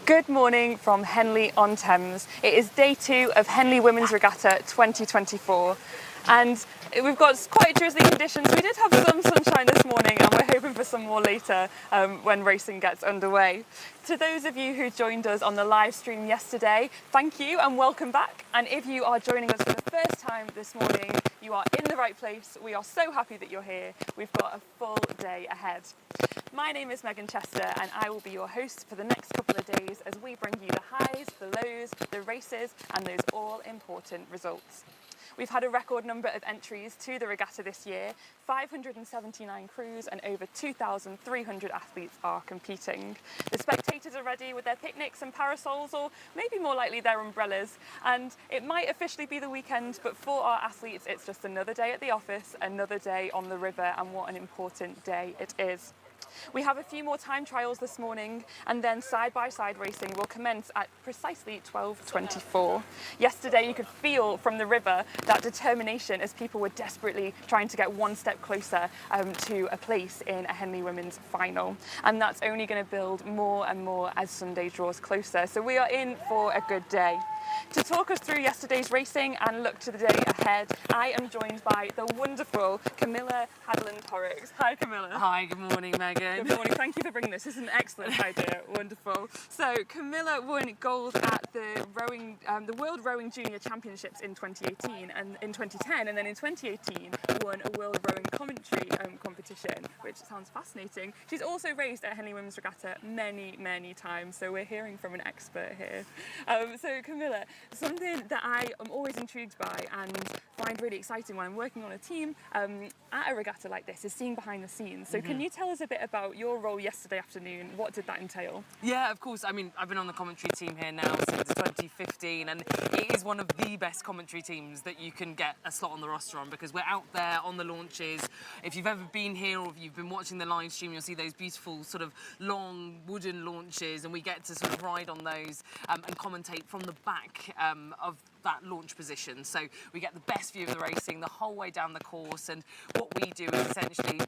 Good morning from Henley on Thames. It is day 2 of Henley Women's Regatta 2024 and we've got quite drizzly conditions. We did have some sunshine this morning and we're hoping for some more later when racing gets underway. To those of you who joined us on the live stream yesterday, thank you and welcome back. And if you are joining us for the first time this morning, you are in the right place. We are so happy that you're here. We've got a full day ahead. My name is Megan Chester and I will be your host for the next couple of days as we bring you the highs, the lows, the races and those all-important results. We've had a record number of entries to the regatta this year. 579 crews and over 2,300 athletes are competing. The spectators are ready with their picnics and parasols, or maybe more likely their umbrellas. And it might officially be the weekend, but for our athletes, it's just another day at the office, another day on the river, and what an important day it is. We have a few more time trials this morning and then side-by-side racing will commence at precisely 12:24. Yesterday you could feel from the river that determination as people were desperately trying to get one step closer to a place in a Henley Women's final, and that's only going to build more and more as Sunday draws closer, so we are in for a good day. To talk us through yesterday's racing and look to the day ahead, I am joined by the wonderful Camilla Hadland-Horrocks. Hi Camilla. Hi, good morning Megan. Good morning, thank you for bringing this. This is an excellent idea, wonderful. So Camilla won gold at the World Rowing Junior Championships in 2018 and in 2010, and then in 2018 won a World Rowing Commentary competition, which sounds fascinating. She's also raced at Henley Women's Regatta many times, so we're hearing from an expert here. So Camilla, something that I am always intrigued by and find really exciting when I'm working on a team at a regatta like this is seeing behind the scenes. So can you tell us a bit about your role yesterday afternoon? What did that entail? Yeah, of course. I mean, I've been on the commentary team here now since 2015, and it is one of the best commentary teams that you can get a slot on the roster on, because we're out there on the launches. If you've ever been here or if you've been watching the live stream, you'll see those beautiful sort of long wooden launches, and we get to sort of ride on those and commentate from the back of that launch position, so we get the best view of the racing the whole way down the course. And what we do is essentially,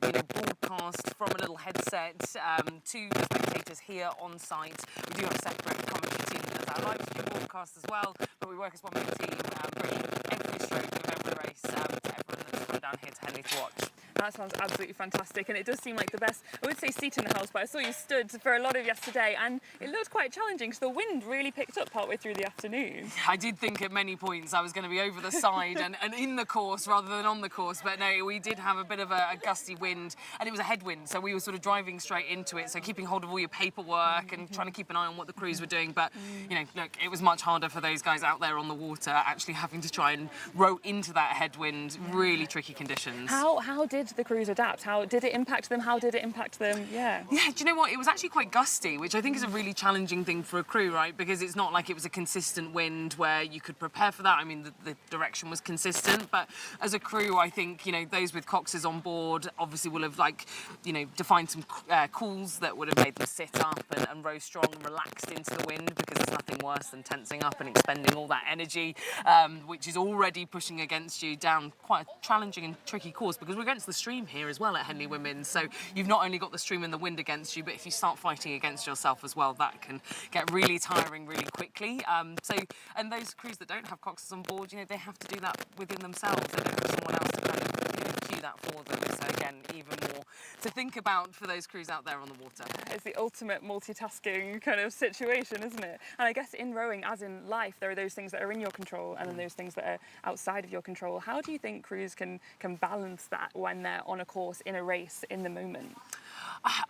broadcast from a little headset to the spectators here on site. We do have a separate commentary team that does our live stream broadcast as well, but we work as one big team, bringing every stroke of every race to everyone that's come down here to Henley to watch. That sounds absolutely fantastic, and it does seem like the best, I would say, seat in the house, but I saw you stood for a lot of yesterday and it looked quite challenging because the wind really picked up partway through the afternoon. I did think at many points I was going to be over the side and in the course rather than on the course, but no, we did have a bit of a gusty wind, and it was a headwind, so we were sort of driving straight into it, so keeping hold of all your paperwork and trying to keep an eye on what the crews were doing. But look, it was much harder for those guys out there on the water, actually having to try and row into that headwind. Really tricky conditions. How did the crews adapt? How did it impact them? How did it impact them? Yeah, do you know what? It was actually quite gusty, which I think is a really challenging thing for a crew, right? Because it's not like it was a consistent wind where you could prepare for that. I mean, the direction was consistent, but as a crew, I think, those with Coxes on board obviously will have defined some calls that would have made them sit up and row strong and relaxed into the wind, because there's nothing worse than tensing up and expending all that energy, which is already pushing against you down quite a challenging and tricky course, because we're against the stream here as well at Henley Women's, so you've not only got the stream and the wind against you, but if you start fighting against yourself as well, that can get really tiring really quickly. And those crews that don't have Coxes on board, they have to do that within themselves. They don't have someone else to kind of cue that for them. So again, even more to think about for those crews out there on the water. It's the ultimate multitasking kind of situation, isn't it? And I guess in rowing, as in life, there are those things that are in your control and then those things that are outside of your control. How do you think crews can balance that when they're on a course, in a race, in the moment?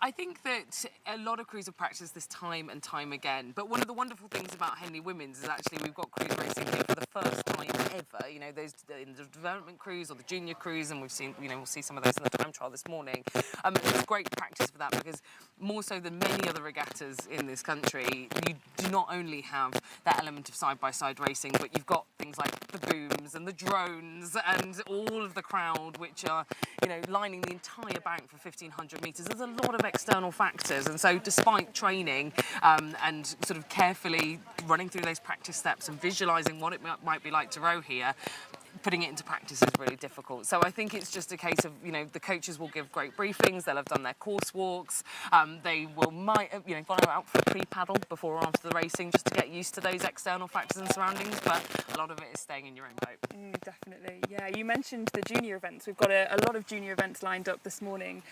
I think that a lot of crews have practiced this time and time again, but one of the wonderful things about Henley Women's is actually we've got crews racing here for the first time ever. Those in the development crews or the junior crews, and we've seen, we'll see some of those in the time trial this morning. It's great practice for that, because more so than many other regattas in this country, you do not only have that element of side-by-side racing, but you've got things like the booms and the drones and all of the crowd, which are, lining the entire bank for 1,500 metres. There's a lot of external factors, and so despite training and sort of carefully running through those practice steps and visualising what it might be like to row here, putting it into practice is really difficult. So I think it's just a case of, you know, the coaches will give great briefings, they'll have done their course walks, they might have, you know, gone out for a pre-paddle before or after the racing just to get used to those external factors and surroundings, but a lot of it is staying in your own boat. Definitely, yeah. You mentioned the junior events. We've got a lot of junior events lined up this morning.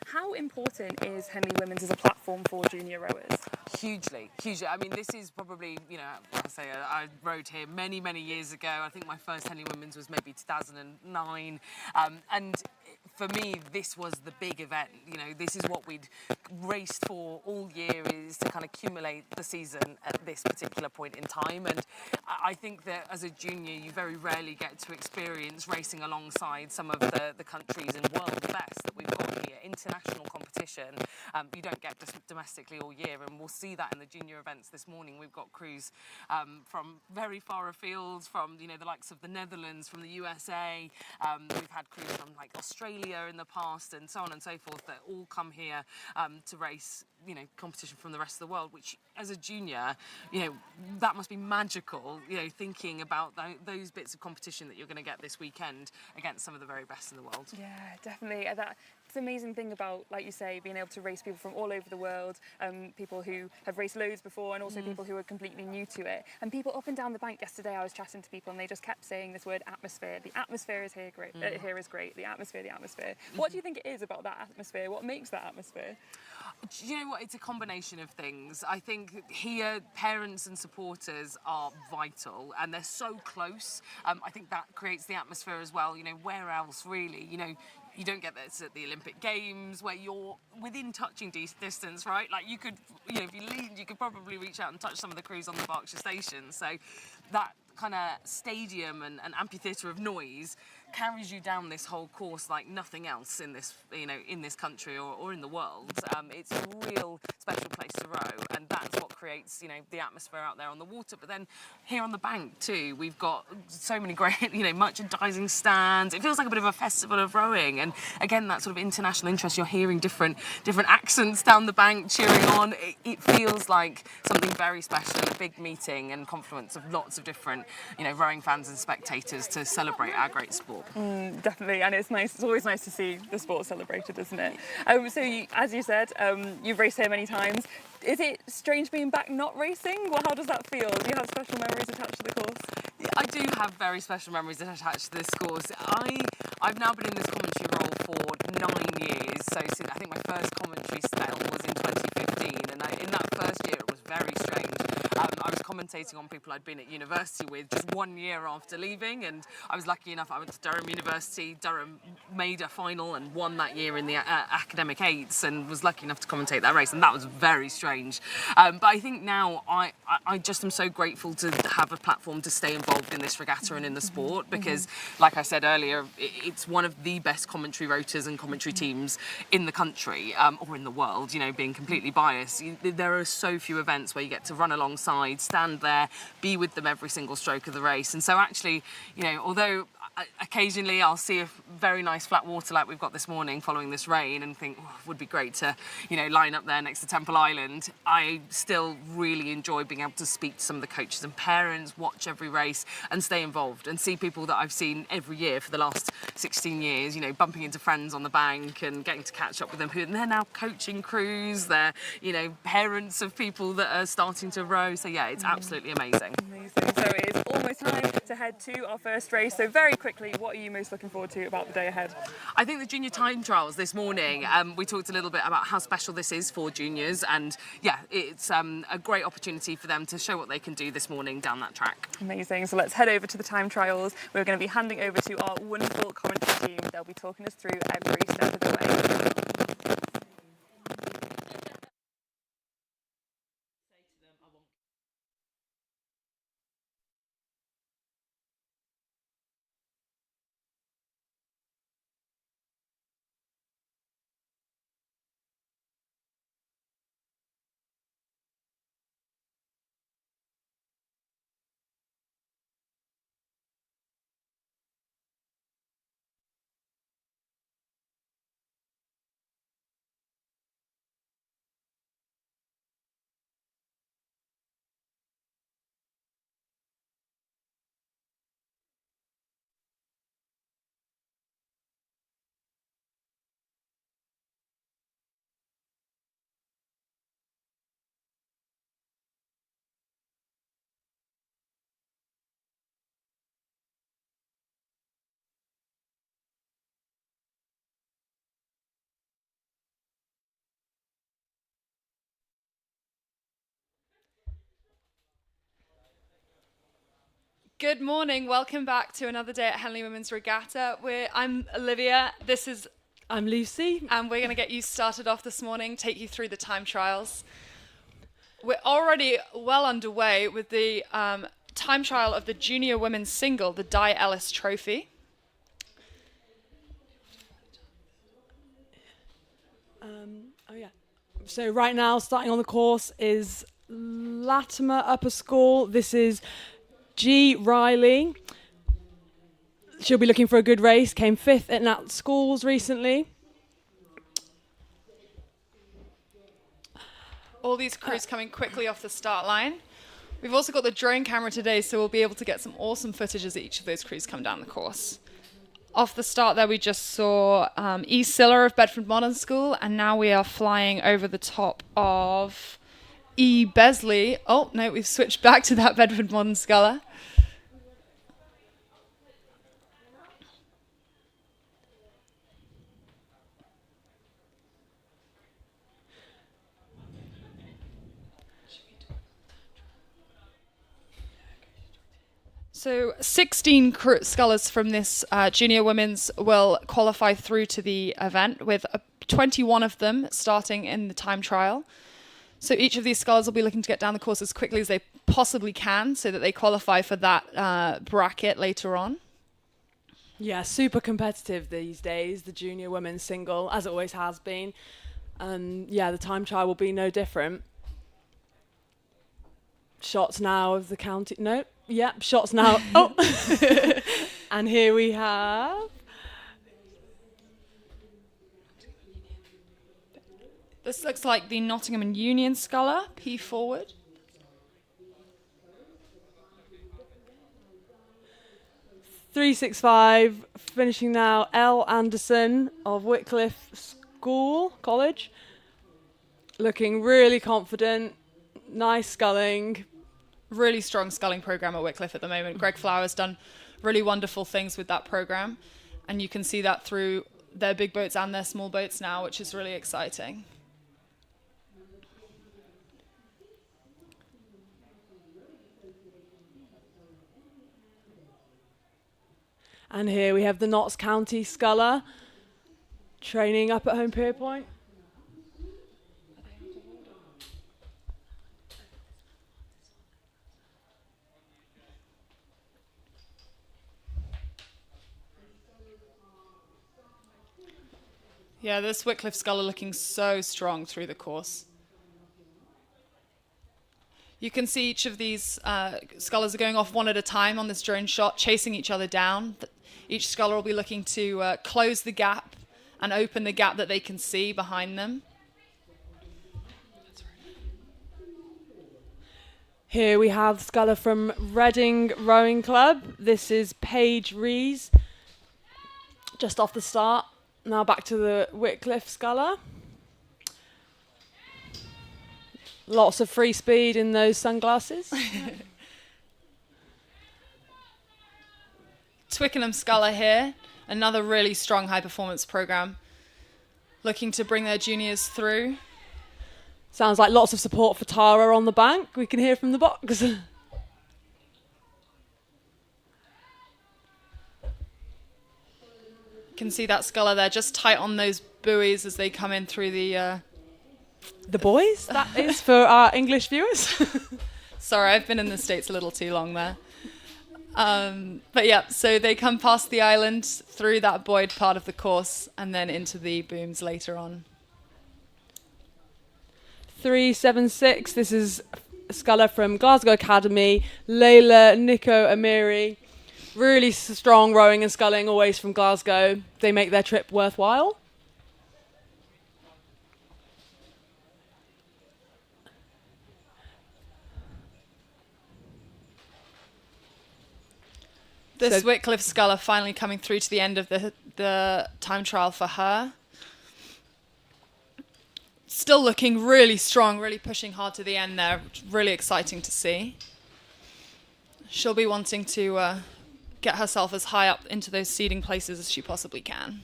How important is Henley Women's as a platform for junior rowers? Hugely, hugely. I mean, this is probably, you know, like I say, I rowed here many, many years ago. I think my first Henley Women's was maybe 2009. And for me, this was the big event. You know, this is what we'd raced for all year, is to kind of accumulate the season at this particular point in time. And I think that as a junior, you very rarely get to experience racing alongside some of the countries and world best that we've got here. International competition, you don't get domestically all year, and we'll see that in the junior events this morning. We've got crews from very far afield, from, you know, the likes of the Netherlands, from the USA. We've had crews from like Australia in the past, and so on and so forth, that all come here to race, you know, competition from the rest of the world, which as a junior, you know, that must be magical, you know, thinking about those bits of competition that you're going to get this weekend against some of the very best in the world. Yeah, definitely. It's an amazing thing about, like you say, being able to race people from all over the world, people who have raced loads before, and also people who are completely new to it. And people up and down the bank yesterday, I was chatting to people and they just kept saying this word atmosphere. The atmosphere is here great. Here is great. The atmosphere, the atmosphere. What do you think it is about that atmosphere? What makes that atmosphere? Do you know what? It's a combination of things. I think here, parents and supporters are vital, and they're so close. I think that creates the atmosphere as well. You know, where else really? You know, you don't get this at the Olympic Games where you're within touching distance, right? Like you could, you know, if you leaned, you could probably reach out and touch some of the crews on the Berkshire station. So that kind of stadium and amphitheatre of noise carries you down this whole course like nothing else in this, you know, in this country or in the world. It's a real special place to row, and that's what creates, you know, the atmosphere out there on the water. But then here on the bank too, we've got so many great, you know, merchandising stands. It feels like a bit of a festival of rowing, and again, that sort of international interest. You're hearing different accents down the bank cheering on. It feels like something very special, a big meeting and confluence of lots of different, you know, rowing fans and spectators to celebrate our great sport. Definitely, and it's nice. It's always nice to see the sport celebrated, isn't it? So, as you said, you've raced here many times. Is it strange being back not racing? Well, how does that feel? Do you have special memories attached to the course? I do have very special memories attached to this course. I've now been in this commentary role for 9 years. So since, I think my first commentary spell was in 2015, and in that first year it was very strange. I was commentating on people I'd been at university with just 1 year after leaving, and I was lucky enough, I went to Durham University. Durham made a final and won that year in the academic eights, and was lucky enough to commentate that race, and that was very strange. But I think now I just am so grateful to have a platform to stay involved in this regatta and in the sport, because like I said earlier, it's one of the best commentary rotors and commentary teams in the country, or in the world, you know, being completely biased. There are so few events where you get to run alongside, stand there, be with them every single stroke of the race. And so actually, you know, although occasionally I'll see a very nice flat water like we've got this morning following this rain and think, oh, it would be great to, you know, line up there next to Temple Island, I still really enjoy being able to speak to some of the coaches and parents, watch every race and stay involved and see people that I've seen every year for the last 16 years, you know, bumping into friends on the bank and getting to catch up with them, and they're now coaching crews, they're, you know, parents of people that are starting to row. So yeah, it's absolutely amazing. Amazing. So it is almost time to head to our first race. So very quickly, what are you most looking forward to about the day ahead? I think the junior time trials this morning, we talked a little bit about how special this is for juniors, and yeah, it's a great opportunity for them to show what they can do this morning down that track. Amazing. So let's head over to the time trials. We're going to be handing over to our wonderful commentary team. They'll be talking us through every step of the way. Good morning. Welcome back to another day at Henley Women's Regatta. I'm Olivia. I'm Lucy. And we're going to get you started off this morning, take you through the time trials. We're already well underway with the time trial of the junior women's single, the Di Ellis Trophy. So right now, starting on the course is Latimer Upper School. This is G. Riley. She'll be looking for a good race. Came 5th at Nat Schools recently. All these crews coming quickly off the start line. We've also got the drone camera today, so we'll be able to get some awesome footage as each of those crews come down the course. Off the start there, we just saw E. Siller of Bedford Modern School, and now we are flying over the top of E. Besley. Oh, no, we've switched back to that Bedford Modern Sculler. So 16 scullers from this junior women's will qualify through to the event, with 21 of them starting in the time trial. So each of these scullers will be looking to get down the course as quickly as they possibly can so that they qualify for that bracket later on. Yeah, super competitive these days, the junior women's single, as it always has been. Yeah, the time trial will be no different. Shots now of the county. No, yeah, shots now. Oh, and here we have. This looks like the Nottingham and Union sculler, P forward. .365, finishing now, L. Anderson of Wycliffe College. Looking really confident, nice sculling. Really strong sculling program at Wycliffe at the moment. Greg Flower's done really wonderful things with that program, and you can see that through their big boats and their small boats now, which is really exciting. And here we have the Notts County sculler training up at Home Pier Point. Yeah, this Wycliffe sculler looking so strong through the course. You can see each of these scullers are going off one at a time on this drone shot, chasing each other down. Each sculler will be looking to close the gap and open the gap that they can see behind them. Here we have sculler from Reading Rowing Club. This is Paige Rees, just off the start. Now back to the Wycliffe sculler. Lots of free speed in those sunglasses. Twickenham sculler here, another really strong high performance program, looking to bring their juniors through. Sounds like lots of support for Tara on the bank. We can hear from the box. You can see that sculler there, just tight on those buoys as they come in through the boys, that is for our English viewers. Sorry, I've been in the States a little too long there. But yeah, so they come past the island through that buoyed part of the course and then into the booms later on. 376, this is a sculler from Glasgow Academy, Layla Nico Amiri. Really strong rowing and sculling, always from Glasgow. They make their trip worthwhile. This Wycliffe sculler finally coming through to the end of the time trial for her. Still looking really strong, really pushing hard to the end there. Really exciting to see. She'll be wanting to get herself as high up into those seeding places as she possibly can.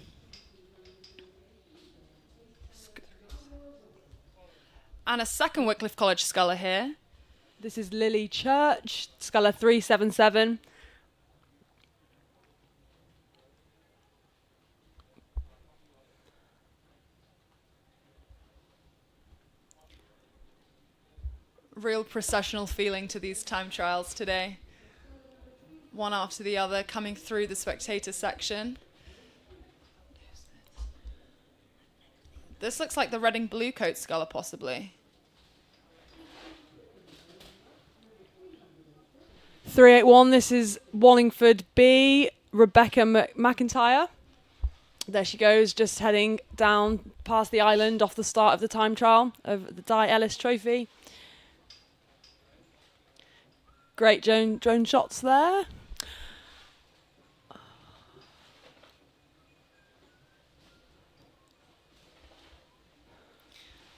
And a second Wycliffe College sculler here. This is Lily Church, sculler 377. real processional feeling to these time trials today. One after the other coming through the spectator section. This looks like the Reading Blue Coat sculler, possibly. 381, this is Wallingford B, Rebecca McIntyre. There she goes, just heading down past the island off the start of the time trial of the Di Ellis Trophy. Great drone shots there.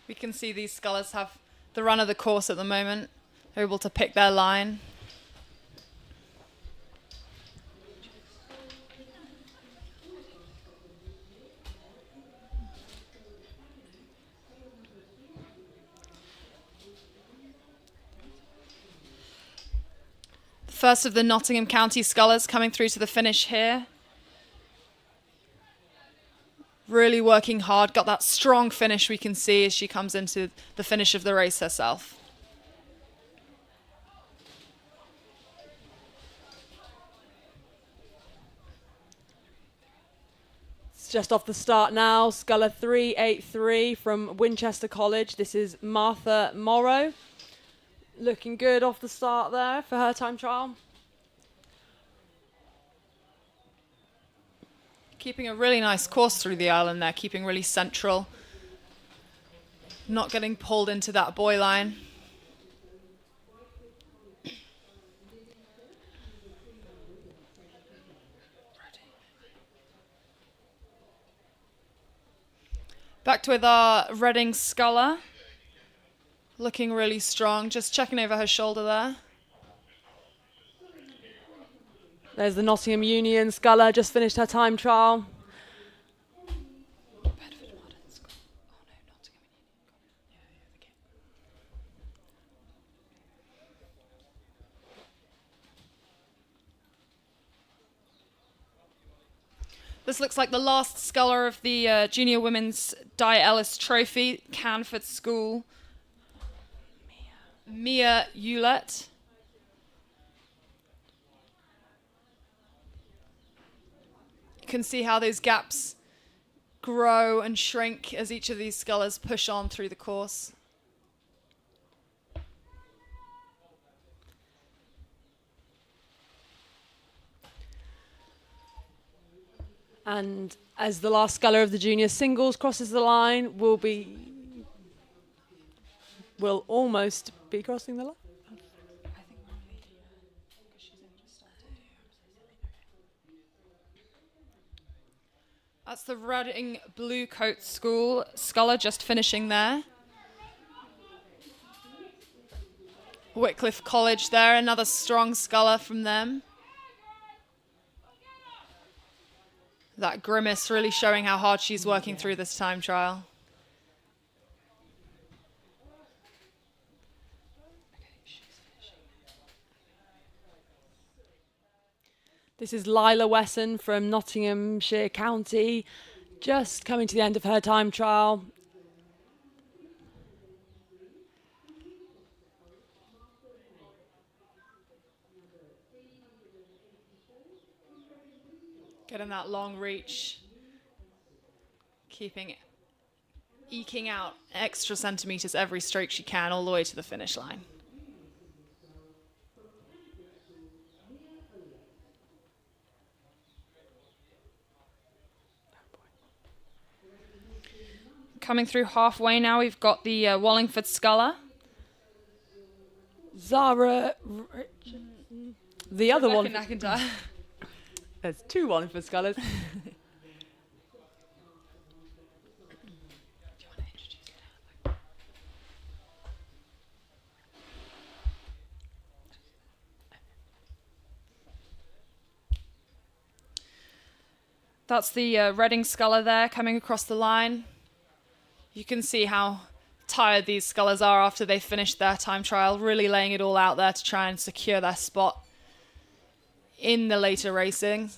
We can see these scullers have the run of the course at the moment. They're able to pick their line. First of the Nottingham County scullers coming through to the finish here. Really working hard, got that strong finish we can see as she comes into the finish of the race herself. It's just off the start now, sculler 383 from Winchester College. This is Martha Morrow. Looking good off the start there for her time trial. Keeping a really nice course through the island there, keeping really central. Not getting pulled into that buoy line. Back with our Reading sculler. Looking really strong, just checking over her shoulder there. There's the Nottingham Union sculler, just finished her time trial. This looks like the last sculler of the Junior Women's Di Ellis Trophy, Canford School. Mia Hewlett. You can see how those gaps grow and shrink as each of these scullers push on through the course. And as the last sculler of the junior singles crosses the line, will almost be crossing the line. That's the Reading Blue Coat School sculler just finishing there. Wycliffe College there, another strong sculler from them. That grimace really showing how hard she's working through this time trial. This is Lila Wesson from Nottinghamshire County, just coming to the end of her time trial. Getting that long reach, eking out extra centimetres every stroke she can all the way to the finish line. Coming through halfway now, we've got the Wallingford sculler. Zara Richardson. The other one. McIntyre. There's two Wallingford scullers. That's the Reading sculler there coming across the line. You can see how tired these scullers are after they finished their time trial, really laying it all out there to try and secure their spot in the later racing.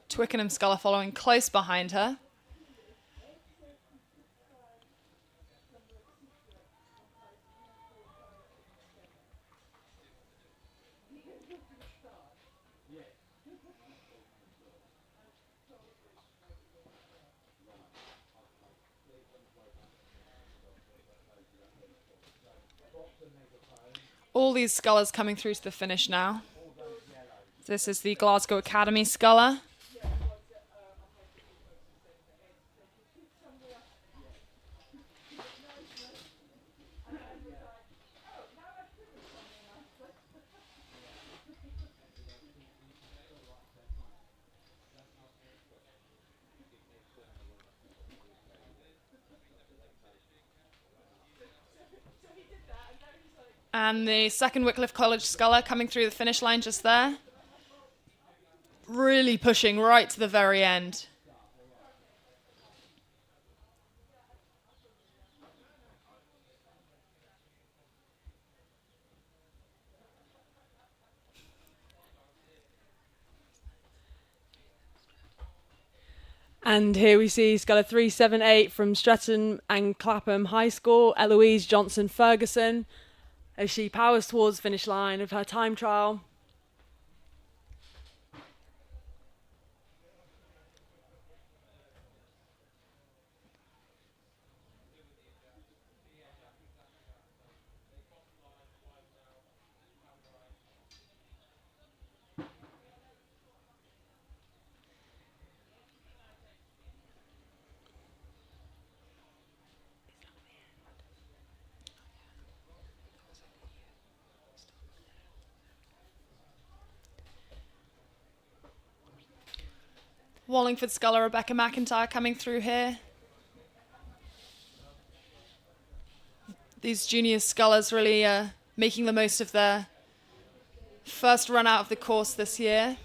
Twickenham sculler following close behind her. All these scullers coming through to the finish now. This is the Glasgow Academy sculler. And the second Wycliffe College sculler coming through the finish line just there. Really pushing right to the very end. And here we see sculler 378 from Streatham and Clapham High School, Eloise Johnson Ferguson, as she powers towards the finish line of her time trial. Wallingford sculler Rebecca McIntyre coming through here. These junior scullers really making the most of their first run out of the course this year.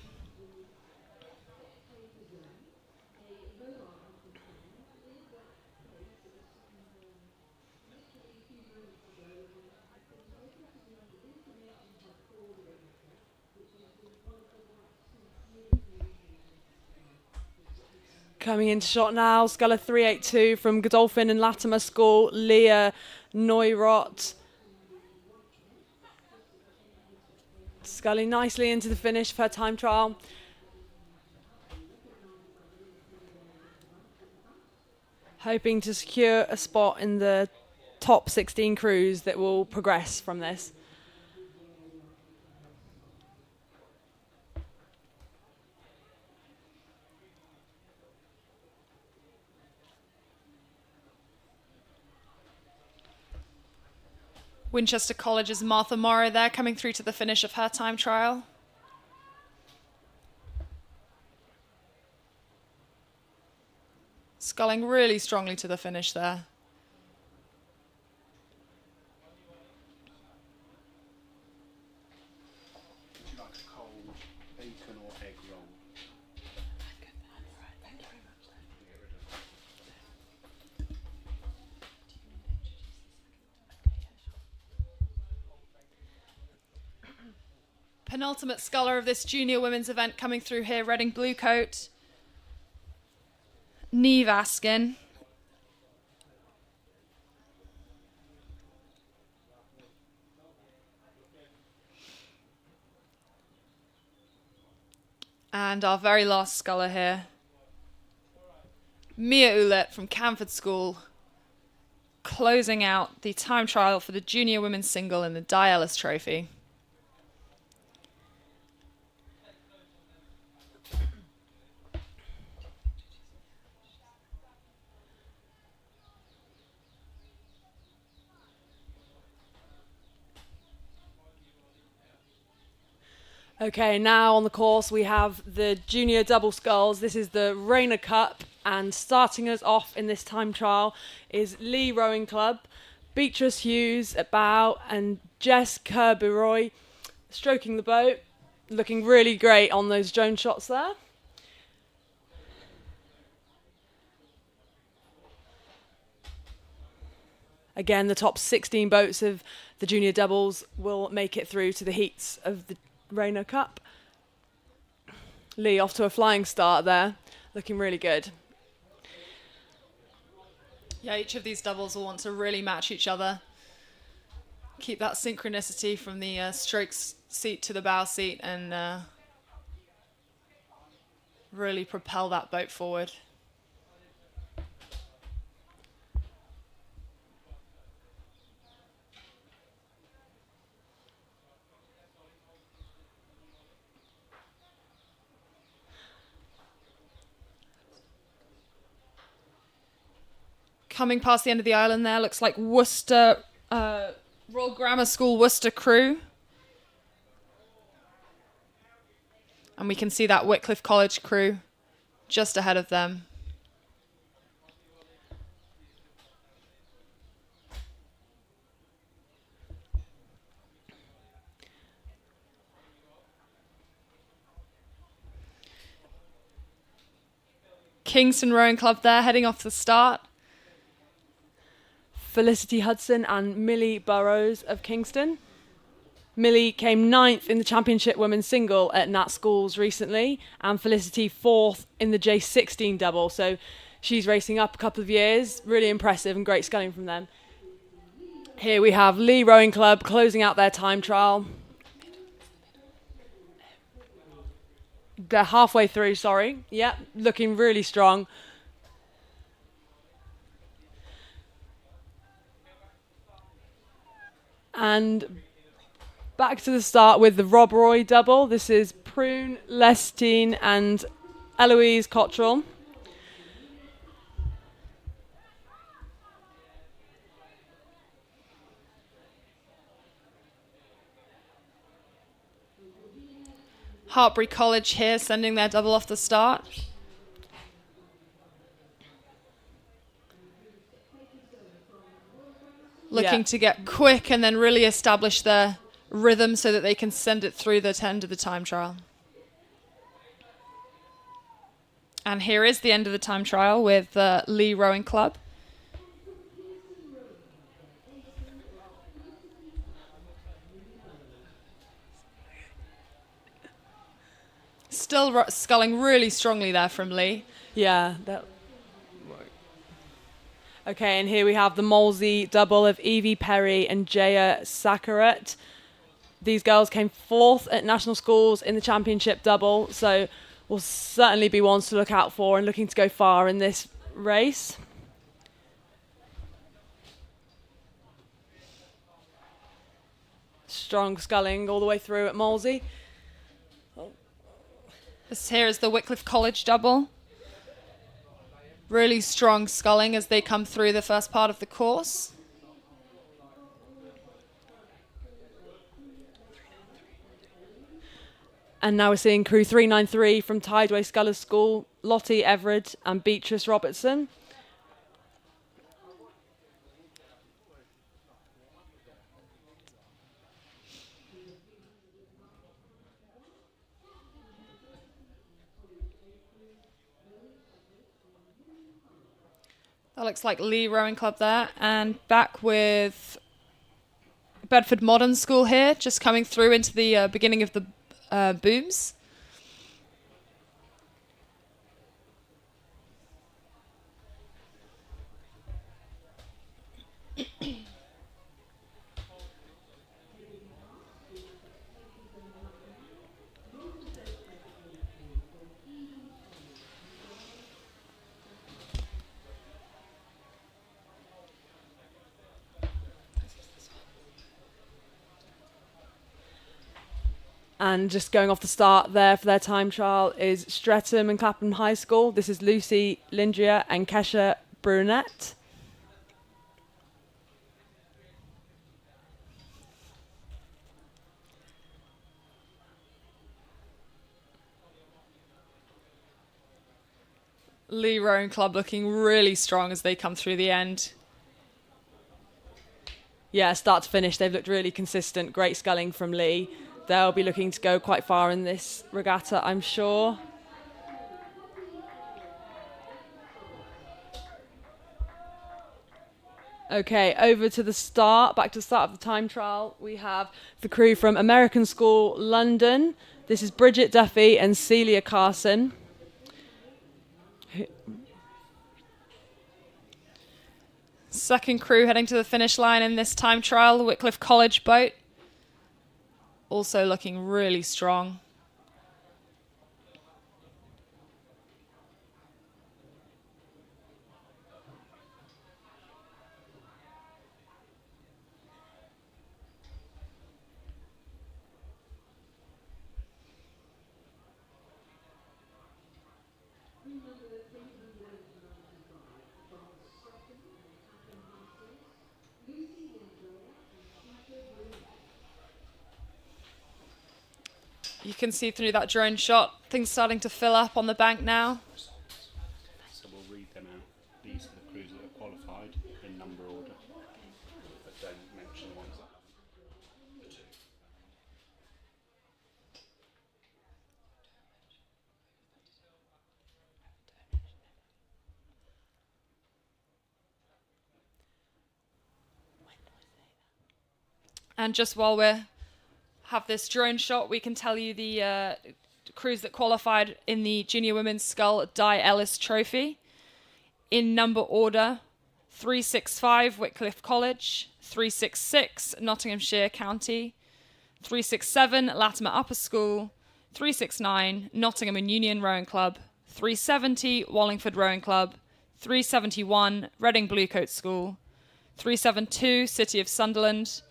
Coming into shot now, sculler 382 from Godolphin and Latimer School, Leah Neurot. Sculling nicely into the finish of her time trial. Hoping to secure a spot in the top 16 crews that will progress from this. Winchester College's Martha Morrow there coming through to the finish of her time trial. Sculling really strongly to the finish there. Would you like a cold bacon or egg roll? Penultimate sculler of this junior women's event coming through here, Reading blue coat. Neve Askin. And our very last sculler here, Mia Ulet from Camford School, closing out the time trial for the junior women's single in the Di Ellis Trophy. Okay, now on the course we have the junior double sculls. This is the Rayner Cup, and starting us off in this time trial is Lee Rowing Club, Beatrice Hughes at bow, and Jess Kirbyroy stroking the boat, looking really great on those drone shots there. Again, the top 16 boats of the junior doubles will make it through to the heats of the Rayner Cup. Lee off to a flying start there, looking really good. Yeah, each of these doubles will want to really match each other. Keep that synchronicity from the stroke seat to the bow seat and really propel that boat forward. Coming past the end of the island there, looks like Worcester, Royal Grammar School Worcester crew. And we can see that Wycliffe College crew just ahead of them. Kingston Rowing Club there, heading off the start. Felicity Hudson and Millie Burrows of Kingston. Millie came 9th in the championship women's single at Nat Schools recently, and Felicity 4th in the J16 double. So she's racing up a couple of years. Really impressive and great sculling from them. Here we have Lee Rowing Club closing out their time trial. They're halfway through, sorry. Yep, looking really strong. And back to the start with the Rob Roy double. This is Prune, Lestine and Eloise Cottrell. Hartbury College here sending their double off the start. Looking to get quick and then really establish their rhythm so that they can send it through the end of the time trial. And here is the end of the time trial with Lee Rowing Club. Still sculling really strongly there from Lee. Yeah. Okay, and here we have the Molesey double of Evie Perry and Jaya Sakaret. These girls came 4th at national schools in the championship double, so will certainly be ones to look out for and looking to go far in this race. Strong sculling all the way through at Molesey. This here is the Wycliffe College double. Really strong sculling as they come through the first part of the course. And now we're seeing crew 393 from Tideway Scullers School, Lottie Everett and Beatrice Robertson. That looks like Lee Rowing Club there. And back with Bedford Modern School here, just coming through into the beginning of the booms. And just going off the start there for their time trial is Streatham and Clapham High School. This is Lucy Lindria and Kesha Brunette. Lee Rowing Club looking really strong as they come through the end. Yeah, start to finish, they've looked really consistent. Great sculling from Lee. They'll be looking to go quite far in this regatta, I'm sure. Okay, over to the start, back to the start of the time trial. We have the crew from American School, London. This is Bridget Duffy and Celia Carson. Second crew heading to the finish line in this time trial, the Wycliffe College boat. Also looking really strong. You can see through that drone shot, things starting to fill up on the bank now. So we'll read them out. These are the crews that are qualified in number order, but don't mention the ones that haven't. The two. And just while we have this drone shot, we can tell you the crews that qualified in the Junior Women's Scull Di Ellis Trophy. In number order, 365 Wycliffe College, 366 Nottinghamshire County, 367 Latimer Upper School, 369 Nottingham and Union Rowing Club, 370 Wallingford Rowing Club, 371 Reading Bluecoat School, 372 City of Sunderland,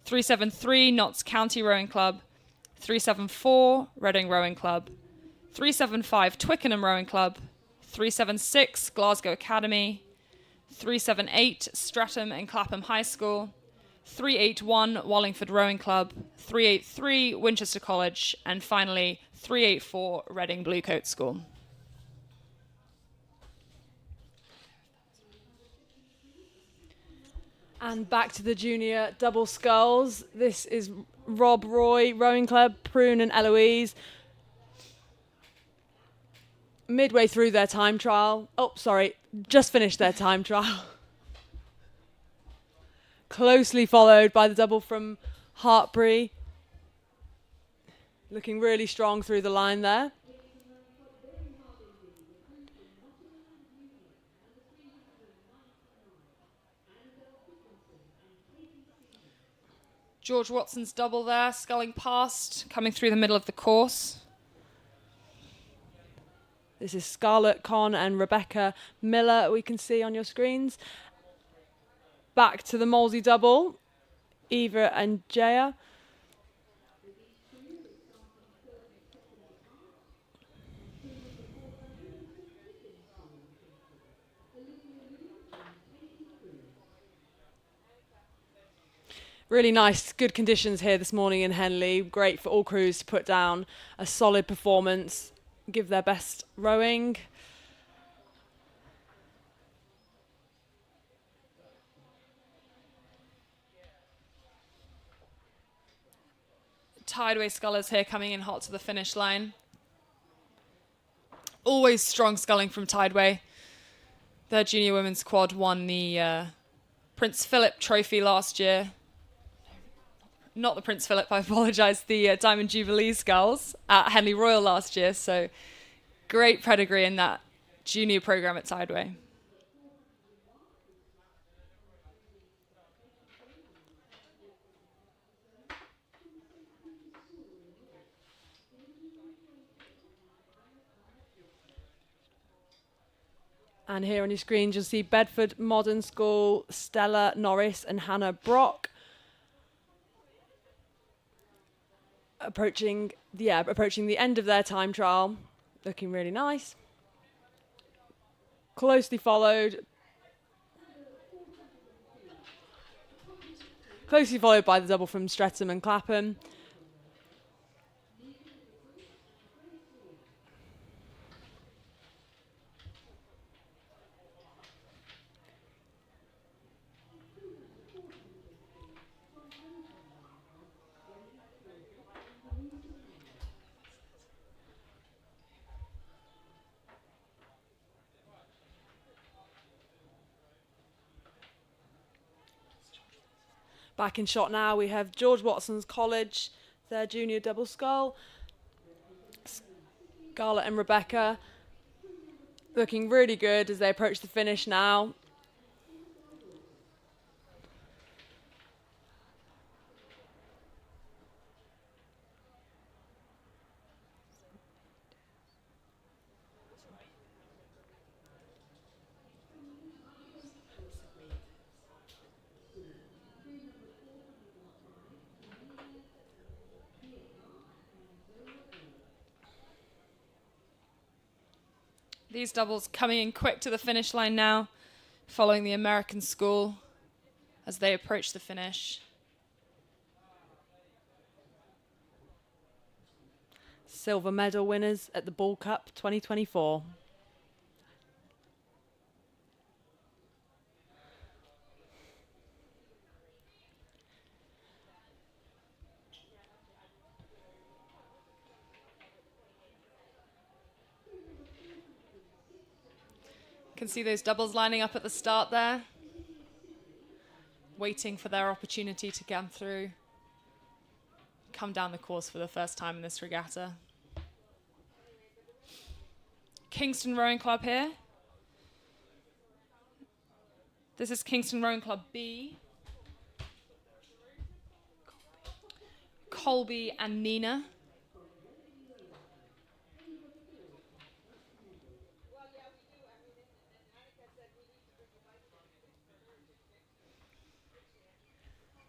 373 Notts County Rowing Club, 374 Reading Rowing Club, 375 Twickenham Rowing Club, 376 Glasgow Academy, 378 Streatham and Clapham High School, 381 Wallingford Rowing Club, 383 Winchester College, and finally 384 Reading Bluecoat School. And back to the junior double sculls. This is Rob Roy Rowing Club, Prune and Eloise. Midway through their time trial. Oh, sorry, just finished their time trial. Closely followed by the double from Hartbury. Looking really strong through the line there. George Watson's double there, sculling past, coming through the middle of the course. This is Scarlett Conn and Rebecca Miller, we can see on your screens. Back to the Molesey double, Eva and Jaya. Really nice, good conditions here this morning in Henley. Great for all crews to put down a solid performance, give their best rowing. Tideway scullers here coming in hot to the finish line. Always strong sculling from Tideway. Their junior women's quad won the Prince Philip Trophy last year. Not the Prince Philip, I apologise, the Diamond Jubilee sculls at Henley Royal last year. So great pedigree in that junior programme at Tideway. And here on your screens, you'll see Bedford Modern School, Stella Norris and Hannah Brock. Approaching the end of their time trial, looking really nice. Closely followed by the double from Streatham and Clapham. Back in shot now, we have George Watson's College, their junior double scull. Scarlett and Rebecca looking really good as they approach the finish now. These doubles coming in quick to the finish line now, following the American school as they approach the finish. silver medal winners at the Ball Cup 2024. Can see those doubles lining up at the start there, waiting for their opportunity to come through, come down the course for the first time in this regatta. Kingston Rowing Club here. This is Kingston Rowing Club B. Colby and Nina.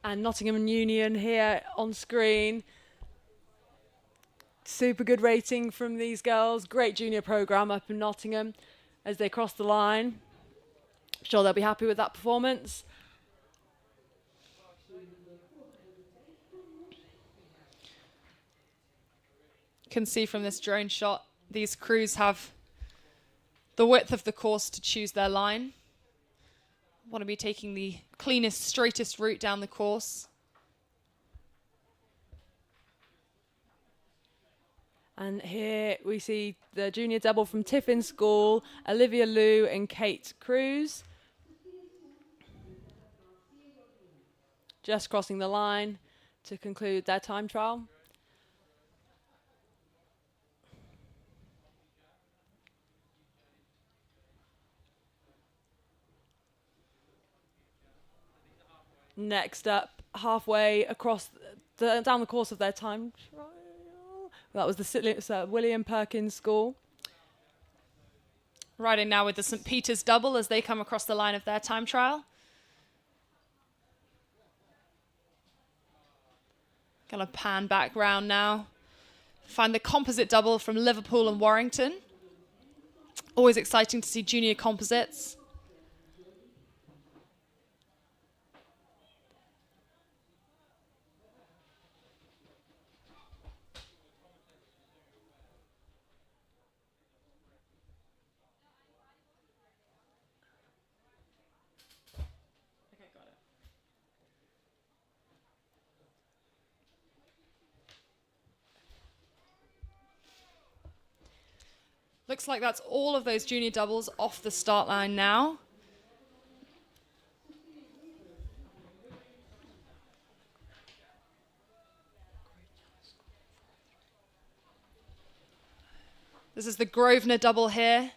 And Nottingham Union here on screen. Super good rating from these girls. Great junior programme up in Nottingham as they cross the line. I'm sure they'll be happy with that performance. You can see from this drone shot, these crews have the width of the course to choose their line. Want to be taking the cleanest, straightest route down the course. And here we see the junior double from Tiffin School, Olivia Liu and Kate Cruz. Just crossing the line to conclude their time trial. Next up, halfway across down the course of their time trial. That was the William Perkins School. Riding now with the St. Peter's double as they come across the line of their time trial. Gonna pan back round now. Find the composite double from Liverpool and Warrington. Always exciting to see junior composites. Looks like that's all of those junior doubles off the start line now. This is the Grosvenor double here.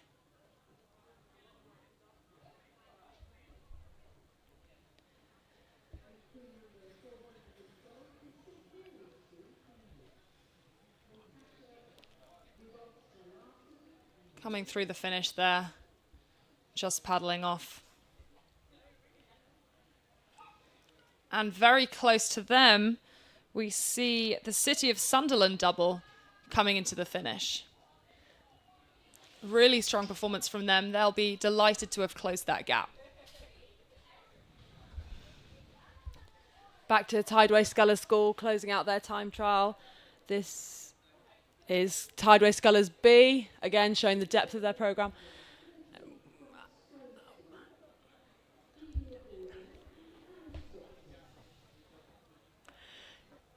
Coming through the finish there, just paddling off. And very close to them, we see the City of Sunderland double coming into the finish. Really strong performance from them. They'll be delighted to have closed that gap. Back to Tideway Scullers School, closing out their time trial. This is Tideway Scullers B, again showing the depth of their programme.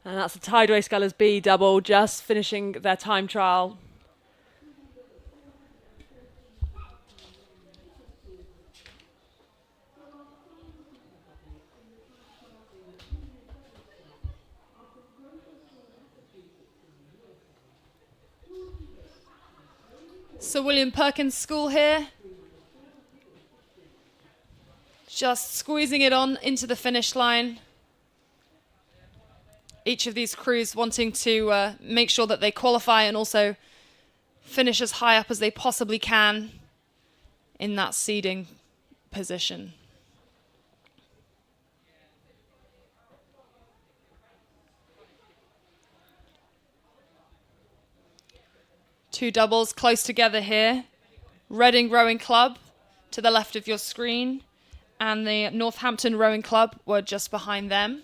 And that's the Tideway Scullers B double, just finishing their time trial. So William Perkins School here. Just squeezing it on into the finish line. Each of these crews wanting to make sure that they qualify and also finish as high up as they possibly can in that seeding position. Two doubles close together here. Reading Rowing Club to the left of your screen and the Northampton Rowing Club were just behind them.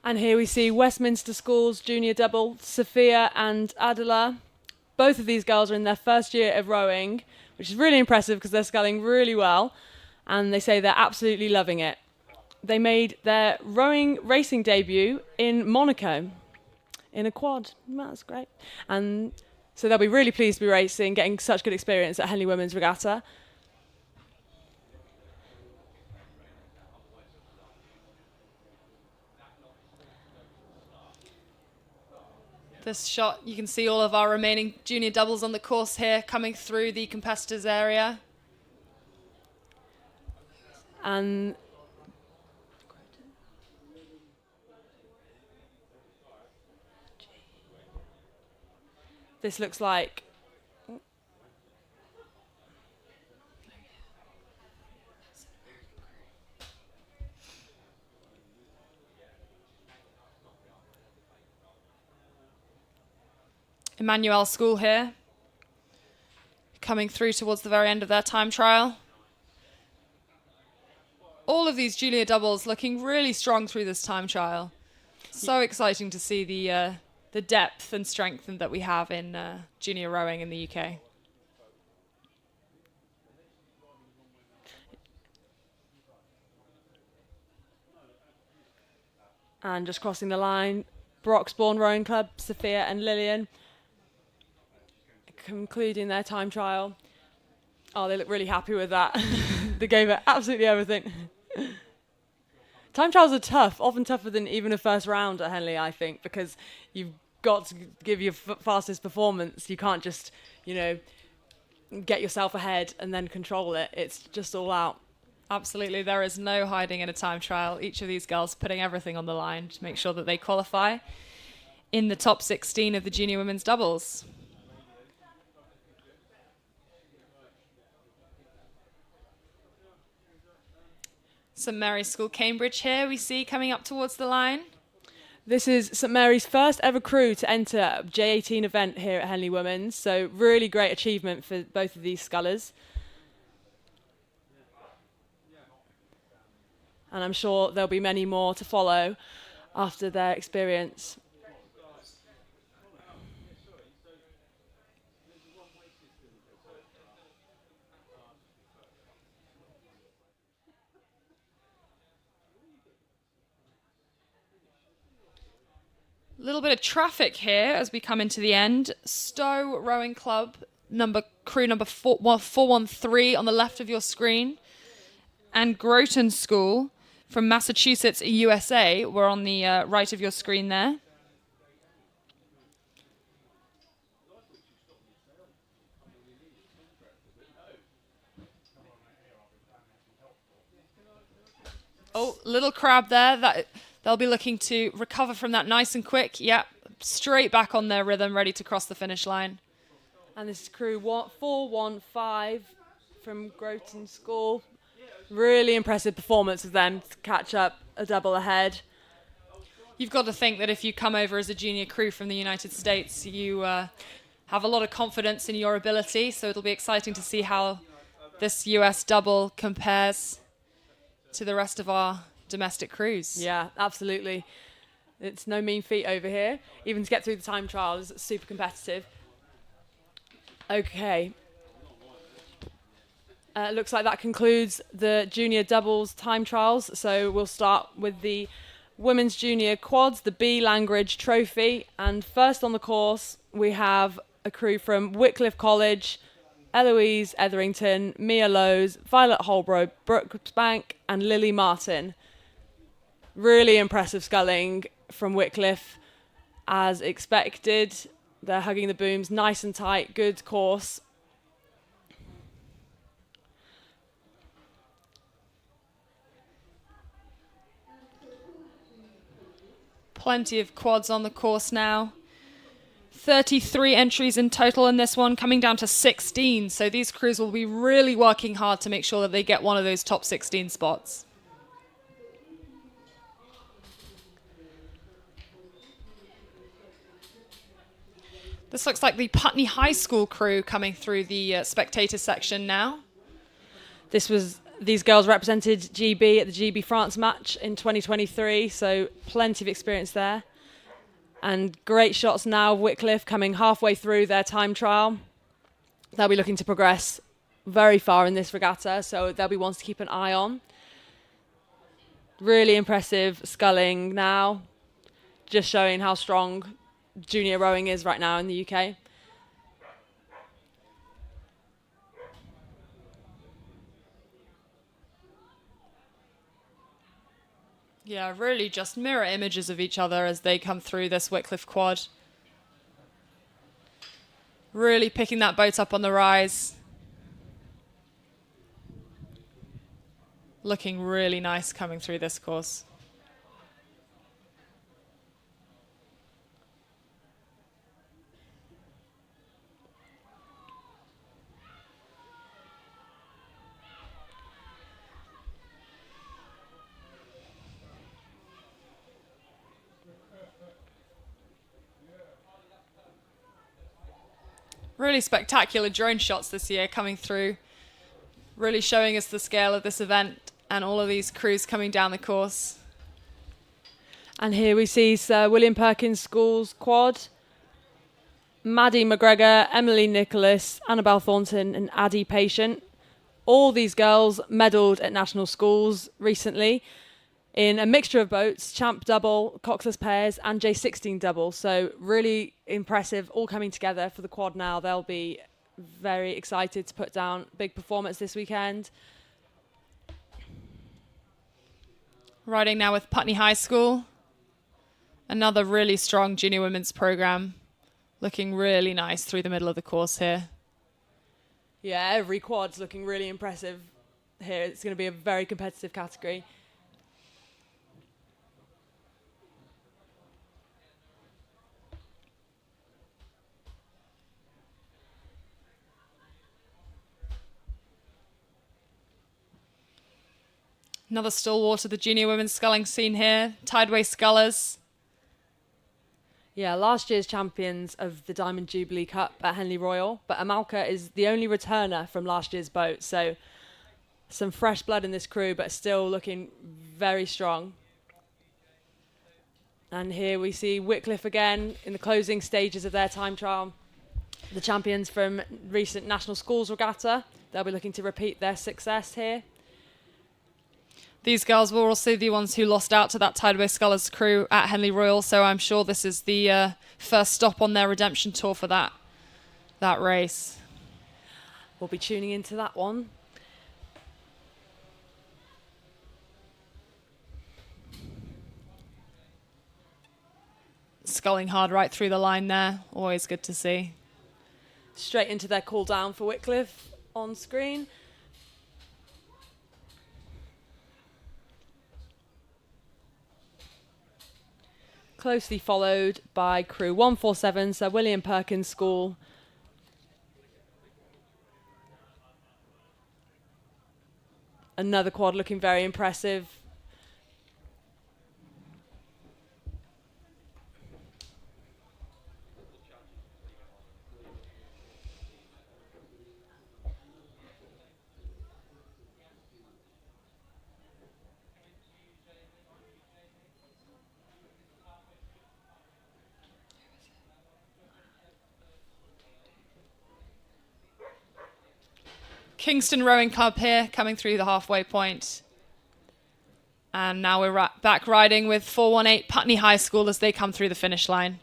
And here we see Westminster School's junior double, Sophia and Adela. Both of these girls are in their first year of rowing, which is really impressive because they're sculling really well, and they say they're absolutely loving it. They made their rowing racing debut in Monaco in a quad. That's great. And so they'll be really pleased to be racing, getting such good experience at Henley Women's Regatta. This shot, you can see all of our remaining junior doubles on the course here coming through the competitors area. And this looks like Emmanuel School here, coming through towards the very end of their time trial. All of these junior doubles looking really strong through this time trial. So exciting to see the depth and strength that we have in junior rowing in the UK. and just crossing the line, Broxbourne Rowing Club, Sophia and Lillian, concluding their time trial. Oh, they look really happy with that. They gave it absolutely everything. Time trials are tough, often tougher than even a first round at Henley, I think, because you've got to give your fastest performance. You can't just, get yourself ahead and then control it. It's just all out. Absolutely, there is no hiding in a time trial. Each of these girls putting everything on the line to make sure that they qualify in the top 16 of the junior women's doubles. St Mary's School, Cambridge here we see coming up towards the line. This is St Mary's first ever crew to enter a J18 event here at Henley Women's, so really great achievement for both of these scullers. And I'm sure there'll be many more to follow after their experience. A little bit of traffic here as we come into the end. Stowe Rowing Club, crew number 413 on the left of your screen. And Groton School from Massachusetts, USA, were on the right of your screen there. Oh, little crab there. They'll be looking to recover from that nice and quick. Yep, straight back on their rhythm, ready to cross the finish line. And this is crew 415 from Groton School. Really impressive performance of them to catch up a double ahead. You've got to think that if you come over as a junior crew from the United States, you have a lot of confidence in your ability, so it'll be exciting to see how this US double compares to the rest of our domestic crews. Yeah, absolutely. It's no mean feat over here. Even to get through the time trial is super competitive. Okay. Looks like that concludes the junior doubles time trials. So we'll start with the women's junior quads, the B Langridge Trophy. And first on the course, we have a crew from Wycliffe College, Eloise Etherington, Mia Lowes, Violet Holbrook, Brooksbank, and Lily Martin. Really impressive sculling from Wycliffe, as expected. They're hugging the booms nice and tight, good course. Plenty of quads on the course now. 33 entries in total in this one, coming down to 16. So these crews will be really working hard to make sure that they get one of those top 16 spots. This looks like the Putney High School crew coming through the spectator section now. This was These girls represented GB at the GB France match in 2023, so plenty of experience there. And great shots now of Wycliffe coming halfway through their time trial. They'll be looking to progress very far in this regatta, so they'll be ones to keep an eye on. Really impressive sculling now, just showing how strong junior rowing is right now in the UK. Yeah, really just mirror images of each other as they come through this Wycliffe quad. Really picking that boat up on the rise. Looking really nice coming through this course. Really spectacular drone shots this year coming through, really showing us the scale of this event and all of these crews coming down the course. And here we see Sir William Perkins School's quad. Maddie McGregor, Emily Nicholas, Annabelle Thornton and Addie Patient. All these girls medalled at national schools recently in a mixture of boats, champ double, coxless pairs and J16 double. So really impressive, all coming together for the quad now. They'll be very excited to put down big performance this weekend. Riding now with Putney High School. Another really strong junior women's program. Looking really nice through the middle of the course here. Yeah, every quad's looking really impressive here. It's going to be a very competitive category. Another stalwart of the junior women's sculling scene here. Tideway scullers. Yeah, last year's champions of the Diamond Jubilee Cup at Henley Royal, but Amalka is the only returner from last year's boat, so some fresh blood in this crew, but still looking very strong. And here we see Wycliffe again in the closing stages of their time trial. The champions from recent National Schools Regatta. They'll be looking to repeat their success here. These girls were also the ones who lost out to that Tideway Scullers crew at Henley Royal, so I'm sure this is the first stop on their redemption tour for that race. We'll be tuning into that one. Sculling hard right through the line there, always good to see. Straight into their call down for Wycliffe on screen. Closely followed by crew 147, Sir William Perkins School. Another quad looking very impressive. Kingston Rowing Club here, coming through the halfway point. And now we're back riding with 418 Putney High School as they come through the finish line.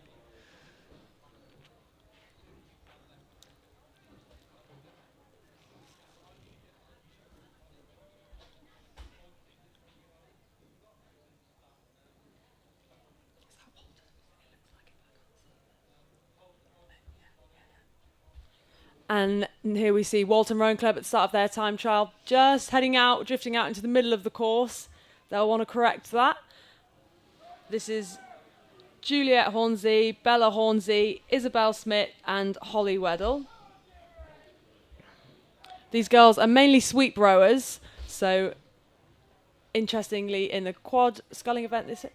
And here we see Walton Rowing Club at the start of their time trial, just heading out, drifting out into the middle of the course. They'll want to correct that. This is Juliet Hornsey, Bella Hornsey, Isabel Smith and Holly Weddell. These girls are mainly sweep rowers, so interestingly in the quad sculling event.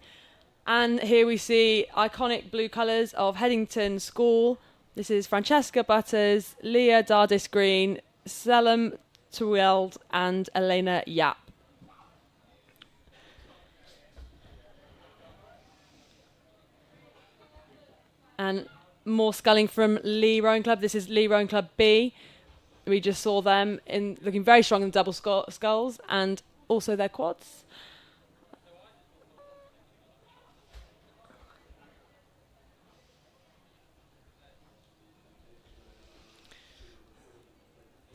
And here we see iconic blue colours of Headington School. This is Francesca Butters, Leah Dardis Green, Selim Tuield and Elena Yap. And more sculling from Lee Rowing Club. This is Lee Rowing Club B. We just saw them in looking very strong in double sculls and also their quads.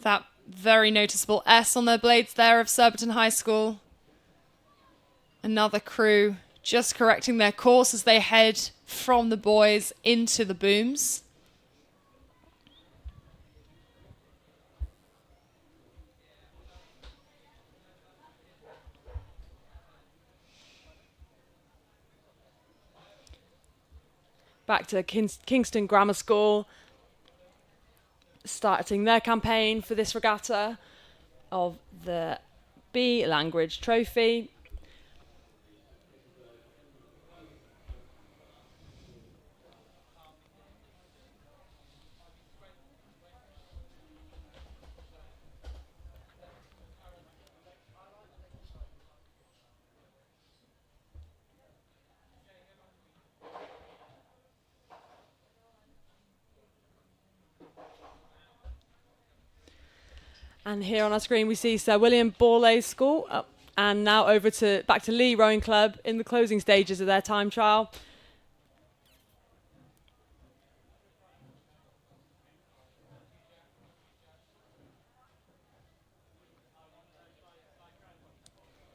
That very noticeable S on their blades there of Surbiton High School. Another crew just correcting their course as they head from the boys into the booms. Back to Kingston Grammar School, starting their campaign for this regatta of the B Language Trophy. And here on our screen we see Sir William Borlase School and now over to back to Lee Rowing Club in the closing stages of their time trial.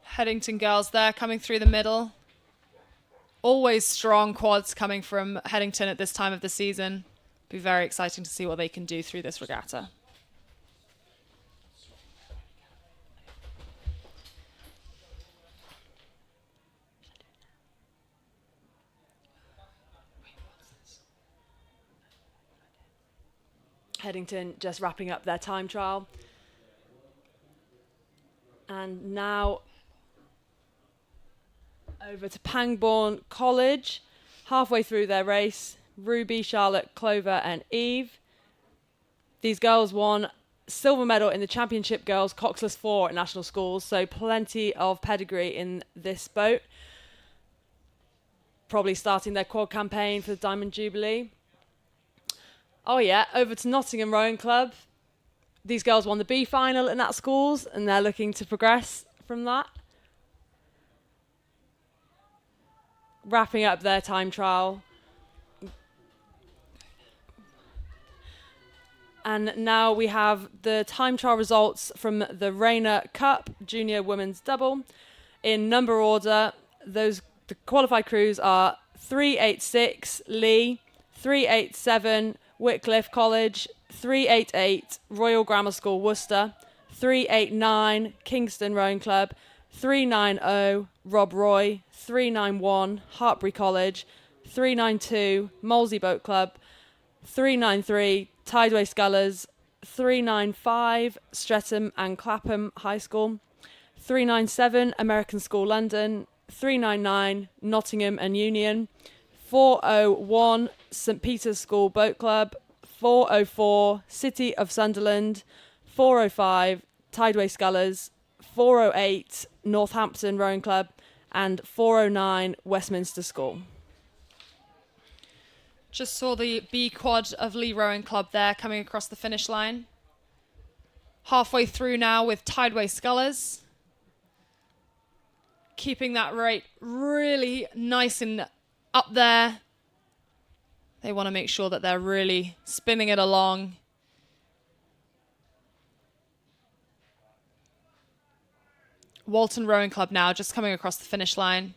Headington girls there coming through the middle. Always strong quads coming from Headington at this time of the season. Be very exciting to see what they can do through this regatta. Headington just wrapping up their time trial. And now over to Pangbourne College, halfway through their race, Ruby, Charlotte, Clover and Eve. These girls won silver medal in the Championship Girls Coxless 4 at national schools, so plenty of pedigree in this boat. Probably starting their quad campaign for the Diamond Jubilee. Oh yeah, over to Nottingham Rowing Club. These girls won the B final at Nat Schools and they're looking to progress from that. Wrapping up their time trial. And now we have the time trial results from the Rayner Cup Junior Women's Double. In number order, the qualified crews are 386 Lee, 387 Wycliffe College, 388 Royal Grammar School Worcester, 389 Kingston Rowing Club, 390 Rob Roy, 391 Hartbury College, 392 Molesey Boat Club, 393 Tideway Scullers, 395 Streatham and Clapham High School, 397 American School London, 399 Nottingham and Union, 401 St Peter's School Boat Club, 404 City of Sunderland, 405 Tideway Scullers, 408 Northampton Rowing Club and 409 Westminster School. Just saw the B quad of Lee Rowing Club there coming across the finish line. Halfway through now with Tideway Scullers. Keeping that rate really nice and up there. They want to make sure that they're really spinning it along. Walton Rowing Club now just coming across the finish line.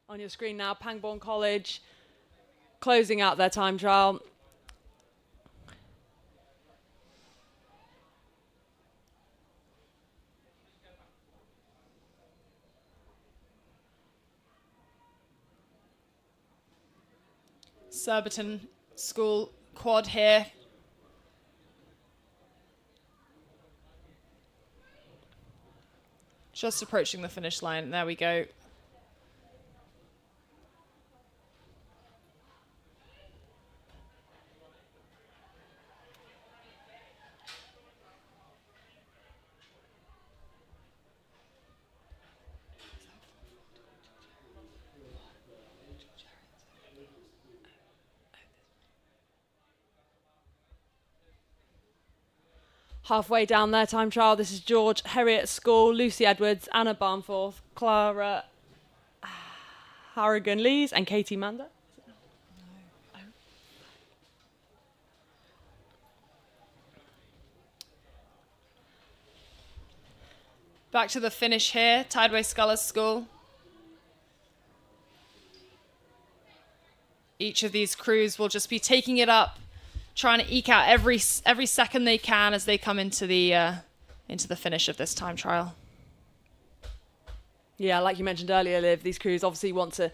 On your screen now, Pangbourne College closing out their time trial. Surbiton School quad here. Just approaching the finish line. There we go. Halfway down their time trial, this is George Heriot School, Lucy Edwards, Anna Barnforth, Clara Harrigan-Lees and Katie Mander. Back to the finish here, Tideway Scholars School. Each of these crews will just be taking it up, trying to eke out every second they can as they come into the finish of this time trial. Yeah, like you mentioned earlier, Liv, these crews obviously want to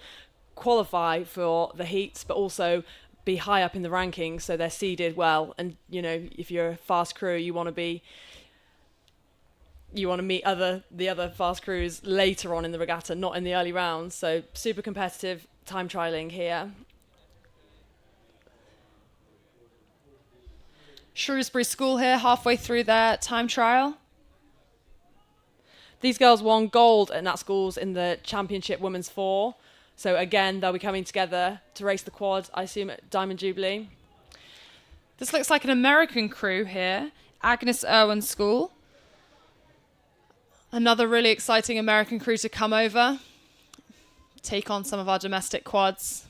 qualify for the heats, but also be high up in the rankings, so they're seeded well. And you know, if you're a fast crew, you want to meet the other fast crews later on in the regatta, not in the early rounds. So super competitive time trialing here. Shrewsbury School here, halfway through their time trial. These girls won gold at Nat Schools in the Championship Women's 4. So again, they'll be coming together to race the quad, I assume, at Diamond Jubilee. This looks like an American crew here, Agnes Irwin School. Another really exciting American crew to come over, take on some of our domestic quads.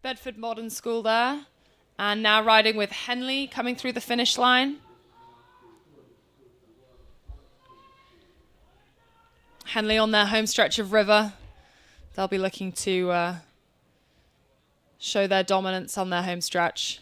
Bedford Modern School there. And now riding with Henley coming through the finish line. Henley on their home stretch of river. They'll be looking to show their dominance on their home stretch.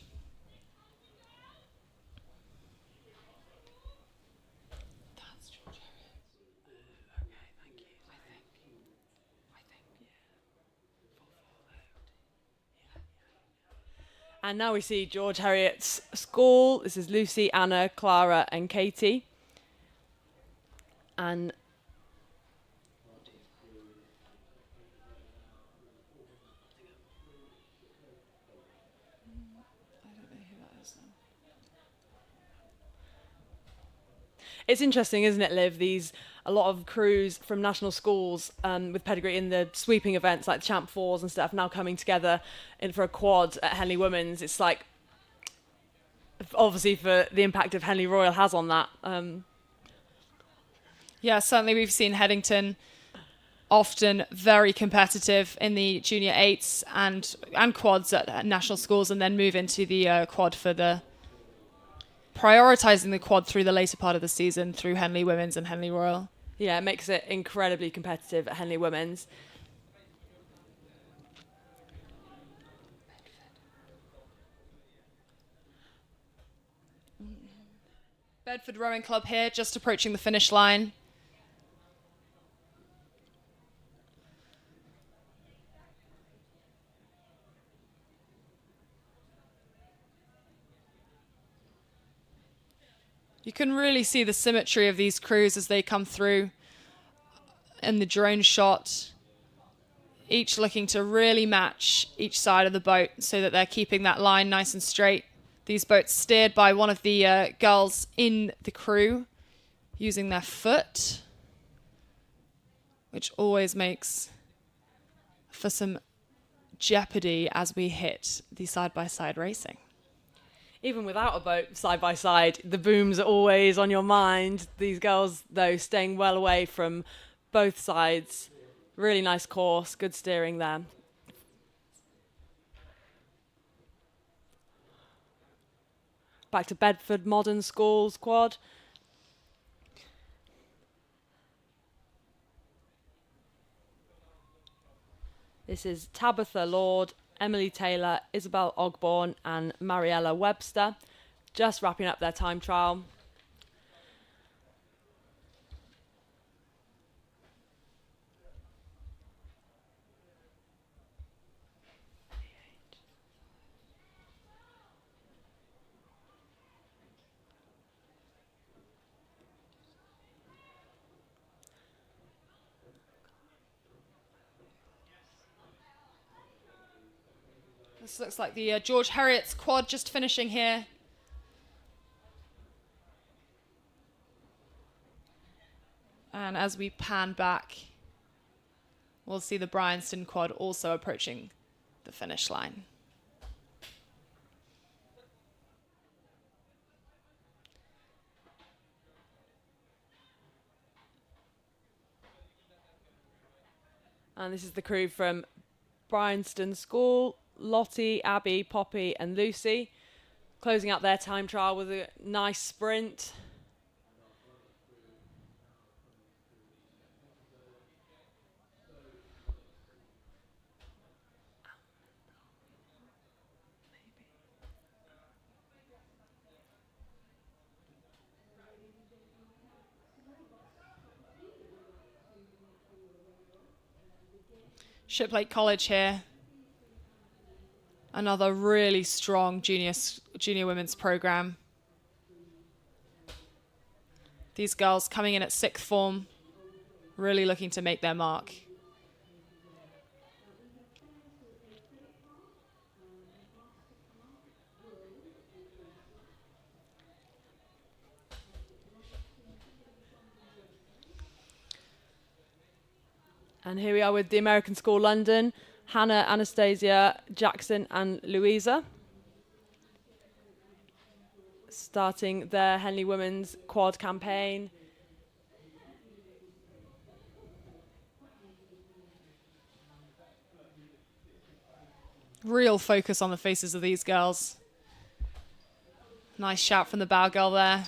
And now we see George Heriot's School. This is Lucy, Anna, Clara and Katie. And it's interesting, isn't it, Liv? A lot of crews from national schools with pedigree in the sweeping events like the Champ Fours and stuff now coming together for a quad at Henley Women's. It's like, obviously for the impact of Henley Royal has on that. Yeah, certainly we've seen Headington often very competitive in the junior eights and quads at national schools, and then move into the quad for the prioritising the quad through the later part of the season through Henley Women's and Henley Royal. Yeah, it makes it incredibly competitive at Henley Women's. Bedford Rowing Club here, just approaching the finish line. You can really see the symmetry of these crews as they come through in the drone shot, each looking to really match each side of the boat so that they're keeping that line nice and straight. These boats steered by one of the girls in the crew using their foot, which always makes for some jeopardy as we hit the side-by-side racing. Even without a boat side by side, the booms are always on your mind. These girls, though, staying well away from both sides. Really nice course, good steering there. Back to Bedford Modern Schools quad. This is Tabitha Lord Emily Taylor, Isabel Ogborn and Mariella Webster, just wrapping up their time trial. This looks like the George Heriot's quad just finishing here. And as we pan back, we'll see the Bryanston quad also approaching the finish line. And this is the crew from Bryanston School, Lottie, Abby, Poppy and Lucy, closing out their time trial with a nice sprint. Shiplake College here. Another really strong junior women's program. These girls coming in at 6th form, really looking to make their mark. And here we are with the American School London, Hannah, Anastasia, Jackson and Louisa, starting their Henley Women's Quad campaign. Real focus on the faces of these girls. Nice shout from the bow girl there.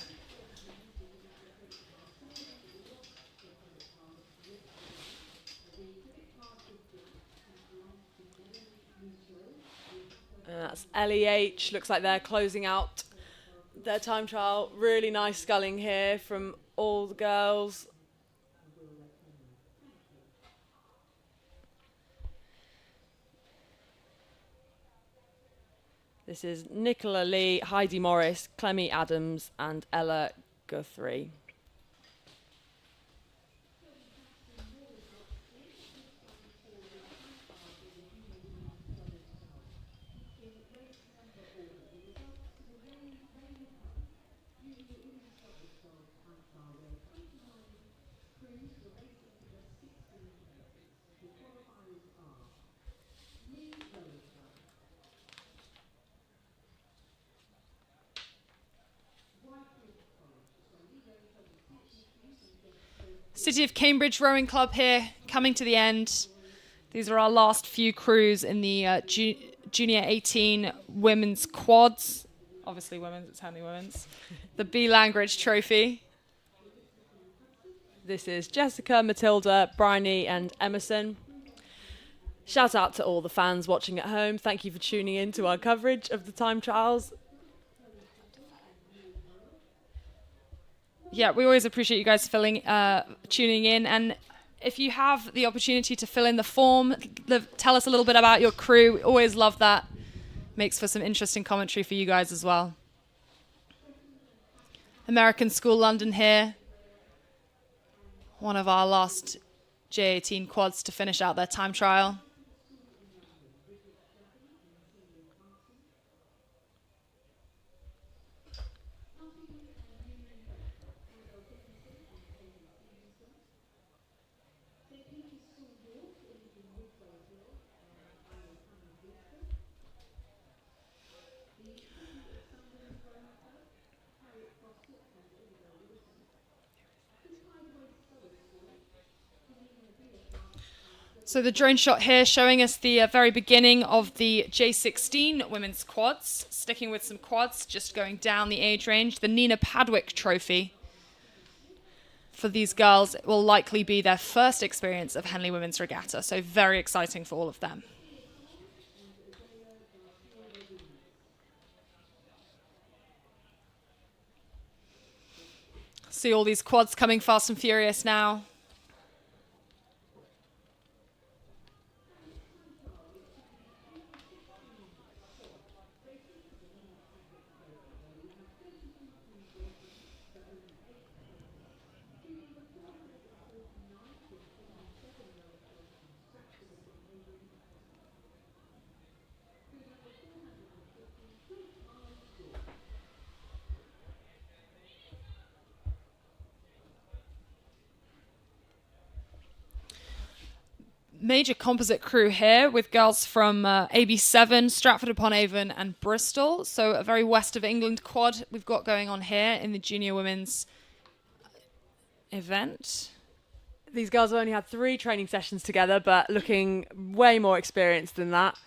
That's LEH. Looks like they're closing out their time trial. Really nice sculling here from all the girls. This is Nicola Lee, Heidi Morris, Clemmy Adams and Ella Guthrie. City of Cambridge Rowing Club here, coming to the end. These are our last few crews in the Junior 18 women's quads. Obviously women's, it's Henley Women's. The B. Langridge Trophy. This is Jessica, Matilda, Bryony and Emerson. Shout out to all the fans watching at home. Thank you for tuning in to our coverage of the time trials. Yeah, we always appreciate you guys tuning in. And if you have the opportunity to fill in the form, tell us a little bit about your crew. We always love that. Makes for some interesting commentary for you guys as well. American School London here. One of our last J18 quads to finish out their time trial. So the drone shot here showing us the very beginning of the J16 women's quads. Sticking with some quads, just going down the age range. The Nina Padwick Trophy. For these girls, it will likely be their first experience of Henley Women's Regatta. So very exciting for all of them. See all these quads coming fast and furious now. Major composite crew here with girls from AB7, Stratford-upon-Avon and Bristol. So a very west of England quad we've got going on here in the junior women's event. These girls have only had 3 training sessions together, but looking way more experienced than that.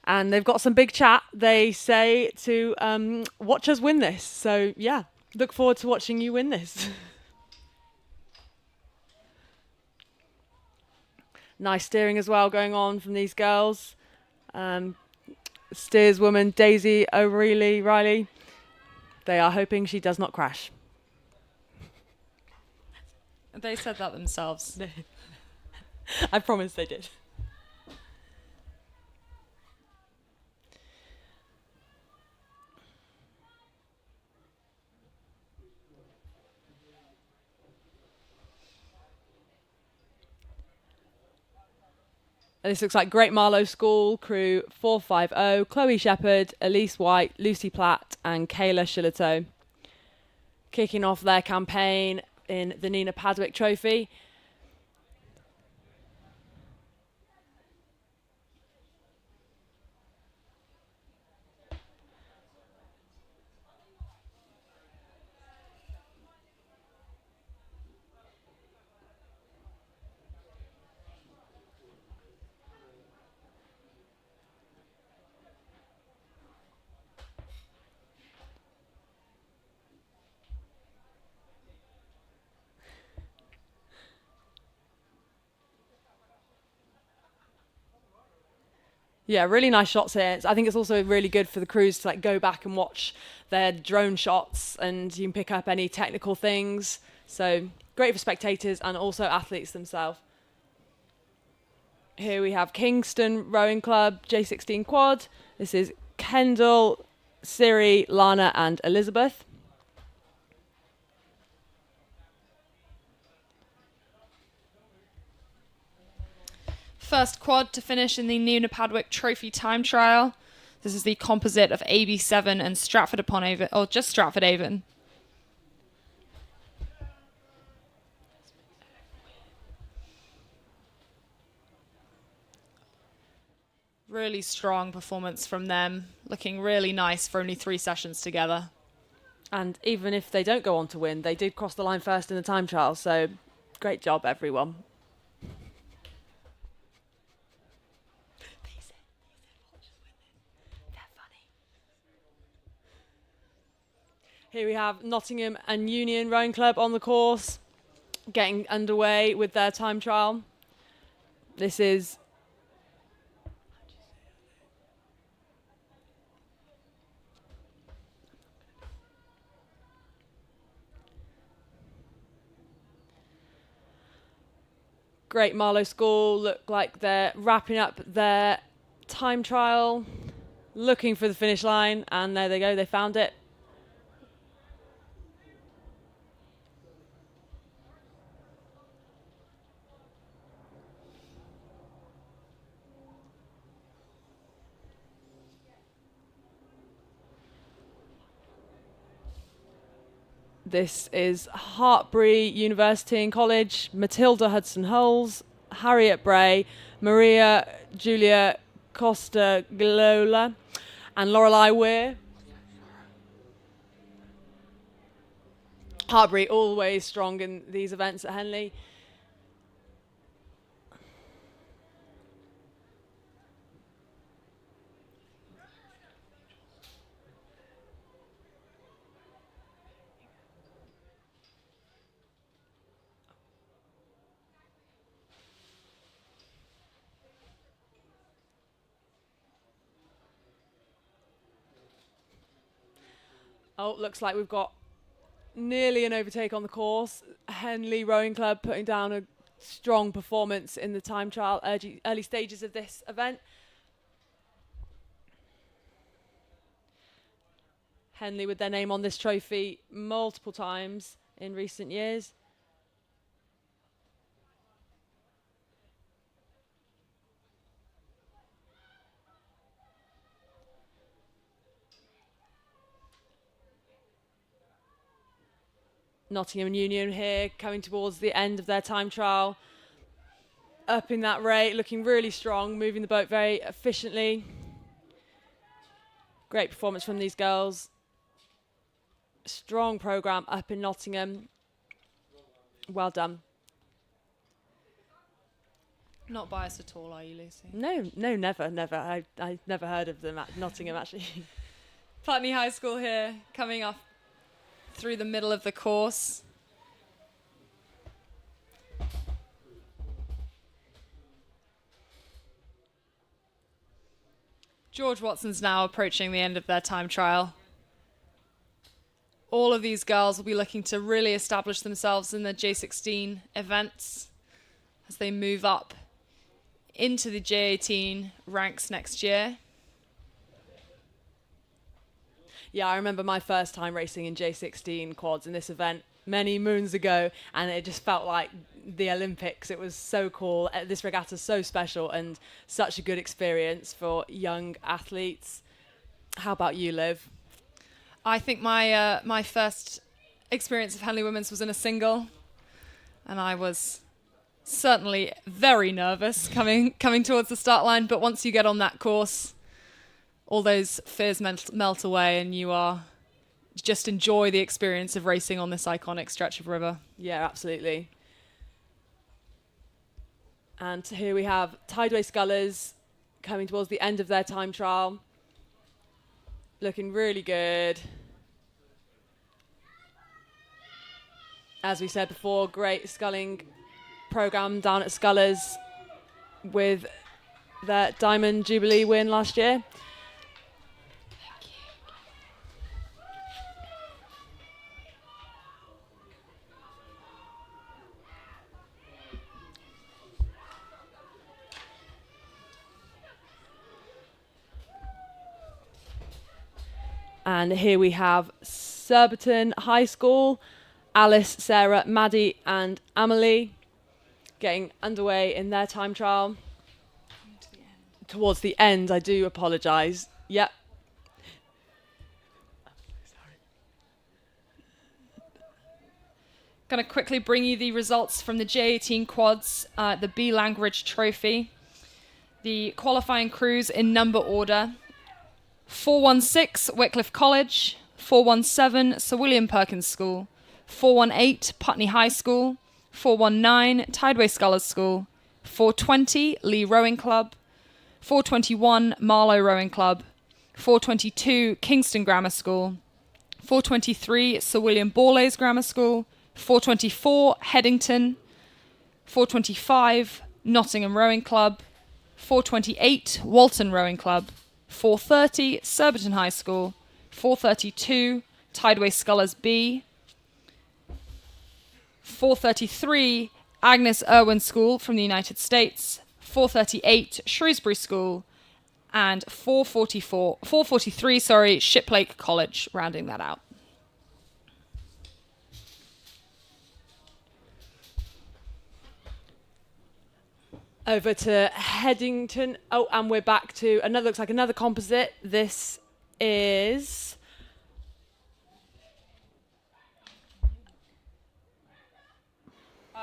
And they've got some big chat, they say, to watch us win this. So, yeah, look forward to watching you win this. Nice steering as well going on from these girls. Steerswoman Daisy O'Reilly, they are hoping she does not crash. They said that themselves. I promise they did. And this looks like Great Marlow School, crew 450, Chloe Shepherd, Elise White, Lucy Platt and Kayla Shillito. Kicking off their campaign in the Nina Padwick Trophy. Yeah, really nice shots here. I think it's also really good for the crews to like go back and watch their drone shots, and you can pick up any technical things. So great for spectators and also athletes themselves. Here we have Kingston Rowing Club J16 Quad. This is Kendall, Siri, Lana and Elizabeth. First quad to finish in the Nina Padwick Trophy time trial. This is the composite of AB7 and Stratford-upon-Avon, or just Stratford-Avon. Really strong performance from them, looking really nice for only 3 sessions together. And even if they don't go on to win, they did cross the line first in the time trial, so great job everyone. Here we have Nottingham and Union Rowing Club on the course, getting underway with their time trial. This is Great Marlow School, look like they're wrapping up their time trial, looking for the finish line, and there they go, they found it. This is Hartbury University and College, Matilda Hudson-Hulls, Harriet Bray, Maria Julia Costa-Glola, and Lorelei Weir. Hartbury always strong in these events at Henley. Oh, looks like we've got nearly an overtake on the course. Henley Rowing Club putting down a strong performance in the time trial early stages of this event. Henley with their name on this trophy multiple times in recent years. Nottingham Union here coming towards the end of their time trial. Up in that rate, looking really strong, moving the boat very efficiently. Great performance from these girls. Strong programme up in Nottingham. Well done. Not biased at all, are you, Lucy? No, never. I never heard of them at Nottingham, actually. Putney High School here, coming up through the middle of the course. George Watson's now approaching the end of their time trial. All of these girls will be looking to really establish themselves in the J16 events as they move up into the J18 ranks next year. Yeah, I remember my first time racing in J16 quads in this event many moons ago, and it just felt like the Olympics. It was so cool. This regatta is so special and such a good experience for young athletes. How about you, Liv? I think my first experience of Henley Women's was in a single, and I was certainly very nervous coming towards the start line. But once you get on that course, all those fears melt away, and you just enjoy the experience of racing on this iconic stretch of river. Yeah, absolutely. And here we have Tideway Scullers coming towards the end of their time trial. Looking really good. As we said before, great sculling programme down at Scullers with their Diamond Jubilee win last year. And here we have Surbiton High School, Alice, Sarah, Maddie and Amelie getting underway in their time trial. Towards the end, I do apologise. Yep. Going to quickly bring you the results from the J18 quads, the B. Langridge Trophy. The qualifying crews in number order: 416 Wycliffe College, 417 Sir William Perkins School, 418 Putney High School, 419 Tideway Scullers School, 420 Lee Rowing Club, 421 Marlow Rowing Club, 422 Kingston Grammar School, 423 Sir William Borlase Grammar School, 424 Headington, 425 Nottingham Rowing Club, 428 Walton Rowing Club, 430 Surbiton High School, 432 Tideway Scullers B, 433 Agnes Irwin School from the United States, 438 Shrewsbury School, and 443 Shiplake College, rounding that out. Over to Headington. Oh, and we're back to looks like another composite. This is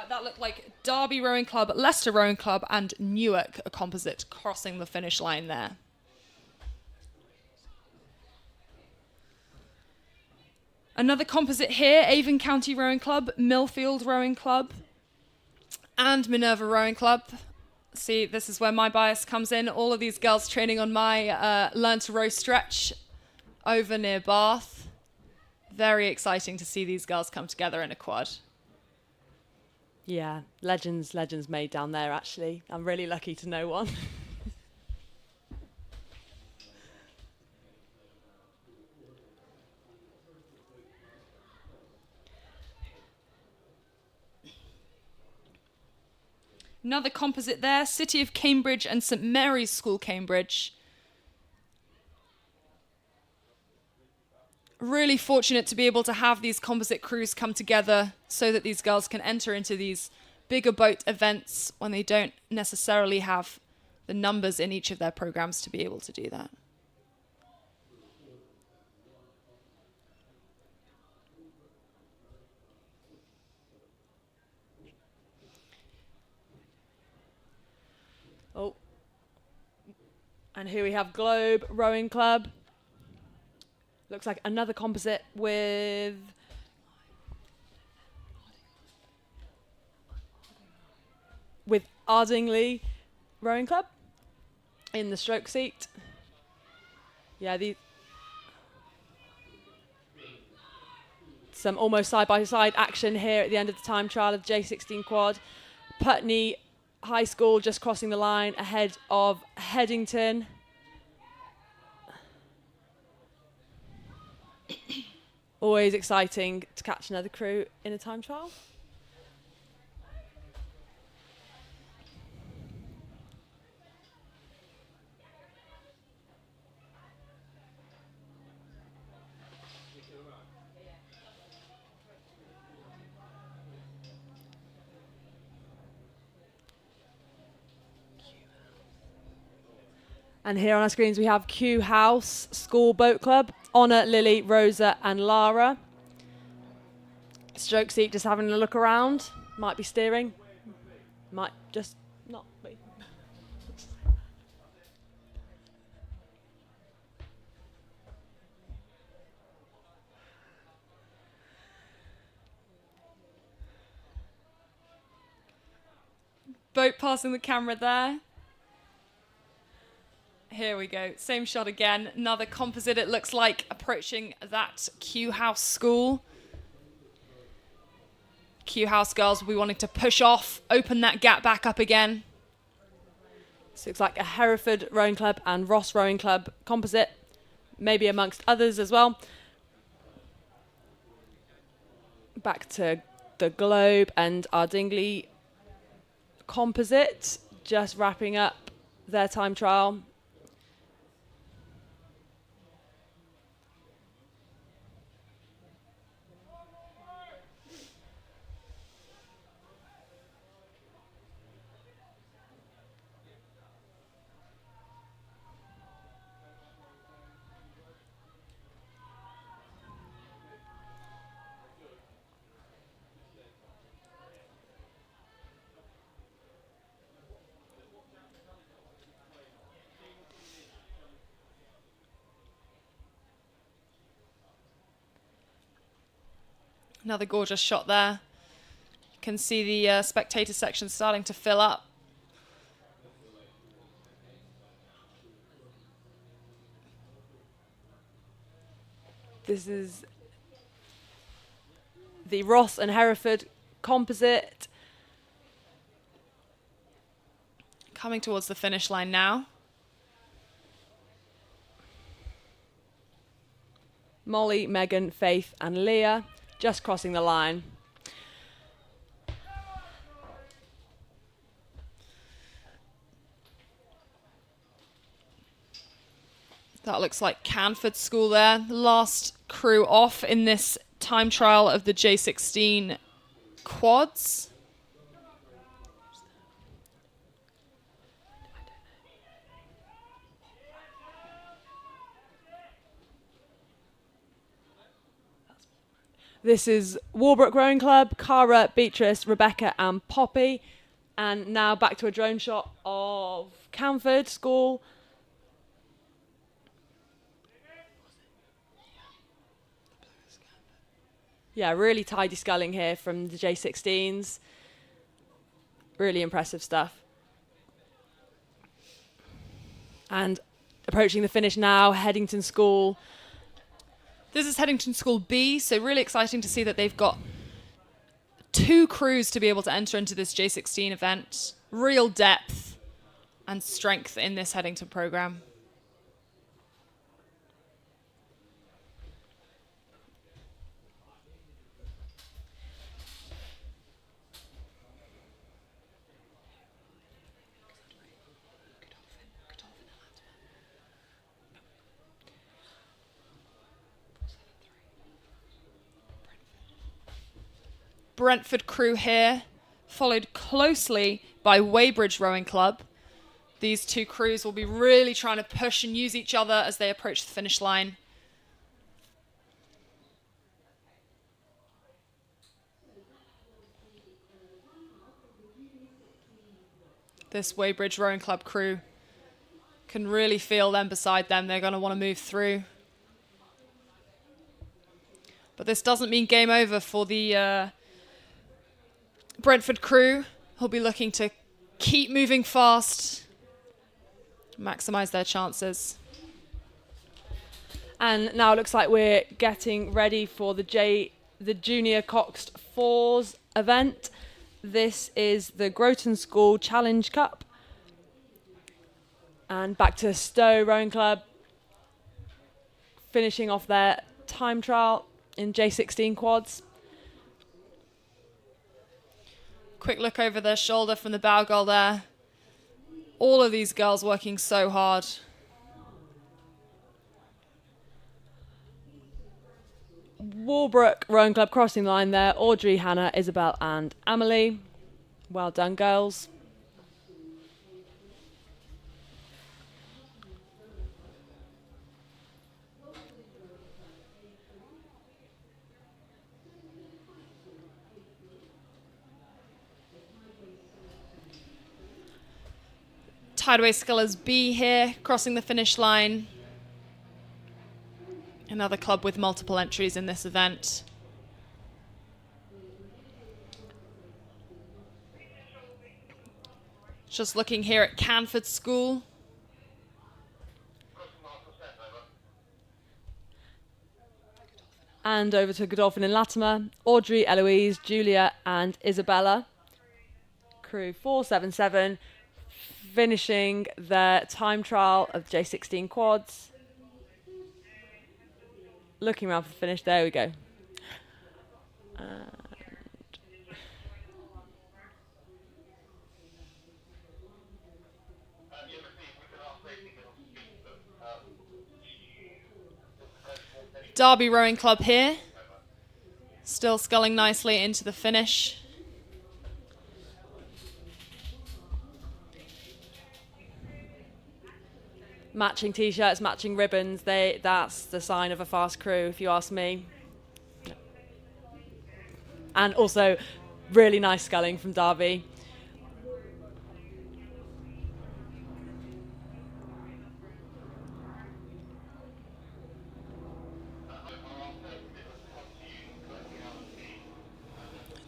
That looked like Derby Rowing Club, Leicester Rowing Club, and Newark, a composite, crossing the finish line there. Another composite here: Avon County Rowing Club, Millfield Rowing Club, and Minerva Rowing Club. See, this is where my bias comes in. All of these girls training on my Learn to Row stretch over near Bath. Very exciting to see these girls come together in a quad. Yeah, legends made down there, actually. I'm really lucky to know one. Another composite there, City of Cambridge and St Mary's School, Cambridge. Really fortunate to be able to have these composite crews come together so that these girls can enter into these bigger boat events when they don't necessarily have the numbers in each of their programs to be able to do that. Oh, and here we have Globe Rowing Club. Looks like another composite with Ardingly Rowing Club in the stroke seat. Yeah, some almost side-by-side action here at the end of the time trial of J16 quad. Putney High School just crossing the line ahead of Headington. Always exciting to catch another crew in a time trial. And here on our screens we have Q House School Boat Club, Honor, Lily, Rosa and Lara. Stroke seat just having a look around. Might be steering. Might just not be. Boat passing the camera there. Here we go. Same shot again. Another composite, it looks like, approaching that Q House School. Q House girls will be wanting to push off, open that gap back up again. This looks like a Hereford Rowing Club and Ross Rowing Club composite, maybe amongst others as well. Back to the Globe and Ardingly composite, just wrapping up their time trial. Another gorgeous shot there. You can see the spectator section starting to fill up. This is the Ross and Hereford composite. Coming towards the finish line now. Molly, Megan, Faith and Leah just crossing the line. That looks like Canford School there. The last crew off in this time trial of the J16 quads. This is Walbrook Rowing Club, Cara, Beatrice, Rebecca and Poppy. And now back to a drone shot of Canford School. Yeah, really tidy sculling here from the J16s. Really impressive stuff. And approaching the finish now, Headington School. This is Headington School B, so really exciting to see that they've got 2 crews to be able to enter into this J16 event. Real depth and strength in this Headington program. Brentford crew here, followed closely by Weybridge Rowing Club. These two crews will be really trying to push and use each other as they approach the finish line. This Weybridge Rowing Club crew can really feel them beside them. They're going to want to move through. But this doesn't mean game over for the Brentford crew. Who'll be looking to keep moving fast, maximise their chances. And now it looks like we're getting ready for the Junior Coxed Fours event. This is the Groton School Challenge Cup. And back to Stowe Rowing Club, finishing off their time trial in J16 quads. Quick look over their shoulder from the bow girl there. All of these girls working so hard. Walbrook Rowing Club crossing the line there. Audrey, Hannah, Isabel and Amelie. Well done, girls. Tideway Scullers B here, crossing the finish line. Another club with multiple entries in this event. Just looking here at Canford School. And over to Godolphin and Latimer. Audrey, Eloise, Julia and Isabella. Crew 477, finishing their time trial of J16 quads. Looking around for the finish, there we go. Derby Rowing Club here. Still sculling nicely into the finish. Matching t-shirts, matching ribbons, that's the sign of a fast crew, if you ask me. And also, really nice sculling from Derby.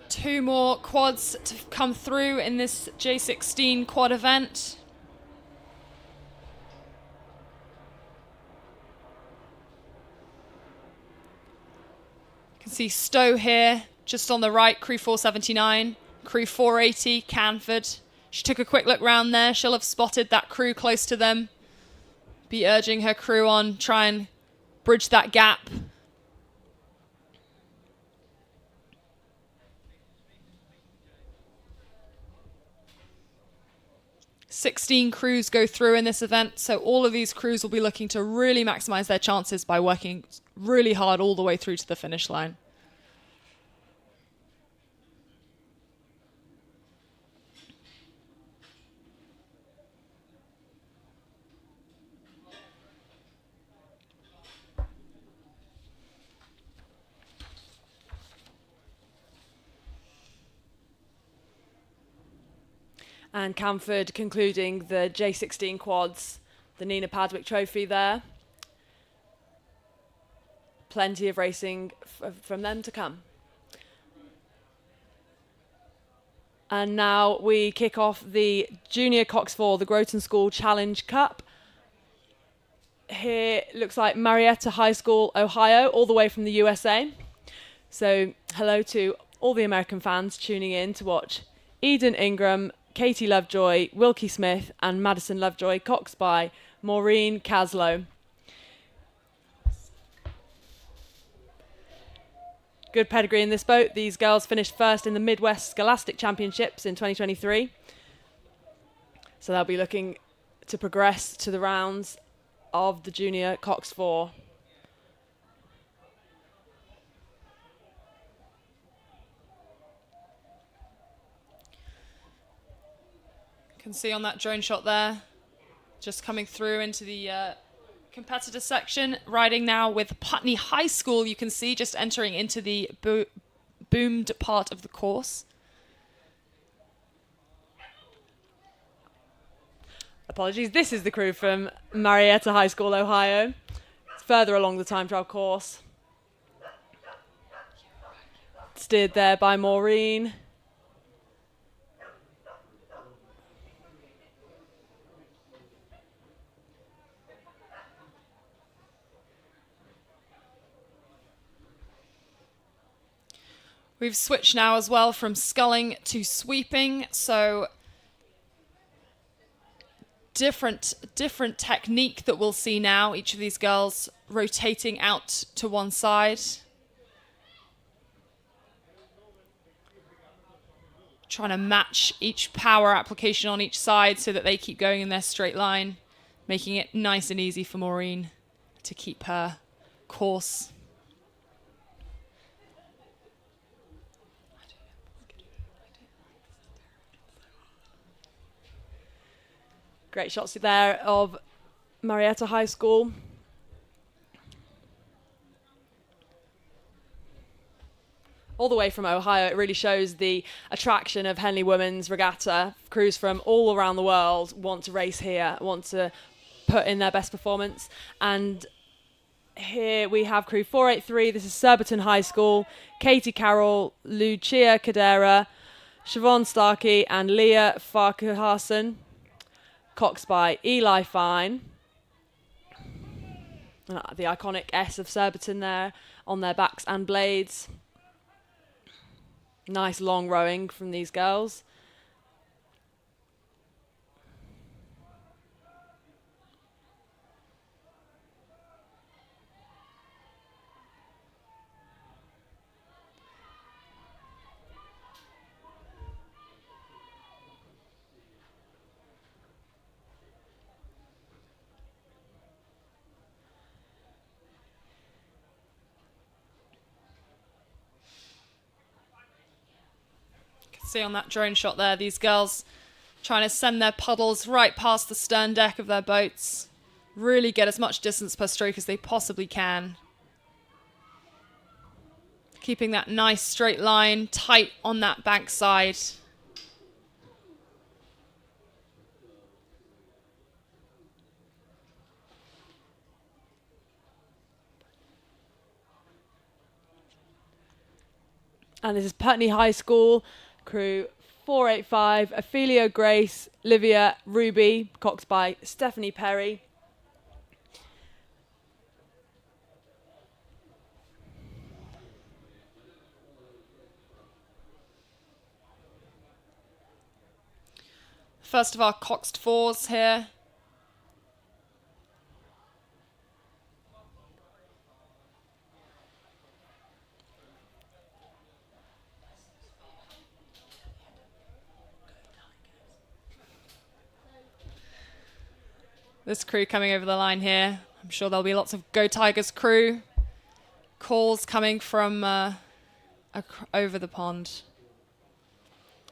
Two more quads to come through in this J16 quad event. You can see Stowe here, just on the right, crew 479, crew 480, Canford. She took a quick look round there. She'll have spotted that crew close to them. Be urging her crew on, try and bridge that gap. 16 crews go through in this event, so all of these crews will be looking to really maximise their chances by working really hard all the way through to the finish line. And Camford concluding the J16 quads, the Nina Padwick Trophy there. Plenty of racing from them to come. And now we kick off the Junior Cox 4, the Groton School Challenge Cup. Here looks like Marietta High School, Ohio, all the way from the USA. So hello to all the American fans tuning in to watch Eden Ingram, Katie Lovejoy, Wilkie Smith and Madison Lovejoy, coxed by Maureen Caslow. Good pedigree in this boat. These girls finished first in the Midwest Scholastic Championships in 2023. So they'll be looking to progress to the rounds of the Junior Cox 4. can see on that drone shot there, just coming through into the competitor section, riding now with Putney High School, you can see just entering into the boomed part of the course. Apologies, this is the crew from Marietta High School, Ohio. It's further along the time trial course. Steered there by Maureen. We've switched now as well from sculling to sweeping, so different technique that we'll see now. Each of these girls rotating out to one side. Trying to match each power application on each side so that they keep going in their straight line, making it nice and easy for Maureen to keep her course. Great shots there of Marietta High School. All the way from Ohio, it really shows the attraction of Henley Women's Regatta. Crews from all around the world want to race here, want to put in their best performance. And here we have crew 483. This is Surbiton High School. Katie Carroll, Lucia Cadera, Siobhan Starkey and Leah Farquharson. Coxed by Eli Fine. The iconic S of Surbiton there on their backs and blades. Nice long rowing from these girls. See on that drone shot there, these girls trying to send their puddles right past the stern deck of their boats. Really get as much distance per stroke as they possibly can. Keeping that nice straight line tight on that bank side. And this is Putney High School. Crew 485, Ophelia Grace, Livia Ruby, coxed by Stephanie Perry. First of our Coxed fours here. This crew coming over the line here. I'm sure there'll be lots of Go Tigers crew calls coming from over the pond.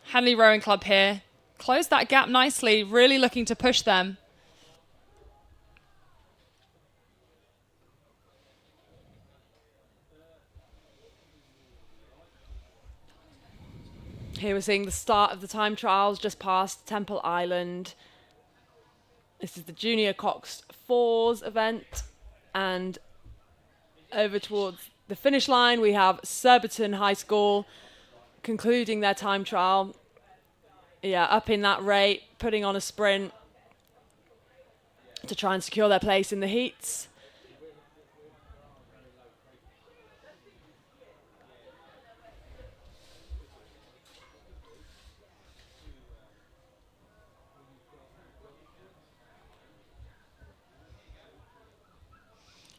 Henley Rowing Club here. Closed that gap nicely, really looking to push them. Here we're seeing the start of the time trials just past Temple Island. This is the Junior Coxed Fours event. And over towards the finish line, we have Surbiton High School concluding their time trial. Yeah, up in that rate, putting on a sprint to try and secure their place in the heats.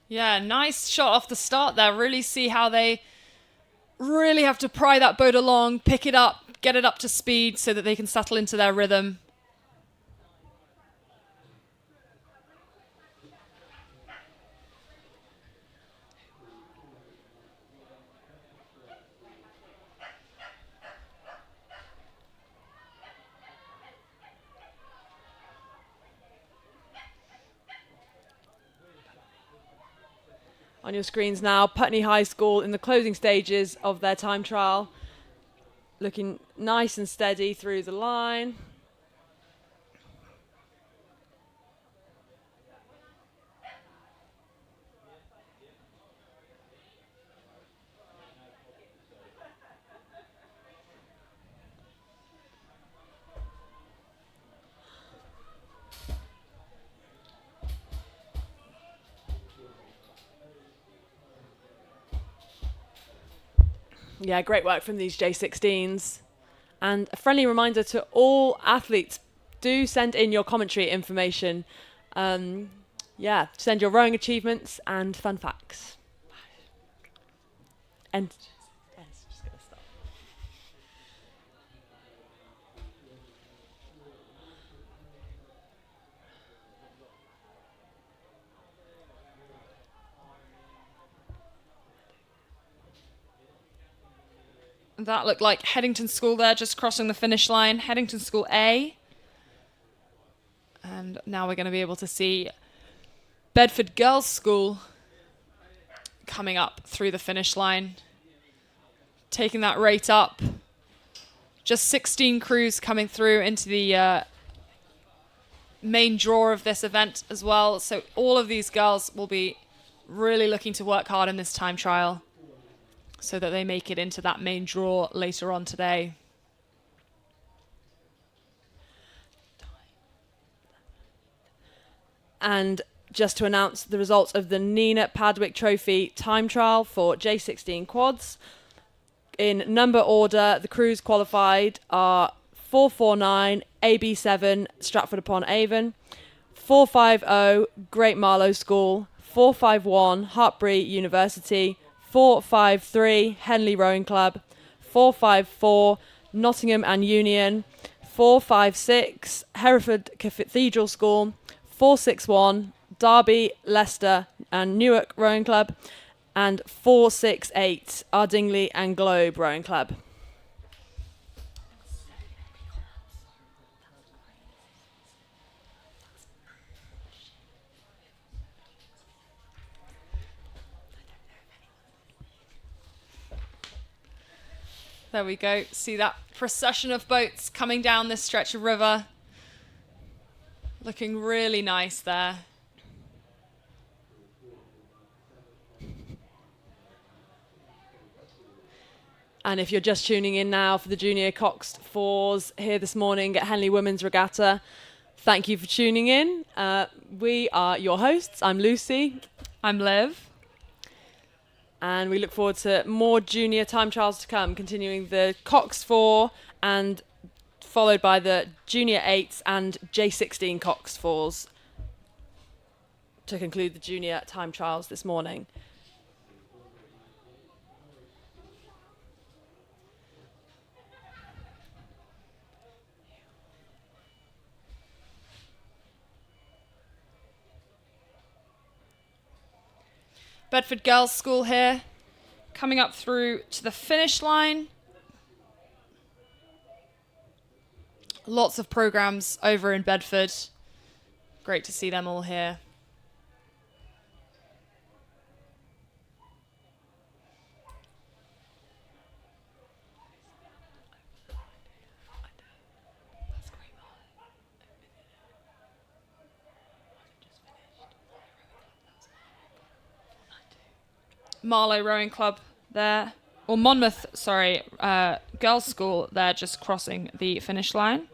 Yeah, nice shot off the start there. Really see how they really have to pry that boat along, pick it up, get it up to speed so that they can settle into their rhythm. On your screens now, Putney High School in the closing stages of their time trial. Looking nice and steady through the line. Yeah, great work from these J16s. And a friendly reminder to all athletes, do send in your commentary information. Send your rowing achievements and fun facts. And just gonna stop. That looked like Headington School there, just crossing the finish line. Headington School A. And now we're going to be able to see Bedford Girls School coming up through the finish line. Taking that rate up. Just 16 crews coming through into the main draw of this event as well. So all of these girls will be really looking to work hard in this time trial, so that they make it into that main draw later on today. And just to announce the results of the Nina Padwick Trophy time trial for J16 quads. In number order, the crews qualified are 449 AB7 Stratford upon Avon, 450 Great Marlow School, 451 Hartbury University, 453 Henley Rowing Club, 454 Nottingham and Union, 456 Hereford Cathedral School, 461 Derby, Leicester and Newark Rowing Club, and 468 Ardingly and Globe Rowing Club. There we go. See that procession of boats coming down this stretch of river. Looking really nice there. And if you're just tuning in now for the Junior Coxed Fours here this morning at Henley Women's Regatta, thank you for tuning in. We are your hosts. I'm Lucy. I'm Liv. And we look forward to more junior time trials to come, continuing the Coxed 4 and followed by the Junior 8s and J16 Coxed 4s to conclude the junior time trials this morning. Bedford Girls School here, coming up through to the finish line. Lots of programs over in Bedford. Great to see them all here. Marlow Rowing Club there, or Monmouth, sorry, Girls School there, just crossing the finish line.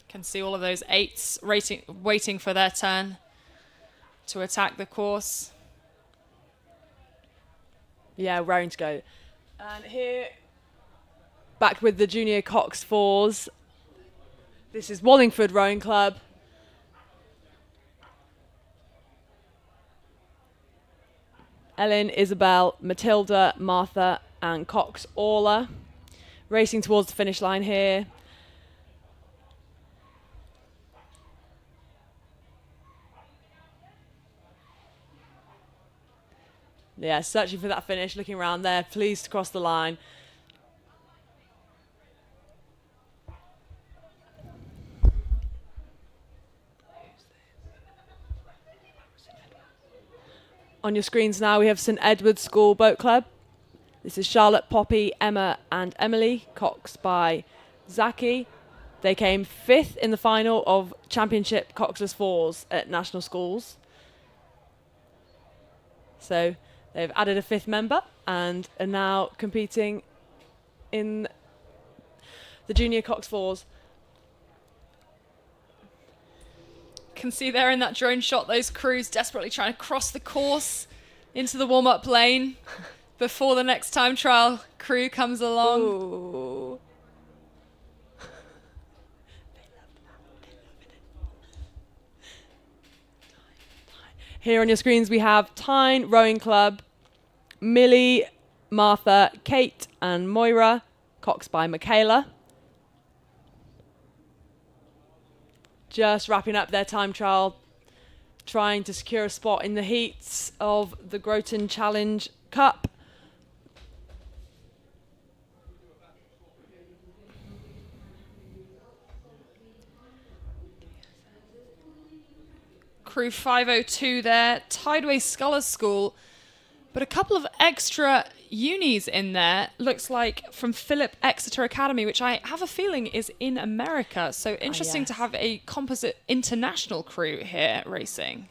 Can see all of those 8s waiting for their turn to attack the course. Yeah, round to go. And here, back with the Junior Coxed 4s. This is Wallingford Rowing Club. Ellen, Isabel, Matilda, Martha and Cox Orla racing towards the finish line here. Yeah, searching for that finish, looking around there, pleased to cross the line. On your screens now, we have St Edward's School Boat Club. This is Charlotte, Poppy, Emma and Emily, coxed by Zaki. They came 5th in the final of Championship Coxless Fours at National Schools. So they've added a 5th member and are now competing in the Junior Cox Fours. Can see there in that drone shot those crews desperately trying to cross the course into the warm-up lane before the next time trial crew comes along. Ooh. Here on your screens we have Tyne Rowing Club, Millie, Martha, Kate and Moira, coxed by Michaela. Just wrapping up their time trial, trying to secure a spot in the heats of the Groton Challenge Cup. Crew 502 there, Tideway Scholars School, but a couple of extra unis in there. Looks like from Philip Exeter Academy, which I have a feeling is in America. So interesting to yes. have a composite international crew here racing.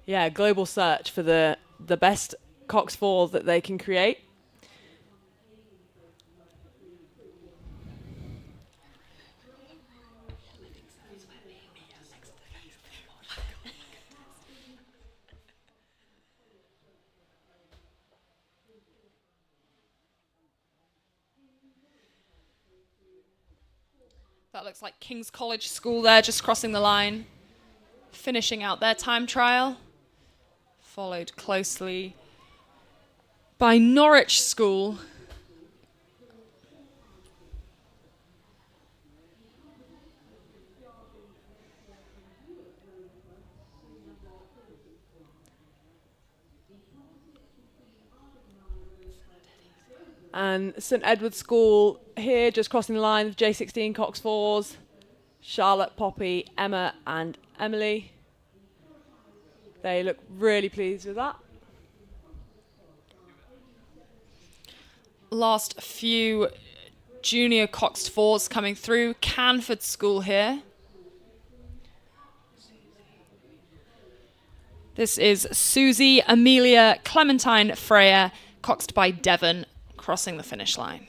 Yeah, global search for the best Cox Fours that they can create. That looks like King's College School there, just crossing the line, finishing out their time trial. Followed closely by Norwich School. And St Edward's School here, just crossing the line, J16 Cox Fours, Charlotte, Poppy, Emma and Emily. They look really pleased with that. Last few junior Coxed Fours coming through. Canford School here. This is Susie, Amelia, Clementine, Freya, coxed by Devon, crossing the finish line.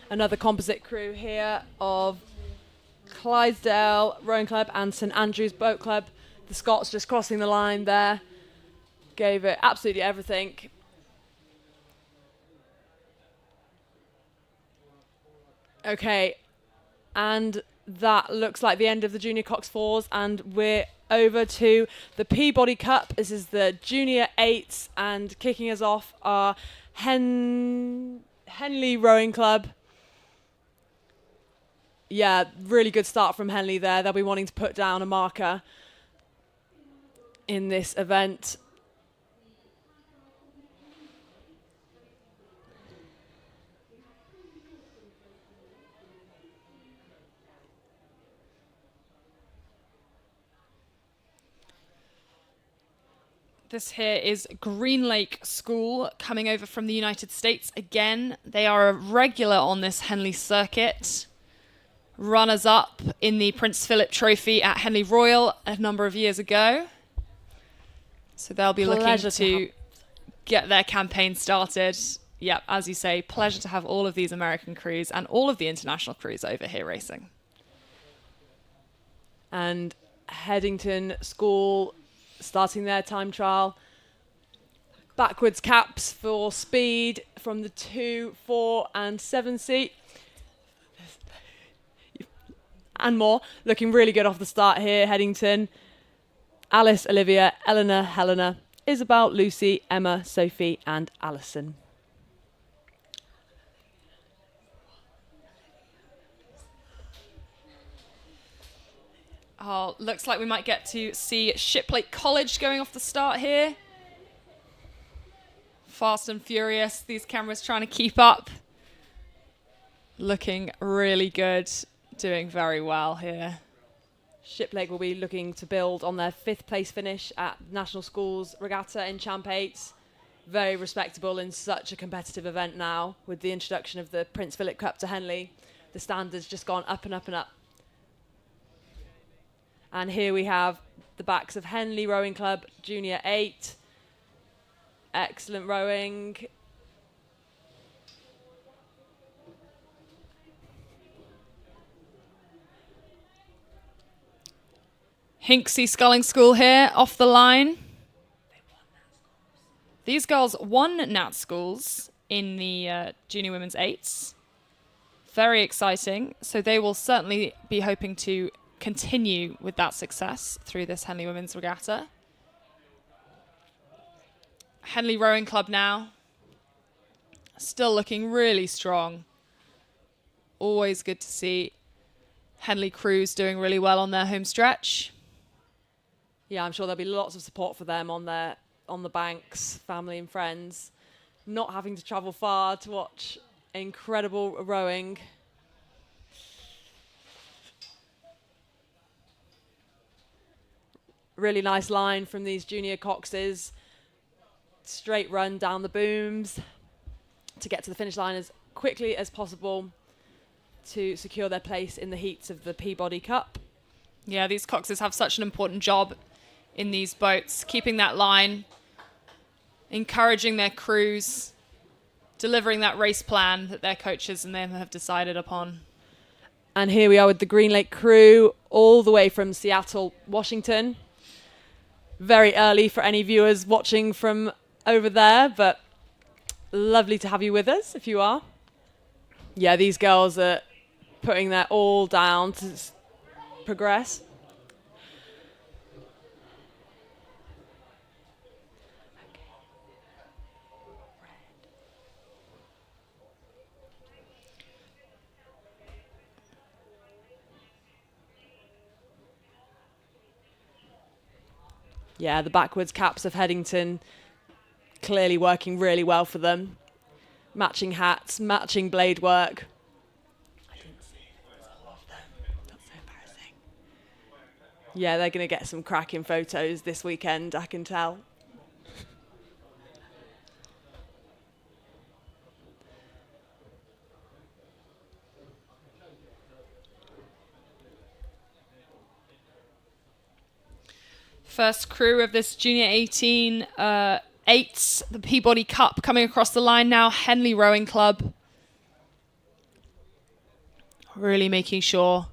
Another composite crew here of Clydesdale Rowing Club and St Andrews Boat Club. The Scots just crossing the line there. Gave it absolutely everything. Okay, and that looks like the end of the Junior Cox Fours, and we're over to the Peabody Cup. This is the Junior 8s, and kicking us off are Henley Rowing Club. Yeah, really good start from Henley there. They'll be wanting to put down a marker in this event. This here is Green Lake School coming over from the United States again. They are a regular on this Henley circuit. Runners-up in the Prince Philip Trophy at Henley Royal a number of years ago. So they'll be looking to get their campaign started. Yep, as you say, pleasure to have all of these American crews and all of the international crews over here racing. And Headington School starting their time trial. Backwards caps for speed from the 2, 4 and 7 seat. And more. Looking really good off the start here, Headington. Alice, Olivia, Eleanor, Helena, Isabel, Lucy, Emma, Sophie and Alison. Oh, looks like we might get to see Shiplake College going off the start here. Fast and furious. These cameras trying to keep up. Looking really good. Doing very well here. Shiplake will be looking to build on their 5th place finish at National Schools Regatta in Champ 8. Very respectable in such a competitive event now. With the introduction of the Prince Philip Cup to Henley, the standard's just gone up and up and up. And here we have the backs of Henley Rowing Club, Junior 8. Excellent rowing. Hinksey Sculling School here, off the line. These girls won Nat Schools in the Junior Women's 8s. Very exciting. So they will certainly be hoping to continue with that success through this Henley Women's Regatta. Henley Rowing Club now. Still looking really strong. Always good to see Henley crews doing really well on their home stretch. Yeah, I'm sure there'll be lots of support for them on the banks, family and friends, not having to travel far to watch incredible rowing. Really nice line from these junior Coxes. Straight run down the booms to get to the finish line as quickly as possible to secure their place in the heats of the Peabody Cup. Yeah, these Coxes have such an important job in these boats, keeping that line, encouraging their crews, delivering that race plan that their coaches and them have decided upon. And here we are with the Green Lake crew, all the way from Seattle, Washington. Very early for any viewers watching from over there, but lovely to have you with us if you are. Yeah, these girls are putting their all down to progress. Yeah, the backwards caps of Headington clearly working really well for them. Matching hats, matching blade work. I didn't see all of them. That's so embarrassing. Yeah, they're going to get some cracking photos this weekend, I can tell. First crew of this Junior 18 8s, the Peabody Cup coming across the line now. Henley Rowing Club. Really making sure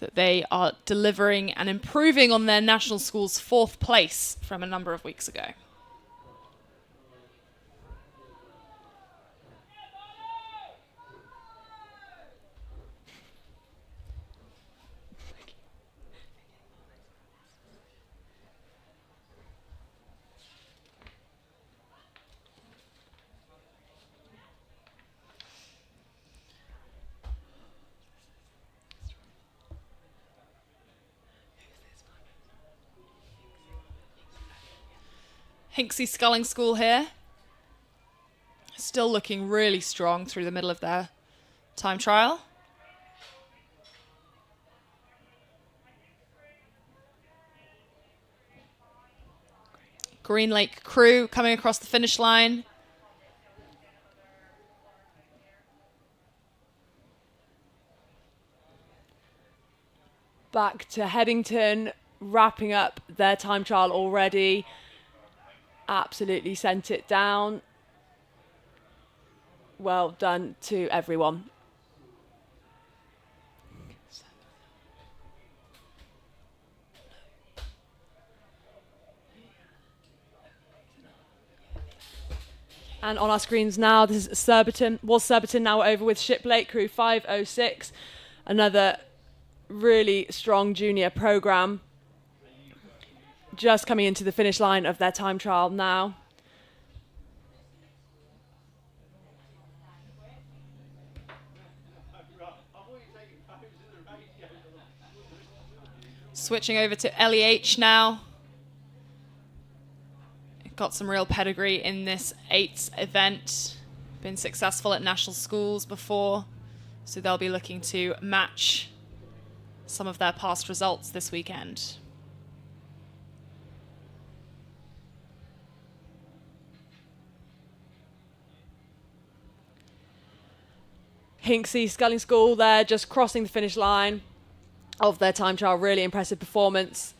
that they are delivering and improving on their National Schools 4th place from a number of weeks ago. Hinksey Sculling School here. Still looking really strong through the middle of their time trial. Green Lake crew coming across the finish line. Back to Headington, wrapping up their time trial already. Absolutely sent it down. Well done to everyone. And on our screens now, this is Surbiton. Was Surbiton now over with Shiplake, crew 506. Another really strong junior programme. Just coming into the finish line of their time trial now. Switching over to LEH now. got some real pedigree in this 8s event, been successful at national schools before, so they'll be looking to match some of their past results this weekend. Hinksey Sculling School there, just crossing the finish line of their time trial. Really impressive performance.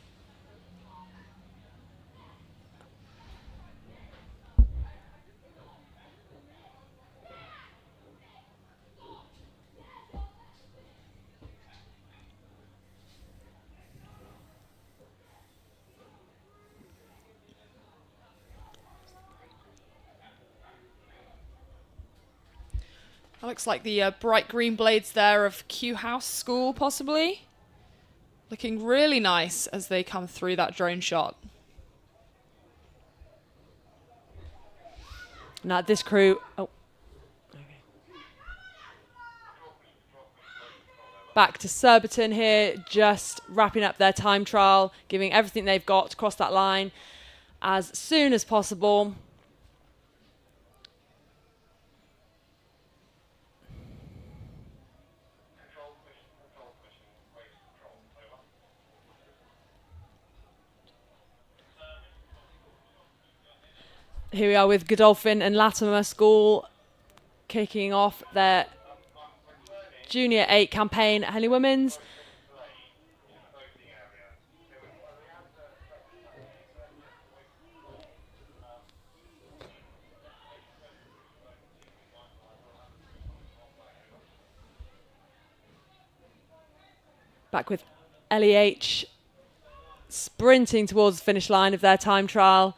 That looks like the bright green blades there of Q House School, possibly. Looking really nice as they come through that drone shot. Now this crew... Oh. Okay. Back to Surbiton here, just wrapping up their time trial, giving everything they've got to cross that line as soon as possible. Here we are with Godolphin and Latimer School kicking off their Junior 8 campaign at Henley Women's. Back with LEH sprinting towards the finish line of their time trial,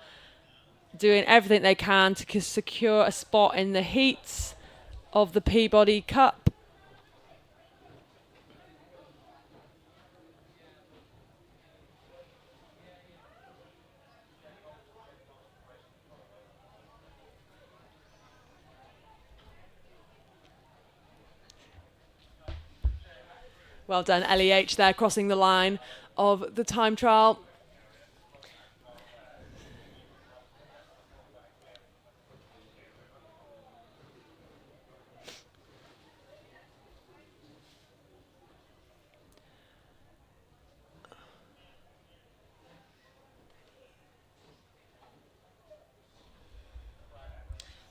doing everything they can to secure a spot in the heats of the Peabody Cup. Well done, LEH there, crossing the line of the time trial.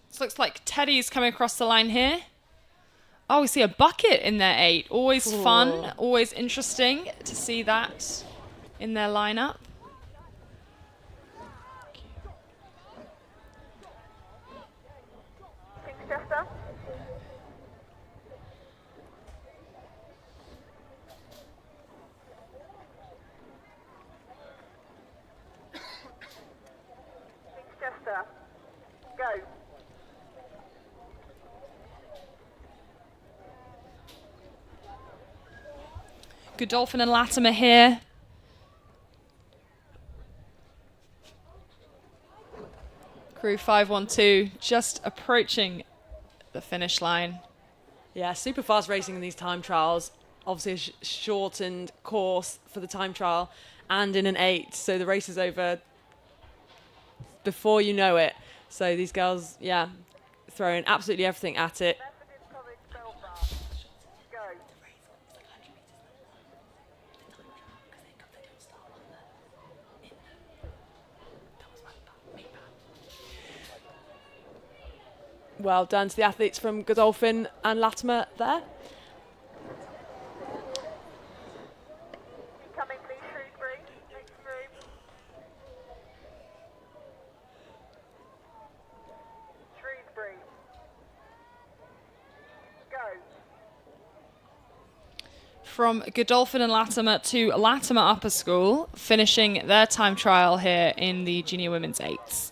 This looks like Teddy's coming across the line here. Oh, we see a bucket in their 8. Always fun, always interesting to see that in their lineup. Go. Godolphin and Latimer here. Crew 512 just approaching the finish line. Yeah, super fast racing in these time trials. Obviously a shortened course for the time trial and in an 8. So the race is over before you know it. So these girls, yeah, throwing absolutely everything at it. Well done to the athletes from Godolphin and Latimer there. Coming, please, Shrewsbury. Next room. Shrewsbury. Go. From Godolphin and Latimer to Latimer Upper School, finishing their time trial here in the Junior Women's 8s.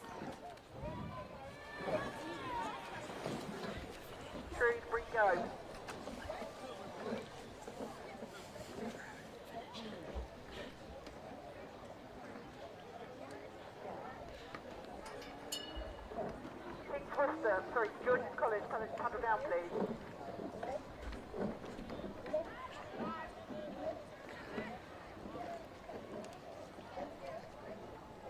Shrewsbury, go. King's Worcester, sorry, George's College, paddle down, please.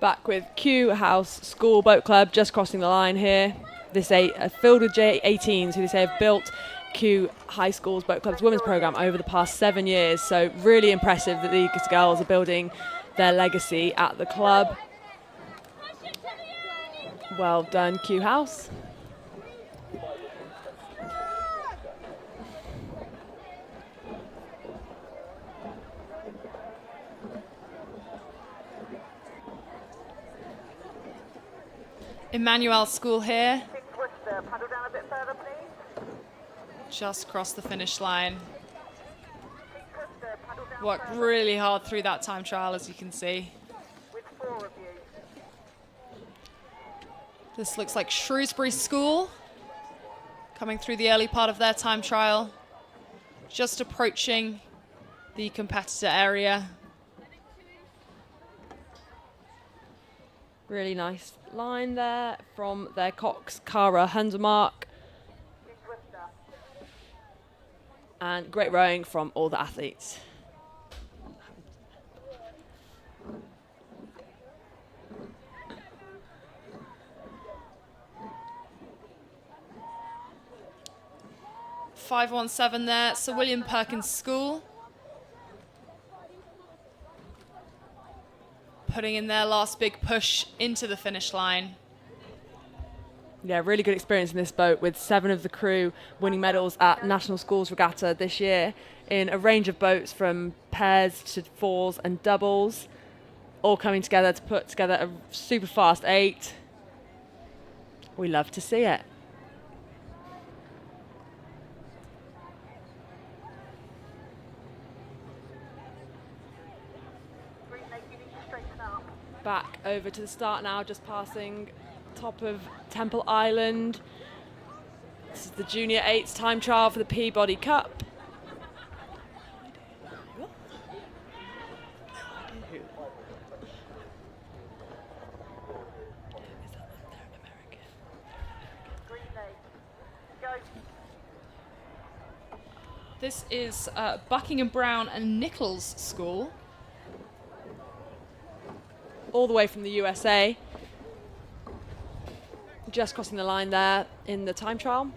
Back with Q House School Boat Club, just crossing the line here. This filled with J18s who they say have built Q High School's Boat Club's women's program over the past 7 years. So really impressive that these girls are building their legacy at the club. Well done, Q House. Emmanuel School here. Paddle down a bit further, please. Just crossed the finish line. Paddle down Worked really hard through that time trial, as you can see. with 4 of you. This looks like Shrewsbury School coming through the early part of their time trial. Just approaching the competitor area. Really nice line there from their Coxed Cara Hundermark. And great rowing from all the athletes. .517 there, Sir William Perkins School. Putting in their last big push into the finish line. Yeah, really good experience in this boat with 7 of the crew winning medals at National Schools Regatta this year in a range of boats from pairs to 4s and doubles, all coming together to put together a super fast 8. We love to see it. Green Lake, you need to straighten up. Back over to the start now, just passing top of Temple Island. This is the Junior 8s time trial for the Peabody Cup. Green Lake. Go. This is Buckingham Brown and Nichols School. All the way from the USA. Just crossing the line there in the time trial.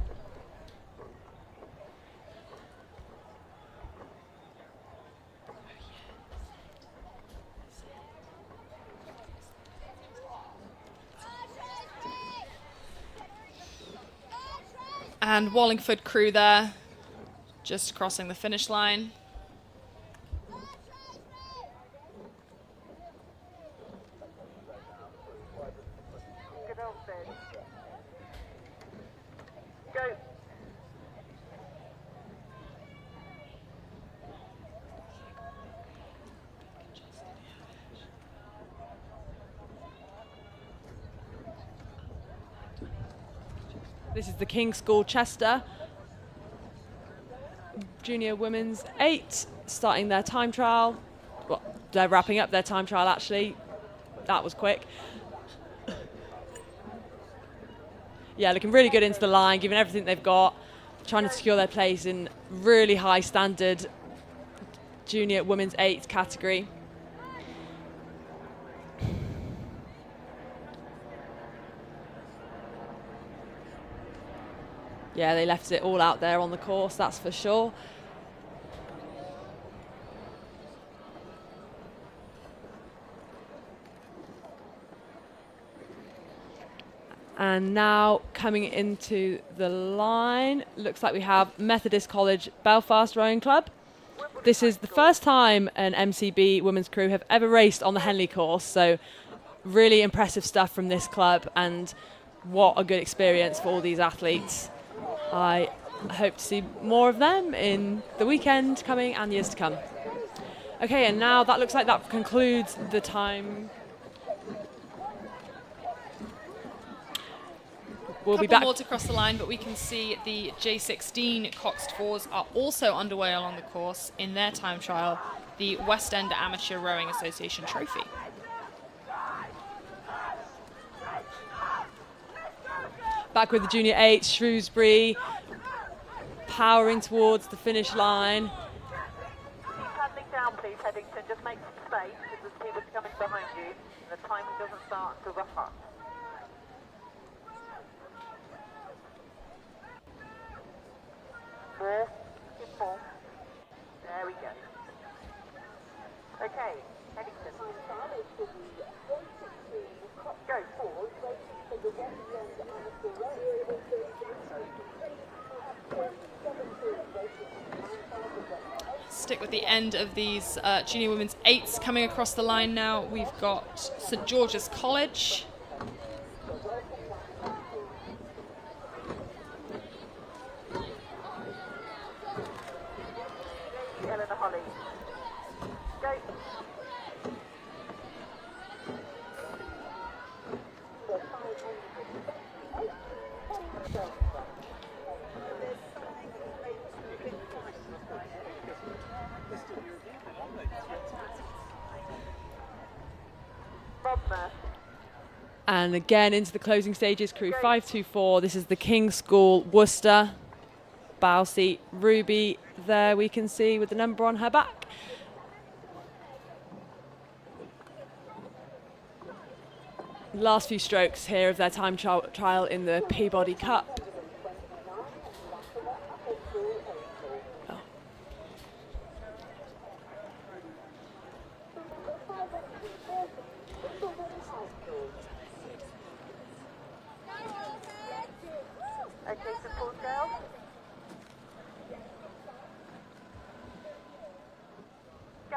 And Wallingford crew there, just crossing the finish line. Good old bed. Go. This is the King's School Chester. Junior Women's 8 starting their time trial. Well, they're wrapping up their time trial actually. That was quick. Yeah, looking really good into the line, giving everything they've got, trying to secure their place in really high standard Junior Women's 8 category. Yeah, they left it all out there on the course, that's for sure. And now coming into the line, looks like we have Methodist College Belfast Rowing Club. This is the first time an MCB women's crew have ever raced on the Henley course, so really impressive stuff from this club, and what a good experience for all these athletes. I hope to see more of them in the weekend coming and years to come. Okay, and now that looks like that concludes the time. We'll be Couple back. more to cross the line, but we can see the J16 Coxed 4s are also underway along the course in their time trial, the West End Amateur Rowing Association Trophy. Back with the Junior 8, Shrewsbury, powering towards the finish line. Paddling down down, please, Headington. Just make some space because there's people coming behind you. The timing doesn't start until the hut. More. Give more. There we go. Okay, Headington. Go. Stick with the end of these junior women's 8s coming across the line now. We've got St George's College. Eleanor Holly. Go. And again into the closing stages, crew 524. This is the King's School, Worcester. Bow seat, Ruby there we can see with the number on her back. Last few strokes here of their time trial in the Peabody Cup. Okay, so full scale. Go.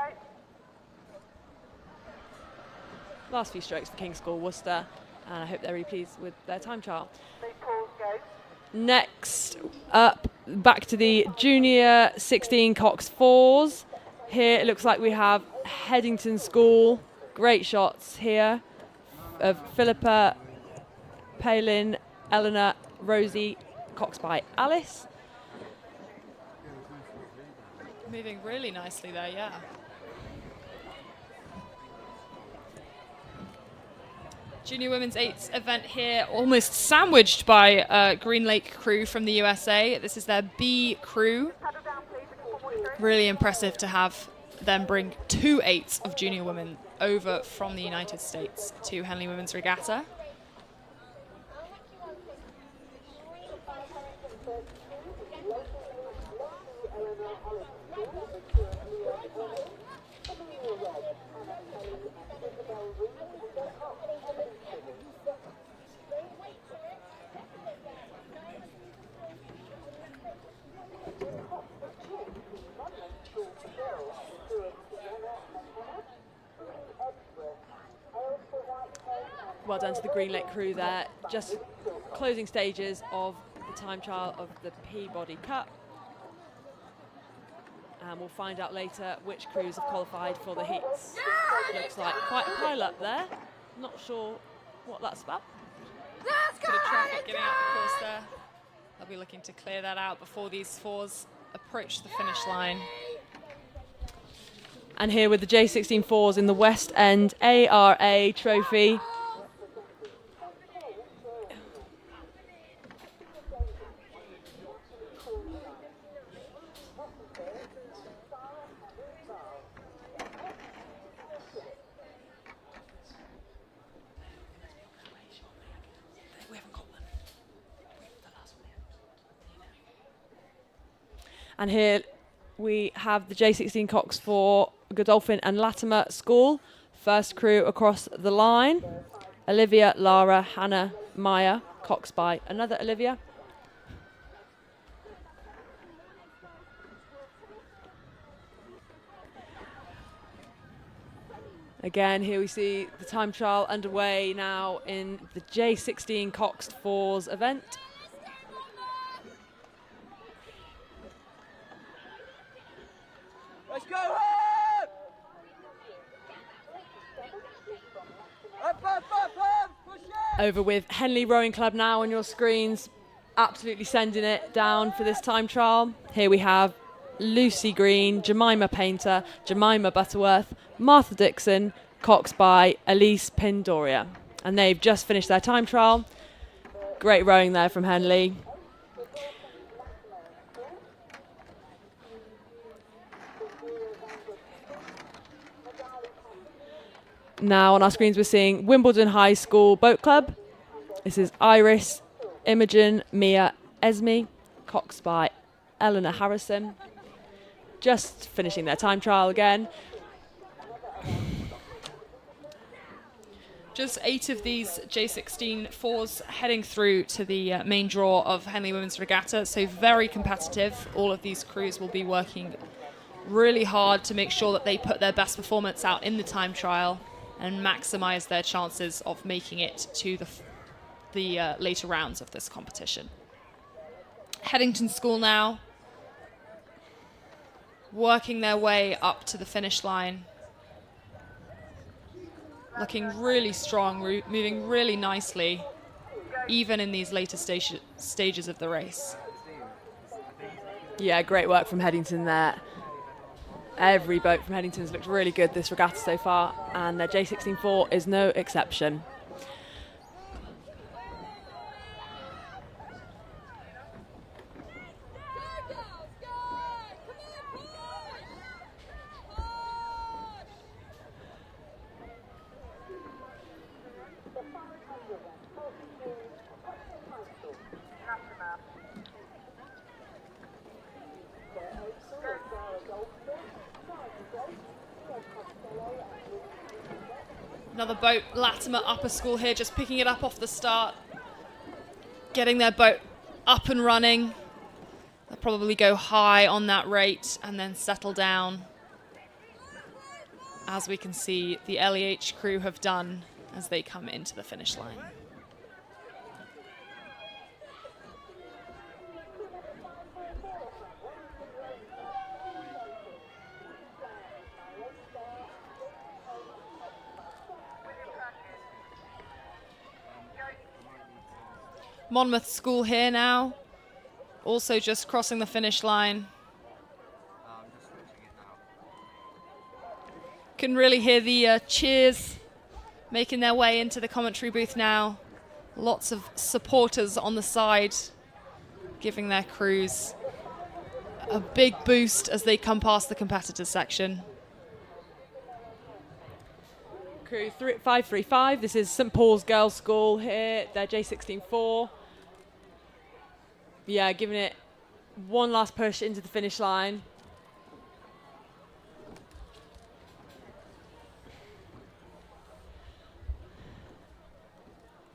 Last few strokes for King's School, Worcester, and I hope they're really pleased with their time trial. So pause, go. Next up, back to the Junior 16 Coxed 4s. Here it looks like we have Headington School. Great shots here of Philippa, Palin, Eleanor, Rosie, Coxed by Alice. Moving really nicely there, yeah. Junior Women's 8s event here, almost sandwiched by Green Lake crew from the USA. This is their B crew. Paddle down, please. Four more strokes. Really impressive to have them bring 2 8s of junior women over from the United States to Henley Women's Regatta. Well done to the Green Lake crew there. Just closing stages of the time trial of the Peabody Cup. And we'll find out later which crews have qualified for the heats. Looks like quite a pile up there. Not sure what that's about. Bit of traffic getting out the course there. They'll be looking to clear that out before these 4s approach the finish line. And here with the J16 4s in the West End ARA trophy. And here we have the J16 Cox for Godolphin and Latimer School. First crew across the line. Olivia, Lara, Hannah, Maya, Cox by another Olivia. Again, here we see the time trial underway now in the J16 Coxed 4s event. Let's go up! Up, push it! Over with Henley Rowing Club now on your screens, absolutely sending it down for this time trial. Here we have Lucy Green, Jemima Painter, Jemima Butterworth, Martha Dixon, Cox by Elise Pindoria. And they've just finished their time trial. Great rowing there from Henley. Now on our screens we're seeing Wimbledon High School Boat Club. This is Iris, Imogen, Mia, Esme, Coxed by Eleanor Harrison. Just finishing their time trial again. Just 8 of these J16 fours heading through to the main draw of Henley Women's Regatta, so very competitive. All of these crews will be working really hard to make sure that they put their best performance out in the time trial and maximise their chances of making it to the later rounds of this competition. Headington School now, working their way up to the finish line. Looking really strong, moving really nicely, even in these later stages of the race. Yeah, great work from Headington there. Every boat from Headington's looked really good this regatta so far, and their J16-4 is no exception. Another boat, Latimer Upper School here, just picking it up off the start, getting their boat up and running. They'll probably go high on that rate and then settle down, as we can see the LEH crew have done as they come into the finish line. Monmouth School here now, also just crossing the finish line. Can really hear the cheers making their way into the commentary booth now. Lots of supporters on the side giving their crews a big boost as they come past the competitors section. Crew 535, this is St Paul's Girls' School here, their J16-4. Yeah, giving it one last push into the finish line.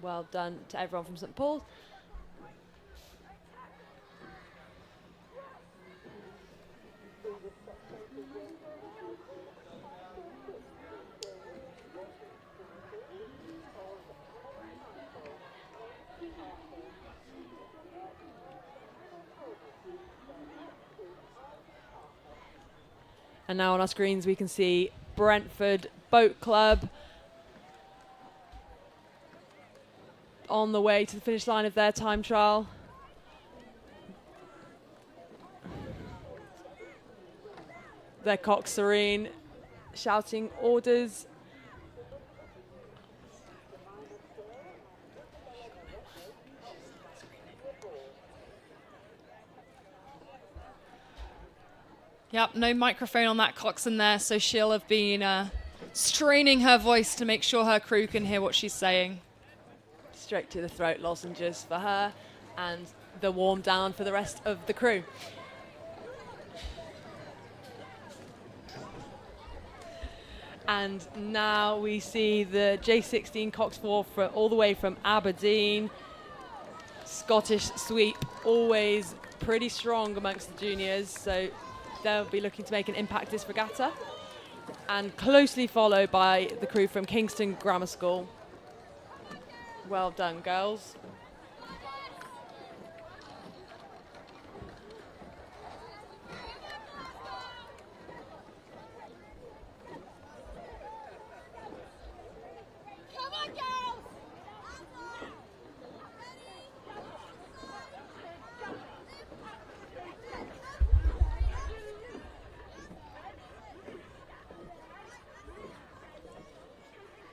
Well done to everyone from St Paul's. And now on our screens we can see Brentford Boat Club on the way to the finish line of their time trial. Their cock serene, shouting orders. Yep, no microphone on that coxswain there, so she'll have been straining her voice to make sure her crew can hear what she's saying. Straight to the throat lozenges for her and the warm down for the rest of the crew. And now we see the J16 Cox 4 all the way from Aberdeen. Scottish sweep, always pretty strong amongst the juniors, so they'll be looking to make an impact this regatta. And closely followed by the crew from Kingston Grammar School. Well done, girls.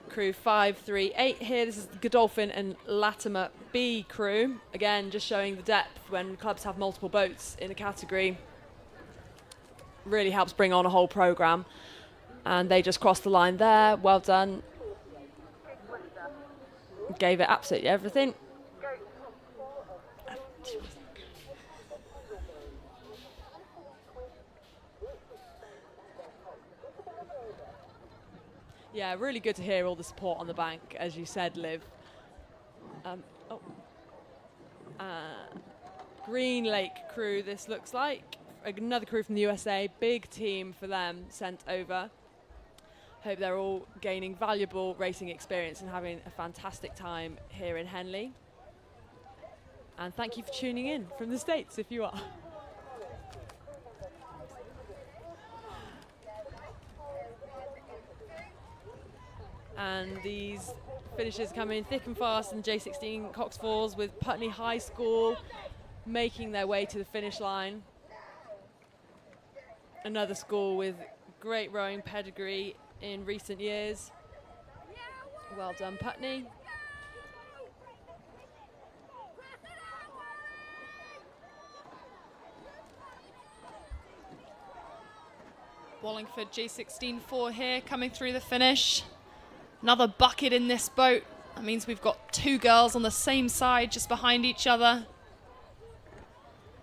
Crew 538 here. This is the Godolphin and Latimer B crew. Again, just showing the depth when clubs have multiple boats in a category. Really helps bring on a whole programme. And they just crossed the line there. Well done. gave it absolutely everything. Yeah, really good to hear all the support on the bank, as you said, Liv. Green Lake crew, this looks like. Another crew from the USA, big team for them sent over. Hope they're all gaining valuable racing experience and having a fantastic time here in Henley. And thank you for tuning in from the States, if you are. And these finishes come in thick and fast in J16 Coxed Falls, with Putney High School making their way to the finish line. Another school with great rowing pedigree in recent years. Well done, Putney. Wallingford J16-4 here, coming through the finish. Another bucket in this boat. That means we've got two girls on the same side, just behind each other.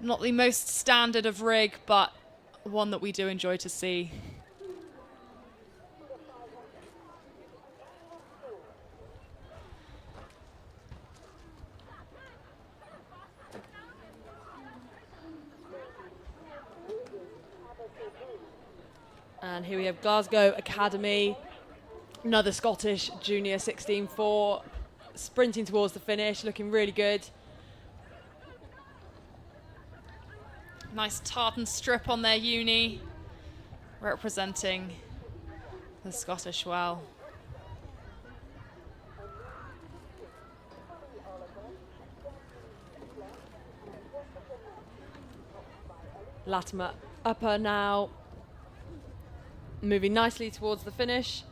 Not the most standard of rig, but one that we do enjoy to see. And here we have Glasgow Academy, another Scottish junior 16-4, sprinting towards the finish, looking really good. Nice tartan strip on their uni, representing the Scottish well. Latimer upper now, moving nicely towards the finish.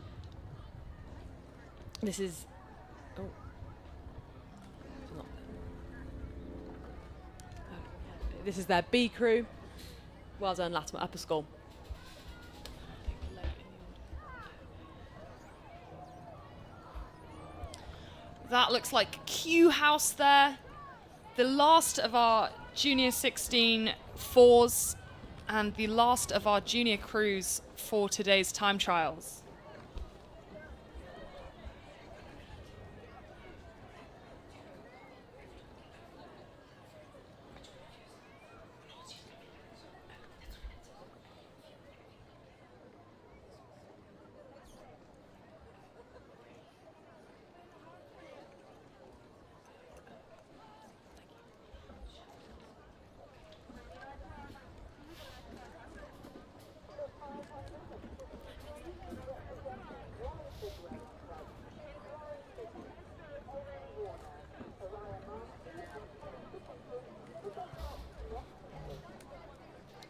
This is this is their B crew. Well done, Latimer Upper School. That looks like Q House there. The last of our junior 16 fours and the last of our junior crews for today's time trials.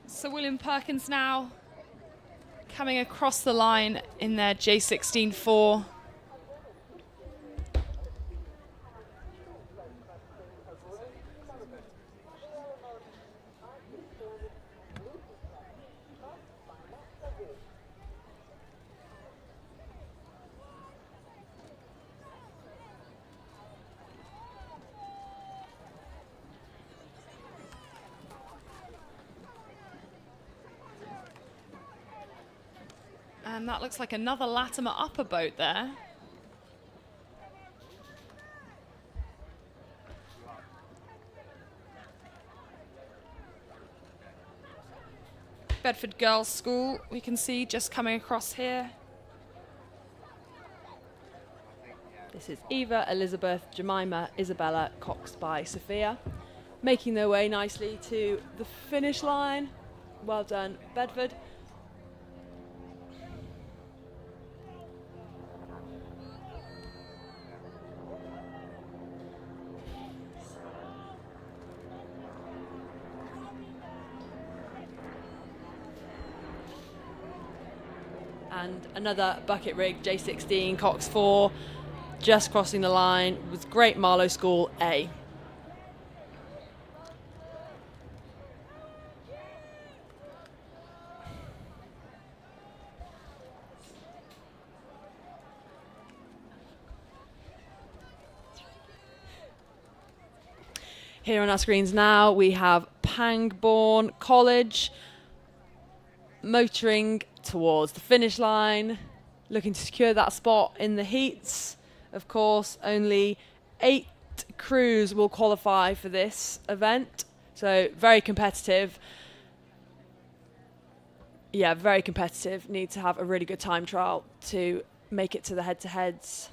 So William Perkins now coming across the line in their J16-4. And that looks like another Latimer upper boat there. Bedford Girls' School, we can see just coming across here. This is Eva, Elizabeth, Jemima, Isabella, Coxed by Sophia, making their way nicely to the finish line. Well done, Bedford. And another bucket rig, J16, Cox 4, just crossing the line with Great Marlow School A. Here on our screens now, we have Pangbourne College motoring towards the finish line, looking to secure that spot in the heats. Of course, only 8 crews will qualify for this event, so very competitive. Yeah, very competitive. Need to have a really good time trial to make it to the head-to-heads.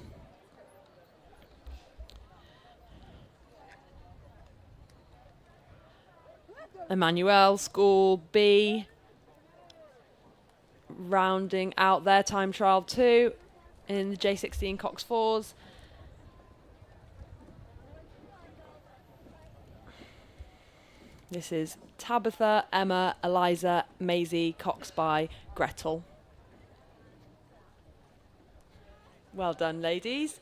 Emmanuel, School B, rounding out their time trial too in the J16 Coxed 4s. This is Tabitha, Emma, Eliza, Maisie, Cox by Gretel. Well done, ladies.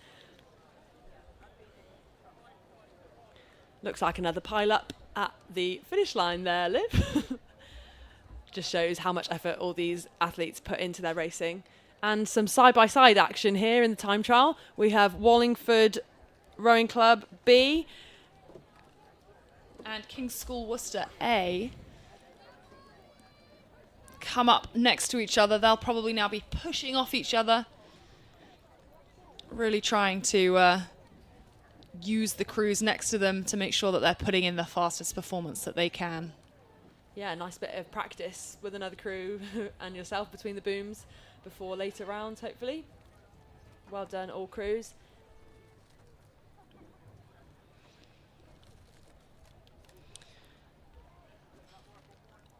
Looks like another pile-up at the finish line there, Liv. Just shows how much effort all these athletes put into their racing. And some side-by-side action here in the time trial. We have Wallingford Rowing Club B and King's School Worcester A come up next to each other. They'll probably now be pushing off each other, really trying to use the crews next to them to make sure that they're putting in the fastest performance that they can. Yeah, a nice bit of practice with another crew and yourself between the booms before later rounds, hopefully. Well done, all crews.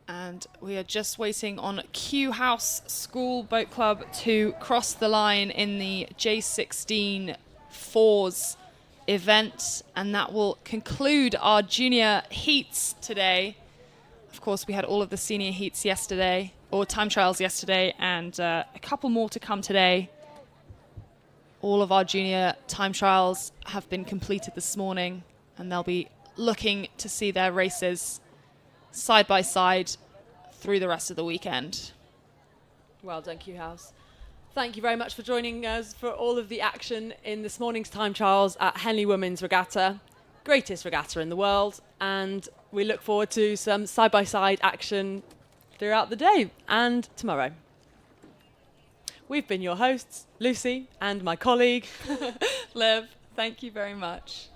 And we are just waiting on Q House School Boat Club to cross the line in the J16 4s event, and that will conclude our junior heats today. Of course, we had all of the senior heats yesterday, or time trials yesterday, and a couple more to come today. All of our junior time trials have been completed this morning, and they'll be looking to see their races side by side through the rest of the weekend. Well done, Q House. Thank you very much for joining us for all of the action in this morning's time trials at Henley Women's Regatta, greatest regatta in the world, and we look forward to some side-by-side action throughout the day and tomorrow. We've been your hosts, Lucy, and my colleague, Liv, thank you very much.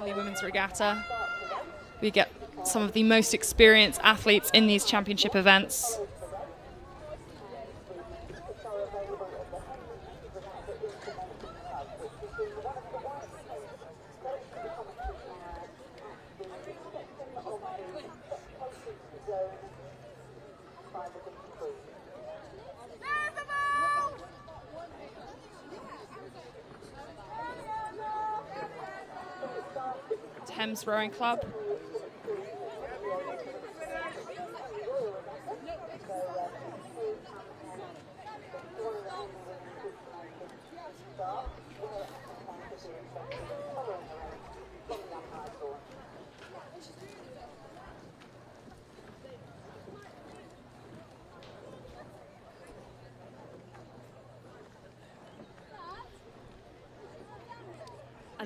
Henley Women's Regatta. We get some of the most experienced athletes in these championship events. Thames Rowing Club.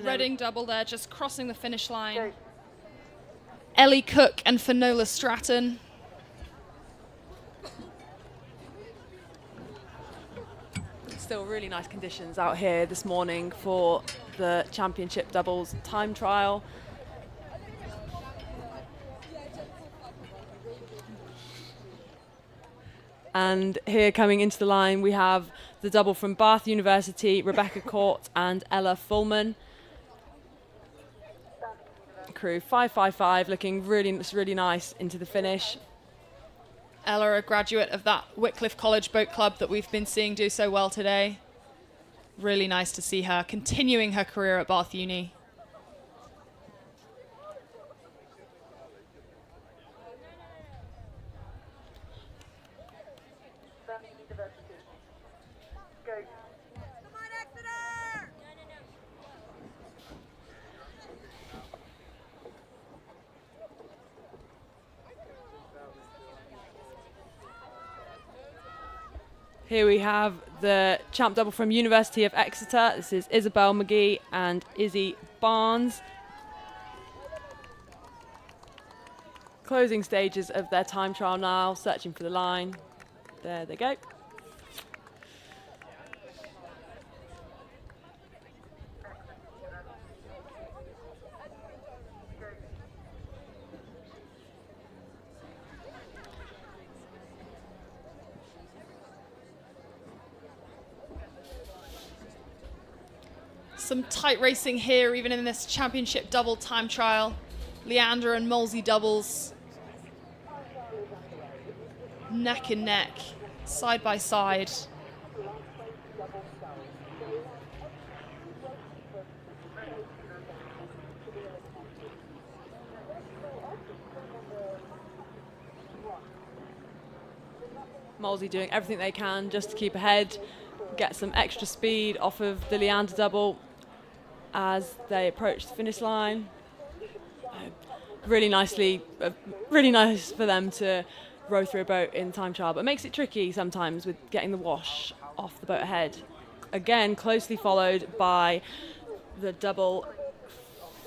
Reading double there, just crossing the finish line. Ellie Cook and Finola Stratton. Still really nice conditions out here this morning for the championship doubles time trial. And here coming into the line we have the double from Bath University, Rebecca Court and Ella Fullman. Crew 555, looking really nice into the finish. Ella, a graduate of that Wycliffe College Boat Club that we've been seeing do so well today. Really nice to see her continuing her career at Bath Uni. Here we have the champ double from University of Exeter. This is Isabel McGee and Izzy Barnes. Closing stages of their time trial now, searching for the line. There they go. Some tight racing here, even in this championship double time trial. Leander and Molesey doubles. Neck and neck, side by side. Molesey doing everything they can just to keep ahead, get some extra speed off of the Leander double as they approach the finish line. Really nice for them to row through a boat in time trial, but makes it tricky sometimes with getting the wash off the boat ahead. Again, closely followed by the double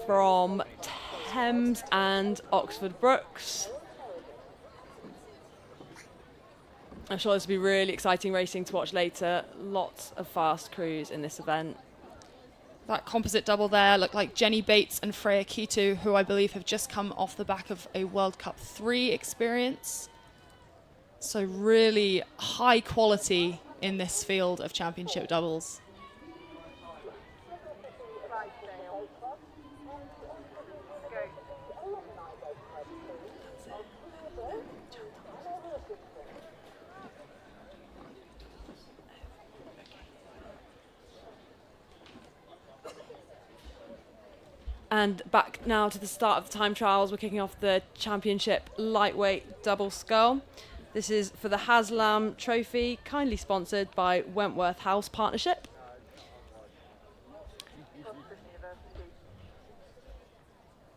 from Thames and Oxford Brookes. I'm sure this will be really exciting racing to watch later. Lots of fast crews in this event. That composite double there looked like Jenny Bates and Freya Kitu, who I believe have just come off the back of a World Cup 3 experience. So really high quality in this field of championship doubles. And back now to the start of the time trials. We're kicking off the championship lightweight double scull. This is for the Haslam Trophy, kindly sponsored by Wentworth House Partnership.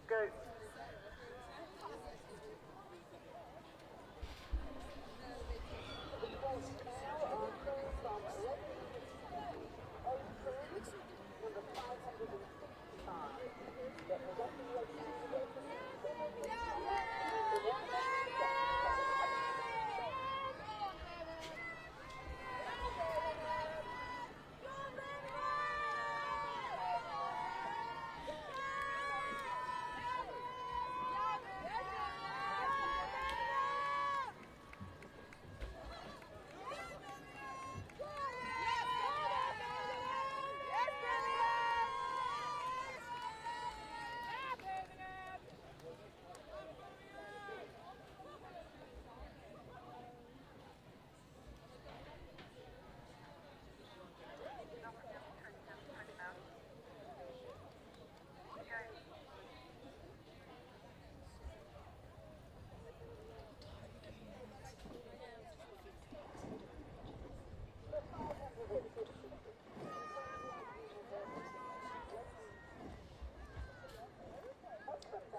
Go.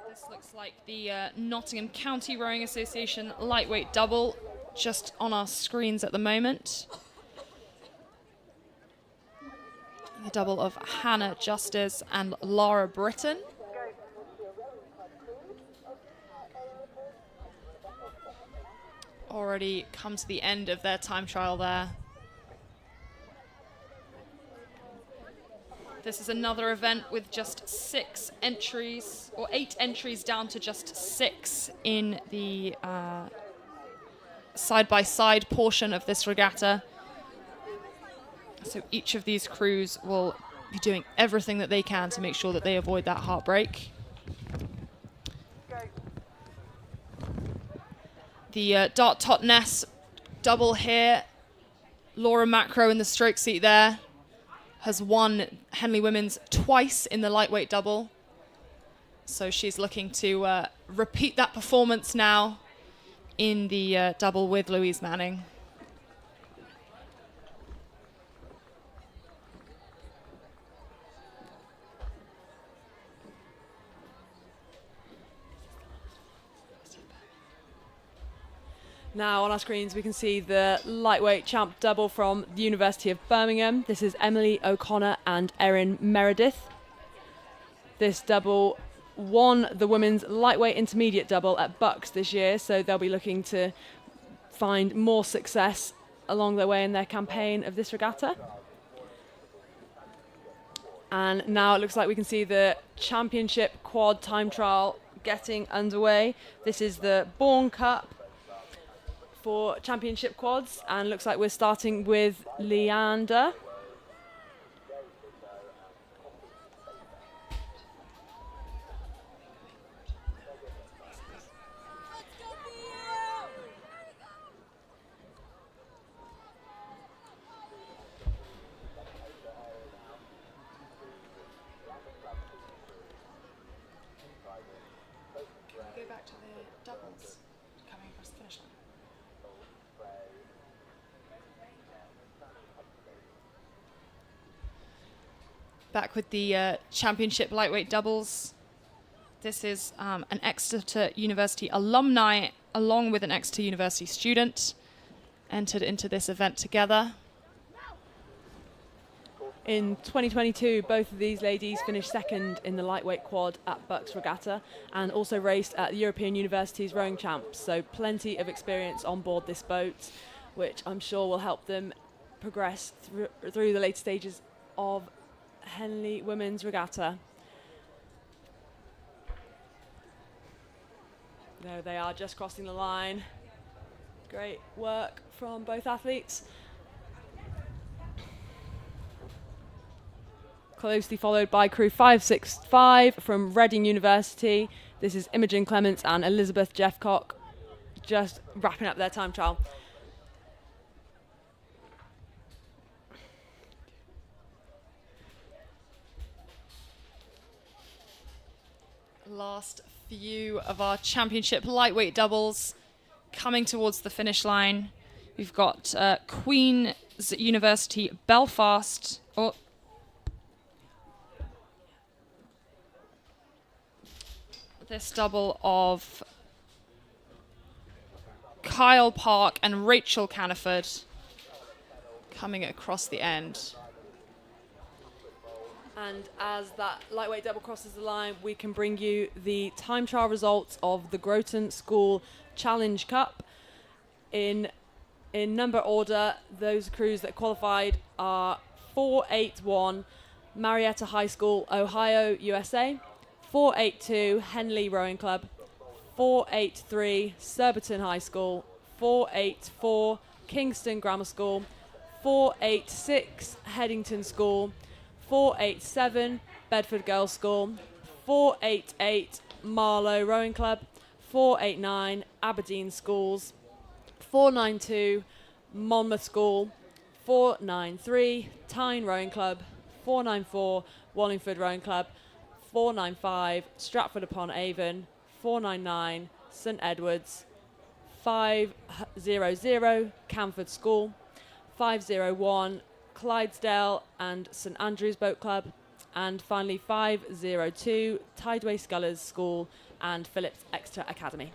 This looks like the Nottingham County Rowing Association lightweight double just on our screens at the moment. The double of Hannah Justice and Laura Britton. Already come to the end of their time trial there. This is another event with just 6 entries, or 8 entries down to just 6 in the side-by-side portion of this regatta. So each of these crews will be doing everything that they can to make sure that they avoid that heartbreak. The Dart Totnes double here. Laura Macro in the stroke seat there has won Henley Women's twice in the lightweight double. So she's looking to repeat that performance now in the double with Louise Manning. Now on our screens we can see the lightweight champ double from the University of Birmingham. This is Emily O'Connor and Erin Meredith. This double won the women's lightweight intermediate double at Bucks this year, so they'll be looking to find more success along their way in their campaign of this regatta. And now it looks like we can see the championship quad time trial getting underway. This is the Bourne Cup for championship quads, and looks like we're starting with Leander. Go back to the doubles coming across the finish line. Back with the championship lightweight doubles. This is an Exeter University alumni along with an Exeter University student entered into this event together. In 2022, both of these ladies finished second in the lightweight quad at Bucks Regatta and also raced at the European University's Rowing Champs. So plenty of experience on board this boat, which I'm sure will help them progress through the later stages of Henley Women's Regatta. There they are, just crossing the line. Great work from both athletes. Closely followed by crew 565 from Reading University. This is Imogen Clements and Elizabeth Jeffcock, just wrapping up their time trial. Last few of our championship lightweight doubles coming towards the finish line. We've got Queen's University Belfast. This double of Kyle Park and Rachel Caniford coming across the end. And as that lightweight double crosses the line, we can bring you the time trial results of the Groton School Challenge Cup. In number order, those crews that qualified are 481 Marietta High School, Ohio, USA, 482 Henley Rowing Club, 483 Surbiton High School, 484 Kingston Grammar School, 486 Headington School, 487 Bedford Girls School, 488 Marlow Rowing Club, 489 Aberdeen Schools, 492 Monmouth School, 493 Tyne Rowing Club, 494 Wallingford Rowing Club, 495 Stratford upon Avon, 499 St Edwards, 500 Camford School, 501 Clydesdale and St Andrews Boat Club, and finally 502 Tideway Scullers School and Phillips Exeter Academy.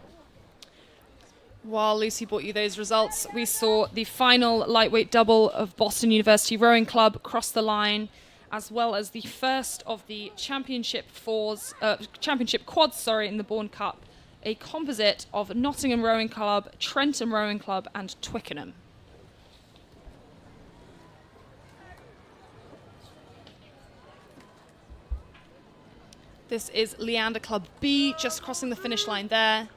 While Lucy brought you those results, we saw the final lightweight double of Boston University Rowing Club cross the line, as well as the first of the championship quads, in the Bourne Cup, a composite of Nottingham Rowing Club, Trentham Rowing Club, and Twickenham. This is Leander Club B, just crossing the finish line there.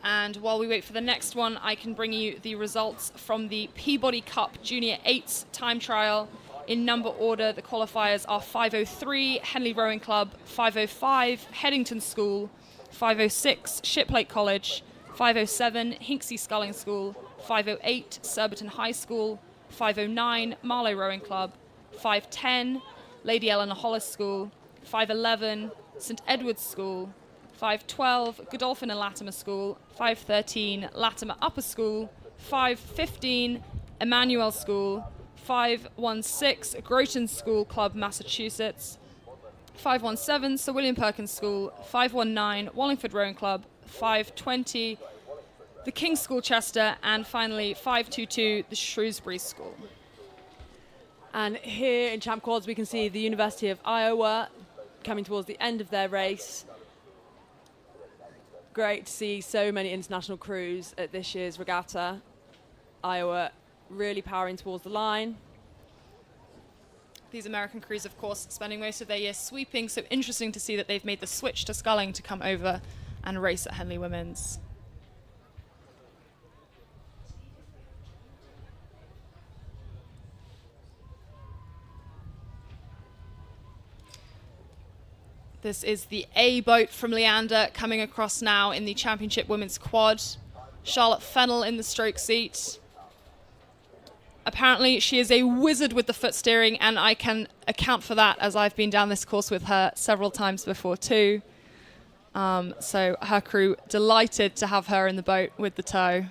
And while we wait for the next one, I can bring you the results from the Peabody Cup Junior 8s time trial. In number order, the qualifiers are 503 Henley Rowing Club, 505 Headington School, 506 Shiplake College, 507 Hinksey Sculling School, 508 Surbiton High School, 509 Marlow Rowing Club, 510 Lady Eleanor Hollis School, 511 St Edward's School, 512 Godolphin and Latimer School, 513 Latimer Upper School, 515 Emmanuel School, 516 Groton School Club, Massachusetts, 517 Sir William Perkins School, 519 Wallingford Rowing Club, 520 the King's School Chester, and finally 522 the Shrewsbury School. And here in Champ Quads we can see the University of Iowa coming towards the end of their race. Great to see so many international crews at this year's regatta. Iowa really powering towards the line. These American crews, of course, spending most of their year sweeping, so interesting to see that they've made the switch to sculling to come over and race at Henley Women's. This is the A boat from Leander coming across now in the Championship Women's Quad. Charlotte Fennell in the stroke seat. Apparently she is a wizard with the foot steering, and I can account for that as I've been down this course with her several times before too. So her crew delighted to have her in the boat with the tow.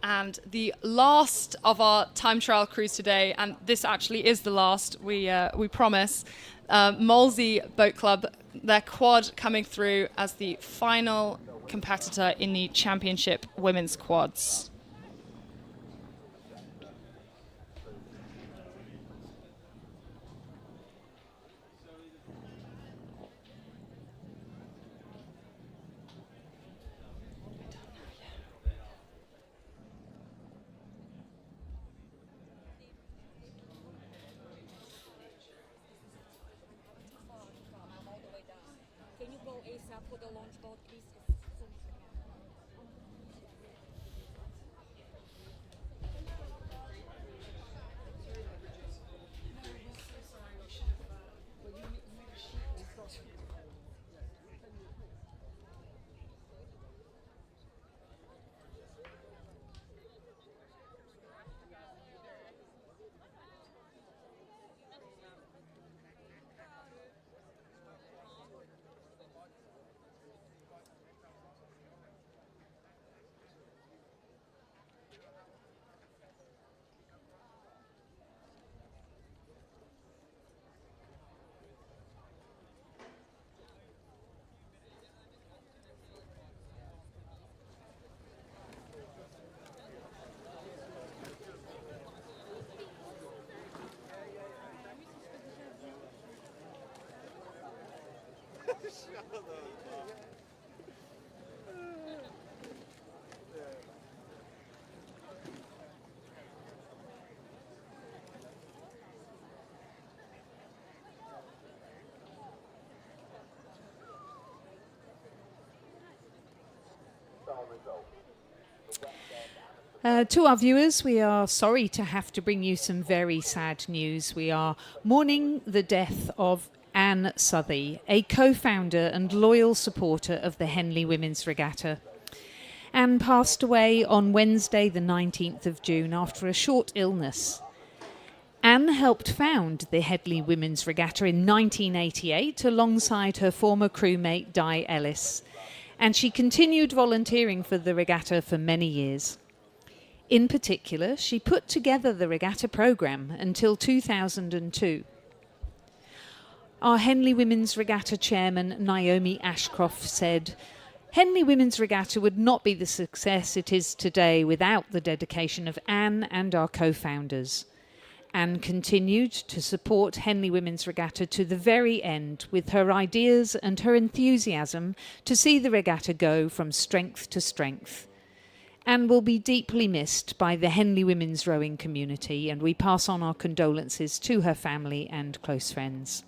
And the last of our time trial crews today, and this actually is the last, we promise, Molesey Boat Club, their quad coming through as the final competitor in the championship women's quads. Can you go ASAP for the launch boat, please? To our viewers, we are sorry to have to bring you some very sad news. We are mourning the death of Anne Southey, a co-founder and loyal supporter of the Henley Women's Regatta. Anne passed away on Wednesday, the 19th of June, after a short illness. Anne helped found the Henley Women's Regatta in 1988 alongside her former crewmate Di Ellis, and she continued volunteering for the regatta for many years. In particular, she put together the regatta programme until 2002. Our Henley Women's Regatta chairman, Naomi Ashcroft, said, "Henley Women's Regatta would not be the success it is today without the dedication of Anne and our co-founders." Anne continued to support Henley Women's Regatta to the very end with her ideas and her enthusiasm to see the regatta go from strength to strength. Anne will be deeply missed by the Henley women's rowing community, and we pass on our condolences to her family and close friends.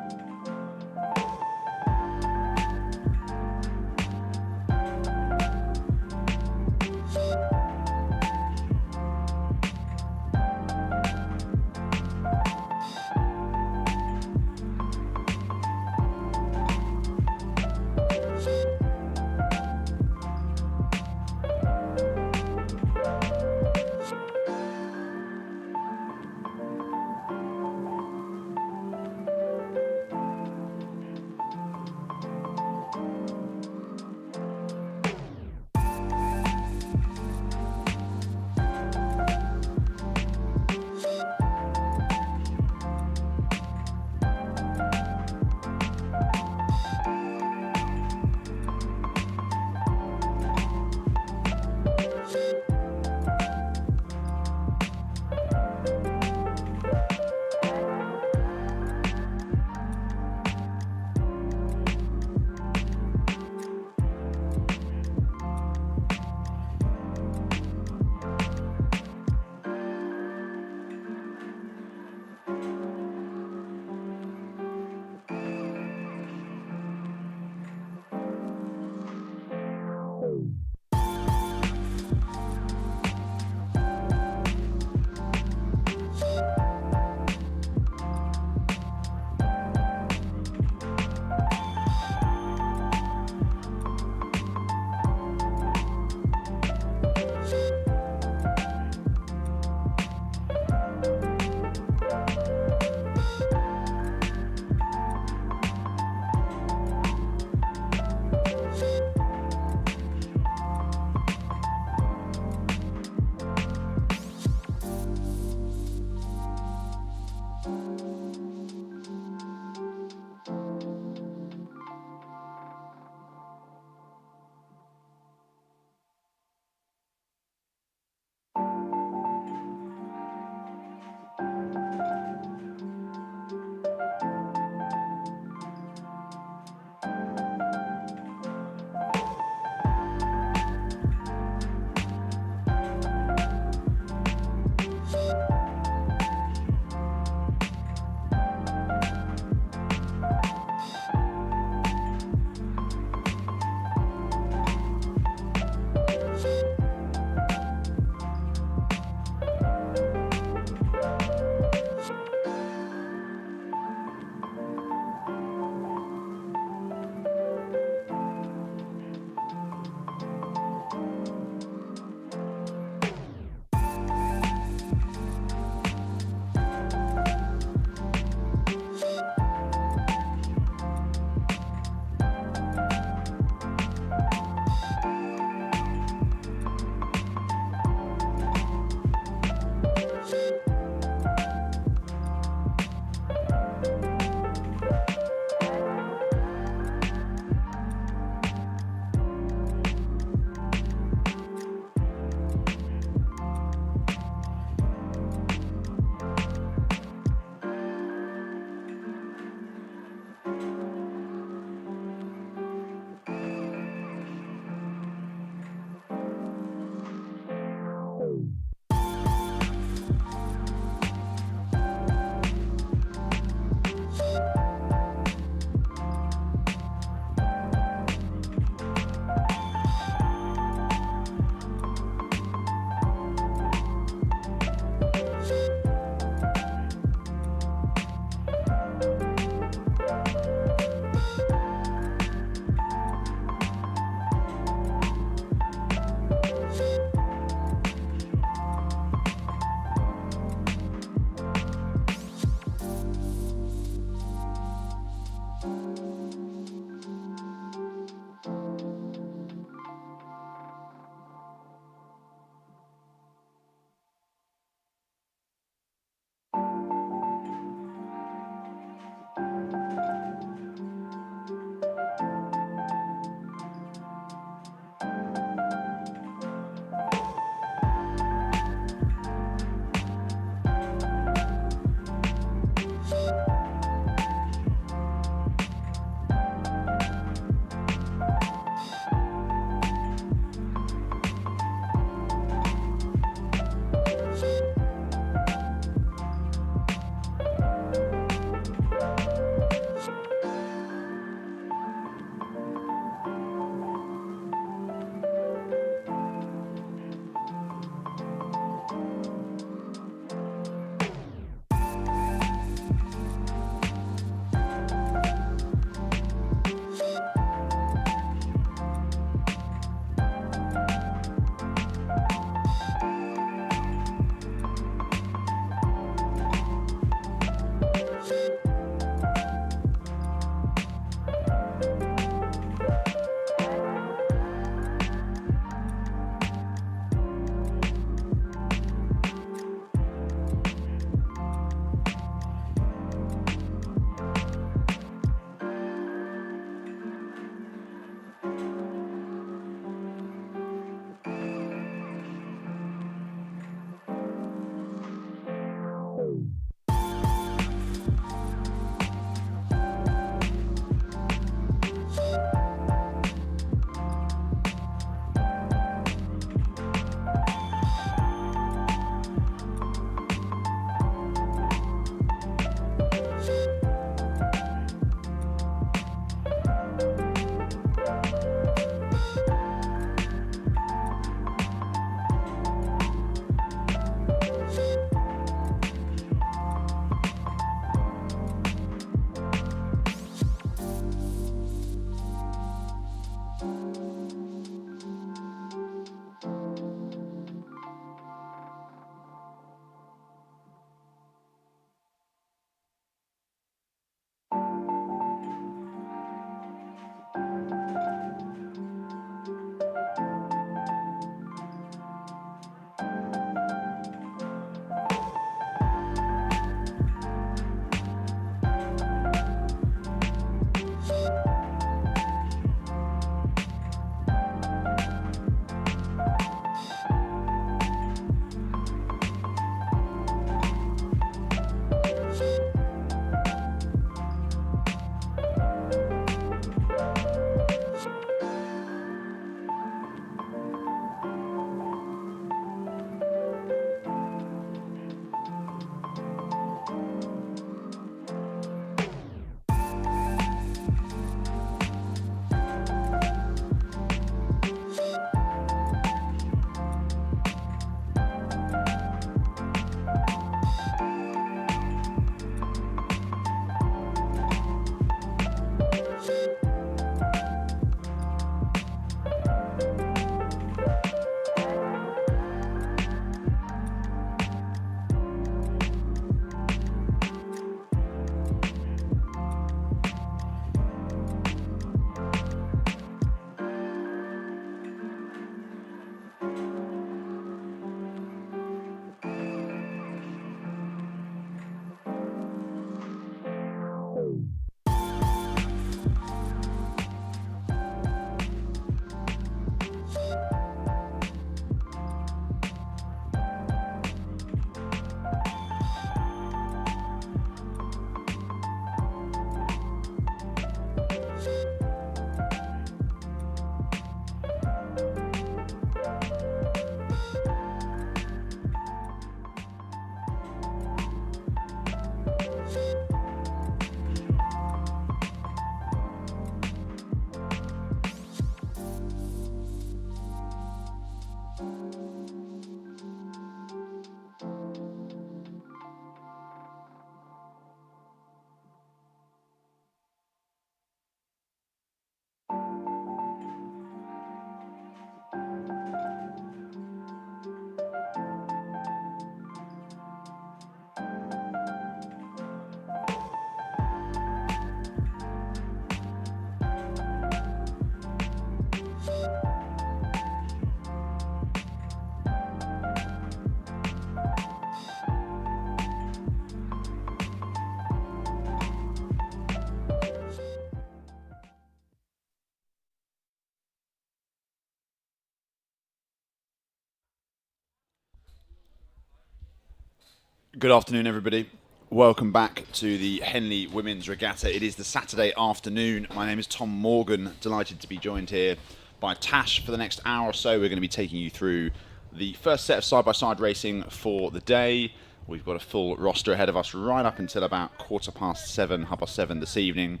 Good afternoon, everybody. Welcome back to the Henley Women's Regatta. It is the Saturday afternoon. My name is Tom Morgan. Delighted to be joined here by Tash for the next hour or so. We're going to be taking you through the first set of side-by-side racing for the day. We've got a full roster ahead of us right up until about 7:15 this evening,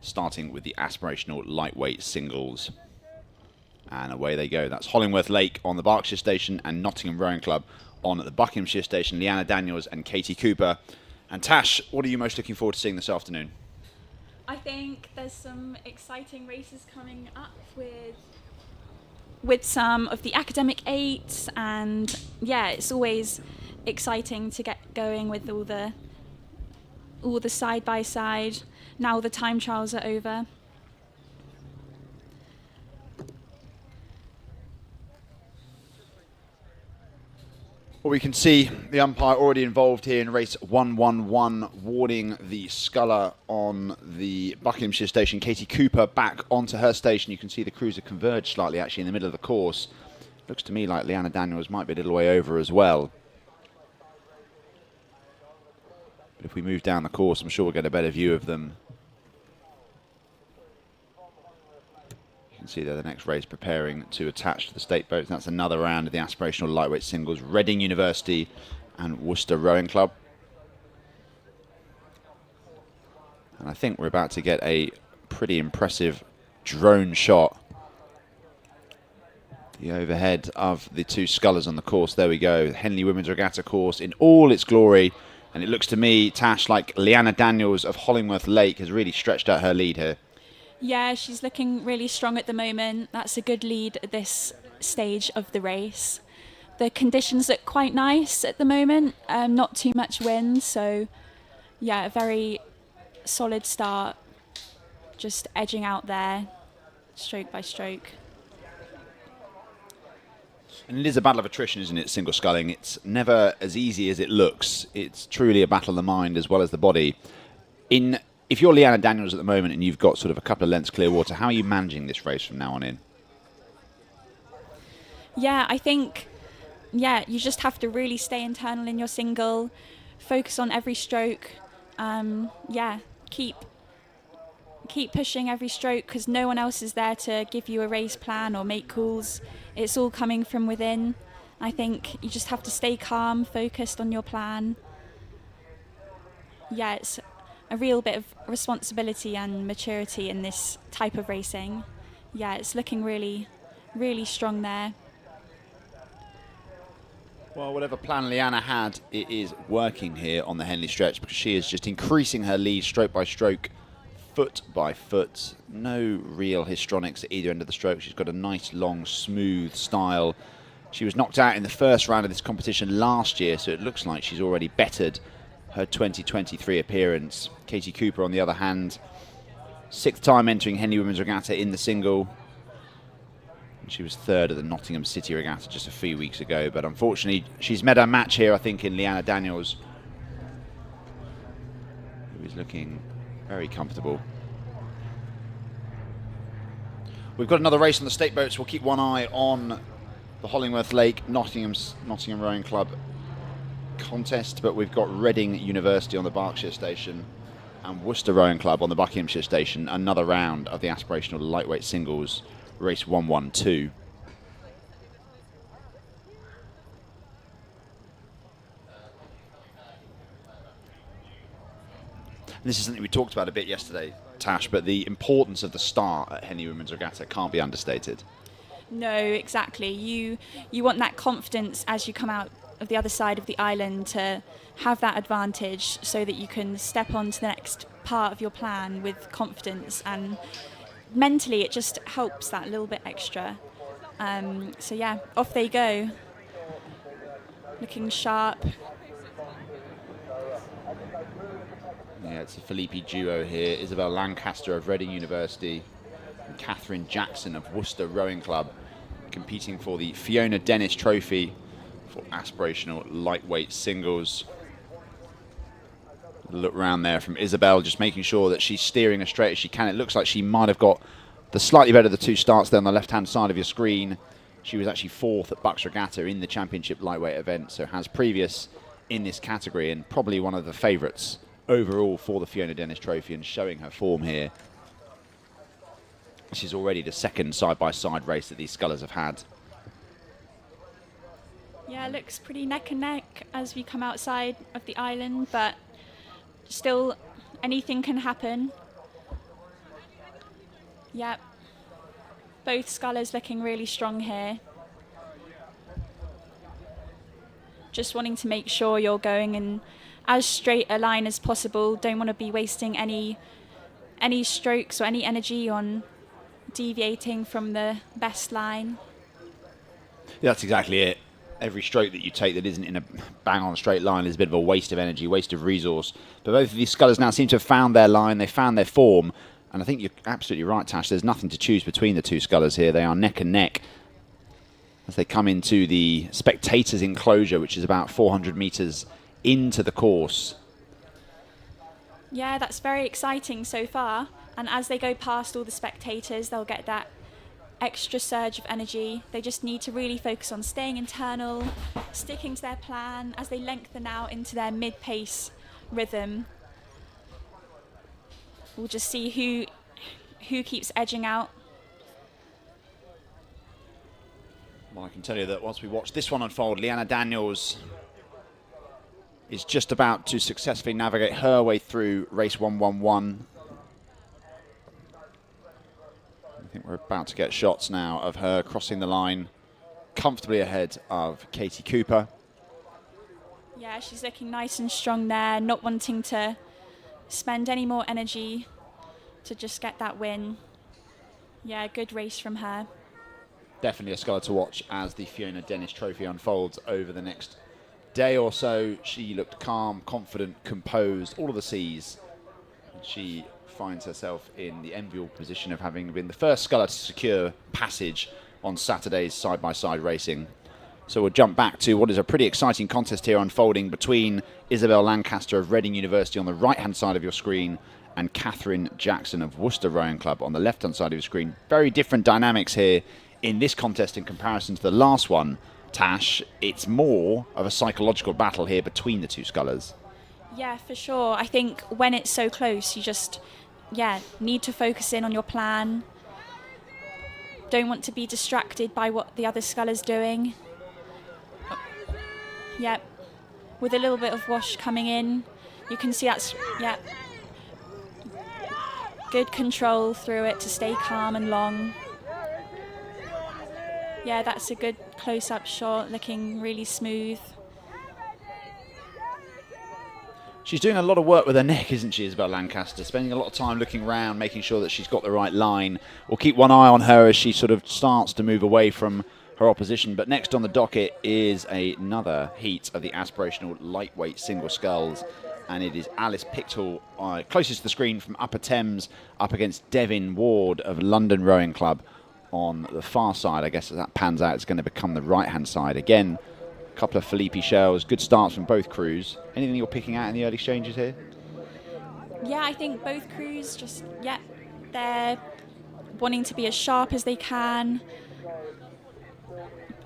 starting with the Aspirational lightweight singles. And away they go. That's Hollingworth Lake on the Berkshire Station and Nottingham Rowing Club on the Buckinghamshire Station. Leanna Daniels and Katie Cooper. And Tash, what are you most looking forward to seeing this afternoon? I think there's some exciting races coming up with some of the academic eights, and yeah, it's always exciting to get going with all the side by side. Now the time trials are over. Well, we can see the umpire already involved here in race 111, warning the sculler on the Buckinghamshire Station. Katie Cooper back onto her station. You can see the crews have converged slightly actually in the middle of the course. Looks to me like Leanna Daniels might be a little way over as well. But if we move down the course, I'm sure we'll get a better view of them. You can see there the next race preparing to attach to the state boats. That's another round of the Aspirational lightweight singles. Reading University and Worcester Rowing Club. And I think we're about to get a pretty impressive drone shot. The overhead of the two scullers on the course. There we go. Henley Women's Regatta course in all its glory. And it looks to me, Tash, like Leanna Daniels of Hollingworth Lake has really stretched out her lead here. Yeah, she's looking really strong at the moment. That's a good lead at this stage of the race. The conditions look quite nice at the moment, not too much wind, so yeah, a very solid start. Just edging out there, stroke by stroke. And it is a battle of attrition, isn't it, single sculling? It's never as easy as it looks. It's truly a battle of the mind as well as the body. If you're Leanna Daniels at the moment and you've got sort of a couple of lengths clear water, how are you managing this race from now on in? Yeah, I think, you just have to really stay internal in your single, focus on every stroke. Keep pushing every stroke because no one else is there to give you a race plan or make calls. It's all coming from within. I think you just have to stay calm, focused on your plan. Yeah, it's a real bit of responsibility and maturity in this type of racing. Yeah, it's looking really, really strong there. Well, whatever plan Leanna had, it is working here on the Henley stretch because she is just increasing her lead stroke by stroke, foot by foot. No real histrionics at either end of the stroke. She's got a nice, long, smooth style. She was knocked out in the first round of this competition last year, so it looks like she's already bettered her 2023 appearance. Katie Cooper, on the other hand, 6th time entering Henley Women's Regatta in the single. She was 3rd at the Nottingham City Regatta just a few weeks ago, but unfortunately she's met her match here, I think, in Leanna Daniels, who is looking very comfortable. We've got another race on the state boats. We'll keep one eye on the Hollingworth Lake Nottingham Rowing Club contest, but we've got Reading University on the Berkshire Station and Worcester Rowing Club on the Buckinghamshire Station. Another round of the Aspirational lightweight singles, race 112. This is something we talked about a bit yesterday, Tash, but the importance of the start at Henley Women's Regatta can't be understated. No, exactly. You want that confidence as you come out of the other side of the island to have that advantage so that you can step on to the next part of your plan with confidence, and mentally it just helps that little bit extra. So yeah, off they go. Looking sharp. Yeah, it's a Felipe duo here. Isabel Lancaster of Reading University and Catherine Jackson of Worcester Rowing Club, competing for the Fiona Dennis Trophy for Aspirational lightweight singles. Look round there from Isabel, just making sure that she's steering as straight as she can. It looks like she might have got the slightly better of the two starts there on the left-hand side of your screen. She was actually 4th at Bucks Regatta in the championship lightweight event, so has previous in this category and probably one of the favourites overall for the Fiona Dennis Trophy and showing her form here. This is already the second side-by-side race that these scullers have had. Yeah, it looks pretty neck and neck as we come outside of the island, but still anything can happen. Yep. Both scullers looking really strong here. Just wanting to make sure you're going in as straight a line as possible. Don't want to be wasting any strokes or any energy on deviating from the best line. Yeah, that's exactly it. Every stroke that you take that isn't in a bang-on straight line is a bit of a waste of energy, waste of resource. But both of these scullers now seem to have found their line, they found their form, and I think you're absolutely right, Tash. There's nothing to choose between the two scullers here. They are neck and neck as they come into the spectators' enclosure, which is about 400 metres into the course. Yeah, that's very exciting so far. And as they go past all the spectators, they'll get that extra surge of energy. They just need to really focus on staying internal, sticking to their plan as they lengthen out into their mid-pace rhythm. We'll just see who keeps edging out. Well, I can tell you that once we watch this one unfold, Leanna Daniels is just about to successfully navigate her way through race 111. I think we're about to get shots now of her crossing the line comfortably ahead of Katie Cooper. Yeah, she's looking nice and strong there, not wanting to spend any more energy to just get that win. Yeah, good race from her. Definitely a sculler to watch as the Fiona Dennis Trophy unfolds over the next day or so. She looked calm, confident, composed, all of the C's. She finds herself in the enviable position of having been the first sculler to secure passage on Saturday's side-by-side racing. So we'll jump back to what is a pretty exciting contest here unfolding between Isabel Lancaster of Reading University on the right-hand side of your screen and Catherine Jackson of Worcester Rowing Club on the left-hand side of your screen. Very different dynamics here in this contest in comparison to the last one. Tash, it's more of a psychological battle here between the two scullers. Yeah, for sure. I think when it's so close, you just, need to focus in on your plan. Don't want to be distracted by what the other sculler's doing. Yep. With a little bit of wash coming in, you can see that's, good control through it to stay calm and long. Yeah, that's a good close-up shot, looking really smooth. She's doing a lot of work with her neck, isn't she, Isabel Lancaster? Spending a lot of time looking around, making sure that she's got the right line. We'll keep one eye on her as she sort of starts to move away from her opposition. But next on the docket is another heat of the aspirational lightweight single sculls. And it is Alice Pictal, closest to the screen from Upper Thames, up against Devin Ward of London Rowing Club on the far side. I guess as that pans out, it's going to become the right-hand side. Again, a couple of Felipe shells, good starts from both crews. Anything you're picking out in the early exchanges here? Yeah, I think both crews just, they're wanting to be as sharp as they can.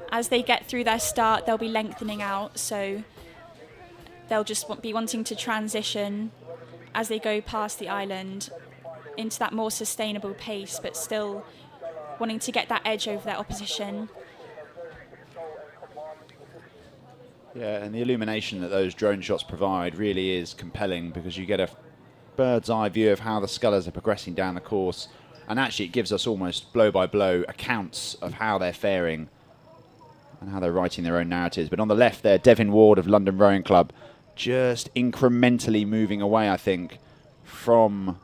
As they get through their start, they'll be lengthening out, so they'll just be wanting to transition as they go past the island into that more sustainable pace, but still wanting to get that edge over their opposition. Yeah, and the illumination that those drone shots provide really is compelling because you get a bird's eye view of how the scullers are progressing down the course, and actually it gives us almost blow-by-blow accounts of how they're faring and how they're writing their own narratives. But on the left there, Devin Ward of London Rowing Club just incrementally moving away, I think, from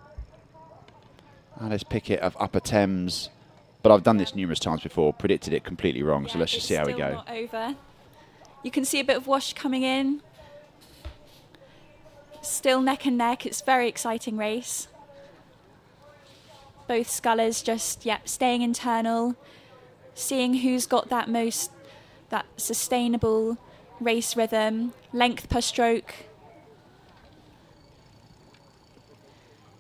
Alice Pickett of Upper Thames. But I've done this numerous times before, predicted it completely wrong, so let's just see how we go. Not over. You can see a bit of wash coming in. Still neck and neck. It's a very exciting race. Both scullers just, staying internal, seeing who's got that sustainable race rhythm, length per stroke.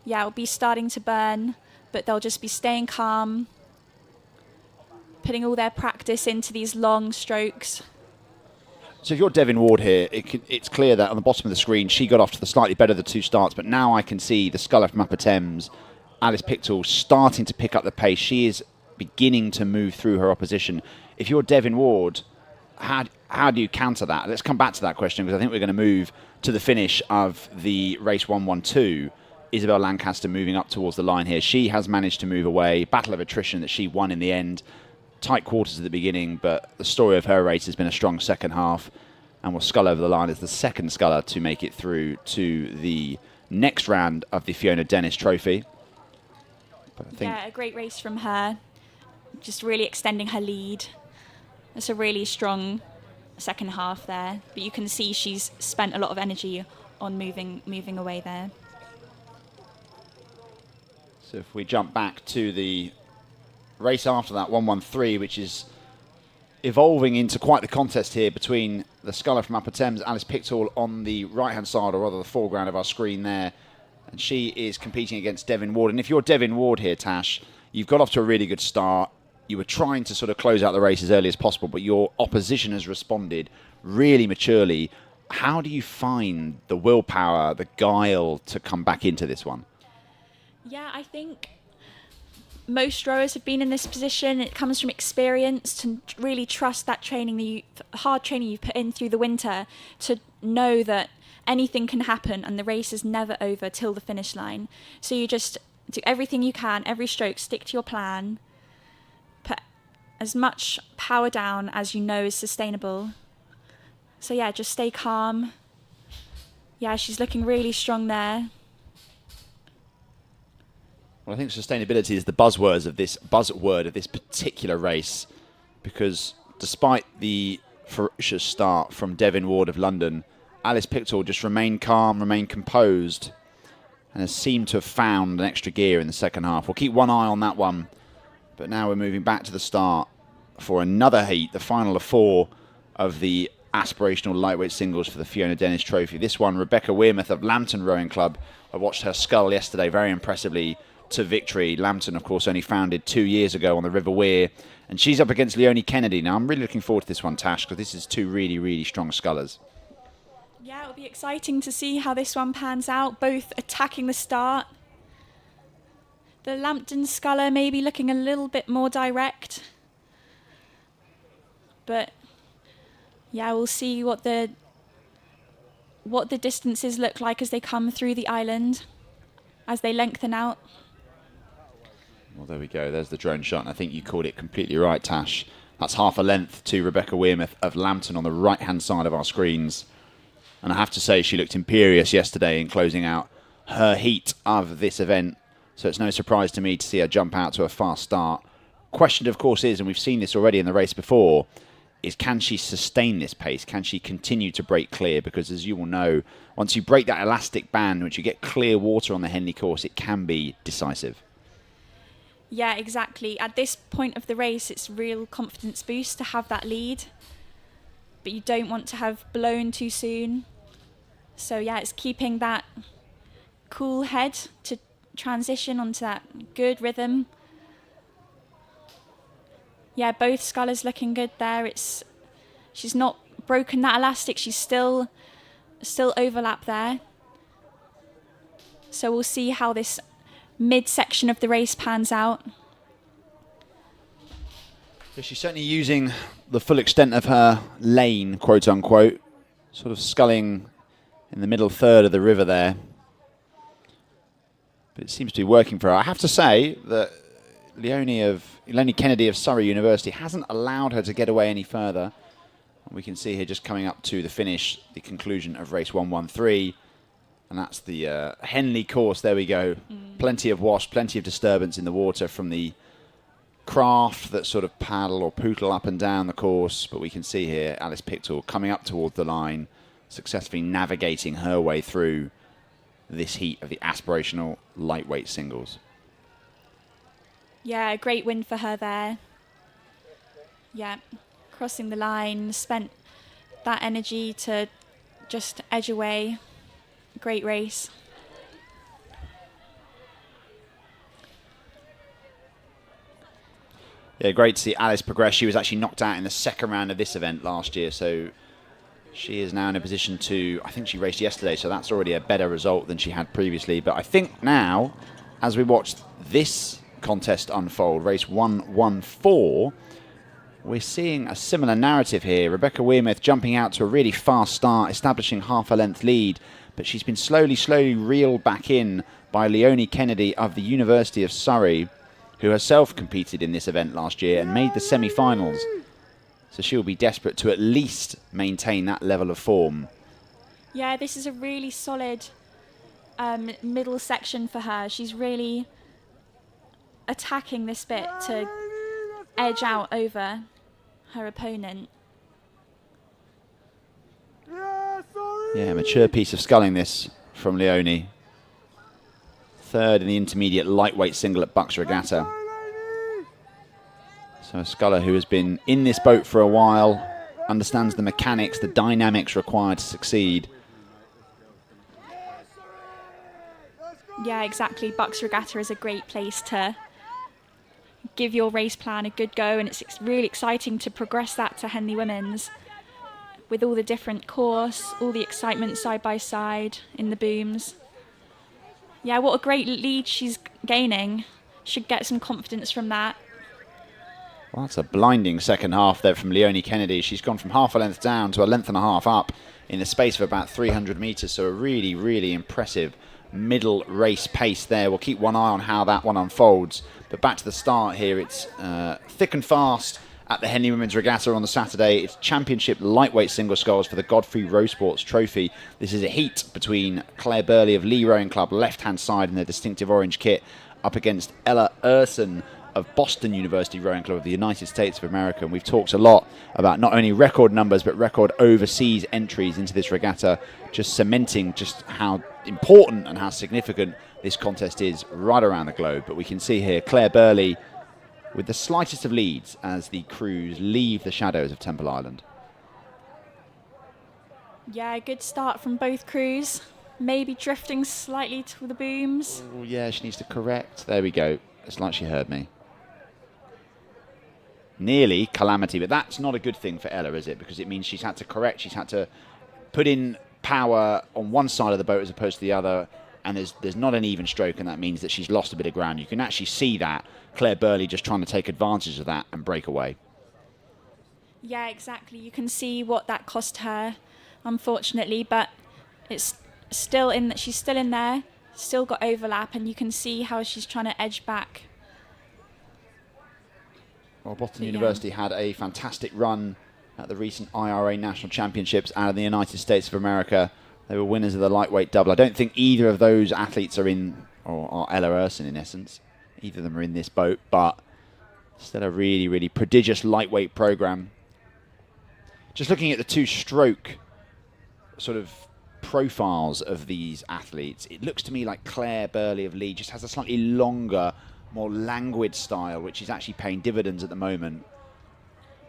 Yeah, it'll be starting to burn, but they'll just be staying calm, putting all their practice into these long strokes. So if you're Devin Ward here, it's clear that on the bottom of the screen she got off to the slightly better of the two starts, but now I can see the sculler from Upper Thames, Alice Pictou, starting to pick up the pace. She is beginning to move through her opposition. If you're Devin Ward, how do you counter that? Let's come back to that question, because I think we're going to move to the finish of the race 112. Isabel Lancaster moving up towards the line here. She has managed to move away. Battle of attrition that she won in the end. Tight quarters at the beginning, but the story of her race has been a strong second half, and will scull over the line as the second sculler to make it through to the next round of the Fiona Dennis Trophy. But I think a great race from her, just really extending her lead. It's a really strong second half there, but you can see she's spent a lot of energy on moving away there. So if we jump back to the race after that, 113, which is evolving into quite the contest here between the sculler from Upper Thames, Alice Pictou, on the right-hand side, or rather the foreground of our screen there. And she is competing against Devin Ward. And if you're Devin Ward here, Tash, you've got off to a really good start. You were trying to sort of close out the race as early as possible, but your opposition has responded really maturely. How do you find the willpower, the guile to come back into this one? Yeah, I think most rowers have been in this position. It comes from experience, to really trust that training, hard training you've put in through the winter, to know that anything can happen and the race is never over till the finish line. So you just do everything you can, every stroke, stick to your plan, put as much power down as you know is sustainable. So yeah, just stay calm. Yeah, she's looking really strong there. Well, I think sustainability is the buzzword of this particular race, because despite the ferocious start from Devin Ward of London, Alice Pictou just remained calm, remained composed, and has seemed to have found an extra gear in the second half. We'll keep one eye on that one, but now we're moving back to the start for another heat, the final of 4 of the aspirational lightweight singles for the Fiona Dennis Trophy. This one, Rebecca Wearmouth of Lambton Rowing Club. I watched her scull yesterday very impressively to victory. Lambton, of course, only founded 2 years ago on the River Wear, and she's up against Leonie Kennedy. Now, I'm really looking forward to this one, Tash, because this is 2 really, really strong scullers. Yeah, it'll be exciting to see how this one pans out, both attacking the start. The Lambton sculler maybe looking a little bit more direct. But yeah, we'll see what the distances look like as they come through the island, as they lengthen out. Well, there we go. There's the drone shot, and I think you called it completely right, Tash. That's half a length to Rebecca Wearmouth of Lambton on the right-hand side of our screens. And I have to say, she looked imperious yesterday in closing out her heat of this event. So it's no surprise to me to see her jump out to a fast start. Question, of course, is, and we've seen this already in the race before, is can she sustain this pace? Can she continue to break clear? Because as you will know, once you break that elastic band, once you get clear water on the Henley course, it can be decisive. Yeah, exactly. At this point of the race, it's real confidence boost to have that lead. But you don't want to have blown too soon. So yeah, it's keeping that cool head to transition onto that good rhythm. Yeah, both scullers looking good there. She's not broken that elastic. She's still overlap there. So we'll see how this mid-section of the race pans out. So she's certainly using the full extent of her lane, quote unquote, sort of sculling in the middle third of the river there. But it seems to be working for her. I have to say that Leonie Kennedy of Surrey University hasn't allowed her to get away any further. We can see here just coming up to the finish, the conclusion of race 113. And that's the Henley course. There we go. Plenty of wash, plenty of disturbance in the water from the craft that sort of paddle or pootle up and down the course. But we can see here Alice Pictou coming up towards the line, successfully navigating her way through this heat of the aspirational lightweight singles. Yeah, a great win for her there. Yeah, crossing the line, spent that energy to just edge away. Great race. Yeah, great to see Alice progress. She was actually knocked out in the second round of this event last year, so She is now in a position to, I think she raced yesterday, so that's already a better result than she had previously. But I think now, as we watch this contest unfold, race 114, we're seeing a similar narrative here. Rebecca Wearmouth jumping out to a really fast start, establishing half a length lead, but she's been slowly reeled back in by Leonie Kennedy of the University of Surrey, who herself competed in this event last year and made the semi-finals. So she'll be desperate to at least maintain that level of form. Yeah, this is a really solid middle section for her. She's really attacking this bit to edge out over her opponent. Yeah, mature piece of sculling this from Leonie. Third in the intermediate lightweight single at Bucks Regatta. So a sculler who has been in this boat for a while, understands the mechanics, the dynamics required to succeed. Yeah, exactly. Bucks Regatta is a great place to give your race plan a good go, and it's really exciting to progress that to Henley Women's with all the different course, all the excitement side by side in the booms. Yeah, what a great lead she's gaining. Should get some confidence from that. Well, that's a blinding second half there from Leonie Kennedy. She's gone from half a length down to a length and a half up in the space of about 300 metres. So a really impressive middle race pace there. We'll keep one eye on how that one unfolds. But back to the start here, it's thick and fast at the Henley Women's Regatta on the Saturday. It's championship lightweight single sculls for the Godfrey Row Sports Trophy. This is a heat between Claire Burley of Lee Rowing Club, left-hand side in their distinctive orange kit, up against Ella Urson of Boston University Rowing Club of the United States of America. And we've talked a lot about not only record numbers, but record overseas entries into this regatta, just cementing just how important and how significant this contest is right around the globe. But we can see here Claire Burley with the slightest of leads as the crews leave the shadows of Temple Island. Yeah, good start from both crews. Maybe drifting slightly to the booms. Oh, yeah, she needs to correct. There we go. It's like she heard me. Nearly calamity, but that's not a good thing for Ella, is it? Because it means she's had to correct, she's had to put in power on one side of the boat as opposed to the other, and there's not an even stroke, and that means that she's lost a bit of ground. You can actually see that Claire Burley just trying to take advantage of that and break away. Yeah, exactly. You can see what that cost her, unfortunately, but it's still in that she's still in there, still got overlap, and you can see how she's trying to edge back. Well, Boston University had a fantastic run at the recent IRA National Championships out of the United States of America. They were winners of the lightweight double. I don't think either of those athletes are in, or are Ella Urson in essence. Either of them are in this boat, but still a really prodigious lightweight program. Just looking at the two-stroke sort of profiles of these athletes, it looks to me like Claire Burley of Lee just has a slightly longer, more languid style, which is actually paying dividends at the moment.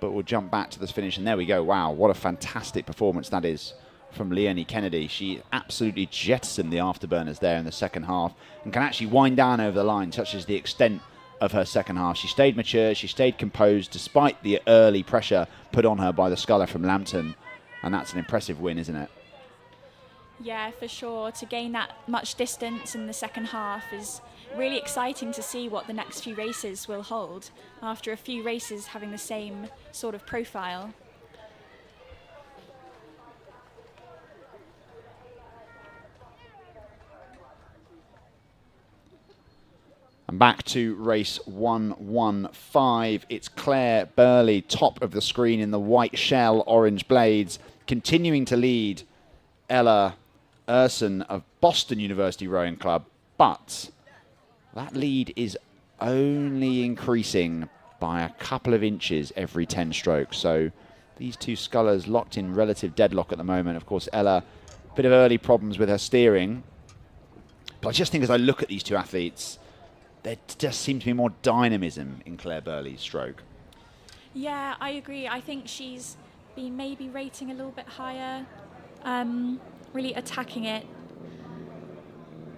But we'll jump back to this finish, and there we go. Wow, what a fantastic performance that is from Leonie Kennedy. She absolutely jettisoned the afterburners there in the second half and can actually wind down over the line, such as the extent of her second half. She stayed mature, she stayed composed despite the early pressure put on her by the sculler from Lambton, and that's an impressive win, isn't it? Yeah, for sure. To gain that much distance in the second half is really exciting to see what the next few races will hold after a few races having the same sort of profile. And back to race 115. It's Claire Burley, top of the screen in the white shell, orange blades, continuing to lead Ella Urson of Boston University Rowing Club. But that lead is only increasing by a couple of inches every 10 strokes. So these two scullers locked in relative deadlock at the moment. Of course, Ella, a bit of early problems with her steering. But I just think as I look at these two athletes, there just seems to be more dynamism in Claire Burley's stroke. Yeah, I agree. I think she's been maybe rating a little bit higher, really attacking it.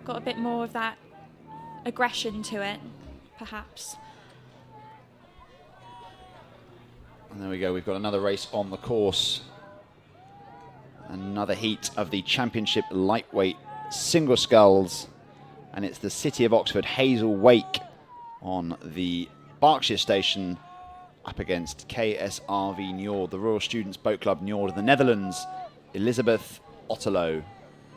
Got a bit more of that aggression to it, perhaps. And there we go. We've got another race on the course. Another heat of the championship lightweight single sculls, and it's the City of Oxford Hazel Wake on the Berkshire station up against KSRV Njord, the Royal Students Boat Club Njord of the Netherlands. Elizabeth Otterlo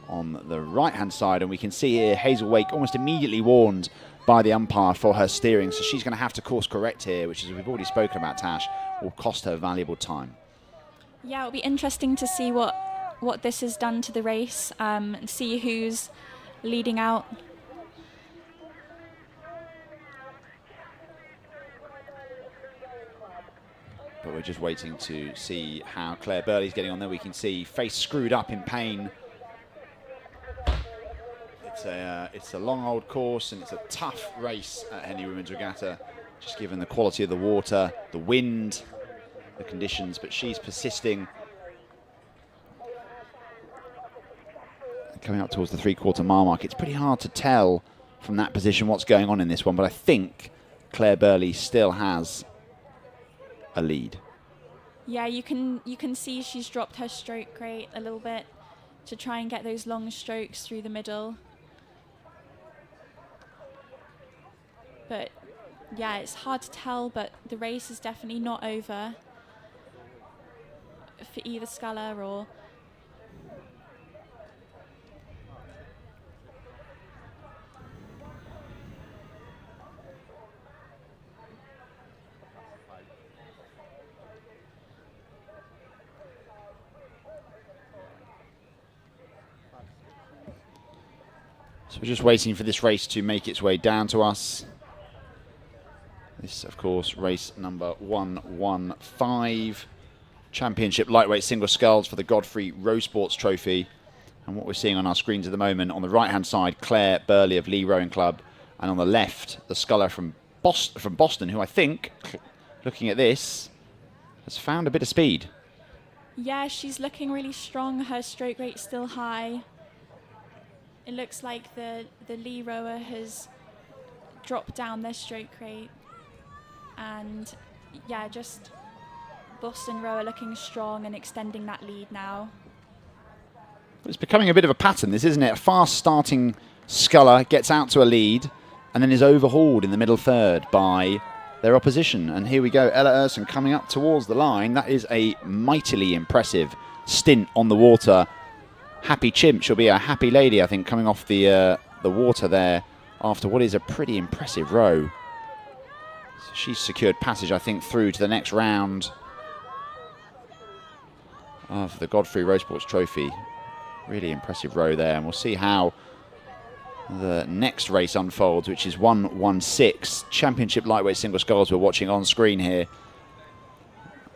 on the right hand side, and we can see here Hazel Wake almost immediately warned by the umpire for her steering, so she's going to have to course correct here, which, as we've already spoken about, Tash, will cost her valuable time. Yeah, it'll be interesting to see what this has done to the race, and see who's leading out. But we're just waiting to see how Claire Burley's getting on there. We can see face screwed up in pain. It's a long old course, and it's a tough race at Henley Women's Regatta, just given the quality of the water, the wind, the conditions, but she's persisting. Coming up towards the 3/4 mile mark, it's pretty hard to tell from that position what's going on in this one, but I think Claire Burley still has a lead. Yeah, you can see she's dropped her stroke rate a little bit to try and get those long strokes through the middle. But yeah, it's hard to tell, but the race is definitely not over for either sculler or... So we're just waiting for this race to make its way down to us. This, of course, race number 115. Championship lightweight single sculls for the Godfrey Row Sports Trophy. And what we're seeing on our screens at the moment, on the right-hand side, Claire Burley of Lee Rowing Club. And on the left, the sculler from Boston, who I think, looking at this, has found a bit of speed. Yeah, she's looking really strong. Her stroke rate's still high. It looks like the Lee rower has dropped down their stroke rate. And yeah, just Boston rower looking strong and extending that lead now. It's becoming a bit of a pattern, this, isn't it? A fast starting sculler gets out to a lead and then is overhauled in the middle third by their opposition. And here we go, Ella Urson coming up towards the line. That is a mightily impressive stint on the water. Happy chimp, she'll be a happy lady, I think, coming off the water there after what is a pretty impressive row. So she's secured passage, I think, through to the next round of the Godfrey Row Sports Trophy. Really impressive row there, and we'll see how the next race unfolds, which is 116 Championship Lightweight Single Sculls we're watching on screen here.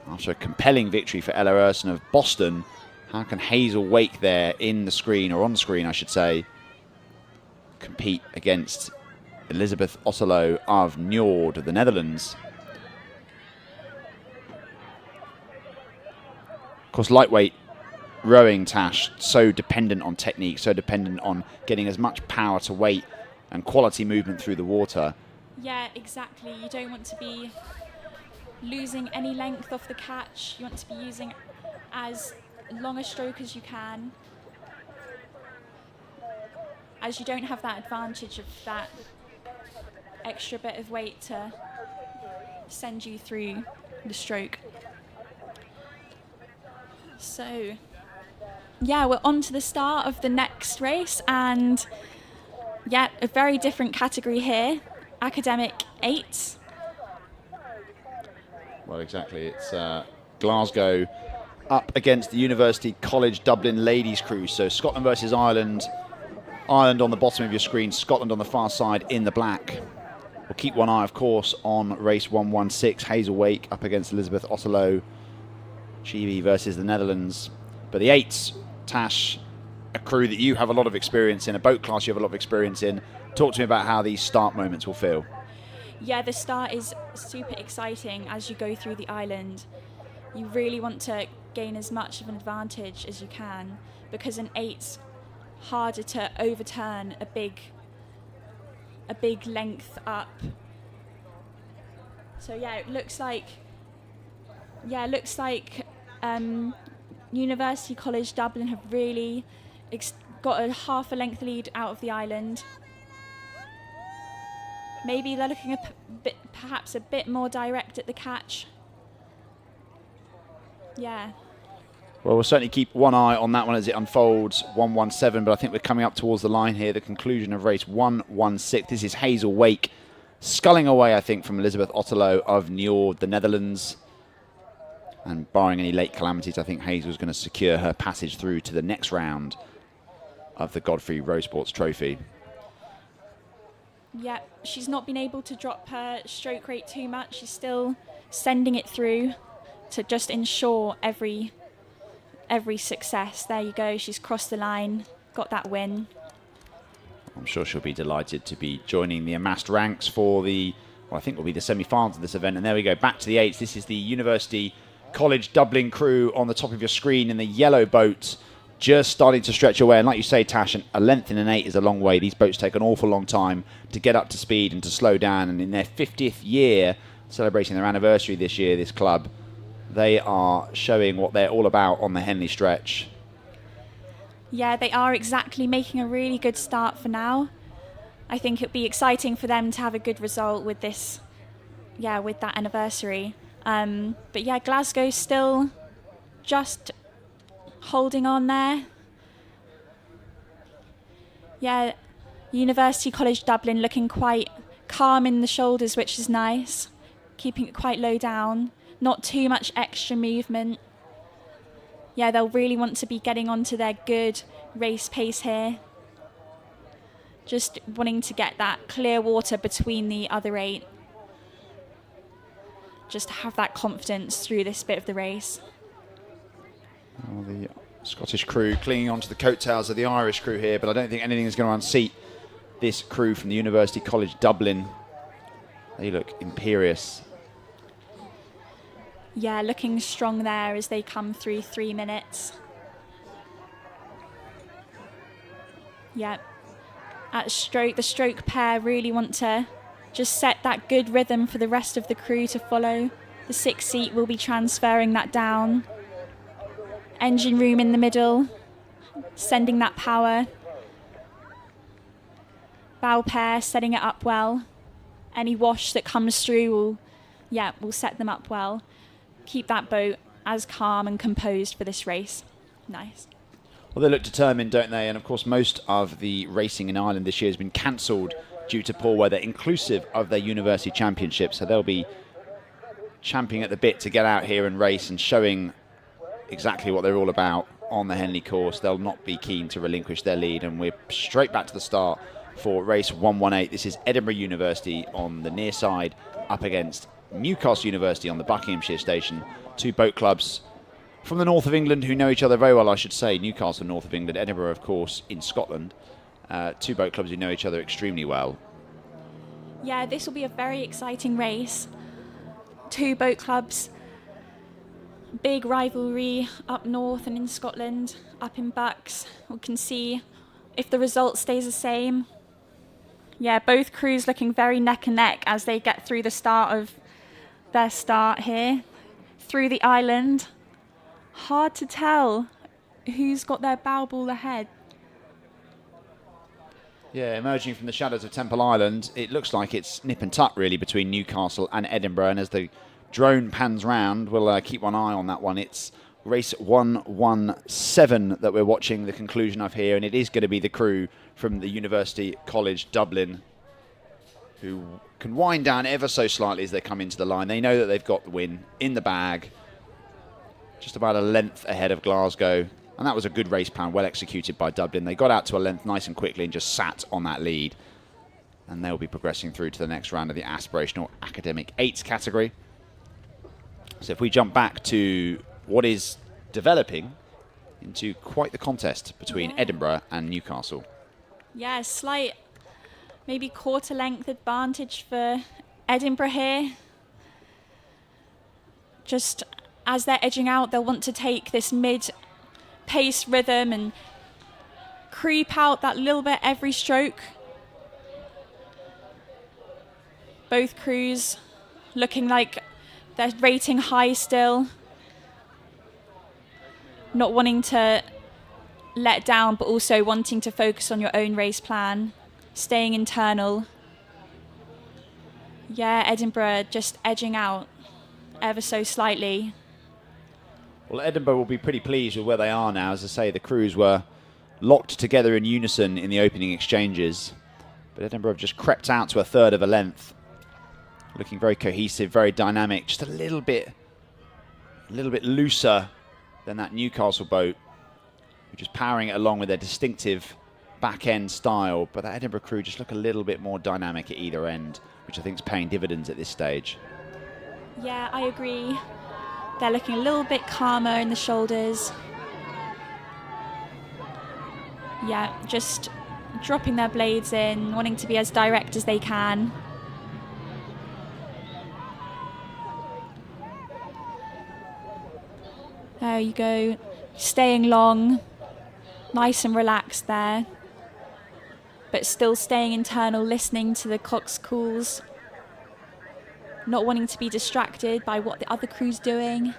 After a compelling victory for Ella Urson of Boston, how can Hazel Wake there in the screen, or on the screen I should say, compete against Elizabeth Otterlo of Njord of the Netherlands? Of course, lightweight rowing, Tash, so dependent on technique, so dependent on getting as much power to weight and quality movement through the water. Yeah, exactly. You don't want to be losing any length off the catch. You want to be using as long a stroke as you can, as you don't have that advantage of that extra bit of weight to send you through the stroke. So yeah, we're on to the start of the next race, and yeah, a very different category here, academic 8. Well, exactly, it's Glasgow up against the University College Dublin ladies crew. So Scotland versus Ireland. Ireland on the bottom of your screen, Scotland on the far side in the black. We'll keep one eye, of course, on race 116, Hazel Wake up against Elizabeth Otterlo. Chibi versus the Netherlands. But the 8s, Tash, a crew that you have a lot of experience in, a boat class you have a lot of experience in. Talk to me about how these start moments will feel. Yeah, the start is super exciting as you go through the island. You really want to gain as much of an advantage as you can, because an 8's harder to overturn a big length up. So yeah, it looks like University College Dublin have really got a half a length lead out of the island. Maybe they're looking perhaps a bit more direct at the catch. Yeah. Well, we'll certainly keep one eye on that one as it unfolds. 1:17, but I think we're coming up towards the line here. The conclusion of race 1:16. This is Hazel Wake sculling away, I think, from Elizabeth Otterlo of Niort, the Netherlands. And barring any late calamities, I think Hazel's going to secure her passage through to the next round of the Godfrey Rowe Sports Trophy. Yeah, she's not been able to drop her stroke rate too much. She's still sending it through to just ensure every success. There you go. She's crossed the line, got that win. I'm sure she'll be delighted to be joining the amassed ranks for I think will be the semi-finals of this event. And there we go, back to the eights. This is the University College Dublin crew on the top of your screen in the yellow boat, just starting to stretch away. And like you say, Tash, a length in an 8 is a long way. These boats take an awful long time to get up to speed and to slow down. And in their 50th year, celebrating their anniversary this year, this club, they are showing what they're all about on the Henley stretch. Yeah, they are exactly making a really good start for now. I think it'll be exciting for them to have a good result with this, with that anniversary. But yeah, Glasgow still just holding on there. Yeah, University College Dublin looking quite calm in the shoulders, which is nice. Keeping it quite low down, not too much extra movement. Yeah, they'll really want to be getting onto their good race pace here. Just wanting to get that clear water between the other 8. Just have that confidence through this bit of the race. Well, the Scottish crew clinging onto the coattails of the Irish crew here, but I don't think anything is going to unseat this crew from the University College Dublin. They look imperious. Yeah, looking strong there as they come through 3 minutes. Yeah, at the stroke pair really want to just set that good rhythm for the rest of the crew to follow. The 6th seat will be transferring that down. Engine room in the middle, sending that power. Bow pair setting it up well. Any wash that comes through will set them up well. Keep that boat as calm and composed for this race. Nice. Well, they look determined, don't they? And of course, most of the racing in Ireland this year has been cancelled due to poor weather, inclusive of their university championship. So they'll be champing at the bit to get out here and race and showing exactly what they're all about on the Henley course. They'll not be keen to relinquish their lead. And we're straight back to the start for race 118. This is Edinburgh University on the near side up against Newcastle University on the Buckinghamshire station. 2 boat clubs from the north of England who know each other very well, I should say. Newcastle, north of England, Edinburgh, of course, in Scotland. 2 boat clubs who know each other extremely well. Yeah, this will be a very exciting race. 2 boat clubs, big rivalry up north and in Scotland, up in Bucks. We can see if the result stays the same. Yeah, both crews looking very neck and neck as they get through the start of their start here, through the island. Hard to tell who's got their bow ball ahead. Yeah, emerging from the shadows of Temple Island, it looks like it's nip and tuck really between Newcastle and Edinburgh. And as the drone pans round, we'll keep one eye on that one. It's race 117 that we're watching the conclusion of here, and it is going to be the crew from the University College Dublin who can wind down ever so slightly as they come into the line. They know that they've got the win in the bag, just about a length ahead of Glasgow. And that was a good race plan, well executed by Dublin. They got out to a length nice and quickly and just sat on that lead. And they'll be progressing through to the next round of the Aspirational Academic 8s category. So if we jump back to what is developing into quite the contest between Edinburgh and Newcastle. Yeah, slight, maybe quarter length advantage for Edinburgh here. Just as they're edging out, they'll want to take this mid-pace rhythm and creep out that little bit every stroke. Both crews looking like they're rating high still. not wanting to let down, but also wanting to focus on your own race plan, staying internal. Yeah, Edinburgh just edging out ever so slightly. Well, Edinburgh will be pretty pleased with where they are now. As I say, the crews were locked together in unison in the opening exchanges. But Edinburgh have just crept out to a third of a length. Looking very cohesive, very dynamic, just a little bit looser than that Newcastle boat, which is powering it along with their distinctive back-end style. But that Edinburgh crew just look a little bit more dynamic at either end, which I think is paying dividends at this stage. Yeah, I agree. They're looking a little bit calmer in the shoulders. Yeah, just dropping their blades in, wanting to be as direct as they can. There you go. Staying long, nice and relaxed there. But still staying internal, listening to the Coxed calls. Not wanting to be distracted by what the other crew's doing.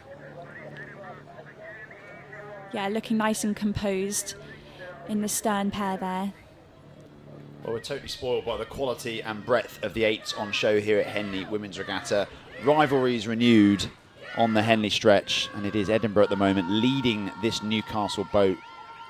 Yeah, looking nice and composed in the stern pair there. Well, we're totally spoiled by the quality and breadth of the eights on show here at Henley Women's Regatta. Rivalries renewed on the Henley stretch, and it is Edinburgh at the moment leading this Newcastle boat.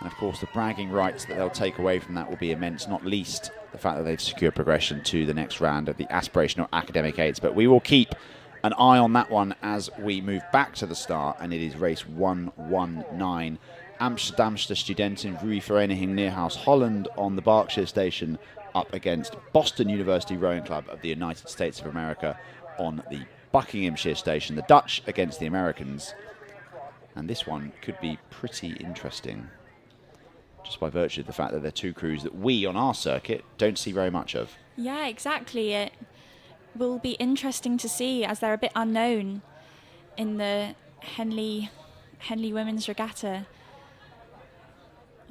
And of course, the bragging rights that they'll take away from that will be immense, not least the fact that they've secured progression to the next round of the Aspirational Academic Eights. But we will keep an eye on that one as we move back to the start, and it is race 119. Amsterdamse Studenten Roeivereniging Neerhouse Holland on the Berkshire Station up against Boston University Rowing Club of the United States of America on the Buckinghamshire Station. The Dutch against the Americans. And this one could be pretty interesting, just by virtue of the fact that they're two crews that we on our circuit don't see very much of. Yeah, exactly. It will be interesting to see, as they're a bit unknown in the Henley Women's Regatta.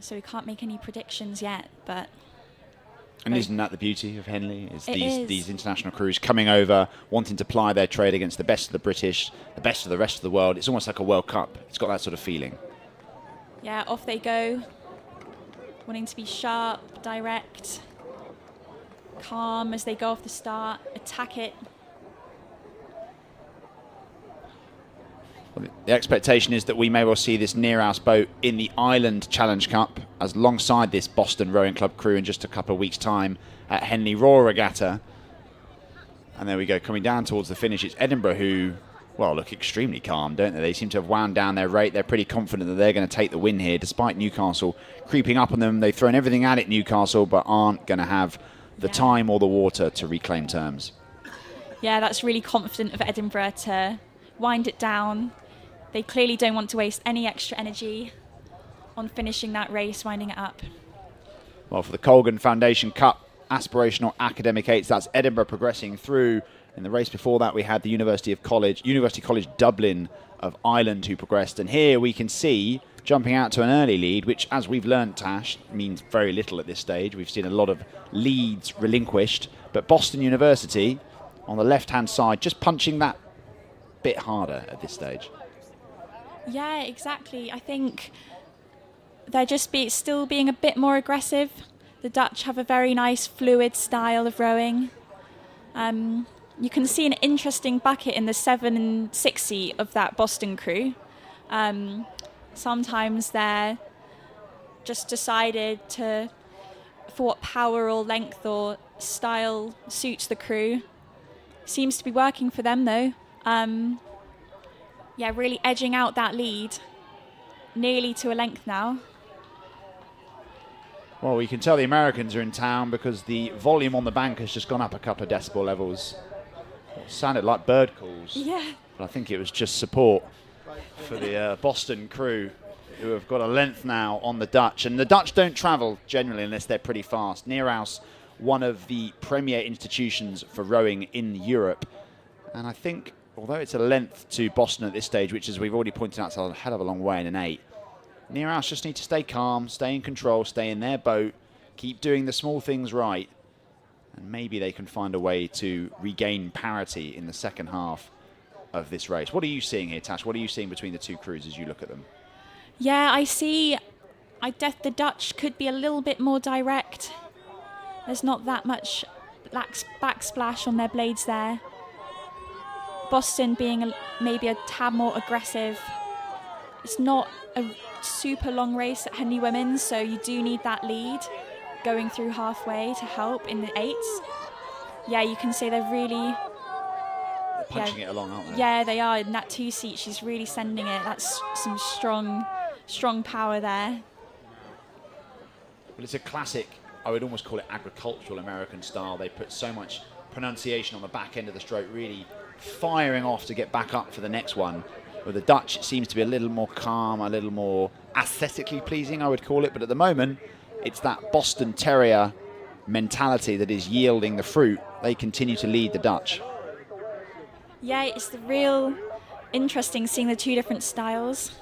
So we can't make any predictions yet, but... And isn't that the beauty of Henley? Is these international crews coming over, wanting to ply their trade against the best of the British, the best of the rest of the world. It's almost like a World Cup. It's got that sort of feeling. Yeah, off they go. Wanting to be sharp, direct, calm as they go off the start, attack it. Well, the expectation is that we may well see this Neerhouse boat in the Island Challenge Cup as alongside this Boston Rowing Club crew in just a couple of weeks' time at Henley Royal Regatta. And there we go, coming down towards the finish. It's Edinburgh who, well, look extremely calm, don't they? They seem to have wound down their rate. They're pretty confident that they're going to take the win here, despite Newcastle creeping up on them. They've thrown everything at it, Newcastle, but aren't going to have the time or the water to reclaim terms. Yeah, that's really confident of Edinburgh to wind it down. They clearly don't want to waste any extra energy on finishing that race, winding it up. Well, for the Colgan Foundation Cup Aspirational Academic Eights, that's Edinburgh progressing through. In the race before that, we had the University College Dublin of Ireland who progressed. And here we can see, jumping out to an early lead, which, as we've learnt, Tash, means very little at this stage. We've seen a lot of leads relinquished. But Boston University, on the left-hand side, just punching that bit harder at this stage. Yeah, exactly. I think they're just still being a bit more aggressive. The Dutch have a very nice fluid style of rowing. You can see an interesting bucket in the 7 and 6 seat of that Boston crew. Sometimes they're just decided for what power or length or style suits the crew. Seems to be working for them though. Yeah, really edging out that lead, nearly to a length now. Well, we can tell the Americans are in town because the volume on the bank has just gone up a couple of decibel levels. It sounded like bird calls. Yeah. But I think it was just support for the Boston crew, who have got a length now on the Dutch. And the Dutch don't travel generally unless they're pretty fast. Neerhouse, one of the premier institutions for rowing in Europe. And I think, although it's a length to Boston at this stage, which, as we've already pointed out, is a hell of a long way in an 8, Neerhouse just need to stay calm, stay in control, stay in their boat, keep doing the small things right, and maybe they can find a way to regain parity in the second half of this race. What are you seeing here, Tash? What are you seeing between the two crews as you look at them? Yeah, I see. The Dutch could be a little bit more direct. There's not that much backsplash on their blades there. Boston being maybe a tad more aggressive. It's not a super long race at Henley Women's, so you do need that lead going through halfway to help in the eights. Yeah, you can say they're really... They're punching it along, aren't they? Yeah, they are. In that 2-seat, she's really sending it. That's some strong power there. Well, it's a classic, I would almost call it agricultural American style. They put so much pronunciation on the back end of the stroke, really firing off to get back up for the next one. With the Dutch, it seems to be a little more calm, a little more aesthetically pleasing, I would call it. But at the moment, it's that Boston Terrier mentality that is yielding the fruit. They continue to lead the Dutch. Yeah, it's the real interesting seeing the two different styles.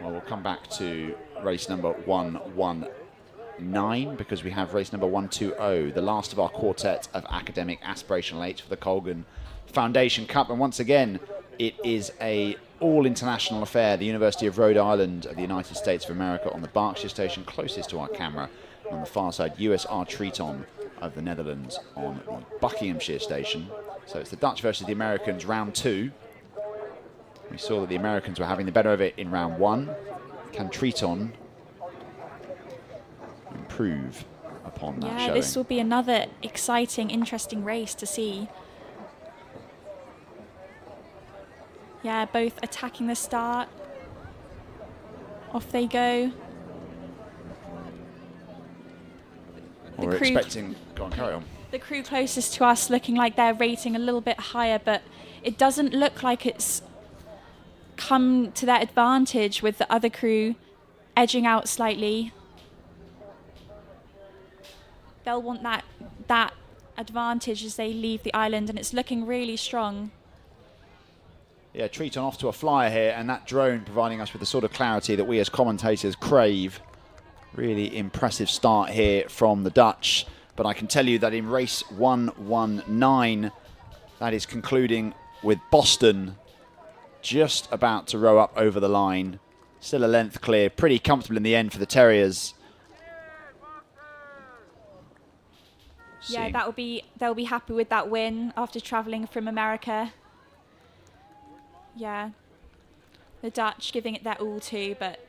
Well, we'll come back to race number 119 because we have race number 120, the last of our quartet of academic aspirational 8 for the Colgan Foundation Cup. And once again, it is a all-international affair. The University of Rhode Island of the United States of America on the Berkshire station closest to our camera. And on the far side, USR Triton of the Netherlands on the Buckinghamshire station. So it's the Dutch versus the Americans, round 2. We saw that the Americans were having the better of it in round 1. Can Triton improve upon that showing? This will be another exciting, interesting race to see. Yeah, both attacking the start. Off they go. Well, we're expecting... Go on, carry on. The crew closest to us looking like they're rating a little bit higher, but it doesn't look like it's come to their advantage with the other crew edging out slightly. They'll want that advantage as they leave the island, and it's looking really strong. Yeah, Triton off to a flyer here, and that drone providing us with the sort of clarity that we as commentators crave. Really impressive start here from the Dutch. But I can tell you that in race 119, that is concluding with Boston just about to row up over the line. Still a length clear, pretty comfortable in the end for the Terriers. Yeah, they'll be happy with that win after travelling from America. Yeah, the Dutch giving it their all too, but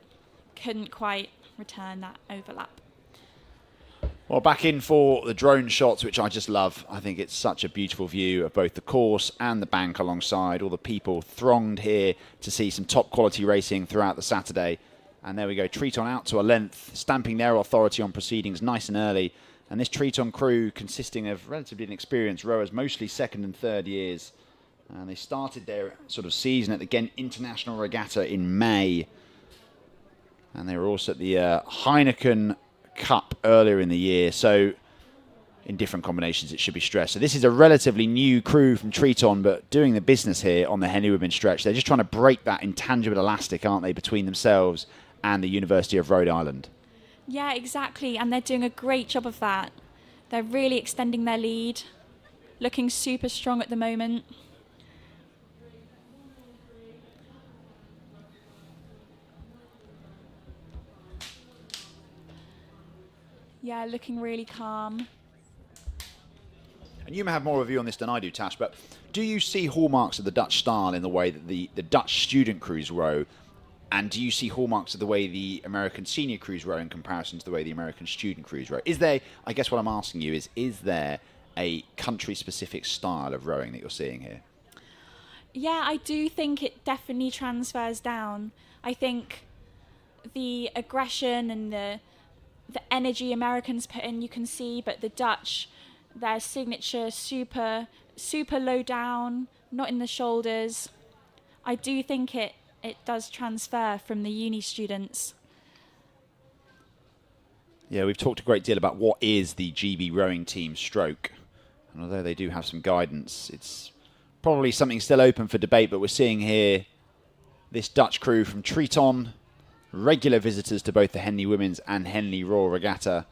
couldn't quite return that overlap. Well, back in for the drone shots, which I just love. I think it's such a beautiful view of both the course and the bank alongside. All the people thronged here to see some top quality racing throughout the Saturday. And there we go, Triton out to a length, stamping their authority on proceedings nice and early. And this Triton crew consisting of relatively inexperienced rowers, mostly second and third years. And they started their sort of season at the Ghent International Regatta in May. And they were also at the Heineken Cup earlier in the year, so in different combinations it should be stressed. So this is a relatively new crew from Triton, but doing the business here on the Henley Women's stretch. They're just trying to break that intangible elastic, aren't they, between themselves and the University of Rhode Island. Yeah, exactly, and they're doing a great job of that. They're really extending their lead, looking super strong at the moment. Yeah, looking really calm. And you may have more of a view on this than I do, Tash, but do you see hallmarks of the Dutch style in the way that the Dutch student crews row? And do you see hallmarks of the way the American senior crews row in comparison to the way the American student crews row? Is there, I guess what I'm asking you is there a country-specific style of rowing that you're seeing here? Yeah, I do think it definitely transfers down. I think the aggression and the energy Americans put in, you can see, but the Dutch, their signature super low down, not in the shoulders. I do think it does transfer from the uni students. Yeah, we've talked a great deal about what is the GB rowing team stroke. And although they do have some guidance, it's probably something still open for debate, but we're seeing here this Dutch crew from Triton, regular visitors to both the Henley Women's and Henley Royal Regatta,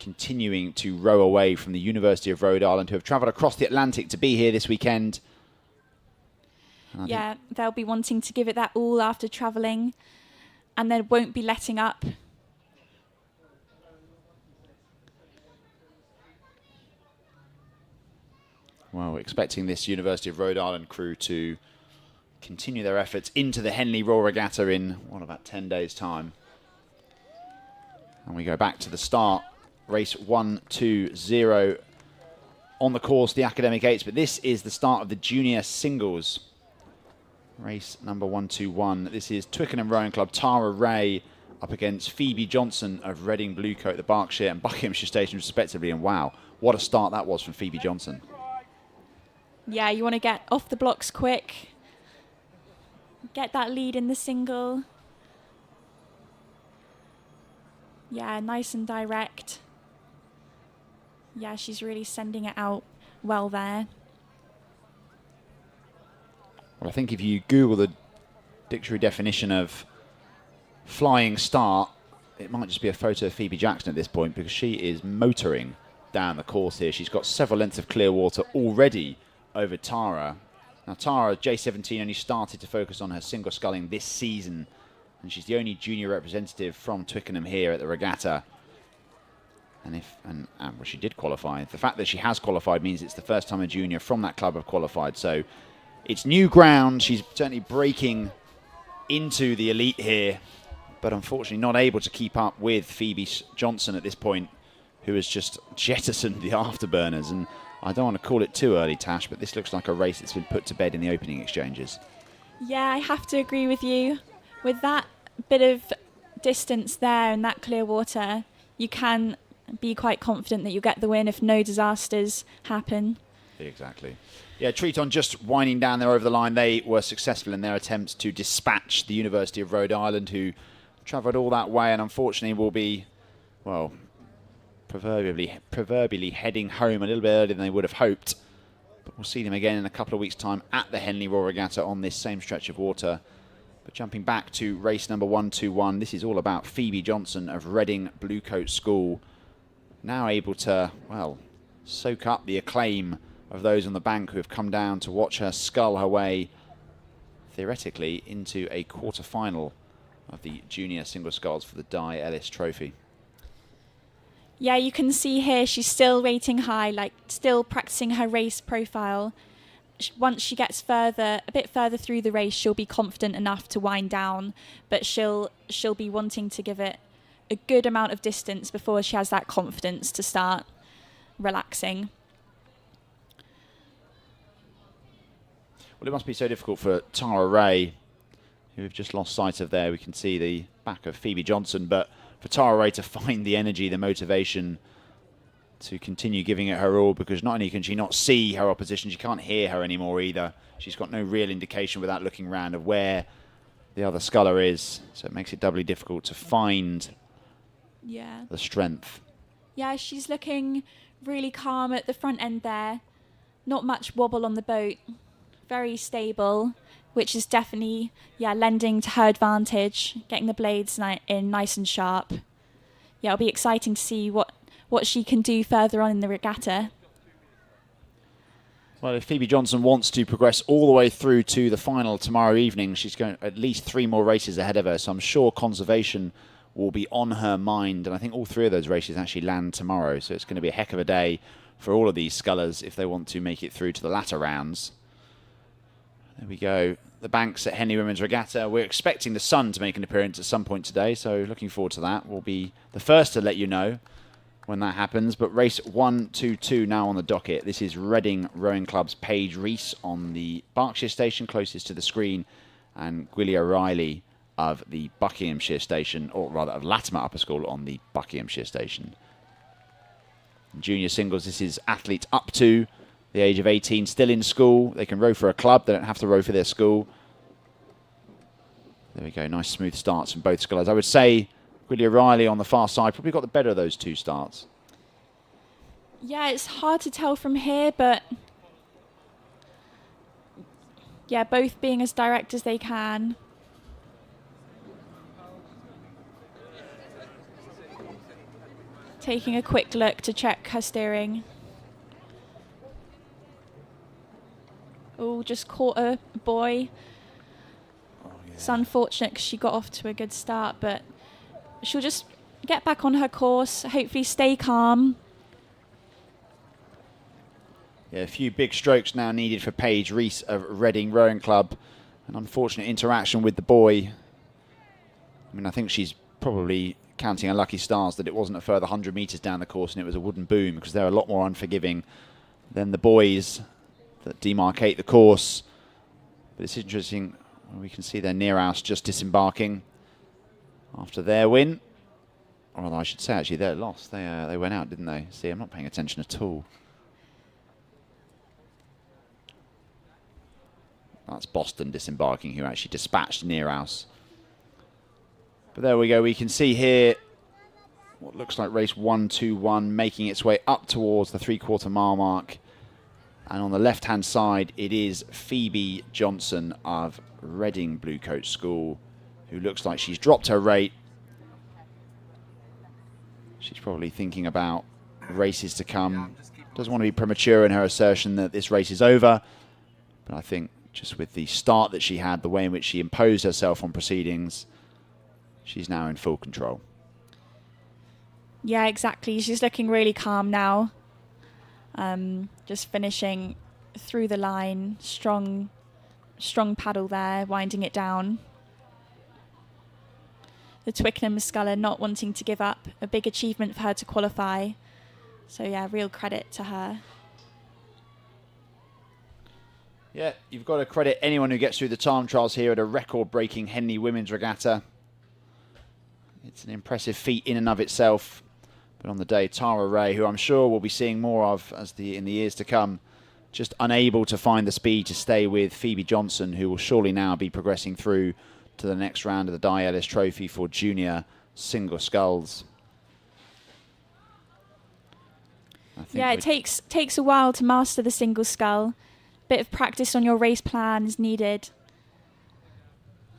continuing to row away from the University of Rhode Island, who have travelled across the Atlantic to be here this weekend. Yeah, they'll be wanting to give it that all after travelling, and then won't be letting up. Well, we're expecting this University of Rhode Island crew to continue their efforts into the Henley Royal Regatta in, what, about 10 days' time. And we go back to the start. Race 1-2-0 on the course, the Academic 8s, but this is the start of the junior singles. Race number 121. This is Twickenham Rowing Club, Tara Ray up against Phoebe Johnson of Reading Bluecoat, the Berkshire and Buckinghamshire Station respectively. And wow, what a start that was from Phoebe Johnson. Yeah, you want to get off the blocks quick, get that lead in the single. Yeah, nice and direct. Yeah, she's really sending it out well there. Well, I think if you Google the dictionary definition of flying start, it might just be a photo of Phoebe Jackson at this point, because she is motoring down the course here. She's got several lengths of clear water already over Tara. Now, Tara, J17, only started to focus on her single sculling this season, and she's the only junior representative from Twickenham here at the regatta. And well, she did qualify. The fact that she has qualified means it's the first time a junior from that club have qualified. So it's new ground. She's certainly breaking into the elite here, but unfortunately not able to keep up with Phoebe Johnson at this point, who has just jettisoned the afterburners. And I don't want to call it too early, Tash, but this looks like a race that's been put to bed in the opening exchanges. Yeah, I have to agree with you. With that bit of distance there and that clear water, you can be quite confident that you'll get the win if no disasters happen. Exactly. Yeah, Triton just winding down there over the line. They were successful in their attempts to dispatch the University of Rhode Island, who travelled all that way and unfortunately will be, well, proverbially heading home a little bit earlier than they would have hoped. But we'll see them again in a couple of weeks' time at the Henley Royal Regatta on this same stretch of water. But jumping back to race number 121, this is all about Phoebe Johnson of Reading Bluecoat School. Now able to, well, soak up the acclaim of those on the bank who have come down to watch her scull her way, theoretically, into a quarter-final of the junior single sculls for the Di Ellis Trophy. Yeah, you can see here she's still rating high, like still practicing her race profile. Once she gets a bit further through the race, she'll be confident enough to wind down, but she'll be wanting to give it a good amount of distance before she has that confidence to start relaxing. Well, it must be so difficult for Tara Ray, who we've just lost sight of there. We can see the back of Phoebe Johnson, but for Tara Ray to find the energy, the motivation to continue giving it her all, because not only can she not see her opposition, she can't hear her anymore either. She's got no real indication without looking around of where the other sculler is, so it makes it doubly difficult to find the strength. Yeah, she's looking really calm at the front end there. Not much wobble on the boat. Very stable, which is definitely, lending to her advantage, getting the blades in nice and sharp. Yeah, it'll be exciting to see what she can do further on in the regatta. Well, if Phoebe Johnson wants to progress all the way through to the final tomorrow evening, she's going at least 3 more races ahead of her, so I'm sure conservation will be on her mind, and I think all 3 of those races actually land tomorrow, so it's going to be a heck of a day for all of these scullers if they want to make it through to the latter rounds. There we go. The banks at Henley Women's Regatta. We're expecting the sun to make an appearance at some point today, so looking forward to that. We'll be the first to let you know when that happens. But race 122 now on the docket. This is Reading Rowing Club's Paige Reese on the Berkshire station closest to the screen, and Gwilly O'Reilly of the Buckinghamshire station, or rather of Latimer Upper School on the Buckinghamshire station. Junior singles, this is athletes up to the age of 18, still in school. They can row for a club. They don't have to row for their school. There we go. Nice smooth starts from both scullers. I would say Gwilly O'Reilly on the far side probably got the better of those 2 starts. Yeah, it's hard to tell from here, but yeah, both being as direct as they can. Taking a quick look to check her steering. Oh, just caught a boy. It's unfortunate because she got off to a good start, but she'll just get back on her course, hopefully stay calm. Yeah, a few big strokes now needed for Paige Reese of Reading Rowing Club. An unfortunate interaction with the boy. I mean, I think she's probably counting her lucky stars that it wasn't a further 100 metres down the course and it was a wooden boom, because they're a lot more unforgiving than the boys that demarcate the course. But it's interesting, we can see their Nearhouse just disembarking after their win. Or I should say, actually, their loss. They went out, didn't they? See, I'm not paying attention at all. That's Boston disembarking, who actually dispatched Nearhouse. But there we go. We can see here what looks like race 1-2-1 making its way up towards the 3/4 mile mark. And on the left-hand side, it is Phoebe Johnson of Reading Bluecoat School, who looks like she's dropped her rate. She's probably thinking about races to come. Doesn't want to be premature in her assertion that this race is over. But I think just with the start that she had, the way in which she imposed herself on proceedings, she's now in full control. Yeah, exactly. She's looking really calm now. Just finishing through the line. Strong paddle there, winding it down. The Twickenham sculler not wanting to give up. A big achievement for her to qualify. So yeah, real credit to her. Yeah, you've got to credit anyone who gets through the time trials here at a record-breaking Henley Women's Regatta. It's an impressive feat in and of itself. But on the day, Tara Ray, who I'm sure we'll be seeing more of in the years to come, just unable to find the speed to stay with Phoebe Johnson, who will surely now be progressing through to the next round of the Di Ellis Trophy for junior single sculls. Yeah, it takes a while to master the single scull. Bit of practice on your race plan is needed.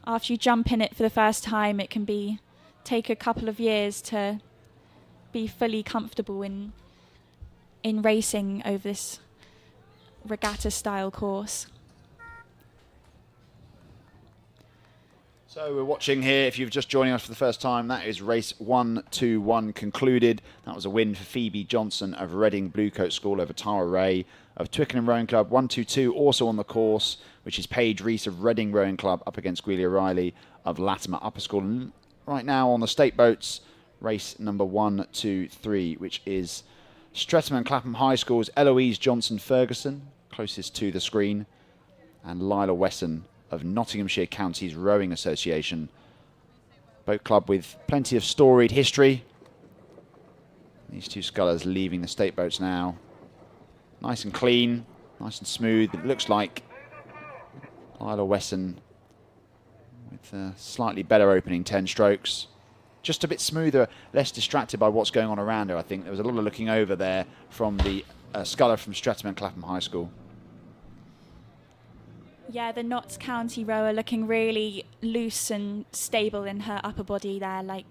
After you jump in it for the first time, it can take a couple of years to be fully comfortable in racing over this regatta style course. So we're watching here, if you're just joining us for the first time, that is race 1-2-1 concluded. That was a win for Phoebe Johnson of Reading Bluecoat School over Tara Ray of Twickenham Rowing Club. 1-2-2 also on the course, which is Paige Reese of Reading Rowing Club up against Gwillia Riley of Latimer Upper School. And right now on the state boats, race number 1, 2, 3, which is Streatham and Clapham High School's Eloise Johnson Ferguson, closest to the screen, and Lila Wesson of Nottinghamshire Counties Rowing Association. Boat club with plenty of storied history. These two scullers leaving the state boats now. Nice and clean, nice and smooth. It looks like Lila Wesson with a slightly better opening 10 strokes. Just a bit smoother, less distracted by what's going on around her, I think. There was a lot of looking over there from the sculler from Streatham and Clapham High School. Yeah, the Notts County rower looking really loose and stable in her upper body there, like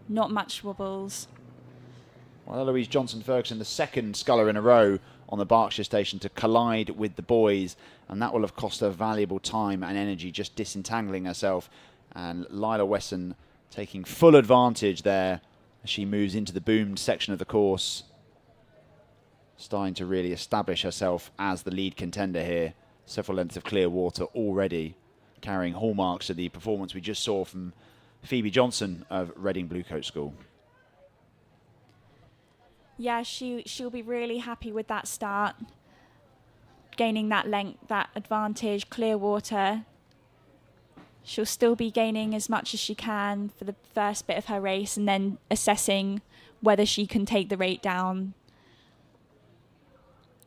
not much wobbles. Well, Eloise Johnson Ferguson, the second sculler in a row on the Berkshire station to collide with the boys, and that will have cost her valuable time and energy just disentangling herself. And Lila Wesson taking full advantage there as she moves into the boomed section of the course, starting to really establish herself as the lead contender here. Several lengths of clear water already, carrying hallmarks of the performance we just saw from Phoebe Johnson of Reading Bluecoat School. Yeah, she'll be really happy with that start. Gaining that length, that advantage, clear water. She'll still be gaining as much as she can for the first bit of her race and then assessing whether she can take the rate down.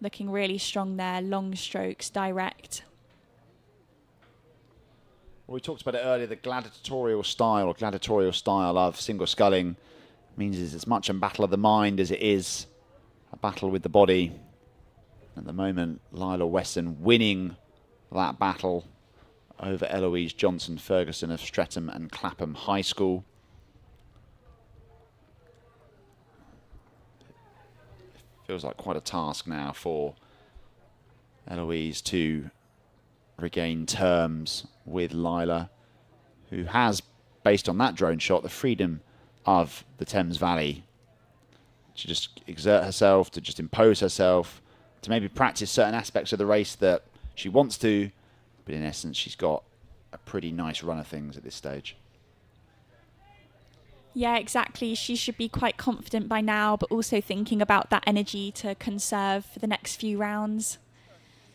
Looking really strong there, long strokes, direct. Well, we talked about it earlier, the gladiatorial style of single sculling means it's as much a battle of the mind as it is a battle with the body. At the moment, Lila Wesson winning that battle over Eloise Johnson Ferguson of Streatham and Clapham High School. Feels like quite a task now for Eloise to regain terms with Lila, who has, based on that drone shot, the freedom of the Thames Valley to just exert herself, to just impose herself, to maybe practice certain aspects of the race that she wants to, but in essence she's got a pretty nice run of things at this stage. Yeah, exactly. She should be quite confident by now, but also thinking about that energy to conserve for the next few rounds.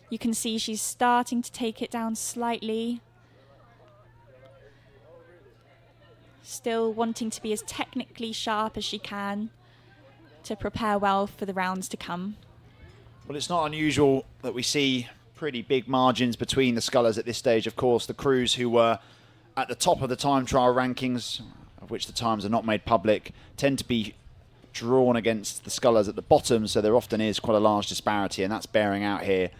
You can see she's starting to take it down slightly. Still wanting to be as technically sharp as she can to prepare well for the rounds to come. Well, it's not unusual that we see pretty big margins between the scullers at this stage. Of course, the crews who were at the top of the time trial rankings, of which the times are not made public, tend to be drawn against the scullers at the bottom, so there often is quite a large disparity, and that's bearing out here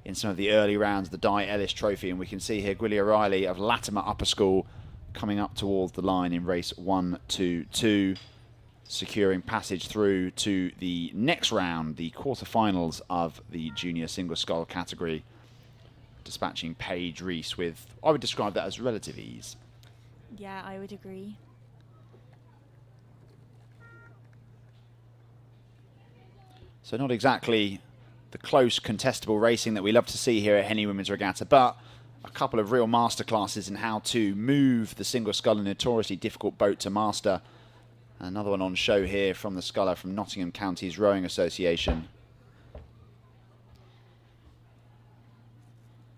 in some of the early rounds of the Di Ellis Trophy. And we can see here Gwilly O'Reilly of Latimer Upper School coming up towards the line in race 1-2-2, securing passage through to the next round, the quarterfinals of the junior single scull category, dispatching Paige Reese with, I would describe that as relative ease. Yeah, I would agree. So not exactly the close contestable racing that we love to see here at Henley Women's Regatta, but a couple of real masterclasses in how to move the single scull, a notoriously difficult boat to master. Another one on show here from the sculler from Nottingham Counties Rowing Association.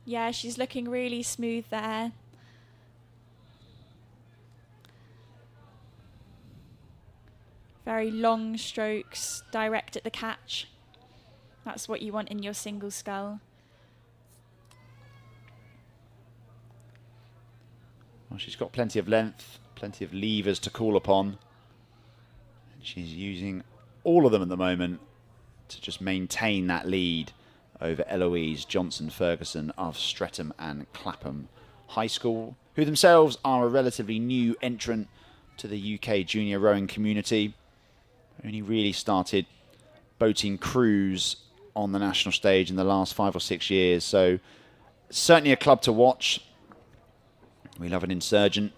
Yeah, she's looking really smooth there. Very long strokes, direct at the catch. That's what you want in your single scull. Well, she's got plenty of length, plenty of levers to call upon. And she's using all of them at the moment to just maintain that lead over Eloise Johnson-Ferguson of Streatham and Clapham High School, who themselves are a relatively new entrant to the UK junior rowing community. Only really started boating crews on the national stage in the last 5 or 6 years. So certainly a club to watch. We love an insurgent.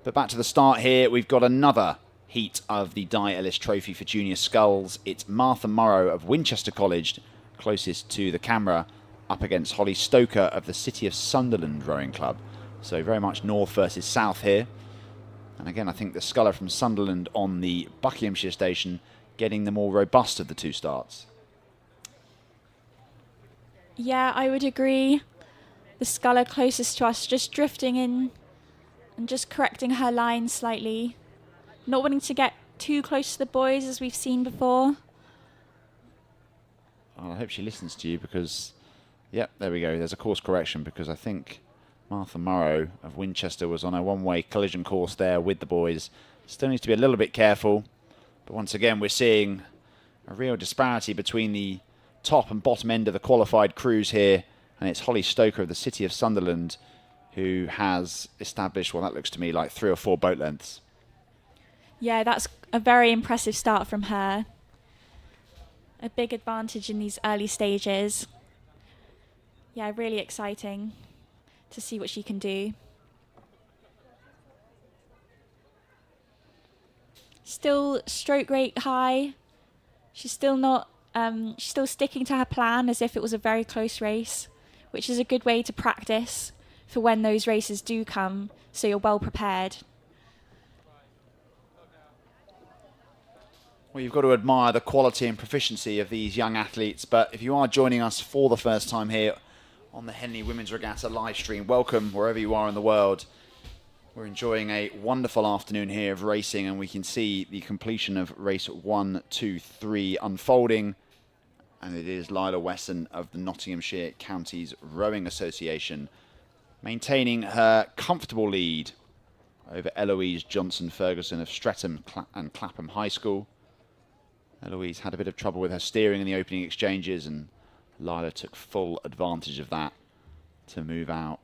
But back to the start here, we've got another heat of the Di Ellis Trophy for junior sculls. It's Martha Morrow of Winchester College, closest to the camera, up against Holly Stoker of the City of Sunderland Rowing Club. So very much north versus south here. And again, I think the sculler from Sunderland on the Buckinghamshire station getting the more robust of the two starts. Yeah, I would agree. The sculler closest to us just drifting in and just correcting her line slightly. Not wanting to get too close to the boys as we've seen before. Oh, I hope she listens to you because, yep, there we go. There's a course correction because I think Martha Morrow of Winchester was on a one-way collision course there with the boys. Still needs to be a little bit careful. But once again, we're seeing a real disparity between the top and bottom end of the qualified crews here. And it's Holly Stoker of the City of Sunderland who has established, well, that looks to me like 3 or 4 boat lengths. Yeah, that's a very impressive start from her. A big advantage in these early stages. Yeah, really exciting to see what she can do. Still stroke rate high. She's still not, she's still sticking to her plan as if it was a very close race, which is a good way to practice for when those races do come, so you're well prepared. Well, you've got to admire the quality and proficiency of these young athletes, but if you are joining us for the first time here on the Henley Women's Regatta live stream, welcome wherever you are in the world. We're enjoying a wonderful afternoon here of racing, and we can see the completion of race 1, 2, 3 unfolding. And it is Lila Wesson of the Nottinghamshire Counties Rowing Association maintaining her comfortable lead over Eloise Johnson-Ferguson of Streatham and Clapham High School. Eloise had a bit of trouble with her steering in the opening exchanges, and Lila took full advantage of that to move out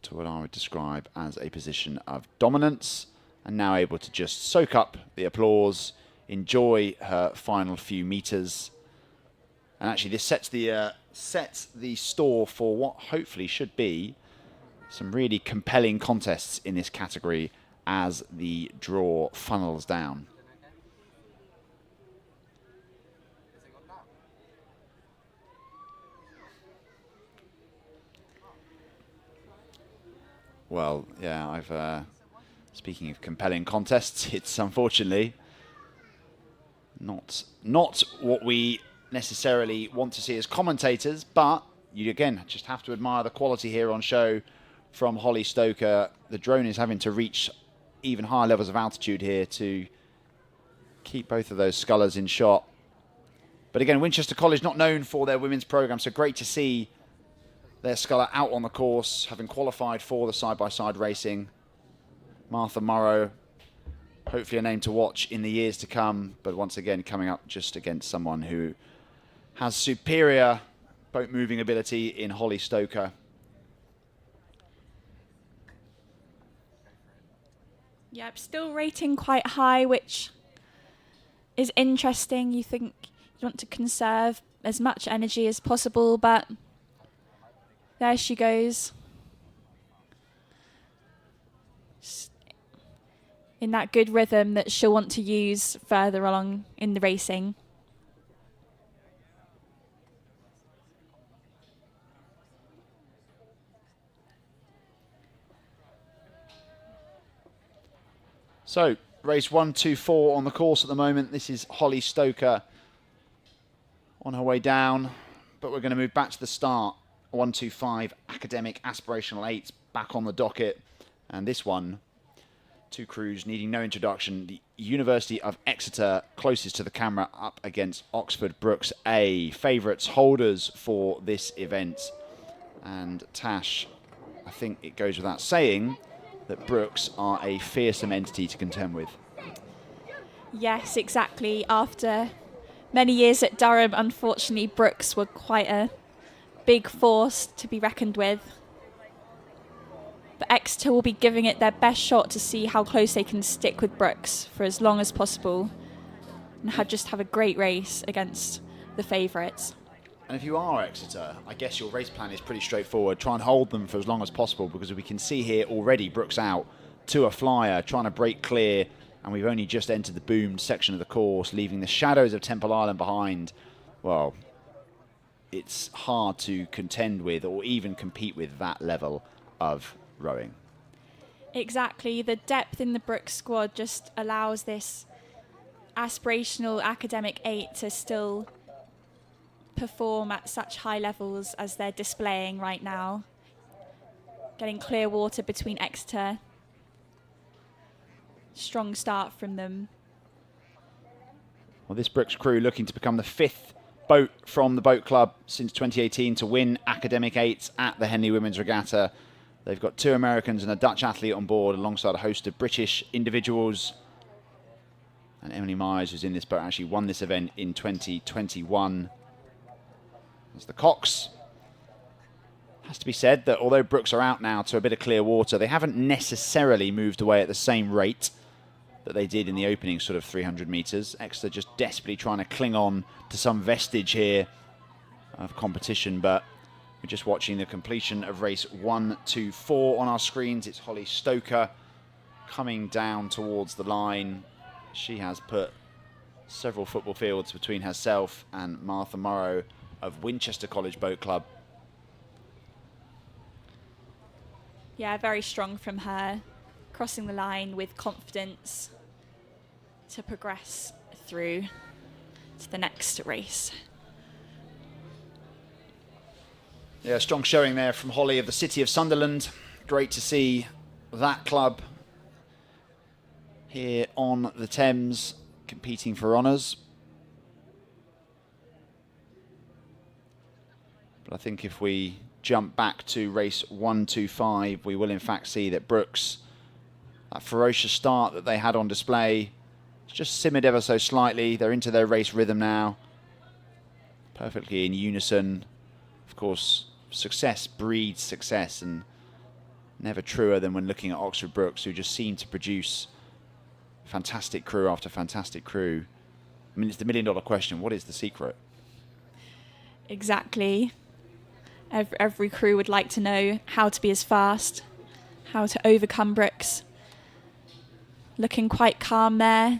to what I would describe as a position of dominance, and now able to just soak up the applause, enjoy her final few metres. And actually, this sets the store for what hopefully should be some really compelling contests in this category as the draw funnels down. Well, yeah, speaking of compelling contests, it's unfortunately not what we necessarily want to see as commentators, but you again just have to admire the quality here on show from Holly Stoker. The drone is having to reach even higher levels of altitude here to keep both of those scullers in shot. But again, Winchester College not known for their women's program, so great to see their sculler out on the course, having qualified for the side-by-side racing. Martha Morrow, hopefully a name to watch in the years to come, but once again coming up just against someone who has superior boat moving ability in Holly Stoker. Yep, still rating quite high, which is interesting. You think you want to conserve as much energy as possible, but there she goes. In that good rhythm that she'll want to use further along in the racing. So, race 1-2-4 on the course at the moment. This is Holly Stoker on her way down, but we're going to move back to the start. 1-2-5 academic aspirational 8 back on the docket, and this one, two crews needing no introduction. The University of Exeter closest to the camera up against Oxford Brookes A, favourites, holders for this event. And Tash, I think it goes without saying that Brookes are a fearsome entity to contend with. Yes, exactly. After many years at Durham, unfortunately, Brookes were quite a big force to be reckoned with. But Exeter will be giving it their best shot to see how close they can stick with Brookes for as long as possible and have a great race against the favourites. And if you are Exeter, I guess your race plan is pretty straightforward. Try and hold them for as long as possible, because we can see here already Brookes out to a flyer, trying to break clear, and we've only just entered the boomed section of the course, leaving the shadows of Temple Island behind. Well, it's hard to contend with or even compete with that level of rowing. Exactly. The depth in the Brookes squad just allows this aspirational academic 8 to still perform at such high levels as they're displaying right now. Getting clear water between Exeter. Strong start from them. Well, this Brookes crew looking to become the 5th boat from the boat club since 2018 to win academic 8s at the Henley Women's Regatta. They've got 2 Americans and a Dutch athlete on board alongside a host of British individuals. And Emily Myers, who's in this boat, actually won this event in 2021. As the Coxed. Has to be said that although Brookes are out now to a bit of clear water, they haven't necessarily moved away at the same rate that they did in the opening sort of 300 metres. Exeter just desperately trying to cling on to some vestige here of competition, but we're just watching the completion of race 1-2-4 on our screens. It's Holly Stoker coming down towards the line. She has put several football fields between herself and Martha Morrow of Winchester College Boat Club. Yeah, very strong from her. Crossing the line with confidence to progress through to the next race. Yeah, strong showing there from Holly of the City of Sunderland. Great to see that club here on the Thames competing for honours. But I think if we jump back to race 1-2-5, we will in fact see that Brookes, that ferocious start that they had on display, it's just simmered ever so slightly. They're into their race rhythm now. Perfectly in unison. Of course, success breeds success, and never truer than when looking at Oxford Brookes, who just seem to produce fantastic crew after fantastic crew. I mean, it's the $1 million question. What is the secret? Exactly. Every crew would like to know how to be as fast, how to overcome Brooks. Looking quite calm there.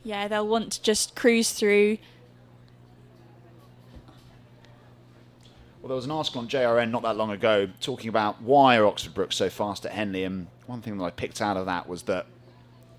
Yeah, they'll want to just cruise through. Well, there was an article on JRN not that long ago talking about why are Oxford Brooks so fast at Henley, and one thing that I picked out of that was that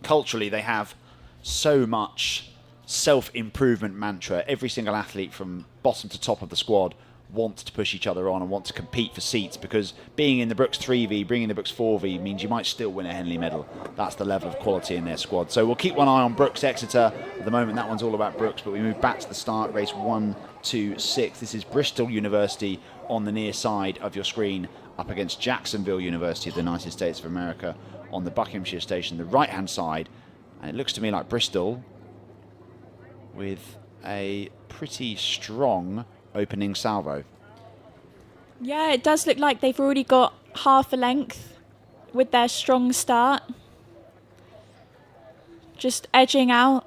culturally they have so much self-improvement mantra. Every single athlete from bottom to top of the squad want to push each other on and want to compete for seats, because being in the Brooks 3V, bringing the Brooks 4V means you might still win a Henley medal. That's the level of quality in their squad. So we'll keep one eye on Brooks Exeter. At the moment, that one's all about Brooks, but we move back to the start, race 1, 2, 6. This is Bristol University on the near side of your screen up against Jacksonville University of the United States of America on the Buckinghamshire station, the right-hand side. And it looks to me like Bristol with a pretty strong opening salvo. Yeah, it does look like they've already got half a length with their strong start. Just edging out.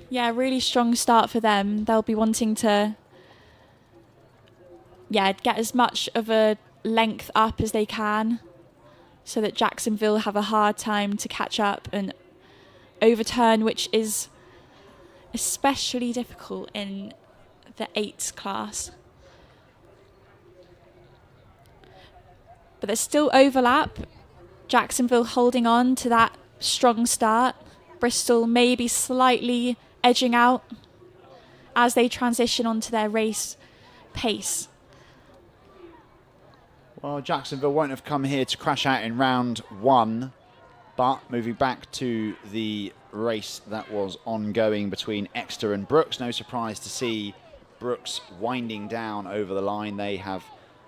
Yeah, really strong start for them. They'll be wanting to get as much of a length up as they can so that Jacksonville have a hard time to catch up and overturn, which is especially difficult in the 8s class. But there's still overlap. Jacksonville holding on to that strong start. Bristol maybe slightly edging out as they transition onto their race pace. Well, Jacksonville won't have come here to crash out in round 1, but moving back to the race that was ongoing between Exeter and Brooks, no surprise to see Brooks winding down over the line. They have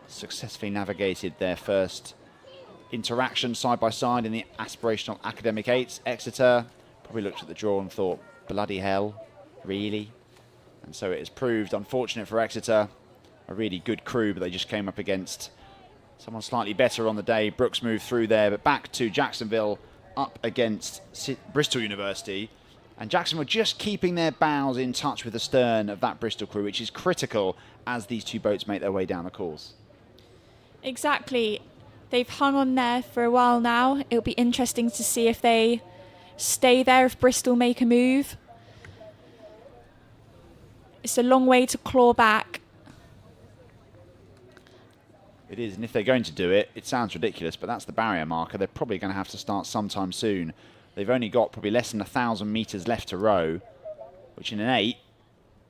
successfully navigated their first interaction side by side in the Aspirational Academic 8s. Exeter probably looked at the draw and thought, bloody hell, really? And so it has proved unfortunate for Exeter. A really good crew, but they just came up against someone slightly better on the day. Brooks moved through there, but back to Jacksonville up against Bristol University. And Jacksonville just keeping their bows in touch with the stern of that Bristol crew, which is critical as these two boats make their way down the course. Exactly. They've hung on there for a while now. It'll be interesting to see if they stay there, if Bristol make a move. It's a long way to claw back. It is, and if they're going to do it, it sounds ridiculous, but that's the barrier marker. They're probably going to have to start sometime soon. They've only got probably less than 1,000 metres left to row, which in an 8,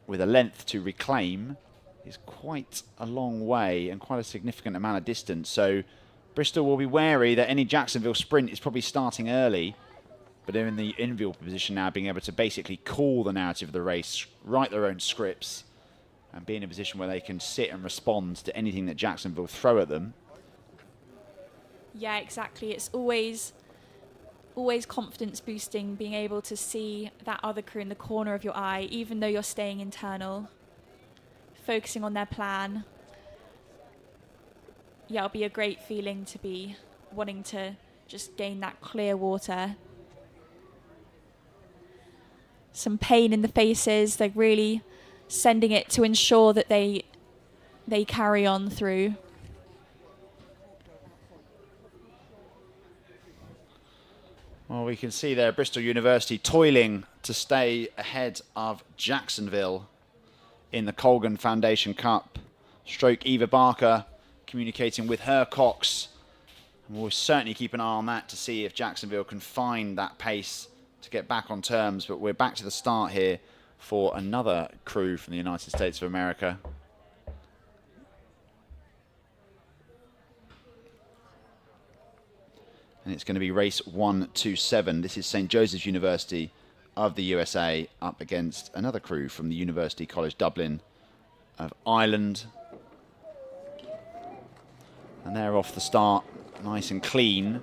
with a length to reclaim, is quite a long way and quite a significant amount of distance. So Bristol will be wary that any Jacksonville sprint is probably starting early, but they're in the enviable position now, being able to basically call the narrative of the race, write their own scripts, and be in a position where they can sit and respond to anything that Jacksonville throw at them. Yeah, exactly. It's always confidence boosting, being able to see that other crew in the corner of your eye, even though you're staying internal, focusing on their plan. Yeah, it'll be a great feeling to be wanting to just gain that clear water. Some pain in the faces. They're really sending it to ensure that they carry on through. Well, we can see there Bristol University toiling to stay ahead of Jacksonville in the Colgan Foundation Cup. Stroke Eva Barker communicating with her Cox. And we'll certainly keep an eye on that to see if Jacksonville can find that pace to get back on terms. But we're back to the start here for another crew from the United States of America. And it's going to be race 127. This is St. Joseph's University of the USA up against another crew from the University College Dublin of Ireland. And they're off the start nice and clean.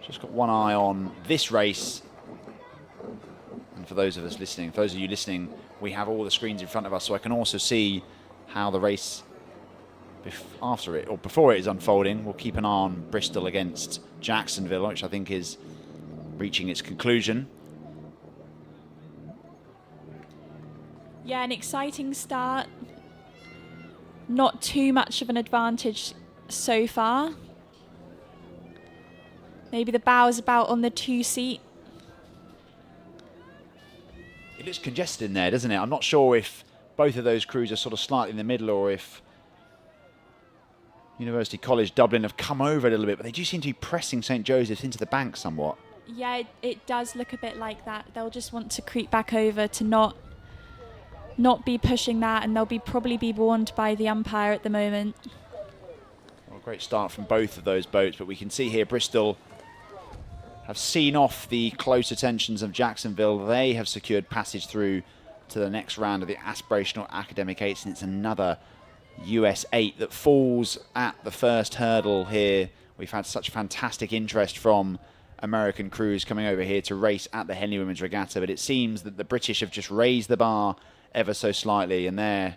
Just got one eye on this race. And for those of us listening, for those of you listening, we have all the screens in front of us, so I can also see how the race after it or before it is unfolding. We'll keep an eye on Bristol against Jacksonville, which I think is reaching its conclusion. Yeah, an exciting start. Not too much of an advantage so far. Maybe the bow's about on the 2 seat. It looks congested in there, doesn't it? I'm not sure if both of those crews are sort of slightly in the middle or if University College Dublin have come over a little bit, but they do seem to be pressing St Joseph's into the bank somewhat. Yeah, it does look a bit like that. They'll just want to creep back over to not be pushing that, and they'll probably be warned by the umpire at the moment. Well, a great start from both of those boats, but we can see here Bristol have seen off the close attentions of Jacksonville. They have secured passage through to the next round of the Aspirational Academic 8s, and it's another US 8 that falls at the first hurdle here. We've had such fantastic interest from American crews coming over here to race at the Henley Women's Regatta, but it seems that the British have just raised the bar ever so slightly, and they're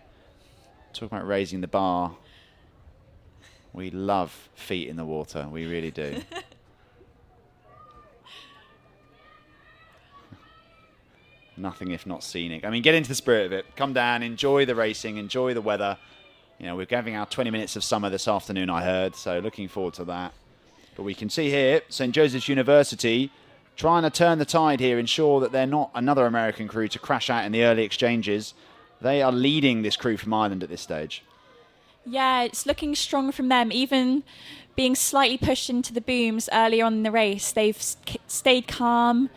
talking about raising the bar. We love feet in the water, we really do. Nothing if not scenic. I mean, get into the spirit of it. Come down, enjoy the racing, enjoy the weather. You know, we're having our 20 minutes of summer this afternoon, I heard, so looking forward to that. But we can see here, St Joseph's University trying to turn the tide here, ensure that they're not another American crew to crash out in the early exchanges. They are leading this crew from Ireland at this stage. Yeah, it's looking strong from them. Even being slightly pushed into the booms early on in the race, they've stayed calm.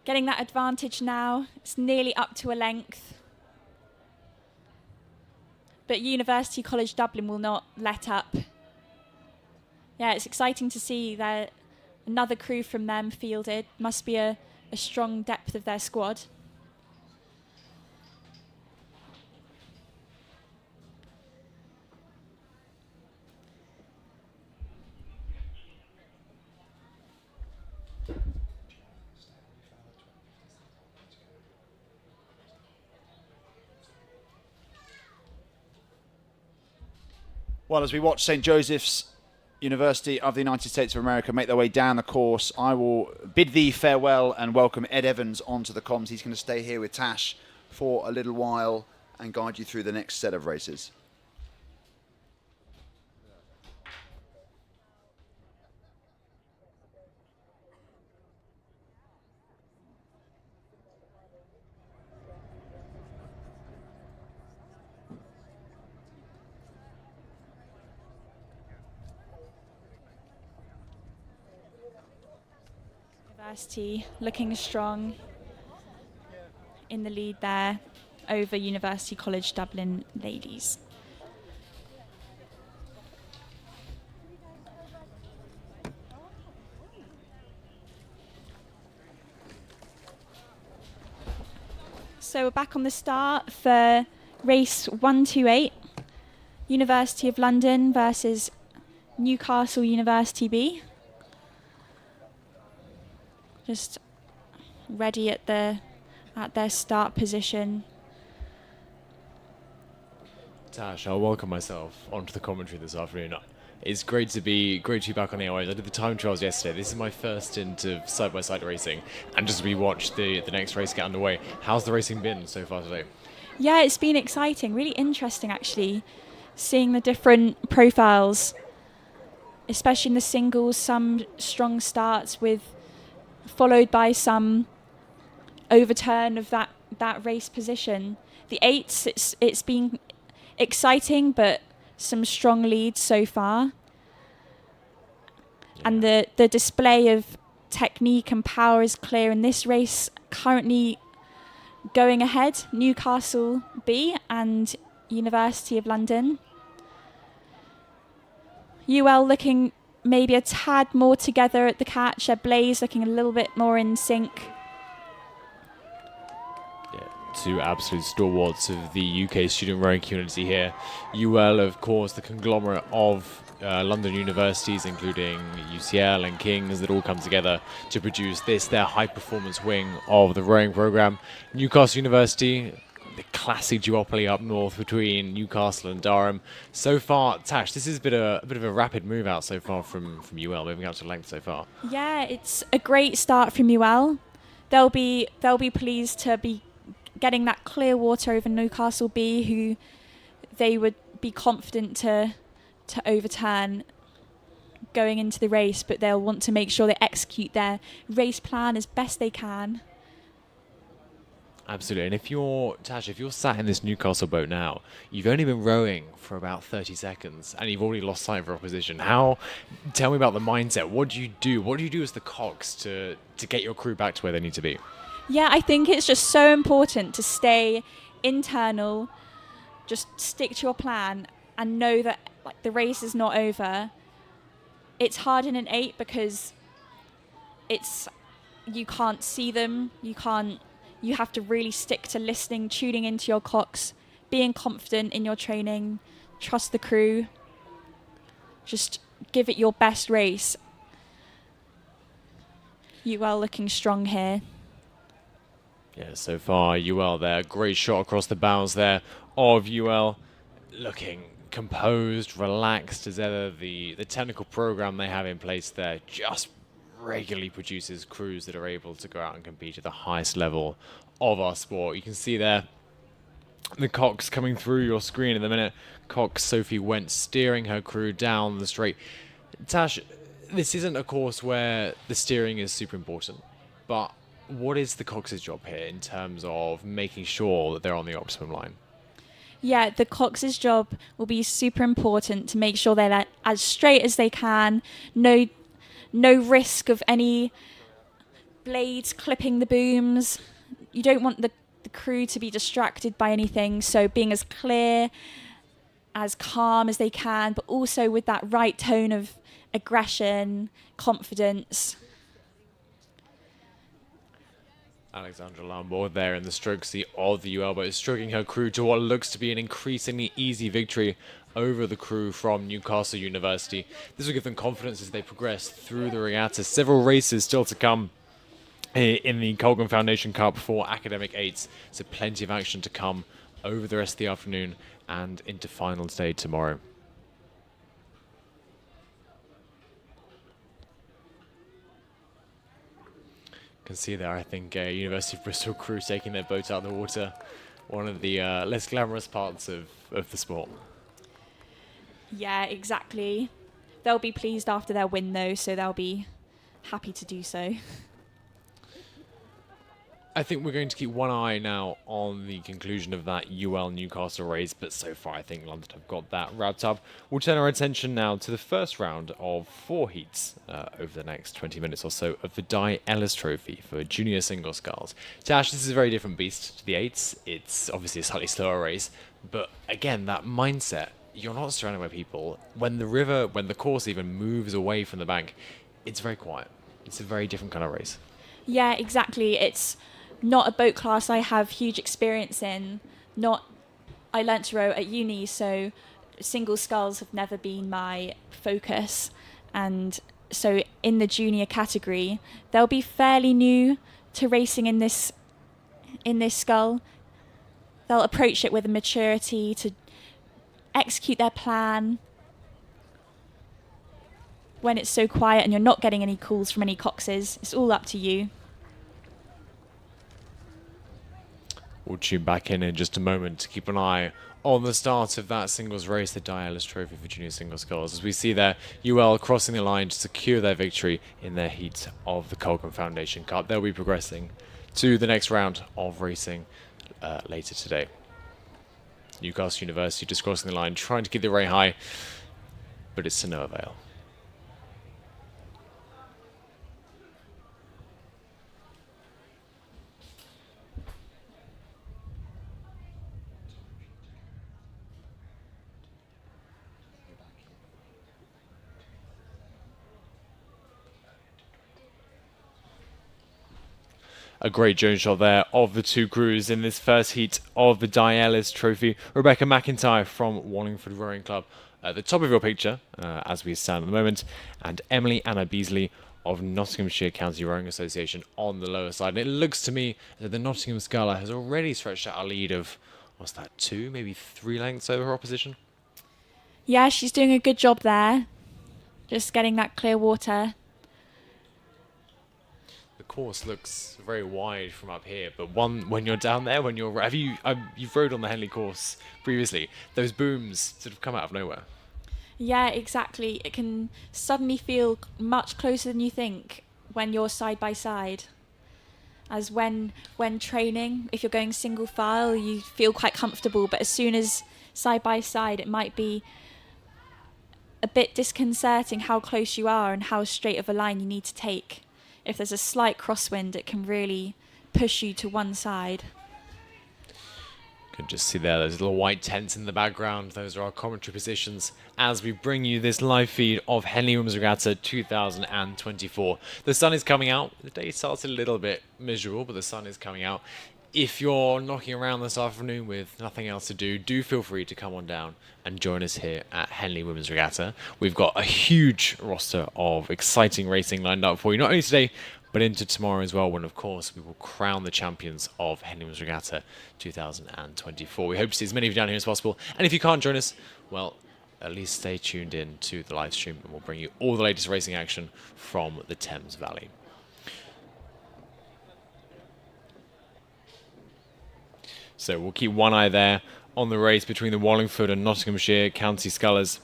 Getting that advantage now. It's nearly up to a length. But University College Dublin will not let up. Yeah, it's exciting to see that another crew from them fielded. Must be a strong depth of their squad. Well, as we watch St Joseph's University of the United States of America make their way down the course, I will bid thee farewell and welcome Ed Evans onto the comms. He's going to stay here with Tash for a little while and guide you through the next set of races. University looking strong in the lead there over University College Dublin ladies. So we're back on the start for race 128, University of London versus Newcastle University B. Just ready at their start position. Tash, I'll welcome myself onto the commentary this afternoon. It's great to be back on the airways. I did the time trials yesterday. This is my first stint of side-by-side racing, and just we watched the next race get underway. How's the racing been so far today? Yeah, it's been exciting, really interesting actually, seeing the different profiles, especially in the singles, some strong starts followed by some overturn of that race position. The eights, it's been exciting, but some strong leads so far. Yeah. And the display of technique and power is clear in this race. Currently going ahead, Newcastle B and University of London. UL looking maybe a tad more together at the catch. Blaze looking a little bit more in sync. Yeah, two absolute stalwarts of the UK student rowing community here. UL, of course, the conglomerate of London universities, including UCL and King's, that all come together to produce their high-performance wing of the rowing programme. Newcastle University, the classic duopoly up north between Newcastle and Durham. So far, Tash, this has been a bit of a rapid move out so far from UL, moving out to length so far. Yeah, it's a great start from UL. They'll be pleased to be getting that clear water over Newcastle B, who they would be confident to overturn going into the race, but they'll want to make sure they execute their race plan as best they can. Absolutely. And if you're sat in this Newcastle boat now, you've only been rowing for about 30 seconds and you've already lost sight of your opposition. Tell me about the mindset. What do you do? What do you do as the Coxed to get your crew back to where they need to be? Yeah, I think it's just so important to stay internal, just stick to your plan and know that like the race is not over. It's hard in an 8 because you can't see them, you have to really stick to listening, tuning into your clocks, being confident in your training, trust the crew, just give it your best race. UL looking strong here. Yeah, so far UL there, great shot across the bows there of UL, looking composed, relaxed as ever. The technical program they have in place there just regularly produces crews that are able to go out and compete at the highest level of our sport. You can see there the Cox coming through your screen in a minute. Cox Sophie Wentz steering her crew down the straight. Tash, this isn't a course where the steering is super important, but what is the Cox's job here in terms of making sure that they're on the optimum line? Yeah, the Cox's job will be super important to make sure they're as straight as they can. No risk of any blades clipping the booms. You don't want the crew to be distracted by anything, so being as clear, as calm as they can, but also with that right tone of aggression, confidence. Alexandra Lambour there in the stroke seat of the UL boat is stroking her crew to what looks to be an increasingly easy victory over the crew from Newcastle University. This will give them confidence as they progress through the regatta. Several races still to come in the Colgan Foundation Cup for Academic 8s, so plenty of action to come over the rest of the afternoon and into finals day tomorrow. Can see there, I think, University of Bristol crew taking their boat out of the water. One of the less glamorous parts of the sport. Yeah, exactly. They'll be pleased after their win, though, so they'll be happy to do so. I think we're going to keep one eye now on the conclusion of that UL Newcastle race, but so far I think London have got that wrapped up. We'll turn our attention now to the first round of 4 heats over the next 20 minutes or so of the Di Ellis Trophy for junior single sculls. Tash, this is a very different beast to the 8s. It's obviously a slightly slower race, but again, that mindset, you're not surrounded by people. When the course even moves away from the bank, it's very quiet. It's a very different kind of race. Yeah, exactly. It's not a boat class I have huge experience in. I learnt to row at uni, so single sculls have never been my focus. And so in the junior category, they'll be fairly new to racing in this scull. They'll approach it with a maturity to execute their plan. When it's so quiet and you're not getting any calls from any coxes, it's all up to you. We'll tune back in just a moment to keep an eye on the start of that singles race, the Di Ellis Trophy for junior single sculls, as we see there UL crossing the line to secure their victory in their heat of the Colgan Foundation Cup. They'll be progressing to the next round of racing later today. Newcastle University just crossing the line, trying to keep the rate high, but it's to no avail. A great drone shot there of the two crews in this first heat of the Di Ellis Trophy. Rebecca McIntyre from Wallingford Rowing Club at the top of your picture, as we stand at the moment, and Emily Anna Beasley of Nottinghamshire County Rowing Association on the lower side. And it looks to me that the Nottingham Sculler has already stretched out a lead of, what's that, 2, maybe 3 lengths over her opposition? Yeah, she's doing a good job there. Just getting that clear water. The course looks very wide from up here, but when you're down there, you've rode on the Henley course previously, those booms sort of come out of nowhere. Yeah, exactly. It can suddenly feel much closer than you think when you're side by side. As when training, if you're going single file, you feel quite comfortable, but as soon as side by side, it might be a bit disconcerting how close you are and how straight of a line you need to take. If there's a slight crosswind, it can really push you to one side. You can just see there those little white tents in the background. Those are our commentary positions as we bring you this live feed of Henley Women's Regatta 2024. The sun is coming out. The day starts a little bit miserable, but the sun is coming out. If you're knocking around this afternoon with nothing else to do feel free to come on down and join us here at Henley Women's Regatta. We've got a huge roster of exciting racing lined up for you, not only today, but into tomorrow as well, when, of course, we will crown the champions of Henley Women's Regatta 2024. We hope to see as many of you down here as possible. And if you can't join us, well, at least stay tuned in to the live stream, and we'll bring you all the latest racing action from the Thames Valley. So we'll keep one eye there on the race between the Wallingford and Nottinghamshire County Scullers.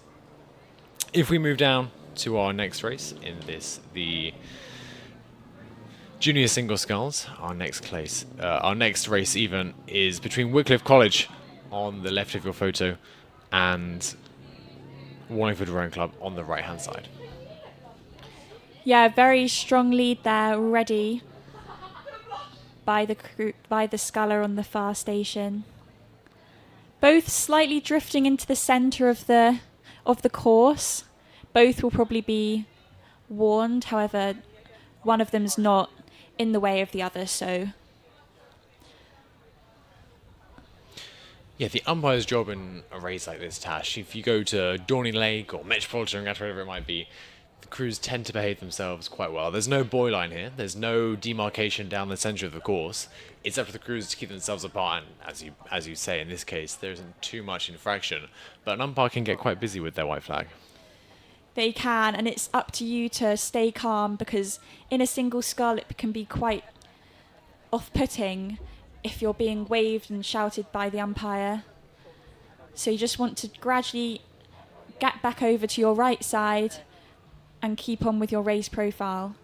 If we move down to our next race in this, the Junior Single Sculls, our next race even is between Wycliffe College on the left of your photo and Wallingford Rowing Club on the right hand side. Yeah, very strong lead there already by the sculler on the far station. Both slightly drifting into the centre of the course. Both will probably be warned, however, one of them's not in the way of the other, so. Yeah, the umpire's job in a race like this, Tash, if you go to Dorney Lake or Metropolitan Regatta, whatever it might be, the crews tend to behave themselves quite well. There's no buoy line here. There's no demarcation down the centre of the course. It's up to the crews to keep themselves apart, and as you say, in this case, there isn't too much infraction. But an umpire can get quite busy with their white flag. They can, and it's up to you to stay calm, because in a single scull it can be quite off-putting if you're being waved and shouted by the umpire. So you just want to gradually get back over to your right side and keep on with your race profile.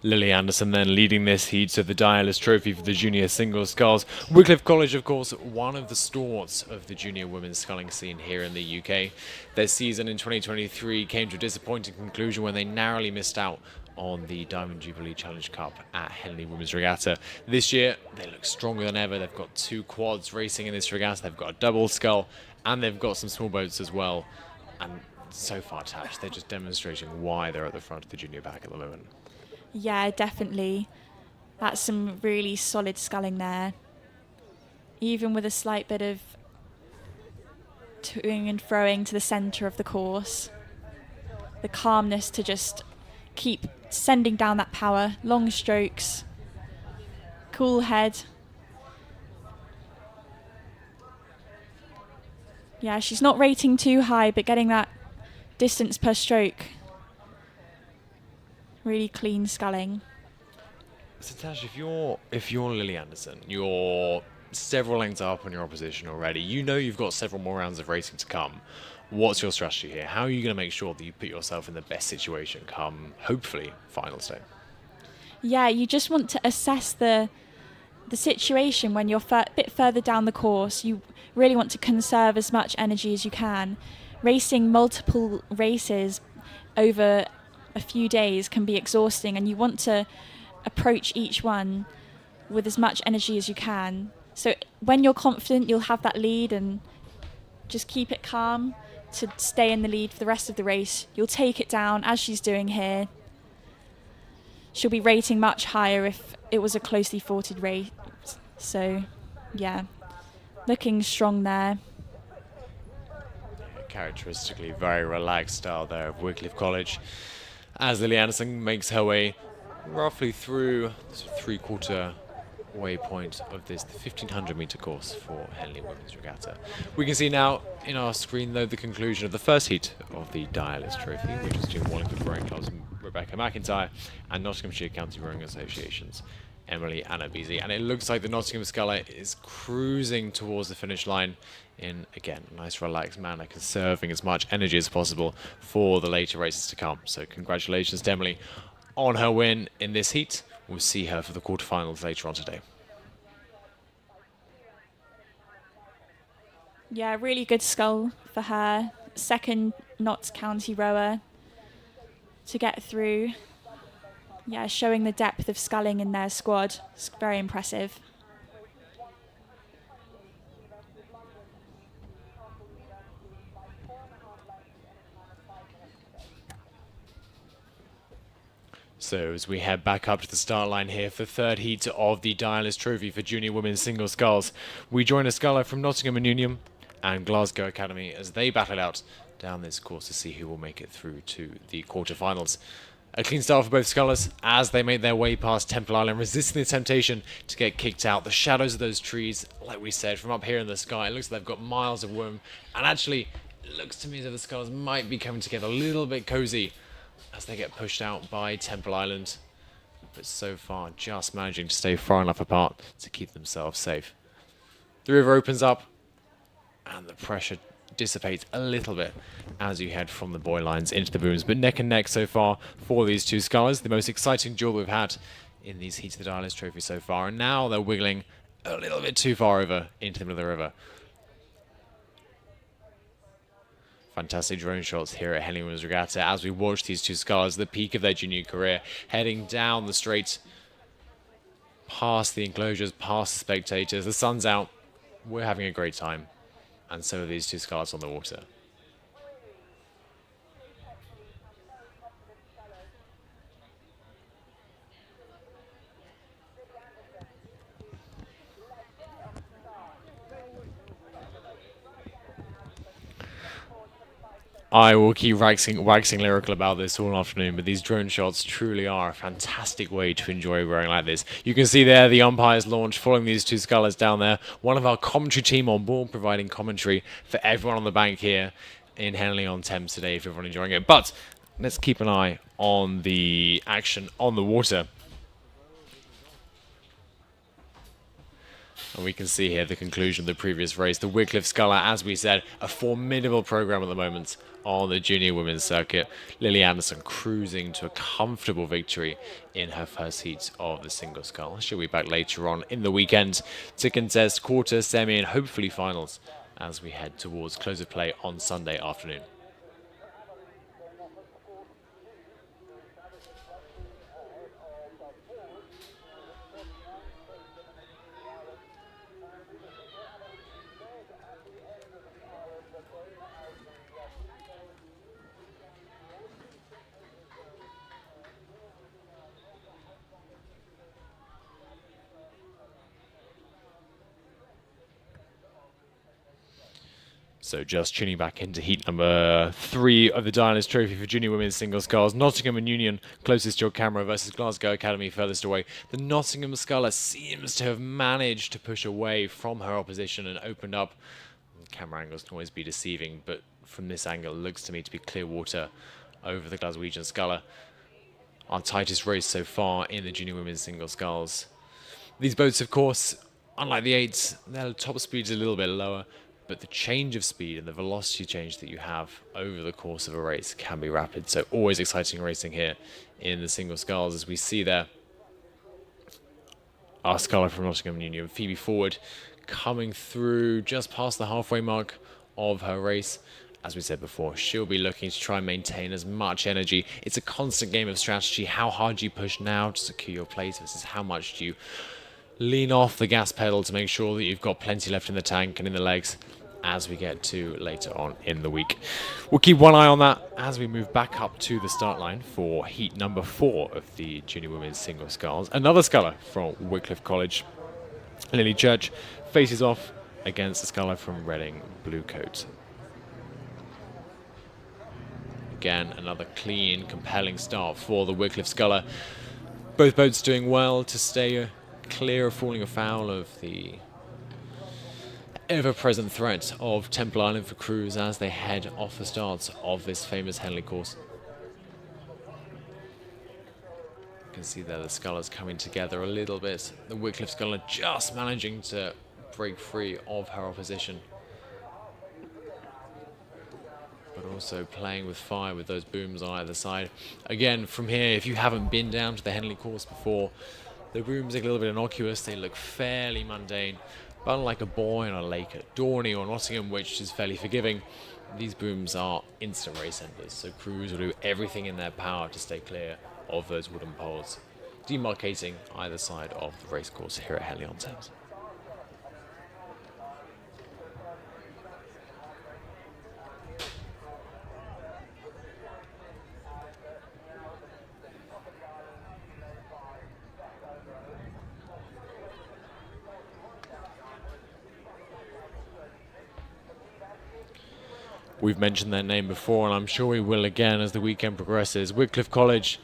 Lily Anderson then leading this heat of the Dialis Trophy for the Junior Singles Sculls. Wycliffe College, of course, one of the stalwarts of the junior women's sculling scene here in the UK. Their season in 2023 came to a disappointing conclusion when they narrowly missed out on the Diamond Jubilee Challenge Cup at Henley Women's Regatta. This year, they look stronger than ever. They've got 2 quads racing in this regatta. They've got a double scull, and they've got some small boats as well. And so far, Tash, they're just demonstrating why they're at the front of the junior pack at the moment. Yeah, definitely. That's some really solid sculling there. Even with a slight bit of toing and froing to the centre of the course. The calmness to just keep sending down that power. Long strokes. Cool head. Yeah, she's not rating too high, but getting that distance per stroke. Really clean sculling. So Tash, if you're Lily Anderson, you're several lengths up on your opposition already. You know you've got several more rounds of racing to come. What's your strategy here? How are you going to make sure that you put yourself in the best situation come, hopefully, finals day? Yeah, you just want to assess the situation when you're a bit further down the course. You really want to conserve as much energy as you can. Racing multiple races over a few days can be exhausting, and you want to approach each one with as much energy as you can. So when you're confident, you'll have that lead, and just keep it calm to stay in the lead for the rest of the race. You'll take it down as she's doing here. She'll be rating much higher if it was a closely fought race. So yeah, looking strong there. Characteristically very relaxed style there of Wycliffe College, as Lily Anderson makes her way roughly through the 3/4 waypoint of this, the 1500 metre course for Henley Women's Regatta. We can see now in our screen, though, the conclusion of the first heat of the Dialis Trophy, which is between Wallingford Rowing Club's Rebecca McIntyre and Nottinghamshire County Rowing Association's Emily Annabisi. And it looks like the Nottingham Sculler is cruising towards the finish line in, again, a nice relaxed manner, conserving as much energy as possible for the later races to come. So congratulations to Emily on her win in this heat. We'll see her for the quarterfinals later on today. Yeah, really good scull for her. Second Notts County rower to get through. Yeah, showing the depth of sculling in their squad. It's very impressive. So as we head back up to the start line here for the third heat of the Dialis Trophy for junior women's single sculls, we join a sculler from Nottingham and Union and Glasgow Academy as they battle out down this course to see who will make it through to the quarterfinals. A clean start for both scullers as they made their way past Temple Island, resisting the temptation to get kicked out. The shadows of those trees, like we said, from up here in the sky, it looks like they've got miles of room, and actually it looks to me as though the scullers might be coming together a little bit cozy as they get pushed out by Temple Island, but so far just managing to stay far enough apart to keep themselves safe. The river opens up and the pressure dissipates a little bit as you head from the buoy lines into the booms, but neck and neck so far for these two scullers, the most exciting duel we've had in these heats of the Dialis Trophy so far, and now they're wiggling a little bit too far over into the middle of the river. Fantastic drone shots here at Henley Women's Regatta as we watch these two scullers at the peak of their junior career, heading down the straight, past the enclosures, past the spectators. The sun's out, we're having a great time, and so are these two scullers on the water. I will keep waxing lyrical about this all afternoon, but these drone shots truly are a fantastic way to enjoy rowing like this. You can see there the umpire's launch following these two scullers down there. One of our commentary team on board providing commentary for everyone on the bank here in Henley on Thames today, if everyone enjoying it. But let's keep an eye on the action on the water. And we can see here the conclusion of the previous race. The Wycliffe Sculler, as we said, a formidable programme at the moment on the junior women's circuit. Lily Anderson cruising to a comfortable victory in her first heat of the single scull. She'll be back later on in the weekend to contest quarter, semi and hopefully finals as we head towards close of play on Sunday afternoon. So just tuning back into heat number 3 of the Dialis Trophy for junior women's single sculls. Nottingham and Union closest to your camera versus Glasgow Academy furthest away. The Nottingham sculler seems to have managed to push away from her opposition and opened up. Camera angles can always be deceiving, but from this angle it looks to me to be clear water over the Glaswegian sculler. Our tightest race so far in the junior women's single sculls. These boats, of course, unlike the 8s, their top speed is a little bit lower, but the change of speed and the velocity change that you have over the course of a race can be rapid. So always exciting racing here in the single sculls, as we see there our sculler from Nottingham Union, Phoebe Forward, coming through just past the halfway mark of her race. As we said before, she'll be looking to try and maintain as much energy. It's a constant game of strategy. How hard do you push now to secure your place versus how much do you lean off the gas pedal to make sure that you've got plenty left in the tank and in the legs as we get to later on in the week. We'll keep one eye on that as we move back up to the start line for heat number 4 of the junior women's single sculls. Another sculler from Wycliffe College, Lily Church, faces off against a sculler from Reading Bluecoat. Again, another clean, compelling start for the Wycliffe sculler. Both boats doing well to stay clear of falling afoul of the ever-present threat of Temple Island for crews as they head off the starts of this famous Henley course. You can see there the scullers coming together a little bit. The Wycliffe sculler just managing to break free of her opposition, but also playing with fire with those booms on either side. Again, from here, if you haven't been down to the Henley course before, the booms are a little bit innocuous. They look fairly mundane, but unlike a buoy on a lake at Dorney or Nottingham, which is fairly forgiving, these booms are instant race enders, so crews will do everything in their power to stay clear of those wooden poles, demarcating either side of the racecourse here at Henley on Thames. We've mentioned their name before, and I'm sure we will again as the weekend progresses. Wycliffe College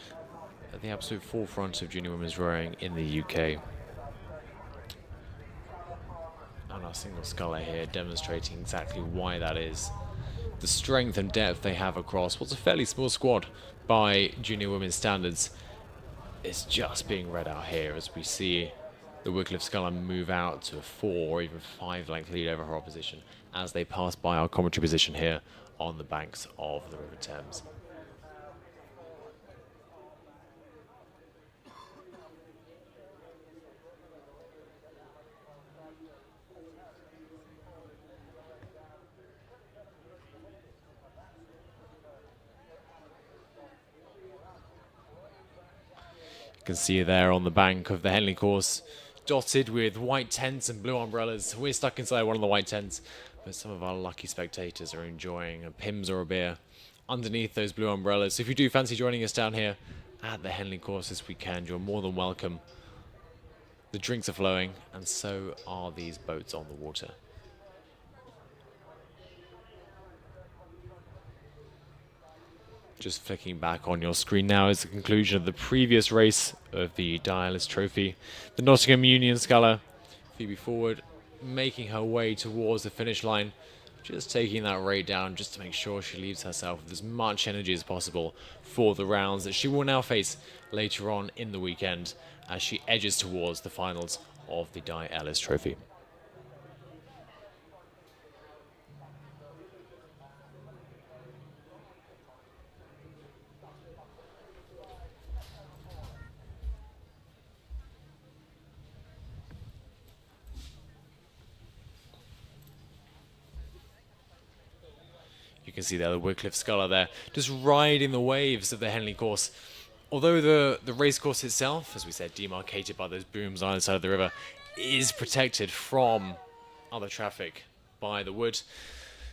at the absolute forefront of junior women's rowing in the UK. And our single sculler here demonstrating exactly why that is. The strength and depth they have across what's a fairly small squad by junior women's standards is just being read out here as we see the Wycliffe sculler move out to a 4 or even 5 length lead over her opposition as they pass by our commentary position here on the banks of the River Thames. You can see there on the bank of the Henley course, dotted with white tents and blue umbrellas. We're stuck inside one of the white tents, but some of our lucky spectators are enjoying a Pimm's or a beer underneath those blue umbrellas. So if you do fancy joining us down here at the Henley course this weekend, you're more than welcome. The drinks are flowing, and so are these boats on the water. Just flicking back on your screen now is the conclusion of the previous race of the Dialis Trophy. The Nottingham Union sculler, Phoebe Forward, making her way towards the finish line, just taking that rate down just to make sure she leaves herself with as much energy as possible for the rounds that she will now face later on in the weekend as she edges towards the finals of the Dialis Trophy. You can see there the Wycliffe sculler there, just riding the waves of the Henley course. Although the race course itself, as we said, demarcated by those booms on either side of the river, is protected from other traffic by the wood,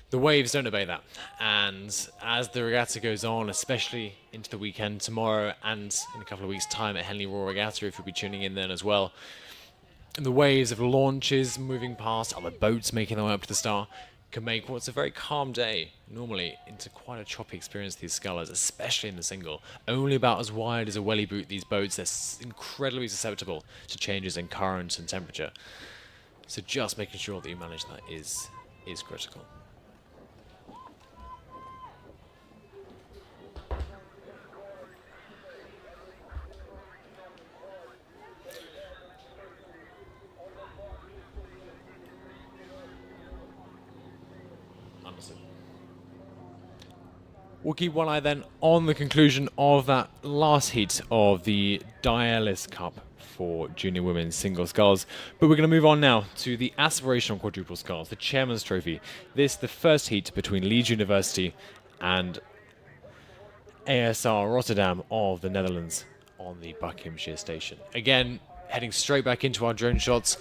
the waves don't obey that. And as the regatta goes on, especially into the weekend tomorrow and in a couple of weeks' time at Henley Royal Regatta, if you'll be tuning in then as well, the waves of launches moving past, other boats making their way up to the Star, can make what's a very calm day normally into quite a choppy experience for these scullers, especially in the single. Only about as wide as a welly boot, these boats, they're incredibly susceptible to changes in current and temperature. So just making sure that you manage that is critical. We'll keep one eye then on the conclusion of that last heat of the Dialis Cup for junior women's single sculls. But we're going to move on now to the Aspirational quadruple sculls, the Chairman's Trophy. This the first heat between Leeds University and ASR Rotterdam of the Netherlands on the Buckinghamshire station. Again, heading straight back into our drone shots.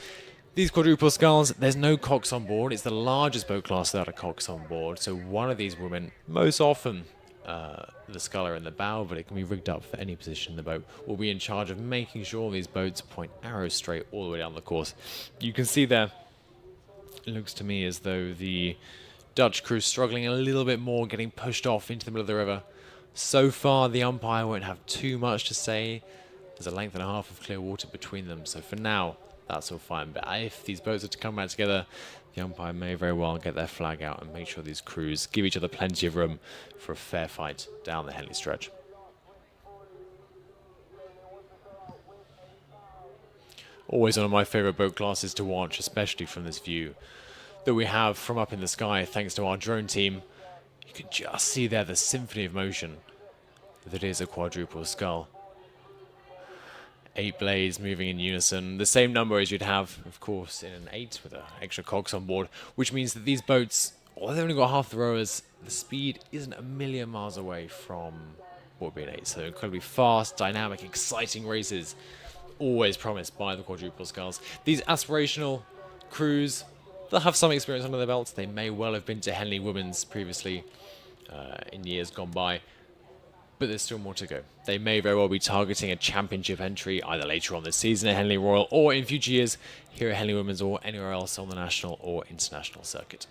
These quadruple sculls, there's no Coxed on board. It's the largest boat class without a Coxed on board. So one of these women, most often the sculler in the bow, but it can be rigged up for any position in the boat, will be in charge of making sure these boats point arrows straight all the way down the course. You can see there, it looks to me as though the Dutch crew struggling a little bit more, getting pushed off into the middle of the river. So far, the umpire won't have too much to say. There's a length and a half of clear water between them, so for now, that's all fine. But if these boats are to come back together, the umpire may very well get their flag out and make sure these crews give each other plenty of room for a fair fight down the Henley stretch. Always one of my favourite boat classes to watch, especially from this view that we have from up in the sky thanks to our drone team. You can just see there the symphony of motion that is a quadruple scull. 8 blades moving in unison, the same number as you'd have, of course, in an 8 with an extra cogs on board, which means that these boats, although they've only got half the rowers, the speed isn't a million miles away from what would be an 8. So incredibly fast, dynamic, exciting races, always promised by the quadruple sculls. These aspirational crews, they'll have some experience under their belts. They may well have been to Henley Women's previously in years gone by, but there's still more to go. They may very well be targeting a championship entry either later on this season at Henley Royal or in future years here at Henley Women's or anywhere else on the national or international circuit.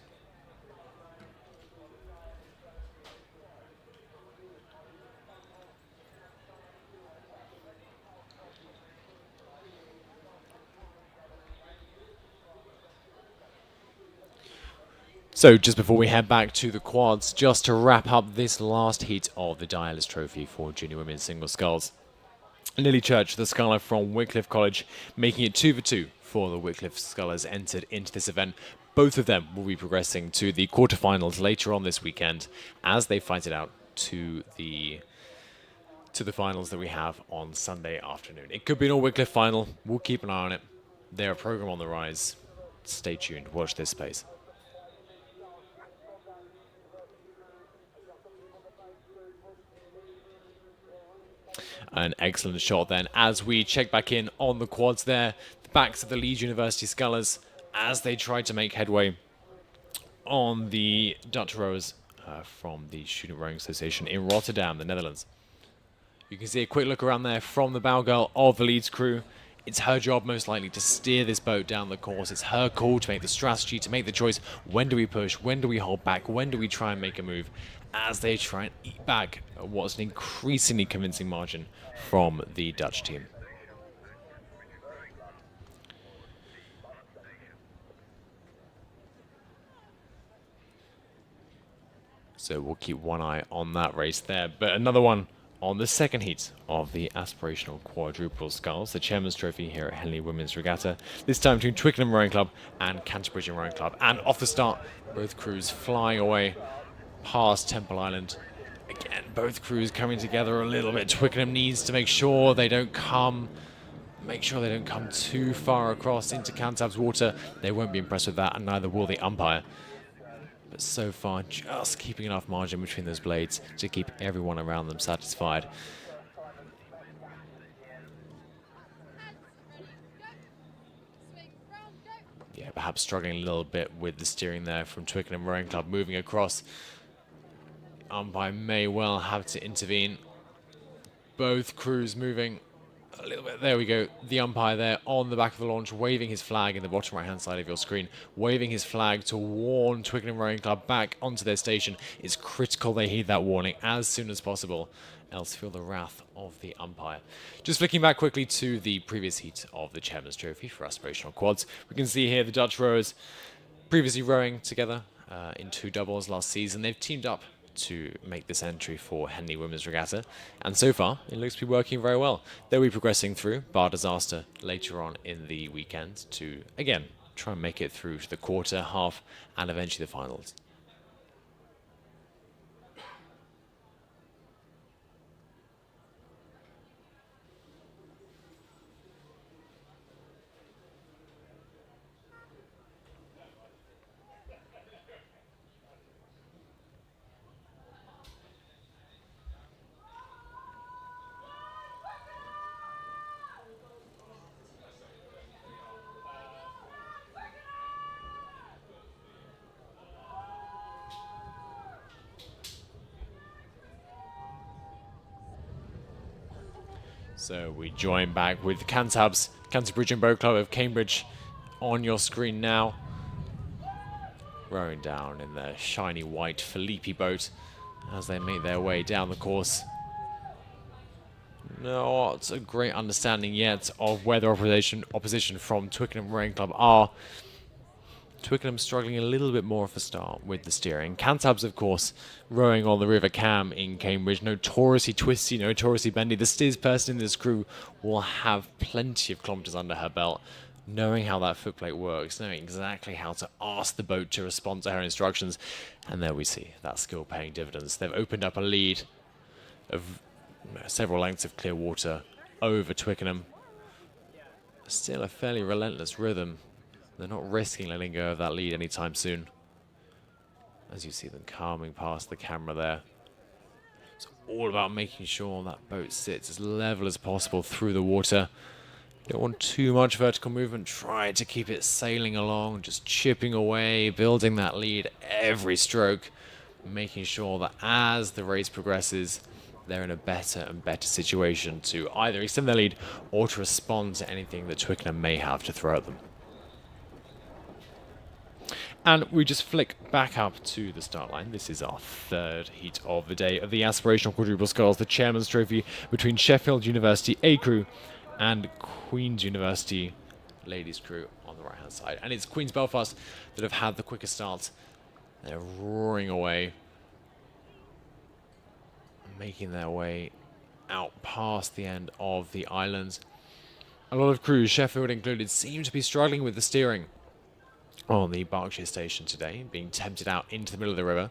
So just before we head back to the quads, just to wrap up this last heat of the Dialis Trophy for junior women's single sculls. Lily Church, the sculler from Wycliffe College, making it 2 for 2 for the Wycliffe scullers entered into this event. Both of them will be progressing to the quarterfinals later on this weekend as they fight it out to the finals that we have on Sunday afternoon. It could be an all Wycliffe final. We'll keep an eye on it. They're a program on the rise. Stay tuned. Watch this space. An excellent shot then as we check back in on the quads there. The backs of the Leeds University scullers as they try to make headway on the Dutch rowers from the Student Rowing Association in Rotterdam, the Netherlands. You can see a quick look around there from the bow girl of the Leeds crew. It's her job most likely to steer this boat down the course. It's her call to make the strategy, to make the choice. When do we push? When do we hold back? When do we try and make a move? As they try and eat back what's an increasingly convincing margin from the Dutch team. So we'll keep one eye on that race there. But another one on the second heat of the Aspirational Quadruple Sculls, the Chairman's Trophy here at Henley Women's Regatta. This time between Twickenham Rowing Club and Canterbury Rowing Club. And off the start, both crews flying away past Temple Island. Again, both crews coming together a little bit. Twickenham needs to make sure they don't come too far across into Cantab's water. They won't be impressed with that, and neither will the umpire. But so far, just keeping enough margin between those blades to keep everyone around them satisfied. Yeah, perhaps struggling a little bit with the steering there from Twickenham Rowing Club moving across. Umpire may well have to intervene. Both crews moving a little bit. There we go. The umpire there on the back of the launch, waving his flag in the bottom right-hand side of your screen, waving his flag to warn Twickenham Rowing Club back onto their station. It's critical they heed that warning as soon as possible, else feel the wrath of the umpire. Just flicking back quickly to the previous heat of the Chairman's Trophy for Aspirational Quads. We can see here the Dutch rowers previously rowing together in 2 doubles last season. They've teamed up to make this entry for Henley Women's Regatta, and so far it looks to be working very well. They'll be progressing through bar disaster later on in the weekend to again try and make it through to the quarter, half, and eventually the finals. So we join back with Canterbury Boat Club of Cambridge on your screen now. Rowing down in their shiny white Filippi boat as they make their way down the course. not a great understanding yet of where the opposition from Twickenham Rowing Club are. Twickenham struggling a little bit more of a start with the steering. Cantabs, of course, rowing on the River Cam in Cambridge. Notoriously twisty, notoriously bendy. The steers person in this crew will have plenty of kilometres under her belt, knowing how that footplate works, knowing exactly how to ask the boat to respond to her instructions. And there we see that skill paying dividends. They've opened up a lead of several lengths of clear water over Twickenham. Still a fairly relentless rhythm. They're not risking letting go of that lead anytime soon. As you see them calming past the camera there. It's all about making sure that boat sits as level as possible through the water. You don't want too much vertical movement. Try to keep it sailing along, just chipping away, building that lead every stroke, making sure that as the race progresses, they're in a better and better situation to either extend their lead or to respond to anything that Twickenham may have to throw at them. And we just flick back up to the start line. This is our third heat of the day of the Aspirational Quadruple Sculls, the Chairman's Trophy between Sheffield University A crew and Queen's University ladies crew on the right-hand side. And it's Queen's Belfast that have had the quickest start. They're roaring away, making their way out past the end of the island. A lot of crews, Sheffield included, seem to be struggling with the steering on the Berkshire station today, being tempted out into the middle of the river.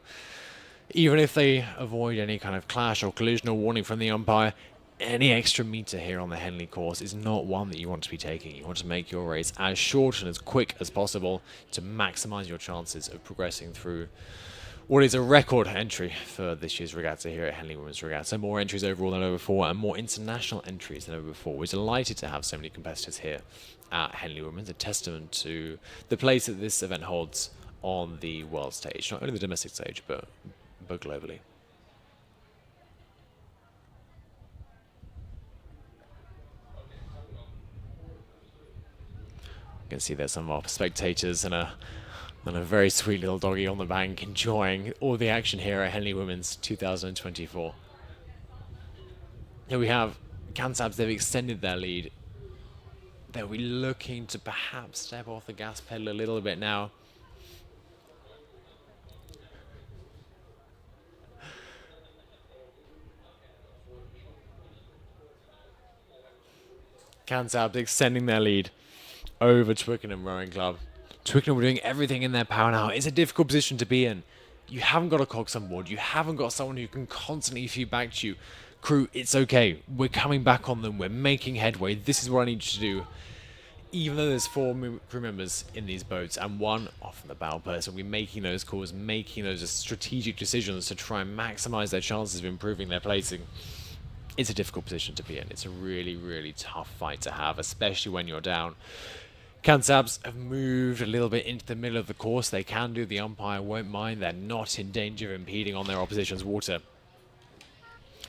Even if they avoid any kind of clash or collision or warning from the umpire, any extra meter here on the Henley course is not one that you want to be taking. You want to make your race as short and as quick as possible to maximise your chances of progressing through what is a record entry for this year's regatta here at Henley Women's Regatta. More entries overall than ever before, and more international entries than ever before. We're delighted to have so many competitors here at Henley Women's, a testament to the place that this event holds on the world stage, not only the domestic stage, but globally. You can see there's some of our spectators and a very sweet little doggy on the bank enjoying all the action here at Henley Women's 2024. Here we have Cantabs. They've extended their lead. They'll be looking to perhaps step off the gas pedal a little bit now. Cantabs extending their lead over Twickenham Rowing Club. Twickenham are doing everything in their power now. It's a difficult position to be in. You haven't got a Coxed on board. You haven't got someone who can constantly feed back to you. Crew, it's okay. We're coming back on them. We're making headway. This is what I need you to do. Even though there's 4 crew members in these boats and one, often the bow person, we're making those calls, making those strategic decisions to try and maximise their chances of improving their placing. It's a difficult position to be in. It's a really, really tough fight to have, especially when you're down. Cantabs have moved a little bit into the middle of the course. They can do. The umpire won't mind. They're not in danger of impeding on their opposition's water.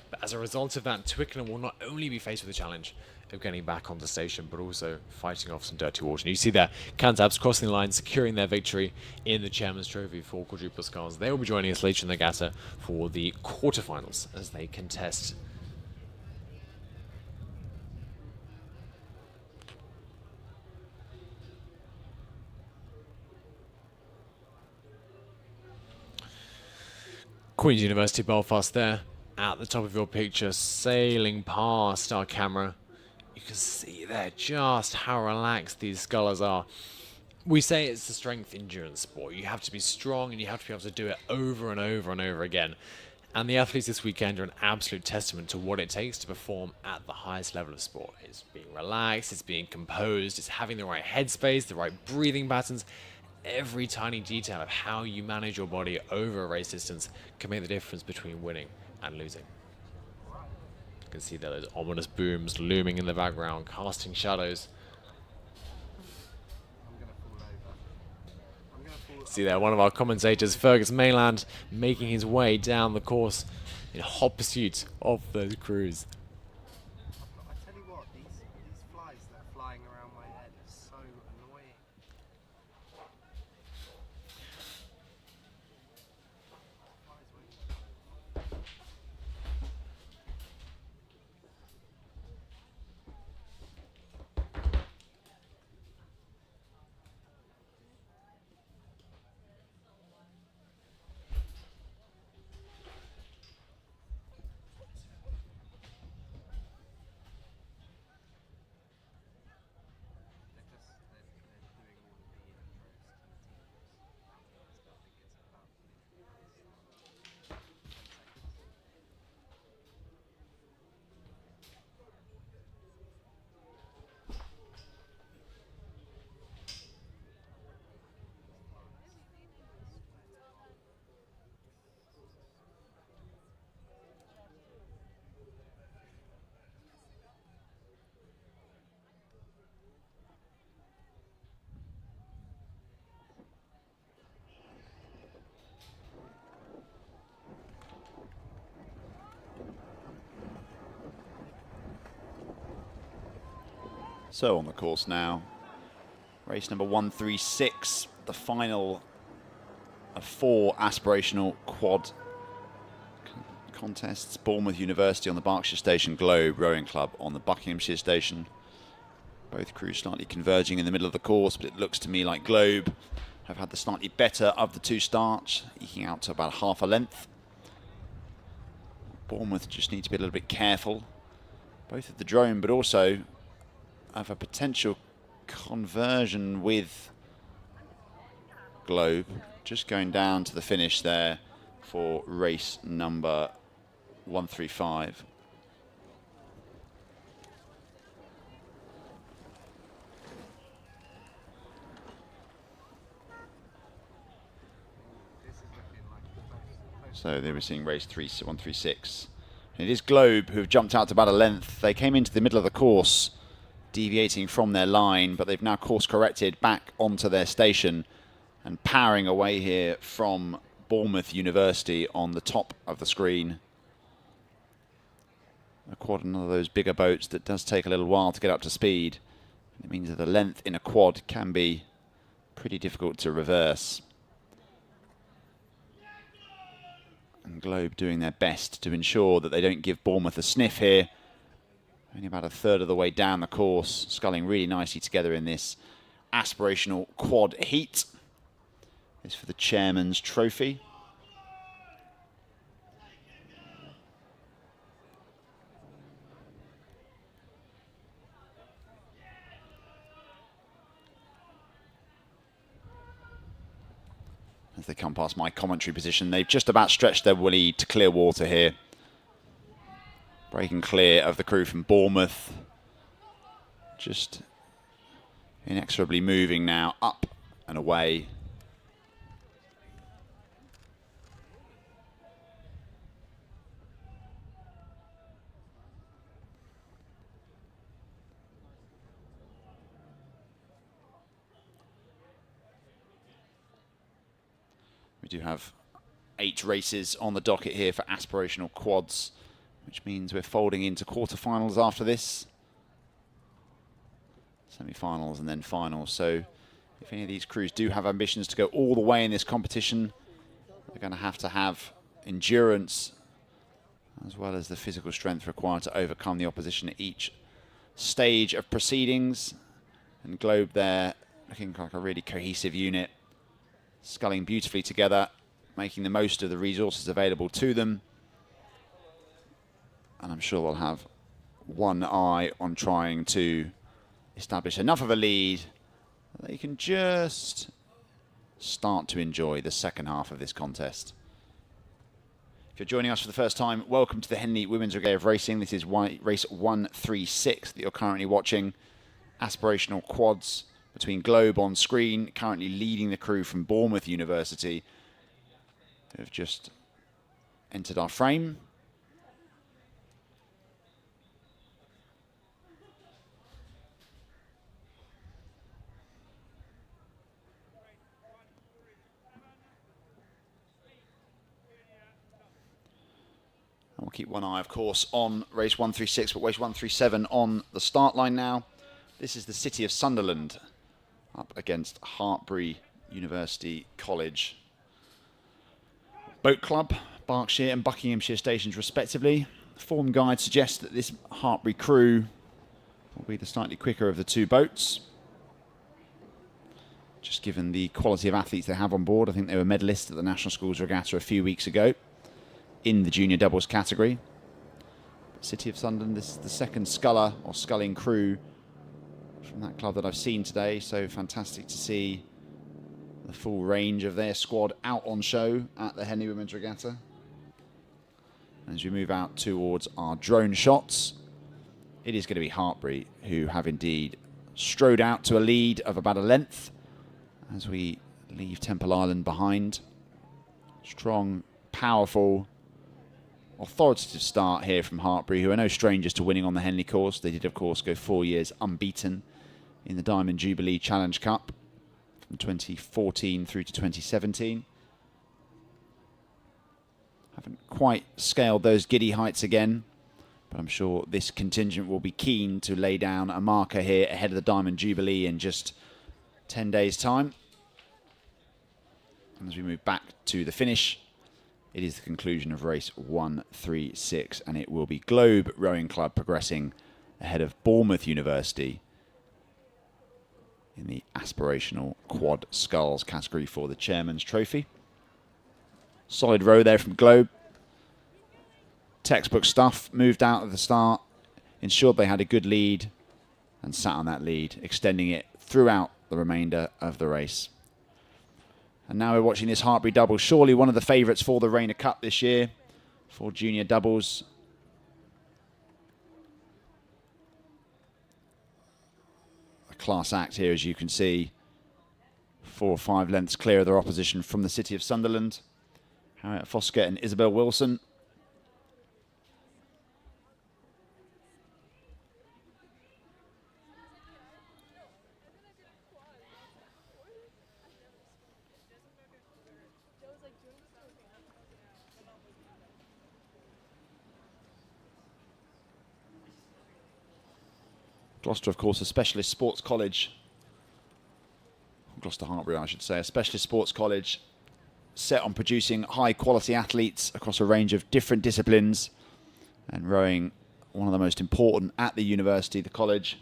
But as a result of that, Twickenham will not only be faced with the challenge of getting back on the station, but also fighting off some dirty water. And you see there, Cantabs crossing the line, securing their victory in the Chairman's Trophy for Quadruple Sculls. They will be joining us later in the regatta for the quarterfinals as they contest Queen's University Belfast there at the top of your picture, sailing past our camera. You can see there just how relaxed these scullers are. We say it's a strength endurance sport. You have to be strong and you have to be able to do it over and over and over again. And the athletes this weekend are an absolute testament to what it takes to perform at the highest level of sport. It's being relaxed, it's being composed, it's having the right headspace, the right breathing patterns. Every tiny detail of how you manage your body over a race distance can make the difference between winning and losing. You can see there those ominous booms looming in the background, casting shadows. See there, one of our commentators, Fergus Mayland, making his way down the course in hot pursuit of those crews. I tell you what, these flies that are flying around my head are so annoying. So on the course now, race number 136, the final of 4 aspirational quad contests. Bournemouth University on the Berkshire Station, Globe Rowing Club on the Buckinghamshire Station. Both crews slightly converging in the middle of the course, but it looks to me like Globe have had the slightly better of the 2 starts, eking out to about half a length. Bournemouth just need to be a little bit careful, both of the drone, but also of a potential conversion with Globe. Just going down to the finish there for race number 135. So they were seeing race 136. And it is Globe who have jumped out to about a length. They came into the middle of the course, deviating from their line, but they've now course corrected back onto their station and powering away here from Bournemouth University on the top of the screen. A quad, another of those bigger boats that does take a little while to get up to speed. It means that the length in a quad can be pretty difficult to reverse. And Globe doing their best to ensure that they don't give Bournemouth a sniff here. Only about a third of the way down the course, sculling really nicely together in this aspirational quad heat. This for the chairman's trophy. As they come past my commentary position, they've just about stretched their lead to clear water here. Breaking clear of the crew from Bournemouth. Just inexorably moving now up and away. We do have 8 races on the docket here for aspirational quads, which means we're folding into quarterfinals after this. Semi-finals and then finals. So if any of these crews do have ambitions to go all the way in this competition, they're going to have endurance as well as the physical strength required to overcome the opposition at each stage of proceedings. And Globe there looking like a really cohesive unit, sculling beautifully together, making the most of the resources available to them. And I'm sure they'll have one eye on trying to establish enough of a lead that they can just start to enjoy the second half of this contest. If you're joining us for the first time, welcome to the Henley Women's Regatta of Racing. This is race 136 that you're currently watching. Aspirational quads between Globe on screen, currently leading the crew from Bournemouth University, who have just entered our frame. And we'll keep one eye, of course, on race 136, but race 137 on the start line now. This is the City of Sunderland up against Hartpury University College. Boat Club, Berkshire and Buckinghamshire stations respectively. The form guide suggests that this Hartpury crew will be the slightly quicker of the 2 boats. Just given the quality of athletes they have on board. I think they were medalists at the National Schools Regatta a few weeks ago in the junior doubles category. City of Sunderland, this is the second sculler or sculling crew from that club that I've seen today, so fantastic to see the full range of their squad out on show at the Henley Women's Regatta. As we move out towards our drone shots, it is going to be Hartpury who have indeed strode out to a lead of about a length as we leave Temple Island behind. Strong, powerful, authoritative start here from Hartpury, who are no strangers to winning on the Henley course. They did, of course, go 4 years unbeaten in the Diamond Jubilee Challenge Cup from 2014 through to 2017. Haven't quite scaled those giddy heights again, But I'm sure this contingent will be keen to lay down a marker here ahead of the Diamond Jubilee in just 10 days' time. And as we move back to the finish, it is the conclusion of race 136, and it will be Globe Rowing Club progressing ahead of Bournemouth University in the Aspirational Quad Sculls category for the Chairman's Trophy. Solid row there from Globe. Textbook stuff, moved out at the start, ensured they had a good lead and sat on that lead, extending it throughout the remainder of the race. And now we're watching this Hartpury double, surely one of the favourites for the Regatta Cup this year for junior doubles. A class act here, as you can see, 4 or 5 lengths clear of their opposition from the city of Sunderland. Harriet Foskett and Isabel Wilson. Gloucester, of course, a specialist sports college. Gloucester Hartpury, I should say, a specialist sports college set on producing high-quality athletes across a range of different disciplines, and rowing one of the most important at the university, the college.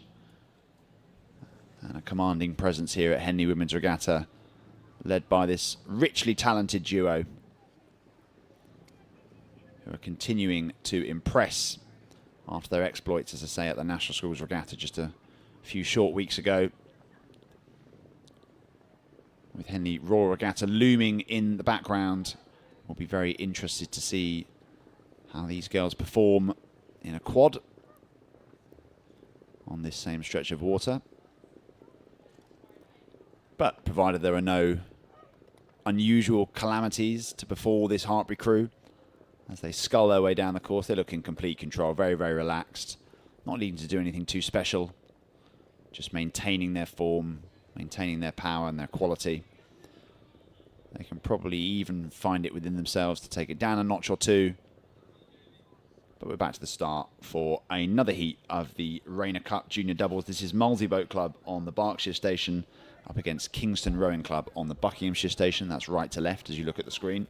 And a commanding presence here at Henley Women's Regatta, led by this richly talented duo who are continuing to impress after their exploits, as I say, at the National Schools Regatta just a few short weeks ago. With Henley Royal Regatta looming in the background, we'll be very interested to see how these girls perform in a quad on this same stretch of water. But provided there are no unusual calamities to befall this Hartpury crew, as they scull their way down the course, they look in complete control, very, very relaxed, not needing to do anything too special, just maintaining their form, maintaining their power and their quality. They can probably even find it within themselves to take it down a notch or two. But we're back to the start for another heat of the Regatta Cup Junior Doubles. This is Mulsey Boat Club on the Berkshire Station up against Kingston Rowing Club on the Buckinghamshire Station. That's right to left as you look at the screen.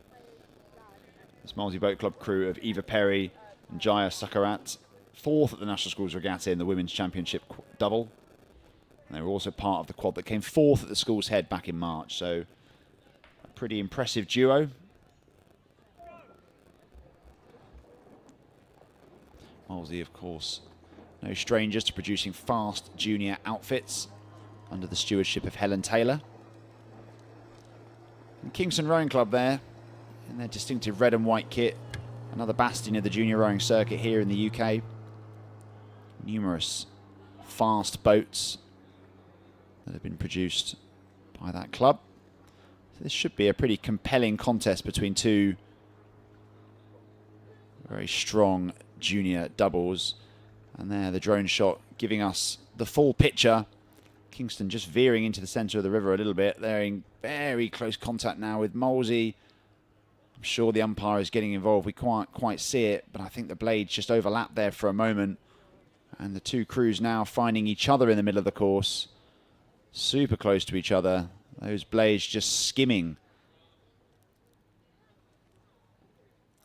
This Mulsey Boat Club crew of Eva Perry and Jaya Sakarat, 4th at the National Schools Regatta in the Women's Championship double. And they were also part of the quad that came 4th at the Schools Head back in March. So a pretty impressive duo. Mulsey, of course, no strangers to producing fast junior outfits under the stewardship of Helen Taylor. And Kingston Rowing Club there, in their distinctive red and white kit, another bastion of the junior rowing circuit here in the UK. Numerous fast boats that have been produced by that club. So this should be a pretty compelling contest between two very strong junior doubles. And there, the drone shot giving us the full picture. Kingston just veering into the centre of the river a little bit. They're in very close contact now with Mulsey. I'm sure the umpire is getting involved. We can't quite see it, but I think the blades just overlap there for a moment. And the two crews now finding each other in the middle of the course. Super close to each other. Those blades just skimming.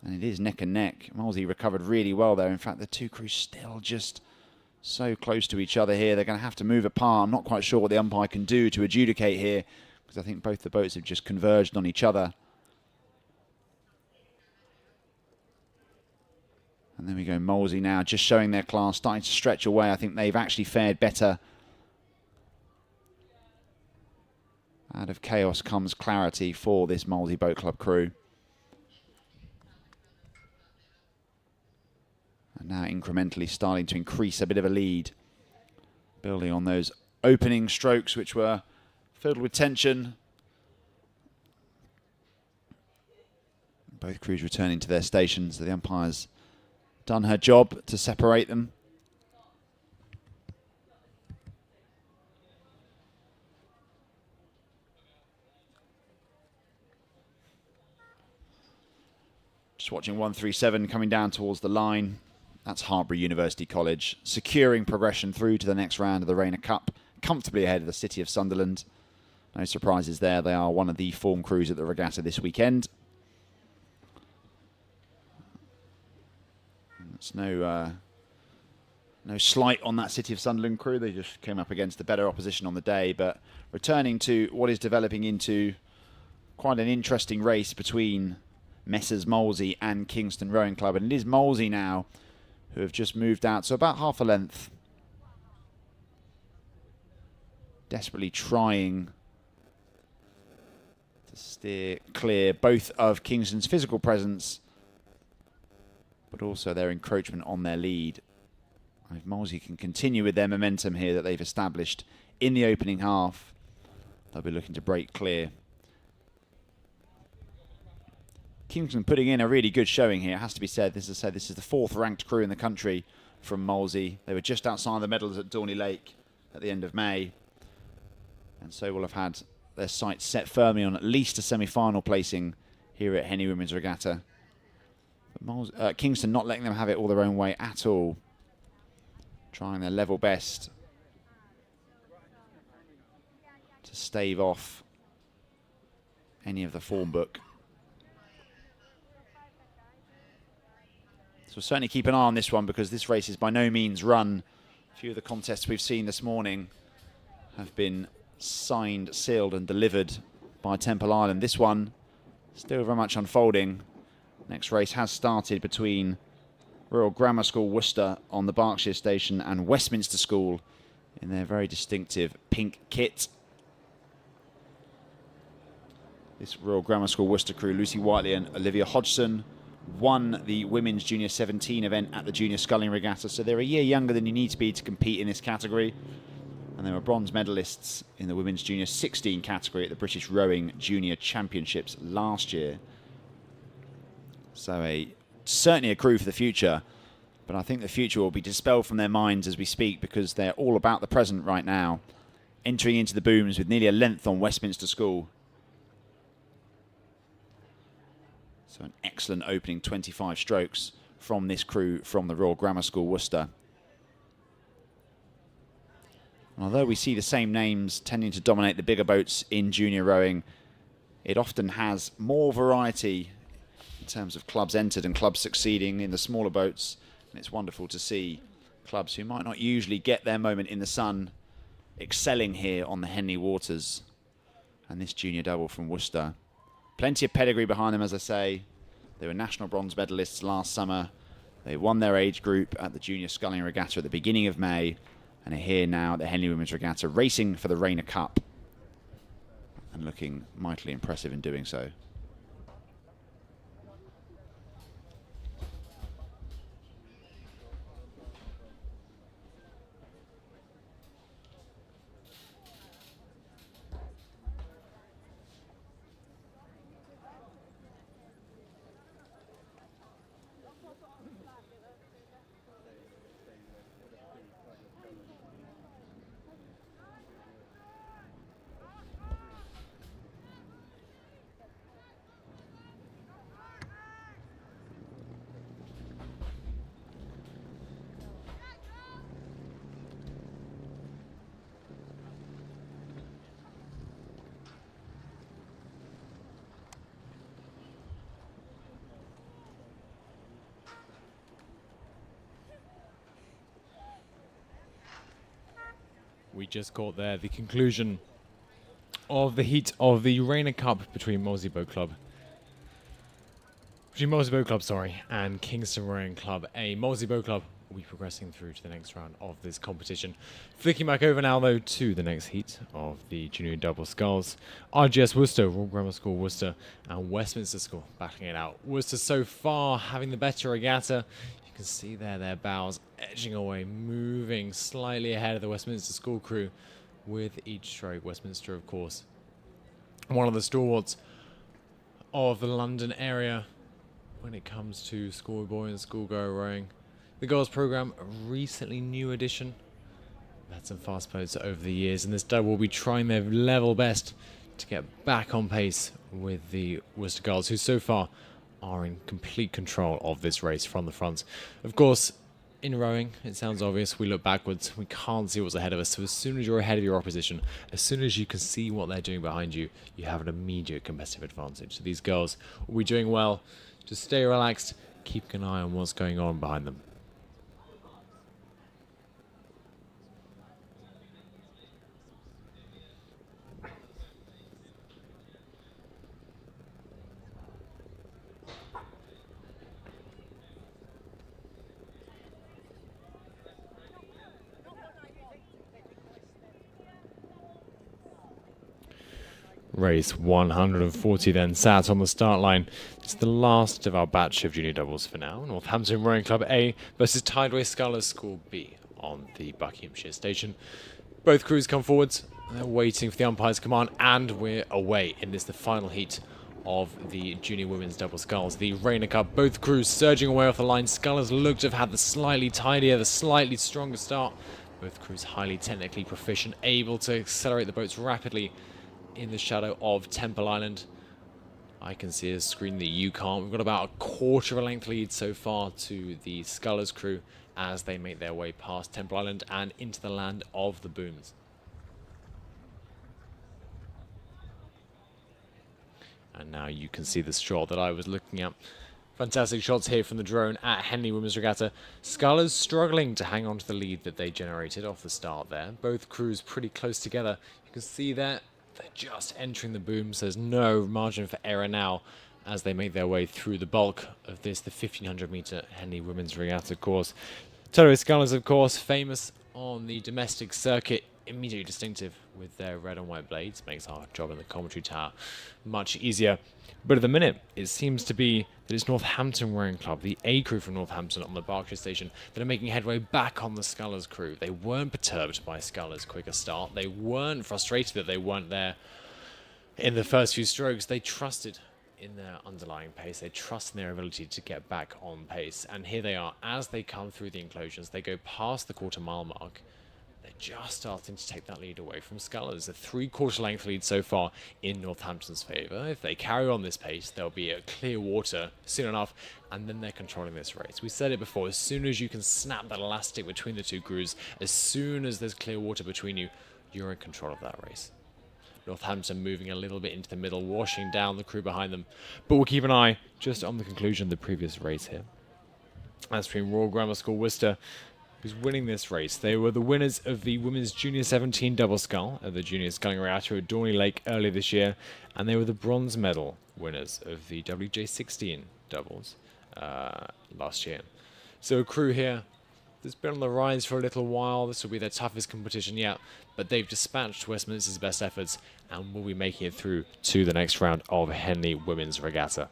And it is neck and neck. Mulsey recovered really well there. In fact, the two crews still just so close to each other here. They're going to have to move apart. I'm not quite sure what the umpire can do to adjudicate here, because I think both the boats have just converged on each other. And there we go, Mulsey now just showing their class, starting to stretch away. I think they've actually fared better. Out of chaos comes clarity for this Mulsey Boat Club crew. And now incrementally starting to increase a bit of a lead. Building on those opening strokes which were filled with tension. Both crews returning to their stations. The umpire's done her job to separate them. Just watching 137 coming down towards the line. That's Hartbury University College, securing progression through to the next round of the Rayner Cup, comfortably ahead of the City of Sunderland. No surprises there. They are one of the form crews at the regatta this weekend. It's no slight on that City of Sunderland crew. They just came up against the better opposition on the day, but returning to what is developing into quite an interesting race between Messrs Molesey and Kingston Rowing Club. And it is Molesey now who have just moved out, so about half a length. Desperately trying to steer clear both of Kingston's physical presence, but also their encroachment on their lead. If Molesey can continue with their momentum here that they've established in the opening half, they'll be looking to break clear. Kingston putting in a really good showing here, it has to be said. This is the 4th ranked crew in the country from Molesey. They were just outside the medals at Dorney Lake at the end of May, and so will have had their sights set firmly on at least a semi-final placing here at Henley Women's Regatta. But Kingston not letting them have it all their own way at all, trying their level best to stave off any of the form book. So we'll certainly keep an eye on this one, because this race is by no means run. A few of the contests we've seen this morning have been signed, sealed and delivered by Temple Island. This one still very much unfolding. Next race has started between Royal Grammar School Worcester on the Berkshire station and Westminster School in their very distinctive pink kit. This Royal Grammar School Worcester crew, Lucy Whiteley and Olivia Hodgson, won the Women's Junior 17 event at the Junior Sculling Regatta, so they're a year younger than you need to be to compete in this category. And they were bronze medalists in the Women's Junior 16 category at the British Rowing Junior Championships last year. So certainly a crew for the future, but I think the future will be dispelled from their minds as we speak, because they're all about the present right now, entering into the booms with nearly a length on Westminster School. So an excellent opening 25 strokes from this crew from the Royal Grammar School Worcester. And although we see the same names tending to dominate the bigger boats in junior rowing, it often has more variety in terms of clubs entered and clubs succeeding in the smaller boats. And it's wonderful to see clubs who might not usually get their moment in the sun excelling here on the Henley waters. And this junior double from Worcester, plenty of pedigree behind them, as I say. They were national bronze medalists last summer. They won their age group at the Junior Sculling Regatta at the beginning of May, and are here now at the Henley Women's Regatta, racing for the Rayner Cup, and looking mightily impressive in doing so. We just caught there the conclusion of the heat of the Rayner Cup between Molesey Boat Club. And Kingston Rowing Club. Molesey Boat Club will be progressing through to the next round of this competition. Flicking back over now, though, to the next heat of the junior double sculls. RGS Worcester, Royal Grammar School Worcester, and Westminster School battling it out. Worcester so far having the better regatta. You can see there their bows edging away, moving slightly ahead of the Westminster School crew with each stroke. Westminster, of course, one of the stalwarts of the London area when it comes to schoolboy and schoolgirl rowing. The girls program, a recently new addition. We've had some fast boats over the years, and this double will be trying their level best to get back on pace with the Worcester girls, who so far are in complete control of this race from the front. Of course, in rowing, it sounds obvious. We look backwards, we can't see what's ahead of us. So as soon as you're ahead of your opposition, as soon as you can see what they're doing behind you, you have an immediate competitive advantage. So these girls will be doing well. Just stay relaxed, keep an eye on what's going on behind them. Race 140 then sat on the start line. It's the last of our batch of junior doubles for now. Northampton Rowing Club A versus Tideway Scullers School B on the Buckinghamshire station. Both crews come forwards. They're waiting for the umpire's command, and we're away in this, the final heat of the junior women's double sculls. The Rainer Cup, both crews surging away off the line. Scullers look to have had the slightly tidier, the slightly stronger start. Both crews highly technically proficient, able to accelerate the boats rapidly in the shadow of Temple Island. I can see a screen that you can't. We've got about a quarter of a length lead so far to the Scullers crew as they make their way past Temple Island and into the land of the booms. And now you can see the shot that I was looking at. Fantastic shots here from the drone at Henley Women's Regatta. Scullers struggling to hang on to the lead that they generated off the start there. Both crews pretty close together. You can see that they're just entering the booms. There's no margin for error now as they make their way through the bulk of this, the 1500 metre Henley Women's Regatta course. Tideway Scullers, of course, famous on the domestic circuit, immediately distinctive with their red and white blades. Makes our job in the commentary tower much easier. But at the minute, it seems to be that it's Northampton Rowing Club, the A crew from Northampton on the Berkshire station, that are making headway back on the Scullers crew. They weren't perturbed by Scullers' quicker start. They weren't frustrated that they weren't there in the first few strokes. They trusted in their underlying pace. They trust in their ability to get back on pace. And here they are, as they come through the enclosures, they go past the quarter-mile mark. They're just starting to take that lead away from Scullers. A 3/4 length lead so far in Northampton's favour. If they carry on this pace, there'll be a clear water soon enough, and then they're controlling this race. We said it before, as soon as you can snap that elastic between the two crews, as soon as there's clear water between you, you're in control of that race. Northampton moving a little bit into the middle, washing down the crew behind them. But we'll keep an eye just on the conclusion of the previous race here. That's between Royal Grammar School Worcester, who's winning this race. They were the winners of the Women's Junior 17 double scull at the Junior Sculling Regatta at Dorney Lake earlier this year, and they were the bronze medal winners of the WJ16 doubles last year. So a crew here that's been on the rise for a little while. This will be their toughest competition yet, but they've dispatched Westminster's best efforts and will be making it through to the next round of Henley Women's Regatta.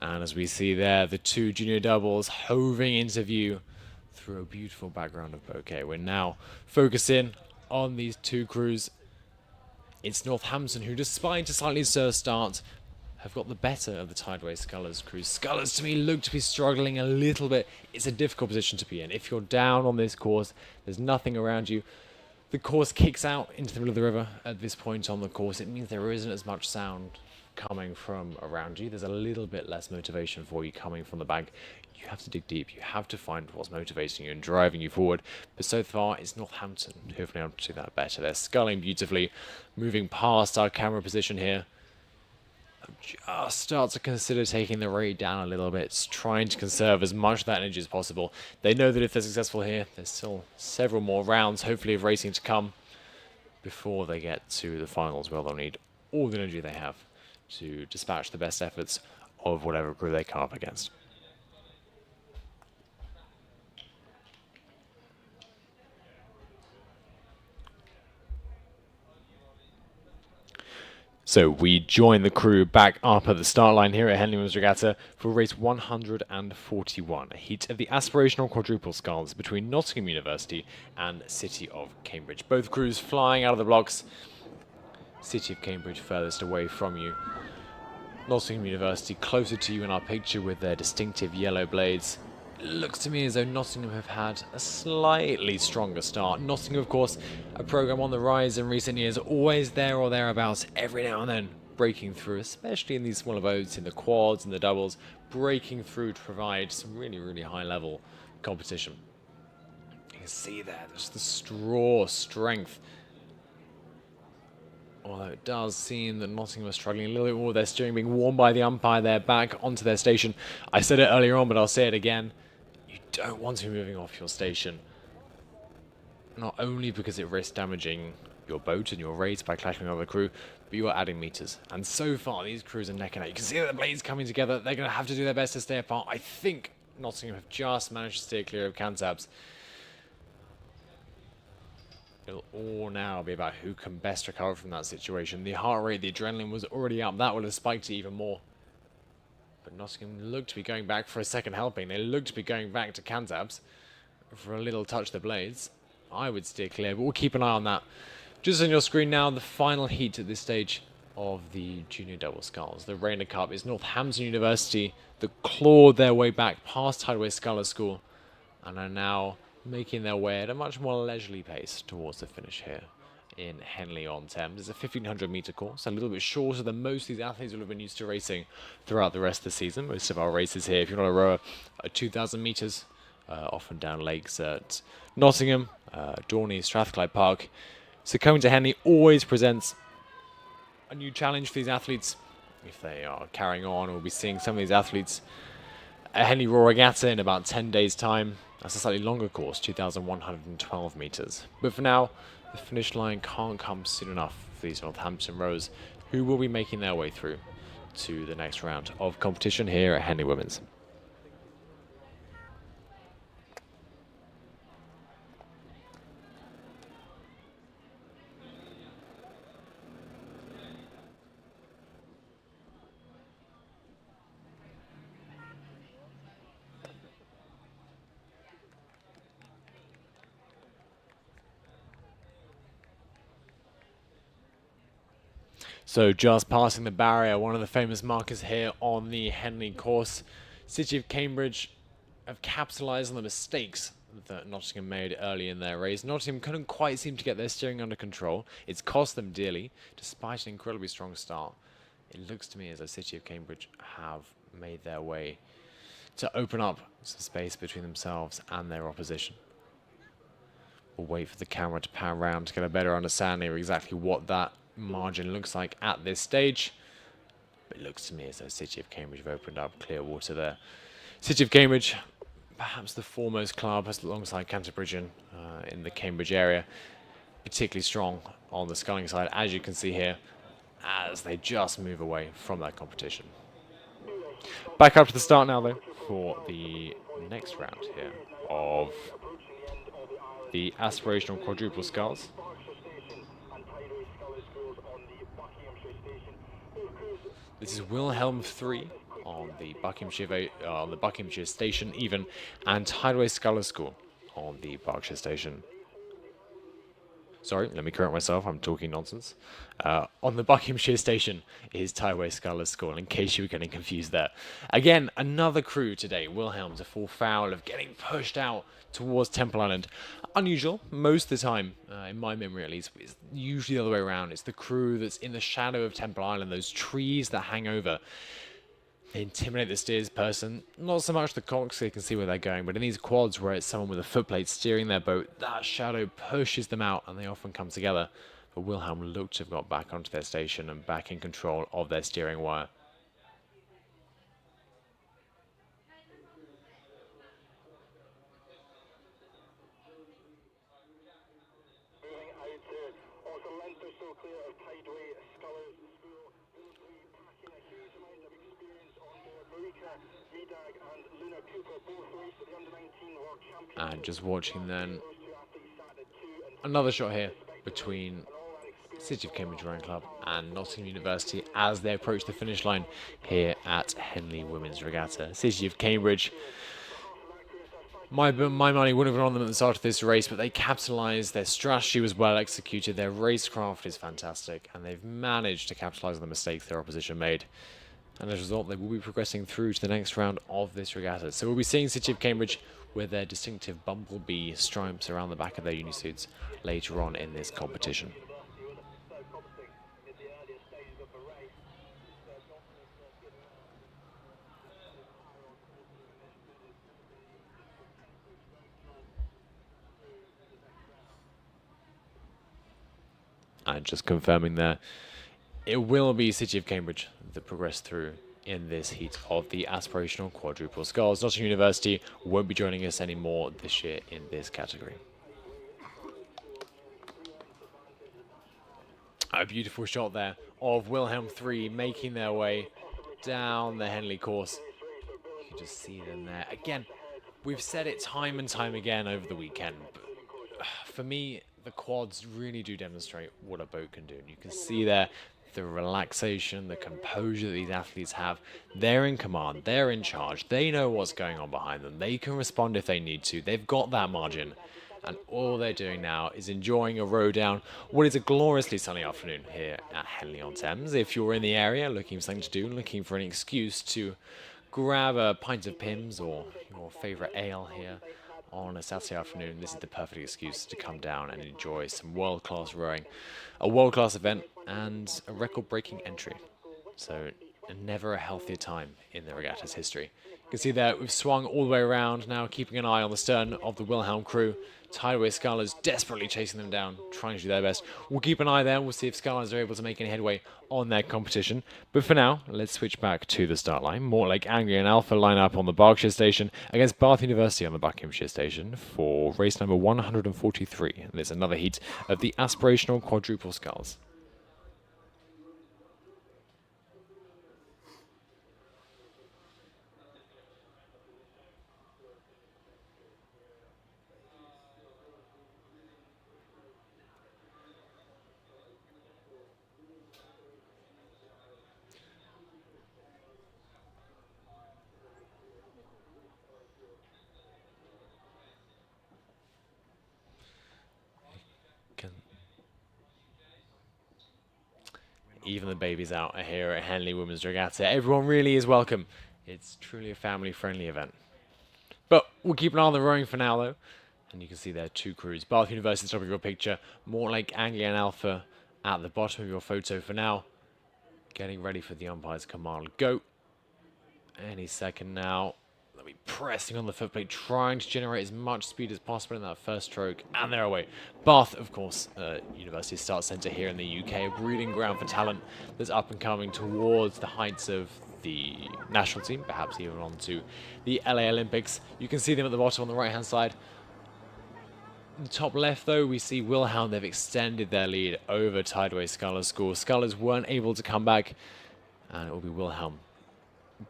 And as we see there, the two junior doubles hovering into view through a beautiful background of bouquet. We're now focusing on these two crews. It's Northampton who, despite a slightly slower start, have got the better of the Tideway Scullers crew. Scullers, to me, look to be struggling a little bit. It's a difficult position to be in. If you're down on this course, there's nothing around you. The course kicks out into the middle of the river at this point on the course. It means there isn't as much sound coming from around you. There's a little bit less motivation for you coming from the bank. You have to dig deep. You have to find what's motivating you and driving you forward. But so far, it's Northampton who have been able to do that better. They're sculling beautifully, moving past our camera position here. Just start to consider taking the rate down a little bit, trying to conserve as much of that energy as possible. They know that if they're successful here, there's still several more rounds, hopefully, of racing to come before they get to the finals, where they'll need all the energy they have to dispatch the best efforts of whatever crew they come up against. So we join the crew back up at the start line here at Henley Women's Regatta for race 141, a heat of the Aspirational quadruple sculls between Nottingham University and City of Cambridge. Both crews flying out of the blocks. City of Cambridge furthest away from you. Nottingham University closer to you in our picture with their distinctive yellow blades. It looks to me as though Nottingham have had a slightly stronger start. Nottingham, of course, a programme on the rise in recent years, always there or thereabouts, every now and then breaking through, especially in these smaller boats, in the quads and the doubles, breaking through to provide some really, really high level competition. You can see there, there's the straw strength. Although it does seem that Nottingham are struggling a little bit more with their steering, being warned by the umpire there back onto their station. I said it earlier on, but I'll say it again. You don't want to be moving off your station. Not only because it risks damaging your boat and your race by clashing with other crew, but you are adding meters. And so far, these crews are neck and neck. You can see the blades coming together. They're going to have to do their best to stay apart. I think Nottingham have just managed to steer clear of Cantabs. It'll all now be about who can best recover from that situation. The heart rate, the adrenaline was already up. That would have spiked it even more. But Nottingham looked to be going back for a second helping. They looked to be going back to Cantabs for a little touch of the blades. I would steer clear, but we'll keep an eye on that. Just on your screen now, the final heat at this stage of the Junior Double Sculls. The Regatta Cup is Northampton University that clawed their way back past Hideaway Sculler School and are now making their way at a much more leisurely pace towards the finish here in Henley on Thames. It's a 1500 metre course, a little bit shorter than most of these athletes will have been used to racing throughout the rest of the season. Most of our races here, if you're not a rower, are 2,000 metres, often down lakes at Nottingham, Dorney, Strathclyde Park. So coming to Henley always presents a new challenge for these athletes. If they are carrying on, we'll be seeing some of these athletes at Henley Raw Regatta in about 10 days' time. That's a slightly longer course, 2,112 metres. But for now, the finish line can't come soon enough for these Northampton rowers, who will be making their way through to the next round of competition here at Henley Women's. So just passing the barrier, one of the famous markers here on the Henley course. City of Cambridge have capitalised on the mistakes that Nottingham made early in their race. Nottingham couldn't quite seem to get their steering under control. It's cost them dearly, despite an incredibly strong start. It looks to me as though City of Cambridge have made their way to open up some space between themselves and their opposition. We'll wait for the camera to pan around to get a better understanding of exactly what that margin looks like at this stage. But it looks to me as though City of Cambridge have opened up clear water there. City of Cambridge, perhaps the foremost club alongside Canterbridge in the Cambridge area, particularly strong on the sculling side, as you can see here, as they just move away from that competition. Back up to the start now though for the next round here of the Aspirational Quadruple Sculls. This is Wilhelm 3 on the Buckinghamshire Station even, and Hideaway Sculler School on the Berkshire Station. Sorry, let me correct myself, I'm talking nonsense. On the Buckinghamshire Station is Hideaway Sculler School, in case you were getting confused there. Again, another crew today, Wilhelm, to fall foul of getting pushed out towards Temple Island. Unusual, most of the time, in my memory at least, it's usually the other way around. It's the crew that's in the shadow of Temple Island, those trees that hang over. They intimidate the steers person, not so much the Coxed, they can see where they're going, but in these quads where it's someone with a footplate steering their boat, that shadow pushes them out and they often come together. But Wilhelm looked to have got back onto their station and back in control of their steering wire. And just watching then another shot here between City of Cambridge Rowing Club and Nottingham University as they approach the finish line here at Henley Women's Regatta. City of Cambridge, my money would have gone on them at the start of this race, but they capitalised. Their strategy was well executed, their racecraft is fantastic, and they've managed to capitalise on the mistakes their opposition made. And as a result, they will be progressing through to the next round of this regatta. So we'll be seeing City of Cambridge with their distinctive bumblebee stripes around the back of their unisuits later on in this competition. And just confirming there, it will be City of Cambridge that progress through in this heat of the Aspirational Quadruple Sculls. Nottingham University won't be joining us anymore this year in this category. A beautiful shot there of Wilhelm 3 making their way down the Henley course. You can just see them there. Again, we've said it time and time again over the weekend, but for me, the quads really do demonstrate what a boat can do. And you can see there the relaxation, the composure that these athletes have. They're in command, they're in charge, they know what's going on behind them, they can respond if they need to, they've got that margin. And all they're doing now is enjoying a row down what is a gloriously sunny afternoon here at Henley-on-Thames. If you're in the area looking for something to do, looking for an excuse to grab a pint of Pimm's or your favourite ale here on a Saturday afternoon, this is the perfect excuse to come down and enjoy some world-class rowing, a world-class event and a record-breaking entry. So never a healthier time in the regatta's history. You can see there we've swung all the way around now, keeping an eye on the stern of the Wilhelm crew. Tideway Scullers desperately chasing them down, trying to do their best. We'll keep an eye there. We'll see if Scullers are able to make any headway on their competition. But for now, let's switch back to the start line. Mortlake Anglia and Alpha line up on the Berkshire station against Bath University on the Buckinghamshire station for race number 143. And there's another heat of the Aspirational Quadruple Sculls. Even the babies out here at Henley Women's Regatta. Everyone really is welcome. It's truly a family-friendly event. But we'll keep an eye on the rowing for now, though. And you can see there two crews. Bath University at the top of your picture. Mortlake Anglia and Alpha at the bottom of your photo for now. Getting ready for the umpire's command. Go. Any second now. They'll be pressing on the footplate, trying to generate as much speed as possible in that first stroke, and they're away. Bath, of course, University Start Centre here in the UK, a breeding ground for talent that's up and coming towards the heights of the national team, perhaps even on to the LA Olympics. You can see them at the bottom on the right-hand side. In the top left, though, we see Wilhelm. They've extended their lead over Tideway Scullers School. Scullers weren't able to come back, and it will be Wilhelm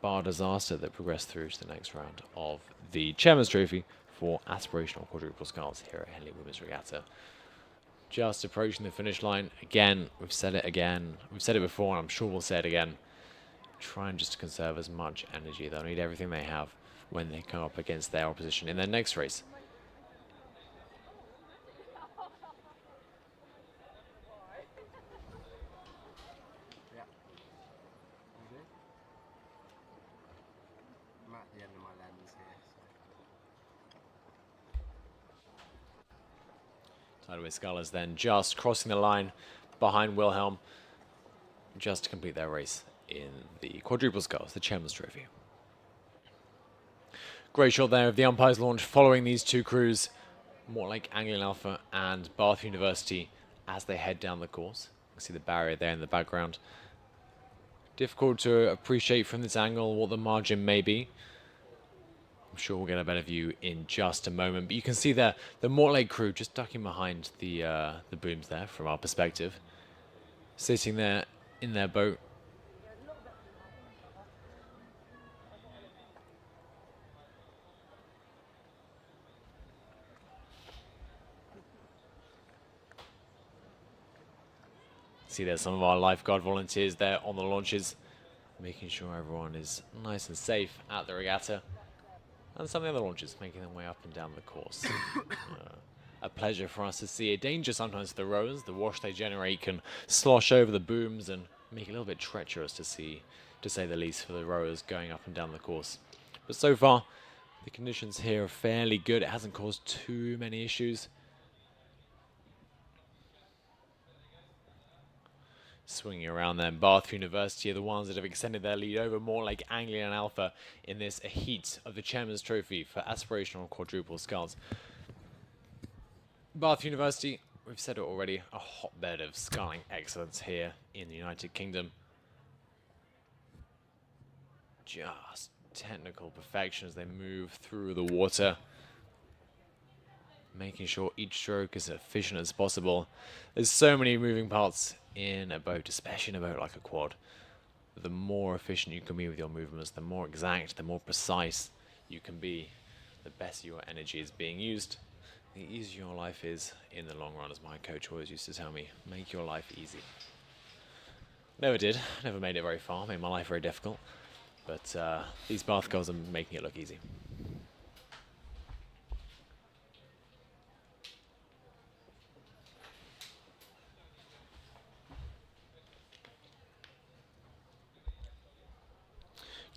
bar disaster that progressed through to the next round of the Chairman's Trophy for Aspirational Quadruple Sculls here at Henley Women's Regatta. Just approaching the finish line. Again, we've said it again. We've said it before, and I'm sure we'll say it again. Trying just to conserve as much energy. They'll need everything they have when they come up against their opposition in their next race. I'm at the end of my lens here. Tideway Scullers then just crossing the line behind Wilhelm just to complete their race in the Quadruple Sculls, the Chairman's Trophy. Great shot there of the umpire's launch following these two crews, Mortlake Anglia Alpha and Bath University, as they head down the course. You can see the barrier there in the background. Difficult to appreciate from this angle what the margin may be. I'm sure we'll get a better view in just a moment. But you can see there the Mortlake crew just ducking behind the booms there from our perspective. Sitting there in their boat. See there's some of our lifeguard volunteers there on the launches, making sure everyone is nice and safe at the regatta. And some of the other launches making their way up and down the course. A pleasure for us to see. A danger sometimes for the rowers. The wash they generate can slosh over the booms and make it a little bit treacherous to see to say the least, for the rowers going up and down the course. But so far, the conditions here are fairly good. It hasn't caused too many issues. Swinging around then, Bath University are the ones that have extended their lead over Mortlake, Anglia and Alpha in this heat of the Chairman's Trophy for Aspirational Quadruple Sculls. Bath University, we've said it already, a hotbed of sculling excellence here in the United Kingdom. Just technical perfection as they move through the water, making sure each stroke is as efficient as possible. There's so many moving parts in a boat, especially in a boat like a quad. The more efficient you can be with your movements, the more exact, the more precise you can be, the better your energy is being used, the easier your life is in the long run, as my coach always used to tell me. Make your life easy. Never did, never made it very far, made my life very difficult, but these Bath girls are making it look easy.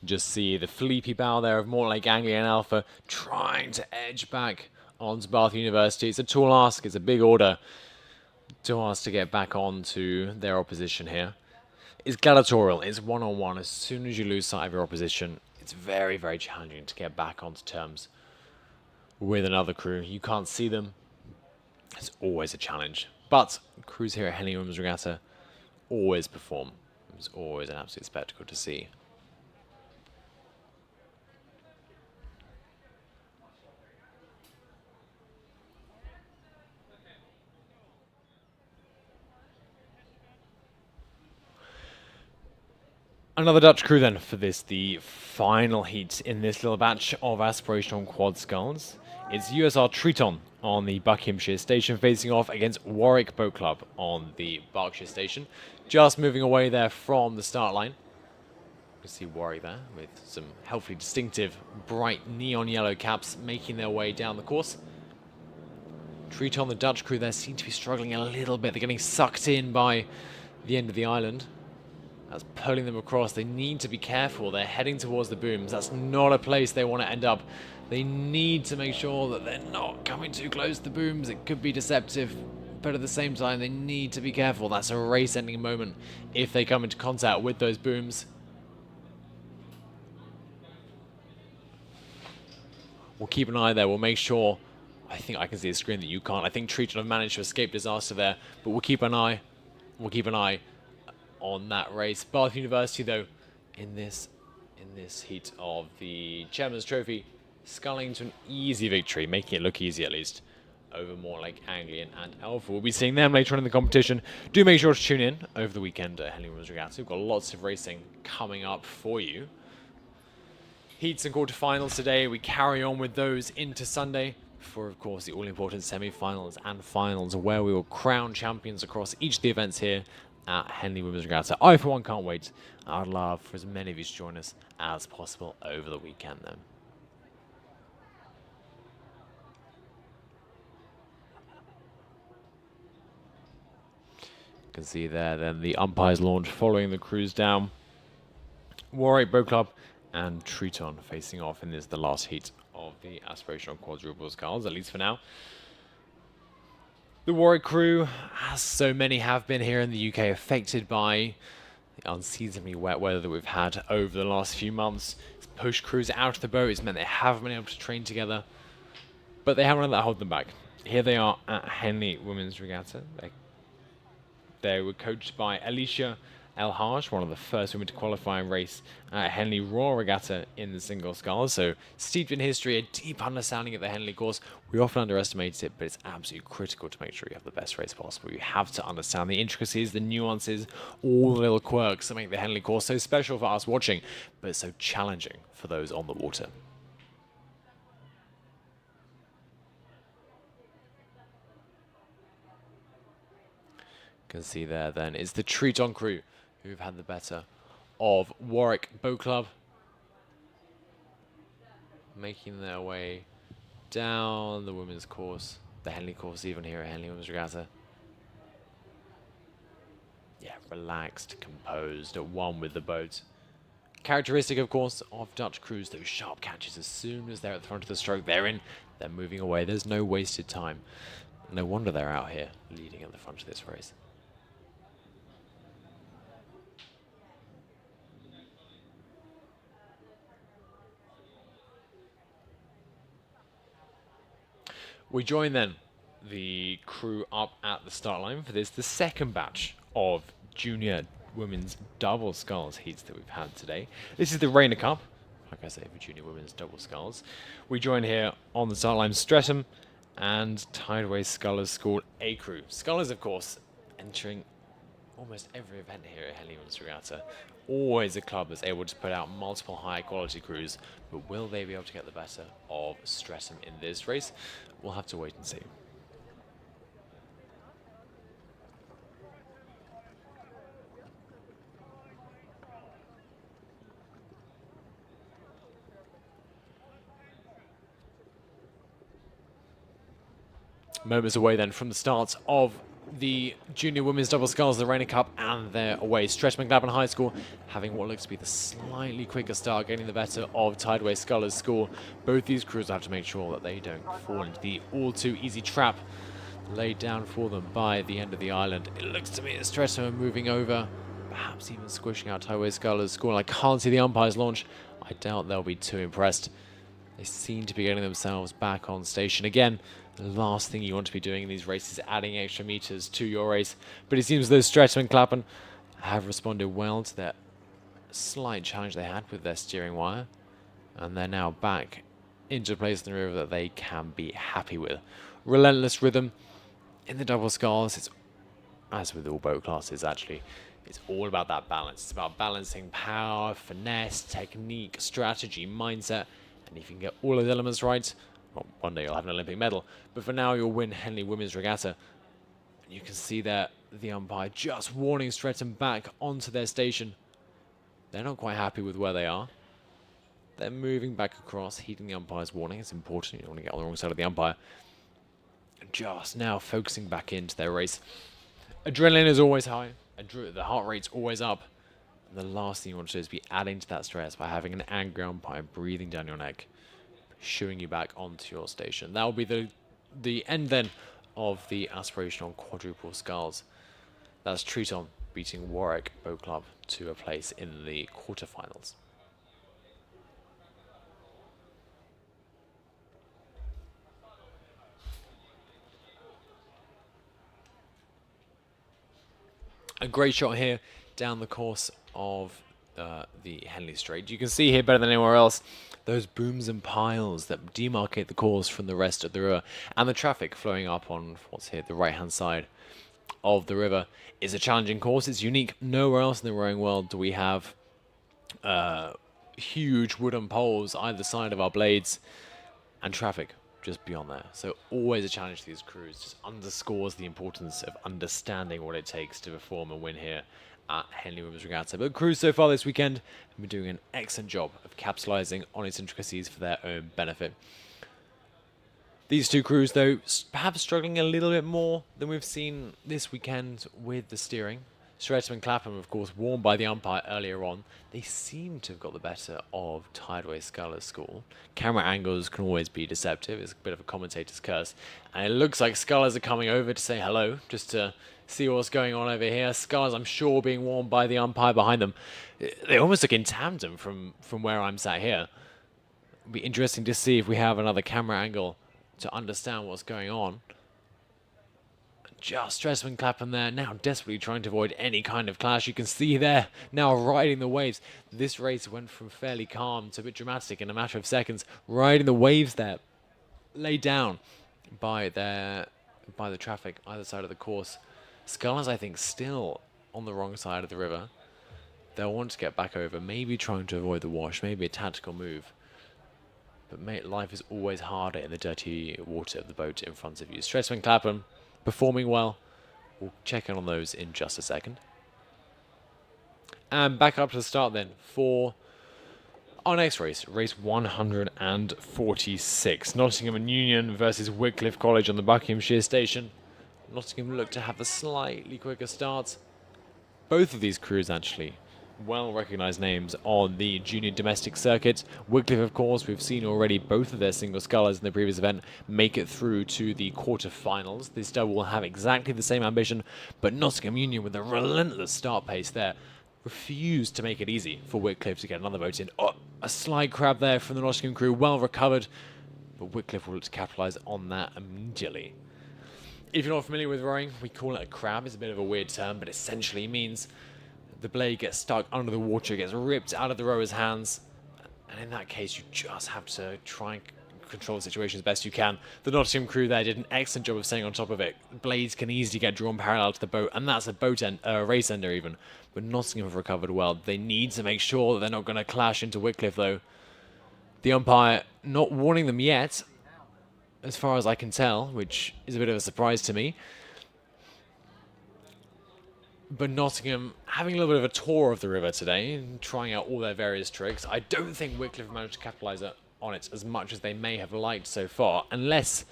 Just see the fleepy bow there of Mortlake, Anglia and Alpha trying to edge back onto Bath University. It's a tall ask, it's a big order to ask to get back onto their opposition here. It's gladiatorial, it's one-on-one. As soon as you lose sight of your opposition, it's very, very challenging to get back onto terms with another crew. You can't see them. It's always a challenge. But crews here at Henley Women's Regatta always perform. It's always an absolute spectacle to see. Another Dutch crew then for this, the final heat in this little batch of Aspirational Quad Sculls. It's USR Triton on the Buckinghamshire station facing off against Warwick Boat Club on the Berkshire station. Just moving away there from the start line. You can see Warwick there with some healthily distinctive bright neon yellow caps making their way down the course. Triton, the Dutch crew there, seem to be struggling a little bit. They're getting sucked in by the end of the island. That's pulling them across. They need to be careful. They're heading towards the booms. That's not a place they want to end up. They need to make sure that they're not coming too close to the booms. It could be deceptive, but at the same time, they need to be careful. That's a race-ending moment if they come into contact with those booms. We'll keep an eye there. We'll make sure. I think I can see a screen that you can't. I think Triton have managed to escape disaster there, but we'll keep an eye. We'll keep an eye on that race. Bath University, though, in this heat of the Chairman's Trophy, sculling to an easy victory, making it look easy at least, over Mortlake, Anglian and Alpha. We'll be seeing them later on in the competition. Do make sure to tune in over the weekend at Henley Women's Regatta. We've got lots of racing coming up for you. Heats and quarterfinals today. We carry on with those into Sunday for, of course, the all-important semi-finals and finals, where we will crown champions across each of the events here at Henley Women's Regatta. I, for one, can't wait. I'd love for as many of you to join us as possible over the weekend then. You can see there then the umpires launch following the cruise down. Warwick Boat Club and Triton facing off in this, the last heat of the Aspirational Quadruple Sculls, at least for now. The Warwick crew, as so many have been here in the UK, affected by the unseasonably wet weather that we've had over the last few months. It's pushed crews out of the boat. It's meant they haven't been able to train together, but they haven't let that hold them back. Here they are at Henley Women's Regatta. They were coached by Alicia El-Haj, one of the first women to qualify and race at Henley Royal Regatta in the single sculls. So steeped in history, a deep understanding of the Henley course. We often underestimate it, but it's absolutely critical to make sure you have the best race possible. You have to understand the intricacies, the nuances, all the little quirks that make the Henley course so special for us watching, but so challenging for those on the water. You can see there then, it's the Triton crew who've had the better of Warwick Boat Club, making their way down the women's course, the Henley course, even here at Henley Women's Regatta. Yeah, relaxed, composed, at one with the boat. Characteristic, of course, of Dutch crews, those sharp catches as soon as they're at the front of the stroke, they're moving away. There's no wasted time. No wonder they're out here leading at the front of this race. We join then the crew up at the start line for the second batch of junior women's double sculls heats that we've had today. This is the Regatta Cup, like I say, for junior women's double sculls. We join here on the start line Streatham and Tideway Scullers School A crew. Scullers, of course, entering almost every event here at Henley Women's Regatta. Always a club that's able to put out multiple high quality crews, but will they be able to get the better of Streatham in this race? We'll have to wait and see. Moments away then from the start of the Junior Women's Double Sculls, the Regatta Cup, and they're away. Streatham and Clapham High School having what looks to be the slightly quicker start, getting the better of Tideway Scullers School. Both these crews have to make sure that they don't fall into the all-too-easy trap laid down for them by the end of the island. It looks to me that Streatham are moving over, perhaps even squishing out Tideway Scullers School. I can't see the umpires launch. I doubt they'll be too impressed. They seem to be getting themselves back on station again. The last thing you want to be doing in these races is adding extra meters to your race. But it seems those Streatham and Clapham have responded well to that slight challenge they had with their steering wire. And they're now back into a place in the river that they can be happy with. Relentless rhythm in the double sculls. It's, as with all boat classes actually, it's all about that balance. It's about balancing power, finesse, technique, strategy, mindset. And if you can get all of the elements right, well, one day you'll have an Olympic medal, but for now you'll win Henley Women's Regatta. You can see there the umpire just warning Streatham back onto their station. They're not quite happy with where they are. They're moving back across, heeding the umpire's warning. It's important, you don't want to get on the wrong side of the umpire. And just now focusing back into their race. Adrenaline is always high, the heart rate's always up. And the last thing you want to do is be adding to that stress by having an angry umpire breathing down your neck, shooing you back onto your station. That will be the end then of the Aspirational quadruple sculls. That's Triton beating Warwick Boat Club to a place in the quarterfinals. A great shot here down the course of the Henley Strait. You can see here better than anywhere else those booms and piles that demarcate the course from the rest of the river, and the traffic flowing up on what's here the right hand side of the river is a challenging course. It's unique. Nowhere else in the rowing world do we have huge wooden poles either side of our blades and traffic just beyond there. So always a challenge to these crews. Just underscores the importance of understanding what it takes to perform and win here at Henley Women's Regatta. But crews so far this weekend have been doing an excellent job of capitalising on its intricacies for their own benefit. These two crews, though, perhaps struggling a little bit more than we've seen this weekend with the steering. Streatham and Clapham, of course, warned by the umpire earlier on. They seem to have got the better of Tideway Scullers School. Camera angles can always be deceptive. It's a bit of a commentator's curse. And it looks like Scullers are coming over to say hello, just to see what's going on over here. Scullers, I'm sure, being warned by the umpire behind them. They almost look in tandem from where I'm sat here. It'll be interesting to see if we have another camera angle to understand what's going on. Just Streatham and Clapham there, now desperately trying to avoid any kind of clash. You can see there, now riding the waves. This race went from fairly calm to a bit dramatic in a matter of seconds. Riding the waves there, laid down by the traffic either side of the course. Scullers, I think, still on the wrong side of the river. They'll want to get back over, maybe trying to avoid the wash, maybe a tactical move. But mate, life is always harder in the dirty water of the boat in front of you. Streatham and Clapham performing well. We'll check in on those in just a second. And back up to the start then for our next race, race 146. Nottingham and Union versus Wycliffe College on the Buckinghamshire station. Nottingham look to have a slightly quicker start. Both of these crews actually well-recognised names on the junior domestic circuit. Wycliffe, of course, we've seen already both of their single scullers in the previous event make it through to the quarterfinals. This double will have exactly the same ambition, but Nottingham Union with a relentless start pace there refused to make it easy for Wycliffe to get another vote in. Oh, a slide crab there from the Nottingham crew, well recovered, but Wycliffe will look to capitalise on that immediately. If you're not familiar with rowing, we call it a crab. It's a bit of a weird term, but essentially means the blade gets stuck under the water, gets ripped out of the rower's hands, and in that case, you just have to try and control the situation as best you can. The Nottingham crew there did an excellent job of staying on top of it. Blades can easily get drawn parallel to the boat, and that's a race ender even. But Nottingham have recovered well. They need to make sure that they're not going to clash into Wycliffe, though. The umpire not warning them yet, as far as I can tell, which is a bit of a surprise to me. But Nottingham having a little bit of a tour of the river today, trying out all their various tricks. I don't think Wycliffe managed to capitalise on it as much as they may have liked so far, unless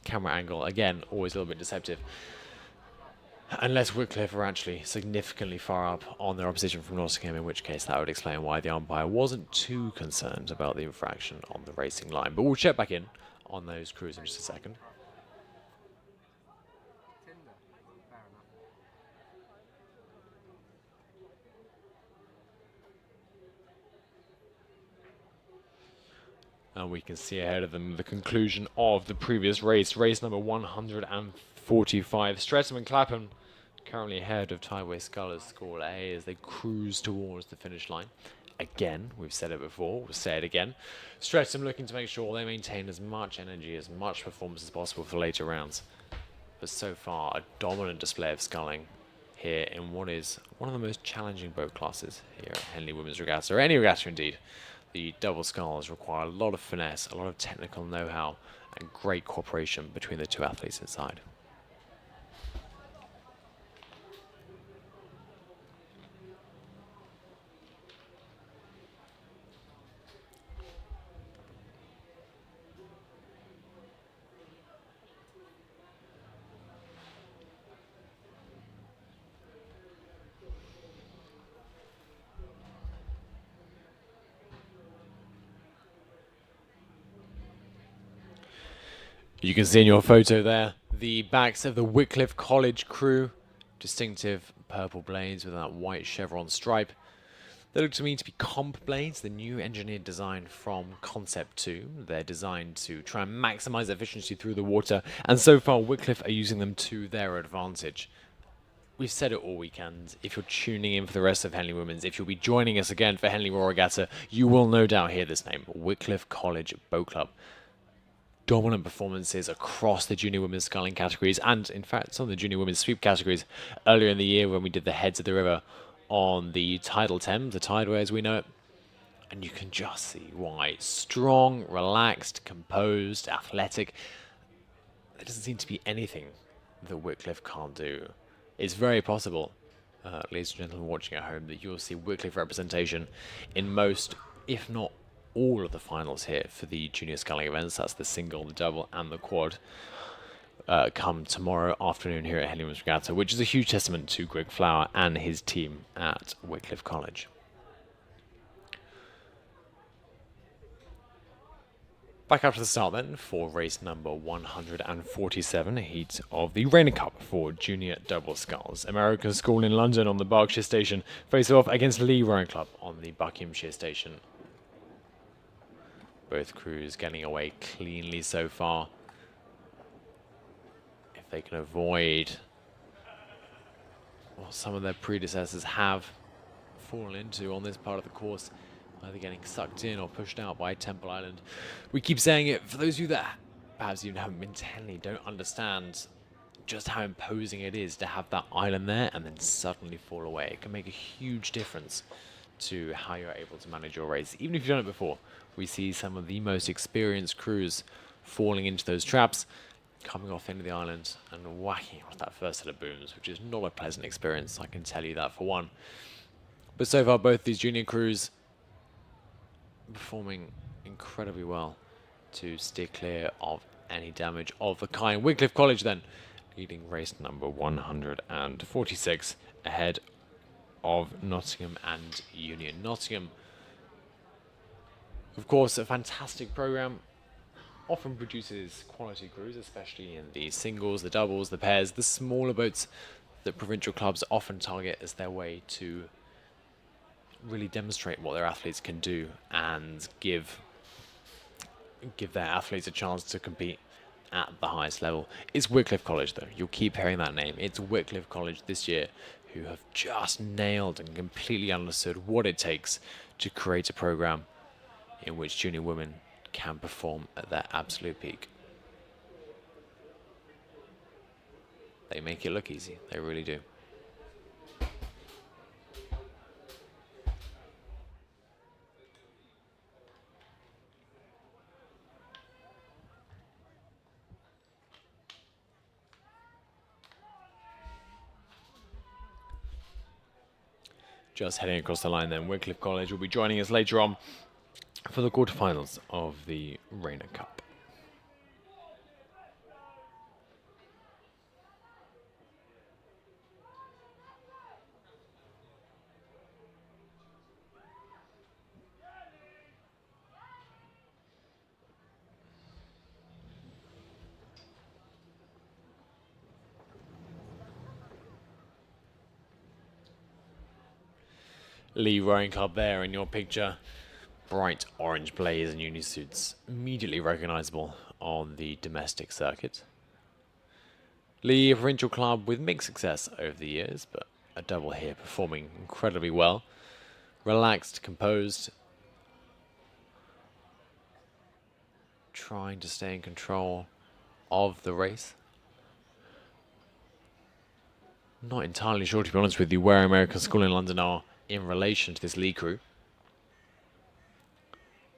camera angle, again, always a little bit deceptive. Unless Wycliffe are actually significantly far up on their opposition from Nottingham, in which case that would explain why the umpire wasn't too concerned about the infraction on the racing line. But we'll check back in on those crews in just a second. And we can see ahead of them the conclusion of the previous race, race number 145. Streatham and Clapham currently ahead of Tideway Scullers School A as they cruise towards the finish line. Again, we've said it before, we'll say it again. Streatham looking to make sure they maintain as much energy, as much performance as possible for later rounds. But so far, a dominant display of sculling here in what is one of the most challenging boat classes here at Henley Women's Regatta, or any regatta indeed. The double sculls require a lot of finesse, a lot of technical know-how, and great cooperation between the two athletes inside. You can see in your photo there the backs of the Wycliffe College crew, distinctive purple blades with that white chevron stripe. They look to me to be comp blades, the new engineered design from Concept 2. They're designed to try and maximize efficiency through the water, and so far Wycliffe are using them to their advantage. We've said it all weekend. If you're tuning in for the rest of Henley Women's, if you'll be joining us again for Henley Royal Regatta, you will no doubt hear this name, Wycliffe College Boat Club. Dominant performances across the junior women's sculling categories, and in fact some of the junior women's sweep categories earlier in the year when we did the heads of the river on the tidal Thames, the tideway as we know it. And you can just see why. Strong, relaxed, composed, athletic. There doesn't seem to be anything that Wycliffe can't do. It's very possible, ladies and gentlemen watching at home, that you'll see Wycliffe representation in most, if not all of the finals here for the junior sculling events. That's the single, the double, and the quad. Come tomorrow afternoon here at Henley Women's Regatta, which is a huge testament to Greg Flower and his team at Wycliffe College. Back up to the start then for race number 147, a heat of the Rainer Cup for junior double sculls. American School in London on the Berkshire Station face off against Lee Rowing Club on the Buckinghamshire Station. Both crews getting away cleanly so far. If they can avoid what some of their predecessors have fallen into on this part of the course, either getting sucked in or pushed out by Temple Island. We keep saying it, for those of you that perhaps even haven't been to Henley, don't understand just how imposing it is to have that island there and then suddenly fall away. It can make a huge difference to how you're able to manage your race. Even if you've done it before, we see some of the most experienced crews falling into those traps, coming off into the island and whacking off that first set of booms, which is not a pleasant experience, I can tell you that for one. But so far, both these junior crews performing incredibly well to steer clear of any damage of the kind. Wycliffe College then leading race number 146 ahead of Nottingham and Union Nottingham. Of course, a fantastic programme, often produces quality crews, especially in the singles, the doubles, the pairs, the smaller boats that provincial clubs often target as their way to really demonstrate what their athletes can do and give their athletes a chance to compete at the highest level. It's Wycliffe College, though. You'll keep hearing that name. It's Wycliffe College this year who have just nailed and completely understood what it takes to create a programme in which junior women can perform at their absolute peak. They make it look easy. They really do. Just heading across the line then, Wycliffe College will be joining us later on for the quarterfinals of the Rayner Cup. Lee Rowing Club there in your picture. Bright orange blaze and unisuits, immediately recognisable on the domestic circuit. Lee, a provincial club with mixed success over the years, but a double here performing incredibly well. Relaxed, composed, trying to stay in control of the race. Not entirely sure, to be honest with you, where American School in London are in relation to this Lee crew.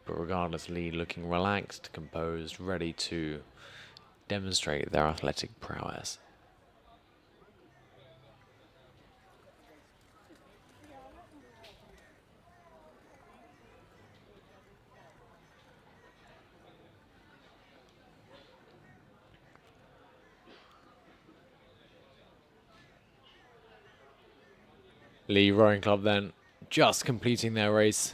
But regardless, Lee looking relaxed, composed, ready to demonstrate their athletic prowess. Lee Rowing Club then just completing their race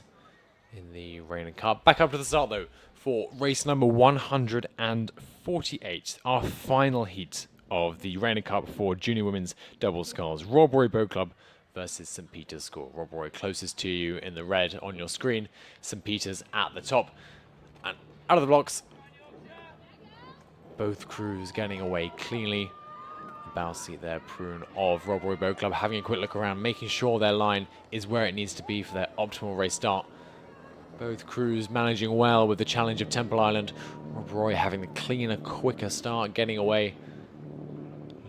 in the Rayner Cup. Back up to the start though for race number 148, our final heat of the Rayner Cup for junior women's double sculls. Rob Roy Boat Club versus St Peter's School. Rob Roy closest to you in the red on your screen. St Peter's at the top. And out of the blocks, both crews getting away cleanly. Bow seat there, prune of Rob Roy Boat Club, having a quick look around, making sure their line is where it needs to be for their optimal race start. Both crews managing well with the challenge of Temple Island. Rob Roy having the cleaner, quicker start, getting away,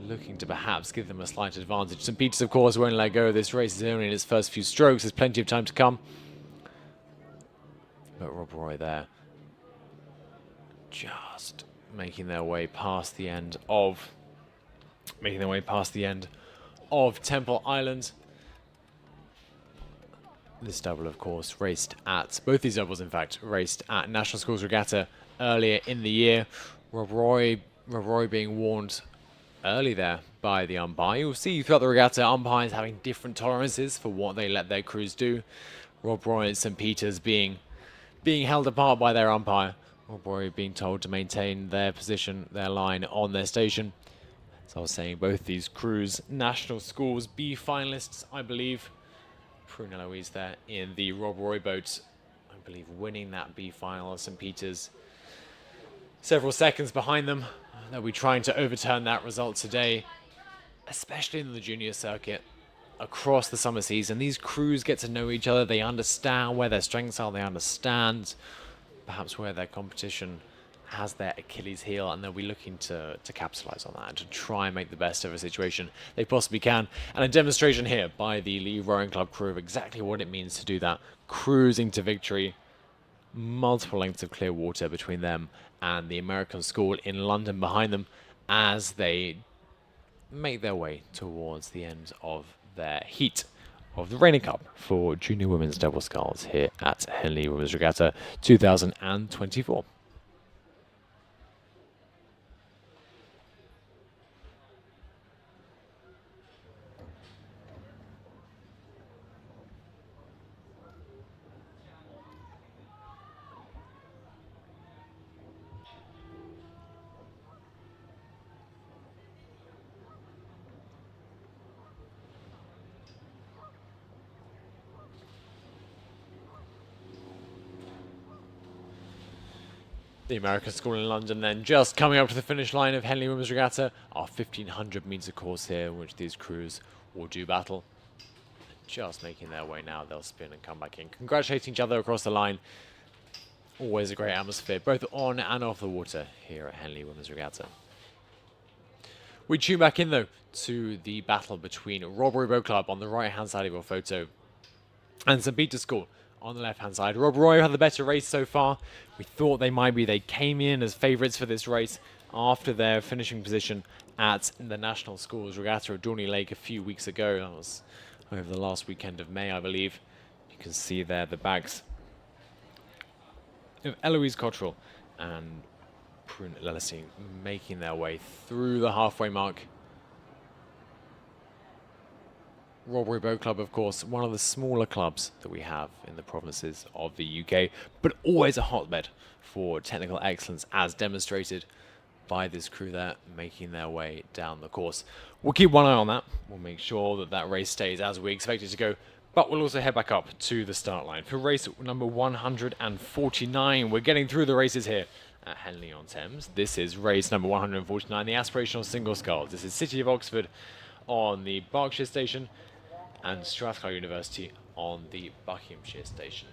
looking to perhaps give them a slight advantage. St Peter's, of course, won't let go of this race. It's only in its first few strokes. There's plenty of time to come. But Rob Roy there, just making their way past the end of Temple Island. This double, of course, raced at, both these doubles, in fact, raced at National Schools Regatta earlier in the year. Rob Roy being warned early there by the umpire. You'll see throughout the regatta, umpires having different tolerances for what they let their crews do. Rob Roy and St Peter's being held apart by their umpire. Rob Roy being told to maintain their position, their line on their station. As I was saying, both these crews, National Schools B finalists, I believe. Prune Eloise there in the Rob Roy boat, I believe, winning that B final. St Peter's several seconds behind them. They'll be trying to overturn that result today, especially in the junior circuit across the summer season. These crews get to know each other. They understand where their strengths are. They understand perhaps where their competition has their Achilles heel, and they'll be looking to capitalize on that and to try and make the best of a situation they possibly can. And a demonstration here by the Lee Rowing Club crew of exactly what it means to do that, cruising to victory. Multiple lengths of clear water between them and the American School in London behind them as they make their way towards the end of their heat of the Rayner Cup for junior women's double sculls here at Henley Women's Regatta 2024. the American School in London. Then just coming up to the finish line of Henley Women's Regatta, our 1500 metre course here, in which these crews will do battle. Just making their way now, they'll spin and come back in, congratulating each other across the line. Always a great atmosphere, both on and off the water here at Henley Women's Regatta. We tune back in, though, to the battle between Robbery Boat Club on the right-hand side of your photo and St. Peter's School on the left-hand side. Rob Roy had the better race so far. We thought they might be. They came in as favourites for this race after their finishing position at the National Schools Regatta at Dorney Lake a few weeks ago. That was over the last weekend of May, I believe. You can see there the bags of Eloise Cottrell and Prune Lelisi making their way through the halfway mark. Robbery Boat Club, of course, one of the smaller clubs that we have in the provinces of the UK, but always a hotbed for technical excellence, as demonstrated by this crew there making their way down the course. We'll keep one eye on that. We'll make sure that that race stays as we expect it to go, but we'll also head back up to the start line for race number 149. We're getting through the races here at Henley-on-Thames. This is race number 149, the Aspirational Single Sculls. This is City of Oxford on the Berkshire station and Strathclyde University on the Buckinghamshire station.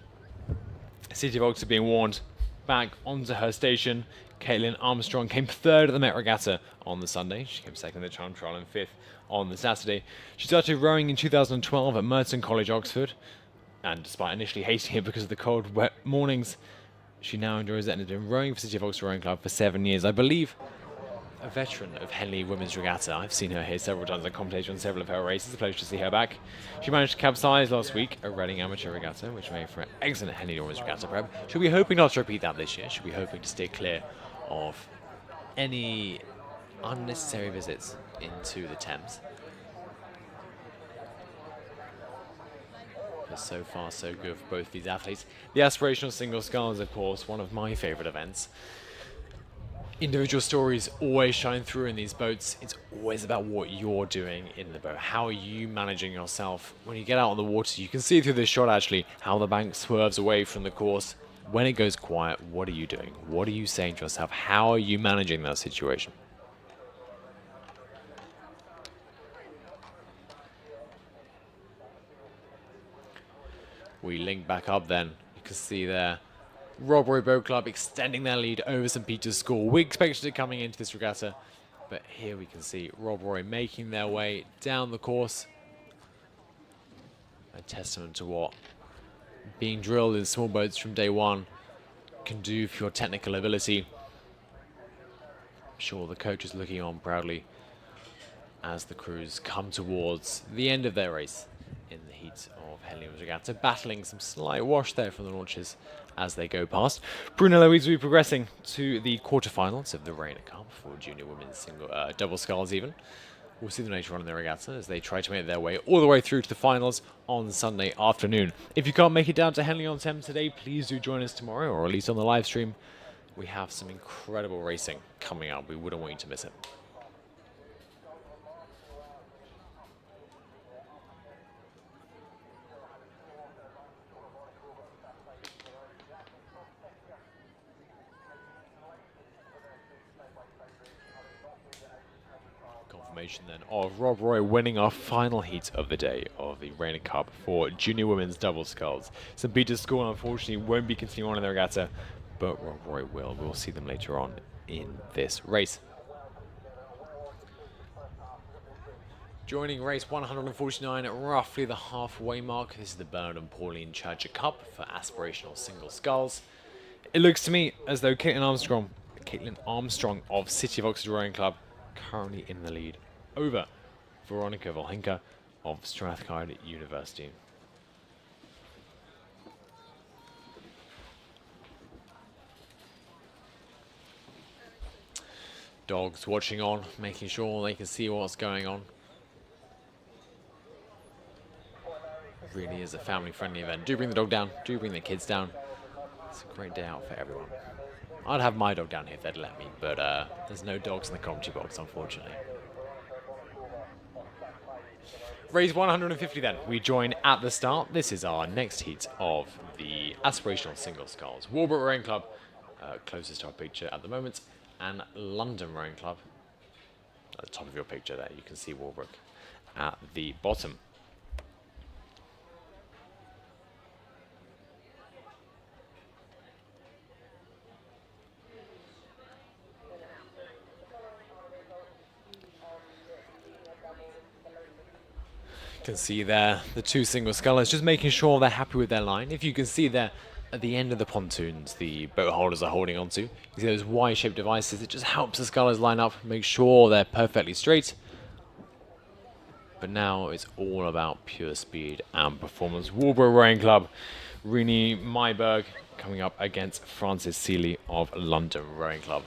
City of Oxford being warned back onto her station. Caitlin Armstrong came third at the Met Regatta on the Sunday. She came second in the Time Trial and fifth on the Saturday. She started rowing in 2012 at Merton College, Oxford, and despite initially hating it because of the cold, wet mornings, she now enjoys it and has been rowing for City of Oxford Rowing Club for 7 years. I believe a veteran of Henley Women's Regatta. I've seen her here several times and commentated on several of her races. It's a pleasure to see her back. She managed to capsize last week at Reading Amateur Regatta, which made for an excellent Henley Women's Regatta prep. She'll be hoping not to repeat that this year. She'll be hoping to stay clear of any unnecessary visits into the Thames. But so far, so good for both these athletes. The Aspirational Single Scull is, of course, one of my favourite events. Individual stories always shine through in these boats. It's always about what you're doing in the boat. How are you managing yourself? When you get out on the water, you can see through this shot actually how the bank swerves away from the course. When it goes quiet, what are you doing? What are you saying to yourself? How are you managing that situation? We link back up then. You can see there Robbery Boat Club extending their lead over St. Peter's School. We expected it coming into this regatta, but here we can see Rob Roy making their way down the course. A testament to what being drilled in small boats from day one can do for your technical ability. I'm sure the coach is looking on proudly as the crews come towards the end of their race in the heat of Henley Women's Regatta, battling some slight wash there from the launches as they go past. Bruna Louise will be progressing to the quarterfinals of the Regatta Cup for junior women's single double sculls even. We'll see them later on in the regatta as they try to make their way all the way through to the finals on Sunday afternoon. If you can't make it down to Henley-on-Thames today, please do join us tomorrow, or at least on the live stream. We have some incredible racing coming up. We wouldn't want you to miss it. Then of Rob Roy winning our final heat of the day of the Regatta Cup for junior women's double sculls. St. Peter's School unfortunately won't be continuing on in the regatta, but Rob Roy will. We'll see them later on in this race. Joining race 149 at roughly the halfway mark, this is the Bernard and Pauline Churcher Cup for Aspirational Single Sculls. It looks to me as though Caitlin Armstrong of City of Oxford Rowing Club currently in the lead over Veronica Volhinka of Strathclyde University. Dogs watching on, making sure they can see what's going on. Really is a family-friendly event. Do bring the dog down, do bring the kids down. It's a great day out for everyone. I'd have my dog down here if they'd let me, but there's no dogs in the commentary box, unfortunately. Race 150 then. We join at the start. This is our next heat of the Aspirational Single Sculls. Walbrook Rowing Club closest to our picture at the moment, and London Rowing Club at the top of your picture there. You can see Walbrook at the bottom. You can see there the two single scullers just making sure they're happy with their line. If you can see there at the end of the pontoons the boat holders are holding onto, you see those Y-shaped devices. It just helps the scullers line up, make sure they're perfectly straight. But now it's all about pure speed and performance. Walbrook Rowing Club, Rini Myberg coming up against Francis Seeley of London Rowing Club.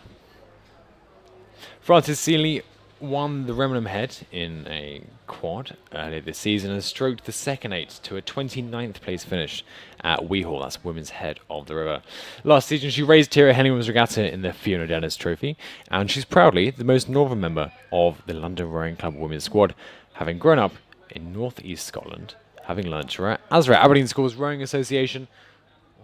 Francis Seeley won the Remenham Head in a quad earlier this season and stroked the second 8 to a 29th place finish at Weehall. That's Women's Head of the River. Last season she raced here at Henley Women's Regatta in the Fiona Dennis Trophy, and she's proudly the most northern member of the London Rowing Club women's squad, having grown up in North East Scotland, having learnt to row at Aberdeen Schools Rowing Association,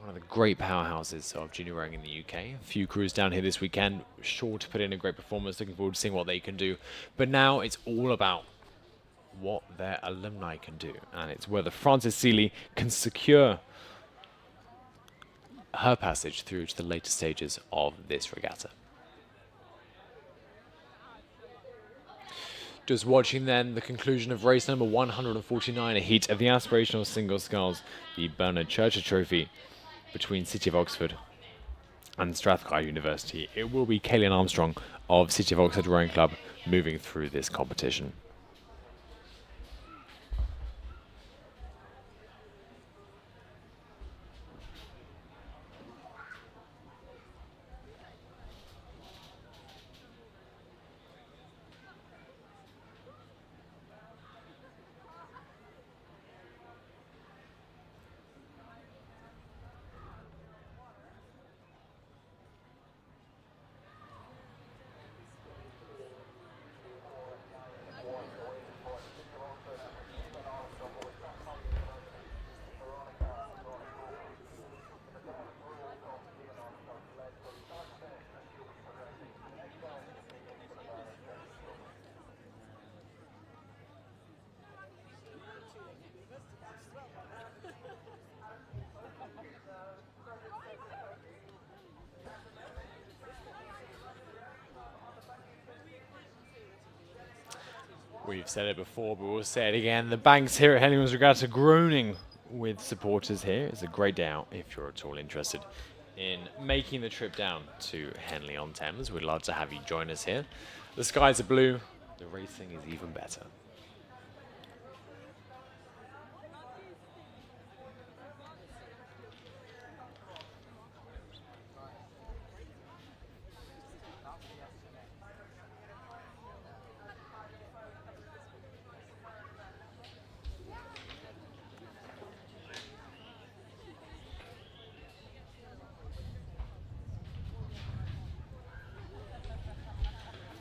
one of the great powerhouses of junior rowing in the UK. A few crews down here this weekend, sure to put in a great performance, looking forward to seeing what they can do. But now it's all about what their alumni can do, and it's whether Francis Seeley can secure her passage through to the later stages of this regatta. Just watching then the conclusion of race number 149, a heat of the Aspirational Single Sculls, the Bernard Churcher Trophy between City of Oxford and Strathclyde University. It will be Kaylin Armstrong of City of Oxford Rowing Club moving through this competition. We've said it before, but we'll say it again. The banks here at Henley Women's Regatta groaning with supporters here. It's a great day out if you're at all interested in making the trip down to Henley-on-Thames. We'd love to have you join us here. The skies are blue. The racing is even better.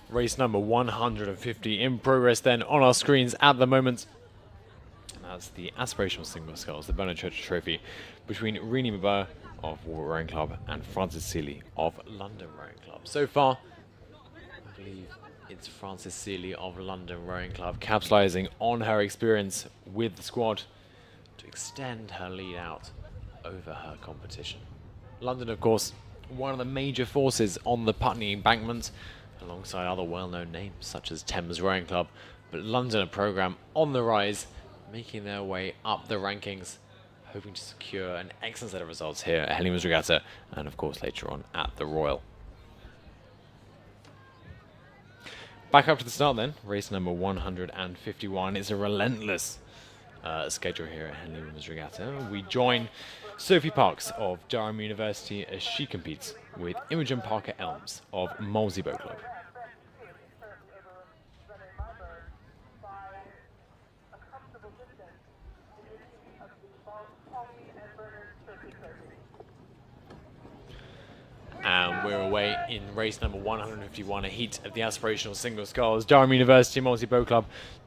Race number 150 in progress then on our screens at the moment. And that's the Aspirational Single Sculls, the Bernard Churcher Trophy, between Rini Myberg of Walbrook Rowing Club and Francis Seeley of London Rowing Club. So far, I believe it's Francis Seeley of London Rowing Club capitalising on her experience with the squad to extend her lead out over her competition. London, of course, one of the major forces on the Putney embankment, alongside other well-known names such as Thames Rowing Club, but London, a programme on the rise, making their way up the rankings, hoping to secure an excellent set of results here at Henley Women's Regatta and of course later on at the Royal. Back up to the start then, race number 151. It's a relentless schedule here at Henley Women's Regatta. We join Sophie Parks of Durham University as she competes with Imogen Parker Elms of Molesey Boat Club. And we're away in race number 151, a heat of the Aspirational Single Sculls. Durham University Multi-Boat Club,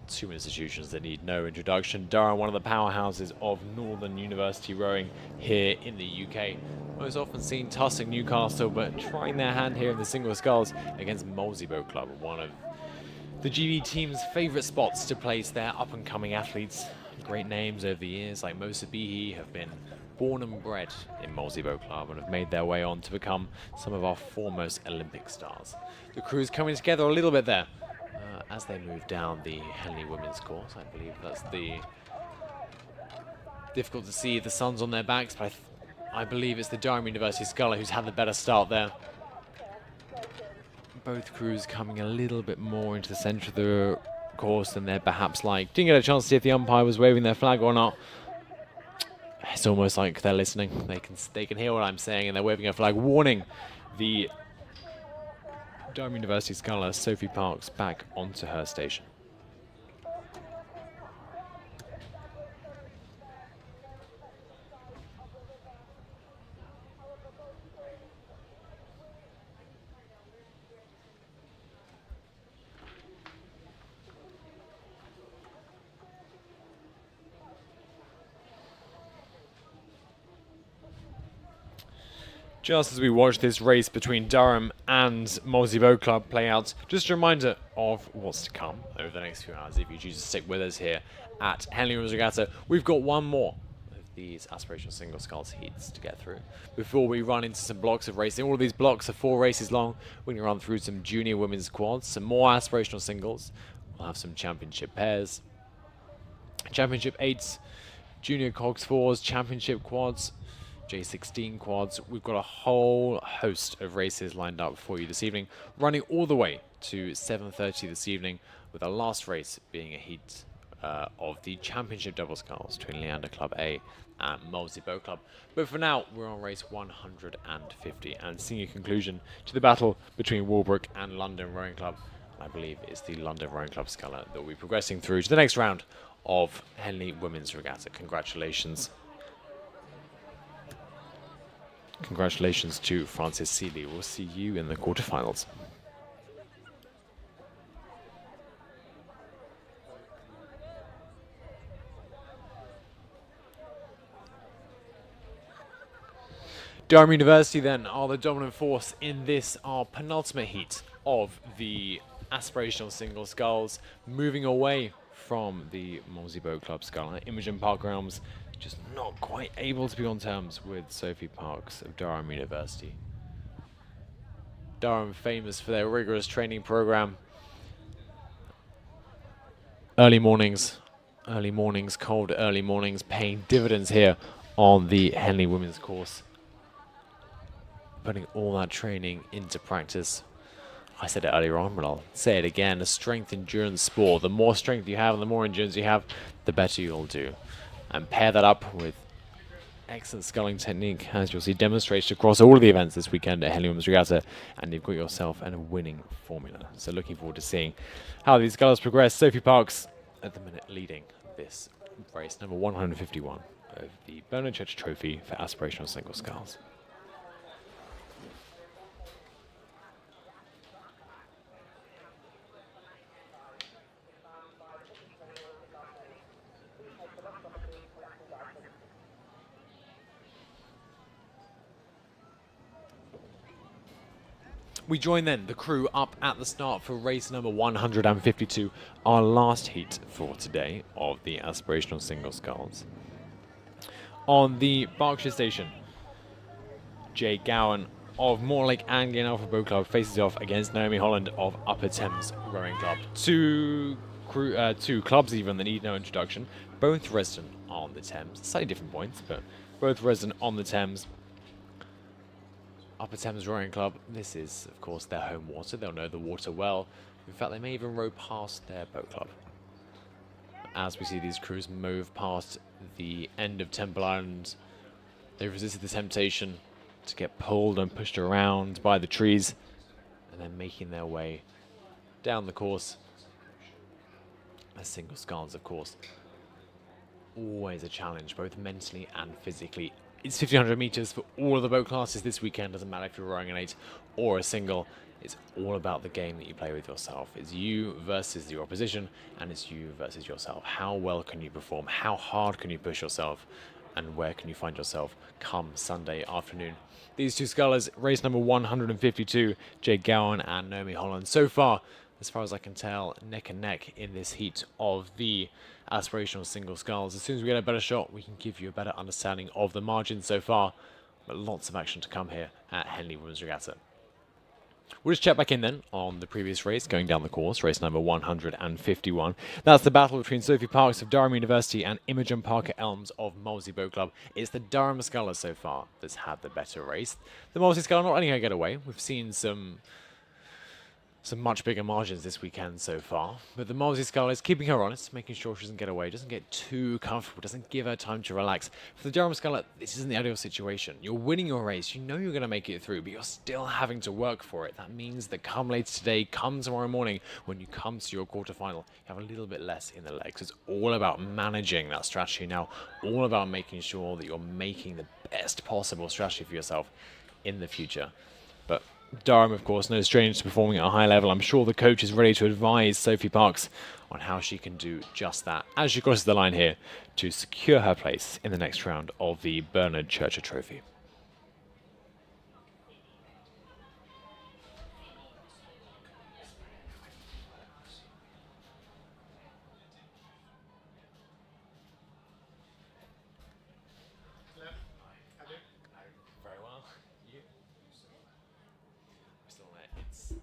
two institutions that need no introduction. Durham, one of the powerhouses of Northern University rowing here in the UK. Most often seen tussling Newcastle, but trying their hand here in the Single Sculls against Multi-Boat Club, one of the GB team's favourite spots to place their up-and-coming athletes. Great names over the years, like Mosa Bihi, have been born and bred in Multi-Boat Club and have made their way on to become some of our foremost Olympic stars. The crew's coming together a little bit there as they move down the Henley women's course. I believe that's the difficult to see the suns on their backs, but I believe it's the Durham University Sculler who's had the better start there. Both crews coming a little bit more into the centre of the course than they'd perhaps like. Didn't get a chance to see if the umpire was waving their flag or not. It's almost like they're listening. They can hear what I'm saying, and they're waving a flag warning the Durham University Sculler, Sophie Parks, back onto her station. Just as we watch this race between Durham and Multi-Boat Club play out, just a reminder of what's to come over the next few hours if you choose to stick with us here at Henley Women's Regatta. We've got one more of these Aspirational Single Sculls heats to get through before we run into some blocks of racing. All of these blocks are 4 races long. We're going to run through some junior women's quads, some more Aspirational Singles. We'll have some championship pairs, championship 8s, junior Coxed 4s, championship quads, J16 quads. We've got a whole host of races lined up for you this evening, running all the way to 7:30 this evening, with our last race being a heat of the championship double sculls between Leander Club A and Multi-Boat Club. But for now, we're on race 150 and seeing a conclusion to the battle between Walbrook and London Rowing Club. I believe it's the London Rowing Club Sculler that will be progressing through to the next round of Henley Women's Regatta. Congratulations. Congratulations to Francis Seeley. We'll see you in the quarterfinals. Durham University then are the dominant force in this, our penultimate heat of the Aspirational Single Sculls, moving away from the Multi-Boat Club Sculler. Imogen Parker-Elms just not quite able to be on terms with Sophie Parks of Durham University. Durham famous for their rigorous training program. Early mornings, cold early mornings, paying dividends here on the Henley Women's course. Putting all that training into practice. I said it earlier on, but I'll say it again. A strength endurance sport. The more strength you have and the more endurance you have, the better you'll do. And pair that up with excellent sculling technique, as you'll see demonstrated across all of the events this weekend at Henley Women's Regatta, and you've got yourself a winning formula. So looking forward to seeing how these scullers progress. Sophie Parks at the minute leading this race, number 151 of the Bernard Church Trophy for Aspirational Single Sculls. We join then the crew up at the start for race number 152, our last heat for today of the Aspirational Single Sculls. On the Berkshire station, Jay Gowan of Morlake and Glen Alpha Boat Club faces off against Naomi Holland of Upper Thames Rowing Club. Two clubs even that need no introduction, both resident on the Thames, slightly different points, but both resident on the Thames. Upper Thames Rowing Club, this is, of course, their home water. They'll know the water well. In fact, they may even row past their boat club. As we see these crews move past the end of Temple Island, they've resisted the temptation to get pulled and pushed around by the trees, and then making their way down the course. As single sculls, of course, always a challenge, both mentally and physically. It's 1500 metres for all of the boat classes this weekend. Doesn't matter if you're rowing an 8 or a single. It's all about the game that you play with yourself. It's you versus your opposition, and it's you versus yourself. How well can you perform? How hard can you push yourself? And where can you find yourself come Sunday afternoon? These two scullers, race number 152, Jade Gowan and Naomi Holland. So far as I can tell, neck and neck in this heat of the aspirational single sculls. As soon as we get a better shot, we can give you a better understanding of the margin so far. But lots of action to come here at Henley Women's Regatta. We'll just check back in then on the previous race going down the course, race number 151. That's the battle between Sophie Parks of Durham University and Imogen Parker Elms of Molesey Boat Club. It's the Durham Sculler so far that's had the better race. The Molesey Sculler not letting her get away. We've seen some much bigger margins this weekend so far. But the Molesey Sculler is keeping her honest, making sure she doesn't get away, doesn't get too comfortable, doesn't give her time to relax. For the Durham Sculler, this isn't the ideal situation. You're winning your race, you know you're going to make it through, but you're still having to work for it. That means that come later today, come tomorrow morning, when you come to your quarterfinal, you have a little bit less in the legs. It's all about managing that strategy now, all about making sure that you're making the best possible strategy for yourself in the future. But Durham, of course, no stranger to performing at a high level. I'm sure the coach is ready to advise Sophie Parks on how she can do just that as she crosses the line here to secure her place in the next round of the Bernard Churcher Trophy. Very well. You? We're still on it. It's...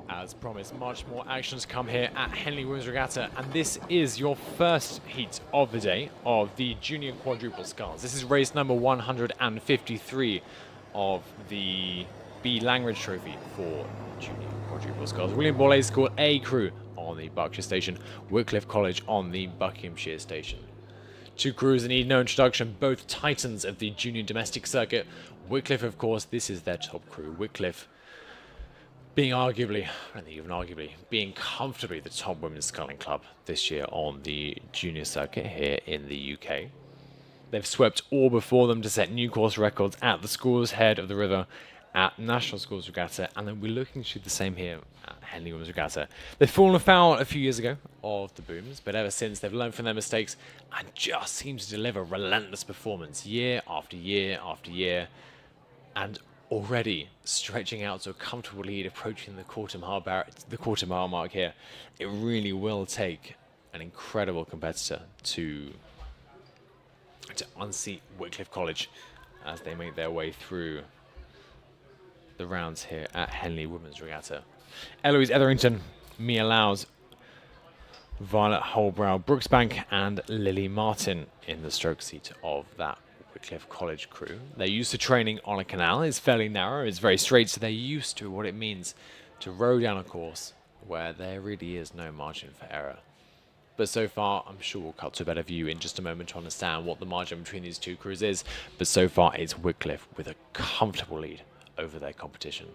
As promised, much more action to come here at Henley Women's Regatta, and this is your first heat of the day of the Junior Quadruple Sculls. This is race number 153 of the B. Langridge Trophy for Junior Quadruple Sculls. William Borlase School A crew on the Berkshire Station, Wycliffe College on the Buckinghamshire Station. Two crews that need no introduction, both titans of the junior domestic circuit. Wycliffe, of course, this is their top crew. Wycliffe being arguably, I think even arguably, being comfortably the top women's sculling club this year on the junior circuit here in the UK. They've swept all before them to set new course records at the Schools Head of the River, at National Schools Regatta, and then we're looking to do the same here at Henley Women's Regatta. They've fallen afoul a few years ago of the booms, but ever since they've learned from their mistakes and just seem to deliver relentless performance year after year after year, and already stretching out to a comfortable lead, approaching the quarter mile mark here. It really will take an incredible competitor to unseat Wycliffe College as they make their way through the rounds here at Henley Women's Regatta. Eloise Etherington, Mia Lowes, Violet Holbrow, Brooksbank and Lily Martin in the stroke seat of that Wycliffe College crew. They're used to training on a canal. It's fairly narrow, it's very straight, so they're used to what it means to row down a course where there really is no margin for error. But so far, I'm sure we'll cut to a better view in just a moment to understand what the margin between these two crews is, but so far it's Wycliffe with a comfortable lead over their competition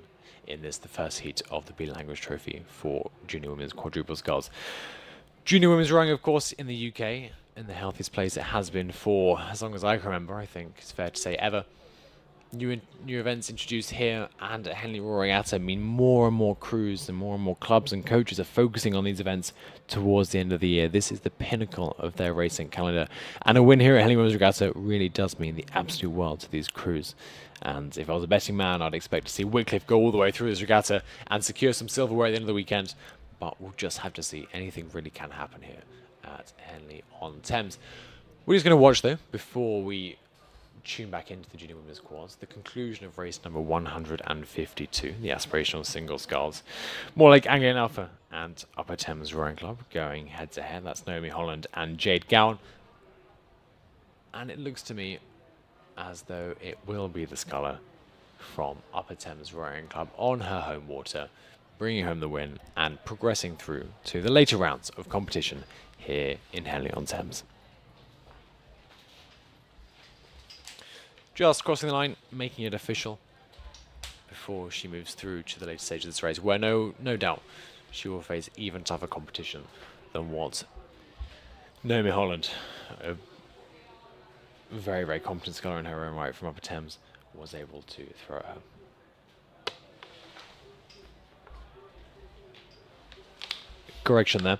in this, the first heat of the B. Langridge Trophy for Junior Women's Quadruple Sculls. Junior Women's rowing, of course, in the UK, in the healthiest place it has been for as long as I can remember, I think it's fair to say ever. new events introduced here and at Henley Royal Regatta mean more and more crews and more clubs and coaches are focusing on these events towards the end of the year. This is the pinnacle of their racing calendar, and a win here at Henley Women's Regatta really does mean the absolute world to these crews. And if I was a betting man, I'd expect to see Wycliffe go all the way through this regatta and secure some silverware at the end of the weekend, but we'll just have to see. Anything really can happen here at Henley on Thames. We're just going to watch, though, before we tune back into the junior women's quads, the conclusion of race number 152, the aspirational single sculls. More like Anglian Alpha and Upper Thames Rowing Club going head to head. That's Naomi Holland and Jade Gowan. And it looks to me as though it will be the sculler from Upper Thames Rowing Club on her home water, bringing home the win and progressing through to the later rounds of competition here in Henley on Thames. Just crossing the line, making it official before she moves through to the later stage of this race, where no doubt she will face even tougher competition than what Naomi Holland, a very competent sculler in her own right from Upper Thames, was able to throw at her. Correction there.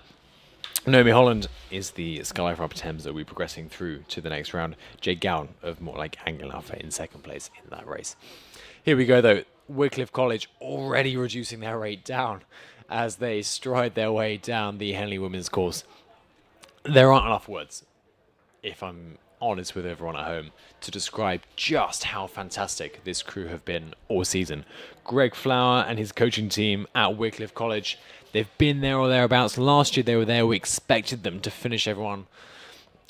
Naomi Holland is the sculler from Upper Thames that will be progressing through to the next round. Jade Gowan of more like Anglian Alpha in second place in that race. Here we go though. Wycliffe College already reducing their rate down as they stride their way down the Henley women's course. There aren't enough words, if I'm honest with everyone at home, to describe just how fantastic this crew have been all season. Greg Flower and his coaching team at Wycliffe College, they've been there or thereabouts. Last year they were there. We expected them to finish everyone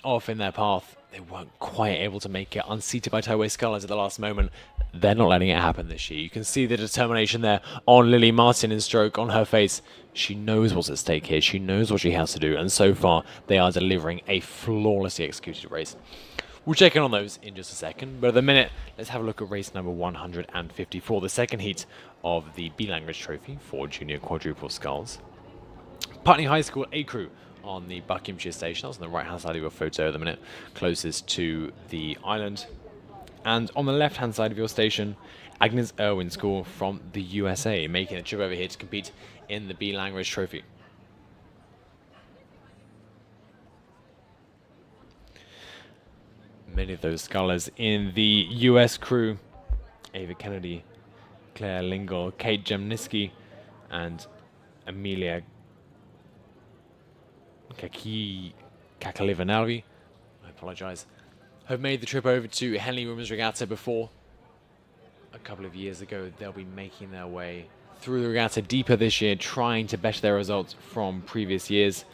off in their path. They weren't quite able to make it, unseated by Toway Scullers at the last moment. They're not letting it happen this year. You can see the determination there on Lily Martin in stroke on her face. She knows what's at stake here. She knows what she has to do. And so far, they are delivering a flawlessly executed race. We'll check in on those in just a second. But at the minute, let's have a look at race number 154, the second heat of the B Language Trophy for junior quadruple sculls. Putney High School A crew on the Buckinghamshire station. That's on the right-hand side of your photo at the minute, closest to the island. And on the left-hand side of your station, Agnes Irwin School from the USA, making a trip over here to compete in the B Language Trophy. Many of those scullers in the US crew: Ava Kennedy, Claire Lingle, Kate Jemniski, and Amelia Kakalivanalvi, I apologise, have made the trip over to Henley Women's Regatta before. A couple of years ago, they'll be making their way through the regatta deeper this year, trying to better their results from previous years.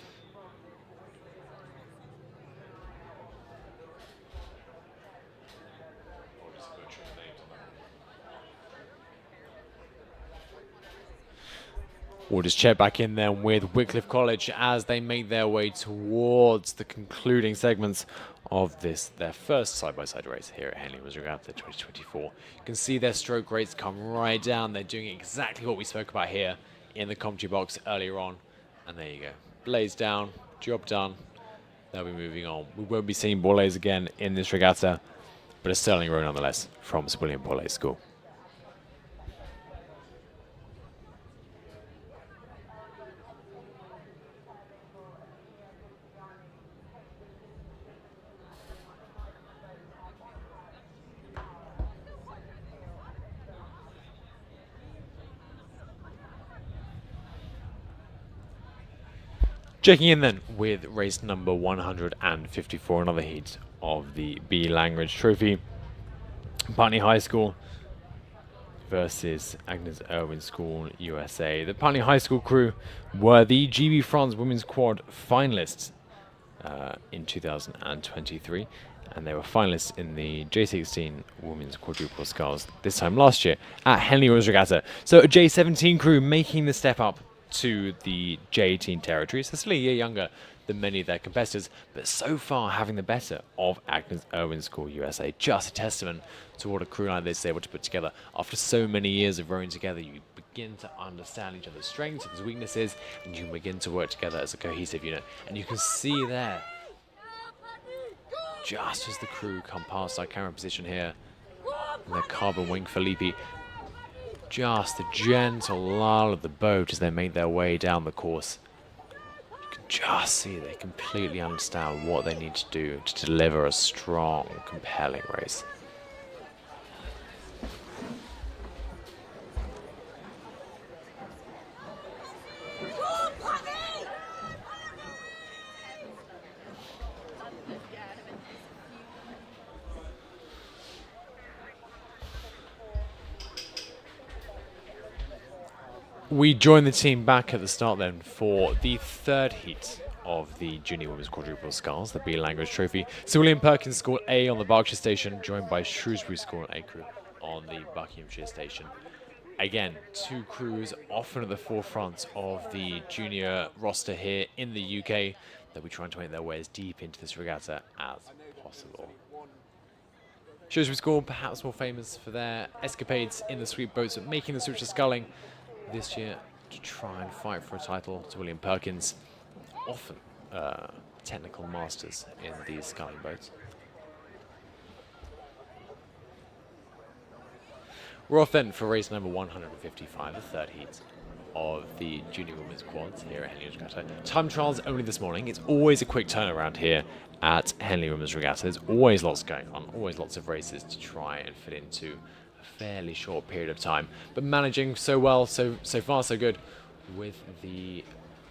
We'll just check back in then with Wycliffe College as they make their way towards the concluding segments of this, their first side-by-side race here at Henley Women's Regatta 2024. You can see their stroke rates come right down. They're doing exactly what we spoke about here in the commentary box earlier on. And there you go. Blaze down, job done. They'll be moving on. We won't be seeing Borlase again in this regatta, but a sterling row nonetheless from Sir William Borlase School. Checking in then with race number 154, another heat of the B Language Trophy. Putney High School versus Agnes Irwin School, USA. The Putney High School crew were the GB France Women's Quad finalists in 2023, and they were finalists in the J16 Women's Quadruple Sculls this time last year at Henley Women's Regatta. So a J17 crew making the step up to the J18 territories. They're still a year younger than many of their competitors, but so far having the better of Agnes Irwin School USA. Just a testament to what a crew like this is able to put together. After so many years of rowing together, you begin to understand each other's strengths and weaknesses, and you begin to work together as a cohesive unit. And you can see there, just as the crew come past our camera position here, And the carbon wing Felipe. Just a gentle lull of the boat as they make their way down the course. You can just see they completely understand what they need to do to deliver a strong, compelling race. We join the team back at the start then for the third heat of the Junior Women's Quadruple Sculls, the B Language Trophy. So William Perkins scored A on the Berkshire Station, joined by Shrewsbury scored A crew on the Buckinghamshire Station. Again, two crews often at the forefront of the junior roster here in the UK. They'll be trying to make their way as deep into this regatta as possible. Shrewsbury scored perhaps more famous for their escapades in the sweep boats, but making the switch to sculling this year to try and fight for a title to William Perkins. Often technical masters in these sculling boats. We're off then for race number 155, the third heat of the Junior Women's Quads here at Henley Regatta. Time trials only this morning. It's always a quick turnaround here at Henley Women's Regatta. There's always lots going on, always lots of races to try and fit into a fairly short period of time. But managing so well, so far so good with the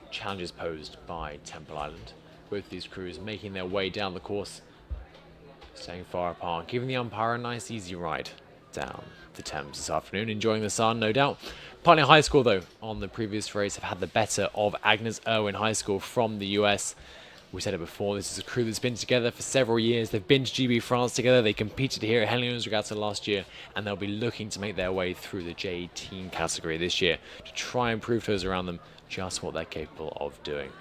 challenges posed by Temple Island. Both these crews making their way down the course, staying far apart, giving the umpire a nice easy ride down the Thames this afternoon, enjoying the sun, no doubt. Pioneer High School, though, on the previous race have had the better of Agnes Irwin High School from the US. We said it before, this is a crew that's been together for several years. They've been to GB France together. They competed here at Henley Women's Regatta last year, and they'll be looking to make their way through the J18 category this year to try and prove to those around them just what they're capable of doing.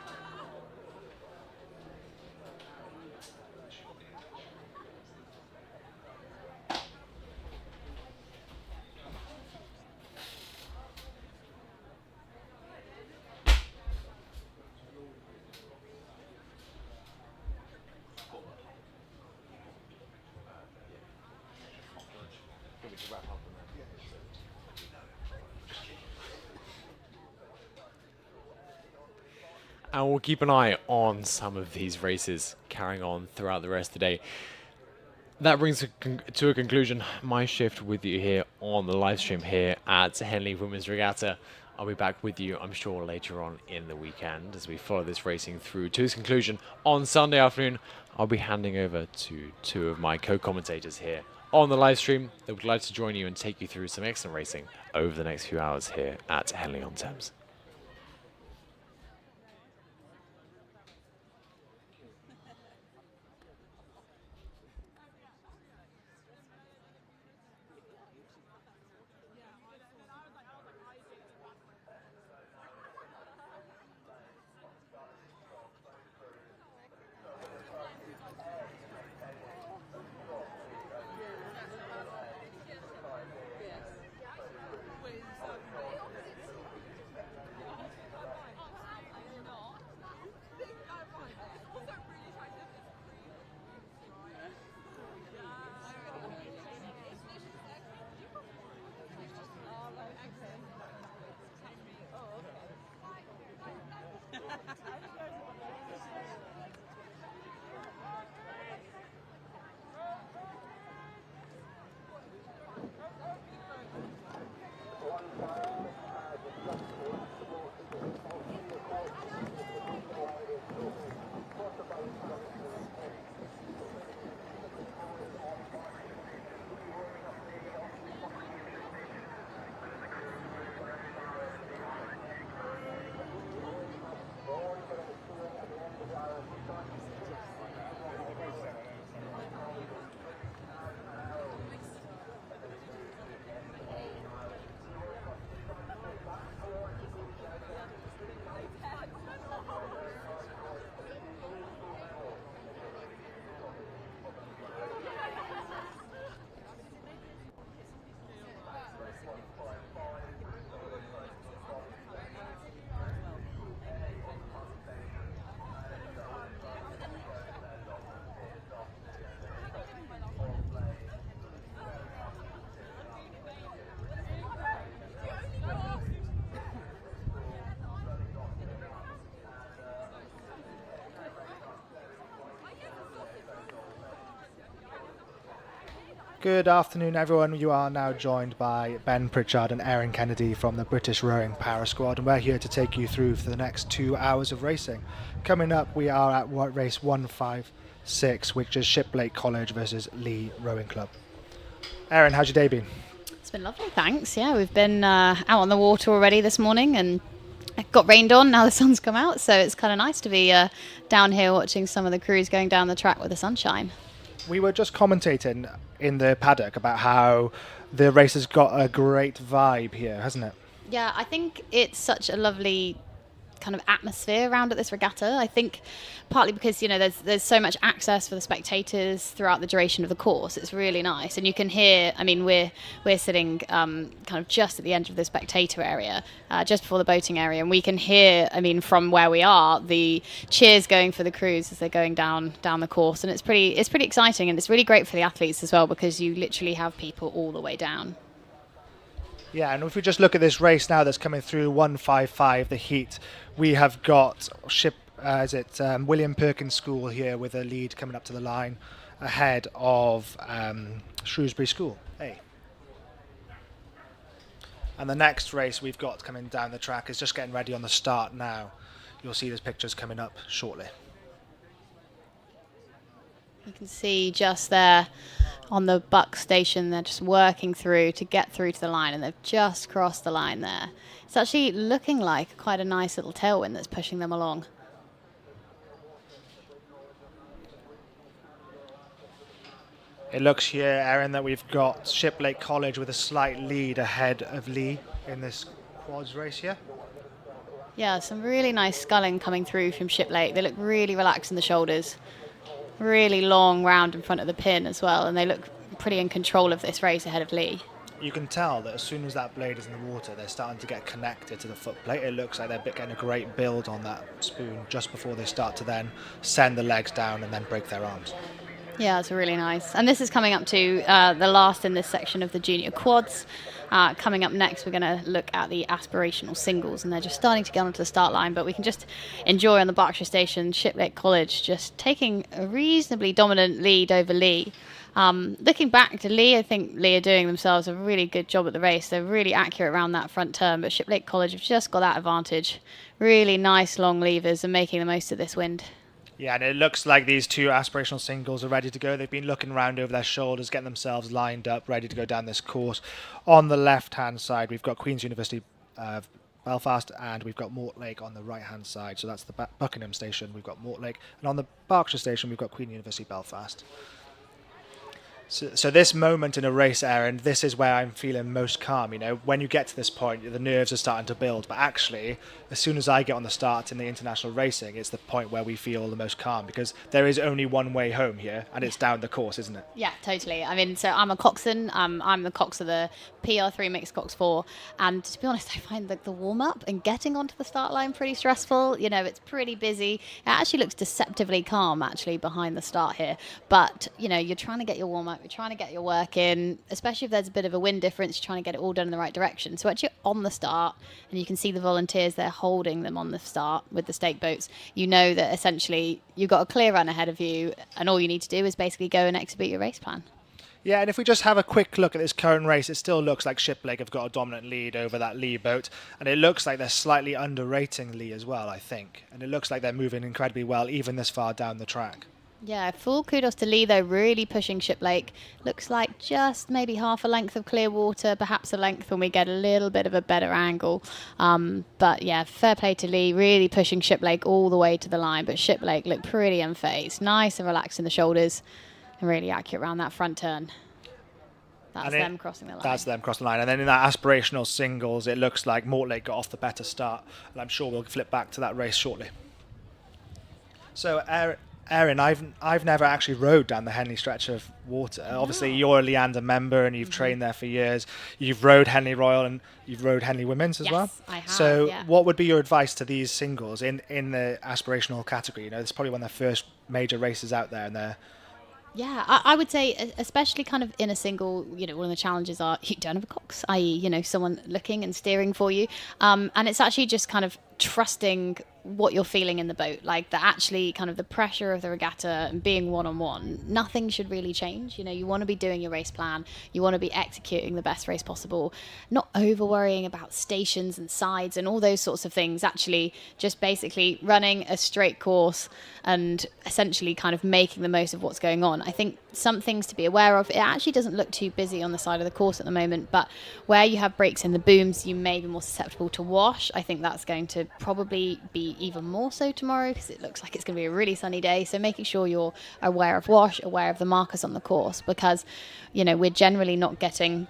And we'll keep an eye on some of these races carrying on throughout the rest of the day. That brings to a conclusion my shift with you here on the live stream here at Henley Women's Regatta. I'll be back with you, I'm sure, later on in the weekend as we follow this racing through to its conclusion. On Sunday afternoon, I'll be handing over to two of my co-commentators here on the live stream. They would like to join you and take you through some excellent racing over the next few hours here at Henley on Thames. Good afternoon, everyone. You are now joined by Ben Pritchard and Erin Kennedy from the British Rowing Power Squad, and we're here to take you through for the next 2 hours of racing. Coming up, we are at race 156, which is Shiplake College versus Lee Rowing Club. Erin, how's your day been? It's been lovely, thanks. Yeah, we've been out on the water already this morning, and it got rained on. Now the sun's come out, so it's kind of nice to be down here watching some of the crews going down the track with the sunshine. We were just commentating in the paddock about how the race has got a great vibe here, hasn't it? Yeah, I think it's such a lovely kind of atmosphere around at this regatta. I think partly because, you know, there's so much access for the spectators throughout the duration of the course. It's really nice, and you can hear, I mean, we're sitting kind of just at the end of the spectator area, just before the boating area, and we can hear, I mean, from where we are, the cheers going for the crews as they're going down the course, and it's pretty exciting, and it's really great for the athletes as well, because you literally have people all the way down. Yeah, and if we just look at this race now that's coming through 155, the heat, we have got William Perkins School here with a lead coming up to the line ahead of Shrewsbury School. Hey. And the next race we've got coming down the track is just getting ready on the start now. You'll see those pictures coming up shortly. You can see just there on the buck station, they're just working through to get through to the line, and they've just crossed the line there. It's actually looking like quite a nice little tailwind that's pushing them along. It looks here, Erin, that we've got Shiplake College with a slight lead ahead of Lee in this quads race here. Yeah, some really nice sculling coming through from Shiplake. They look really relaxed in the shoulders. Really long round in front of the pin as well, and they look pretty in control of this race ahead of Lee. You can tell that as soon as that blade is in the water, they're starting to get connected to the foot plate. It looks like they're getting a great build on that spoon just before they start to then send the legs down and then break their arms. Yeah, it's really nice. And this is coming up to the last in this section of the junior quads. Coming up next, we're going to look at the aspirational singles, and they're just starting to get onto the start line, but we can just enjoy on the Berkshire Station, Shiplake College just taking a reasonably dominant lead over Lee. Looking back to Lee, I think Lee are doing themselves a really good job at the race. They're really accurate around that front turn, but Shiplake College have just got that advantage. Really nice long levers and making the most of this wind. Yeah, and it looks like these two aspirational singles are ready to go. They've been looking around over their shoulders, getting themselves lined up, ready to go down this course. On the left-hand side, we've got Queen's University Belfast, and we've got Mortlake on the right-hand side. So that's the Buckingham Station. We've got Mortlake. And on the Berkshire Station, we've got Queen University Belfast. So this moment in a race, Erin, this is where I'm feeling most calm. You know, when you get to this point, the nerves are starting to build. But actually, as soon as I get on the start in the international racing, it's the point where we feel the most calm, because there is only one way home here, and it's down the course, isn't it? Yeah, totally. I mean, so I'm a coxswain. I'm the cox of the PR3 mixed cox 4, and to be honest, I find that the warm-up and getting onto the start line pretty stressful. You know, it's pretty busy. It actually looks deceptively calm, actually, behind the start here. But, you know, you're trying to get your warm-up, you're trying to get your work in, especially if there's a bit of a wind difference, you're trying to get it all done in the right direction. So actually on the start, and you can see the volunteers, they're holding them on the start with the stake boats. You know that essentially you've got a clear run ahead of you, and all you need to do is basically go and execute your race plan. Yeah, and if we just have a quick look at this current race, it still looks like Shiplake have got a dominant lead over that Lee boat, and it looks like they're slightly underrating Lee as well, I think. And it looks like they're moving incredibly well, even this far down the track. Yeah, full kudos to Lee, though, really pushing Shiplake. Looks like just maybe half a length of clear water, perhaps a length when we get a little bit of a better angle. But yeah, fair play to Lee, really pushing Shiplake all the way to the line. But Shiplake looked pretty unfazed, nice and relaxed in the shoulders, and really accurate around that front turn. That's them crossing the line. That's them crossing the line. And then in that aspirational singles, it looks like Mortlake got off the better start. And I'm sure we'll flip back to that race shortly. So, Erin, I've never actually rowed down the Henley stretch of water. No. Obviously, you're a Leander member and you've trained there for years. You've rowed Henley Royal and you've rowed Henley Women's as well. Yes, I have. So, yeah. What would be your advice to these singles in the aspirational category? You know, it's probably one of their first major races out there, and they're. Yeah, I would say, especially kind of in a single, you know, one of the challenges are you don't have a cox, i.e., you know, someone looking and steering for you. And it's actually just kind of trusting what you're feeling in the boat, like that actually kind of the pressure of the regatta and being one-on-one, nothing should really change. You want to be doing your race plan, you want to be executing the best race possible, not over worrying about stations and sides and all those sorts of things, actually just basically running a straight course and essentially kind of making the most of what's going on. I think some things to be aware of, it actually doesn't look too busy on the side of the course at the moment, but where you have breaks in the booms, you may be more susceptible to wash. I think that's going to probably be even more so tomorrow because it looks like it's going to be a really sunny day. So making sure you're aware of wash, aware of the markers on the course, because we're generally not getting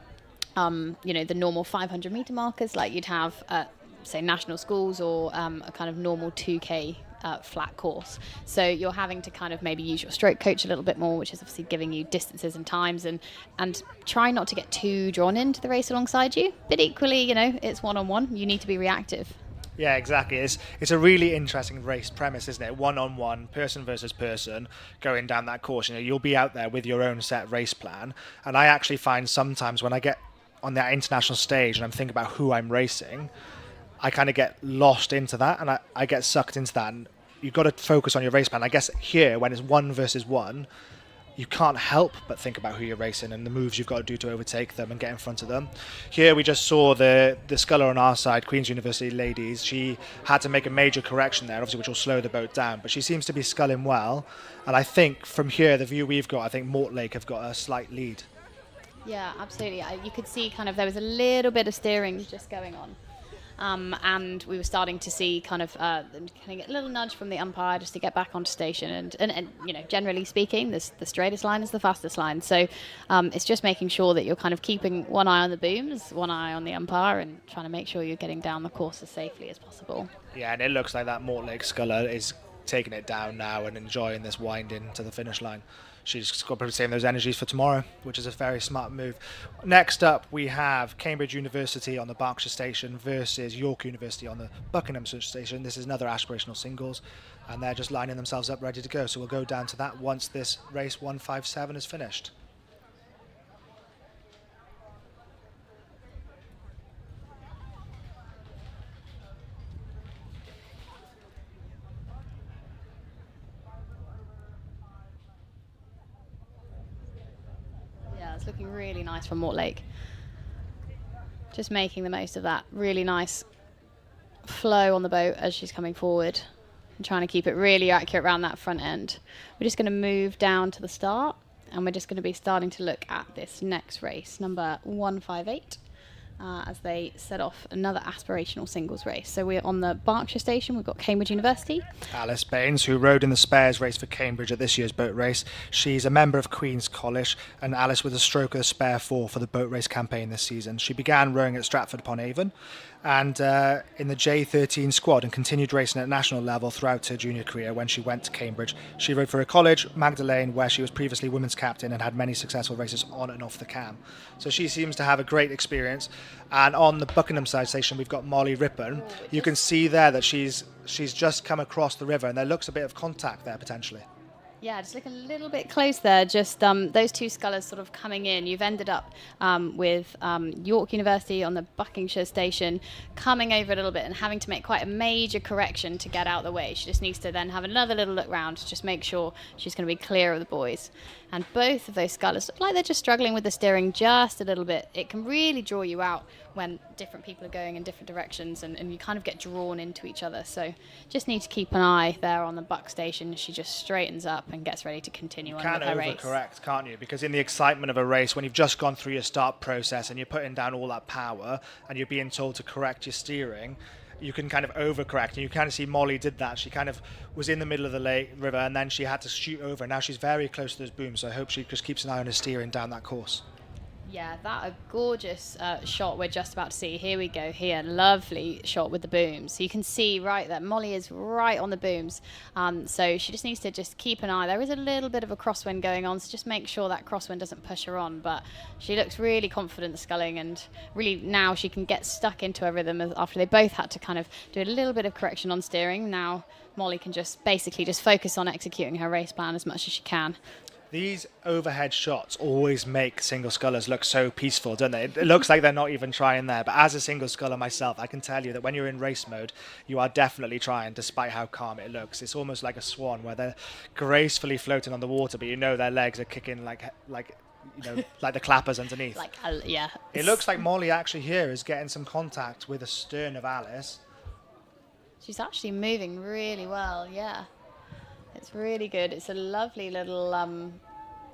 the normal 500 meter markers like you'd have at say national schools or a kind of normal 2k flat course. So you're having to kind of maybe use your stroke coach a little bit more, which is obviously giving you distances and times, and try not to get too drawn into the race alongside you, but equally it's one-on-one, you need to be reactive. Yeah, exactly. It's a really interesting race premise, isn't it? One-on-one, person versus person, going down that course. You'll be out there with your own set race plan. And I actually find sometimes when I get on that international stage and I'm thinking about who I'm racing, I kind of get lost into that and I get sucked into that. And you've got to focus on your race plan. I guess here, when it's 1 versus 1, you can't help but think about who you're racing and the moves you've got to do to overtake them and get in front of them. Here we just saw the sculler on our side, Queen's University ladies. She had to make a major correction there, obviously, which will slow the boat down, but she seems to be sculling well. And I think from here, the view we've got, I think Mortlake have got a slight lead. Yeah, absolutely. You could see there was a little bit of steering just going on. And we were starting to see kind of a little nudge from the umpire just to get back onto station. And generally speaking, the straightest line is the fastest line. So it's just making sure that you're kind of keeping one eye on the booms, one eye on the umpire, and trying to make sure you're getting down the course as safely as possible. Yeah, and it looks like that Mortlake sculler is taking it down now and enjoying this wind in to the finish line. She's got to save those energies for tomorrow, which is a very smart move. Next up, we have Cambridge University on the Berkshire station versus York University on the Buckinghamshire station. This is another aspirational singles, and they're just lining themselves up ready to go. So we'll go down to that once this race 157 is finished. It's looking really nice from Mortlake. Just making the most of that really nice flow on the boat as she's coming forward and trying to keep it really accurate around that front end. We're just going to move down to the start and we're just going to be starting to look at this next race, number 158. As they set off another aspirational singles race. So we're on the Berkshire station. We've got Cambridge University. Alice Baines, who rode in the spares race for Cambridge at this year's boat race. She's a member of Queen's College, and Alice was a stroke of the spare 4 for the boat race campaign this season. She began rowing at Stratford-upon-Avon and in the J13 squad and continued racing at national level throughout her junior career when she went to Cambridge. She rode for her college, Magdalene, where she was previously women's captain and had many successful races on and off the cam. So she seems to have a great experience. And on the Buckinghamshire station, we've got Molly Rippon. You can see there that she's just come across the river, and there looks a bit of contact there potentially. Yeah, just look a little bit close there. Just those two scullers sort of coming in. You've ended up with York University on the Buckinghamshire station coming over a little bit and having to make quite a major correction to get out of the way. She just needs to then have another little look round to just make sure she's going to be clear of the boys. And both of those scullers look like they're just struggling with the steering just a little bit. It can really draw you out when different people are going in different directions and you kind of get drawn into each other. So just need to keep an eye there on the Buck station. She just straightens up and gets ready to continue on with her race. You can overcorrect, can't you? Because in the excitement of a race, when you've just gone through your start process and you're putting down all that power and you're being told to correct your steering, you can kind of overcorrect. And you kind of see Molly did that. She kind of was in the middle of the river and then she had to shoot over. Now she's very close to those booms, so I hope she just keeps an eye on her steering down that course. Yeah, that a gorgeous shot we're just about to see. Here we go here. Lovely shot with the booms. So you can see right there, Molly is right on the booms. So she just needs to just keep an eye. There is a little bit of a crosswind going on, so just make sure that crosswind doesn't push her on. But she looks really confident sculling, and really now she can get stuck into a rhythm after they both had to kind of do a little bit of correction on steering. Now Molly can just basically just focus on executing her race plan as much as she can. These overhead shots always make single scullers look so peaceful, don't they? It looks like they're not even trying there, but as a single sculler myself, I can tell you that when you're in race mode, you are definitely trying, despite how calm it looks. It's almost like a swan where they're gracefully floating on the water, but you know their legs are kicking like the clappers underneath. Yeah. It looks like Molly actually here is getting some contact with the stern of Alice. She's actually moving really well, yeah. It's really good. It's a lovely little,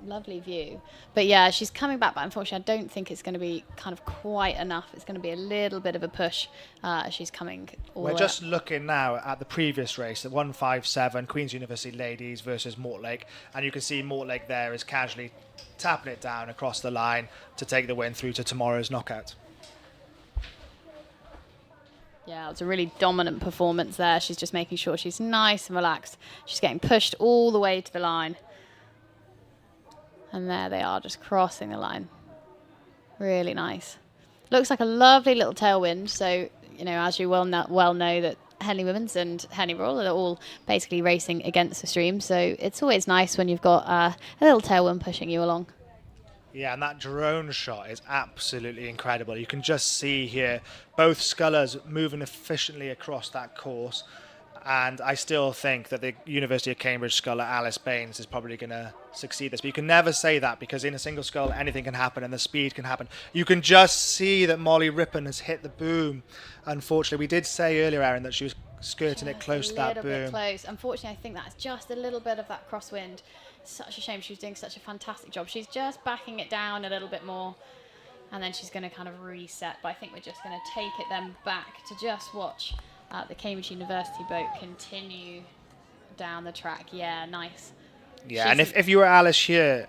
lovely view. But yeah, she's coming back, but unfortunately I don't think it's going to be kind of quite enough. It's going to be a little bit of a push as she's coming all the way We're just up. looking now at the previous race, the 157 Queen's University Ladies versus Mortlake, and you can see Mortlake there is casually tapping it down across the line to take the win through to tomorrow's knockout. Yeah, it's a really dominant performance there. She's just making sure she's nice and relaxed. She's getting pushed all the way to the line. And there they are, just crossing the line. Really nice. Looks like a lovely little tailwind. So, you know, as you well know that Henley Women's and Henley Royal are all basically racing against the stream. So it's always nice when you've got a little tailwind pushing you along. Yeah, and that drone shot is absolutely incredible. You can just see here both scullers moving efficiently across that course. And I still think that the University of Cambridge sculler Alice Baines is probably going to succeed this. But you can never say that because in a single scull, anything can happen and the speed can happen. You can just see that Molly Rippon has hit the boom. Unfortunately, we did say earlier, Aaron, that she was skirting it close to that boom. A little bit close. Unfortunately, I think that's just a little bit of that crosswind. Such a shame. She was doing such a fantastic job. She's just backing it down a little bit more, and then she's going to kind of reset. But I think we're just going to take it then back to just watch the Cambridge University boat continue down the track. Yeah, nice. Yeah, and if you were Alice here,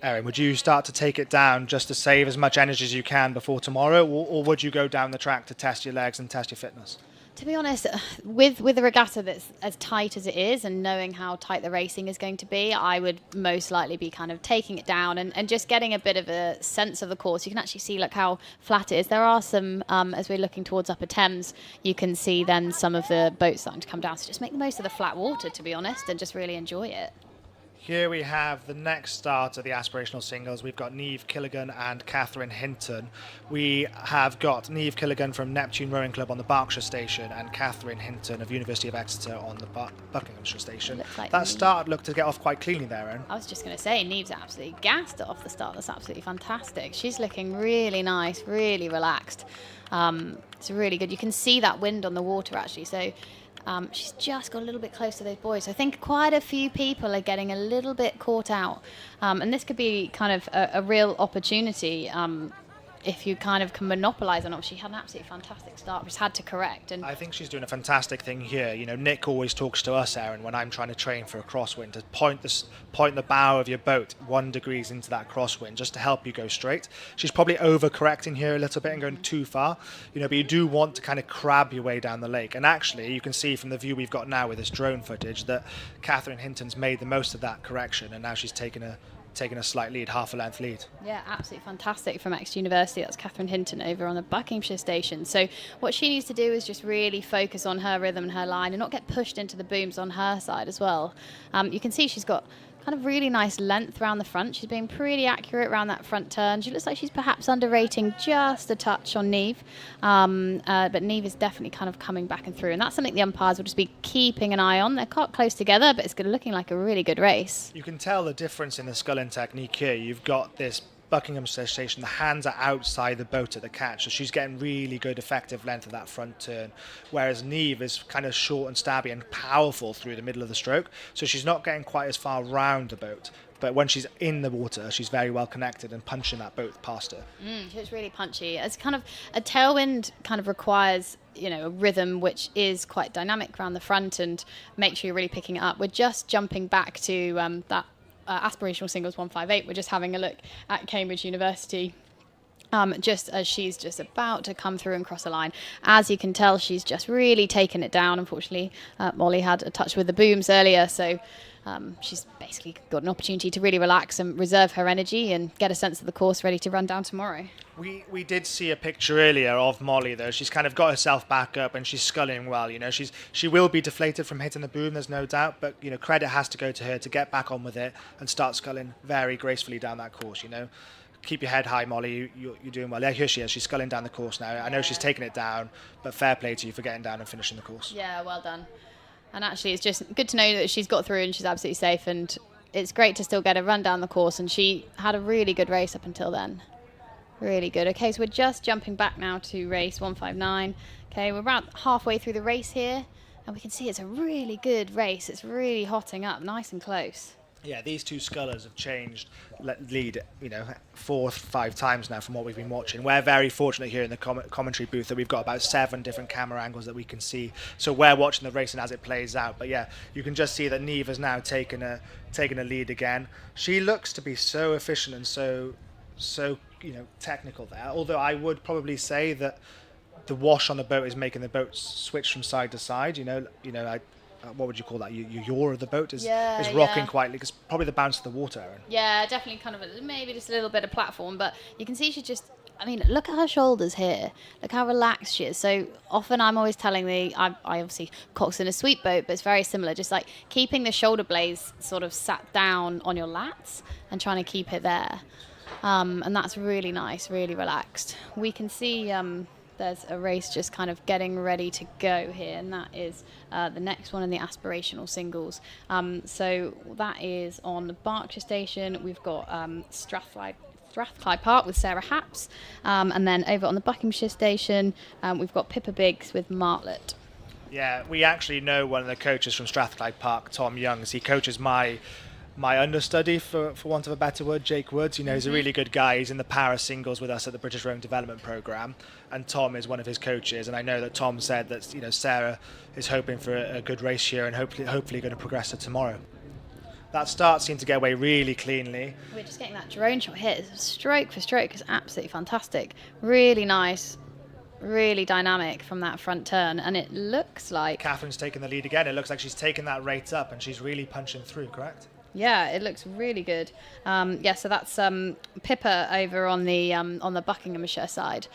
Erin, would you start to take it down just to save as much energy as you can before tomorrow, or would you go down the track to test your legs and test your fitness? To be honest, with the regatta that's as tight as it is and knowing how tight the racing is going to be, I would most likely be kind of taking it down and just getting a bit of a sense of the course. You can actually see like how flat it is. There are some, as we're looking towards Upper Thames, you can see then some of the boats starting to come down. So just make the most of the flat water, to be honest, and just really enjoy it. Here we have the next start of the Aspirational Singles. We've got Niamh Killigan and Catherine Hinton. We have got Niamh Killigan from Neptune Rowing Club on the Berkshire Station and Catherine Hinton of University of Exeter on the Buckinghamshire Station. Like that start looked to get off quite cleanly there, Aaron. I was just going to say, Niamh's absolutely gassed it off the start. That's absolutely fantastic. She's looking really nice, really relaxed. It's really good. You can see that wind on the water, actually. So she's just got a little bit close to those boys. I think quite a few people are getting a little bit caught out. And this could be kind of a real opportunity if you kind of can monopolise on it. She had an absolutely fantastic start, just had to correct. And I think she's doing a fantastic thing here. You know, Nick always talks to us, Aaron, when I'm trying to train for a crosswind, to point the bow of your boat 1 degree into that crosswind just to help you go straight. She's probably overcorrecting here a little bit and going too far, you know, but you do want to kind of crab your way down the lake. And actually, you can see from the view we've got now with this drone footage that Catherine Hinton's made the most of that correction, and now she's taken a slight lead, half a length lead. Yeah, absolutely fantastic from Exeter University. That's Catherine Hinton over on the Buckinghamshire Station. So what she needs to do is just really focus on her rhythm and her line and not get pushed into the booms on her side as well. You can see she's got kind of really nice length around the front. She's being pretty accurate around that front turn. She looks like she's perhaps underrating just a touch on Niamh. But Niamh is definitely kind of coming back and through. And that's something the umpires will just be keeping an eye on. They're quite close together, but it's looking like a really good race. You can tell the difference in the sculling technique here. You've got this Buckinghamshire Station, the hands are outside the boat at the catch, so she's getting really good effective length of that front turn, whereas Niamh is kind of short and stabby and powerful through the middle of the stroke, so she's not getting quite as far round the boat, but when she's in the water she's very well connected and punching that boat past her. It's really punchy. It's kind of a tailwind kind of requires, you know, a rhythm which is quite dynamic around the front and make sure you're really picking it up. We're just jumping back to that Aspirational Singles 158. We're just having a look at Cambridge University just as she's just about to come through and cross the line. As you can tell, she's just really taken it down. Unfortunately, Molly had a touch with the booms earlier, so she's basically got an opportunity to really relax and reserve her energy and get a sense of the course ready to run down tomorrow. We did see a picture earlier of Molly though. She's kind of got herself back up and she's sculling well. She will be deflated from hitting the boom, there's no doubt. But credit has to go to her to get back on with it and start sculling very gracefully down that course. Keep your head high, Molly. You're doing well. Yeah, here she is. She's sculling down the course now. I know she's taking it down, but fair play to you for getting down and finishing the course. Yeah, well done. And actually, it's just good to know that she's got through and she's absolutely safe. And it's great to still get a run down the course. And she had a really good race up until then. Really good. Okay, so we're just jumping back now to race 159. Okay, we're about halfway through the race here. And we can see it's a really good race. It's really hotting up, nice and close. Yeah, these two scullers have changed lead, 4 or 5 times now from what we've been watching. We're very fortunate here in the commentary booth that we've got about 7 different camera angles that we can see. So we're watching the racing as it plays out. But yeah, you can just see that Neve has now taken a lead again. She looks to be so efficient and so technical there. Although I would probably say that the wash on the boat is making the boat switch from side to side. What would you call that? Your yaw of the boat is rocking quite. It's probably the bounce of the water, Aaron. Yeah, definitely kind of maybe just a little bit of platform, but you can see she just, look at her shoulders here. Look how relaxed she is. So often I'm always telling I obviously Coxed in a sweep boat, but it's very similar. Just like keeping the shoulder blades sort of sat down on your lats and trying to keep it there. And that's really nice, really relaxed. We can see there's a race just kind of getting ready to go here, and that is the next one in the Aspirational singles. So that is on the Berkshire Station. We've got Strathclyde Park with Sarah Happs, and then over on the Buckinghamshire Station, we've got Pippa Biggs with Martlet. Yeah, we actually know one of the coaches from Strathclyde Park, Tom Youngs. He coaches my understudy, for want of a better word, Jake Woods. He's a really good guy. He's in the Paris singles with us at the British Rowing Development Programme, and Tom is one of his coaches. And I know that Tom said that Sarah is hoping for a good race here and hopefully going to progress to tomorrow. That start seemed to get away really cleanly. We're just getting that drone shot here. It's stroke for stroke. It's absolutely fantastic. Really nice. Really dynamic from that front turn, and it looks like Catherine's taking the lead again. It looks like she's taken that rate up and she's really punching through, correct? Yeah, it looks really good. So that's Pippa over on the Buckinghamshire side.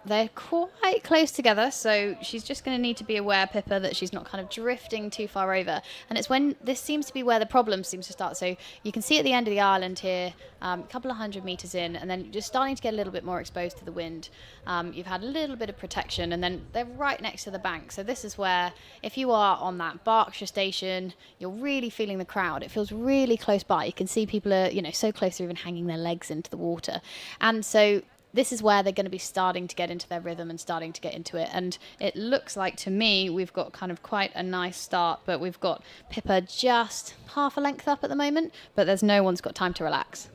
They're quite close together, so she's just going to need to be aware, Pippa, that she's not kind of drifting too far over. And it's when this seems to be where the problem seems to start. So you can see at the end of the island here, a couple of 100 metres in, and then just starting to get a little bit more exposed to the wind. You've had a little bit of protection, and then they're right next to the bank. So this is where, if you are on that Berkshire Station, you're really feeling the crowd. It feels really close by. You can see people are, so close, they're even hanging their legs into the water. And so this is where they're going to be starting to get into their rhythm and starting to get into it. And it looks like, to me, we've got kind of quite a nice start, but we've got Pippa just half a length up at the moment, but there's no one's got time to relax.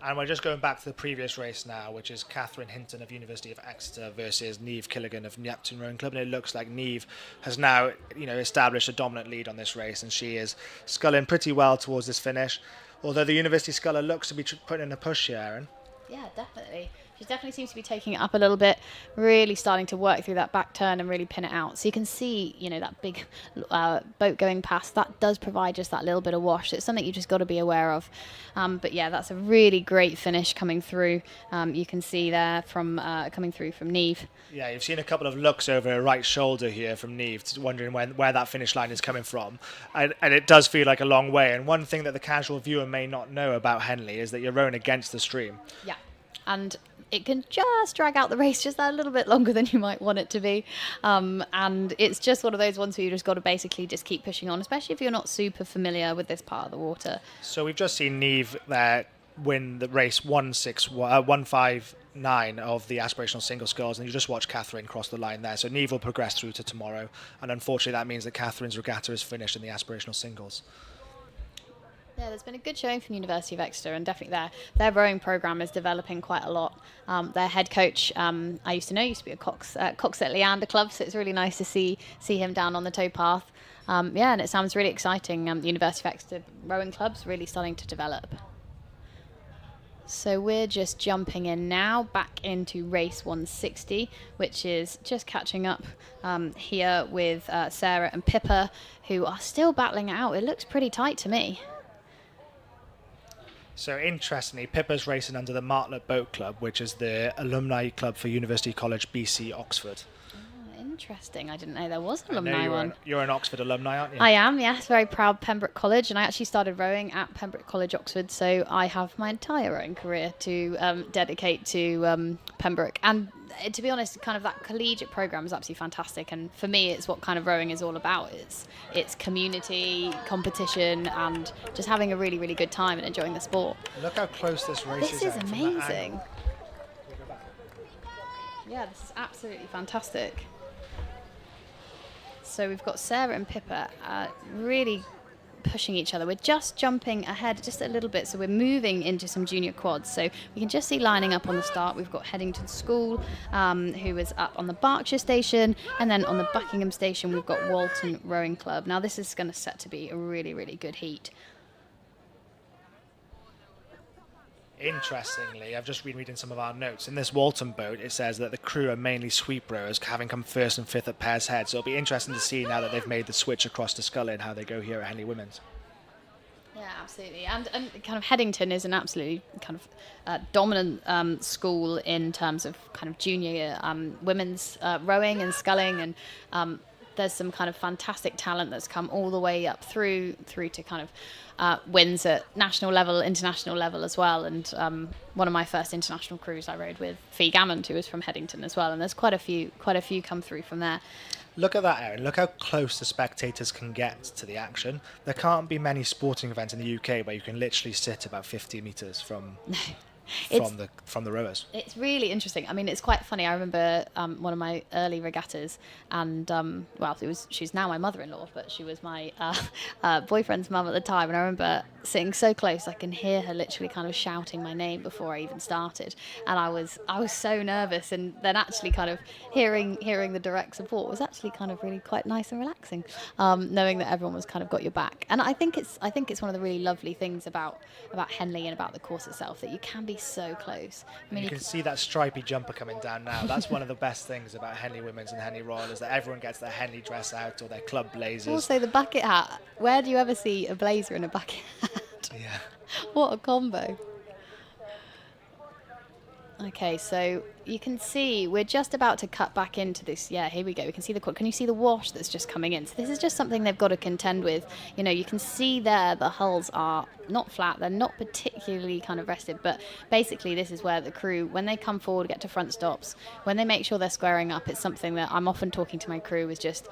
And we're just going back to the previous race now, which is Catherine Hinton of University of Exeter versus Neve Killigan of Neptune Rowing Club. And it looks like Neve has now, established a dominant lead on this race, and she is sculling pretty well towards this finish. Although the University sculler looks to be putting in a push here, Aaron. Yeah, definitely. She definitely seems to be taking it up a little bit, really starting to work through that back turn and really pin it out. So you can see, that big boat going past, that does provide just that little bit of wash. It's something you just got to be aware of. But yeah, that's a really great finish coming through. You can see there from coming through from Neve. Yeah, you've seen a couple of looks over her right shoulder here from Neve, wondering where that finish line is coming from. And it does feel like a long way. And one thing that the casual viewer may not know about Henley is that you're rowing against the stream. Yeah, and it can just drag out the race just a little bit longer than you might want it to be. And it's just one of those ones where you just got to basically just keep pushing on, especially if you're not super familiar with this part of the water. So we've just seen Neve there win the race 159 of the Aspirational Single Sculls, and you just watch Catherine cross the line there. So Neve will progress through to tomorrow, and unfortunately that means that Catherine's regatta is finished in the Aspirational Singles. Yeah, there's been a good showing from University of Exeter, and definitely their rowing programme is developing quite a lot. Their head coach, I used to be a Coxed at Leander Club, so it's really nice to see him down on the towpath. And it sounds really exciting. The University of Exeter rowing club's really starting to develop. So we're just jumping in now back into race 160, which is just catching up here with Sarah and Pippa, who are still battling it out. It looks pretty tight to me. So interestingly, Pippa's racing under the Martlet Boat Club, which is the alumni club for University College BC Oxford. Interesting. I didn't know there was an I know alumni one. You're an Oxford alumni, aren't you? I am, yes. Very proud Pembroke College. And I actually started rowing at Pembroke College, Oxford. So I have my entire rowing career to dedicate to Pembroke. And to be honest, kind of that collegiate program is absolutely fantastic. And for me, it's what kind of rowing is all about. It's community, competition, and just having a really, really good time and enjoying the sport. Look how close this race is. This is amazing. Yeah, this is absolutely fantastic. So we've got Sarah and Pippa really pushing each other. We're just jumping ahead just a little bit, so we're moving into some junior quads. So we can just see lining up on the start, we've got Headington School, who is up on the Berkshire station, and then on the Buckingham station we've got Walton Rowing Club. Now this is going to set to be a really, really good heat. Interestingly, I've just been reading some of our notes. In this Walton boat, it says that the crew are mainly sweep rowers, having come first and fifth at pairs head. So it'll be interesting to see now that they've made the switch across to sculling how they go here at Henley Women's. Yeah, absolutely. And kind of Headington is an absolutely kind of dominant school in terms of kind of junior women's rowing and sculling, and there's some kind of fantastic talent that's come all the way up through to kind of wins at national level, international level as well. And one of my first international crews I rowed with Fee Gammond, who was from Headington as well. And there's quite a few come through from there. Look at that, Erin. Look how close the spectators can get to the action. There can't be many sporting events in the UK where you can literally sit about 50 metres from the rowers. It's really interesting. I mean, it's quite funny. I remember one of my early regattas, and she's now my mother-in-law, but she was my boyfriend's mum at the time. And I remember sitting so close, I can hear her literally kind of shouting my name before I even started, and I was so nervous. And then actually kind of hearing the direct support was actually kind of really quite nice and relaxing, knowing that everyone was kind of got your back. And I think it's one of the really lovely things about Henley and about the course itself, that you can be so close. I mean, you can see that stripy jumper coming down now. That's one of the best things about Henley Women's and Henley Royal, is that everyone gets their Henley dress out or their club blazers. Also the bucket hat. Where do you ever see a blazer and a bucket hat? Yeah. What a combo. Okay, so you can see we're just about to cut back into this. Yeah, here we go. We can see the quad. Can you see the wash that's just coming in? So this is just something they've got to contend with. You know, you can see there the hulls are not flat. They're not particularly kind of rested, but basically this is where the crew, when they come forward, get to front stops, when they make sure they're squaring up, it's something that I'm often talking to my crew is just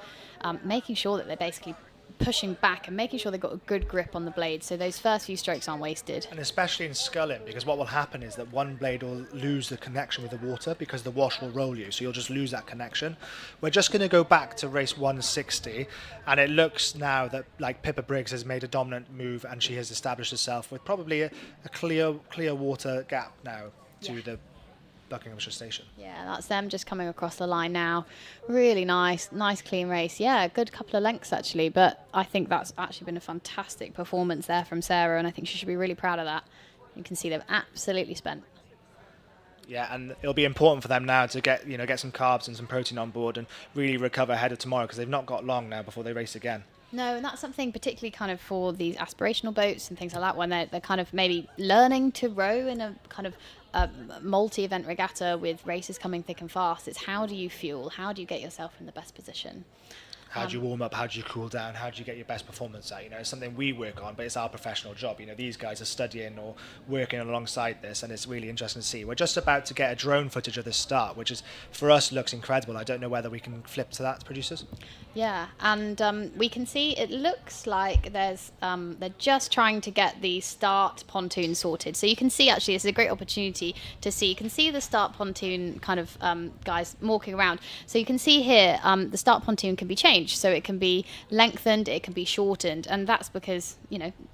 making sure that they're basically pushing back and making sure they've got a good grip on the blade, so those first few strokes aren't wasted. And especially in sculling, because what will happen is that one blade will lose the connection with the water because the wash will roll you, so you'll just lose that connection. We're just going to go back to race 160, and it looks now that like Pippa Briggs has made a dominant move and she has established herself with probably a clear water gap now to the Buckinghamshire station. Yeah, that's them just coming across the line now. Really nice clean race. Yeah, a good couple of lengths actually, but I think that's actually been a fantastic performance there from Sarah, and I think she should be really proud of that. You can see they've absolutely spent. Yeah, and it'll be important for them now to get some carbs and some protein on board and really recover ahead of tomorrow, because they've not got long now before they race again. No, and that's something particularly kind of for these aspirational boats and things like that, when they're kind of maybe learning to row in a kind of multi-event regatta with races coming thick and fast. It's how do you fuel? How do you get yourself in the best position? How do you warm up? How do you cool down? How do you get your best performance out? It's something we work on, but it's our professional job. These guys are studying or working alongside this, and it's really interesting to see. We're just about to get a drone footage of this start, which is, for us, looks incredible. I don't know whether we can flip to that, producers. Yeah, and we can see it looks like there's they're just trying to get the start pontoon sorted. So you can see actually this is a great opportunity to see. You can see the start pontoon kind of guys walking around. So you can see here the start pontoon can be changed. So it can be lengthened, it can be shortened, and that's because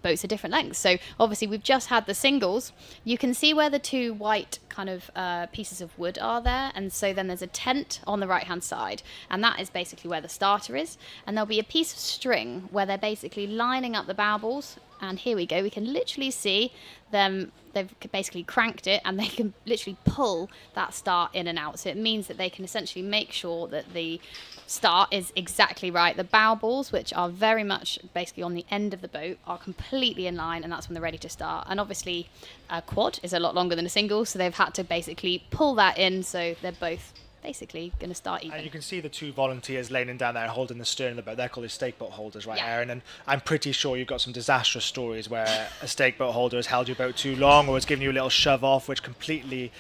boats are different lengths. So obviously we've just had the singles. You can see where the two white kind of pieces of wood are there, and so then there's a tent on the right hand side, and that is basically where the starter is, and there'll be a piece of string where they're basically lining up the bow balls And here we go. We can literally see them. They've basically cranked it, and they can literally pull that start in and out. So it means that they can essentially make sure that the start is exactly right. The bow balls, which are very much basically on the end of the boat, are completely in line, and that's when they're ready to start. And obviously, a quad is a lot longer than a single, so they've had to basically pull that in, so they're both basically going to start even. And you can see the two volunteers leaning down there holding the stern of the boat. They're called stake boat holders, right, Yeah. Erin? And I'm pretty sure you've got some disastrous stories where a stake boat holder has held your boat too long or has given you a little shove off, which completely,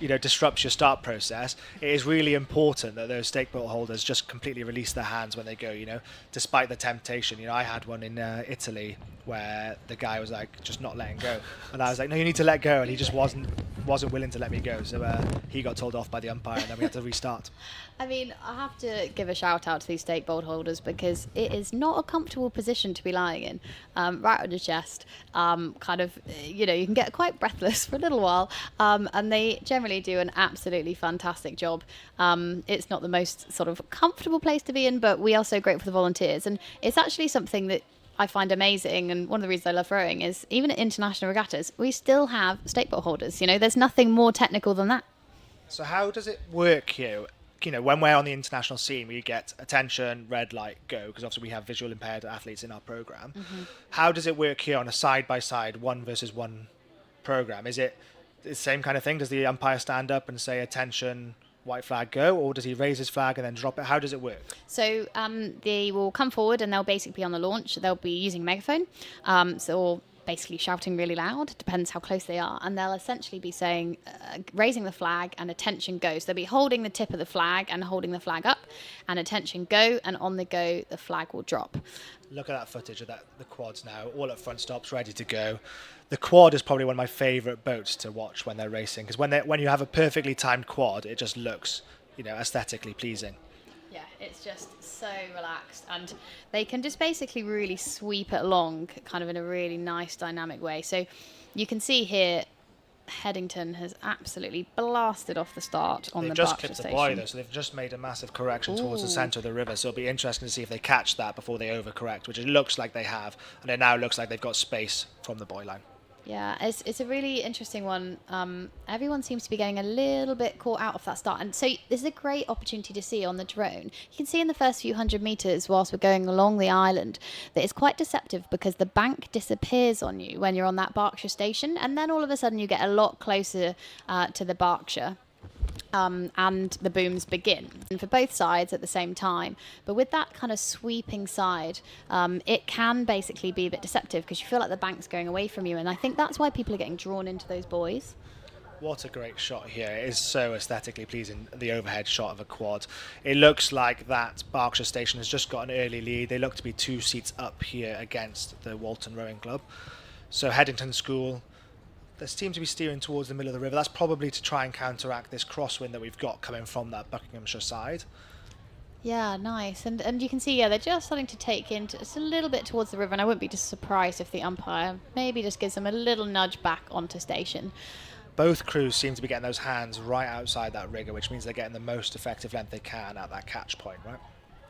disrupts your start process. It is really important that those stake boat holders just completely release their hands when they go, despite the temptation. I had one in Italy where the guy was like just not letting go, and I was like, no, you need to let go, and he just wasn't willing to let me go, so he got told off by the umpire, and then we had to restart. I mean, I have to give a shout out to these stake bolt holders because it is not a comfortable position to be lying in, right on your chest. You can get quite breathless for a little while, and they generally do an absolutely fantastic job. It's not the most sort of comfortable place to be in, but we are so grateful for the volunteers, and it's actually something that I find amazing, and one of the reasons I love rowing is even at international regattas, we still have stake boat holders. There's nothing more technical than that. So how does it work here? When we're on the international scene, we get attention, red light, go, because obviously we have visual impaired athletes in our program. Mm-hmm. How does it work here on a side-by-side, 1-versus-1 program? Is it the same kind of thing? Does the umpire stand up and say, attention, white flag, go, or does he raise his flag and then drop it? How does it work? So they will come forward and they'll basically be on the launch. They'll be using a megaphone, or basically shouting really loud, depends how close they are, and they'll essentially be saying, raising the flag and attention go. So they'll be holding the tip of the flag and holding the flag up, and attention go, and on the go, the flag will drop. Look at that footage of the quads now, all at front stops, ready to go. The quad is probably one of my favourite boats to watch when they're racing, because when you have a perfectly timed quad, it just looks, aesthetically pleasing. Yeah, it's just so relaxed, and they can just basically really sweep it along kind of in a really nice dynamic way. So you can see here Headington has absolutely blasted off the start on the just Berkshire clipped the station. buoy though, so they've just made a massive correction towards the centre of the river, so it'll be interesting to see if they catch that before they overcorrect, which it looks like they have, and it now looks like they've got space from the buoy line. Yeah, it's a really interesting one. Everyone seems to be getting a little bit caught out of that start. And so this is a great opportunity to see on the drone. You can see in the first few hundred metres whilst we're going along the island that it's quite deceptive because the bank disappears on you when you're on that Berkshire station. And then all of a sudden you get a lot closer to the Berkshire. And the booms begin, and for both sides at the same time. But with that kind of sweeping side, it can basically be a bit deceptive because you feel like the bank's going away from you, and I think that's why people are getting drawn into those buoys. What a great shot here. It is so aesthetically pleasing, the overhead shot of a quad. It looks like that Berkshire station has just got an early lead. They look to be 2 seats up here against the Walton Rowing Club. So Headington School, they seem to be steering towards the middle of the river. That's probably to try and counteract this crosswind that we've got coming from that Buckinghamshire side. Yeah, nice. And you can see, they're just starting to take in just a little bit towards the river, and I wouldn't be just surprised if the umpire maybe just gives them a little nudge back onto station. Both crews seem to be getting those hands right outside that rigger, which means they're getting the most effective length they can at that catch point, right?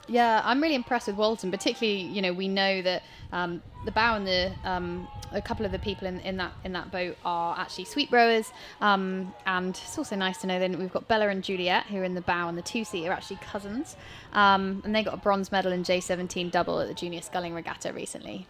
Yeah, I'm really impressed with Walton, particularly, we know that the bow and a couple of the people in that boat are actually sweep rowers, and it's also nice to know that we've got Bella and Juliet who are in the bow, and the 2-seat are actually cousins, and they got a bronze medal in J17 double at the Junior Sculling Regatta recently.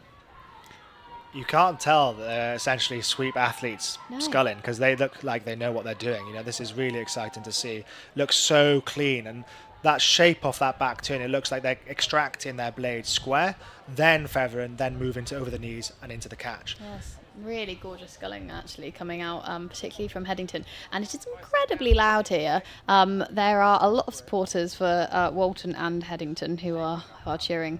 You can't tell that they're essentially sweep athletes No. sculling because they look like they know what they're doing. This is really exciting to see. Looks so clean, and that shape off that back turn, it looks like they're extracting their blades square, then feather, and then move into over the knees and into the catch. Yes, really gorgeous sculling actually coming out, particularly from Headington. And it is incredibly loud here. There are a lot of supporters for Walton and Headington who are cheering.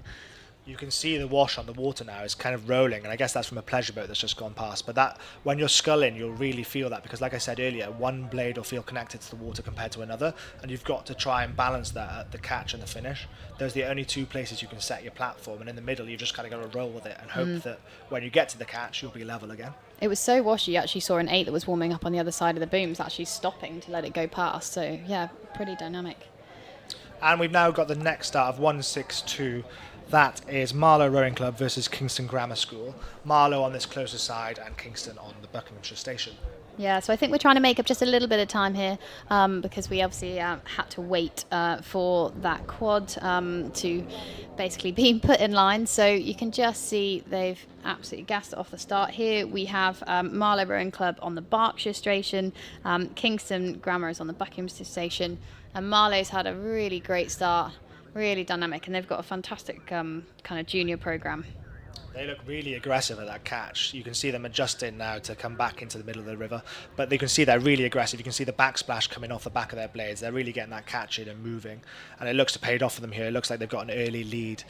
You can see the wash on the water now is kind of rolling, and I guess that's from a pleasure boat that's just gone past. But that, when you're sculling, you'll really feel that because, like I said earlier, one blade will feel connected to the water compared to another, and you've got to try and balance that at the catch and the finish. Those are the only 2 places you can set your platform, and in the middle, you've just kind of got to roll with it and hope that when you get to the catch, you'll be level again. It was so washy, you actually saw an 8 that was warming up on the other side of the booms actually stopping to let it go past. So, yeah, pretty dynamic. And we've now got the next start of 162. That is Marlow Rowing Club versus Kingston Grammar School. Marlow on this closer side and Kingston on the Buckinghamshire station. Yeah, so I think we're trying to make up just a little bit of time here because we obviously had to wait for that quad to basically be put in line. So you can just see they've absolutely gassed it off the start here. We have Marlow Rowing Club on the Berkshire station, Kingston Grammar is on the Buckinghamshire station, and Marlow's had a really great start, really dynamic, and they've got a fantastic kind of junior programme. They look really aggressive at that catch. You can see them adjusting now to come back into the middle of the river, but you can see they're really aggressive. You can see the backsplash coming off the back of their blades. They're really getting that catch in and moving, and it looks to pay it off for them here. It looks like they've got an early lead.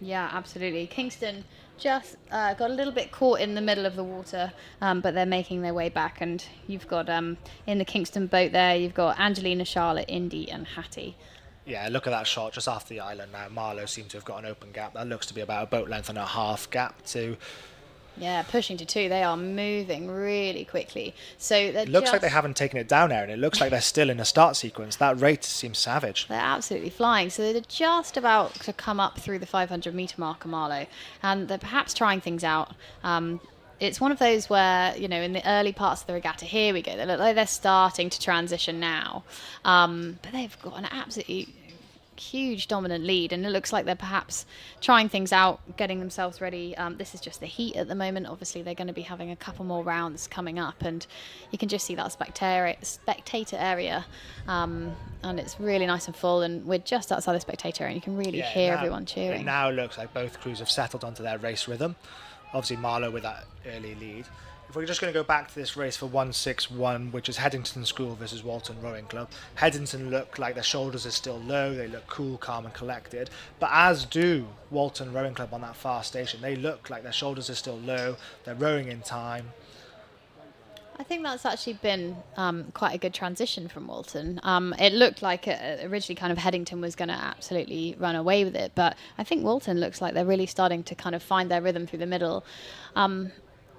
Yeah, absolutely. Kingston just got a little bit caught in the middle of the water, but they're making their way back, and you've got in the Kingston boat there, you've got Angelina, Charlotte, Indy and Hattie. Yeah, look at that shot just after the island now. Marlow seems to have got an open gap. That looks to be about a boat length and a half gap to... Yeah, pushing to 2. They are moving really quickly. So it looks like they haven't taken it down, Erin. It looks like they're still in a start sequence. That rate seems savage. They're absolutely flying. So they're just about to come up through the 500 metre mark of Marlow. And they're perhaps trying things out. It's one of those where, you know, in the early parts of the regatta, here we go, they look like they're starting to transition now. But they've got an absolutely huge dominant lead, and it looks like they're perhaps trying things out, getting themselves ready. This is just the heat at the moment. Obviously, they're going to be having a couple more rounds coming up, and you can just see that spectator area. And it's really nice and full, and we're just outside the spectator area, and you can really hear everyone cheering. It now looks like both crews have settled onto their race rhythm. Obviously Marlow with that early lead. If we're just going to go back to this race for 161, which is Headington School versus Walton Rowing Club. Headington look like their shoulders are still low. They look cool, calm and collected. But as do Walton Rowing Club on that far station. They look like their shoulders are still low. They're rowing in time. I think that's actually been quite a good transition from Walton. It looked like originally kind of Headington was going to absolutely run away with it, but I think Walton looks like they're really starting to kind of find their rhythm through the middle.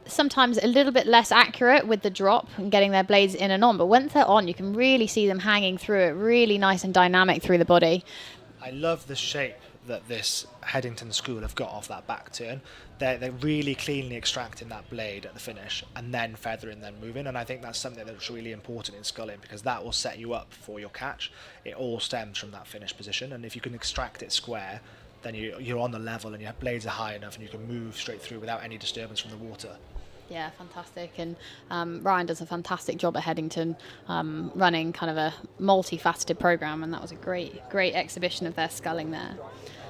Sometimes a little bit less accurate with the drop and getting their blades in and on, but once they're on, you can really see them hanging through it, really nice and dynamic through the body. I love the shape that this Headington School have got off that back turn. They're really cleanly extracting that blade at the finish and then feathering, then moving, and I think that's something that's really important in sculling because that will set you up for your catch. It all stems from that finish position, and if you can extract it square, then you're on the level and your blades are high enough and you can move straight through without any disturbance from the water. Yeah, fantastic. And Ryan does a fantastic job at Headington running kind of a multifaceted programme, and that was a great exhibition of their sculling there.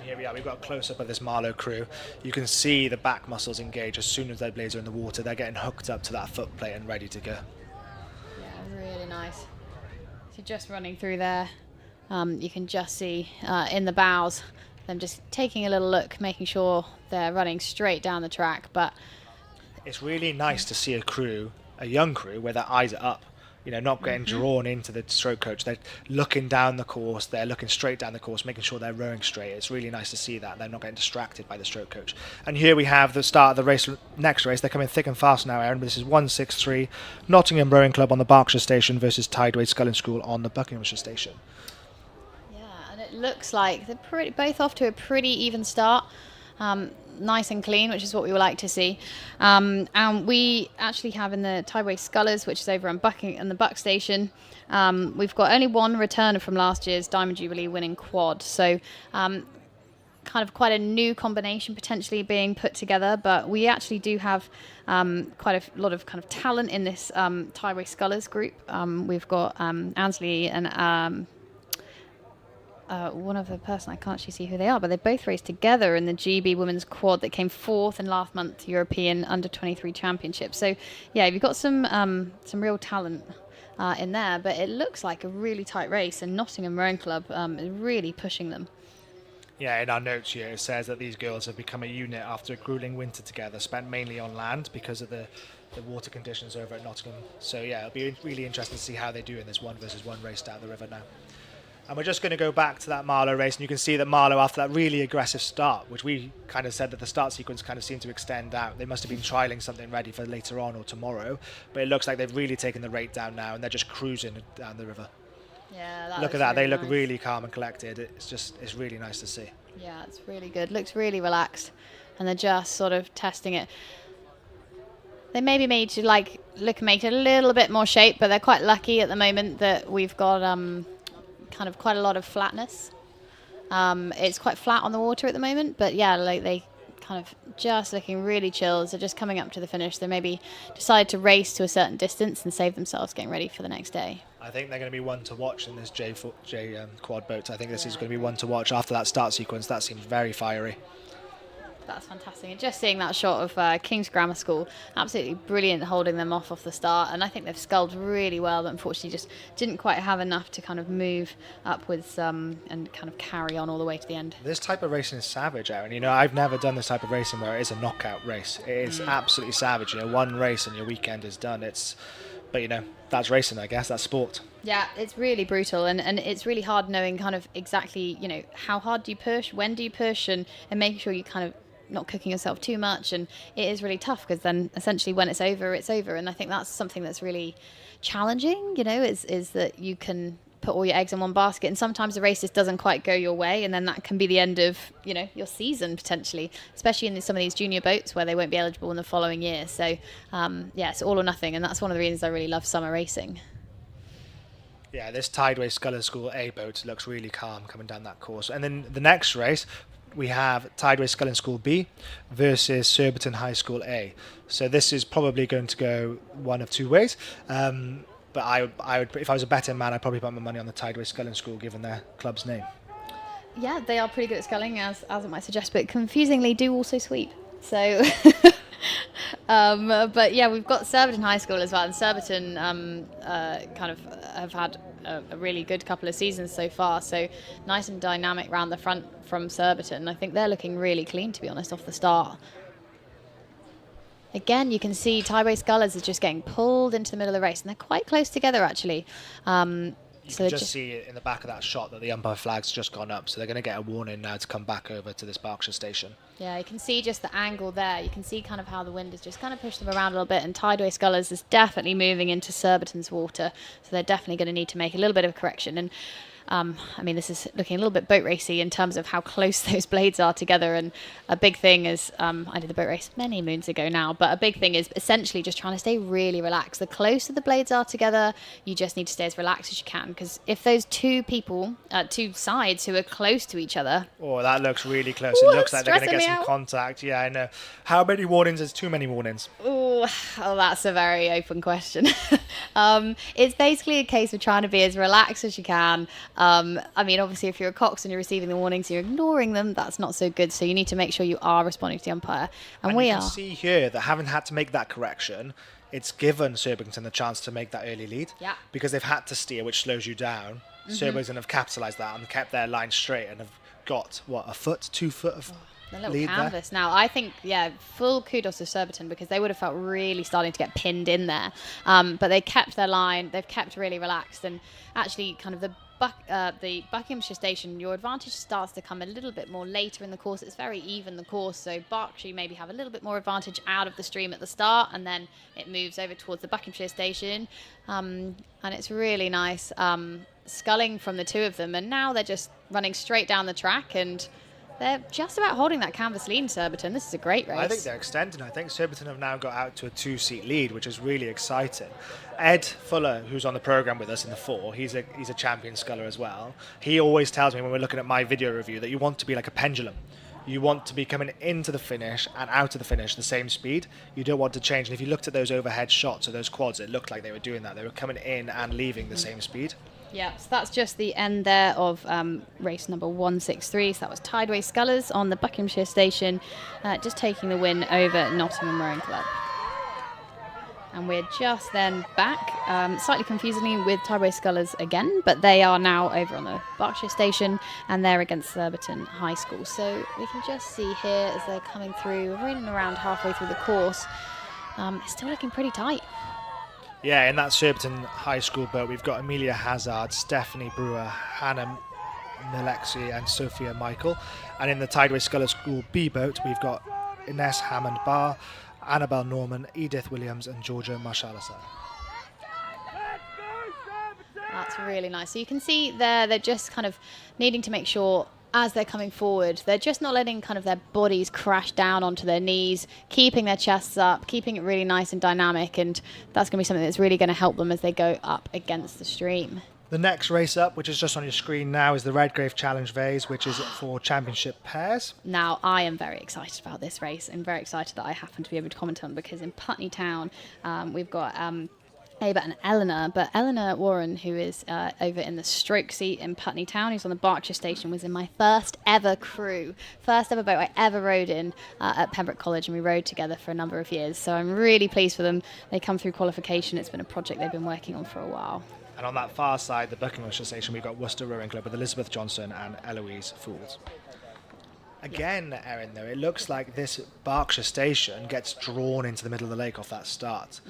Here we are, we've got a close-up of this Marlow crew. You can see the back muscles engage as soon as their blades are in the water. They're getting hooked up to that foot plate and ready to go. Yeah, really nice. So just running through there, you can just see in the bows them just taking a little look, making sure they're running straight down the track. But it's really nice to see a young crew, where their eyes are up. You know, not getting drawn into the stroke coach. They're looking down the course. They're looking straight down the course, making sure they're rowing straight. It's really nice to see that. They're not getting distracted by the stroke coach. And here we have the start of the race. Next race, they're coming thick and fast now, Aaron. But this is 163, Nottingham Rowing Club on the Berkshire station versus Tideway Sculling School on the Buckinghamshire station. Yeah, and it looks like they're both off to a pretty even start. Nice and clean, which is what we would like to see. And we actually have in the Tideway Scullers, which is over on the Buck Station, we've got only one returner from last year's Diamond Jubilee winning quad. So kind of quite a new combination potentially being put together, but we actually do have quite a lot of kind of talent in this Tideway Scullers group. We've got Ansley and one other person, I can't actually see who they are, but they both raced together in the GB Women's Quad that came fourth in last month's European Under-23 Championship. So, yeah, you've got some real talent in there, but it looks like a really tight race, and Nottingham Rowing Club is really pushing them. Yeah, in our notes here, it says that these girls have become a unit after a grueling winter together, spent mainly on land because of the water conditions over at Nottingham. So, yeah, it'll be really interesting to see how they do in this 1-versus-1 race down the river now. And we're just going to go back to that Marlow race, and you can see that Marlow, after that really aggressive start, which we kind of said that the start sequence kind of seemed to extend out, they must have been trialling something ready for later on or tomorrow, but it looks like they've really taken the rate down now, and they're just cruising down the river. Yeah, that look looks at that. They really look nice. really calm and collected. It's really nice to see. Yeah, it's really good. Looks really relaxed, and they're just sort of testing it. They maybe made to make it a little bit more shape, but they're quite lucky at the moment that we've got kind of quite a lot of flatness. It's quite flat on the water at the moment, but yeah, like they kind of just looking really chilled. So just coming up to the finish, they maybe decide to race to a certain distance and save themselves getting ready for the next day. I think they're going to be one to watch in this J quad boat. I think this is going to be one to watch after that start sequence. That seems very fiery. That's fantastic. And just seeing that shot of King's Grammar School, absolutely brilliant holding them off the start. And I think they've sculled really well, but unfortunately just didn't quite have enough to kind of move upwards and kind of carry on all the way to the end. This type of racing is savage, Aaron. You know, I've never done this type of racing where it is a knockout race. It is absolutely savage. You know, one race and your weekend is done. But you know, that's racing, I guess. That's sport. Yeah, it's really brutal, and it's really hard knowing kind of exactly, you know, how hard do you push, when do you push, and making sure you kind of not cooking yourself too much. And it is really tough because then essentially when it's over, it's over. And I think that's something that's really challenging, you know, is that you can put all your eggs in one basket, and sometimes the race just doesn't quite go your way, and then that can be the end of, you know, your season potentially, especially in some of these junior boats where they won't be eligible in the following year. So yeah, it's all or nothing, and that's one of the reasons I really love summer racing. Yeah, this Tideway Sculler School A boat looks really calm coming down that course. And then the next race, we have Tideway Sculler School B versus Surbiton High School A. So this is probably going to go one of two ways. But I would, if I was a betting man, I'd probably put my money on the Tideway Sculling School, given their club's name. Yeah, they are pretty good at sculling, as it might suggest, but confusingly do also sweep. So, but yeah, we've got Surbiton High School as well, and Surbiton kind of have had a really good couple of seasons so far. So nice and dynamic round the front from Surbiton. I think they're looking really clean, to be honest, off the start. Again, you can see Tideway Scullers is just getting pulled into the middle of the race, and they're quite close together, actually. You can just see in the back of that shot that the umpire flag's just gone up, so they're going to get a warning now to come back over to this Berkshire station. Yeah, you can see just the angle there. You can see kind of how the wind has just kind of pushed them around a little bit, and Tideway Scullers is definitely moving into Surbiton's water, so they're definitely going to need to make a little bit of correction. And I mean, this is looking a little bit boat racy in terms of how close those blades are together. And a big thing is, I did the boat race many moons ago now, but a big thing is essentially just trying to stay really relaxed. The closer the blades are together, you just need to stay as relaxed as you can, because if those two sides who are close to each other... Oh, that looks really close. It looks like they're going to get some contact. Yeah, I know. How many warnings is too many warnings? Oh, that's a very open question. It's basically a case of trying to be as relaxed as you can. I mean, obviously, if you're a Cox and you're receiving the warnings, you're ignoring them, that's not so good. So you need to make sure you are responding to the umpire. And we you are. can see here that having had to make that correction, it's given Surbiton the chance to make that early lead. Yeah. Because they've had to steer, which slows you down. Surbiton have capitalised that and kept their line straight and have got, what, 2 foot of the little lead canvas there. Now, I think, yeah, full kudos to Surbiton, because they would have felt really starting to get pinned in there. But they kept their line, they've kept really relaxed, and actually kind of the Buckinghamshire station, your advantage starts to come a little bit more later in the course. It's very even, the course, so Berkshire maybe have a little bit more advantage out of the stream at the start, and then it moves over towards the Buckinghamshire station, and it's really nice sculling from the two of them, and now they're just running straight down the track, and they're just about holding that canvas lead, Surbiton. This is a great race. I think they're extending. I think Surbiton have now got out to a 2-seat lead, which is really exciting. Ed Fuller, who's on the programme with us in the 4, he's a champion sculler as well. He always tells me when we're looking at my video review that you want to be like a pendulum. You want to be coming into the finish and out of the finish the same speed. You don't want to change. And if you looked at those overhead shots of those quads, it looked like they were doing that. They were coming in and leaving the same speed. Yeah, so that's just the end there of race number 163. So that was Tideway Scullers on the Buckinghamshire station, just taking the win over Nottingham Rowing Club. And we're just then back, slightly confusingly, with Tideway Scullers again, but they are now over on the Berkshire station, and they're against Surbiton High School. So we can just see here as they're coming through, running around halfway through the course, it's still looking pretty tight. Yeah, in that Surbiton High School boat, we've got Amelia Hazard, Stephanie Brewer, Hannah Milexi, and Sophia Michael. And in the Tideway Sculler School B boat, we've got Ines Hammond-Barr, Annabelle Norman, Edith Williams, and Georgia Marshallasar. That's really nice. So you can see there, they're just kind of needing to make sure as they're coming forward, they're just not letting kind of their bodies crash down onto their knees, keeping their chests up, keeping it really nice and dynamic, and that's going to be something that's really going to help them as they go up against the stream. The next race up, which is just on your screen now, is the Redgrave Challenge Vase, which is for championship pairs. Now, I am very excited about this race. I'm very excited that I happen to be able to comment on, because in Putney Town, we've got Ava and Eleanor, but Eleanor Warren, who is over in the stroke seat in Putney Town, who's on the Berkshire station, was in my first ever crew, first ever boat I ever rowed in at Pembroke College, and we rowed together for a number of years. So I'm really pleased for them. They come through qualification. It's been a project they've been working on for a while. And on that far side, the Buckinghamshire station, we've got Worcester Rowing Club with Elizabeth Johnson and Eloise Fools. Again, Erin, though, it looks like this Berkshire station gets drawn into the middle of the lake off that start.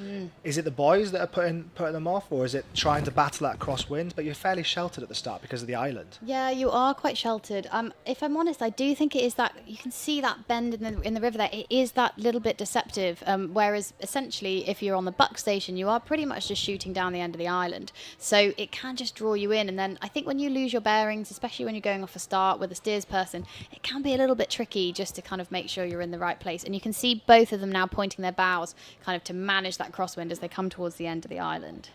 Is it the boys that are putting them off, or is it trying to battle that crosswind? But you're fairly sheltered at the start because of the island. Yeah, you are quite sheltered. If I'm honest, I do think it is that you can see that bend in the river there. It is that little bit deceptive. Whereas essentially, if you're on the Buck station, you are pretty much just shooting down the end of the island. So it can just draw you in. And then I think when you lose your bearings, especially when you're going off a start with a steers person, it can be a little bit tricky just to kind of make sure you're in the right place. And you can see both of them now pointing their bows kind of to manage that crosswind as they come towards the end of the island.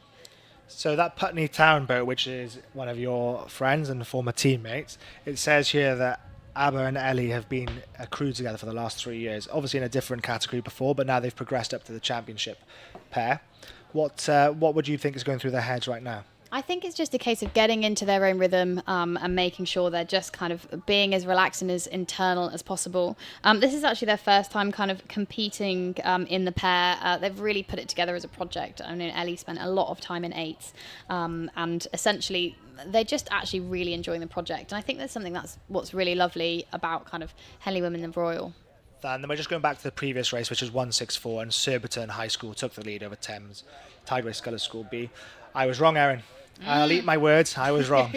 So that Putney Town boat, which is one of your friends and former teammates, it says here that Abba and Ellie have been a crew together for the last 3 years, obviously in a different category before, but now they've progressed up to the championship pair. What would you think is going through their heads right now? I think it's just a case of getting into their own rhythm and making sure they're just kind of being as relaxed and as internal as possible. This is actually their first time kind of competing in the pair. They've really put it together as a project. I mean, Ellie spent a lot of time in eights, and essentially they're just actually really enjoying the project. And I think there's something that's what's really lovely about kind of Henley Women in Royal. And then we're just going back to the previous race, which was 164, and Surbiton High School took the lead over Thames Tideway Scullers School B. I was wrong, Erin. I'll eat my words. I was wrong.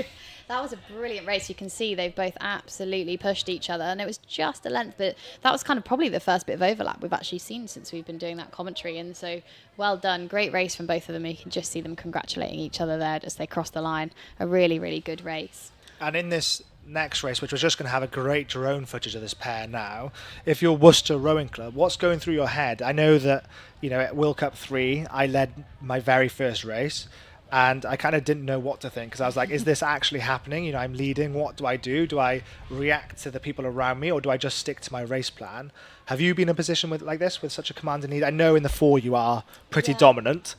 That was a brilliant race. You can see they've both absolutely pushed each other, and it was just a length, but that was kind of probably the first bit of overlap we've actually seen since we've been doing that commentary. And so well done. Great race from both of them. You can just see them congratulating each other there as they cross the line. A really, really good race. And in this next race, which was just going to have a great drone footage of this pair now, if you're Worcester Rowing Club, what's going through your head? I know that, at World Cup 3, I led my very first race, and I kind of didn't know what to think, because I was like, is this actually happening? I'm leading. What do I do? Do I react to the people around me, or do I just stick to my race plan? Have you been in a position like this, with such a commanding lead? I know in the 4 you are pretty dominant.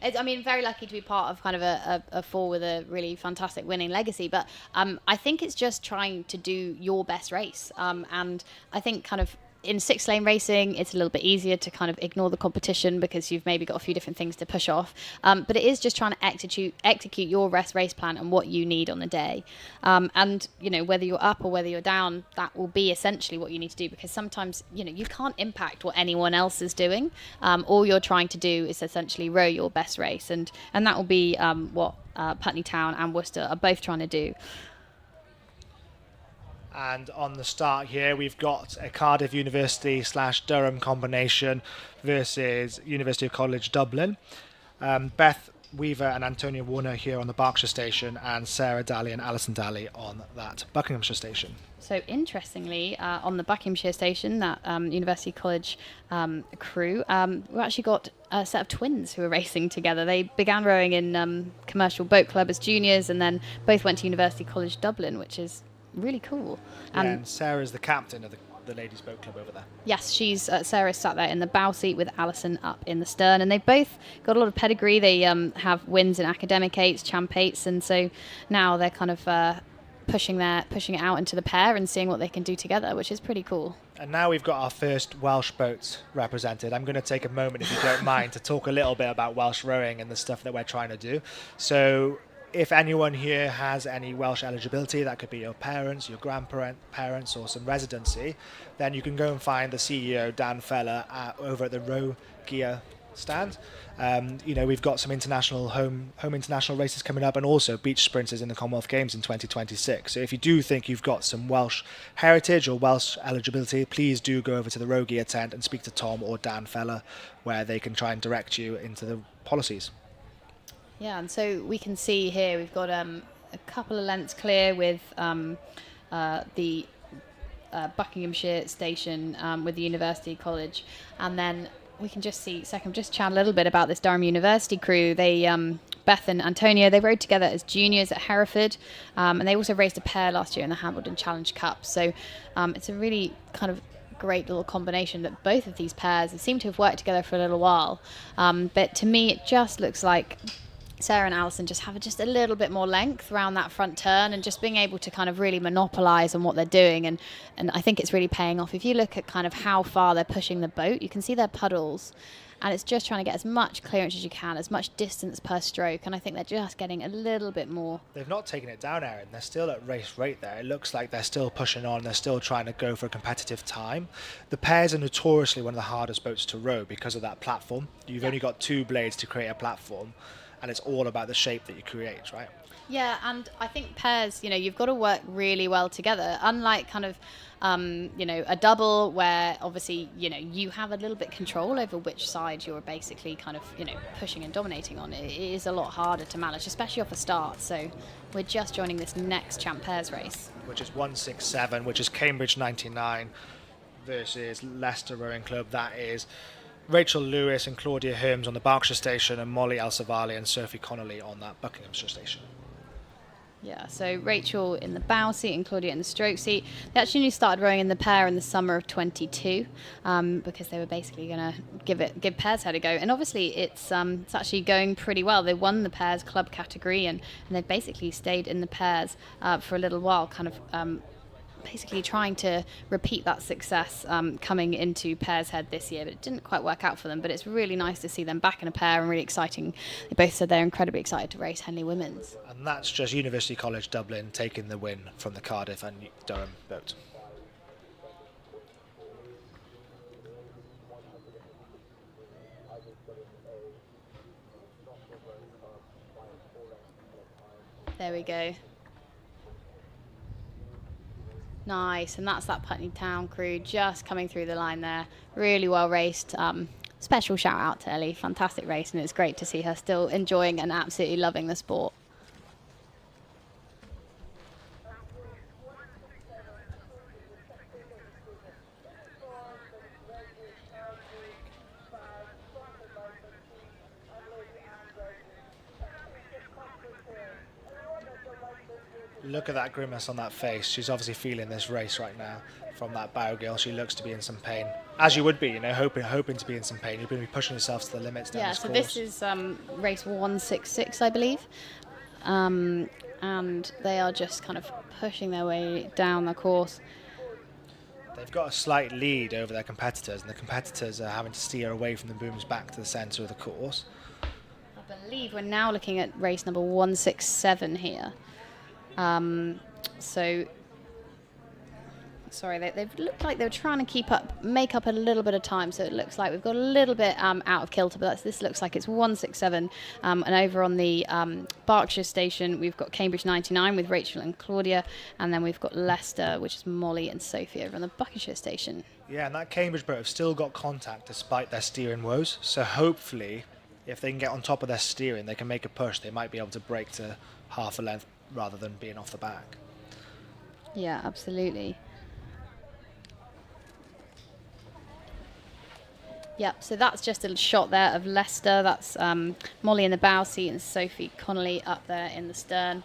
Very lucky to be part of kind of a 4 with a really fantastic winning legacy. But I think it's just trying to do your best race. And I think kind of in 6-lane racing, it's a little bit easier to kind of ignore the competition because you've maybe got a few different things to push off. But it is just trying to execute your race plan and what you need on the day. And, whether you're up or whether you're down, that will be essentially what you need to do, because sometimes, you can't impact what anyone else is doing. All you're trying to do is essentially row your best race. And that will be what Putney Town and Worcester are both trying to do. And on the start here, we've got a Cardiff University / Durham combination versus University of College Dublin. Beth Weaver and Antonia Warner here on the Berkshire station, and Sarah Daly and Alison Daly on that Buckinghamshire station. So interestingly, on the Buckinghamshire station, that University College crew, we actually got a set of twins who are racing together. They began rowing in Commercial Boat Club as juniors, and then both went to University College Dublin, which is really cool. And Sarah's the captain of the ladies' boat club over there. Yes, Sarah's sat there in the bow seat with Alison up in the stern, and they've both got a lot of pedigree. They have wins in academic eights, champ eights, and so now they're kind of pushing it out into the pair and seeing what they can do together, which is pretty cool. And now we've got our first Welsh boats represented. I'm going to take a moment, if you don't mind, to talk a little bit about Welsh rowing and the stuff that we're trying to do. So if anyone here has any Welsh eligibility, that could be your parents, your grandparents, or some residency, then you can go and find the CEO, Dan Feller, over at the Row Gear stand. We've got some international home international races coming up, and also beach sprinters in the Commonwealth Games in 2026. So if you do think you've got some Welsh heritage or Welsh eligibility, please do go over to the Row Gear tent and speak to Tom or Dan Feller, where they can try and direct you into the policies. Yeah, and so we can see here we've got a couple of lengths clear with the Buckinghamshire station with the University College, and then we can just see, second, just chat a little bit about this Durham University crew. They, Beth and Antonio, they rode together as juniors at Hereford, and they also raced a pair last year in the Hambledon Challenge Cup. So it's a really kind of great little combination that both of these pairs seem to have worked together for a little while. But to me, it just looks like Sarah and Alison just have just a little bit more length around that front turn and just being able to kind of really monopolise on what they're doing. And I think it's really paying off. If you look at kind of how far they're pushing the boat, you can see their puddles. And it's just trying to get as much clearance as you can, as much distance per stroke. And I think they're just getting a little bit more. They've not taken it down, Erin. They're still at race rate there. It looks like they're still pushing on. They're still trying to go for a competitive time. The pairs are notoriously one of the hardest boats to row because of that platform. You've only got 2 blades to create a platform, and it's all about the shape that you create, right? Yeah, and I think pairs, you've got to work really well together. Unlike kind of, a double where obviously, you have a little bit control over which side you're basically kind of, pushing and dominating on. It is a lot harder to manage, especially off the start. So we're just joining this next Champ Pairs race. Which is 167, which is Cambridge 99 versus Leicester Rowing Club. That is Rachel Lewis and Claudia Holmes on the Berkshire station, and Molly Alcivarli and Sophie Connolly on that Buckinghamshire station. Yeah, so Rachel in the bow seat and Claudia in the stroke seat. They actually only started rowing in the pair in the summer of 22 because they were basically going to give pairs a go. And obviously it's actually going pretty well. They won the pairs club category and they've basically stayed in the pairs for a little while, kind of basically trying to repeat that success coming into Pairs Head this year, but it didn't quite work out for them. But it's really nice to see them back in a pair and really exciting. They both said they're incredibly excited to race Henley Women's. And that's just University College Dublin taking the win from the Cardiff and Durham boat. There we go. Nice, and that's that Putney Town crew just coming through the line there. Really well raced. Special shout out to Ellie. Fantastic race, and it's great to see her still enjoying and absolutely loving the sport. Look at that grimace on that face. She's obviously feeling this race right now from that bow girl. She looks to be in some pain, as you would be, hoping to be in some pain. You're going to be pushing yourself to the limits down this course. This is race 166, I believe. And they are just kind of pushing their way down the course. They've got a slight lead over their competitors, and the competitors are having to steer away from the booms back to the centre of the course. I believe we're now looking at race number 167 here. Sorry, they've looked like they were trying to make up a little bit of time, so it looks like we've got a little bit out of kilter, but this looks like it's 167. And over on the Berkshire station, we've got Cambridge 99 with Rachel and Claudia, and then we've got Leicester, which is Molly and Sophie over on the Buckinghamshire station. Yeah, and that Cambridge boat have still got contact despite their steering woes, so hopefully, if they can get on top of their steering, they can make a push. They might be able to break to half a length rather than being off the back. Yeah, absolutely. Yep, so that's just a shot there of Leicester. That's Molly in the bow seat and Sophie Connolly up there in the stern.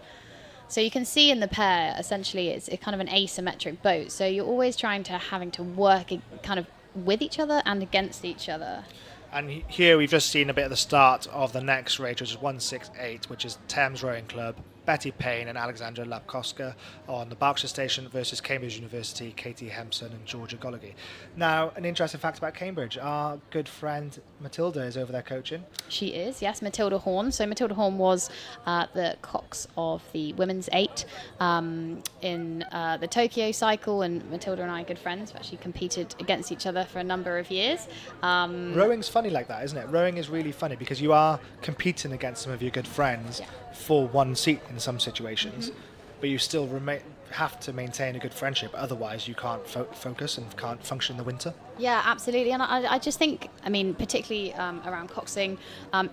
So you can see in the pair, essentially, it's kind of an asymmetric boat. So you're always having to work kind of with each other and against each other. And here we've just seen a bit of the start of the next race, which is 168, which is Thames Rowing Club, Betty Payne and Alexandra Lapkowska on the Berkshire station versus Cambridge University, Katie Hempson and Georgia Gology. Now, an interesting fact about Cambridge, our good friend Matilda is over there coaching. She is, yes, Matilda Horn. So Matilda Horn was the Cox of the Women's 8 in the Tokyo cycle, and Matilda and I are good friends. We've actually competed against each other for a number of years. Rowing's funny like that, isn't it? Rowing is really funny because you are competing against some of your good friends for one seat in some situations, but you still have to maintain a good friendship, otherwise you can't focus and can't function in the winter. Yeah, absolutely. And I just think, I mean, particularly around coxing,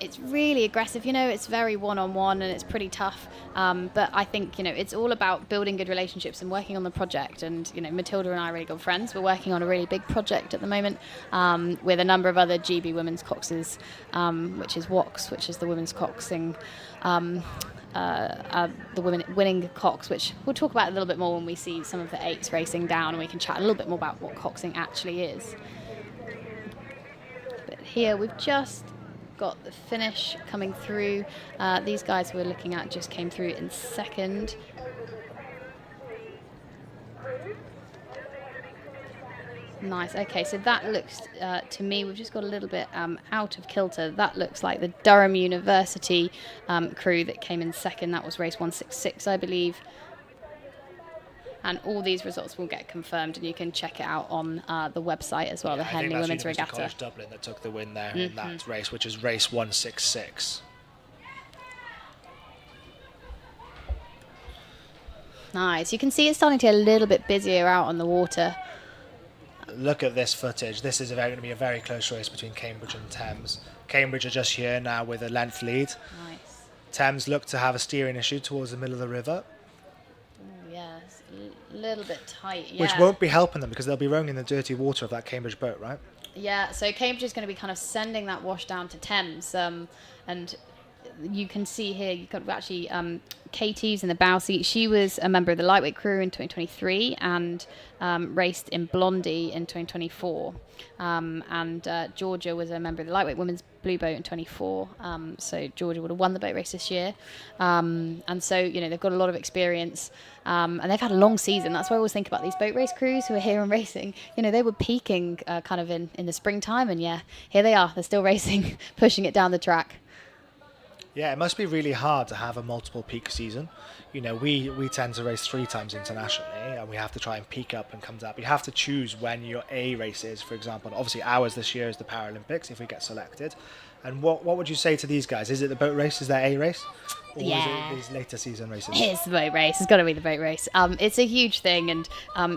it's really aggressive. It's very one-on-one and it's pretty tough. But I think, it's all about building good relationships and working on the project. And, Matilda and I are really good friends. We're working on a really big project at the moment with a number of other GB women's coxes, which is WOX, which is the women's coxing. The women winning cox, which we'll talk about a little bit more when we see some of the 8s racing down, and we can chat a little bit more about what coxing actually is. But here we've just got the finish coming through. These guys we're looking at just came through in second. Nice. Okay, so that looks to me, we've just got a little bit out of kilter. That looks like the Durham University crew that came in second. That was race 166, I believe. And all these results will get confirmed, and you can check it out on the website as well, the Henley Women's Regatta. College Dublin that took the win there in that race, which is race 166. Nice. You can see it's starting to get a little bit busier out on the water. Look at this footage. This is going to be a very close race between Cambridge and Thames. Cambridge are just here now with a length lead. Nice. Thames look to have a steering issue towards the middle of the river. Ooh, yes, a little bit tight. Yeah. Which won't be helping them because they'll be rowing in the dirty water of that Cambridge boat, right? Yeah, so Cambridge is going to be kind of sending that wash down to Thames. And you can see here, you've got actually Katie's in the bow seat. She was a member of the lightweight crew in 2023 and raced in Blondie in 2024. And Georgia was a member of the lightweight women's blue boat in 24. So Georgia would have won the boat race this year. And so, they've got a lot of experience. And they've had a long season. That's what I always think about these boat race crews who are here and racing. They were peaking kind of in the springtime. And yeah, here they are. They're still racing, pushing it down the track. Yeah, it must be really hard to have a multiple peak season. We tend to race 3 times internationally, and we have to try and peak up and come down. You have to choose when your A race is, for example. Obviously, ours this year is the Paralympics, if we get selected. And what would you say to these guys? Is it the boat race? Is that A race? Or is it these later season races? It's the boat race. It's got to be the boat race. It's a huge thing, and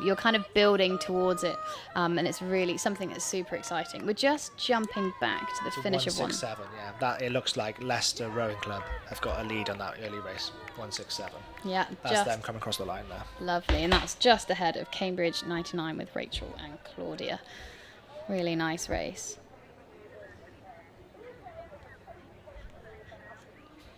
you're kind of building towards it, and it's really something that's super exciting. We're just jumping back to the finish of 167, yeah. That it looks like Leicester Rowing Club have got a lead on that early race. 167. Yeah, that's them coming across the line there. Lovely, and that's just ahead of Cambridge 99 with Rachel and Claudia. Really nice race.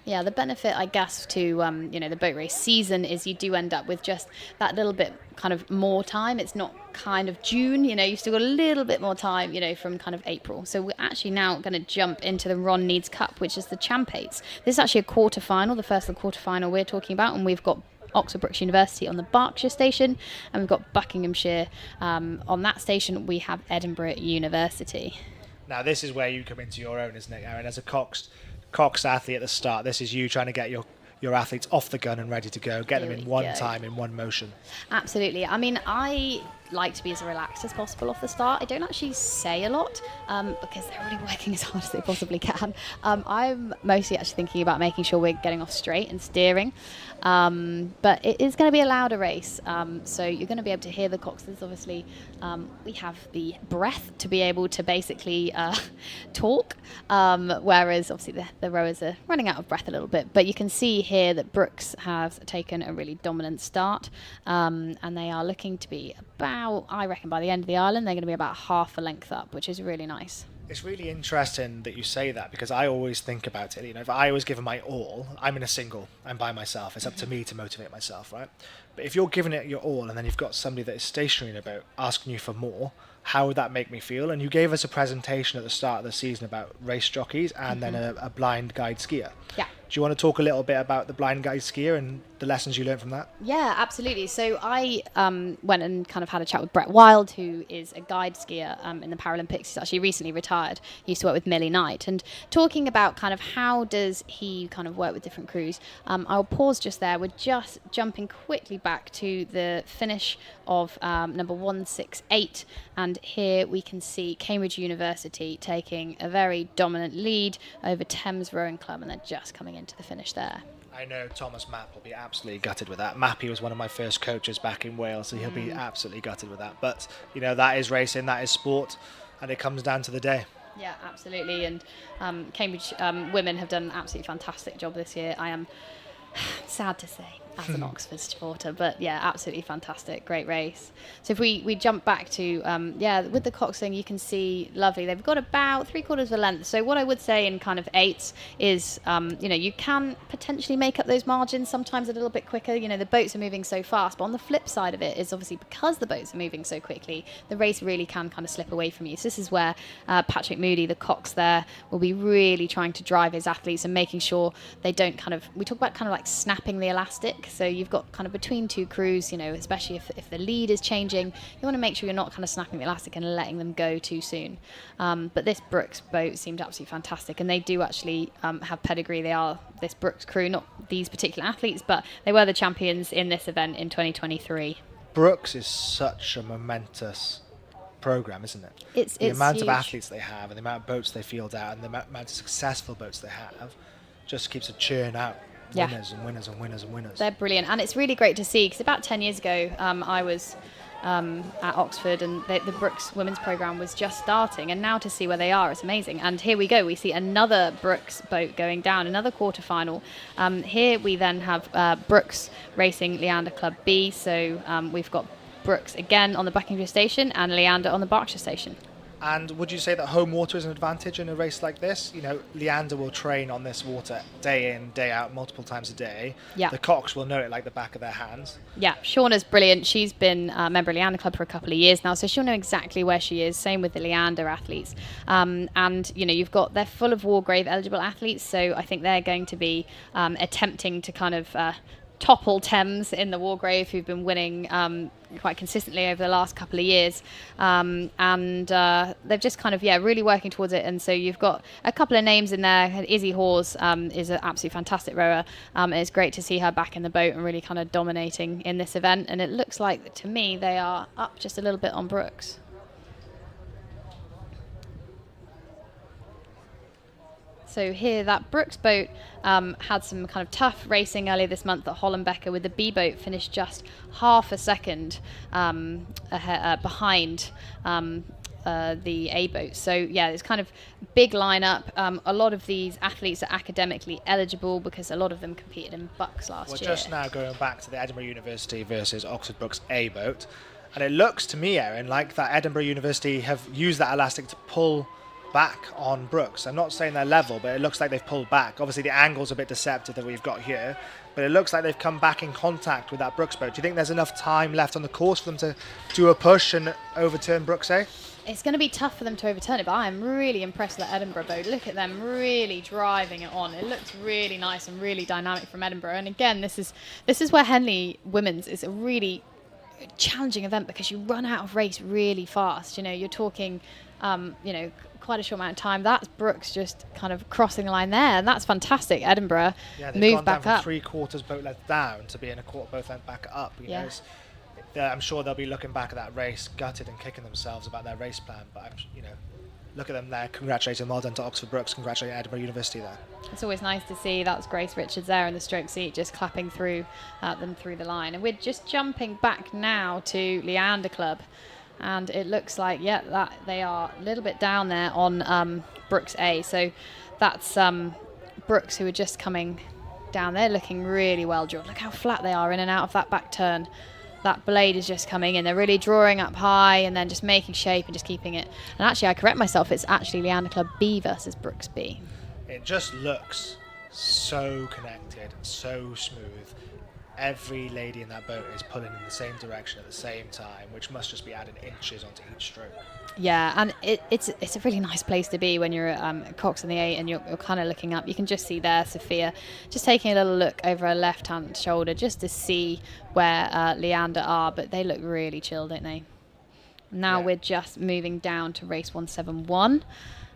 Yeah, the benefit, I guess, to the boat race season is you do end up with just that little bit kind of more time. It's not kind of June, you've still got a little bit more time, from kind of April. So we're actually now going to jump into the Ron Needs Cup, which is the Champ 8s. This is actually a quarterfinal, the first of the quarterfinal we're talking about, and we've got Oxford Brookes University on the Berkshire station, and we've got Buckinghamshire on that station. We have Edinburgh University. Now this is where you come into your own, isn't it, Aaron? As a Coxed athlete at the start, this is you trying to get your athletes off the gun and ready to go, get them in one time, in one motion. Absolutely. I mean, I like to be as relaxed as possible off the start. I don't actually say a lot because they're already working as hard as they possibly can. I'm mostly actually thinking about making sure we're getting off straight and steering. But it is going to be a louder race, so you're going to be able to hear the coxes. Obviously, we have the breath to be able to basically talk, whereas obviously the rowers are running out of breath a little bit. But you can see here that Brookes has taken a really dominant start, and they are looking to be about, I reckon, by the end of the island, they're going to be about half a length up, which is really nice. It's really interesting that you say that, because I always think about it. If I was giving my all, I'm in a single, I'm by myself. It's up to me to motivate myself, right? But if you're giving it your all and then you've got somebody that is stationary about asking you for more, how would that make me feel? And you gave us a presentation at the start of the season about race jockeys and then a blind guide skier. Yeah. Do you want to talk a little bit about the blind guide skier and the lessons you learned from that? Yeah, absolutely. So I went and kind of had a chat with Brett Wild, who is a guide skier in the Paralympics. He's actually recently retired. He used to work with Millie Knight. And talking about kind of how does he kind of work with different crews, I'll pause just there. We're just jumping quickly back to the finish of number 168. And here we can see Cambridge University taking a very dominant lead over Thames Rowing Club, and they're just coming into the finish there. I know Thomas Mapp will be absolutely gutted with that. Mappy was one of my first coaches back in Wales, so he'll be absolutely gutted with that. But, you know, that is racing, that is sport, and it comes down to the day. Yeah, absolutely. And Cambridge women have done an absolutely fantastic job this year. I am sad to say, as an Oxford supporter, but yeah, absolutely fantastic, great race. So if we jump back to with the Coxed thing, you can see lovely. They've got about 3/4 of a length. So what I would say in kind of eights is you can potentially make up those margins sometimes a little bit quicker. You know, the boats are moving so fast, but on the flip side of it is obviously because the boats are moving so quickly, the race really can kind of slip away from you. So this is where Patrick Moody, the Cox there, will be really trying to drive his athletes and making sure they don't we talk about kind of like snapping the elastic. So you've got kind of between two crews, especially if the lead is changing, you want to make sure you're not kind of snapping the elastic and letting them go too soon. But this Brooks boat seemed absolutely fantastic, and they do actually have pedigree. They are this Brooks crew, not these particular athletes, but they were the champions in this event in 2023. Brooks is such a momentous program, isn't it? It's the amount huge. of athletes they have and the amount of boats they field out and the amount of successful boats they have just keeps a churn out. Winners and winners and winners and winners. They're brilliant, and it's really great to see, because about 10 years ago I was at Oxford, and the Brooks women's programme was just starting, and now to see where they are, it's amazing. And here we go, we see another Brooks boat going down, another quarterfinal. Here we then have Brooks racing Leander Club B, so we've got Brooks again on the Buckinghamshire station and Leander on the Berkshire station. And would you say that home water is an advantage in a race like this? You know, Leander will train on this water day in, day out, multiple times a day. Yeah. The Cox will know it like the back of their hands. Yeah, Shauna's brilliant. She's been a member of Leander Club for a couple of years now, so she'll know exactly where she is. Same with the Leander athletes. And, they're full of Wargrave eligible athletes, so I think they're going to be attempting to kind of topple Thames in the Wargrave, who've been winning quite consistently over the last couple of years, and they've just kind of really working towards it. And so you've got a couple of names in there. Izzy Hawes is an absolutely fantastic rower, and it's great to see her back in the boat and really kind of dominating in this event. And it looks like, to me, they are up just a little bit on Brooks. So here, that Brooks boat had some kind of tough racing earlier this month at Hollenbecker, with the B boat finished just half a second behind the A boat. So yeah, it's kind of big lineup. A lot of these athletes are academically eligible because a lot of them competed in Bucks last year. We're just now going back to the Edinburgh University versus Oxford Brooks A boat, and it looks to me, Erin, like that Edinburgh University have used that elastic to pull back on Brooks. I'm not saying they're level, but it looks like they've pulled back. Obviously the angle's a bit deceptive that we've got here, but it looks like they've come back in contact with that Brooks boat. Do you think there's enough time left on the course for them to do a push and overturn Brooks A? It's going to be tough for them to overturn it, but I am really impressed with the Edinburgh boat. Look at them really driving it on. It looks really nice and really dynamic from Edinburgh. And again, this is where Henley Women's is a really challenging event, because you run out of race really fast. You're talking quite a short amount of time. That's Brooks just kind of crossing the line there, and that's fantastic. Edinburgh move back down up. from 3/4 boat length down to being a quarter boat length back up. I'm sure they'll be looking back at that race gutted and kicking themselves about their race plan. But look at them there, congratulating. Well done to Oxford Brooks, congratulating Edinburgh University there. It's always nice to see. That's Grace Richards there in the stroke seat, just clapping through them through the line. And we're just jumping back now to Leander Club. And it looks like, that they are a little bit down there on Brooks A. So that's Brooks, who are just coming down there, looking really well drilled. Look how flat they are in and out of that back turn. That blade is just coming in. They're really drawing up high and then just making shape and just keeping it. And actually, I correct myself, it's actually Leander Club B versus Brooks B. It just looks so connected, so smooth. Every lady in that boat is pulling in the same direction at the same time, which must just be adding inches onto each stroke. Yeah, and it's a really nice place to be when you're at Cox in the 8 and you're kind of looking up. You can just see there Sophia just taking a little look over her left-hand shoulder just to see where Leander are, but they look really chill, don't they? Now we're just moving down to race 171.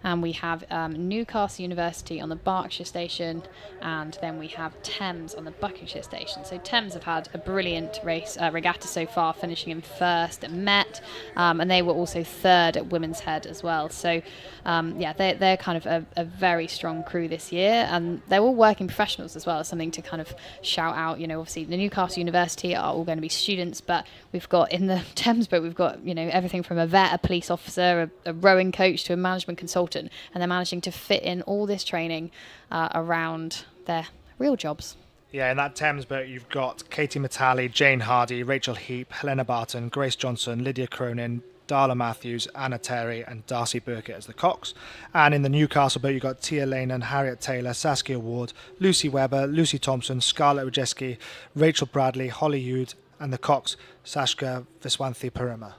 and we have Newcastle University on the Berkshire station, and then we have Thames on the Buckinghamshire station. So Thames have had a brilliant race regatta so far, finishing in first at Met, and they were also third at Women's Head as well. So they're kind of a very strong crew this year, and they're all working professionals as well. It's something to kind of shout out. Obviously the Newcastle University are all going to be students, but we've got in the Thames boat, we've got everything from a vet, a police officer, a rowing coach to a management consultant, and they're managing to fit in all this training around their real jobs. Yeah, in that Thames boat, you've got Katie Matali, Jane Hardy, Rachel Heap, Helena Barton, Grace Johnson, Lydia Cronin, Darla Matthews, Anna Terry, and Darcy Burkett as the Cox. And in the Newcastle boat, you've got Tia Lane and Harriet Taylor, Saskia Ward, Lucy Webber, Lucy Thompson, Scarlett Ujeski, Rachel Bradley, Holly Hewd, and the Cox, Sashka Viswanthi Parima.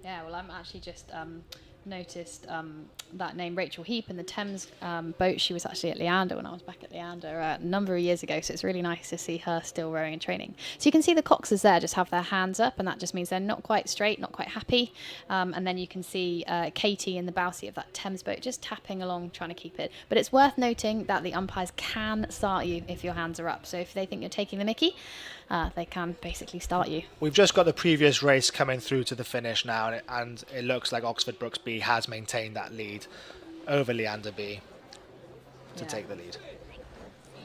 Yeah, well, I'm actually just noticed that name, Rachel Heap, in the Thames boat. She was actually at Leander when I was back at Leander a number of years ago, so it's really nice to see her still rowing and training. So you can see the Coxers there just have their hands up, and that just means they're not quite straight, not quite happy. And then you can see Katie in the bow seat of that Thames boat just tapping along, trying to keep it. But it's worth noting that the umpires can start you if your hands are up. So if they think you're taking the mickey, they can basically start you. We've just got the previous race coming through to the finish now, and it looks like Oxford Brooks B has maintained that lead over Leander B to take the lead.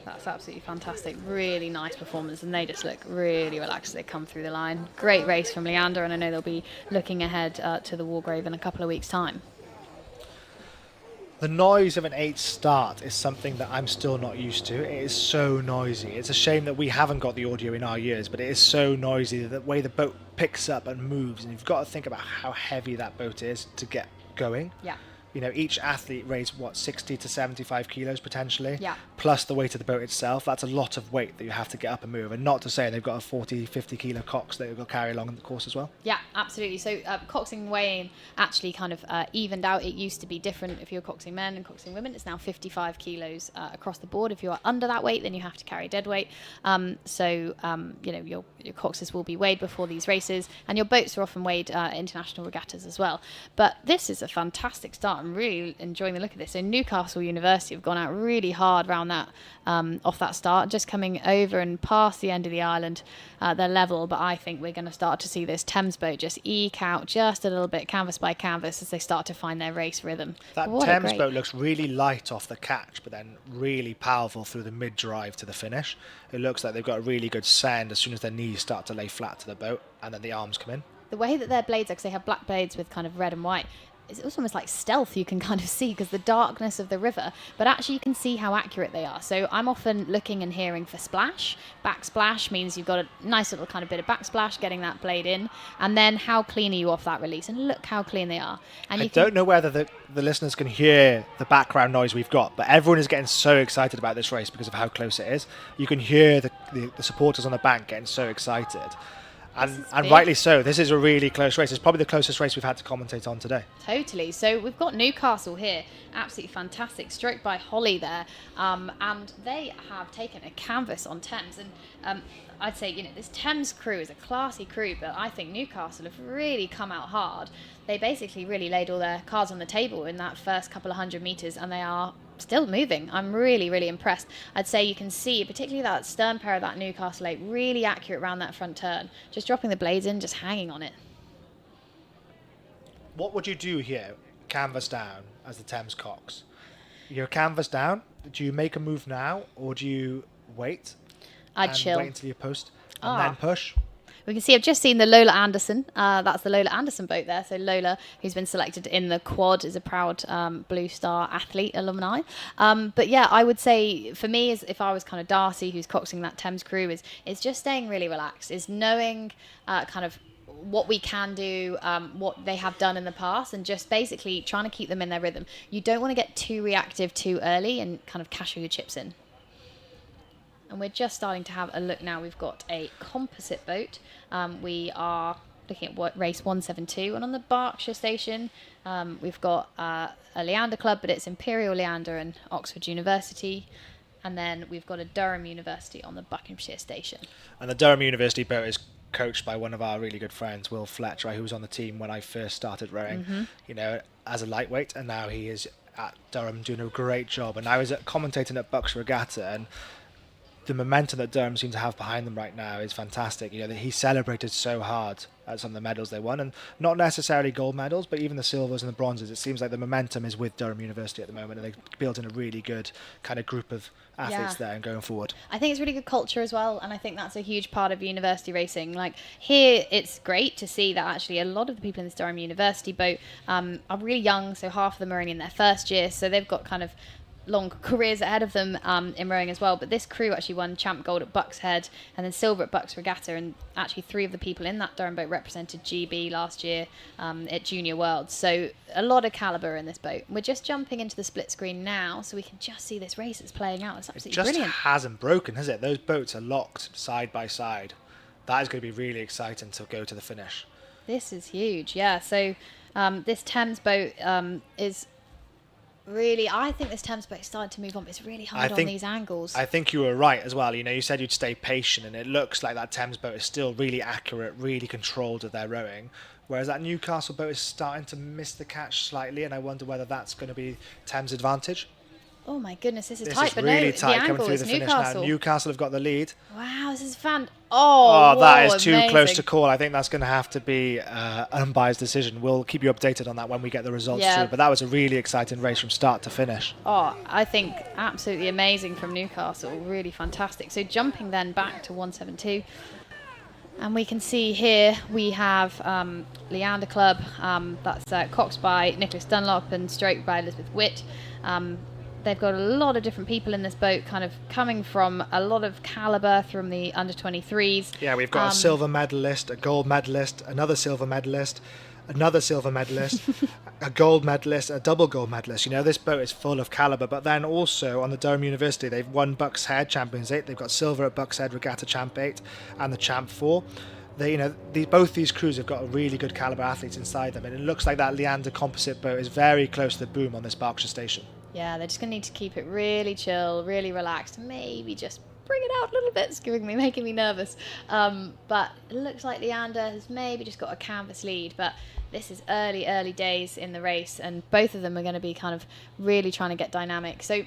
That's absolutely fantastic. Really nice performance, and they just look really relaxed as they come through the line. Great race from Leander, and I know they'll be looking ahead to the Wargrave in a couple of weeks' time. The noise of an 8 start is something that I'm still not used to. It is so noisy. It's a shame that we haven't got the audio in our ears, but it is so noisy, the way the boat picks up and moves, and you've got to think about how heavy that boat is to get going. Yeah. Each athlete weighs 60 to 75 kilos potentially, yeah, plus the weight of the boat itself. That's a lot of weight that you have to get up and move, and not to say they've got a 40, 50 kilo Cox that they've got to carry along in the course as well. Yeah, absolutely. So coxing weighing actually kind of evened out. It used to be different if you're coxing men and coxing women. It's now 55 kilos across the board. If you're under that weight, then you have to carry dead weight. Your coxers will be weighed before these races, and your boats are often weighed at international regattas as well. But this is a fantastic start. I'm really enjoying the look of this. So Newcastle University have gone out really hard around that off that start, just coming over and past the end of the island. They're level, but I think we're going to start to see this Thames boat just eke out just a little bit, canvas by canvas, as they start to find their race rhythm. That Thames boat looks really light off the catch, but then really powerful through the mid-drive to the finish. It looks like they've got a really good send as soon as their knees start to lay flat to the boat, and then the arms come in. The way that their blades are, because they have black blades with kind of red and white, it's almost like stealth, you can kind of see because the darkness of the river, but actually you can see how accurate they are. So I'm often looking and hearing for splash. Backsplash means you've got a nice little kind of bit of backsplash, getting that blade in, and then how clean are you off that release, and look how clean they are. And I don't know whether the listeners can hear the background noise we've got, but everyone is getting so excited about this race because of how close it is. You can hear the supporters on the bank getting so excited. And rightly so. This is a really close race. It's probably the closest race we've had to commentate on today. Totally. So we've got Newcastle here. Absolutely fantastic. Stroked by Holly there. And they have taken a canvas on Thames. And I'd say, this Thames crew is a classy crew, but I think Newcastle have really come out hard. They basically really laid all their cards on the table in that first couple of 100 metres, and they are still moving. I'm really, really impressed. I'd say you can see, particularly that stern pair of that Newcastle 8, really accurate around that front turn. Just dropping the blades in, just hanging on it. What would you do here, canvas down, as the Thames Cox? You're canvas down. Do you make a move now, or do you wait? I'd chill. Wait until you post and then push? We can see, I've just seen the Lola Anderson. That's the Lola Anderson boat there. So Lola, who's been selected in the quad, is a proud Blue Star athlete alumni. But yeah, I would say for me, is if I was kind of Darcy, who's coxing that Thames crew, is just staying really relaxed, is knowing kind of what we can do, what they have done in the past, and just basically trying to keep them in their rhythm. You don't want to get too reactive too early and kind of cash all your chips in. And we're just starting to have a look now. We've got a composite boat. We are looking at race 172. And on the Berkshire station, we've got a Leander club, but it's Imperial Leander and Oxford University. And then we've got a Durham University on the Buckinghamshire station. And the Durham University boat is coached by one of our really good friends, Will Fletcher, who was on the team when I first started rowing, as a lightweight, and now he is at Durham doing a great job. And I was commentating at Bucks Regatta, and the momentum that Durham seem to have behind them right now is fantastic. You know, he celebrated so hard at some of the medals they won, and not necessarily gold medals, but even the silvers and the bronzes. It seems like the momentum is with Durham University at the moment, and they've built in a really good kind of group of athletes there and going forward. I think it's really good culture as well, and I think that's a huge part of university racing. Like here, it's great to see that actually a lot of the people in this Durham University boat are really young, so half of them are only in their first year, so they've got kind of long careers ahead of them in rowing as well. But this crew actually won champ gold at Bucks Head and then silver at Bucks Regatta, and actually 3 of the people in that Durham boat represented GB last year at Junior Worlds. So a lot of calibre in this boat. We're just jumping into the split screen now, so we can just see this race that's playing out. It's absolutely brilliant. It just hasn't broken, has it? Those boats are locked side by side. That is going to be really exciting to go to the finish. This is huge, yeah. So this Thames boat is really, I think this Thames boat started to move on, but it's really hard on these angles. I think you were right as well. You know, you said you'd stay patient, and it looks like that Thames boat is still really accurate, really controlled of their rowing, whereas that Newcastle boat is starting to miss the catch slightly, and I wonder whether that's going to be Thames' advantage. Oh my goodness, this is This tight, is but really no, tight the coming angle through is the finish Newcastle. now. Newcastle have got the lead. Wow, this is fan. Oh, that whoa, is too amazing. close to call. I think that's going to have to be an unbiased decision. We'll keep you updated on that when we get the results through. But that was a really exciting race from start to finish. Oh, I think absolutely amazing from Newcastle. Really fantastic. So jumping then back to 172. And we can see here we have Leander Club. That's Coxed by Nicholas Dunlop and stroked by Elizabeth Witt. They've got a lot of different people in this boat, kind of coming from a lot of calibre from the under-23s. Yeah, we've got a silver medalist, a gold medalist, another silver medalist, another silver medalist, a gold medalist, a double gold medalist. You know, this boat is full of calibre. But then also on the Durham University, they've won Bucks Head Champions 8. They've got silver at Bucks Head Regatta Champ 8 and the Champ 4. They, you know, both these crews have got really good calibre athletes inside them, and it looks like that Leander composite boat is very close to the boom on this Berkshire station. Yeah, they're just going to need to keep it really chill, really relaxed, maybe just bring it out a little bit. It's making me nervous. But it looks like Leander has maybe just got a canvas lead, but this is early days in the race, and both of them are going to be kind of really trying to get dynamic. So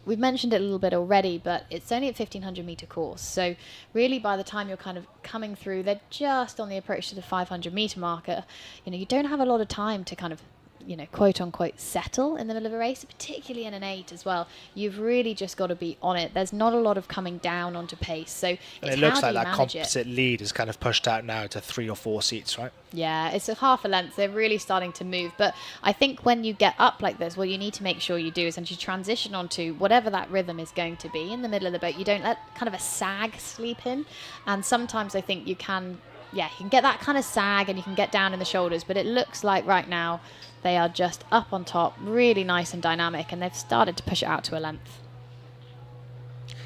we've mentioned it a little bit already, but it's only a 1,500 metre course. So really by the time you're kind of coming through, they're just on the approach to the 500 metre marker. You know, you don't have a lot of time to kind of, you know, quote unquote settle in the middle of a race, particularly in an 8 as well. You've really just got to be on it. There's not a lot of coming down onto pace. So it looks like that composite lead is kind of pushed out now to 3 or 4 seats, right? Yeah, it's a half a length. They're really starting to move. But I think when you get up like this, what you need to make sure you do is you transition onto whatever that rhythm is going to be in the middle of the boat. You don't let kind of a sag sleep in. And sometimes I think you can get that kind of sag and you can get down in the shoulders. But it looks like right now they are just up on top, really nice and dynamic, and they've started to push it out to a length.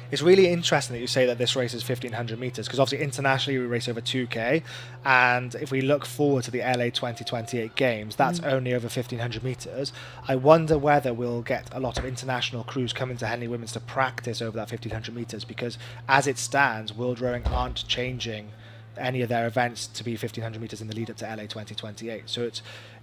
It's really interesting that you say that this race is 1,500 metres, because obviously internationally we race over 2K, and if we look forward to the LA 2028 Games, that's only over 1,500 metres. I wonder whether we'll get a lot of international crews coming to Henley Women's to practice over that 1,500 metres, because as it stands, World Rowing aren't changing any of their events to be 1,500 metres in the lead up to LA 2028. So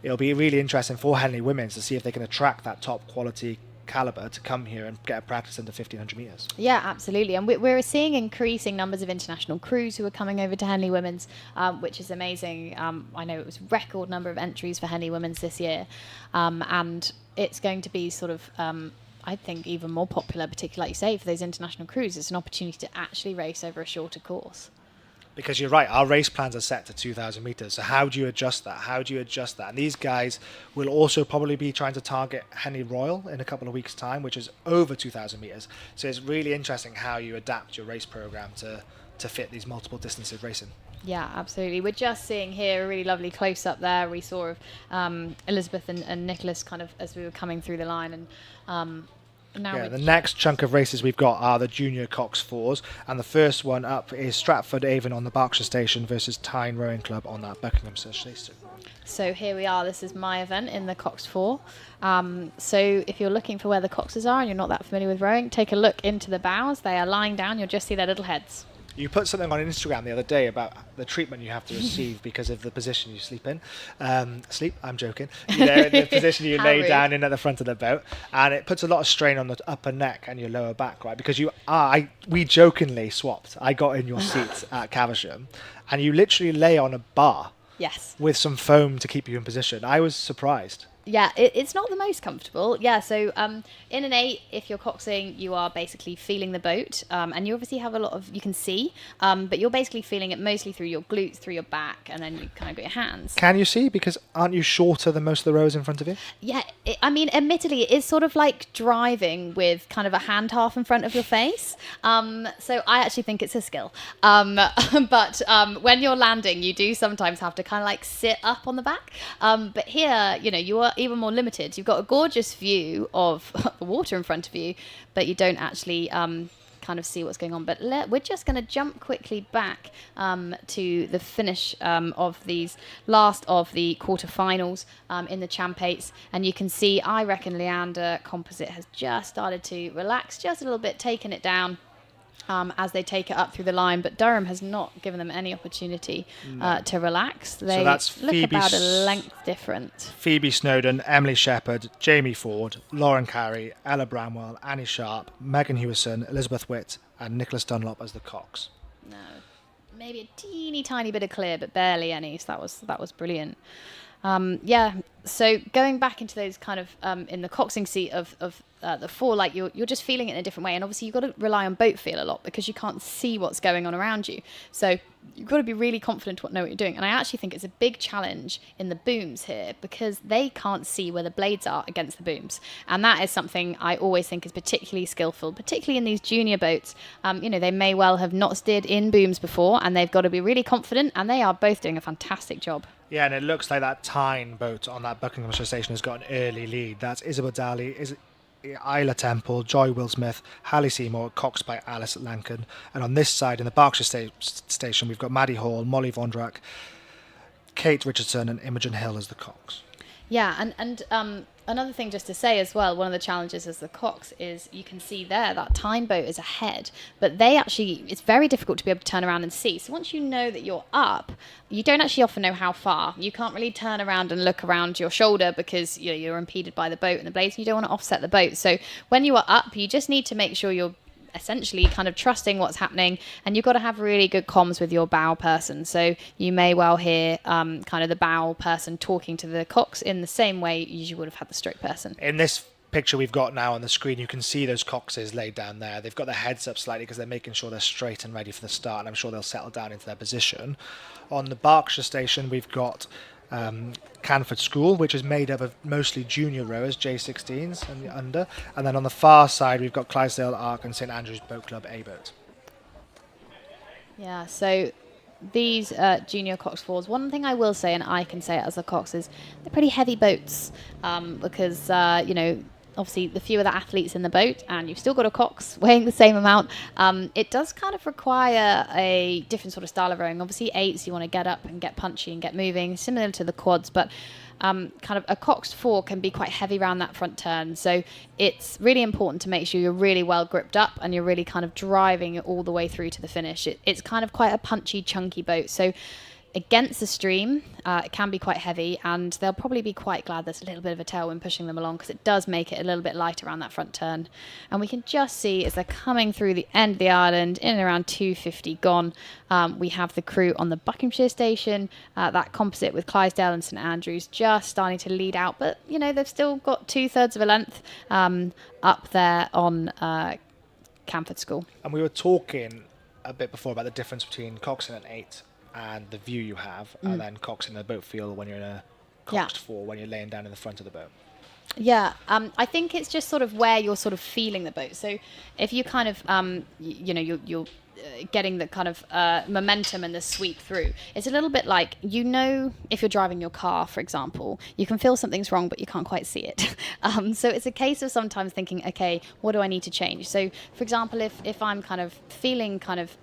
it'll be really interesting for Henley Women's to see if they can attract that top quality calibre to come here and get a practice under 1,500 metres. Yeah, absolutely. And we're seeing increasing numbers of international crews who are coming over to Henley Women's, which is amazing. I know it was a record number of entries for Henley Women's this year. And it's going to be sort of I think even more popular, particularly like you say, for those international crews. It's an opportunity to actually race over a shorter course. Because you're right, our race plans are set to 2,000 metres. So how do you adjust that? And these guys will also probably be trying to target Henley Royal in a couple of weeks' time, which is over 2,000 metres. So it's really interesting how you adapt your race programme to fit these multiple distances racing. Yeah, absolutely. We're just seeing here a really lovely close-up there. We saw Elizabeth and Nicholas kind of as we were coming through the line. And now the next chunk of races we've got are the Junior Coxed 4s, and the first one up is Stratford Avon on the Berkshire Station versus Tyne Rowing Club on that Buckinghamshire Station. So here we are. This is my event in the Coxed 4. So if you're looking for where the Coxes are and you're not that familiar with rowing, take a look into the bows. They are lying down. You'll just see their little heads. You put something on Instagram the other day about the treatment you have to receive because of the position you sleep in. I'm joking. The position you lay down in at the front of the boat, and it puts a lot of strain on the upper neck and your lower back, right? Because we jokingly swapped. I got in your seat at Caversham, and you literally lay on a bar. Yes. With some foam to keep you in position. I was surprised. Yeah, it's not the most comfortable. Yeah, so in an 8, if you're coxing, you are basically feeling the boat, and you obviously have a lot of, you can see, but you're basically feeling it mostly through your glutes, through your back, and then you kind of got your hands. Can you see? Because aren't you shorter than most of the rowers in front of you? Yeah, I mean, admittedly, it is sort of like driving with kind of a hand half in front of your face. So I actually think it's a skill. But when you're landing, you do sometimes have to kind of like sit up on the back. But here, you are even more limited. You've got a gorgeous view of the water in front of you, but you don't actually kind of see what's going on. But we're just going to jump quickly back to the finish of these last of the quarterfinals in the Champ 8s, and you can see, I reckon Leander Composite has just started to relax just a little bit, taking it down as they take it up through the line, but Durham has not given them any opportunity to relax. They look about a length different. Phoebe Snowden, Emily Shepherd, Jamie Ford, Lauren Carey, Ella Bramwell, Annie Sharp, Megan Hewison, Elizabeth Witt, and Nicholas Dunlop as the Cox. No, maybe a teeny tiny bit of clear, but barely any. So that was brilliant. So going back into those kind of in the coxing seat of the 4, like you're just feeling it in a different way, and obviously you've got to rely on boat feel a lot because you can't see what's going on around you. So you've got to be really confident to know what you're doing. And I actually think it's a big challenge in the booms here because they can't see where the blades are against the booms, and that is something I always think is particularly skillful, particularly in these junior boats. They may well have not steered in booms before, and they've got to be really confident, and they are both doing a fantastic job. Yeah, and it looks like that Tyne boat on that Buckinghamshire station has got an early lead. That's Isabel Daly, Isla Temple, Joy Will-Smith, Hallie Seymour, coxed by Alice Lankin. And on this side, in the Berkshire station, we've got Maddie Hall, Molly Vondrak, Kate Richardson, and Imogen Hill as the cox. Yeah, and another thing just to say as well, one of the challenges as the Cox is you can see there that Tyne boat is ahead, but it's very difficult to be able to turn around and see. So once you know that you're up, you don't actually often know how far. You can't really turn around and look around your shoulder because you're impeded by the boat and the blades, and you don't want to offset the boat. So when you are up, you just need to make sure you're essentially kind of trusting what's happening, and you've got to have really good comms with your bow person. So you may well hear kind of the bow person talking to the cox in the same way you would have had the stroke person. In this picture we've got now on the screen, you can see those coxes laid down there. They've got their heads up slightly because they're making sure they're straight and ready for the start, and I'm sure they'll settle down into their position. On the Berkshire station, we've got Canford School, which is made up of mostly junior rowers, J16s and under, and then on the far side we've got Clydesdale Ark and St Andrews Boat Club A boat. Yeah, so these junior Cox 4s, one thing I will say, and I can say it as a Cox, is they're pretty heavy boats because obviously the fewer the athletes in the boat and you've still got a Cox weighing the same amount, it does kind of require a different sort of style of rowing. Obviously 8s, you want to get up and get punchy and get moving, similar to the quads, but kind of a Cox 4 can be quite heavy around that front turn. So it's really important to make sure you're really well gripped up and you're really kind of driving it all the way through to the finish. It's kind of quite a punchy, chunky boat. So against the stream, it can be quite heavy, and they'll probably be quite glad there's a little bit of a tailwind pushing them along because it does make it a little bit light around that front turn. And we can just see as they're coming through the end of the island, in and around 250 gone, we have the crew on the Buckinghamshire station, that composite with Clydesdale and St Andrews just starting to lead out, but they've still got 2/3 of a length up there on Canford School. And we were talking a bit before about the difference between coxing at 8 and the view you have, and then coxing the boat field when you're in a coxed 4, when you're laying down in the front of the boat. Yeah, I think it's just sort of where you're sort of feeling the boat. So if you kind of, you're getting the kind of momentum and the sweep through, it's a little bit like, if you're driving your car, for example, you can feel something's wrong, but you can't quite see it. So it's a case of sometimes thinking, okay, what do I need to change? So, for example, if I'm kind of feeling kind of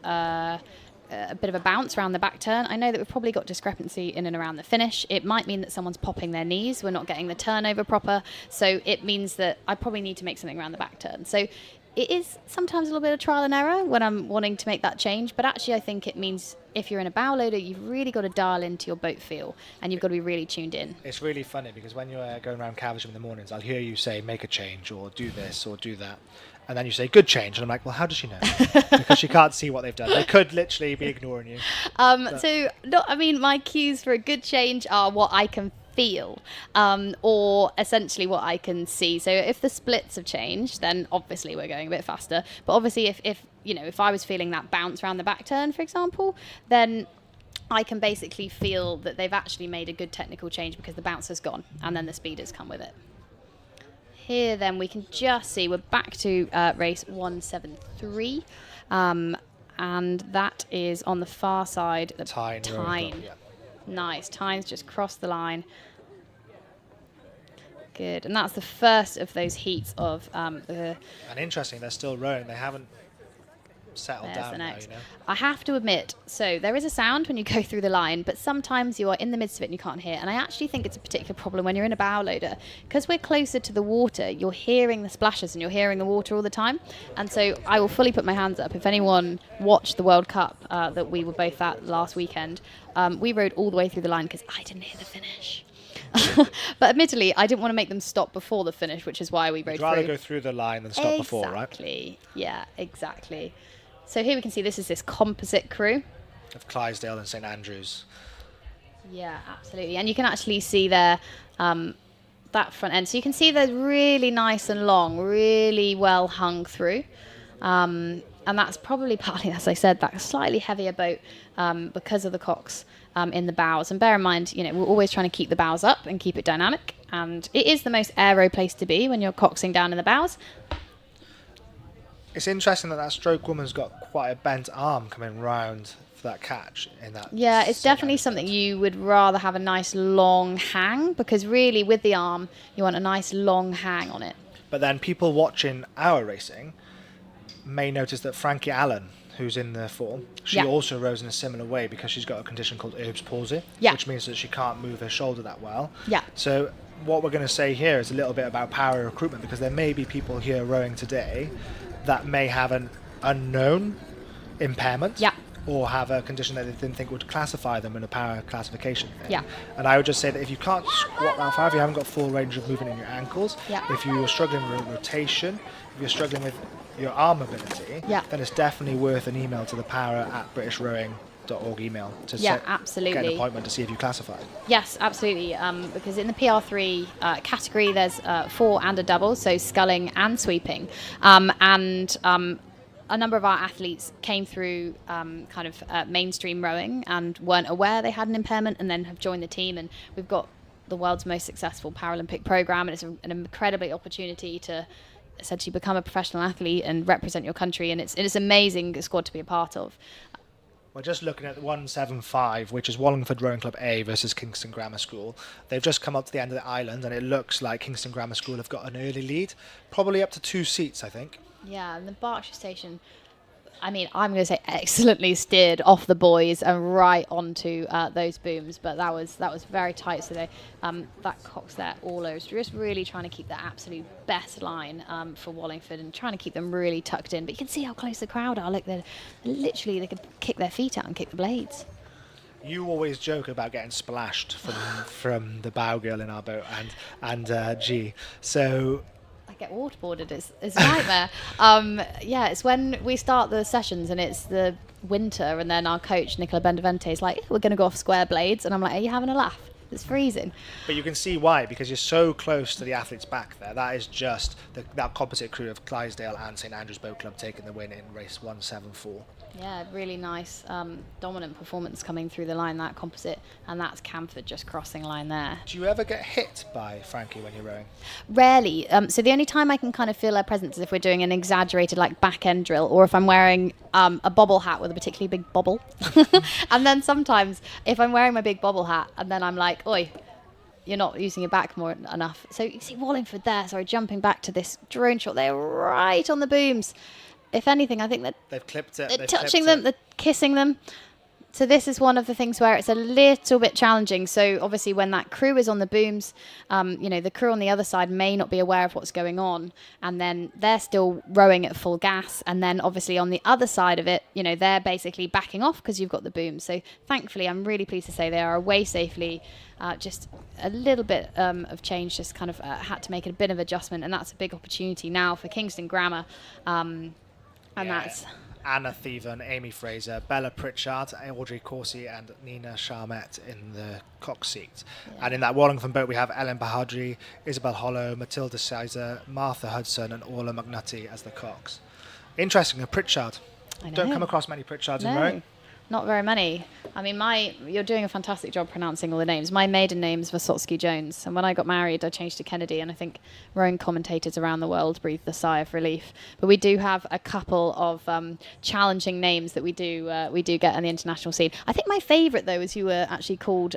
a bit of a bounce around the back turn, I know that we've probably got discrepancy in and around the finish. It might mean that someone's popping their knees, we're not getting the turnover proper, so it means that I probably need to make something around the back turn. So it is sometimes a little bit of trial and error when I'm wanting to make that change. But actually, I think it means if you're in a bow loader, you've really got to dial into your boat feel and you've got to be really tuned in. It's really funny because when you're going around Caversham in the mornings, I'll hear you say, make a change or do this or do that. And then you say, good change. And I'm like, well, how does she know? Because she can't see what they've done. They could literally be ignoring you. My cues for a good change are what I can feel, or essentially what I can see. So if the splits have changed, then obviously we're going a bit faster. But obviously if I was feeling that bounce around the back turn, for example, then I can basically feel that they've actually made a good technical change because the bounce has gone and then the speed has come with it. Here then we can just see we're back to race 173, and that is on the far side. Tyne. Yeah. Nice. Tyne's just crossed the line. Good. And that's the first of those heats of the... And interesting, they're still rowing. They haven't settled down now, you know. I have to admit, so there is a sound when you go through the line, but sometimes you are in the midst of it and you can't hear. And I actually think it's a particular problem when you're in a bow loader. Because we're closer to the water, you're hearing the splashes and you're hearing the water all the time. And so I will fully put my hands up. If anyone watched the World Cup that we were both at last weekend, we rode all the way through the line because I didn't hear the finish. But admittedly, I didn't want to make them stop before the finish, which is why we rode You'd rather through. go through the line than stop before, right? Exactly. Yeah, exactly. So here we can see this is this composite crew Of Clydesdale and St Andrews. Yeah, absolutely. And you can actually see there that front end. So you can see they're really nice and long, really well hung through. And that's probably partly, as I said, that slightly heavier boat because of the Cox in the bows. And bear in mind, we're always trying to keep the bows up and keep it dynamic. And it is the most aero place to be when you're coxing down in the bows. It's interesting that stroke woman's got quite a bent arm coming round for that catch in that. Yeah, it's definitely something you would rather have a nice long hang, because really with the arm, you want a nice long hang on it. But then people watching our racing may notice that Frankie Allen, who's in the form, she also rows in a similar way because she's got a condition called Erb's palsy, which means that she can't move her shoulder that well. Yeah. So what we're going to say here is a little bit about power recruitment, because there may be people here rowing today that may have an unknown impairment or have a condition that they didn't think would classify them in a power classification thing. Yeah. And I would just say that if you can't squat that far, if you haven't got full range of movement in your ankles, if you're struggling with rotation, if you're struggling with your arm mobility, then it's definitely worth an email to the power@britishrowing.org email to get an appointment to see if you classify. Yes, absolutely. Because in the PR3 category, there's 4 and a double, so sculling and sweeping. A number of our athletes came through mainstream rowing and weren't aware they had an impairment, and then have joined the team. And we've got the world's most successful Paralympic program, and it's an incredible opportunity to essentially become a professional athlete and represent your country. And it's amazing squad to be a part of. We're just looking at 175, which is Wallingford Rowing Club A versus Kingston Grammar School. They've just come up to the end of the island, and it looks like Kingston Grammar School have got an early lead, probably up to 2 seats, I think. Yeah, and the Berkshire station, I'm going to say excellently steered off the buoys and right onto those booms, but that was very tight. So they that Cox there, all over, just really trying to keep the absolute best line for Wallingford and trying to keep them really tucked in. But you can see how close the crowd are. Look, they could kick their feet out and kick the blades. You always joke about getting splashed from the bow girl in our boat and G. So I get waterboarded. It's a nightmare. It's when we start the sessions and it's the winter, and then our coach Nicola Benevente is like, we're going to go off square blades, and I'm like, are you having a laugh? It's freezing. But you can see why, because you're so close to the athletes back there. That is just that composite crew of Clydesdale and St Andrews Boat Club taking the win in race 174. Yeah, really nice dominant performance coming through the line, that composite, and that's Camford just crossing line there. Do you ever get hit by Frankie when you're rowing? Rarely. So the only time I can kind of feel her presence is if we're doing an exaggerated back end drill, or if I'm wearing a bobble hat with a particularly big bobble. And then sometimes if I'm wearing my big bobble hat and then I'm like, oi, you're not using your back more enough. So you see Wallingford there, jumping back to this drone shot, they're right on the booms. If anything, I think that they've clipped it. They're touching them, they're kissing them. So this is one of the things where it's a little bit challenging. So obviously when that crew is on the booms, the crew on the other side may not be aware of what's going on, and then they're still rowing at full gas. And then obviously on the other side of it, they're basically backing off because you've got the booms. So thankfully, I'm really pleased to say they are away safely. Just a little bit of change, just kind of had to make a bit of adjustment, and that's a big opportunity now for Kingston Grammar. That's Anna Thievon, Amy Fraser, Bella Pritchard, Audrey Corsi, and Nina Charmet in the Coxed seat. Yeah. And in that Wallingford boat, we have Ellen Bahadri, Isabel Hollow, Matilda Sizer, Martha Hudson, and Orla McNutty as the Cox. Interesting, a Pritchard. Don't come across many Pritchards in rowing. Not very many. I mean, you're doing a fantastic job pronouncing all the names. My maiden name's Vysotsky Jones, and when I got married, I changed to Kennedy, and I think rowing commentators around the world breathed a sigh of relief. But we do have a couple of challenging names that we do get on the international scene. I think my favourite, though, is you were actually called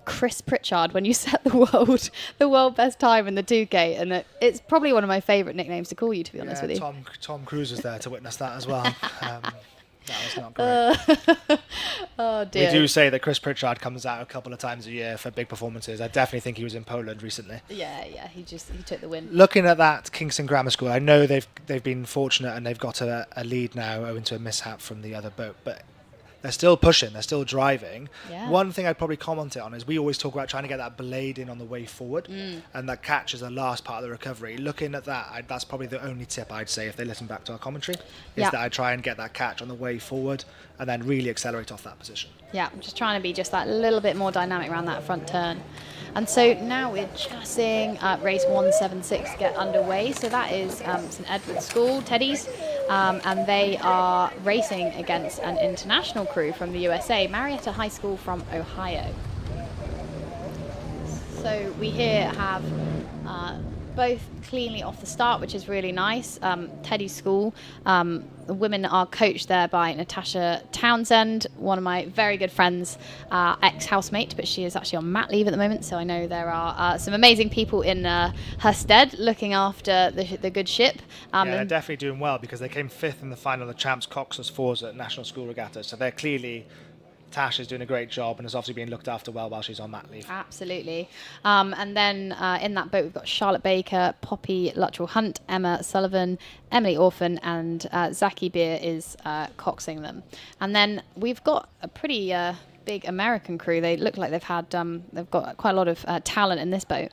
Chris Pritchard when you set the world best time in the 2K, and it's probably one of my favourite nicknames to call you, to be honest with you. Tom Cruise was there to witness that as well. That was not great. Oh dear. We do say that Chris Pritchard comes out a couple of times a year for big performances. I definitely think he was in Poland recently. Yeah, he took the win. Looking at that Kingston Grammar School, I know they've been fortunate and they've got a lead now owing to a mishap from the other boat, but they're still pushing, they're still driving. Yeah. One thing I'd probably comment on is we always talk about trying to get that blade in on the way forward, and that catch is the last part of the recovery. Looking at that, that's probably the only tip I'd say if they listen back to our commentary, is that I try and get that catch on the way forward and then really accelerate off that position. Yeah, I'm just trying to be just that little bit more dynamic around that front turn. And so now we're just seeing race 176 get underway. So that is St Edward's School, Teddy's, and they are racing against an international crew from the USA, Marietta High School from Ohio. So we here have both cleanly off the start, which is really nice. Teddy's School, the women are coached there by Natasha Townsend, one of my very good friends, ex-housemate, but she is actually on mat leave at the moment, so I know there are some amazing people in her stead looking after the good ship. They're definitely doing well because they came 5th in the final of the Champs Coxed 4s at National School Regatta, so they're clearly... Tash is doing a great job and is obviously being looked after well while she's on mat leave. Absolutely. And then in that boat, we've got Charlotte Baker, Poppy Luttrell Hunt, Emma Sullivan, Emily Orphan, and Zaki Beer is coxing them. And then we've got a pretty big American crew. They look like they've got quite a lot of talent in this boat.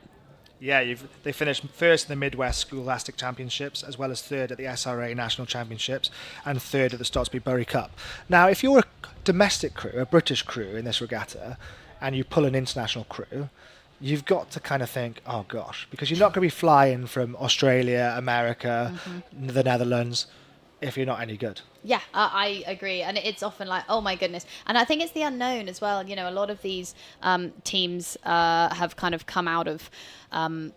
Yeah, they finished first in the Midwest Scholastic Championships, as well as third at the SRA National Championships, and third at the Stotsby Bury Cup. Now, if you're a domestic crew, a British crew in this regatta, and you pull an international crew, you've got to kind of think, oh gosh, because you're not going to be flying from Australia, America, the Netherlands, if you're not any good. Yeah, I agree. And it's often like, oh my goodness. And I think it's the unknown as well. A lot of these teams have kind of come out of nowhere.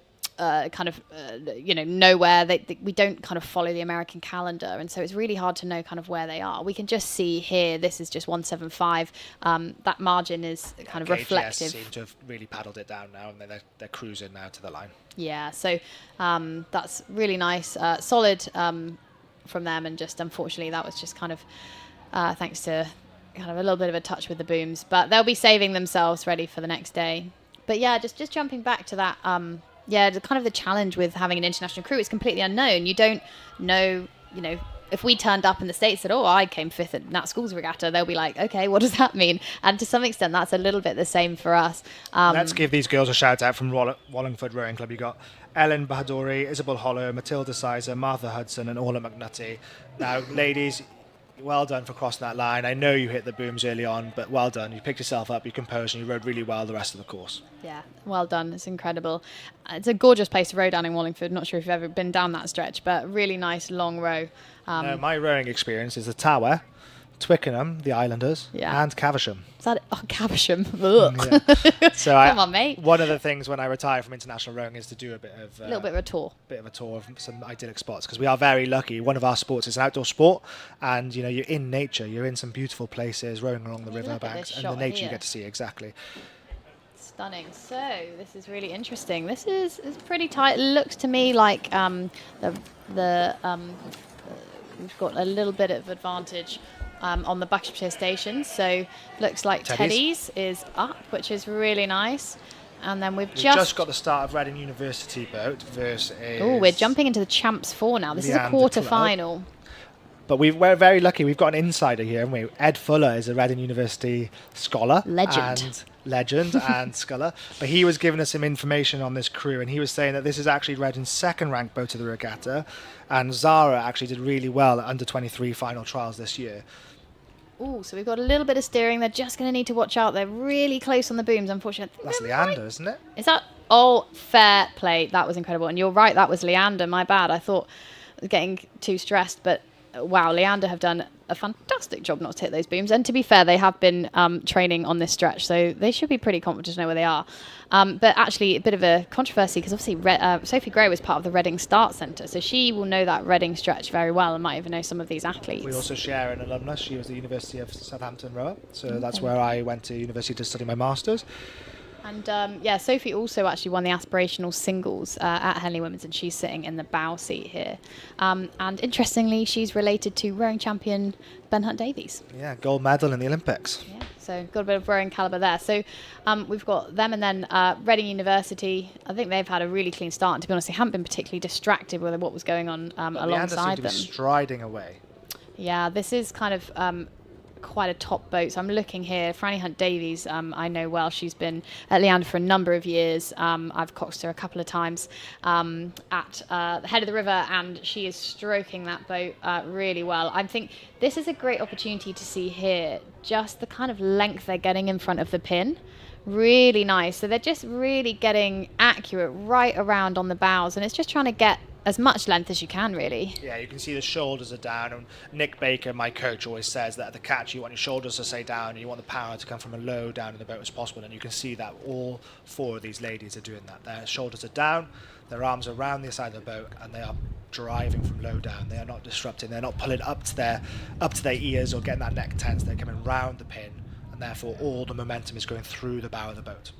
We don't kind of follow the American calendar. And so it's really hard to know kind of where they are. We can just see here, this is just 175. That margin is kind of reflective. KGS seem to have really paddled it down now, and they're cruising now to the line. Yeah, so that's really nice. Solid from them, and just unfortunately that was just kind of thanks to kind of a little bit of a touch with the booms, but they'll be saving themselves ready for the next day. But yeah, just jumping back to that, the kind of the challenge with having an international crew is completely unknown. You don't know, if we turned up in the States and said, I came 5th at Nat School's Regatta, they'll be like, okay, what does that mean? And to some extent, that's a little bit the same for us. Let's give these girls a shout out from Wallingford Rowing Club. You got Ellen Bahadori, Isabel Hollow, Matilda Sizer, Martha Hudson, and Orla McNutty. Now, ladies, well done for crossing that line. I know you hit the booms early on, but well done. You picked yourself up, you composed, and you rowed really well the rest of the course. Yeah, well done. It's incredible. It's a gorgeous place to row down in Wallingford. Not sure if you've ever been down that stretch, but really nice long row. No, my rowing experience is the Tower, Twickenham, the Islanders, and Caversham. Is that it? Oh, Caversham. Ugh. Yeah. So come on, mate. One of the things when I retire from international rowing is to do a little bit of a tour. Bit of a tour of some idyllic spots, because we are very lucky. One of our sports is an outdoor sport, and you're in nature. You're in some beautiful places, rowing along the riverbanks, and the nature you get to see exactly. Stunning. So this is really interesting. This is pretty tight. It looks to me like we've got a little bit of advantage on the Buckinghamshire station. So looks like Teddy's is up, which is really nice. And then we've just got the start of Reading University boat versus. Oh, we're jumping into the Champs 4 now. This is a quarter-final. But we're very lucky. We've got an insider here, haven't we? Ed Fuller is a Reading University scholar. Legend and scholar. But he was giving us some information on this crew, and he was saying that this is actually Reading's second-ranked boat of the regatta, and Zara actually did really well at under-23 final trials this year. Oh, so we've got a little bit of steering. They're just going to need to watch out. They're really close on the booms, unfortunately. That's Leander, isn't it? Is that? Oh, fair play. That was incredible. And you're right, that was Leander. My bad. I thought I was getting too stressed. But wow, Leander have done a fantastic job not to hit those booms. And to be fair, they have been training on this stretch, so they should be pretty confident to know where they are. But actually, a bit of a controversy because obviously Sophie Gray was part of the Reading Start Centre, so she will know that Reading stretch very well and might even know some of these athletes. We also share an alumnus. She was the University of Southampton rower, so that's where I went to university to study my masters. And Sophie also actually won the Aspirational singles at Henley Women's, and she's sitting in the bow seat here. And interestingly, she's related to rowing champion Ben Hunt-Davies. Yeah, gold medal in the Olympics. Yeah, so got a bit of rowing calibre there. So we've got them, and then Reading University. I think they've had a really clean start. And to be honest, they haven't been particularly distracted with what was going on alongside them. Be striding away. Yeah, this is kind of quite a top boat. So I'm looking here. Franny Hunt-Davies, I know well. She's been at Leander for a number of years. I've coxed her a couple of times at the head of the river, and she is stroking that boat really well. I think this is a great opportunity to see here just the kind of length they're getting in front of the pin. Really nice. So they're just really getting accurate right around on the bows, and it's just trying to get as much length as you can, really. Yeah, you can see the shoulders are down, and Nick Baker, my coach, always says that at the catch you want your shoulders to stay down and you want the power to come from as low down in the boat as possible, and you can see that all four of these ladies are doing that. Their shoulders are down, their arms are around the side of the boat, and they are driving from low down. They are not disrupting, they're not pulling up to their ears or getting that neck tense. They're coming round the pin, and therefore all the momentum is going through the bow of the boat.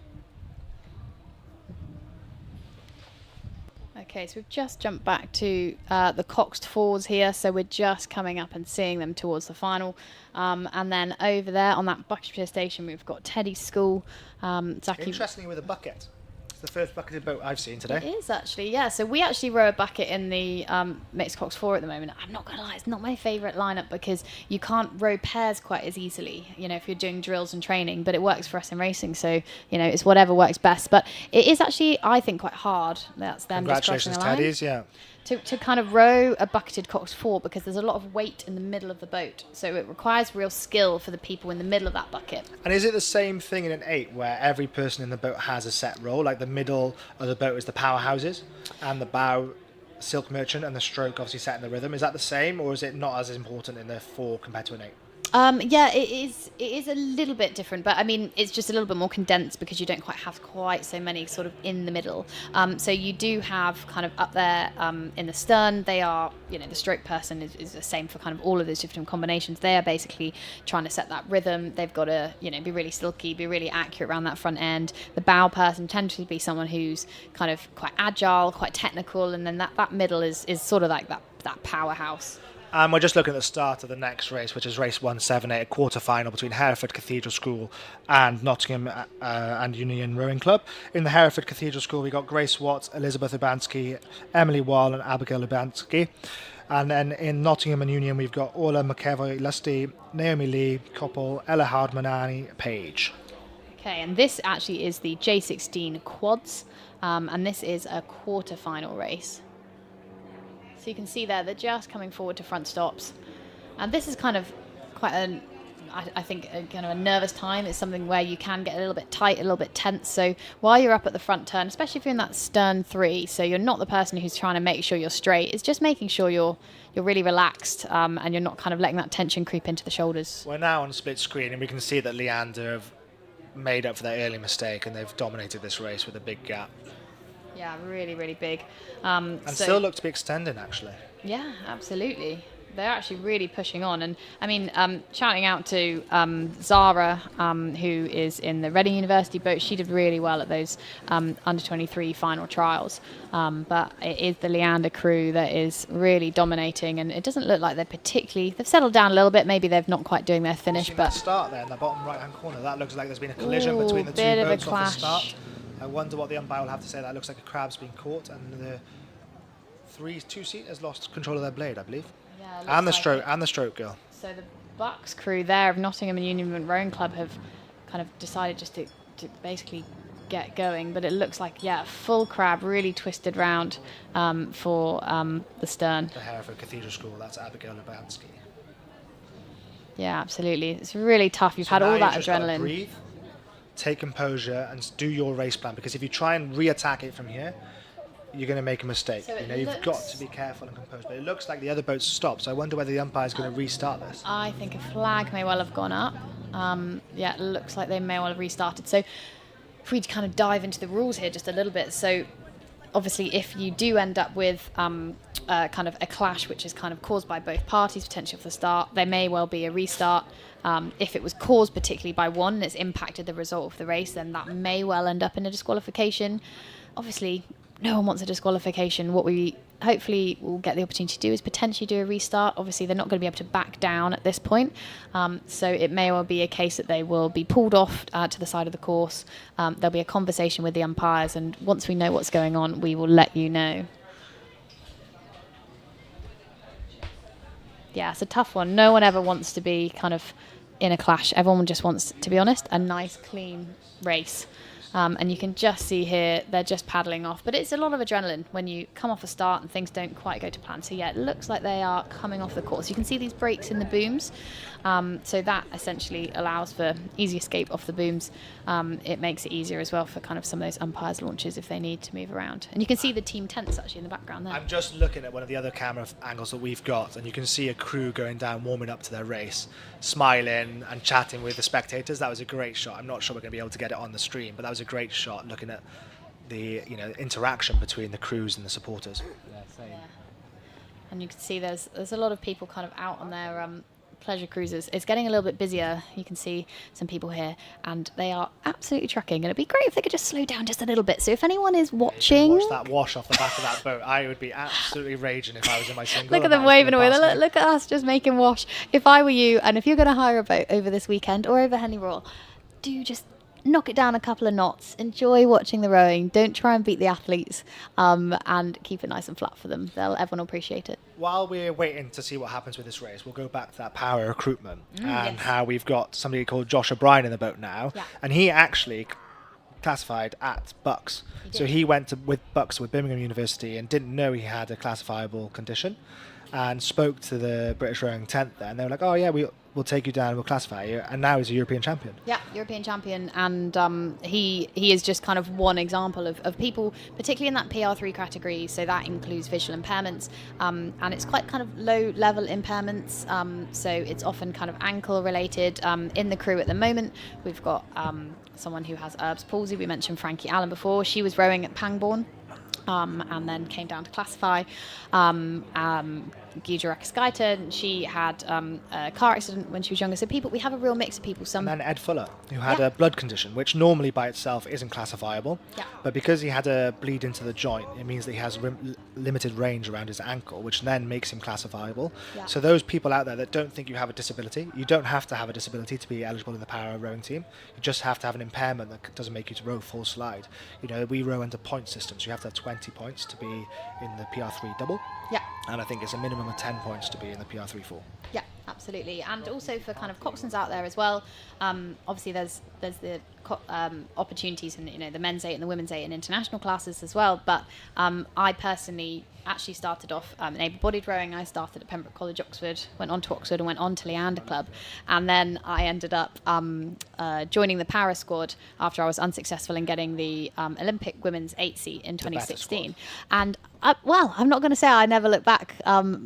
Okay, so we've just jumped back to the Coxed fours here, so we're just coming up and seeing them towards the final. And then over there on that Buckinghamshire station, we've got Teddy's School. Interestingly, with a bucket. It's the first bucketed boat I've seen today. It is actually, yeah. So we actually row a bucket in the mixed Cox 4 at the moment. I'm not going to lie, it's not my favourite lineup because you can't row pairs quite as easily, you know, if you're doing drills and training, but it works for us in racing. So, you know, it's whatever works best. But it is actually, I think, quite hard. That's them just crossing the line. Congratulations, Teddy's, yeah. To kind of row a bucketed Cox 4 because there's a lot of weight in the middle of the boat. So it requires real skill for the people in the middle of that bucket. And is it the same thing in an 8 where every person in the boat has a set role? Like the middle of the boat is the powerhouses and the bow silk merchant and the stroke obviously setting the rhythm. Is that the same, or is it not as important in the 4 compared to an 8? Yeah, it is a little bit different, but I mean, it's just a little bit more condensed because you don't have quite so many sort of in the middle. So you do have kind of up there in the stern, they are, you know, the stroke person is the same for kind of all of those different combinations. They are basically trying to set that rhythm. They've got to, you know, be really silky, be really accurate around that front end. The bow person tends to be someone who's kind of quite agile, quite technical, and then that middle is sort of like that powerhouse. We're just looking at the start of the next race, which is race 178, a quarter-final between Hereford Cathedral School and Nottingham and Union Rowing Club. In the Hereford Cathedral School, we got Grace Watts, Elizabeth Ubansky, Emily Wall and Abigail Ubansky. And then in Nottingham and Union, we've got Ola McEvoy Lusty, Naomi Lee, Koppel, Ella Hardmanani, Page. Okay, and this actually is the J16 quads, and this is a quarter-final race. So you can see there, they're just coming forward to front stops. And this is kind of quite I think, kind of a nervous time. It's something where you can get a little bit tight, a little bit tense. So while you're up at the front turn, especially if you're in that stern 3, so you're not the person who's trying to make sure you're straight. It's just making sure you're really relaxed and you're not kind of letting that tension creep into the shoulders. We're now on split screen and we can see that Leander have made up for their early mistake and they've dominated this race with a big gap. Yeah, really, really big. And still look to be extending, actually. Yeah, absolutely. they're actually really pushing on. And I mean, shouting out to Zara, who is in the Reading University boat. She did really well at those under 23 final trials. But it is the Leander crew that is really dominating, and it doesn't look like they've settled down a little bit. Maybe they're not quite doing their finish, but start there in the bottom right hand corner, that looks like there's been a collision between the two boats off the start. I wonder what the umpire will have to say. That looks like a crab's been caught, and the two-seaters lost control of their blade, I believe. Yeah, and the stroke girl. So the Bucks crew there of Nottingham and Union Rowing Club have kind of decided just to basically get going, but it looks like, full crab, really twisted round for the stern. The Hereford Cathedral School, that's Abigail Lubansky. Yeah, absolutely. It's really tough. You've had all that adrenaline. Breathe, take composure, and do your race plan, because if you try and re-attack it from here, you're going to make a mistake. So you've got to be careful and composed. But it looks like the other boat's stopped, so I wonder whether the umpire is going to restart this. I think a flag may well have gone up. It looks like they may well have restarted. So if we kind of dive into the rules here just a little bit. So obviously if you do end up with kind of a clash which is kind of caused by both parties, potentially off the start, there may well be a restart. If it was caused particularly by one and it's impacted the result of the race, then that may well end up in a disqualification. Obviously, no one wants a disqualification. What we hopefully will get the opportunity to do is potentially do a restart. Obviously, they're not going to be able to back down at this point. So it may well be a case that they will be pulled off to the side of the course. There'll be a conversation with the umpires, and once we know what's going on, we will let you know. Yeah, it's a tough one. No one ever wants to be kind of in a clash. Everyone just wants, to be honest, a nice, clean race. And you can just see here, they're just paddling off. But it's a lot of adrenaline when you come off a start and things don't quite go to plan. So yeah, it looks like they are coming off the course. You can see these breaks in the booms. So that essentially allows for easy escape off the booms. It makes it easier as well for kind of some of those umpires' launches if they need to move around. And you can see the team tents actually in the background there. I'm just looking at one of the other camera angles that we've got, and you can see a crew going down, warming up to their race, smiling and chatting with the spectators. That was a great shot. I'm not sure we're going to be able to get it on the stream, but that was a great shot looking at the interaction between the crews and the supporters. Yeah. And you can see there's a lot of people kind of out on their pleasure cruises. It's getting a little bit busier. You can see some people here, and they are absolutely trucking. And it'd be great if they could just slow down just a little bit. So if anyone is watching, watch that wash off the back of that boat. I would be absolutely raging if I was in my single. Look at them waving away. Look at us just making wash. If I were you, and if you're going to hire a boat over this weekend or over Henley Royal, do just knock it down a couple of knots. Enjoy watching the rowing. Don't try and beat the athletes, and keep it nice and flat for them. Everyone will appreciate it. While we're waiting to see what happens with this race, we'll go back to that power recruitment and how we've got somebody called Josh O'Brien in the boat now, and he actually classified at Bucks. So he went with Bucks with Birmingham University and didn't know he had a classifiable condition, and spoke to the British Rowing tent there, and they were like, "Oh yeah, we'll take you down, we'll classify you," and now he's a European champion. Yeah, European champion, and he is just kind of one example of people, particularly in that PR3 category, so that includes visual impairments, and it's quite kind of low-level impairments, so it's often kind of ankle-related. In the crew at the moment, we've got someone who has Erb's palsy. We mentioned Frankie Allen before. She was rowing at Pangbourne, and then came down to classify. Gija Rakaskaita, she had a car accident when she was younger. So we have a real mix of people. And then Ed Fuller, who had a blood condition, which normally by itself isn't classifiable. Yeah. But because he had a bleed into the joint, it means that he has limited range around his ankle, which then makes him classifiable. Yeah. So those people out there that don't think you have a disability, you don't have to have a disability to be eligible in the para rowing team. You just have to have an impairment that doesn't make you to row full slide. We row under point systems. You have to have 20 points to be in the PR3 double. Yeah. And I think it's a minimum of 10 points to be in the PR3 full. Yeah, absolutely. And also for kind of coxswains out there as well, obviously there's the opportunities in the men's 8 and the women's 8 in international classes as well. But I personally actually started off in able-bodied rowing. I started at Pembroke College, Oxford, went on to Oxford and went on to Leander Club. And then I ended up joining the para squad after I was unsuccessful in getting the Olympic women's 8 seat in 2016. And I'm not going to say I never look back,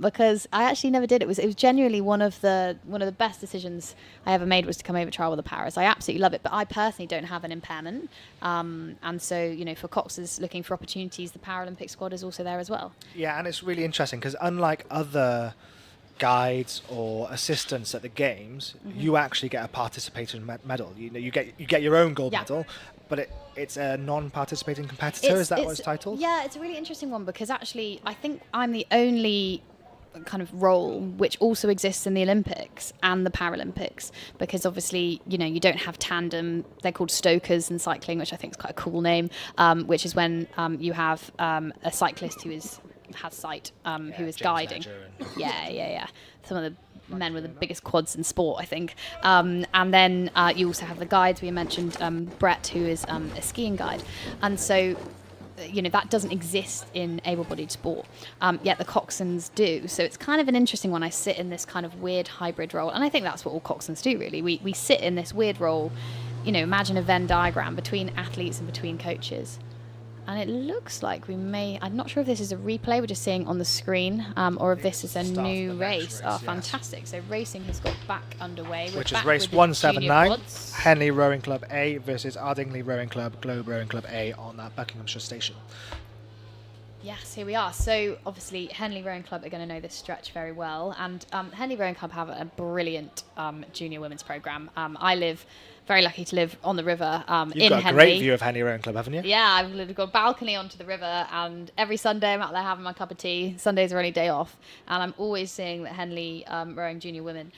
because I actually never did. It was genuinely one of the best decisions I ever made was to come over trial with the paras. I absolutely love it, but I personally don't have an impairment, and so for Cox's looking for opportunities, the Paralympic squad is also there as well. Yeah, and it's really interesting because unlike other guides or assistants at the games, you actually get a participation medal. You get your own gold medal, but it's a non-participating competitor. Is that what it's titled? Yeah, it's a really interesting one because actually I think I'm the only kind of role which also exists in the Olympics and the Paralympics, because obviously you don't have tandem. They're called stokers in cycling, which I think is quite a cool name, which is when you have a cyclist who has sight, who is James guiding. Yeah. Some of the men with the biggest quads in sport, I think. And then you also have the guides. We mentioned Brett, who is a skiing guide, and so that doesn't exist in able-bodied sport, yet the coxswains do. So it's kind of an interesting one. I sit in this kind of weird hybrid role, and I think that's what all coxswains do, really. We sit in this weird role. Imagine a Venn diagram between athletes and between coaches. And it looks like I'm not sure if this is a replay we're just seeing on the screen, or if this is a new race. Oh, fantastic. So racing has got back underway. Which is race 179, Henley Rowing Club A versus Ardingly Rowing Club, Globe Rowing Club A on that Buckinghamshire station. Yes, here we are. So obviously Henley Rowing Club are going to know this stretch very well, and Henley Rowing Club have a brilliant junior women's programme. Very lucky to live on the river in Henley. You've got a great view of Henley Rowing Club, haven't you? Yeah, I've got a balcony onto the river, and every Sunday I'm out there having my cup of tea. Sundays are only day off, and I'm always seeing that Henley Rowing junior women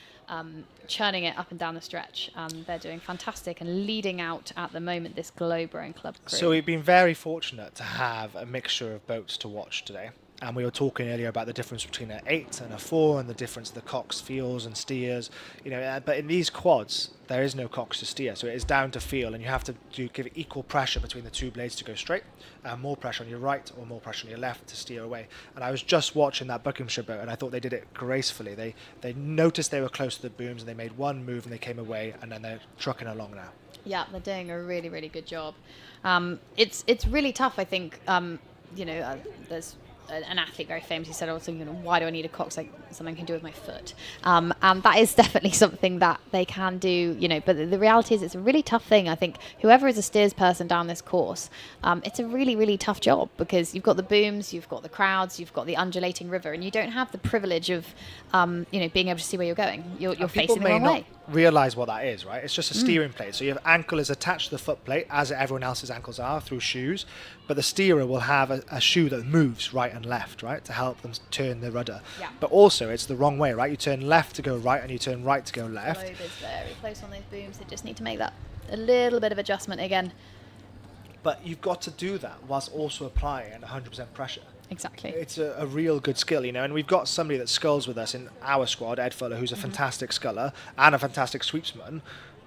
churning it up and down the stretch. They're doing fantastic and leading out at the moment this Globe Rowing Club crew. So we've been very fortunate to have a mixture of boats to watch today. And we were talking earlier about the difference between an 8 and a 4 and the difference the Cox feels and steers. But in these quads, there is no Cox to steer. So it is down to feel, and you have to give equal pressure between the two blades to go straight, and more pressure on your right or more pressure on your left to steer away. And I was just watching that Buckinghamshire boat, and I thought they did it gracefully. They noticed they were close to the booms, and they made one move, and they came away, and then they're trucking along now. Yeah, they're doing a really, really good job. It's really tough, I think. There's an athlete very famous who said, why do I need a Cox? Like something I can do with my foot. And that is definitely something that they can do, but the reality is it's a really tough thing. I think whoever is a steers person down this course, it's a really, really tough job, because you've got the booms, you've got the crowds, you've got the undulating river, and you don't have the privilege of, being able to see where you're going. You're facing the wrong way. Realize what that is, right? It's just a steering plate. So your ankle is attached to the foot plate, as everyone else's ankles are, through shoes. But the steerer will have a shoe that moves right and left, right, to help them turn the rudder. Yeah. But also, it's the wrong way, right? You turn left to go right, and you turn right to go left. The globe is very close on those booms. They just need to make that a little bit of adjustment again. But you've got to do that whilst also applying 100% pressure. Exactly. It's a real good skill, and we've got somebody that sculls with us in our squad, Ed Fuller, who's a fantastic sculler and a fantastic sweepsman,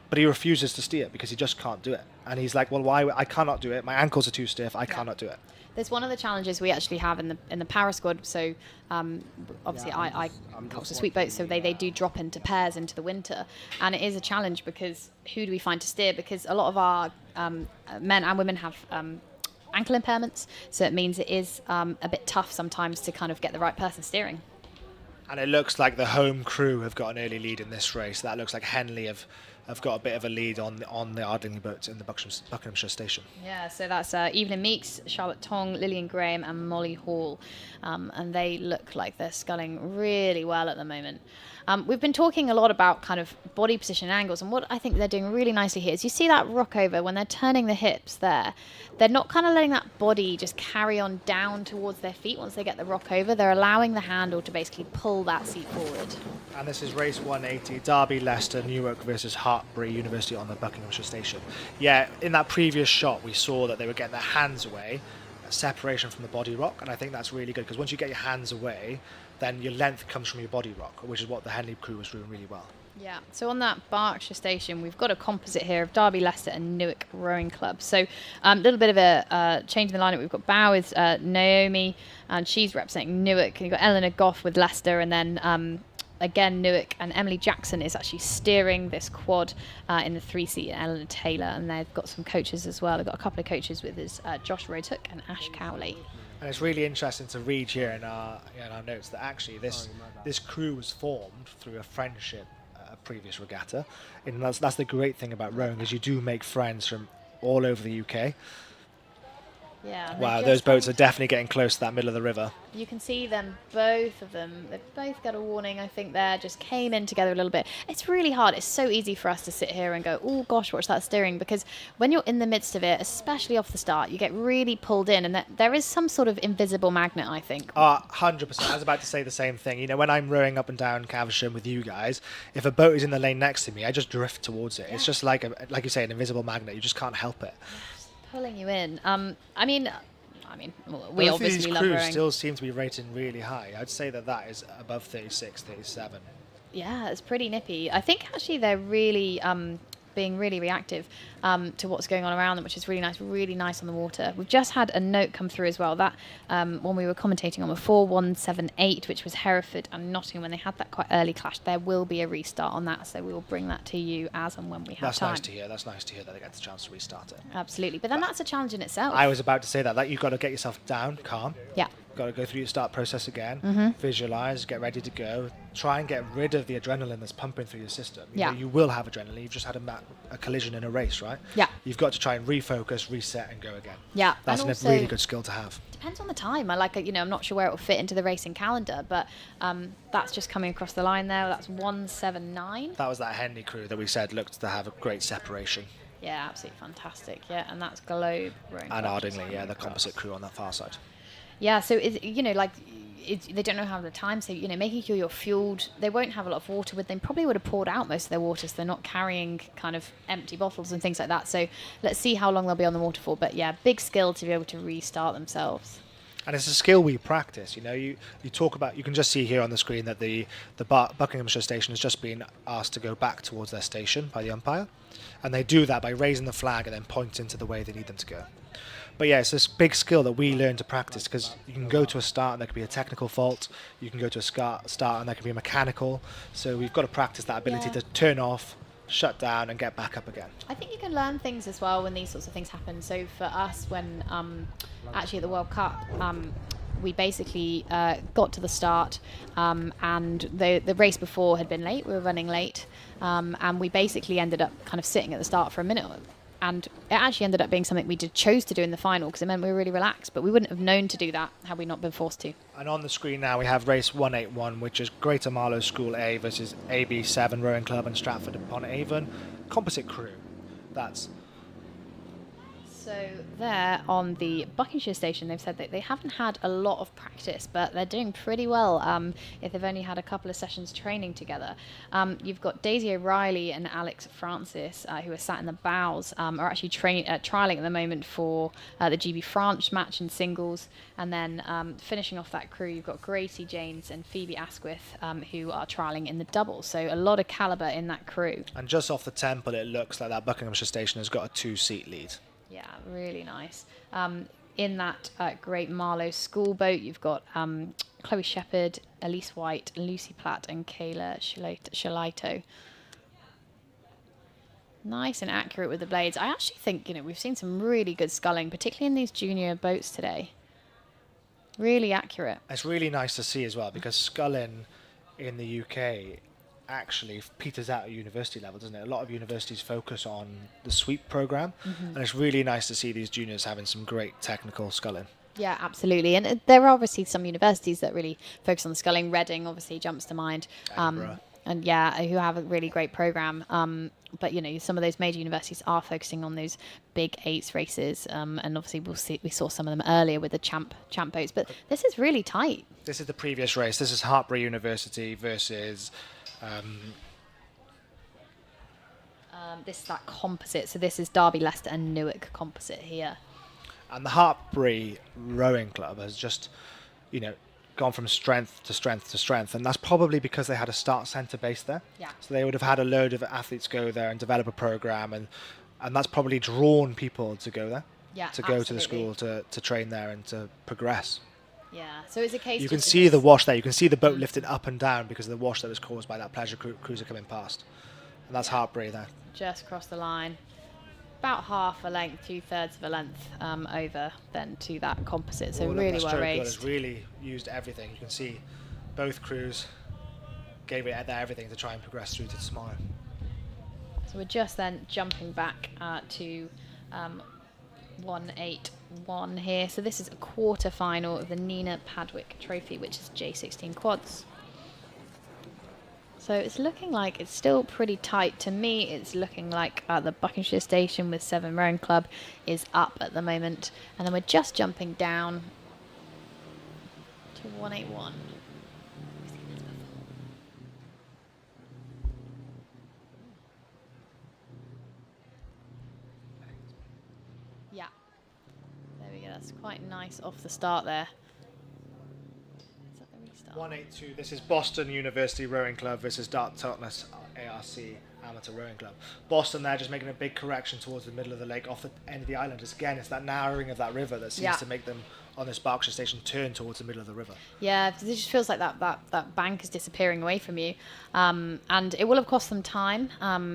but he refuses to steer because he just can't do it. And he's like, well, why? I cannot do it. My ankles are too stiff. I cannot do it. There's one of the challenges we actually have in the para squad. So obviously I cox a sweep boat, so they do drop into pairs into the winter, and it is a challenge because who do we find to steer? Because a lot of our men and women have ankle impairments, so it means it is a bit tough sometimes to kind of get the right person steering. And it looks like the home crew have got an early lead in this race. That looks like Henley have got a bit of a lead on the Ardingly boats in the Buckinghamshire station. Yeah, so that's Evelyn Meeks, Charlotte Tong, Lillian Graham and Molly Hall, and they look like they're sculling really well at the moment. We've been talking a lot about kind of body position and angles, and what I think they're doing really nicely here is you see that rock over when they're turning the hips there. They're not kind of letting that body just carry on down towards their feet once they get the rock over. They're allowing the handle to basically pull that seat forward. And this is race 180, Derby, Leicester, Newark versus Hartpury University on the Buckinghamshire station. Yeah, in that previous shot, we saw that they were getting their hands away, separation from the body rock, and I think that's really good because once you get your hands away, then your length comes from your body rock, which is what the Henley crew was doing really well. Yeah, so on that Berkshire station, we've got a composite here of Derby, Leicester and Newark Rowing Club. So a little bit of a change in the lineup. We've got Bow with Naomi, and she's representing Newark. And you've got Eleanor Goff with Leicester, and then again Newark, and Emily Jackson is actually steering this quad in the 3-seat, Eleanor Taylor, and they've got some coaches as well. They've got a couple of coaches with us, Josh Rotook and Ash Cowley. And it's really interesting to read here in our notes that actually this crew was formed through a friendship previous regatta, and that's the great thing about rowing is you do make friends from all over the UK. Yeah. and Wow, they're those just boats are coming- definitely getting close to that middle of the river. You can see them, both of them. They've both got a warning, I think, there. Just came in together a little bit. It's really hard. It's so easy for us to sit here and go, oh gosh, watch that steering. Because when you're in the midst of it, especially off the start, you get really pulled in. And there is some sort of invisible magnet, I think. 100%. I was about to say the same thing. You know, when I'm rowing up and down Caversham with you guys, if a boat is in the lane next to me, I just drift towards it. It's just like you say, an invisible magnet. You just can't help it. Pulling you in. I mean, we Both of obviously these love crews rowing. still seem to be rating really high. I'd say that is above 36, 37. Yeah, it's pretty nippy. I think actually they're really being really reactive to what's going on around them, which is really nice on the water. We've just had a note come through as well. That when we were commentating on before, 178, which was Hereford and Nottingham, when they had that quite early clash, there will be a restart on that, so we will bring that to you as and when we have That's time. nice to hear. That's nice to hear that they get the chance to restart it. Absolutely, but then that's a challenge in itself. I was about to say that you've got to get yourself down, calm. Yeah. Got to go through your start process again, Mhm. visualize, get ready to go, try and get rid of the adrenaline that's pumping through your system. You Yeah. know, you will have adrenaline. You've just had a collision in a race, right? Yeah. You've got to try and refocus, reset, and go again. Yeah, That's and a also- really good skill to have. Depends on the time. I'm not sure where it will fit into the racing calendar, but that's just coming across the line there. That's 179. That was that Henley crew that we said looked to have a great separation. Yeah, absolutely fantastic. Yeah, and that's Globe Rowing And Club just Ardingly, coming the across. composite crew on that far side. Yeah, so they don't know how the time, so making sure you're fueled. They won't have a lot of water with them. Probably would have poured out most of their water, so they're not carrying kind of empty bottles and things like that. So let's see how long they'll be on the waterfall. But yeah, big skill to be able to restart themselves. And it's a skill we practice. You talk about. You can just see here on the screen that the Buckinghamshire station has just been asked to go back towards their station by the umpire, and they do that by raising the flag and then pointing to the way they need them to go. But yeah, it's this big skill that we learn to practice, because you can go to a start and there could be a technical fault. You can go to a start and there can be a mechanical. So we've got to practice that ability Yeah. to turn off, shut down, and get back up again. I think you can learn things as well when these sorts of things happen. So for us, when actually at the World Cup, we basically got to the start, and the race before had been late. We were running late, and we basically ended up kind of sitting at the start for a minute. And it actually ended up being something we chose to do in the final, because it meant we were really relaxed. But we wouldn't have known to do that had we not been forced to. And on the screen now we have race 181, which is Greater Marlow School A versus AB7 Rowing Club and Stratford upon Avon composite crew. That's So there on the Buckinghamshire station, they've said that they haven't had a lot of practice, but they're doing pretty well if they've only had a couple of sessions training together. You've got Daisy O'Reilly and Alex Francis, who are sat in the bows, are actually trialling at the moment for the GB France match in singles. And then finishing off that crew, you've got Gracie James and Phoebe Asquith, who are trialling in the doubles. So a lot of calibre in that crew. And just off the temple, it looks like that Buckinghamshire station has got a 2-seat lead. Yeah, really nice. In that Great Marlow school boat, you've got Chloe Shepherd, Elise White, Lucy Platt, and Kayla Shalito. Nice and accurate with the blades. I actually think we've seen some really good sculling, particularly in these junior boats today. Really accurate. It's really nice to see as well, because sculling in the UK actually peters out at university level, doesn't it? A lot of universities focus on the sweep program, and it's really nice to see these juniors having some great technical sculling. Yeah, absolutely. And there are obviously some universities that really focus on the sculling. Reading obviously jumps to mind. And yeah, who have a really great program. But some of those major universities are focusing on those big eights races. And obviously we saw some of them earlier with the champ boats. But this is really tight. This is the previous race. This is Hartpury University versus this is that composite. So this is Derby, Leicester and Newark composite here. And the Hartpury Rowing Club has just, gone from strength to strength to strength. And that's probably because they had a start centre base there. Yeah. So they would have had a load of athletes go there and develop a program. And that's probably drawn people to go there. Yeah, to go absolutely. to the school to train there and to progress. Yeah, so it's a case. You can see the wash there. You can see the boat lifting up and down because of the wash that was caused by that pleasure cruiser coming past. And that's Hartpury there. Just across the line. About half a length, 2/3 of a length over then to that composite. So All of really that well stroke raced. has really used everything. You can see both crews gave it their everything to try and progress through to tomorrow. So we're just then jumping back to 1-8 1 here. So this is a quarter-final of the Nina Padwick Trophy, which is J16 quads. So it's looking like it's still pretty tight. To me, it's looking like the Buckinghamshire Station with 7 Rowing Club is up at the moment. And then we're just jumping down to 181. Yeah. There we go. That's quite nice off the start there. 182. This is Boston University Rowing Club versus Dartmouth ARC Amateur Rowing Club. Boston there just making a big correction towards the middle of the lake off the end of the island. Again, it's that narrowing of that river that seems to make them on this Berkshire station turn towards the middle of the river. Yeah, it just feels like that bank is disappearing away from you. And it will have cost them time.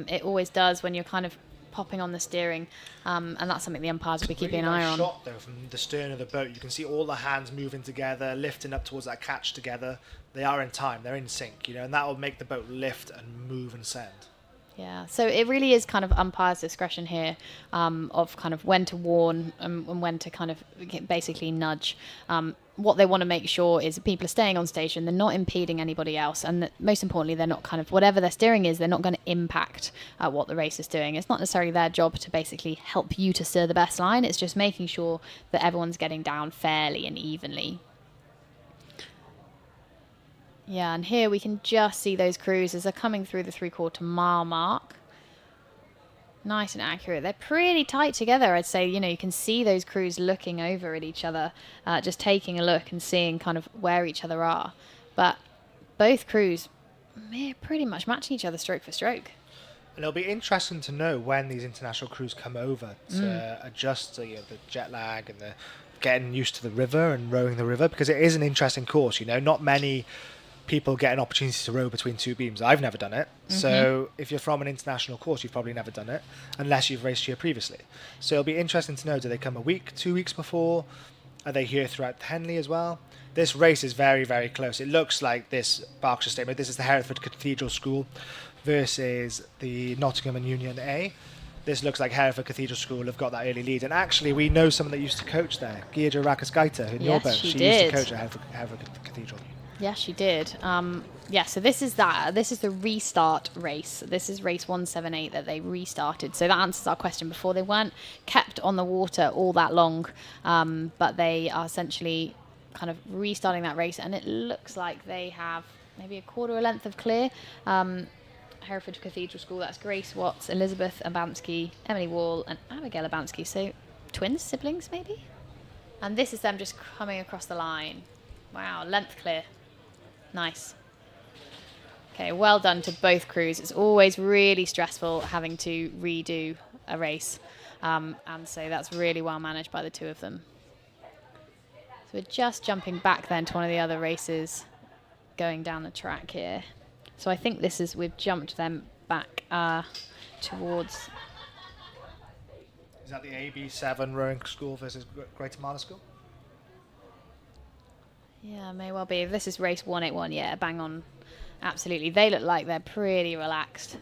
It always does when you're kind of popping on the steering, and that's something the umpires will be keeping an eye on. Shot though from the stern of the boat, you can see all the hands moving together, lifting up towards that catch together. They are in time, they're in sync, and that will make the boat lift and move and send. Yeah, so it really is kind of umpire's discretion here, of kind of when to warn and when to kind of basically nudge. What they want to make sure is that people are staying on station, they're not impeding anybody else, and that most importantly, they're not kind of, whatever their steering is, they're not going to impact what the race is doing. It's not necessarily their job to basically help you to steer the best line, it's just making sure that everyone's getting down fairly and evenly. Yeah, and here we can just see those crews as they're coming through the 3/4 mile mark. Nice and accurate. They're pretty tight together, I'd say. You can see those crews looking over at each other, just taking a look and seeing kind of where each other are. But both crews pretty much matching each other stroke for stroke. And it'll be interesting to know when these international crews come over to adjust to, the jet lag and the getting used to the river and rowing the river, because it is an interesting course. Not many people get an opportunity to row between 2 beams. I've never done it. So if you're from an international course, you've probably never done it unless you've raced here previously. So it'll be interesting to know, do they come a week, 2 weeks before? Are they here throughout Henley as well? This race is very, very close. It looks like this Berkshire State, this is the Hereford Cathedral School versus the Nottingham and Union A. This looks like Hereford Cathedral School have got that early lead. And actually, we know someone that used to coach there, Giedra Rakaskaita in your boat. She used to coach at Hereford Cathedral. Yes, she did. So this is that. This is the restart race. This is race 178 that they restarted. So that answers our question before. They weren't kept on the water all that long, but they are essentially kind of restarting that race. And it looks like they have maybe a quarter a length of clear. Hereford Cathedral School, that's Grace Watts, Elizabeth Abansky, Emily Wall, and Abigail Abansky. So twins, siblings maybe? And this is them just coming across the line. Wow, length clear. Nice. Okay, well done to both crews. It's always really stressful having to redo a race. And so that's really well managed by the 2 of them. So we're just jumping back then to one of the other races going down the track here. So I think we've jumped them back towards... Is that the AB7 Rowing School versus Greater Marlow School? Yeah, may well be. This is race 181, yeah, bang on. Absolutely. They look like they're pretty relaxed.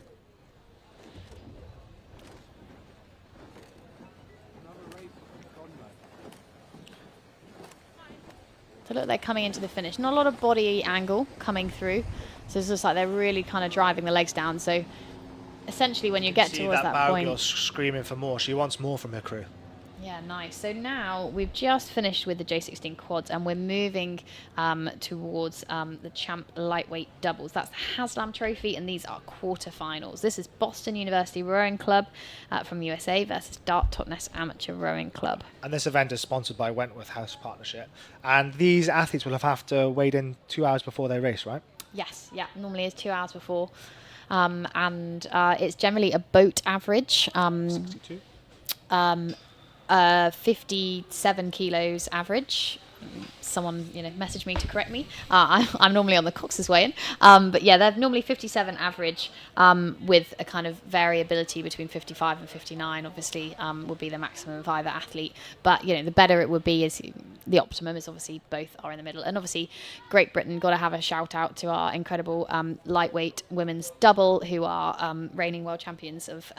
So look, they're coming into the finish. Not a lot of body angle coming through. So it's just like they're really kind of driving the legs down. So essentially when you get towards that point... Girl screaming for more. She wants more from her crew. Yeah, nice. So now we've just finished with the J16 quads and we're moving towards the Champ Lightweight Doubles. That's the Haslam Trophy and these are quarterfinals. This is Boston University Rowing Club from USA versus Dartmouth Amateur Rowing Club. And this event is sponsored by Wentworth House Partnership. And these athletes will have to wait in 2 hours before they race, right? Yes, yeah, normally it's 2 hours before. And it's generally a boat average. 62? 57 kilos average. Someone, message me to correct me. I'm normally on the Cox's way in. But yeah, they're normally 57 average with a kind of variability between 55 and 59, obviously, would be the maximum of either athlete. But, the better it would be is the optimum is obviously both are in the middle. And obviously, Great Britain, got to have a shout out to our incredible lightweight women's double who are reigning world champions of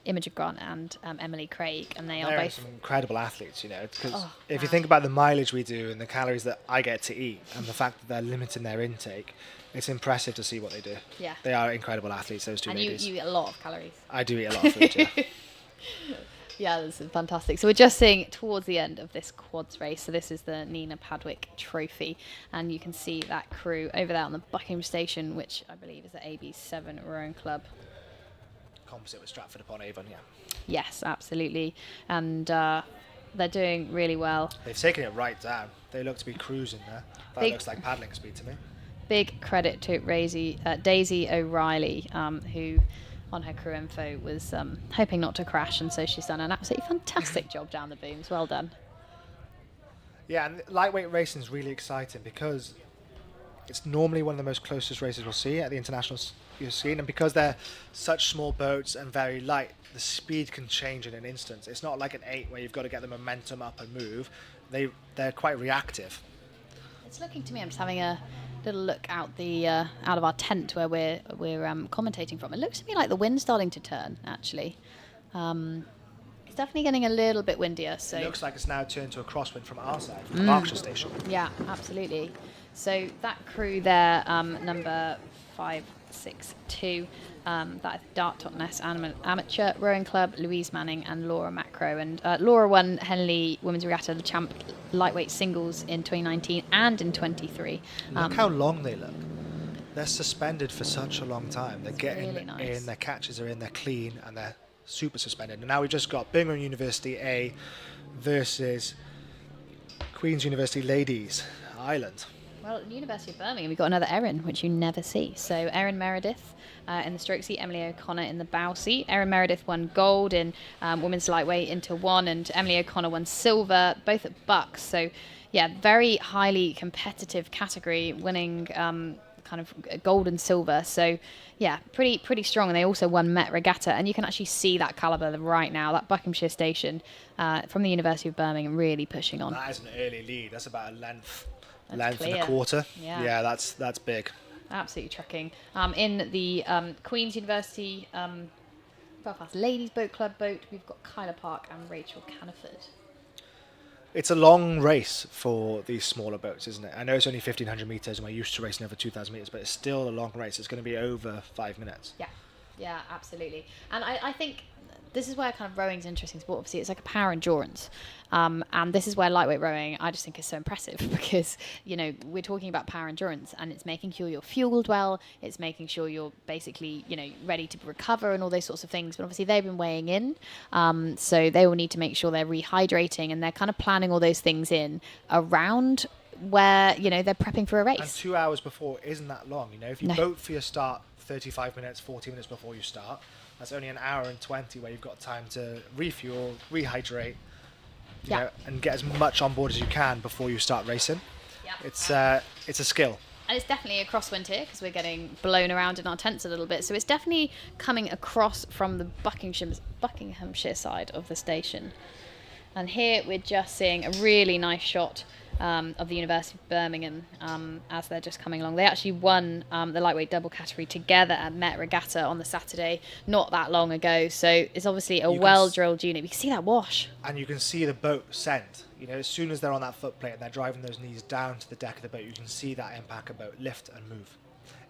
Imogen Grant and Emily Craig, and they are They're both some incredible athletes, you know, because Oh, if you wow. think about the mileage we do and the calories that I get to eat and the fact that they're limiting their intake, it's impressive to see what they do. Yeah. They are incredible athletes, those two and ladies. you eat a lot of calories. I do eat a lot of food, yeah. Yeah, this is fantastic. So we're just seeing towards the end of this quads race. So this is the Nina Padwick Trophy, and you can see that crew over there on the Buckingham Station, which I believe is the AB7 Rowing Club. Composite with Stratford upon Avon, yeah. Yes, absolutely, and they're doing really well. They've taken it right down. They look to be cruising there. That Big- looks like paddling speed to me. Big credit to Daisy O'Reilly, who on her crew info was hoping not to crash, and so she's done an absolutely fantastic job down the booms. Well done. Yeah, and lightweight racing is really exciting because it's normally one of the most closest races we'll see at the international scene, and because they're such small boats and very light, the speed can change in an instant. It's not like an 8 where you've got to get the momentum up and move. They're quite reactive. It's looking to me. I'm just having a little look out out of our tent where we're commentating from. It looks to me like the wind's starting to turn. Actually, it's definitely getting a little bit windier. So It looks like it's now turned to a crosswind from our side, from Mm. the Berkshire Station. Yeah, absolutely. So that crew there, number 562, that is Dart Totnes Amateur Rowing Club, Louise Manning and Laura Macro. And Laura won Henley Women's Regatta, the champ lightweight singles in 2019 and in 23. Look how long they look. They're suspended for such a long time. They're getting really nice. in, their catches are in, they're clean, and they're super suspended. And now we've just got Birmingham University A versus Queen's University Ladies Ireland. Well, at the University of Birmingham, we've got another Erin, which you never see. So Erin Meredith in the stroke seat, Emily O'Connor in the bow seat. Erin Meredith won gold in women's lightweight into 1, and Emily O'Connor won silver, both at Bucks. So, yeah, very highly competitive category, winning kind of gold and silver. So, yeah, pretty strong. And they also won Met Regatta, and you can actually see that calibre right now. That Buckinghamshire Station from the University of Birmingham really pushing on. That is an early lead. That's about a length and clear. a quarter. Yeah. That's big. Absolutely trucking. In the Queen's University Belfast Ladies Boat Club boat, we've got Kyla Park and Rachel Caniford. It's a long race for these smaller boats, isn't it? I know it's only 1,500 metres and we're used to racing over 2,000 metres, but it's still a long race. It's going to be over 5 minutes. Yeah, absolutely. And I think this is where kind of rowing's an interesting sport. Obviously, it's like a power endurance. And this is where lightweight rowing, I just think, is so impressive because, you know, we're talking about power endurance and it's making sure you're fueled well. It's making sure you're basically, you know, ready to recover and all those sorts of things. But obviously, they've been weighing in. So they will need to make sure they're rehydrating and they're kind of planning all those things in around where, you know, they're prepping for a race. And 2 hours before isn't that long, you know. If you boat for your start 35 minutes, 40 minutes before you start, that's only an hour and 20 where you've got time to refuel, rehydrate, you know, and get as much on board as you can before you start racing. It's a skill. And it's definitely a crosswind here because we're getting blown around in our tents a little bit. So it's definitely coming across from the Buckinghamshire side of the station. And here we're just seeing a really nice shot of the University of Birmingham as they're just coming along. They actually won the lightweight double category together at Met Regatta on the Saturday not that long ago. So it's obviously a well-drilled unit. We can see that wash. And you can see the boat send. You know, as soon as they're on that footplate and they're driving those knees down to the deck of the boat, you can see that end packer boat lift and move.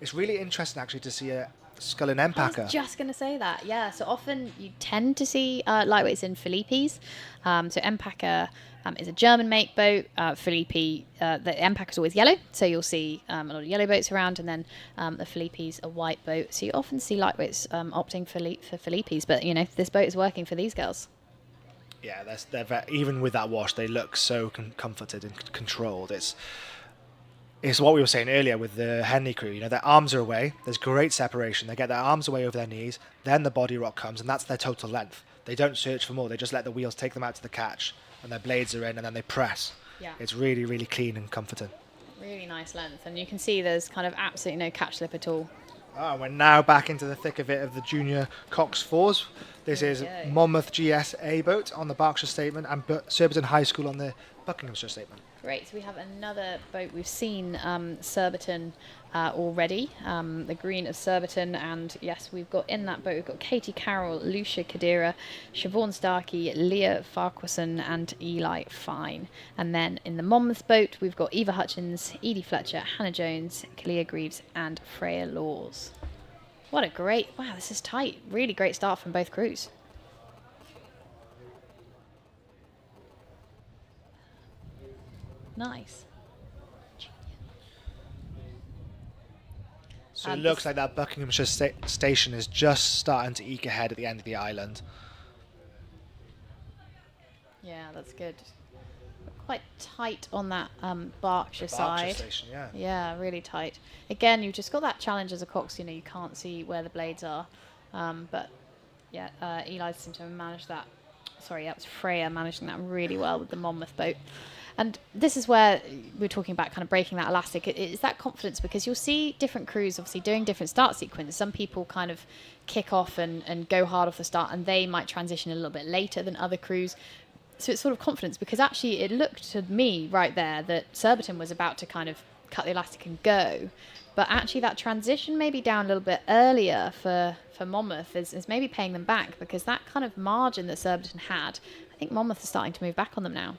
It's really interesting actually to see a scull and end packer. I was just going to say that, yeah. So often you tend to see lightweights in Philippes. So end packer is a German make boat. Philippi, the end packer is always yellow, so you'll see a lot of yellow boats around, and then the Philippes a white boat. So you often see lightweights opting for Philippes, but you know this boat is working for these girls. Yeah, even with that wash, they look so comforted and controlled. It's what we were saying earlier with the Henley crew. You know, their arms are away. There's great separation. They get their arms away over their knees. Then the body rock comes, and that's their total length. They don't search for more. They just let the wheels take them out to the catch, and their blades are in, and then they press. Yeah. It's really, really clean and comforting. Really nice length, and you can see there's kind of absolutely no catch slip at all. We're now back into the thick of it of the junior Coxed 4s. This is Monmouth GS A boat on the Berkshire Statement and Surbiton High School on the Buckinghamshire statement. Great. So we have another boat. We've seen Surbiton already, the green of Surbiton. And yes, we've got in that boat, we've got Katie Carroll, Lucia Kadira, Siobhan Starkey, Leah Farquharson and Eli Fine. And then in the Monmouth boat, we've got Eva Hutchins, Edie Fletcher, Hannah Jones, Kalia Greaves and Freya Laws. What a great, wow, this is tight. Really great start from both crews. Nice. So it looks like that Buckinghamshire station is just starting to eke ahead at the end of the island. Yeah, that's good. Quite tight on that Berkshire side. Station, yeah. Yeah, really tight. Again, you've just got that challenge as a Cox, you know, you can't see where the blades are. But yeah, Eli seemed to manage that. Sorry, that was Freya managing that really well with the Monmouth boat. And this is where we're talking about kind of breaking that elastic. It's that confidence, because you'll see different crews obviously doing different start sequences. Some people kind of kick off and go hard off the start, and they might transition a little bit later than other crews. So it's sort of confidence, because actually it looked to me right there that Surbiton was about to kind of cut the elastic and go. But actually that transition maybe down a little bit earlier for Monmouth is maybe paying them back, because that kind of margin that Surbiton had, I think Monmouth is starting to move back on them now.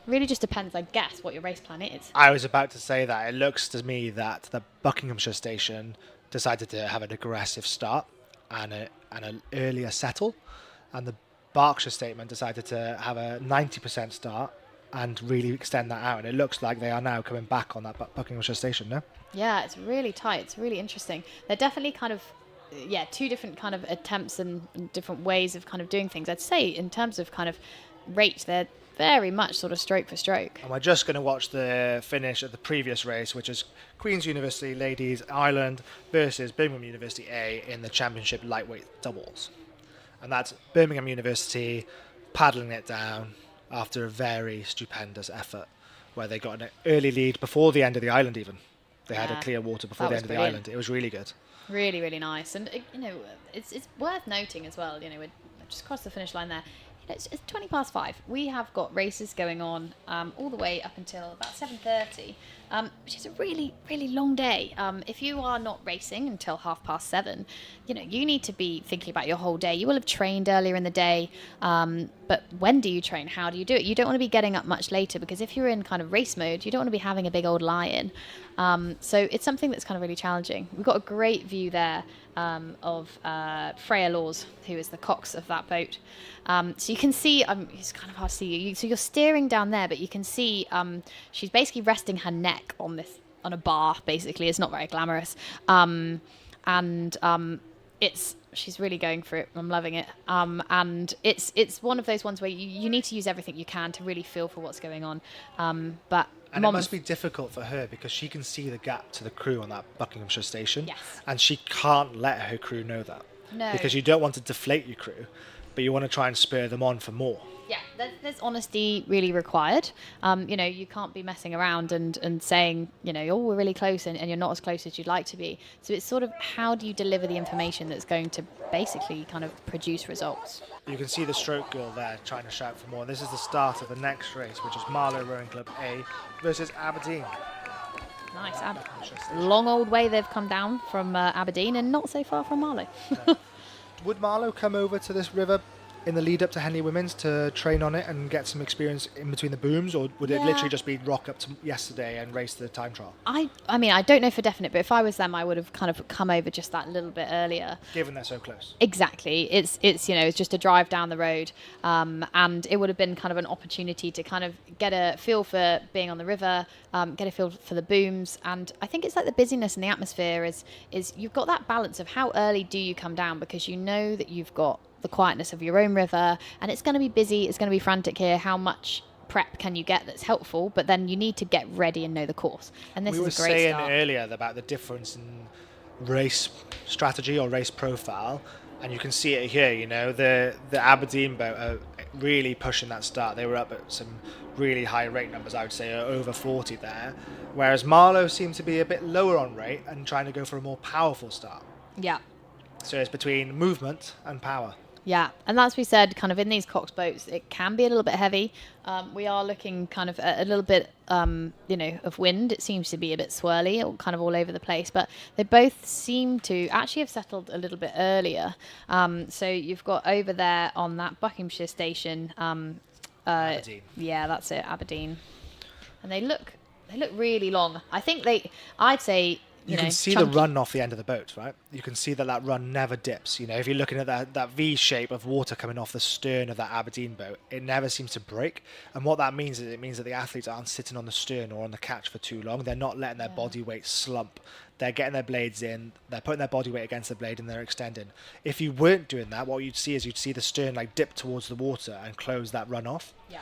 Really just depends, I guess, what your race plan is. I was about to say that. It looks to me that the Buckinghamshire station decided to have an aggressive start and an earlier settle, and the Berkshire statement decided to have a 90% start and really extend that out. And it looks like they are now coming back on that Buckinghamshire station, no? Yeah, it's really tight. It's really interesting. They're definitely kind of, yeah, two different kind of attempts and different ways of kind of doing things. I'd say in terms of kind of rate, they're very much sort of stroke for stroke. And we're just going to watch the finish of the previous race, which is Queen's University Ladies Ireland versus Birmingham University A in the championship lightweight doubles. And that's Birmingham University paddling it down after a very stupendous effort, where they got an early lead before the end of the island even. They had a clear water before the end of the island. It was really good. Really, really nice. And, you know, it's worth noting as well, you know, we're just across the finish line there. It's 5:20. We have got races going on all the way up until about 7:30, which is a really, really long day. If you are not racing until 7:30, you know, you need to be thinking about your whole day. You will have trained earlier in the day, but when do you train? How do you do it? You don't want to be getting up much later, because if you're in kind of race mode, you don't want to be having a big old lie-in. So it's something that's kind of really challenging. We've got a great view there of Freya Laws, who is the Cox of that boat. So you can see, it's kind of hard to see. So you're steering down there, but you can see she's basically resting her neck on a bar. Basically, it's not very glamorous, she's really going for it. I'm loving it. And it's one of those ones where you need to use everything you can to really feel for what's going on. And it must be difficult for her, because she can see the gap to the crew on that Buckinghamshire station. Yes. And she can't let her crew know that. No. Because you don't want to deflate your crew, but you want to try and spur them on for more. Yeah, there's honesty really required. You know, you can't be messing around and saying, you know, oh, we're really close and you're not as close as you'd like to be. So it's sort of, how do you deliver the information that's going to basically kind of produce results? You can see the stroke girl there trying to shout for more. This is the start of the next race, which is Marlow Rowing Club A versus Aberdeen. Nice. Long old way they've come down from Aberdeen, and not so far from Marlow. No. Would Marlow come over to this river in the lead up to Henley Women's to train on it and get some experience in between the booms, or would it literally just be rock up to yesterday and race the time trial? I mean, I don't know for definite, but if I was them, I would have kind of come over just that little bit earlier. Given they're so close. Exactly. It's you know, it's just a drive down the road, and it would have been kind of an opportunity to kind of get a feel for being on the river, get a feel for the booms, and I think it's like the busyness and the atmosphere is you've got that balance of how early do you come down, because you know that you've got the quietness of your own river, and it's going to be busy, it's going to be frantic here. How much prep can you get that's helpful? But then you need to get ready and know the course. And this is a great start. We were saying earlier about the difference in race strategy or race profile, and you can see it here. You know, the Aberdeen boat are really pushing that start. They were up at some really high rate numbers, I would say over 40 there, whereas Marlow seemed to be a bit lower on rate and trying to go for a more powerful start. Yeah. So it's between movement and power. Yeah, and that's we said kind of in these Coxed boats, it can be a little bit heavy. We are looking kind of at a little bit, of wind. It seems to be a bit swirly, or kind of all over the place. But they both seem to actually have settled a little bit earlier. So you've got over there on that Buckinghamshire station. Aberdeen. Yeah, that's it, Aberdeen. And they look really long. I'd say. You can see the run off the end of the boat, right? You can see that run never dips. If you're looking at that V shape of water coming off the stern of that Aberdeen boat, it never seems to break. And what that means is it means that the athletes aren't sitting on the stern or on the catch for too long. They're not letting their body weight slump. They're getting their blades in, they're putting their body weight against the blade, and they're extending. If you weren't doing that, what you'd see the stern dip towards the water and close that run off. Yeah.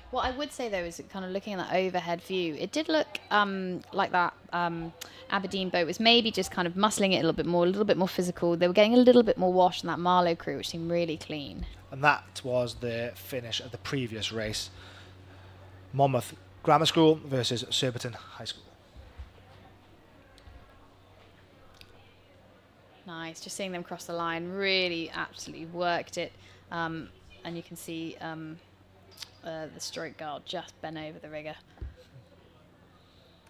What I would say, though, is kind of looking at that overhead view, it did look like that Aberdeen boat was maybe just kind of muscling it a little bit more physical. They were getting a little bit more wash than that Marlow crew, which seemed really clean. And that was the finish of the previous race. Monmouth Grammar School versus Surbiton High School. Nice, just seeing them cross the line, really absolutely worked it. And you can see... the stroke guard just bent over the rigger.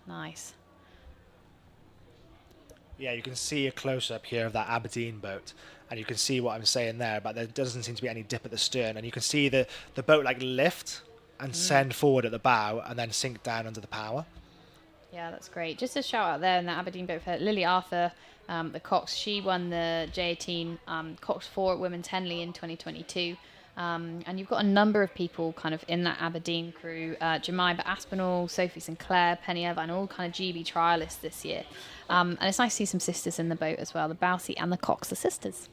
Nice. Yeah, you can see a close-up here of that Aberdeen boat, and you can see what I'm saying there, but there doesn't seem to be any dip at the stern, and you can see the boat lift and send forward at the bow and then sink down under the power. Yeah, that's great. Just a shout out there in that Aberdeen boat for Lily Arthur, the Cox. She won the J18 Cox 4 at Women's Henley in 2022. And you've got a number of people kind of in that Aberdeen crew, Jemima Aspirational, Sophie Sinclair, Penny Irvine, all kind of GB trialists this year. And it's nice to see some sisters in the boat as well, the Bowsey and the Cox, the sisters.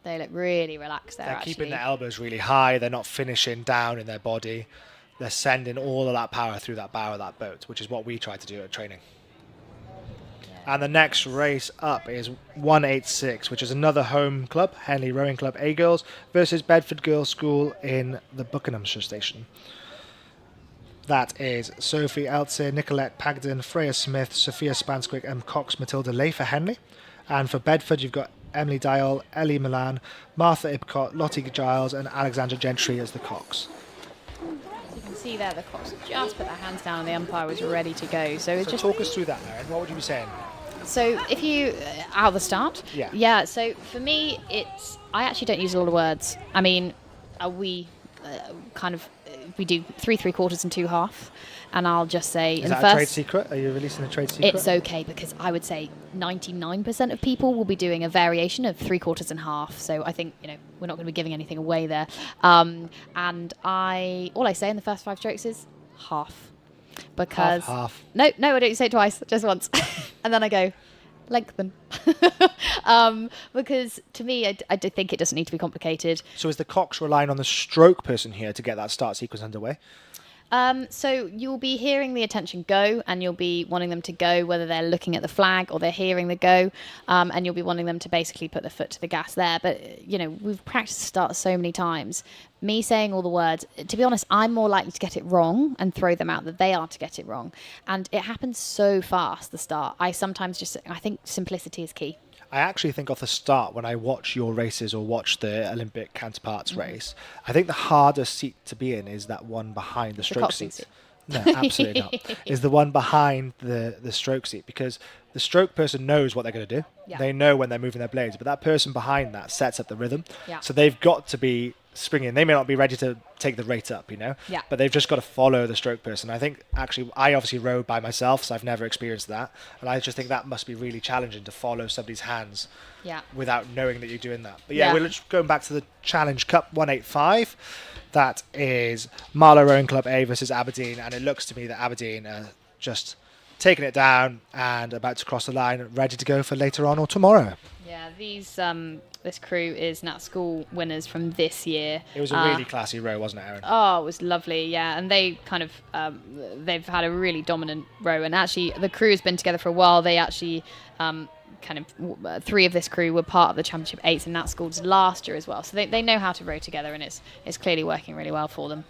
They look really relaxed there, They're keeping their elbows really high. They're not finishing down in their body. They're sending all of that power through that bow of that boat, which is what we try to do at training. And the next race up is 186, which is another home club, Henley Rowing Club A Girls versus Bedford Girls School in the Buckinghamshire station. That is Sophie Eltze, Nicolette Pagden, Freya Smith, Sophia Spansquick and Cox Matilda Lay for Henley. And for Bedford, you've got Emily Dial, Ellie Milan, Martha Ipcott, Lottie Giles and Alexandra Gentry as the Cox. You can see there the Cox just put their hands down and the umpire was ready to go. So talk us through that, Erin. What would you be saying? So if you, out of the start? Yeah, so for me, I actually don't use a lot of words. I mean, we do 3 3/4 and 2 1/2. And I'll just say... Is that a trade secret? Are you releasing a trade secret? It's okay, because I would say 99% of people will be doing a variation of 3/4 and 1/2. So I think, we're not going to be giving anything away there. And all I say in the first 5 strokes is half. Because half. No, I don't say it twice, just once. And then I go, lengthen. Because to me, I do think it doesn't need to be complicated. So is the Cox relying on the stroke person here to get that start sequence underway? So you'll be hearing the attention go, and you'll be wanting them to go whether they're looking at the flag or they're hearing the go, and you'll be wanting them to basically put the foot to the gas there. But, we've practiced start so many times. Me saying all the words, to be honest, I'm more likely to get it wrong and throw them out than they are to get it wrong. And it happens so fast, the start. I think simplicity is key. I actually think off the start, when I watch your races or watch the Olympic counterparts race, I think the hardest seat to be in is that one behind the stroke seat. No, absolutely not. Is the one behind the stroke seat, because the stroke person knows what they're going to do. Yeah. They know when they're moving their blades, but that person behind that sets up the rhythm. Yeah. So they've got to be springing. They may not be ready to take the rate up, Yeah. But they've just got to follow the stroke person. I think actually I obviously rode by myself, so I've never experienced that, and I just think that must be really challenging to follow somebody's hands without knowing that you're doing that. But we're just going back to the Challenge Cup 185. That is Marlow Rowing Club A versus Aberdeen, and it looks to me that Aberdeen are just taking it down and about to cross the line, ready to go for later on or tomorrow. Yeah, this crew is Nat School winners from this year. It was a really classy row, wasn't it, Erin? Oh, it was lovely, yeah. And they kind of, they've had a really dominant row. And actually, the crew has been together for a while. They actually, 3 of this crew were part of the Championship 8s in Nat Schools last year as well. So they know how to row together, and it's clearly working really well for them.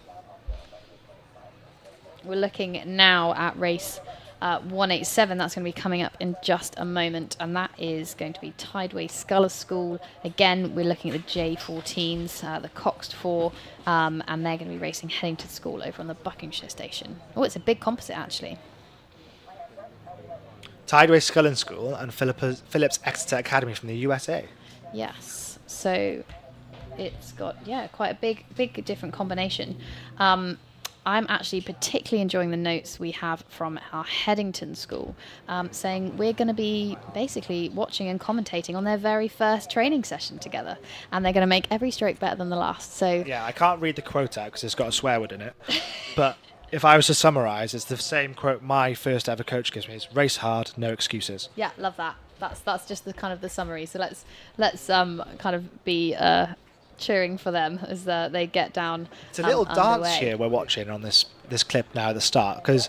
We're looking now at race 187. That's going to be coming up in just a moment, and that is going to be Tideway Sculler School. Again, we're looking at the J14s, the Coxed 4, and they're going to be racing heading to school over on the Buckinghamshire station. Oh, it's a big composite actually. Tideway Sculler School and Phillips Exeter Academy from the USA. Yes, so it's got quite a big different combination. I'm actually particularly enjoying the notes we have from our Headington school, saying we're going to be basically watching and commentating on their very first training session together, and they're going to make every stroke better than the last. So yeah, I can't read the quote out because it's got a swear word in it, but if I was to summarise, it's the same quote my first ever coach gives me: "It's race hard, no excuses." yeah, love that. That's just the kind of the summary. So let's kind of be cheering for them as they get down. It's a little dance underway. here we're watching on this clip now at the start, because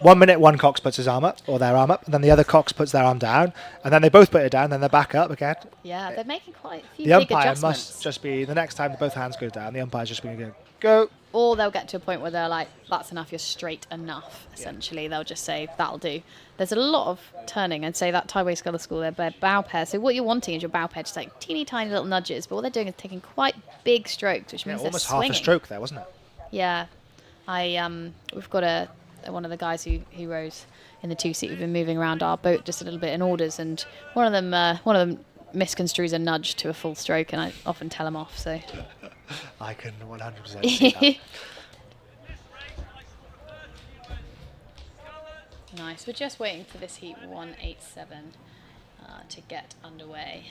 1 minute one Cox puts his arm up, or their arm up, and then the other Cox puts their arm down, and then they both put it down, then they're back up again. Yeah, they're making quite a few The big umpire adjustments. must just be, the next time both hands go down, the umpire's just going to go. Or they'll get to a point where they're like, that's enough, you're straight enough, essentially. They'll just say, that'll do. There's a lot of turning, and say that Tideway Sculler School, they're bow pair. So what you're wanting is your bow pair, just like teeny tiny little nudges, but what they're doing is taking quite big strokes, which means they're almost swinging. half a stroke there, wasn't it? Yeah. We've got one of the guys who rows in the 2-seat. We've been moving around our boat just a little bit in orders, and one of them misconstrues a nudge to a full stroke, and I often tell him off. So I can 100% see that. Nice. We're just waiting for this heat 187 to get underway.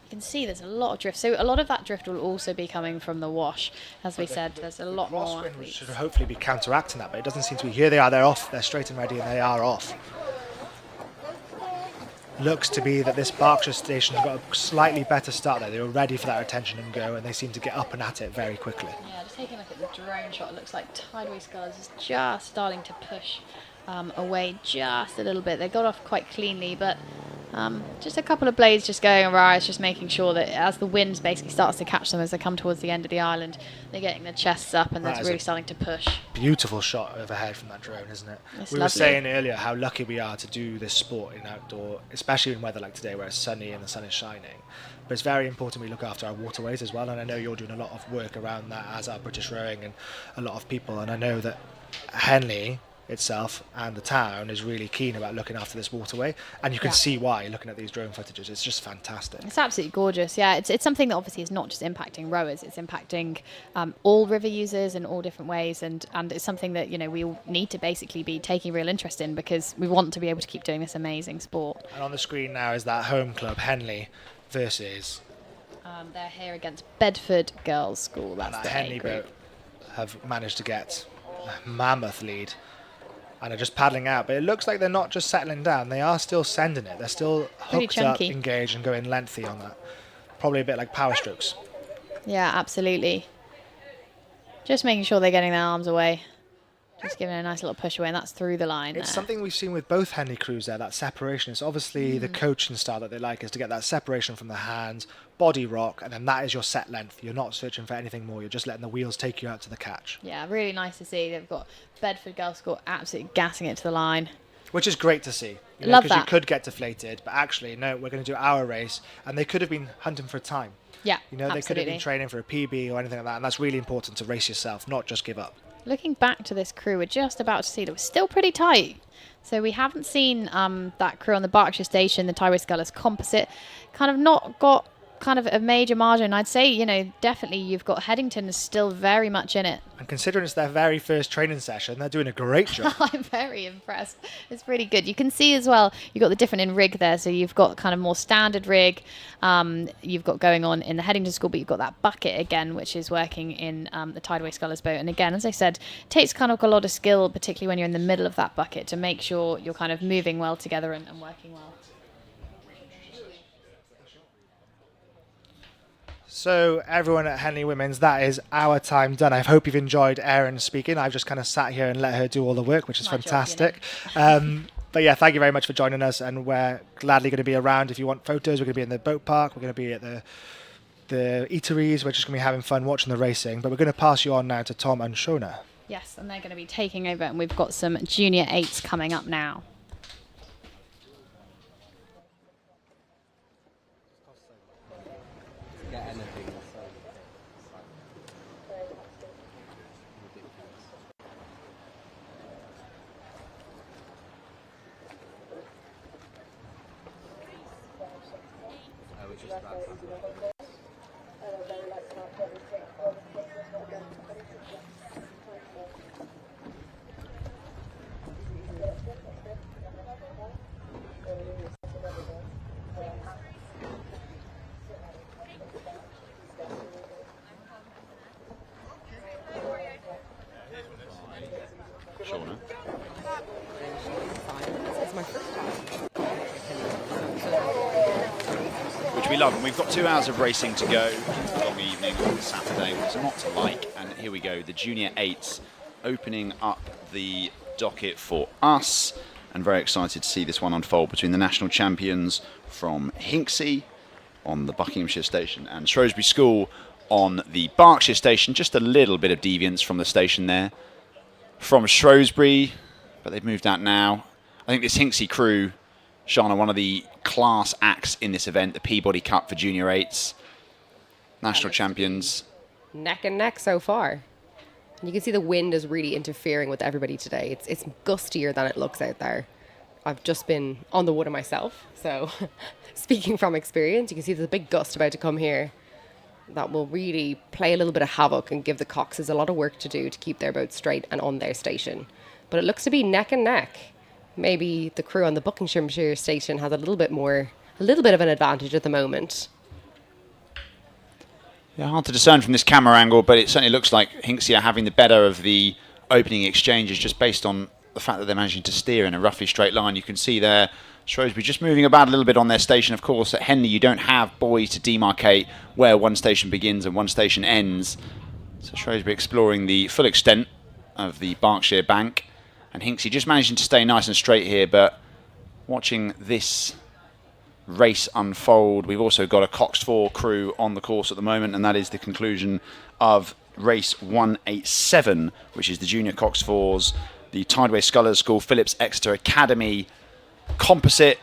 You can see there's a lot of drift. So a lot of that drift will also be coming from the wash. As we said, there's a lot more. Crosswind should hopefully be counteracting that, but it doesn't seem to be. Here they are, they're off, they're straight and ready, and they are off. Looks to be that this Berkshire station's got a slightly better start there. They were ready for that attention and go, and they seem to get up and at it very quickly. Yeah, just taking a look at the drone shot, it looks like Tideway Scullers is just starting to push away just a little bit. They got off quite cleanly, but just a couple of blades just going awry. It's just making sure that as the wind basically starts to catch them as they come towards the end of the island, they're getting their chests up and they're really starting to push. Beautiful shot overhead from that drone, isn't it? It's we were lovely. saying earlier how lucky we are to do this sport in outdoor, especially in weather like today where it's sunny and the sun is shining. But it's very important we look after our waterways as well, and I know you're doing a lot of work around that, as are British Rowing and a lot of people, and I know that Henley itself and the town is really keen about looking after this waterway, and you can see why looking at these drone footages. It's just fantastic. It's absolutely gorgeous. Yeah, it's something that obviously is not just impacting rowers, it's impacting all river users in all different ways, and it's something that we all need to basically be taking real interest in, because we want to be able to keep doing this amazing sport. And on the screen now is that home club, Henley, versus they're here against Bedford Girls School. That's and the that Henley A group. boat have managed to get a mammoth lead and are just paddling out, but it looks like they're not just settling down, they are still sending it. They're still Pretty hooked up, chunky. engaged, and going lengthy on that. Probably a bit like power strokes. Yeah, absolutely. Just making sure they're getting their arms away. Just giving it a nice little push away, and that's through the line. It's there. something we've seen with both Henley crews there, that separation. It's obviously the coaching style that they like, is to get that separation from the hands, body rock, and then that is your set length. You're not searching for anything more. You're just letting the wheels take you out to the catch. Yeah, really nice to see. They've got Bedford Girls School absolutely gassing it to the line. Which is great to see. Love Because you that. could get deflated, but actually, no, we're going to do our race, and they could have been hunting for time. Yeah, They could have absolutely. been training for a PB or anything like that, and that's really important to race yourself, not just give up. Looking back to this crew, we're just about to see that we're still pretty tight. So we haven't seen that crew on the Berkshire station, the Tideway Scullers composite, kind of not got kind of a major margin. I'd say, definitely you've got Headington is still very much in it. And considering it's their very first training session, they're doing a great job. I'm very impressed. It's really good. You can see as well, you've got the different in rig there. So you've got kind of more standard rig. You've got going on in the Headington school, but you've got that bucket again, which is working in the Tideway Scullers boat. And again, as I said, it takes kind of a lot of skill, particularly when you're in the middle of that bucket, to make sure you're kind of moving well together and working well. So everyone at Henley Women's, that is our time done. I hope you've enjoyed Erin speaking. I've just kind of sat here and let her do all the work, which is fantastic. But yeah, thank you very much for joining us, and we're gladly going to be around if you want photos. We're going to be in the boat park. We're going to be at the eateries. We're just going to be having fun watching the racing. But we're going to pass you on now to Tom and Shona. Yes, and they're going to be taking over, and we've got some junior 8s coming up now. Shauna. It's my first time. Which we love, and we've got 2 hours of racing to go into the long evening on Saturday. There's a lot to like, and here we go, the junior 8s opening up the docket for us, and very excited to see this one unfold between the national champions from Hinksey on the Buckinghamshire station and Shrewsbury School on the Berkshire station. Just a little bit of deviance from the station there from Shrewsbury, but they've moved out now. I think this Hinksey crew, Shauna, one of the class acts in this event, the Peabody Cup for Junior 8s, national champions. Neck and neck so far. And you can see the wind is really interfering with everybody today. It's gustier than it looks out there. I've just been on the water myself, so speaking from experience, you can see there's a big gust about to come here that will really play a little bit of havoc and give the Coxes a lot of work to do to keep their boat straight and on their station. But it looks to be neck and neck. Maybe the crew on the Buckinghamshire station has a little bit of an advantage at the moment. Yeah, hard to discern from this camera angle, but it certainly looks like Hinksey are having the better of the opening exchanges just based on the fact that they're managing to steer in a roughly straight line. You can see there Shrewsbury just moving about a little bit on their station. Of course, at Henley, you don't have buoys to demarcate where one station begins and one station ends. So Shrewsbury exploring the full extent of the Berkshire bank. And Hinksey just managing to stay nice and straight here, but watching this race unfold, we've also got a Coxed 4 crew on the course at the moment, and that is the conclusion of race 187, which is the Junior Coxed 4s, the Tideway Scullers School Phillips Exeter Academy composite,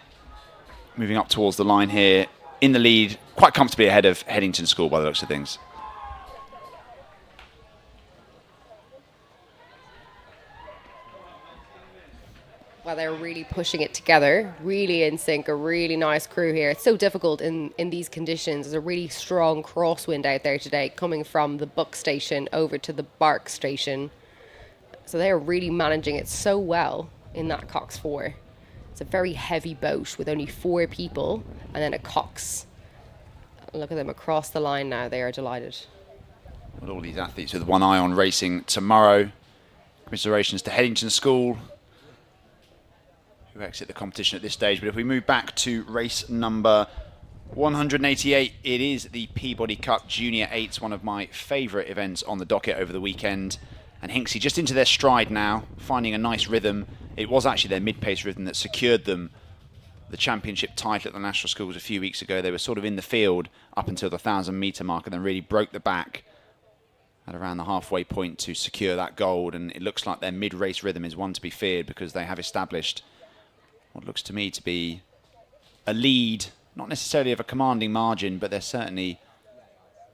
moving up towards the line here in the lead, quite comfortably ahead of Headington School by the looks of things. Well, they're really pushing it together, really in sync, a really nice crew here. It's so difficult in these conditions. There's a really strong crosswind out there today coming from the Buck station over to the Bark station. So they're really managing it so well in that Cox 4. It's a very heavy boat with only 4 people and then a Cox. Look at them across the line now. They are delighted. Well, all these athletes with one eye on racing tomorrow. Commiserations to Headington School, who exit the competition at this stage. But if we move back to race number 188, it is the Peabody Cup Junior 8s, one of my favourite events on the docket over the weekend. And Hinksey just into their stride now, finding a nice rhythm. It was actually their mid-pace rhythm that secured them the championship title at the National Schools a few weeks ago. They were sort of in the field up until the 1,000-metre mark and then really broke the back at around the halfway point to secure that gold. And it looks like their mid-race rhythm is one to be feared because they have established what looks to me to be a lead, not necessarily of a commanding margin, but they're certainly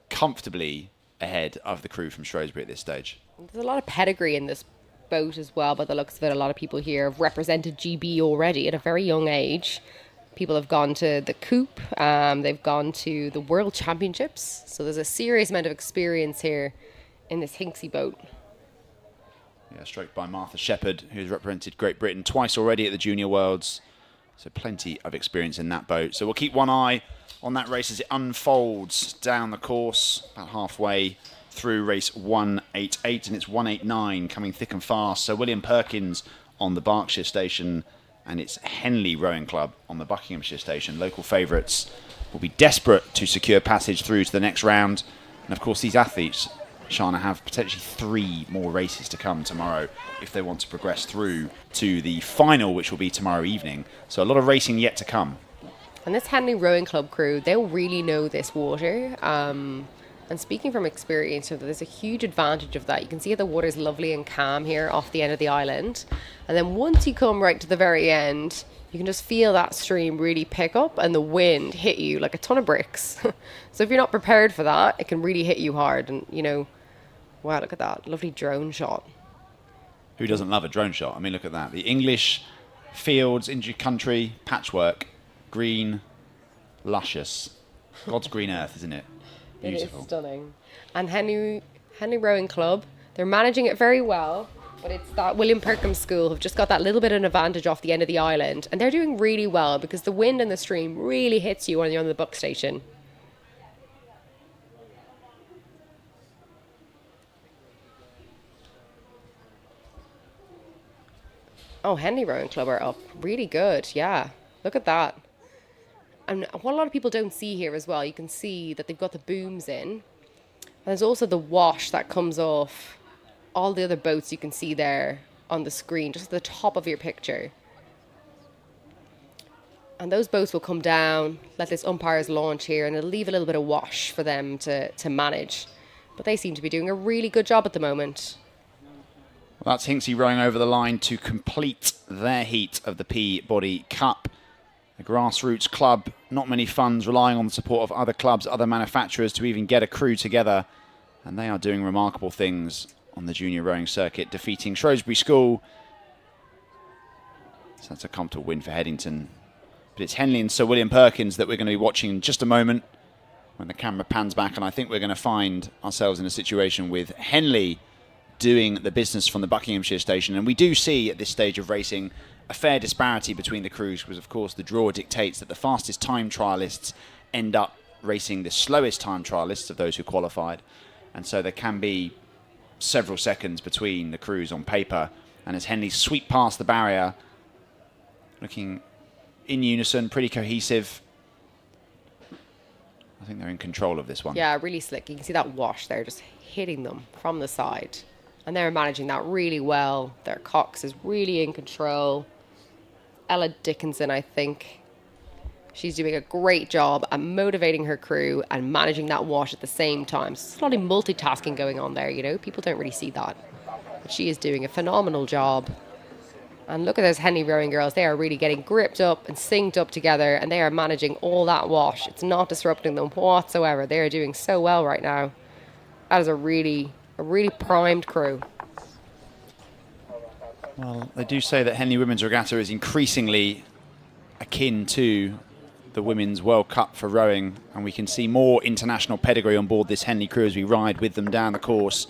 comfortably ahead of the crew from Shrewsbury at this stage. There's a lot of pedigree in this boat as well, by the looks of it. A lot of people here have represented GB already at a very young age. People have gone to the Coupe, they've gone to the World Championships, so there's a serious amount of experience here in this Hinksey boat. Yeah, stroked by Martha Shepherd, who's represented Great Britain twice already at the Junior Worlds. So plenty of experience in that boat. So we'll keep one eye on that race as it unfolds down the course, about halfway through race 188, and it's 189 coming thick and fast. So William Perkins on the Berkshire station, and it's Henley Rowing Club on the Buckinghamshire station. Local favourites will be desperate to secure passage through to the next round. And of course, these athletes, Shana, have potentially 3 more races to come tomorrow if they want to progress through to the final, which will be tomorrow evening. So a lot of racing yet to come. And this Henley Rowing Club crew, they'll really know this water. And speaking from experience, so there's a huge advantage of that. You can see the water's lovely and calm here off the end of the island. And then once you come right to the very end, you can just feel that stream really pick up and the wind hit you like a ton of bricks. So if you're not prepared for that, it can really hit you hard. And, you know, wow, look at that. Lovely drone shot. Who doesn't love a drone shot? I mean, look at that. The English fields, India country, patchwork, green, luscious. God's green earth, isn't it? Beautiful. It is stunning. And Henley Rowing Club, they're managing it very well, but it's that William Perkins School who've just got that little bit of an advantage off the end of the island, and they're doing really well because the wind and the stream really hits you when you're on the buck station. Oh, Henley Rowing Club are up. Really good, yeah. Look at that. And what a lot of people don't see here as well, you can see that they've got the booms in. And there's also the wash that comes off all the other boats you can see there on the screen, just at the top of your picture. And those boats will come down, let this umpires launch here, and it'll leave a little bit of wash for them to manage. But they seem to be doing a really good job at the moment. Well, that's Hinksey rowing over the line to complete their heat of the Peabody Cup. A grassroots club, not many funds, relying on the support of other clubs, other manufacturers to even get a crew together. And they are doing remarkable things on the junior rowing circuit, defeating Shrewsbury School. So that's a comfortable win for Headington. But it's Henley and Sir William Perkins that we're going to be watching in just a moment when the camera pans back. And I think we're going to find ourselves in a situation with Henley doing the business from the Buckinghamshire station. And we do see at this stage of racing a fair disparity between the crews because, of course, the draw dictates that the fastest time trialists end up racing the slowest time trialists of those who qualified. And so there can be several seconds between the crews on paper. And as Henley sweep past the barrier, looking in unison, pretty cohesive, I think they're in control of this one. Yeah, really slick. You can see that wash there just hitting them from the side. And they're managing that really well. Their Cox is really in control. Ella Dickinson, I think, she's doing a great job at motivating her crew and managing that wash at the same time. So there's a lot of multitasking going on there, you know. People don't really see that. But she is doing a phenomenal job. And look at those Henley rowing girls. They are really getting gripped up and synced up together, and they are managing all that wash. It's not disrupting them whatsoever. They are doing so well right now. That is a really primed crew. Well, they do say that Henley Women's Regatta is increasingly akin to the Women's World Cup for rowing, and we can see more international pedigree on board this Henley crew as we ride with them down the course.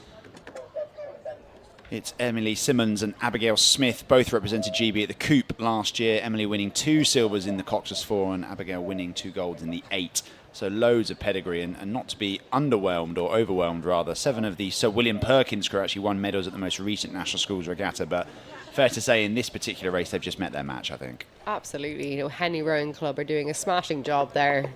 It's Emily Simmons and Abigail Smith, both represented GB at the Coupe last year. Emily winning 2 silvers in the Coxed 4 and Abigail winning 2 golds in the 8. So loads of pedigree, and not to be underwhelmed, or overwhelmed rather. 7 of the Sir William Perkins crew actually won medals at the most recent National Schools Regatta, but fair to say in this particular race they've just met their match, I think. Absolutely. You know, Henley Rowing Club are doing a smashing job there.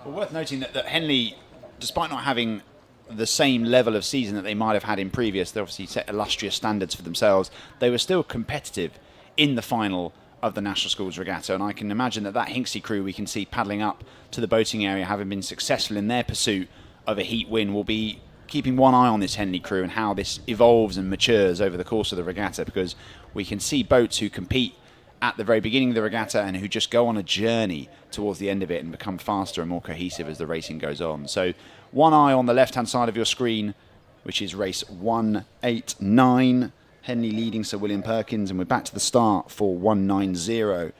Well, worth noting that Henley, despite not having the same level of season that they might have had in previous, they obviously set illustrious standards for themselves, they were still competitive in the final of the National Schools Regatta, and I can imagine that Hinksey crew we can see paddling up to the boating area, having been successful in their pursuit of a heat win, will be keeping one eye on this Henley crew and how this evolves and matures over the course of the regatta, because we can see boats who compete at the very beginning of the regatta and who just go on a journey towards the end of it and become faster and more cohesive as the racing goes on. So one eye on the left-hand side of your screen, which is race 189. Henley leading Sir William Perkins, and we're back to the start for 190.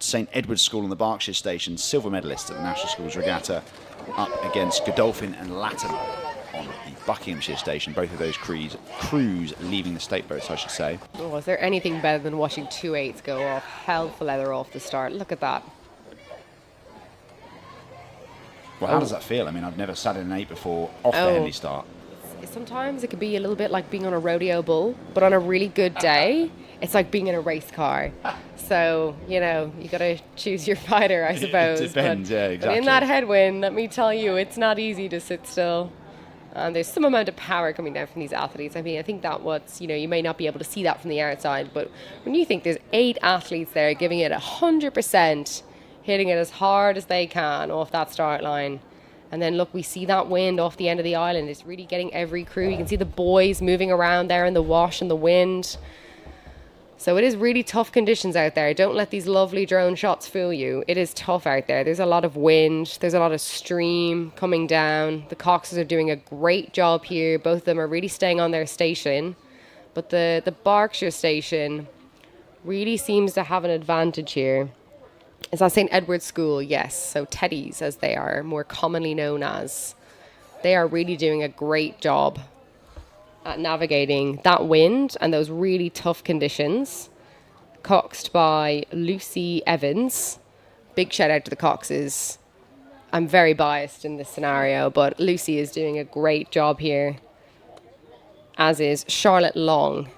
St Edward's School on the Berkshire Station, silver medalist at the National Schools Regatta, up against Godolphin and Latimer on the Buckinghamshire Station. Both of those crews leaving the state boats, I should say. Oh, is there anything better than watching 2 8s go off hell for leather off the start? Look at that. Well, how does that feel? I mean, I've never sat in an 8 before off the Henley start. Sometimes it can be a little bit like being on a rodeo bull, but on a really good day, it's like being in a race car. So, you know, you got to choose your fighter, I suppose. It depends, yeah, exactly. But in that headwind, let me tell you, it's not easy to sit still. And there's some amount of power coming down from these athletes. I mean, I think that you may not be able to see that from the outside, but when you think there's 8 athletes there giving it 100%, hitting it as hard as they can off that start line. And then look, we see that wind off the end of the island. It's really getting every crew. You can see the boys moving around there in the wash and the wind. So it is really tough conditions out there. Don't let these lovely drone shots fool you. It is tough out there. There's a lot of wind. There's a lot of stream coming down. The Coxes are doing a great job here. Both of them are really staying on their station. But the Berkshire station really seems to have an advantage here. Is that St. Edward's School? Yes. So Teddies, as they are more commonly known as. They are really doing a great job at navigating that wind and those really tough conditions. Coxed by Lucy Evans. Big shout out to the Coxes. I'm very biased in this scenario, but Lucy is doing a great job here, as is Charlotte Long.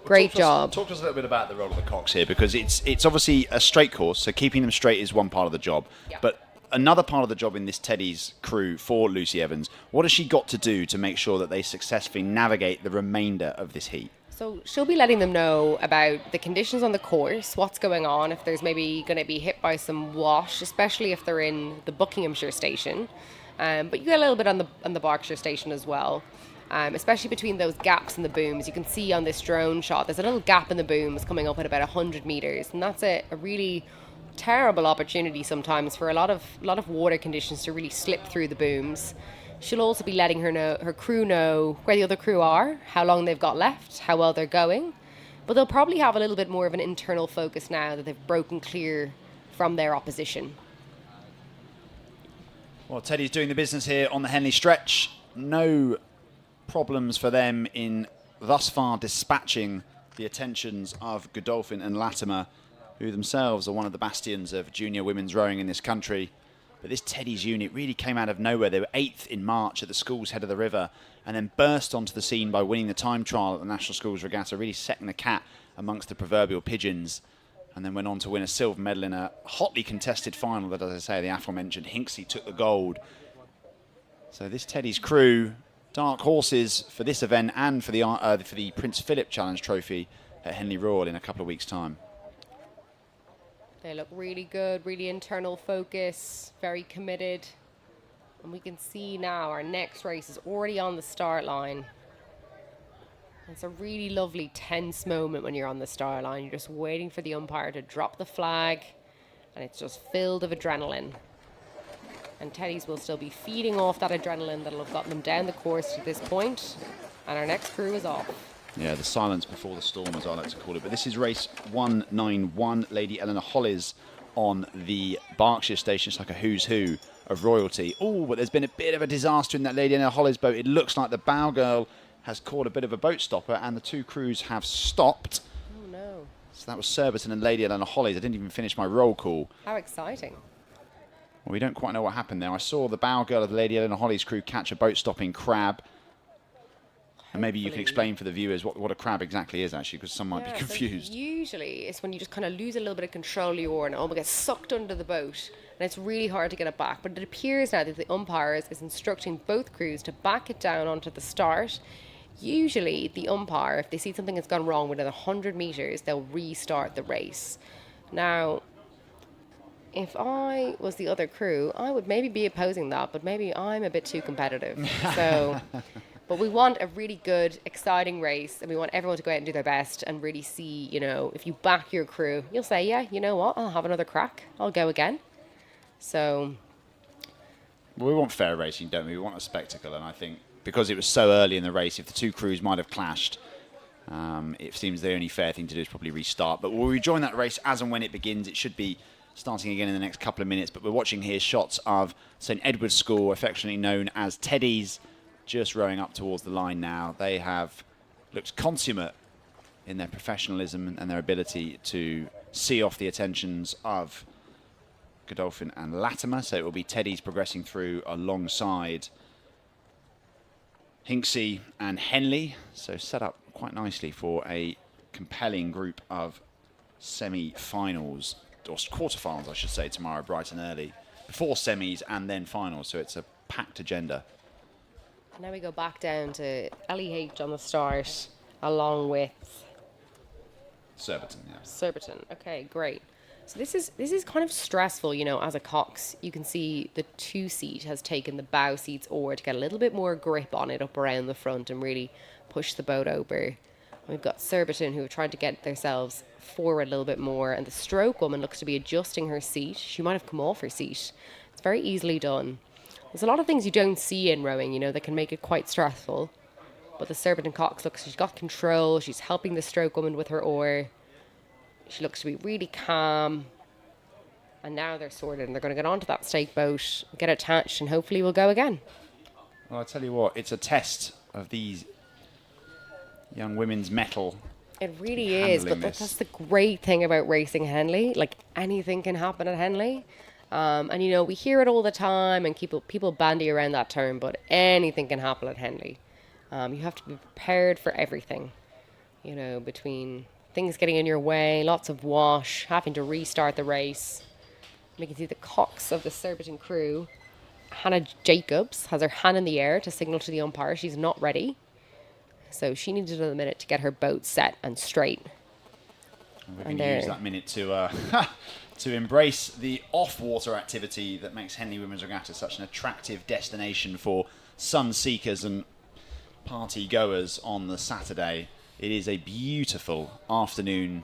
Great job. Talk to us a little bit about the role of the Cox here, because it's obviously a straight course, so keeping them straight is one part of the job. Yeah. But another part of the job in this Teddy's crew for Lucy Evans, what has she got to do to make sure that they successfully navigate the remainder of this heat? So she'll be letting them know about the conditions on the course, what's going on, if there's maybe going to be hit by some wash, especially if they're in the Buckinghamshire station. But you get a little bit on the Berkshire station as well. Especially between those gaps in the booms. You can see on this drone shot, there's a little gap in the booms coming up at about 100 meters. And that's a really terrible opportunity sometimes for a lot of water conditions to really slip through the booms. She'll also be letting her crew know where the other crew are, how long they've got left, how well they're going. But they'll probably have a little bit more of an internal focus now that they've broken clear from their opposition. Well, Teddy's doing the business here on the Henley stretch. No problems for them in thus far dispatching the attentions of Godolphin and Latimer, who themselves are one of the bastions of junior women's rowing in this country. But this Teddy's unit really came out of nowhere. They were 8th in March at the school's head of the river and then burst onto the scene by winning the time trial at the National Schools Regatta, really setting the cat amongst the proverbial pigeons, and then went on to win a silver medal in a hotly contested final that, as I say, the aforementioned Hinksey took the gold. So this Teddy's crew, dark horses for this event and for the Prince Philip Challenge Trophy at Henley Royal in a couple of weeks' time. They look really good, really internal focus, very committed. And we can see now our next race is already on the start line. It's a really lovely tense moment when you're on the start line. You're just waiting for the umpire to drop the flag, and it's just filled of adrenaline. And Teddy's will still be feeding off that adrenaline that'll have gotten them down the course to this point. And our next crew is off. Yeah, the silence before the storm, as I like to call it. But this is race 191. Lady Eleanor Hollis on the Berkshire station. It's like a who's who of royalty. Oh, but there's been a bit of a disaster in that Lady Eleanor Hollis boat. It looks like the bow girl has caught a bit of a boat stopper, and the two crews have stopped. Oh, no. So that was Surbiton and Lady Eleanor Hollis. I didn't even finish my roll call. How exciting. Well, we don't quite know what happened there. I saw the bow girl of the Lady Eleanor Hollis crew catch a boat-stopping crab. And maybe you can explain for the viewers what a crab exactly is, actually, because some might be confused. So usually it's when you just kind of lose a little bit of control of your oar and it almost gets sucked under the boat, and it's really hard to get it back. But it appears now that the umpire is instructing both crews to back it down onto the start. Usually the umpire, if they see something that's gone wrong within 100 metres, they'll restart the race. Now, if I was the other crew, I would maybe be opposing that, but maybe I'm a bit too competitive. So... But we want a really good, exciting race, and we want everyone to go out and do their best and really see, you know, if you back your crew, you'll say, yeah, you know what, I'll have another crack. I'll go again. So... Well, we want fair racing, don't we? We want a spectacle, and I think because it was so early in the race, if the two crews might have clashed, it seems the only fair thing to do is probably restart. But we'll rejoin that race as and when it begins. It should be starting again in the next couple of minutes, but we're watching here shots of St. Edward's School, affectionately known as Teddy's, just rowing up towards the line now. They have looked consummate in their professionalism and their ability to see off the attentions of Godolphin and Latimer. So it will be Teddy's progressing through alongside Hinksey and Henley. So set up quite nicely for a compelling group of semi-finals, or quarterfinals, I should say, tomorrow bright and early. Before semis and then finals. So it's a packed agenda. Now we go back down to LEH on the start, along with... Surbiton, yeah. Surbiton, okay, great. So this is kind of stressful, you know, as a Cox. You can see the 2-seat has taken the bow seat's oar to get a little bit more grip on it up around the front and really push the boat over. We've got Surbiton, who have tried to get themselves forward a little bit more, and the stroke woman looks to be adjusting her seat. She might have come off her seat. It's very easily done. There's a lot of things you don't see in rowing, you know, that can make it quite stressful. But the Surbiton Cox looks, she's got control. She's helping the stroke woman with her oar. She looks to be really calm. And now they're sorted and they're going to get onto that stake boat, get attached, and hopefully we'll go again. Well, I tell you what, it's a test of these young women's mettle. It really is, but that's the great thing about racing Henley. Like, anything can happen at Henley. And, you know, we hear it all the time and people bandy around that term, but anything can happen at Henley. You have to be prepared for everything, you know, between things getting in your way, lots of wash, having to restart the race. We can see the Cox of the Surbiton crew. Hannah Jacobs has her hand in the air to signal to the umpire she's not ready. So she needed another minute to get her boat set and straight. We're going to use that minute to to embrace the off-water activity that makes Henley Women's Regatta such an attractive destination for sun seekers and party goers on the Saturday. It is a beautiful afternoon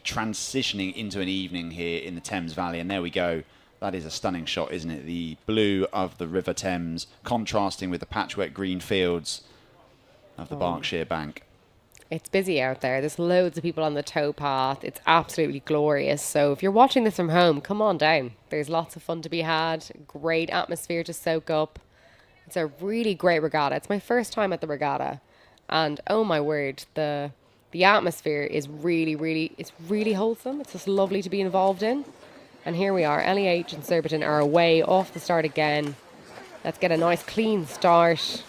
transitioning into an evening here in the Thames Valley, and there we go. That is a stunning shot, isn't it? The blue of the River Thames contrasting with the patchwork green fields of the Berkshire Bank. It's busy out there. There's loads of people on the towpath. It's absolutely glorious. So if you're watching this from home, come on down. There's lots of fun to be had. Great atmosphere to soak up. It's a really great regatta. It's my first time at the regatta. And oh my word, the atmosphere is it's really wholesome. It's just lovely to be involved in. And here we are. LEH and Surbiton are away off the start again. Let's get a nice clean start.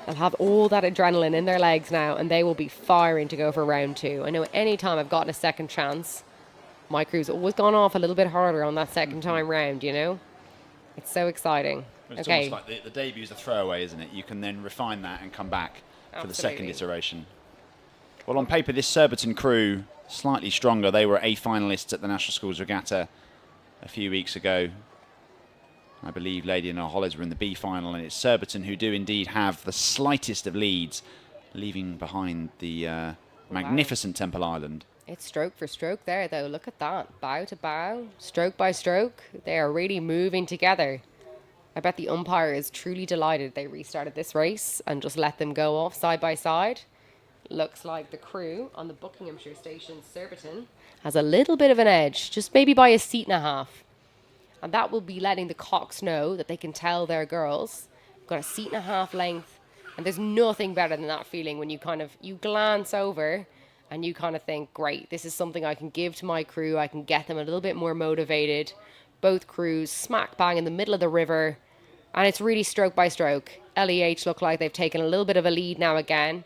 They'll have all that adrenaline in their legs now, and they will be firing to go for round 2. I know any time I've gotten a second chance, my crew's always gone off a little bit harder on that second time round, you know? It's so exciting. It's almost like the debut's a throwaway, isn't it? You can then refine that and come back for the second iteration. Well, on paper, this Surbiton crew, slightly stronger. They were A finalists at the National Schools Regatta a few weeks ago. I believe Lady and Hollis were in the B final, and it's Surbiton who do indeed have the slightest of leads, leaving behind the magnificent Temple Island. It's stroke for stroke there, though. Look at that. Bow to bow, stroke by stroke. They are really moving together. I bet the umpire is truly delighted they restarted this race and just let them go off side by side. Looks like the crew on the Buckinghamshire station, Surbiton, has a little bit of an edge, just maybe by a seat and a half. And that will be letting the Cox know that they can tell their girls, got a seat and a half length. And there's nothing better than that feeling when you glance over and you kind of think, great, this is something I can give to my crew. I can get them a little bit more motivated. Both crews smack bang in the middle of the river. And it's really stroke by stroke. LEH look like they've taken a little bit of a lead now again.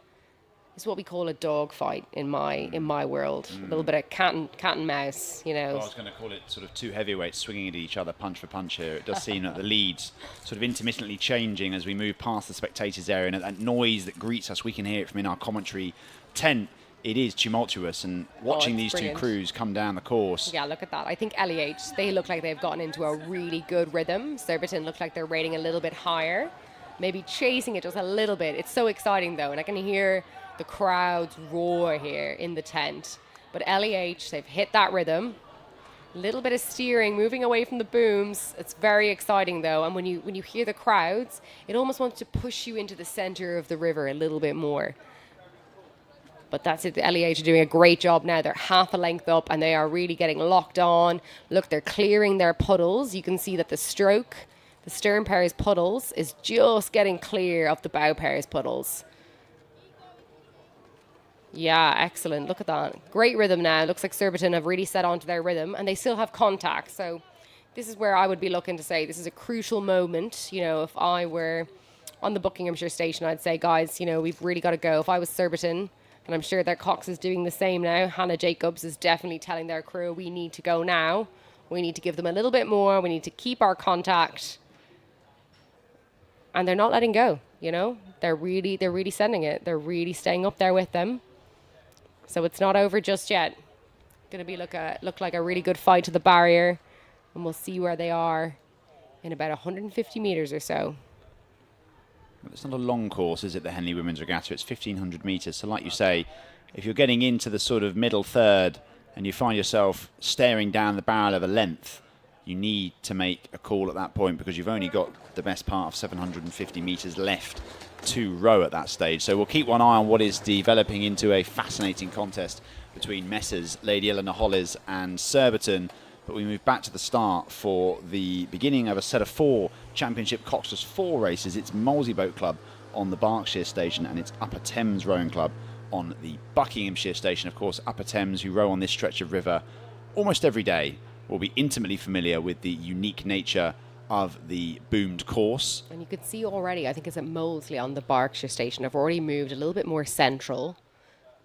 It's what we call a dog fight in my world. A little bit of cat and mouse, you know. Well, I was going to call it sort of two heavyweights swinging at each other, punch for punch here. It does seem that the leads sort of intermittently changing as we move past the spectators area, and that noise that greets us, we can hear it from in our commentary tent. It is tumultuous, and watching these brilliant. two crews come down the course. Yeah, look at that. I think LEH, they look like they've gotten into a really good rhythm. Surbiton look like they're rating a little bit higher, maybe chasing it just a little bit. It's so exciting, though, and I can hear the crowds roar here in the tent. But LEH, they've hit that rhythm. A little bit of steering, moving away from the booms. It's very exciting, though. And when you hear the crowds, it almost wants to push you into the center of the river a little bit more. But that's it. The LEH are doing a great job now. They're half a length up, and they are really getting locked on. Look, they're clearing their puddles. You can see that the stern pair's puddles, is just getting clear of the bow pair's puddles. Yeah, excellent. Look at that. Great rhythm now. Looks like Surbiton have really set onto their rhythm, and they still have contact. So this is where I would be looking to say this is a crucial moment. You know, if I were on the Buckinghamshire station, I'd say, guys, you know, we've really got to go. If I was Surbiton, and I'm sure that Cox is doing the same now, Hannah Jacobs is definitely telling their crew, we need to go now. We need to give them a little bit more. We need to keep our contact. And they're not letting go, you know. They're really sending it. They're really staying up there with them. So it's not over just yet. going to be look like a really good fight to the barrier, and we'll see where they are in about 150 metres or so. It's not a long course, is it, the Henley Women's Regatta? It's 1,500 metres. So like you say, if you're getting into the sort of middle third and you find yourself staring down the barrel of a length, you need to make a call at that point because you've only got the best part of 750 metres left to row at that stage. So we'll keep one eye on what is developing into a fascinating contest between Messrs Lady Eleanor Hollis and Surbiton. But we move back to the start for the beginning of a set of 4 Championship Coxed 4 races. It's Molesey Boat Club on the Berkshire station and it's Upper Thames Rowing Club on the Buckinghamshire station. Of course, Upper Thames, who row on this stretch of river almost every day, will be intimately familiar with the unique nature of the boomed course. And you could see already, I think it's at Molesley on the Berkshire station, I've already moved a little bit more central.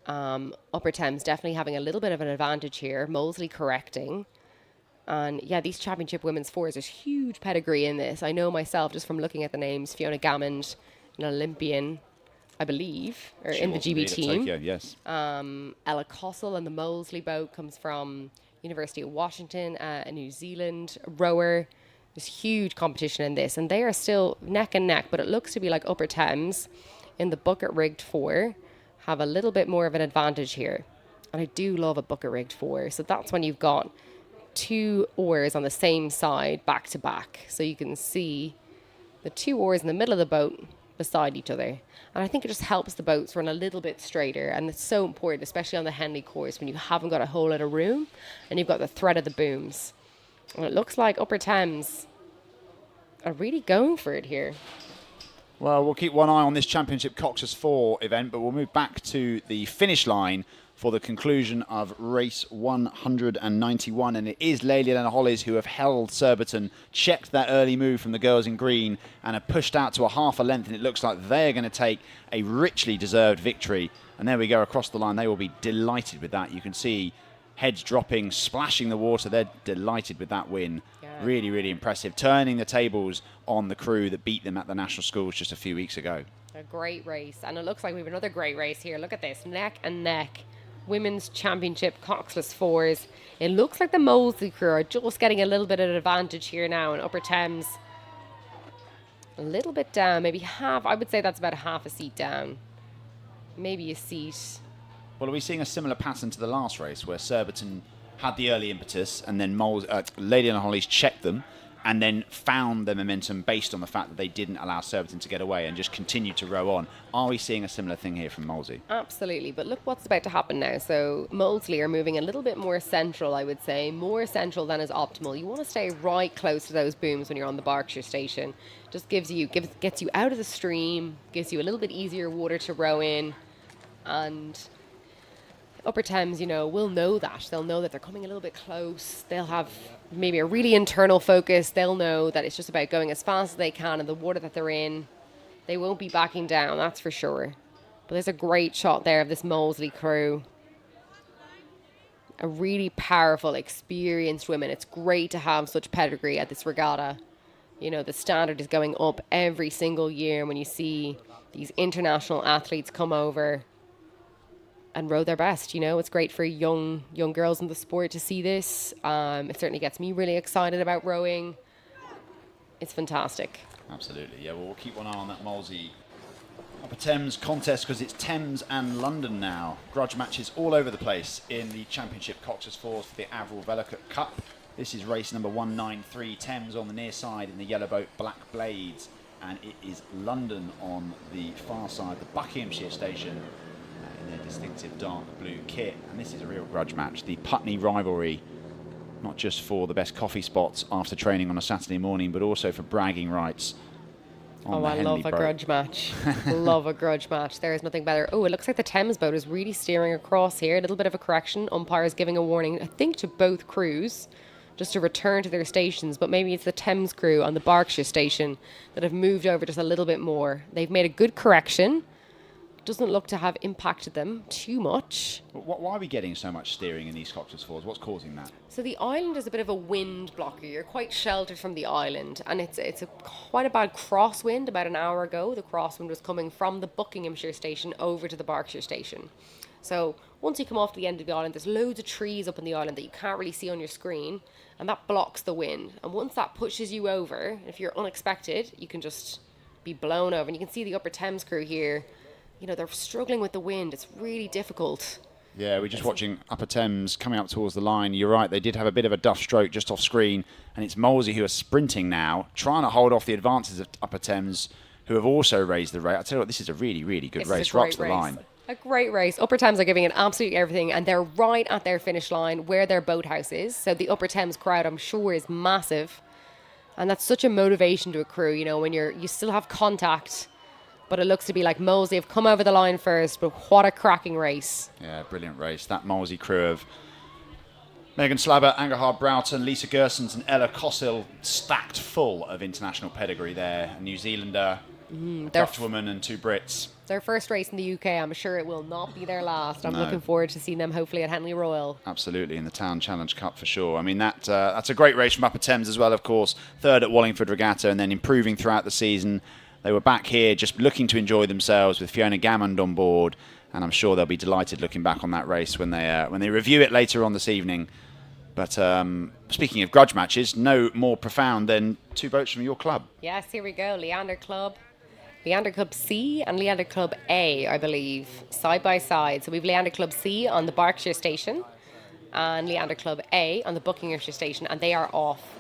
Upper Thames definitely having a little bit of an advantage here. Molesley correcting. And yeah, these Championship Women's 4s, there's huge pedigree in this. I know myself just from looking at the names. Fiona Gammond, an Olympian, I believe, or in the GB team. Tokyo, yes. Ella Cossell and the Molesley boat comes from University of Washington, a New Zealand rower. There's huge competition in this, and they are still neck and neck, but it looks to be like Upper Thames in the bucket rigged 4 have a little bit more of an advantage here. And I do love a bucket rigged 4. So that's when you've got 2 oars on the same side back to back. So you can see the 2 oars in the middle of the boat beside each other. And I think it just helps the boats run a little bit straighter. And it's so important, especially on the Henley course, when you haven't got a whole lot of room and you've got the thread of the booms. And it looks like Upper Thames are really going for it here. Well, we'll keep one eye on this Championship Coxed 4 event, but we'll move back to the finish line for the conclusion of race 191. And it is Lady Eleanor Hollis who have held Surbiton, checked that early move from the girls in green, and have pushed out to a half a length. And it looks like they're going to take a richly deserved victory. And there we go across the line. They will be delighted with that. You can see heads dropping, splashing the water. They're delighted with that win. Yeah. Really, really impressive. Turning the tables on the crew that beat them at the National Schools just a few weeks ago. A great race. And it looks like we have another great race here. Look at this. Neck and neck. Women's Championship Coxless 4s. It looks like the Molesley crew are just getting a little bit of an advantage here now in Upper Thames. A little bit down, maybe half. I would say that's about half a seat down. Maybe a seat. Well, are we seeing a similar pattern to the last race where Surbiton had the early impetus and then Lady Eleanor Hollis checked them and then found their momentum based on the fact that they didn't allow Surbiton to get away and just continued to row on? Are we seeing a similar thing here from Molesley? Absolutely, but look what's about to happen now. So Molesley are moving a little bit more central, I would say, more central than is optimal. You want to stay right close to those booms when you're on the Berkshire station. Just gets you out of the stream, gives you a little bit easier water to row in, and Upper Thames, will know that. They'll know that they're coming a little bit close. They'll have maybe a really internal focus. They'll know that it's just about going as fast as they can in the water that they're in. They won't be backing down, that's for sure. But there's a great shot there of this Molesley crew. A really powerful, experienced women. It's great to have such pedigree at this regatta. The standard is going up every single year when you see these international athletes come over and row their best. It's great for young girls in the sport to see this. It certainly gets me really excited about rowing. It's fantastic. Absolutely, yeah. Well, we'll keep one eye on that Molesley Upper Thames contest because it's Thames and London now. Grudge matches all over the place in the Championship Coxed 4s for the Avril Vellicott Cup. This is race number 193. Thames on the near side in the yellow boat, Black Blades, and it is London on the far side, the Buckinghamshire station, in their distinctive dark blue kit. And this is a real grudge match. The Putney rivalry, not just for the best coffee spots after training on a Saturday morning, but also for bragging rights on the Henley love a boat. grudge match. Love a grudge match. There is nothing better. Oh, it looks like the Thames boat is really steering across here. A little bit of a correction. Umpires giving a warning, I think, to both crews, just to return to their stations. But maybe it's the Thames crew on the Berkshire station that have moved over just a little bit more. They've made a good correction. Doesn't look to have impacted them too much. Why are we getting so much steering in these Coxed 4s? What's causing that? So the island is a bit of a wind blocker. You're quite sheltered from the island, and it's quite a bad crosswind. About an hour ago, the crosswind was coming from the Buckinghamshire station over to the Berkshire station. So once you come off to the end of the island, there's loads of trees up in the island that you can't really see on your screen, and that blocks the wind. And once that pushes you over, if you're unexpected, you can just be blown over. And you can see the Upper Thames crew here, you know, they're struggling with the wind. It's really difficult. Yeah, we're just watching Upper Thames coming up towards the line. You're right, they did have a bit of a duff stroke just off screen, and it's Molesey who are sprinting now, trying to hold off the advances of Upper Thames, who have also raised the rate. I tell you what, this is a really, really good race, right to the line. A great race. Upper Thames are giving it absolutely everything, and they're right at their finish line where their boathouse is. So the Upper Thames crowd, I'm sure, is massive, and that's such a motivation to a crew. You know, when you still have contact, but it looks to be like Molesey have come over the line first. But what a cracking race! Yeah, brilliant race. That Molesey crew of Megan Slabber, Angerhard Broughton, Lisa Gersons, and Ella Cossil stacked full of international pedigree there. A New Zealander, Dutchwoman, and 2 Brits. Their first race in the UK. I'm sure it will not be their last. I'm looking forward to seeing them hopefully at Henley Royal. Absolutely, in the Town Challenge Cup for sure. I mean, that's a great race from Upper Thames as well, of course. 3rd at Wallingford Regatta, and then improving throughout the season. They were back here just looking to enjoy themselves with Fiona Gammond on board, and I'm sure they'll be delighted looking back on that race when they review it later on this evening. But speaking of grudge matches, no more profound than 2 boats from your club. Yes, here we go. Leander Club C and Leander Club A, I believe, side by side. So we've Leander Club C on the Berkshire station and Leander Club A on the Buckinghamshire station, and they are off.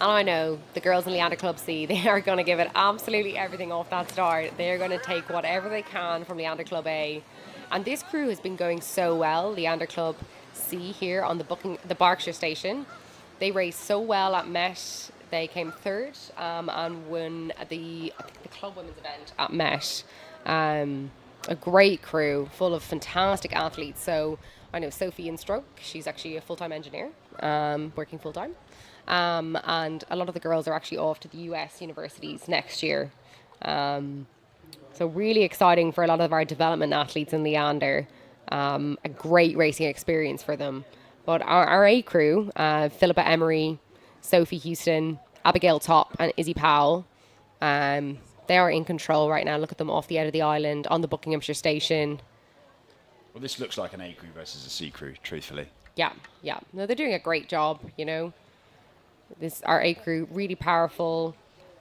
And I know the girls in Leander Club C, they are going to give it absolutely everything off that start. They're going to take whatever they can from Leander Club A. And this crew has been going so well, Leander Club C here on the Berkshire station. They raced so well at Met. They came 3rd and won the club women's event at Met. A great crew full of fantastic athletes. So I know Sophie in Stroke, she's actually a full-time engineer, working full-time. And a lot of the girls are actually off to the US universities next year. So really exciting for a lot of our development athletes in Leander. A great racing experience for them. But our A crew, Philippa Emery, Sophie Houston, Abigail Top and Izzy Powell, they are in control right now. Look at them off the edge of the island on the Buckinghamshire station. Well, this looks like an A crew versus a C crew, truthfully. Yeah. No, they're doing a great job, you know. Our A crew, really powerful.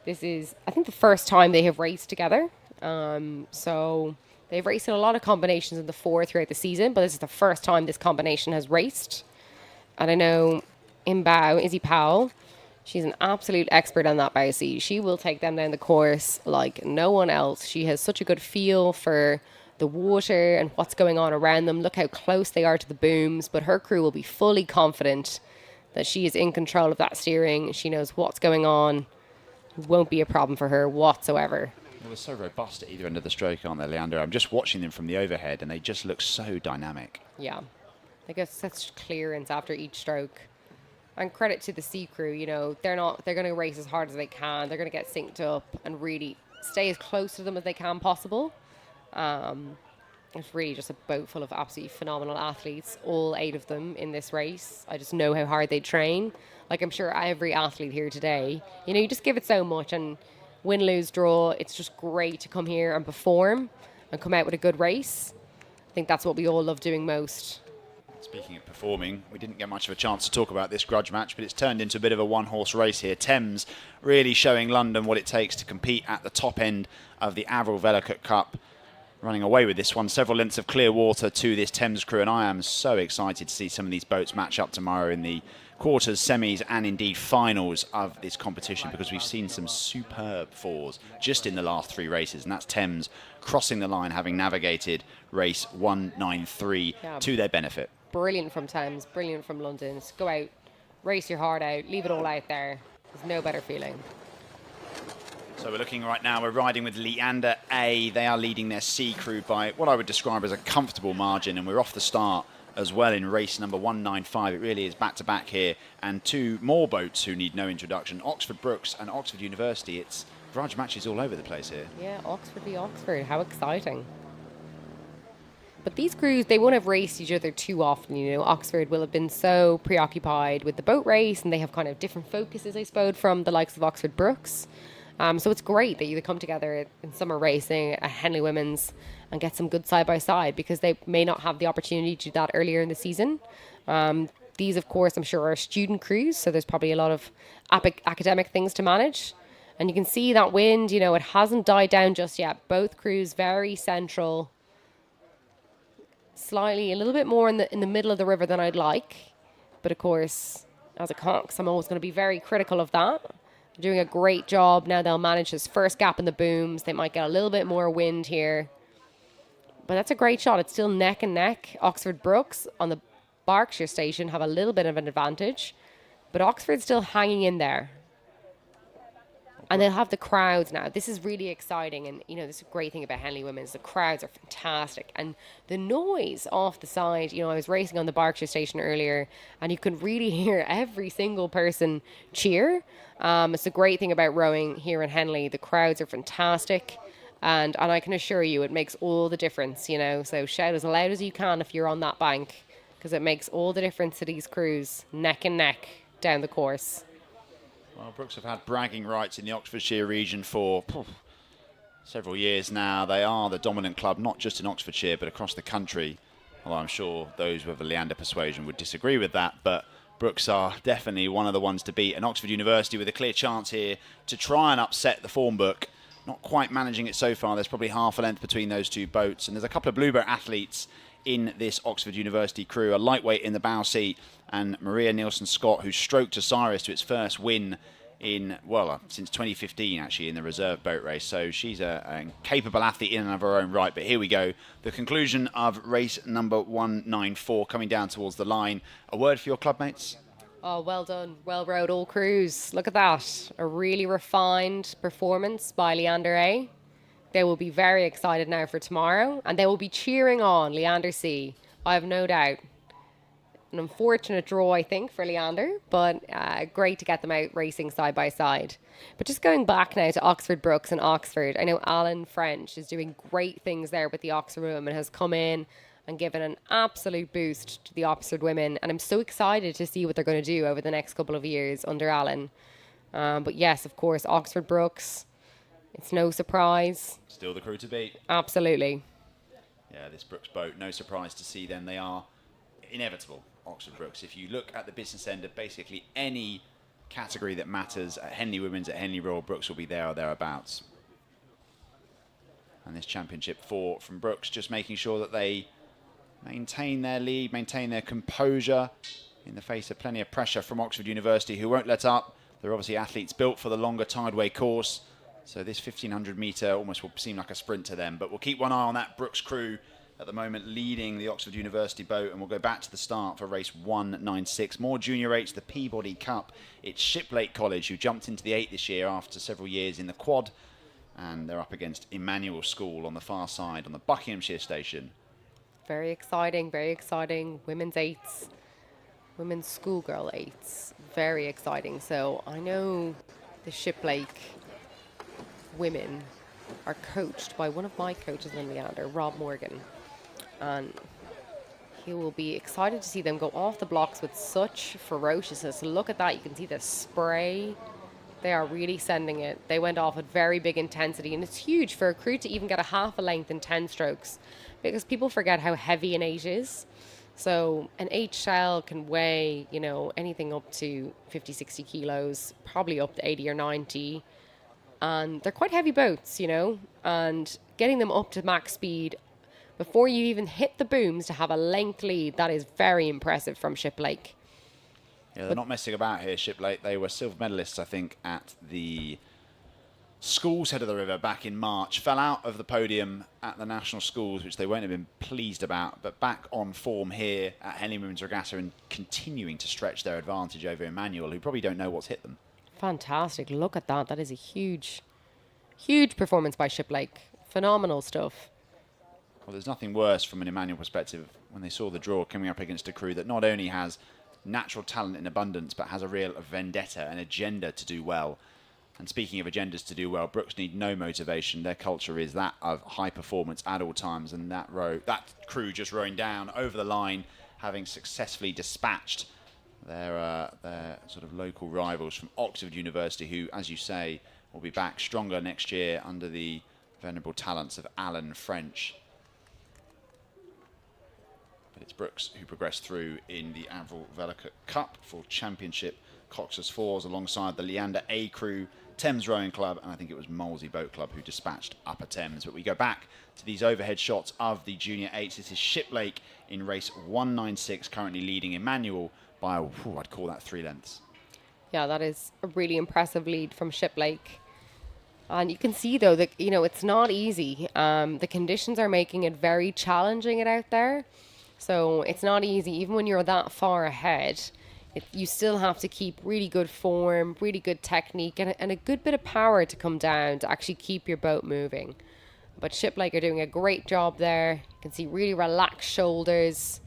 This is, I think, the first time they have raced together. So they've raced in a lot of combinations in the 4 throughout the season, but this is the first time this combination has raced. And I know in bow, Izzy Powell, she's an absolute expert on that bow seat. She will take them down the course like no one else. She has such a good feel for the water and what's going on around them. Look how close they are to the booms, but her crew will be fully confident that she is in control of that steering. She knows what's going on. It won't be a problem for her whatsoever. Well, they're so robust at either end of the stroke, aren't they, Leander? I'm just watching them from the overhead, and they just look so dynamic. Yeah. They get such clearance after each stroke. And credit to the C crew, you know, they're going to race as hard as they can. They're going to get synced up and really stay as close to them as they can possible. It's really just a boat full of absolutely phenomenal athletes, all 8 of them in this race. I just know how hard they train. Like, I'm sure every athlete here today, you know, you just give it so much, and win, lose, draw, it's just great to come here and perform and come out with a good race. I think that's what we all love doing most. Speaking of performing, we didn't get much of a chance to talk about this grudge match, but it's turned into a bit of a one-horse race here. Thames really showing London what it takes to compete at the top end of the Avril Vellicott Cup. Running away with this one, several lengths of clear water to this Thames crew, and I am so excited to see some of these boats match up tomorrow in the quarters, semis, and indeed finals of this competition, because we've seen some superb 4s just in the last 3 races, and that's Thames crossing the line, having navigated race 193 to their benefit. Brilliant from Thames, brilliant from London. Just go out, race your heart out, leave it all out there. There's no better feeling. So we're looking right now, we're riding with Leander A. They are leading their C crew by what I would describe as a comfortable margin, and we're off the start as well in race number 195. It really is back-to-back here, and 2 more boats who need no introduction, Oxford Brookes and Oxford University. It's grudge matches all over the place here. Yeah, Oxford v Oxford, how exciting. But these crews, they won't have raced each other too often, you know. Oxford will have been so preoccupied with the boat race, and they have kind of different focuses, I suppose, from the likes of Oxford Brookes. So it's great that you come together in summer racing at Henley Women's and get some good side-by-side, because they may not have the opportunity to do that earlier in the season. These, of course, I'm sure are student crews, so there's probably a lot of academic things to manage. And you can see that wind, you know, it hasn't died down just yet. Both crews very central, slightly a little bit more in the middle of the river than I'd like. But of course, as a Cox, I'm always going to be very critical of that. They're doing a great job. Now they'll manage this first gap in the booms. They might get a little bit more wind here. But that's a great shot. It's still neck and neck. Oxford Brooks on the Berkshire station have a little bit of an advantage. But Oxford's still hanging in there. And they'll have the crowds now. This is really exciting. And, you know, this is a great thing about Henley Women's. The crowds are fantastic. And the noise off the side, you know, I was racing on the Berkshire station earlier, and you can really hear every single person cheer. It's a great thing about rowing here in Henley. The crowds are fantastic. And I can assure you, it makes all the difference, you know. So shout as loud as you can if you're on that bank, because it makes all the difference to these crews, neck and neck down the course. Well, Brooks have had bragging rights in the Oxfordshire region for several years now. They are the dominant club, not just in Oxfordshire, but across the country. Although I'm sure those with a Leander persuasion would disagree with that. But Brooks are definitely one of the ones to beat. And Oxford University with a clear chance here to try and upset the form book. Not quite managing it so far. There's probably half a length between those two boats. And there's a couple of blueboat athletes in this Oxford University crew. A lightweight in the bow seat, and Maria Nielsen-Scott, who stroked Osiris to its first win in, well, since 2015 actually, in the reserve boat race. So she's a capable athlete in and of her own right. But here we go, the conclusion of race number 194 coming down towards the line. A word for your club mates? Oh, well done. Well rowed, all crews. Look at that. A really refined performance by Leander A. They will be very excited now for tomorrow, and they will be cheering on Leander C. I have no doubt. An unfortunate draw, I think, for Leander, but great to get them out racing side by side. But just going back now to Oxford Brooks and Oxford, I know Alan French is doing great things there with the Oxford women, has come in and given an absolute boost to the Oxford women, and I'm so excited to see what they're going to do over the next couple of years under Alan. But yes, of course, Oxford Brooks, it's no surprise. Still the crew to beat. Absolutely. Yeah, this Brooks boat, no surprise to see them. They are inevitable, Oxford Brooks. If you look at the business end of basically any category that matters at Henley Women's, at Henley Royal, Brooks will be there or thereabouts. And this championship from Brooks, just making sure that they maintain their lead, maintain their composure in the face of plenty of pressure from Oxford University, who won't let up. They're obviously athletes built for the longer tideway course. So this 1,500 metre almost will seem like a sprint to them. But we'll keep one eye on that Brooks crew at the moment, leading the Oxford University boat. And we'll go back to the start for race 196. More junior eights, the Peabody Cup. It's Shiplake College, who jumped into the 8 this year after several years in the quad. And they're up against Emmanuel School on the far side on the Buckinghamshire station. Very exciting, very exciting. Women's eights, women's schoolgirl eights. Very exciting. So I know the Shiplake women are coached by one of my coaches in Leander, Rob Morgan. And he will be excited to see them go off the blocks with such ferociousness. Look at that. You can see the spray. They are really sending it. They went off at very big intensity. And it's huge for a crew to even get a half a length in 10 strokes, because people forget how heavy an 8 is. So an 8 shell can weigh, you know, anything up to 50, 60 kilos, probably up to 80 or 90. And they're quite heavy boats, you know, and getting them up to max speed before you even hit the booms to have a length lead, that is very impressive from Shiplake. Yeah, they're not messing about here, Shiplake. They were silver medalists, I think, at the schools head of the river back in March. Fell out of the podium at the national schools, which they won't have been pleased about, but back on form here at Henley Women's Regatta and continuing to stretch their advantage over Emmanuel, who probably don't know what's hit them. Fantastic. Look at that. That is a huge, huge performance by Shiplake. Phenomenal stuff. Well, there's nothing worse from an Emmanuel perspective when they saw the draw coming up against a crew that not only has natural talent in abundance, but has a real vendetta and agenda to do well. And speaking of agendas to do well, Brooks need no motivation. Their culture is that of high performance at all times, and that crew just rowing down over the line, having successfully dispatched their sort of local rivals from Oxford University, who, as you say, will be back stronger next year under the venerable talents of Alan French. It's Brooks who progressed through in the Avril Vellicut Cup for Championship Cox's Fours alongside the Leander A crew, Thames Rowing Club, and I think it was Molesey Boat Club who dispatched Upper Thames. But we go back to these overhead shots of the Junior 8s. This is Shiplake in race 196, currently leading Emmanuel by, I'd call that 3 lengths. Yeah, that is a really impressive lead from Shiplake. And you can see, though, that, you know, it's not easy. The conditions are making it very challenging out there. So it's not easy. Even when you're that far ahead, you still have to keep really good form, really good technique, and a good bit of power to come down to actually keep your boat moving. But Shiplake are doing a great job there. You can see really relaxed shoulders.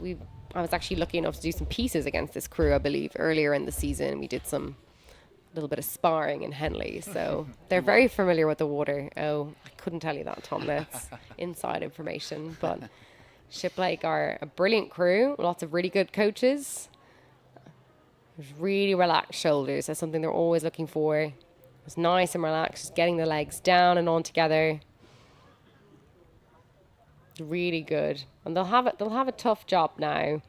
I was actually lucky enough to do some pieces against this crew, I believe, earlier in the season. We did some little bit of sparring in Henley, so they're very familiar with the water. Oh, I couldn't tell you that, Tom. That's inside information. But Shiplake are a brilliant crew, lots of really good coaches. There's really relaxed shoulders. That's something they're always looking for. It's nice and relaxed, just getting the legs down and on together. Really good, and they'll have a tough job now.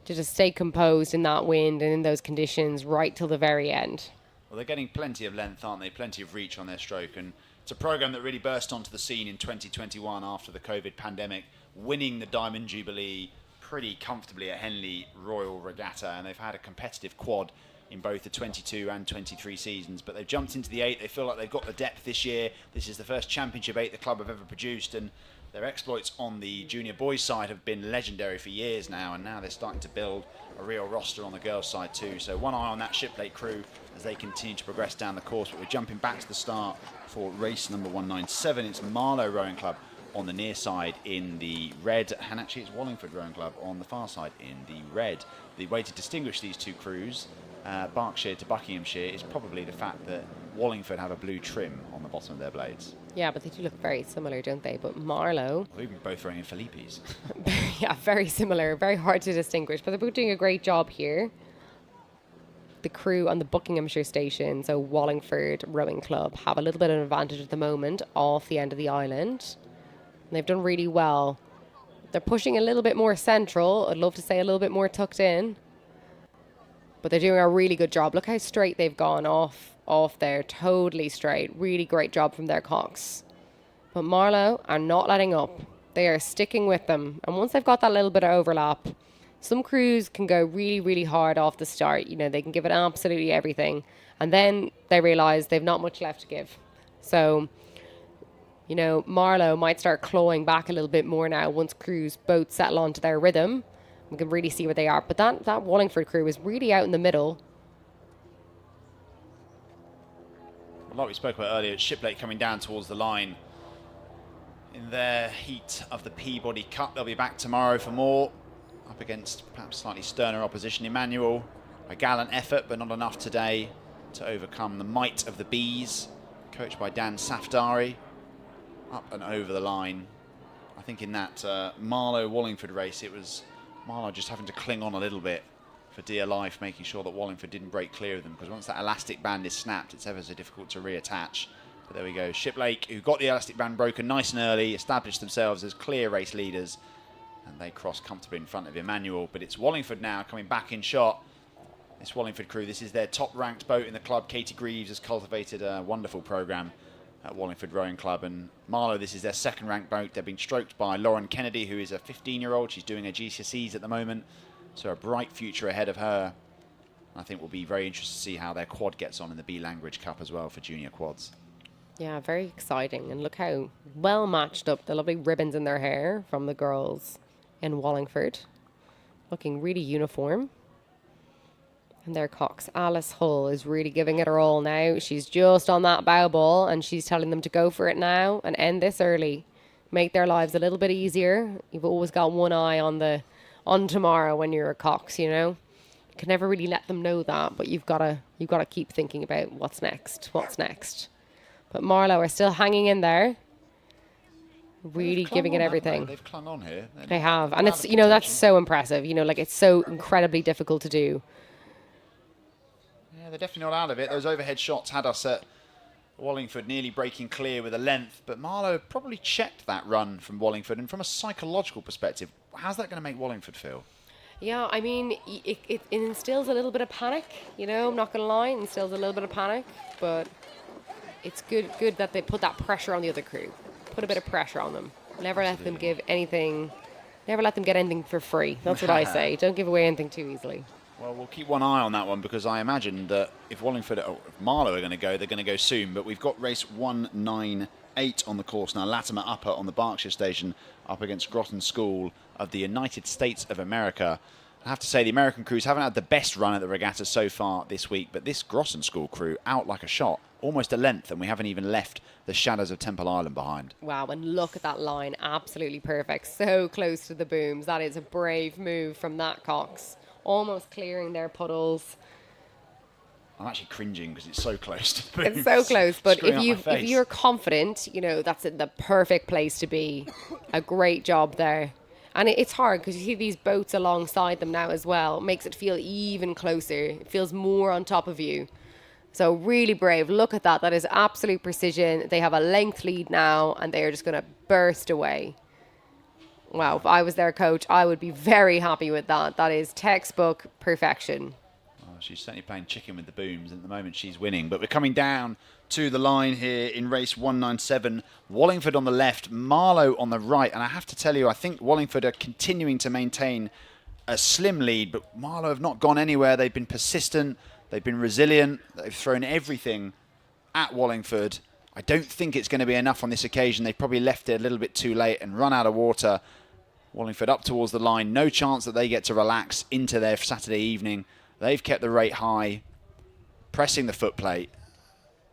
To just stay composed in that wind and in those conditions right till the very end. Well, they're getting plenty of length, aren't they? Plenty of reach on their stroke. And it's a program that really burst onto the scene in 2021 after the COVID pandemic, winning the Diamond Jubilee pretty comfortably at Henley Royal Regatta. And they've had a competitive quad in both the 22 and 23 seasons. But they've jumped into the 8. They feel like they've got the depth this year. This is the first Championship 8 the club have ever produced. And their exploits on the junior boys side have been legendary for years now, and now they're starting to build a real roster on the girls side too. So one eye on that Shiplake crew as they continue to progress down the course. But we're jumping back to the start for race number 197. It's Marlow Rowing Club on the near side in the red, and actually it's Wallingford Rowing Club on the far side in the red. The way to distinguish these two crews, Berkshire to Buckinghamshire, is probably the fact that Wallingford have a blue trim on the bottom of their blades. Yeah, but they do look very similar, don't they? But Marlow... Well, even both wearing Philippe's. Yeah, very similar. Very hard to distinguish. But they're both doing a great job here. The crew on the Buckinghamshire station, so Wallingford Rowing Club, have a little bit of an advantage at the moment off the end of the island. And they've done really well. They're pushing a little bit more central. I'd love to say a little bit more tucked in. But they're doing a really good job. Look how straight they've gone off there, totally straight. Really great job from their cocks. But Marlow are not letting up. They are sticking with them. And once they've got that little bit of overlap, some crews can go really, really hard off the start. You know, they can give it absolutely everything. And then they realise they've not much left to give. So, you know, Marlow might start clawing back a little bit more now once crews both settle onto their rhythm. We can really see where they are. But that Wallingford crew is really out in the middle. Like we spoke about earlier, Shiplake coming down towards the line in their heat of the Peabody Cup. They'll be back tomorrow for more, up against perhaps slightly sterner opposition. Emmanuel, a gallant effort, but not enough today to overcome the might of the Bees, coached by Dan Safdari, up and over the line. I think in that Marlow-Wallingford race, it was Marlow just having to cling on a little bit for dear life, making sure that Wallingford didn't break clear of them, because once that elastic band is snapped, it's ever so difficult to reattach. But there we go. Shiplake, who got the elastic band broken nice and early, established themselves as clear race leaders, and they cross comfortably in front of Emmanuel. But it's Wallingford now coming back in shot. This Wallingford crew, this is their top-ranked boat in the club. Katie Greaves has cultivated a wonderful programme at Wallingford Rowing Club. And Marlow, this is their second-ranked boat. They're being stroked by Lauren Kennedy, who is a 15-year-old. She's doing her GCSEs at the moment. So a bright future ahead of her. I think we'll be very interested to see how their quad gets on in the B Language Cup as well for junior quads. Yeah, very exciting. And look how well matched up. The lovely ribbons in their hair from the girls in Wallingford. Looking really uniform. And their Cox, Alice Hull, is really giving it her all now. She's just on that bow ball and she's telling them to go for it now and end this early. Make their lives a little bit easier. You've always got one eye on tomorrow when you're a Cox, you know. You can never really let them know that, but you've got to keep thinking about what's next. But Marlow are still hanging in there, really giving it everything. They've clung on here. They have, and it's, you know, that's so impressive. You know, like, it's so incredibly difficult to do. Yeah, they're definitely not out of it. Those overhead shots had us at Wallingford nearly breaking clear with a length, but Marlowe probably checked that run from Wallingford. And from a psychological perspective, how's that going to make Wallingford feel? Yeah, I mean, it instills a little bit of panic, you know, I'm not going to lie, it instills a little bit of panic, but it's good that they put that pressure on the other crew. Put a bit of pressure on them. Never let them give anything, never let them get anything for free. That's what I say. Don't give away anything too easily. Well, we'll keep one eye on that one, because I imagine that if Wallingford or if Marlowe are going to go, they're going to go soon. But we've got race 198 on the course now. Latimer Upper on the Berkshire Station up against Groton School of the United States of America. I have to say the American crews haven't had the best run at the regatta so far this week, but this Groton School crew out like a shot, almost a length, and we haven't even left the shadows of Temple Island behind. Wow, and look at that line, absolutely perfect, so close to the booms. That is a brave move from that Cox, almost clearing their puddles. I'm actually cringing because it's so close to the booms. It's so close, but if you're confident, you know, that's the perfect place to be. A great job there. And it's hard because you see these boats alongside them now as well. It makes it feel even closer. It feels more on top of you. So really brave. Look at that. That is absolute precision. They have a length lead now and they are just going to burst away. Wow, if I was their coach, I would be very happy with that. That is textbook perfection. She's certainly playing chicken with the booms. At the moment, she's winning. But we're coming down to the line here in race 197. Wallingford on the left, Marlowe on the right. And I have to tell you, I think Wallingford are continuing to maintain a slim lead, but Marlowe have not gone anywhere. They've been persistent. They've been resilient. They've thrown everything at Wallingford. I don't think it's going to be enough on this occasion. They've probably left it a little bit too late and run out of water. Wallingford up towards the line. No chance that they get to relax into their Saturday evening. They've kept the rate high, pressing the footplate.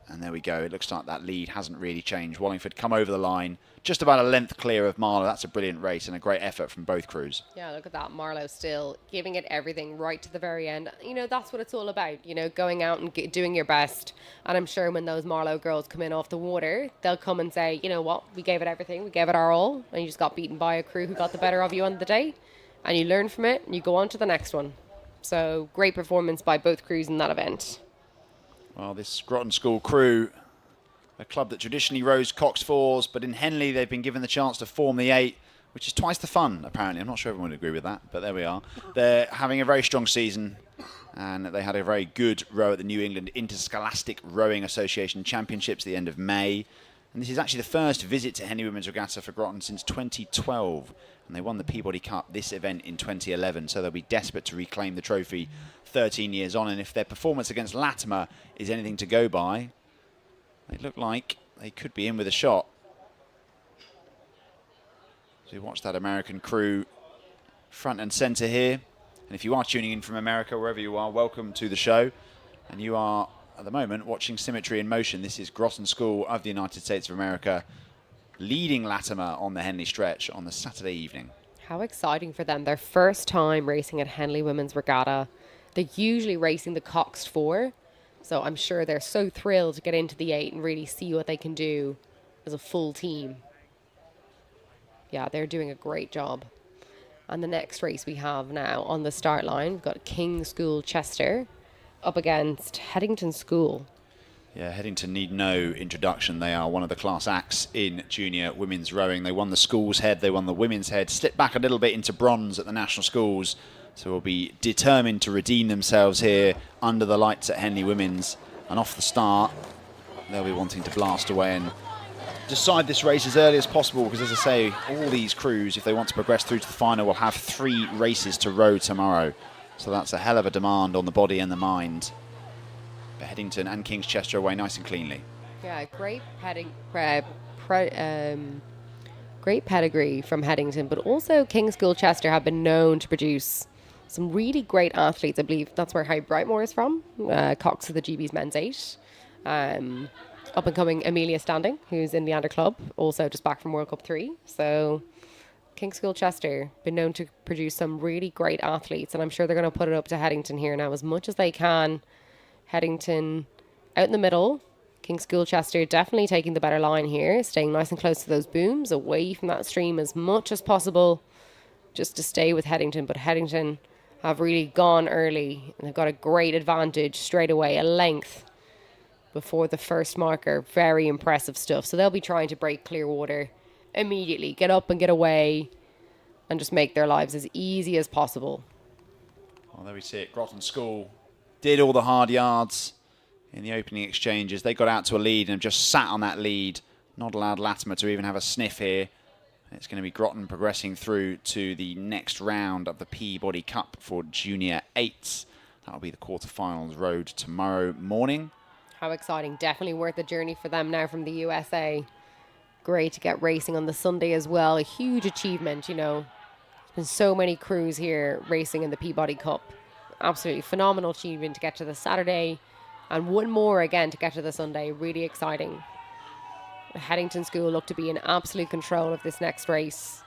And there we go. It looks like that lead hasn't really changed. Wallingford come over the line, just about a length clear of Marlowe. That's a brilliant race and a great effort from both crews. Yeah, look at that. Marlowe still giving it everything right to the very end. You know, that's what it's all about, you know, going out and doing your best. And I'm sure when those Marlowe girls come in off the water, they'll come and say, you know what, we gave it everything. We gave it our all. And you just got beaten by a crew who got the better of you on the day. And you learn from it and you go on to the next one. So great performance by both crews in that event. Well, this Groton School crew, a club that traditionally rows Coxed fours, but in Henley they've been given the chance to form the 8, which is twice the fun, apparently. I'm not sure everyone would agree with that, but there we are. They're having a very strong season, and they had a very good row at the New England Interscholastic Rowing Association Championships at the end of May. And this is actually the first visit to Henley Women's Regatta for Groton since 2012. And they won the Peabody Cup, this event, in 2011. So they'll be desperate to reclaim the trophy 13 years on. And if their performance against Latimer is anything to go by, they look like they could be in with a shot. So you watch that American crew front and centre here. And if you are tuning in from America, wherever you are, welcome to the show. And you are, at the moment, watching Symmetry in Motion. This is Groton School of the United States of America, leading Latimer on the Henley stretch on the Saturday evening. How exciting for them. Their first time racing at Henley Women's Regatta. They're usually racing the Coxed 4. So I'm sure they're so thrilled to get into the 8 and really see what they can do as a full team. Yeah, they're doing a great job. And the next race we have now on the start line, we've got King's School Chester up against Headington School. Yeah, Headington need no introduction. They are one of the class acts in junior women's rowing. They won the schools head, they won the women's head, slipped back a little bit into bronze at the national schools. So will be determined to redeem themselves here under the lights at Henley Women's. And off the start, they'll be wanting to blast away and decide this race as early as possible, because, as I say, all these crews, if they want to progress through to the final, will have 3 races to row tomorrow. So that's a hell of a demand on the body and the mind. But Headington and King's Chester away nice and cleanly. Yeah, great pedigree from Headington, but also King's School Chester have been known to produce some really great athletes. I believe that's where Harry Brightmore is from, Cox of the GB's men's 8. Up and coming Amelia Standing, who's in the Under Club, also just back from World Cup 3. So King's School Chester been known to produce some really great athletes, and I'm sure they're going to put it up to Headington here now as much as they can. Headington out in the middle. King's School Chester definitely taking the better line here, staying nice and close to those booms, away from that stream as much as possible, just to stay with Headington. But Headington have really gone early, and they've got a great advantage straight away, a length. before the first marker. Very impressive stuff. So they'll be trying to break clear water immediately, get up and get away, and just make their lives as easy as possible. Well, there we see it. Groton School did all the hard yards in the opening exchanges. They got out to a lead and have just sat on that lead, not allowed Latimer to even have a sniff here. It's going to be Groton progressing through to the next round of the Peabody Cup for Junior 8s. That'll be the quarterfinals road tomorrow morning. How exciting. Definitely worth the journey for them now from the USA. Great to get racing on the Sunday as well. A huge achievement, you know. There's been so many crews here racing in the Peabody Cup. Absolutely phenomenal achievement to get to the Saturday. And one more again to get to the Sunday. Really exciting. Headington School look to be in absolute control of this next race.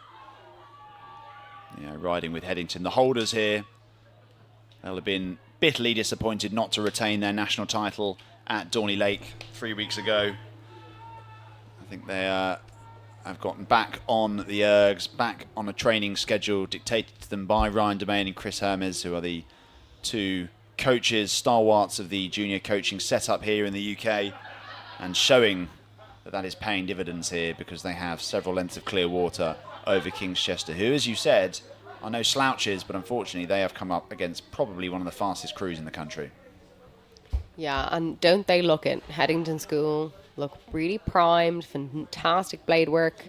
Yeah, riding with Headington. The holders here, they'll have been bitterly disappointed not to retain their national title at Dorney Lake 3 weeks ago. I think they have gotten back on the ergs, back on a training schedule dictated to them by Ryan Domain and Chris Hermes, who are the two coaches, stalwarts of the junior coaching setup here in the UK, and showing that is paying dividends here because they have several lengths of clear water over King's Chester, who, as you said, are no slouches, but unfortunately they have come up against probably one of the fastest crews in the country. Yeah, and don't they look it? Headington School look really primed, fantastic blade work.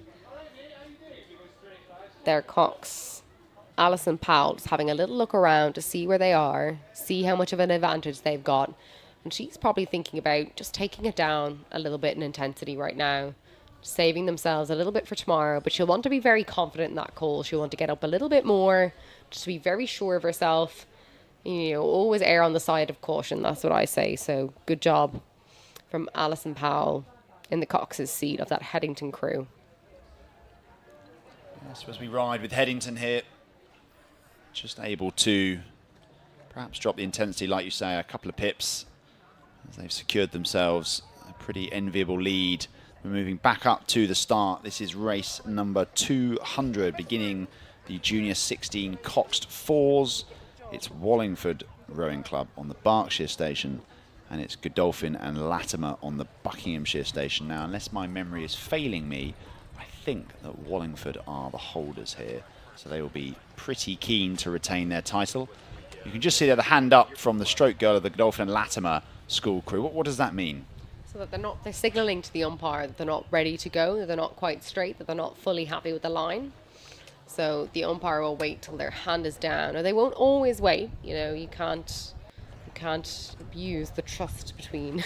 Their Cox, Alison Powell, just having a little look around to see where they are, see how much of an advantage they've got. And she's probably thinking about just taking it down a little bit in intensity right now, saving themselves a little bit for tomorrow. But she'll want to be very confident in that call. She'll want to get up a little bit more, just to be very sure of herself. You know, always err on the side of caution. That's what I say. So good job from Alison Powell in the Cox's seat of that Headington crew. I suppose we ride with Headington here, just able to perhaps drop the intensity, like you say, a couple of pips, as they've secured themselves a pretty enviable lead. We're moving back up to the start. This is race number 200, beginning the Junior 16 Coxed 4s. It's Wallingford Rowing Club on the Berkshire station, and it's Godolphin and Latimer on the Buckinghamshire station. Now, unless my memory is failing me, I think that Wallingford are the holders here, so they will be pretty keen to retain their title. You can just see there the hand up from the stroke girl of the Godolphin and Latimer school crew. What does that mean? So that they're signalling to the umpire that they're not ready to go, that they're not quite straight, that they're not fully happy with the line. So the umpire will wait till their hand is down, or they won't always wait. You know, you can't abuse the trust between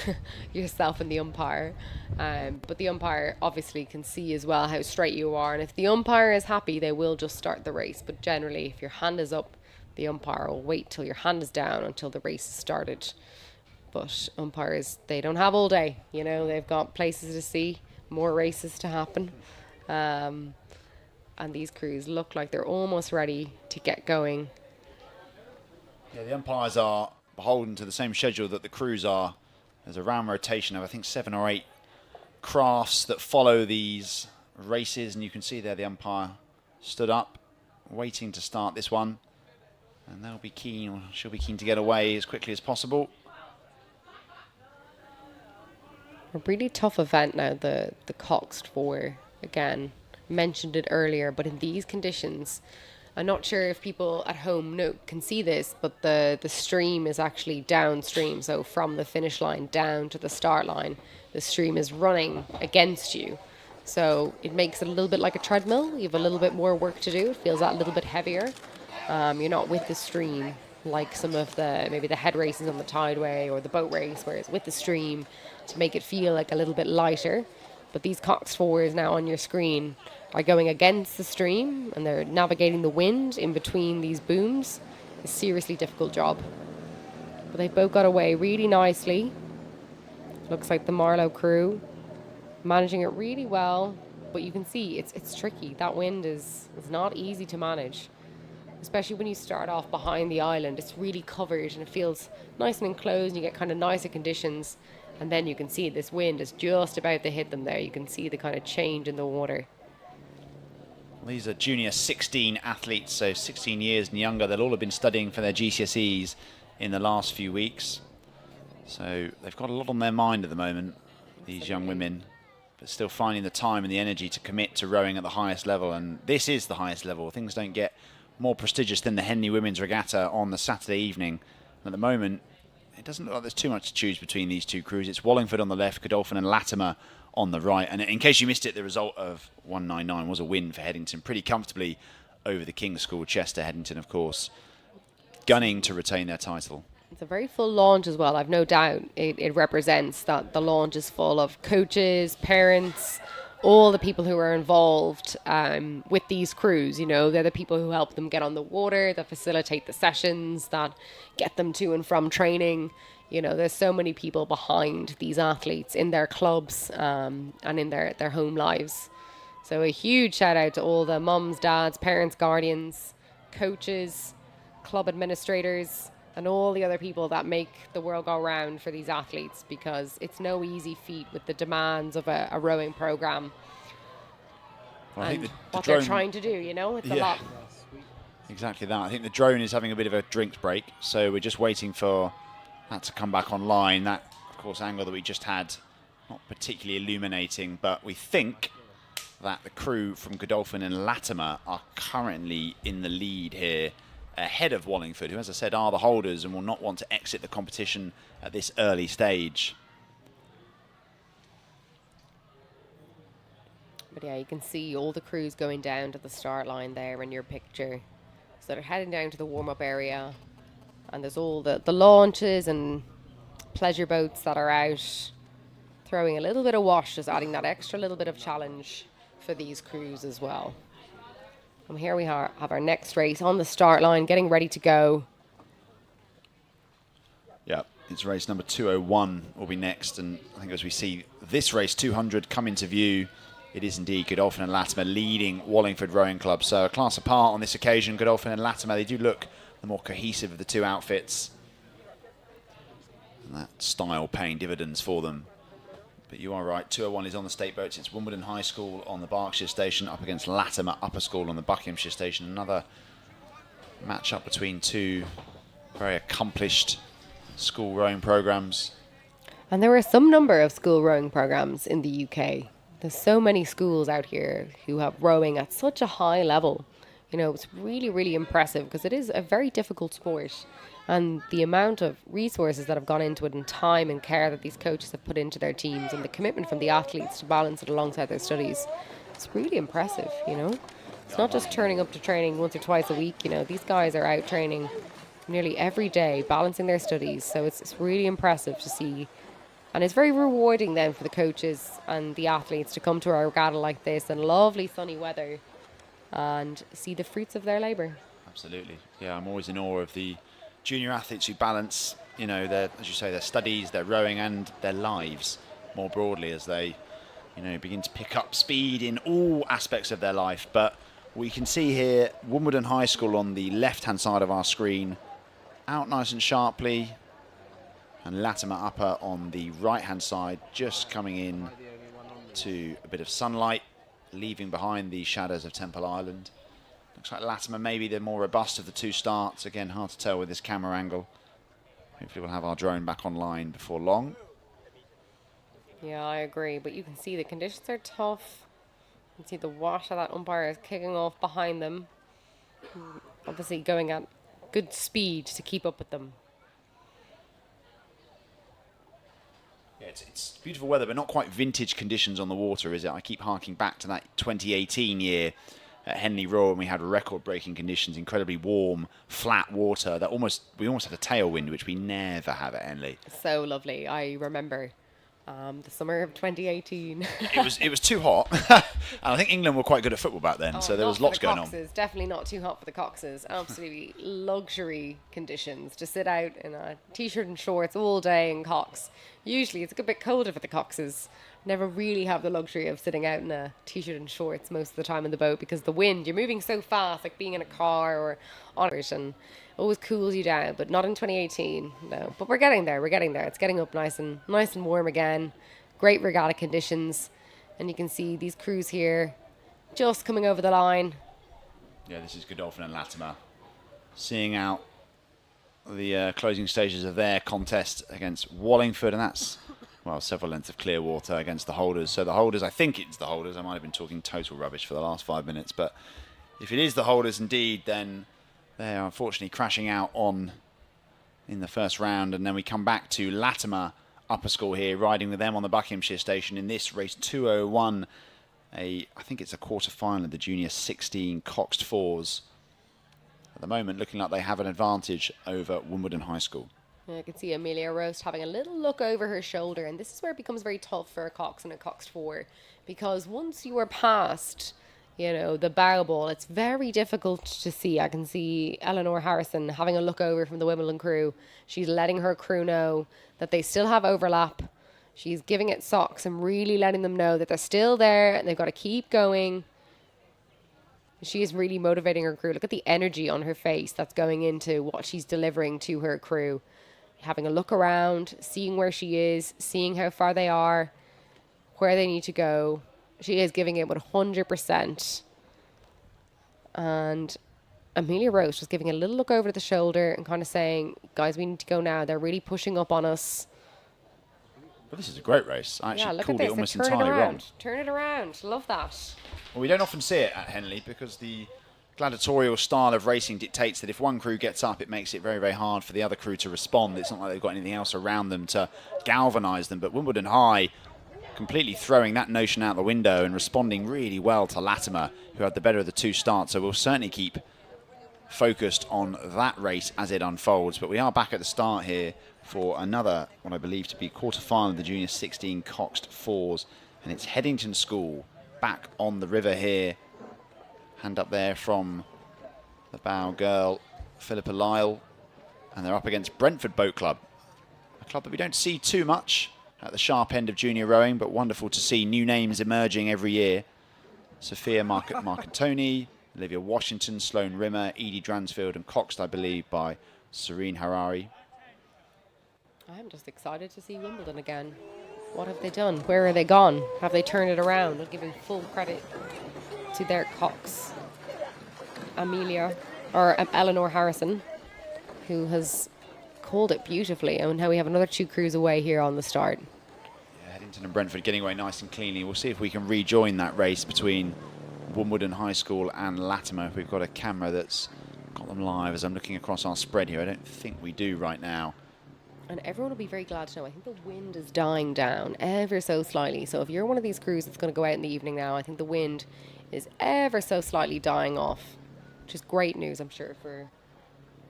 yourself and the umpire. But the umpire obviously can see as well how straight you are, and if the umpire is happy, they will just start the race. But generally, if your hand is up, the umpire will wait till your hand is down until the race is started. But umpires, they don't have all day. You know, they've got places to see, more races to happen. And these crews look like they're almost ready to get going. Yeah, the umpires are beholden to the same schedule that the crews are. There's a round rotation of, I think, 7 or 8 crafts that follow these races, and you can see there the umpire stood up, waiting to start this one. And they'll be keen, or she'll be keen to get away as quickly as possible. A really tough event now, the Coxed 4. Again, mentioned it earlier, but in these conditions, I'm not sure if people at home can see this, but the stream is actually downstream. So from the finish line down to the start line, the stream is running against you. So it makes it a little bit like a treadmill. You have a little bit more work to do. It feels that little bit heavier. You're not with the stream like some of maybe the head races on the Tideway or the boat race, where it's with the stream to make it feel like a little bit lighter. But these Coxed 4s now on your screen are going against the stream, and they're navigating the wind in between these booms. A seriously difficult job. But they've both got away really nicely. Looks like the Marlow crew managing it really well, but you can see it's tricky. That wind is not easy to manage, especially when you start off behind the island. It's really covered and it feels nice and enclosed, and you get kind of nicer conditions. And then you can see this wind is just about to hit them there. You can see the kind of change in the water. These are Junior 16 athletes, so 16 years and younger. They'll all have been studying for their GCSEs in the last few weeks. So they've got a lot on their mind at the moment, these young women, but still finding the time and the energy to commit to rowing at the highest level. And this is the highest level. Things don't get more prestigious than the Henley Women's Regatta on the Saturday evening. And at the moment, it doesn't look like there's too much to choose between these two crews. It's Wallingford on the left, Godolphin and Latimer on the right. And in case you missed it, the result of 199 was a win for Headington pretty comfortably over the King's School. Chester Headington, of course, gunning to retain their title. It's a very full launch as well. I've no doubt it represents that the launch is full of coaches, parents, all the people who are involved with these crews. You know, they're the people who help them get on the water, that facilitate the sessions, that get them to and from training. You know, there's so many people behind these athletes in their clubs and in their home lives. So a huge shout out to all the mums, dads, parents, guardians, coaches, club administrators, and all the other people that make the world go round for these athletes, because it's no easy feat with the demands of a rowing program. Well, and what they're trying to do, you know, it's a lot. Exactly that. I think the drone is having a bit of a drinks break, so we're just waiting for that to come back online. That, of course, angle that we just had, not particularly illuminating, but we think that the crew from Godolphin and Latimer are currently in the lead here, ahead of Wallingford, who, as I said, are the holders and will not want to exit the competition at this early stage. But yeah, you can see all the crews going down to the start line there in your picture. So they're heading down to the warm-up area, and there's all the launches and pleasure boats that are out, throwing a little bit of wash, just adding that extra little bit of challenge for these crews as well. And here we have our next race on the start line, getting ready to go. Yeah, it's race number 201 will be next. And I think as we see this race 200 come into view, it is indeed Godolphin and Latimer leading Wallingford Rowing Club. So a class apart on this occasion, Godolphin and Latimer. They do look the more cohesive of the two outfits. And that style paying dividends for them. But you are right, 201 is on the state boats. It's Wimbledon High School on the Berkshire station up against Latimer Upper School on the Buckinghamshire station. Another match-up between two very accomplished school rowing programs. And there are some number of school rowing programs in the UK. There's so many schools out here who have rowing at such a high level. You know, it's really, really impressive because it is a very difficult sport. And the amount of resources that have gone into it and time and care that these coaches have put into their teams and the commitment from the athletes to balance it alongside their studies, it's really impressive, you know. It's not just turning up to training once or twice a week, you know. These guys are out training nearly every day, balancing their studies. So it's really impressive to see. And it's very rewarding then for the coaches and the athletes to come to a regatta like this in lovely sunny weather and see the fruits of their labour. Absolutely. Yeah, I'm always in awe of the junior athletes who balance, you know, their, as you say, their studies, their rowing and their lives more broadly as they, you know, begin to pick up speed in all aspects of their life. But we can see here Wimbledon High School on the left-hand side of our screen, out nice and sharply, and Latimer Upper on the right-hand side, just coming in to a bit of sunlight, leaving behind the shadows of Temple Island. Looks like Latimer maybe the more robust of the two starts. Again, hard to tell with this camera angle. Hopefully we'll have our drone back online before long. Yeah, I agree. But you can see the conditions are tough. You can see the wash of that umpire is kicking off behind them. Obviously going at good speed to keep up with them. Yeah, it's beautiful weather, but not quite vintage conditions on the water, is it? I keep harking back to that 2018 year at Henley Royal, when we had record-breaking conditions, incredibly warm, flat water. That we almost had a tailwind, which we never have at Henley. So lovely. I remember the summer of 2018. it was too hot, and I think England were quite good at football back then, so there was lots going on. Definitely not too hot for the Coxes. Absolutely luxury conditions to sit out in a t-shirt and shorts all day in Cox. Usually it's a bit colder for the Coxes. Never really have the luxury of sitting out in a t-shirt and shorts most of the time in the boat because the wind, you're moving so fast, like being in a car or on it, and always cools you down, but not in 2018, no. But we're getting there. It's getting up nice and warm again. Great regatta conditions, and you can see these crews here just coming over the line. Yeah, this is Godolphin and Latimer seeing out the closing stages of their contest against Wallingford, and that's, well, several lengths of clear water against the holders. So the holders, I think it's the holders. I might have been talking total rubbish for the last 5 minutes, but if it is the holders indeed, then they are unfortunately crashing out in the first round, and then we come back to Latimer Upper School here, riding with them on the Buckinghamshire station in this race 201. I think it's a quarter-final of the Junior 16 Coxed Fours. At the moment, looking like they have an advantage over Wimbledon High School. Yeah, I can see Amelia Roast having a little look over her shoulder, and this is where it becomes very tough for a Cox and a Coxed Four, because once you are past, the barrel ball, it's very difficult to see. I can see Eleanor Harrison having a look over from the Wimbledon crew. She's letting her crew know that they still have overlap. She's giving it socks and really letting them know that they're still there and they've got to keep going. She is really motivating her crew. Look at the energy on her face that's going into what she's delivering to her crew. Having a look around, seeing where she is, seeing how far they are, where they need to go. She is giving it 100%. And Amelia Roach was giving a little look over the shoulder and kind of saying, guys, we need to go now. They're really pushing up on us. Well, this is a great race. I actually called it almost entirely wrong. Turn it around. Love that. Well, we don't often see it at Henley because the gladiatorial style of racing dictates that if one crew gets up, it makes it very, very hard for the other crew to respond. It's not like they've got anything else around them to galvanise them. But Wimbledon High completely throwing that notion out the window and responding really well to Latimer, who had the better of the two starts. So we'll certainly keep focused on that race as it unfolds. But we are back at the start here for another, what I believe to be quarter-final of the Junior 16 Coxed Fours. And it's Headington School back on the river here. Hand up there from the bow girl, Philippa Lyle. And they're up against Brentford Boat Club, a club that we don't see too much at the sharp end of junior rowing, but wonderful to see new names emerging every year. Sophia Marcantoni, Olivia Washington, Sloane Rimmer, Edie Dransfield, and Coxed, I believe, by Serene Harari. I'm just excited to see Wimbledon again. What have they done? Where are they gone? Have they turned it around? I'm giving full credit to their Cox. Eleanor Harrison, who has called it beautifully. And now we have another two crews away here on the start. Yeah, Headington and Brentford getting away nice and cleanly. We'll see if we can rejoin that race between Wimbledon High School and Latimer. We've got a camera that's got them live as I'm looking across our spread here. I don't think we do right now. And everyone will be very glad to know, I think the wind is dying down ever so slightly. So if you're one of these crews that's going to go out in the evening now, I think the wind is ever so slightly dying off, which is great news, I'm sure, for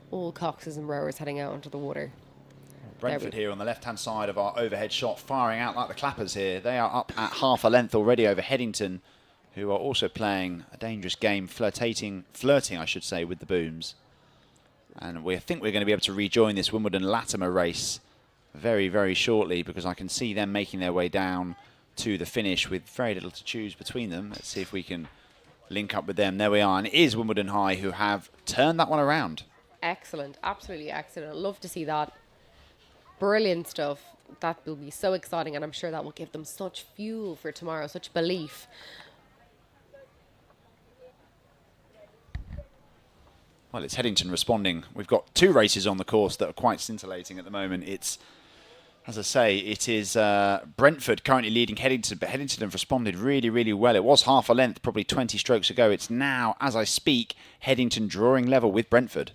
all Coxes and rowers heading out onto the water. Brentford here on the left-hand side of our overhead shot, firing out like the clappers here. They are up at half a length already over Headington, who are also playing a dangerous game, flirting, I should say, with the booms. And we think we're going to be able to rejoin this Wimbledon-Latimer race very, very shortly, because I can see them making their way down to the finish with very little to choose between them. Let's see if we can link up with them. There we are. And it is Wimbledon High who have turned that one around. Excellent. Absolutely excellent. I'd love to see that. Brilliant stuff. That will be so exciting, and I'm sure that will give them such fuel for tomorrow, such belief. Well, it's Headington responding. We've got two races on the course that are quite scintillating at the moment. It's, as I say, it is Brentford currently leading Headington, but Headington have responded really, really well. It was half a length, probably 20 strokes ago. It's now, as I speak, Headington drawing level with Brentford.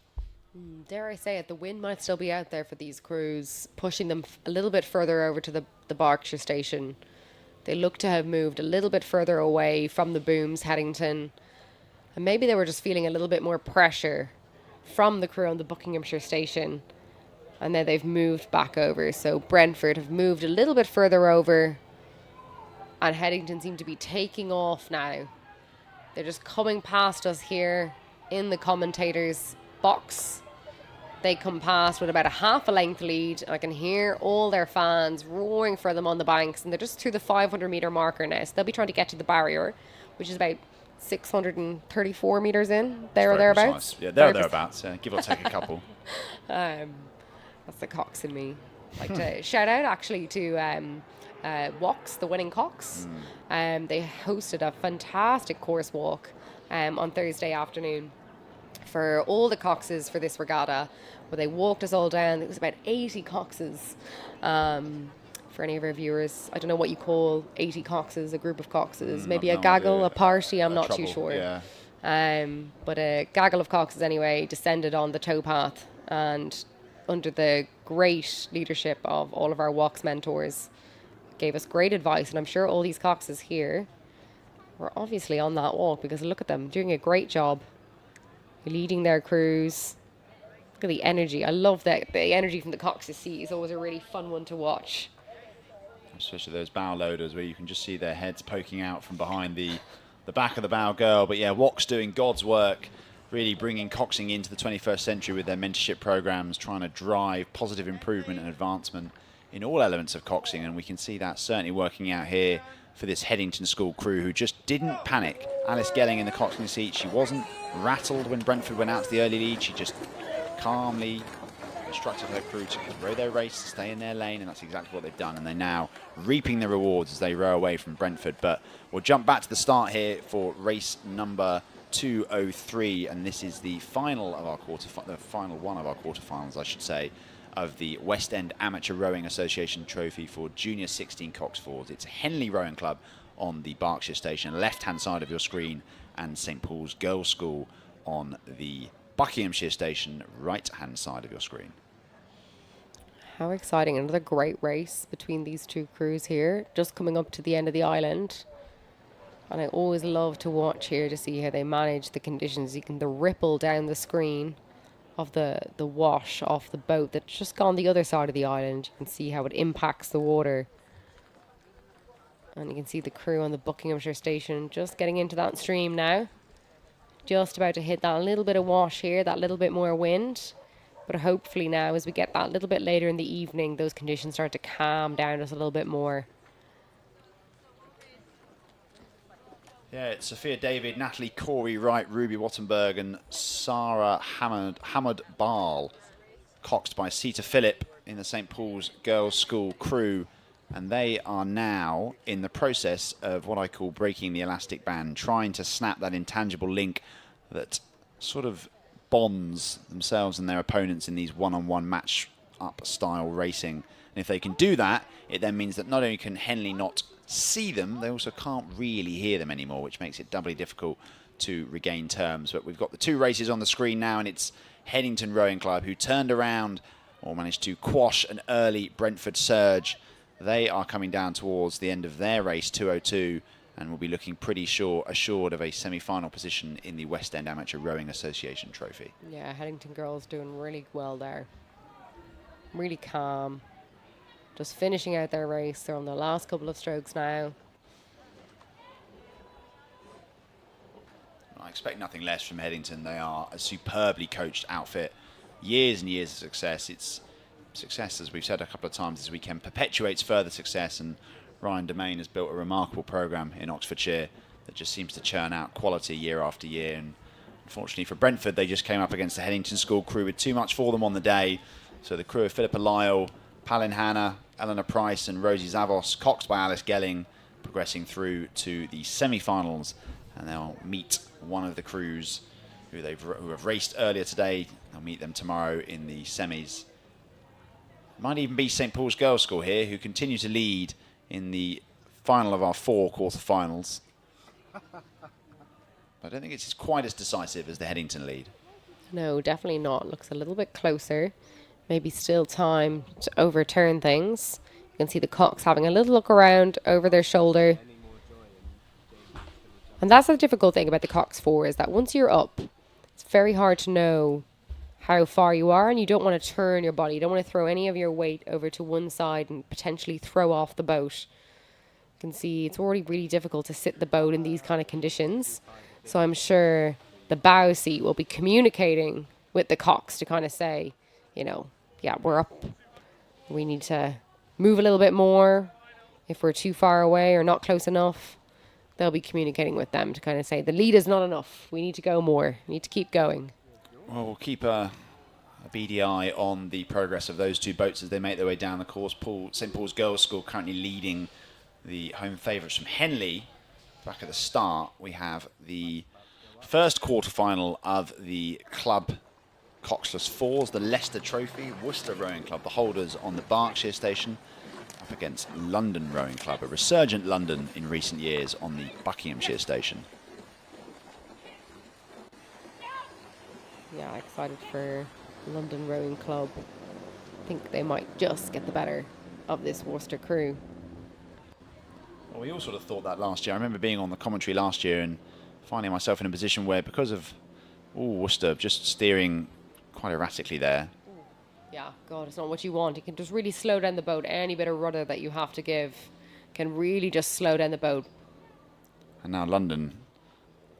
Dare I say it, the wind might still be out there for these crews, pushing them a little bit further over to the Berkshire station. They look to have moved a little bit further away from the booms, Headington. And maybe they were just feeling a little bit more pressure from the crew on the Buckinghamshire station. And then they've moved back over. So Brentford have moved a little bit further over. And Headington seem to be taking off now. They're just coming past us here in the commentators' box. They come past with about a half a length lead. I can hear all their fans roaring for them on the banks. And they're just through the 500 metre marker now. So they'll be trying to get to the barrier, which is about 634 metres in, there or thereabouts. Yeah, there or thereabouts, give or take a couple. That's the Cox in me. Like to shout out actually to Wox, the winning Cox. They hosted a fantastic course walk on Thursday afternoon. for all the Coxes for this regatta, where they walked us all down. It was about 80 Coxes. For any of our viewers, I don't know what you call 80 Coxes, a group of Coxes, maybe a no gaggle, idea. a party, I'm not trouble, too sure. yeah. But a gaggle of Coxes anyway descended on the towpath, and under the great leadership of all of our walks mentors, gave us great advice. And I'm sure all these Coxes here were obviously on that walk, because look at them doing a great job leading their crews. Look at the energy. I love that the energy from the Coxes seat is always a really fun one to watch. Especially those bow loaders where you can just see their heads poking out from behind the back of the bow girl. But yeah, WOC's doing God's work, really bringing coxing into the 21st century with their mentorship programs, trying to drive positive improvement and advancement in all elements of coxing. And we can see that certainly working out here for this Headington School crew, who just didn't panic. Alice Gelling in the coxing seat, she wasn't rattled when Brentford went out to the early lead. She just calmly instructed her crew to row their race, stay in their lane, and that's exactly what they've done. And they're now reaping the rewards as they row away from Brentford. But we'll jump back to the start here for race number 203, and this is the final of our the final one of our quarterfinals, I should say, of the West End Amateur Rowing Association Trophy for Junior 16 Cox Forwards. It's Henley Rowing Club on the Berkshire Station, left-hand side of your screen, and St Paul's Girls' School on the Buckinghamshire Station, right-hand side of your screen. How exciting. Another great race between these two crews here, just coming up to the end of the island. And I always love to watch here to see how they manage the conditions. You can the ripple down the screen of the wash off the boat that's just gone the other side of the island. You can see how it impacts the water. And you can see the crew on the Buckinghamshire Station just getting into that stream now. Just about to hit that little bit of wash here, that little bit more wind. But hopefully now, as we get that little bit later in the evening, those conditions start to calm down just a little bit more. Yeah, it's Sophia David, Natalie Corey Wright, Ruby Wattenberg, and Sarah Hamad Bal, coxed by Sita Phillip in the St Paul's Girls' School crew. And they are now in the process of what I call breaking the elastic band, trying to snap that intangible link that sort of bonds themselves and their opponents in these one-on-one match-up style racing. And if they can do that, it then means that not only can Henley not see them, they also can't really hear them anymore, which makes it doubly difficult to regain terms. But we've got the two races on the screen now, and it's Headington Rowing Club, who turned around or managed to quash an early Brentford surge. They are coming down towards the end of their race, 2:02, and will be looking pretty assured of a semi-final position in the West End Amateur Rowing Association Trophy. Yeah, Headington girls doing really well there. Really calm. Just finishing out their race. They're on the last couple of strokes now. I expect nothing less from Headington. They are a superbly coached outfit. Years and years of success. It's success, as we've said a couple of times this weekend, perpetuates further success, and Ryan Domain has built a remarkable programme in Oxfordshire that just seems to churn out quality year after year. And unfortunately for Brentford, they just came up against the Headington School crew with too much for them on the day. So the crew of Philippa Lyle, Palin Hanna, Eleanor Price and Rosie Zavos, coxed by Alice Gelling, progressing through to the semi-finals, and they'll meet one of the crews who have raced earlier today. They'll meet them tomorrow in the semis. Might even be St Paul's Girls' School here, who continue to lead in the final of our 4 quarterfinals. I don't think it's quite as decisive as the Headington lead. No, definitely not. Looks a little bit closer. Maybe still time to overturn things. You can see the Cox having a little look around over their shoulder. And that's the difficult thing about the Cox 4, is that once you're up, it's very hard to know how far you are, and you don't want to turn your body. You don't want to throw any of your weight over to one side and potentially throw off the boat. You can see it's already really difficult to sit the boat in these kind of conditions. So I'm sure the bow seat will be communicating with the Cox to kind of say, you know, yeah, we're up. We need to move a little bit more. If we're too far away or not close enough, they'll be communicating with them to kind of say, the lead is not enough. We need to go more. We need to keep going. Well, we'll keep a beady eye on the progress of those two boats as they make their way down the course. St Paul's Girls' School currently leading the home favourites from Henley. Back at the start, we have the first quarterfinal of the club Coxless Fours, the Leicester Trophy, Worcester Rowing Club, the holders on the Berkshire station, up against London Rowing Club, a resurgent London in recent years on the Buckinghamshire station. Yeah, excited for London Rowing Club. I think they might just get the better of this Worcester crew. Well, we all sort of thought that last year. I remember being on the commentary last year and finding myself in a position where, because of Worcester just steering quite erratically there. Yeah, God, it's not what you want. You can just really slow down the boat. Any bit of rudder that you have to give can really just slow down the boat. And now London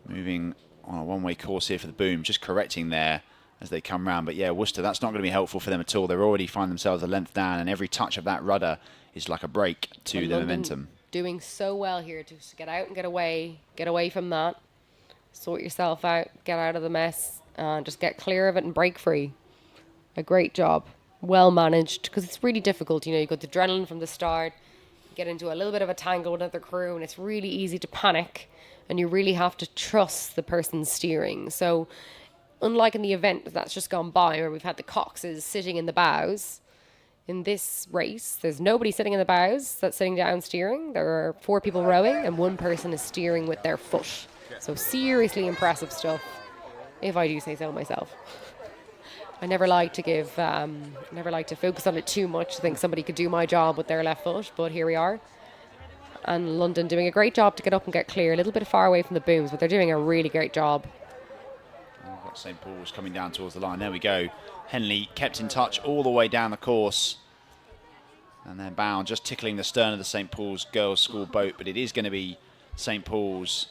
moving on a one-way course here for the boom, just correcting there as they come round. But yeah, Worcester, that's not going to be helpful for them at all. They're already find themselves a length down, and every touch of that rudder is like a break to the momentum. Doing so well here to just get out and get away from that. Sort yourself out, get out of the mess, and just get clear of it and break free. A great job. Well managed, because it's really difficult. You know, you got the adrenaline from the start, get into a little bit of a tangle with another crew, and it's really easy to panic, and you really have to trust the person steering. So, unlike in the event that's just gone by, where we've had the Coxes sitting in the bows, in this race, there's nobody sitting in the bows that's sitting down steering. There are 4 people rowing, and 1 person is steering with their foot. So seriously impressive stuff, if I do say so myself. I never like to focus on it too much. I think somebody could do my job with their left foot, but here we are. And London doing a great job to get up and get clear, a little bit far away from the booms, but they're doing a really great job. We've got St. Paul's coming down towards the line. There we go. Henley kept in touch all the way down the course. And they're bound, just tickling the stern of the St. Paul's girls' school boat, but it is going to be St. Paul's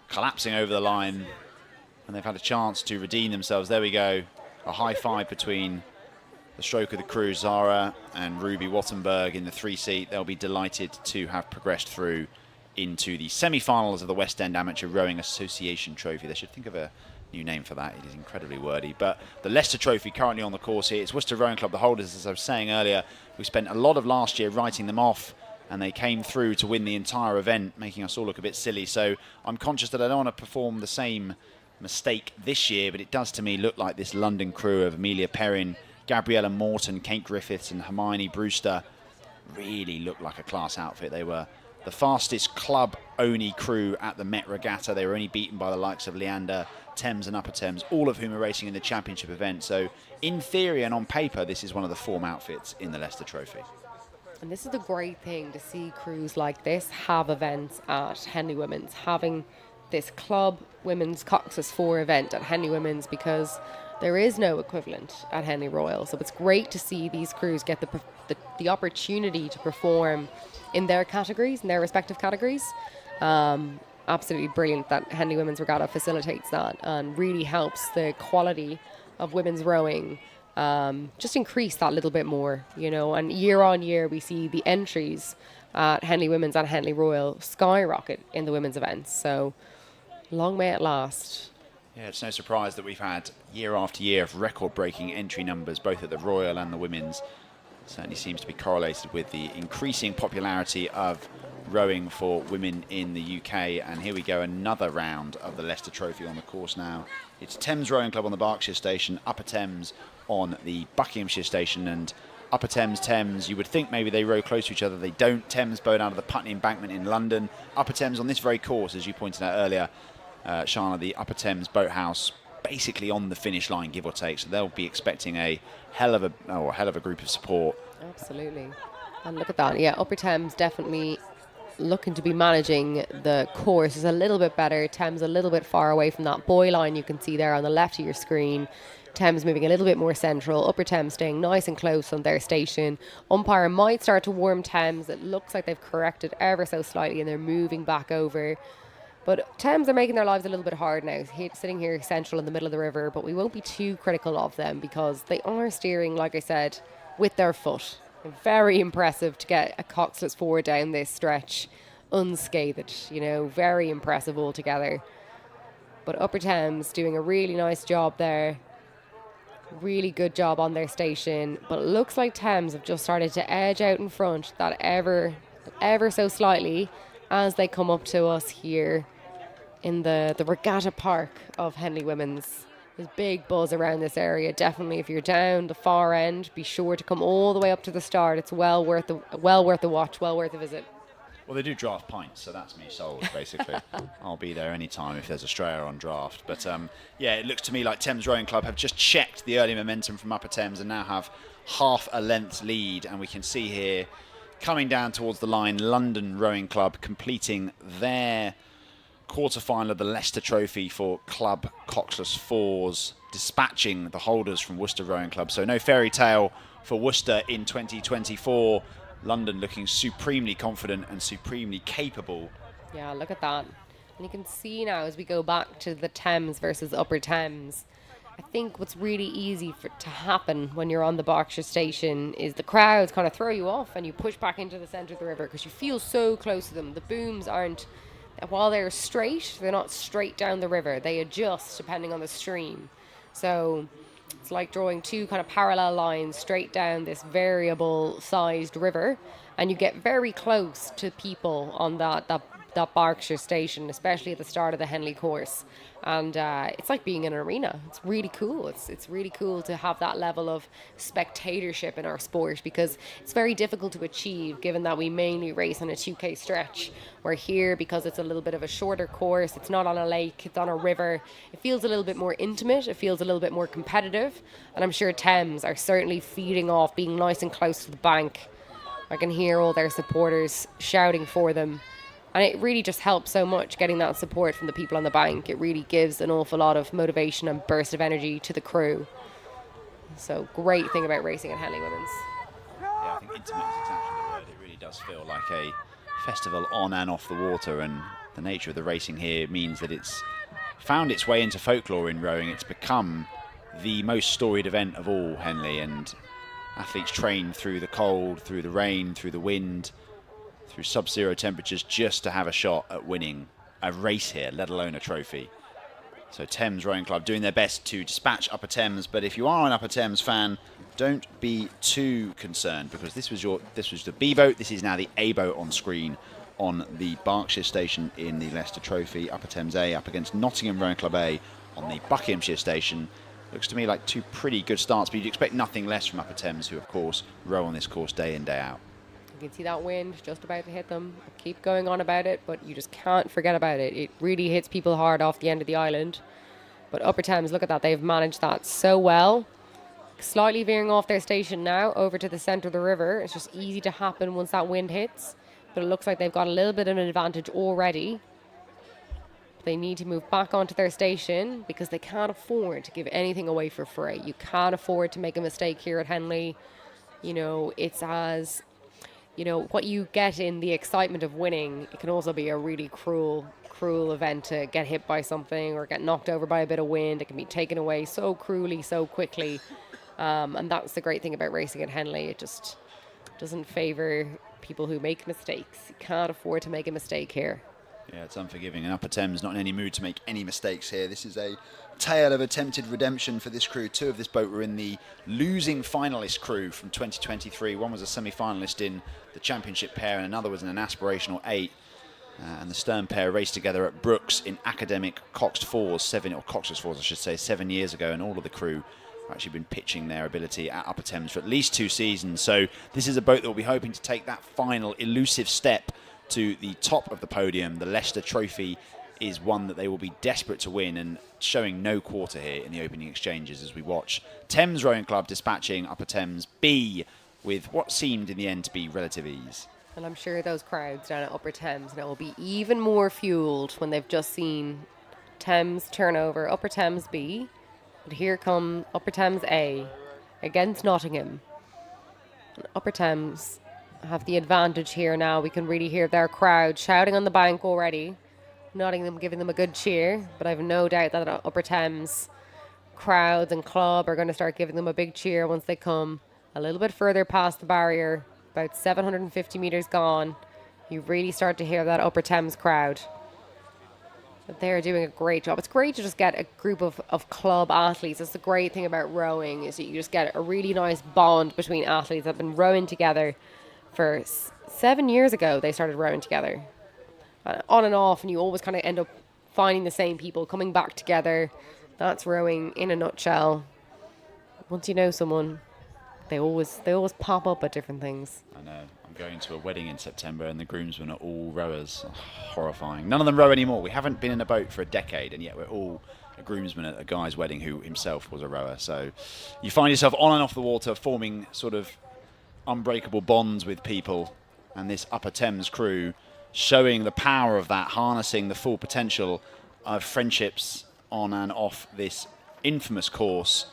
collapsing over the line, and they've had a chance to redeem themselves. There we go. A high five between the stroke of the crew, Zara and Ruby Wattenberg in the 3-seat. They'll be delighted to have progressed through into the semi-finals of the West End Amateur Rowing Association Trophy. They should think of a new name for that. It is incredibly wordy. But the Leicester Trophy currently on the course here. It's Worcester Rowing Club, the holders, as I was saying earlier. We spent a lot of last year writing them off, and they came through to win the entire event, making us all look a bit silly. So I'm conscious that I don't want to perform the same mistake this year, but it does to me look like this London crew of Amelia Perrin, Gabriella Morton, Kate Griffiths and Hermione Brewster really look like a class outfit. They were the fastest club-only crew at the Met Regatta. They were only beaten by the likes of Leander, Thames and Upper Thames, all of whom are racing in the championship event. So in theory and on paper, this is one of the form outfits in the Leicester Trophy. And this is the great thing to see crews like this have events at Henley Women's, having this club women's Cox's 4 event at Henley Women's, because there is no equivalent at Henley Royal. So it's great to see these crews get the opportunity to perform in their categories, in their respective categories. Absolutely brilliant that Henley Women's Regatta facilitates that and really helps the quality of women's rowing just increase that little bit more, you know. And year on year we see the entries at Henley Women's and Henley Royal skyrocket in the women's events. So long may it last. Yeah, it's no surprise that we've had year after year of record-breaking entry numbers, both at the Royal and the Women's. It certainly seems to be correlated with the increasing popularity of rowing for women in the UK. And here we go, another round of the Leicester Trophy on the course now. It's Thames Rowing Club on the Berkshire station, Upper Thames on the Buckinghamshire station, and Upper Thames, you would think maybe they row close to each other. They don't. Thames boat out of the Putney Embankment in London. Upper Thames on this very course, as you pointed out earlier, Shana, the Upper Thames boathouse basically on the finish line, give or take. So they'll be expecting a hell of a group of support. Absolutely. And look at that. Yeah, Upper Thames definitely looking to be managing the course is a little bit better. Thames a little bit far away from that buoy line you can see there on the left of your screen. Thames moving a little bit more central. Upper Thames staying nice and close on their station. Umpire might start to warm Thames. It looks like they've corrected ever so slightly and they're moving back over. But Thames are making their lives a little bit hard now, sitting here central in the middle of the river, but we won't be too critical of them because they are steering, like I said, with their foot. Very impressive to get a Coxless 4 down this stretch unscathed, you know, very impressive altogether. But Upper Thames doing a really nice job there. Really good job on their station, but it looks like Thames have just started to edge out in front that ever so slightly as they come up to us here in the Regatta Park of Henley Women's. There's big buzz around this area. Definitely, if you're down the far end, be sure to come all the way up to the start. It's well worth the watch, well worth a visit. Well, they do draft pints, so that's me sold, basically. I'll be there anytime if there's Australia on draft. But, yeah, it looks to me like Thames Rowing Club have just checked the early momentum from Upper Thames and now have half a length lead. And we can see here, coming down towards the line, London Rowing Club completing their quarterfinal of the Leicester Trophy for Club Coxless Fours, dispatching the holders from Worcester Rowing Club. So no fairy tale for Worcester in 2024. London looking supremely confident and supremely capable. Yeah, look at that. And you can see now as we go back to the Thames versus Upper Thames, I think what's really easy to happen when you're on the Berkshire station is the crowds kind of throw you off and you push back into the centre of the river because you feel so close to them. The booms aren't, while they're straight, they're not straight down the river. They adjust depending on the stream. So it's like drawing two kind of parallel lines straight down this variable sized river, and you get very close to people on that Berkshire station, especially at the start of the Henley course. And it's like being in an arena. It's really cool. It's really cool to have that level of spectatorship in our sport, because it's very difficult to achieve given that we mainly race on a 2K stretch. We're here because it's a little bit of a shorter course. It's not on a lake, it's on a river. It feels a little bit more intimate. It feels a little bit more competitive. And I'm sure Thames are certainly feeding off being nice and close to the bank. I can hear all their supporters shouting for them. And it really just helps so much getting that support from the people on the bank. It really gives an awful lot of motivation and burst of energy to the crew. So great thing about racing at Henley Women's. Yeah, I think intimate is exactly the word. It really does feel like a festival on and off the water, and the nature of the racing here means that it's found its way into folklore in rowing. It's become the most storied event of all, Henley, and athletes train through the cold, through the rain, through the wind, through sub-zero temperatures just to have a shot at winning a race here, let alone a trophy. So Thames Rowing Club doing their best to dispatch Upper Thames, but if you are an Upper Thames fan, don't be too concerned, because this was the B boat. This is now the A boat on screen on the Berkshire station in the Leicester Trophy. Upper Thames A up against Nottingham Rowing Club A on the Buckinghamshire station. Looks to me like two pretty good starts, but you'd expect nothing less from Upper Thames, who of course row on this course day in, day out. You can see that wind just about to hit them. I keep going on about it, but you just can't forget about it. It really hits people hard off the end of the island. But Upper Thames, look at that. They've managed that so well. Slightly veering off their station now over to the centre of the river. It's just easy to happen once that wind hits. But it looks like they've got a little bit of an advantage already. They need to move back onto their station because they can't afford to give anything away for free. You can't afford to make a mistake here at Henley. You know, it's as... You know, what you get in the excitement of winning, it can also be a really cruel event to get hit by something or get knocked over by a bit of wind. It can be taken away so cruelly, so quickly. And that's the great thing about racing at Henley. It just doesn't favour people who make mistakes. You can't afford to make a mistake here. Yeah, it's unforgiving. And Upper Thames not in any mood to make any mistakes here. This is a tale of attempted redemption for this crew. Two of this boat were in the losing finalist crew from 2023. One was a semi-finalist in the championship pair and another was in an aspirational 8. And the stern pair raced together at Brooks in academic Coxed Fours, Coxless Fours I should say, 7 years ago, and all of the crew have actually been pitching their ability at Upper Thames for at least 2 seasons. So this is a boat that will be hoping to take that final elusive step to the top of the podium. The Leicester Trophy is one that they will be desperate to win, and showing no quarter here in the opening exchanges as we watch Thames Rowing Club dispatching Upper Thames B with what seemed in the end to be relative ease. And I'm sure those crowds down at Upper Thames now will be even more fueled when they've just seen Thames turn over Upper Thames B. And here come Upper Thames A against Nottingham. And Upper Thames have the advantage here now. We can really hear their crowd shouting on the bank already. Nottingham giving them a good cheer, but I have no doubt that Upper Thames crowds and club are going to start giving them a big cheer once they come a little bit further past the barrier, about 750 metres gone. You really start to hear that Upper Thames crowd. But they're doing a great job. It's great to just get a group of club athletes. That's the great thing about rowing, is that you just get a really nice bond between athletes that have been rowing together for 7 years ago. They started rowing together on and off, and you always kind of end up finding the same people, coming back together. That's rowing in a nutshell. Once you know someone, they always pop up at different things. I know. I'm going to a wedding in September and the groomsmen are all rowers. Oh, horrifying. None of them row anymore. We haven't been in a boat for a decade and yet we're all a groomsman at a guy's wedding who himself was a rower. So you find yourself on and off the water forming sort of unbreakable bonds with people, and this Upper Thames crew showing the power of that, harnessing the full potential of friendships on and off this infamous course.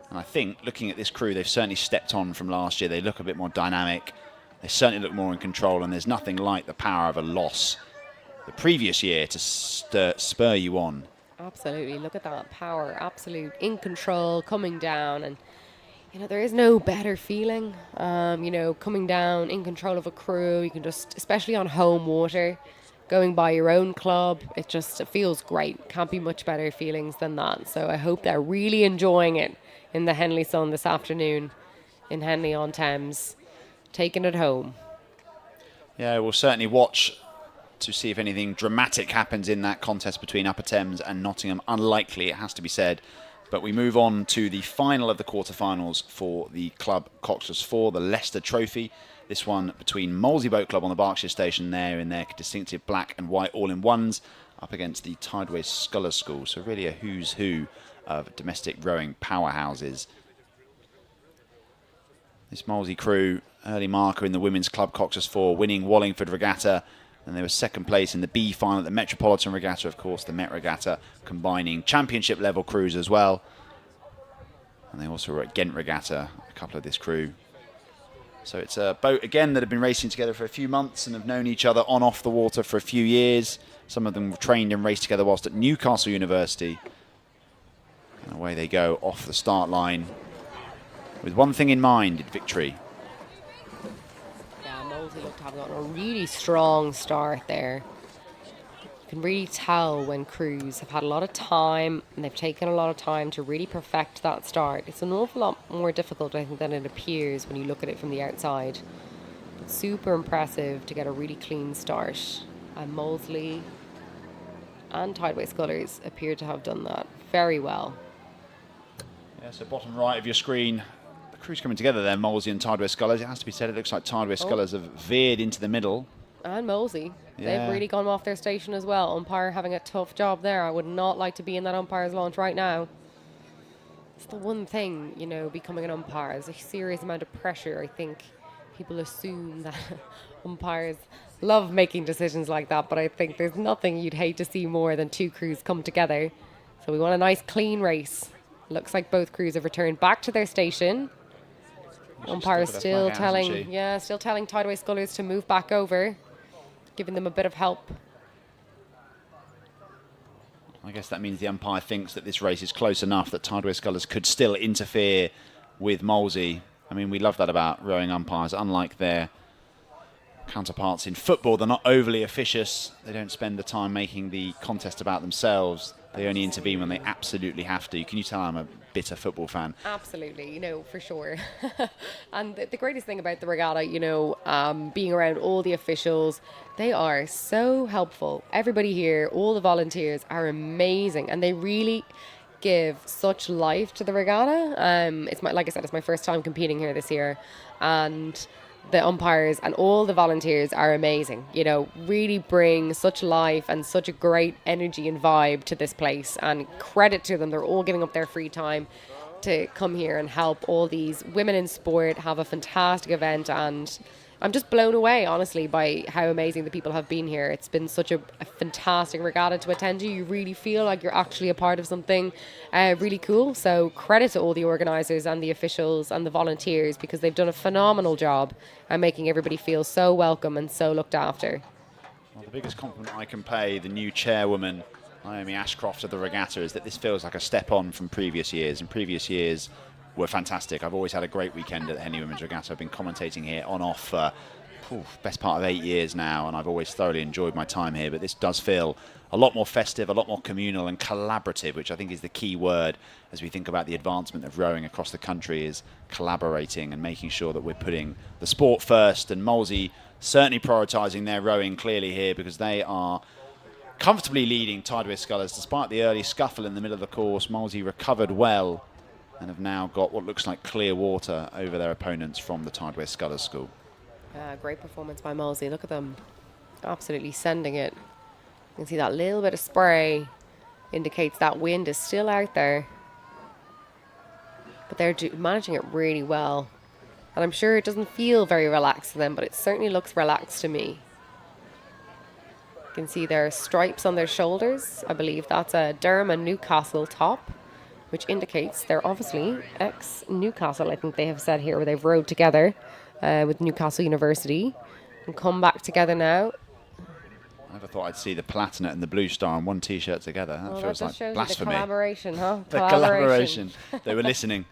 And I think, looking at this crew, they've certainly stepped on from last year. They look a bit more dynamic. They certainly look more in control, and there's nothing like the power of a loss the previous year to spur you on. Absolutely. Look at that power. Absolute in control, coming down. And, you know, there is no better feeling, you know, coming down in control of a crew. You can just, especially on home water, going by your own club, it feels great. Can't be much better feelings than that. So I hope they're really enjoying it in the Henley sun this afternoon in Henley on Thames, taking it home. Yeah, we'll certainly watch to see if anything dramatic happens in that contest between Upper Thames and Nottingham. Unlikely, it has to be said. But we move on to the final of the quarterfinals for the club Coxed 4, the Leicester Trophy. This one between Molesey Boat Club on the Berkshire Station there in their distinctive black and white all-in-ones up against the Tideway Scullers School. So really a who's who of domestic rowing powerhouses. This Molesey crew, early marker in the women's club Coxed 4, winning Wallingford Regatta. And they were second place in the B final at the Metropolitan Regatta, of course, the Met Regatta, combining championship level crews as well. And they also were at Ghent Regatta, a couple of this crew. So it's a boat, again, that have been racing together for a few months and have known each other on off the water for a few years. Some of them trained and raced together whilst at Newcastle University. And away they go off the start line with one thing in mind, victory. Yeah, Molesey looked to have gotten a really strong start there. You can really tell when crews have had a lot of time and they've taken a lot of time to really perfect that start. It's an awful lot more difficult, I think, than it appears when you look at it from the outside. It's super impressive to get a really clean start. And Molesey and Tideway Scullers appear to have done that very well. Yeah, so bottom right of your screen, the crews coming together there, Molesey and Tideway Scullers. It has to be said, it looks like Tideway Scullers have veered into the middle. And Molesey. Yeah. They've really gone off their station as well. Umpire having a tough job there. I would not like to be in that umpire's launch right now. It's the one thing, you know, becoming an umpire. There's a serious amount of pressure. I think people assume that umpires love making decisions like that, but I think there's nothing you'd hate to see more than two crews come together. So we want a nice clean race. Looks like both crews have returned back to their station. Umpire is still telling Tideway Scullers to move back over, giving them a bit of help. I guess that means the umpire thinks that this race is close enough that Tideway Scullers could still interfere with Molesey. I mean, we love that about rowing umpires. Unlike their counterparts in football, they're not overly officious. They don't spend the time making the contest about themselves. They only intervene when they absolutely have to. Can you tell I'm a bitter football fan? Absolutely, you know, for sure. And the greatest thing about the regatta, you know, being around all the officials, they are so helpful. Everybody here, all the volunteers are amazing, and they really give such life to the regatta. Like I said, it's my first time competing here this year, and the umpires and all the volunteers are amazing, you know, really bring such life and such a great energy and vibe to this place, and credit to them. They're all giving up their free time to come here and help all these women in sport have a fantastic event, and I'm just blown away, honestly, by how amazing the people have been here. It's been such a fantastic regatta to attend to. You really feel like you're actually a part of something really cool. So credit to all the organisers and the officials and the volunteers, because they've done a phenomenal job at making everybody feel so welcome and so looked after. Well, the biggest compliment I can pay the new chairwoman, Naomi Ashcroft of the regatta, is that this feels like a step on from previous years. And previous years were fantastic. I've always had a great weekend at the Henley Women's Regatta. I've been commentating here on off for best part of 8 years now, and I've always thoroughly enjoyed my time here. But this does feel a lot more festive, a lot more communal and collaborative, which I think is the key word as we think about the advancement of rowing across the country, is collaborating and making sure that we're putting the sport first. And Molesey certainly prioritising their rowing clearly here, because they are comfortably leading Tideway Scullers despite the early scuffle in the middle of the course. Molesey recovered well and have now got what looks like clear water over their opponents from the Tideway Scullers school. Great performance by Molesey. Look at them. Absolutely sending it. You can see that little bit of spray indicates that wind is still out there. But they're managing it really well. And I'm sure it doesn't feel very relaxed to them, but it certainly looks relaxed to me. You can see their stripes on their shoulders. I believe that's a Durham and Newcastle top, which indicates they're obviously ex-Newcastle, I think they have said here, where they've rowed together with Newcastle University and come back together now. I never thought I'd see the Platinate and the Blue Star on one T-shirt together. That feels like blasphemy. The collaboration, huh? The collaboration. They were listening.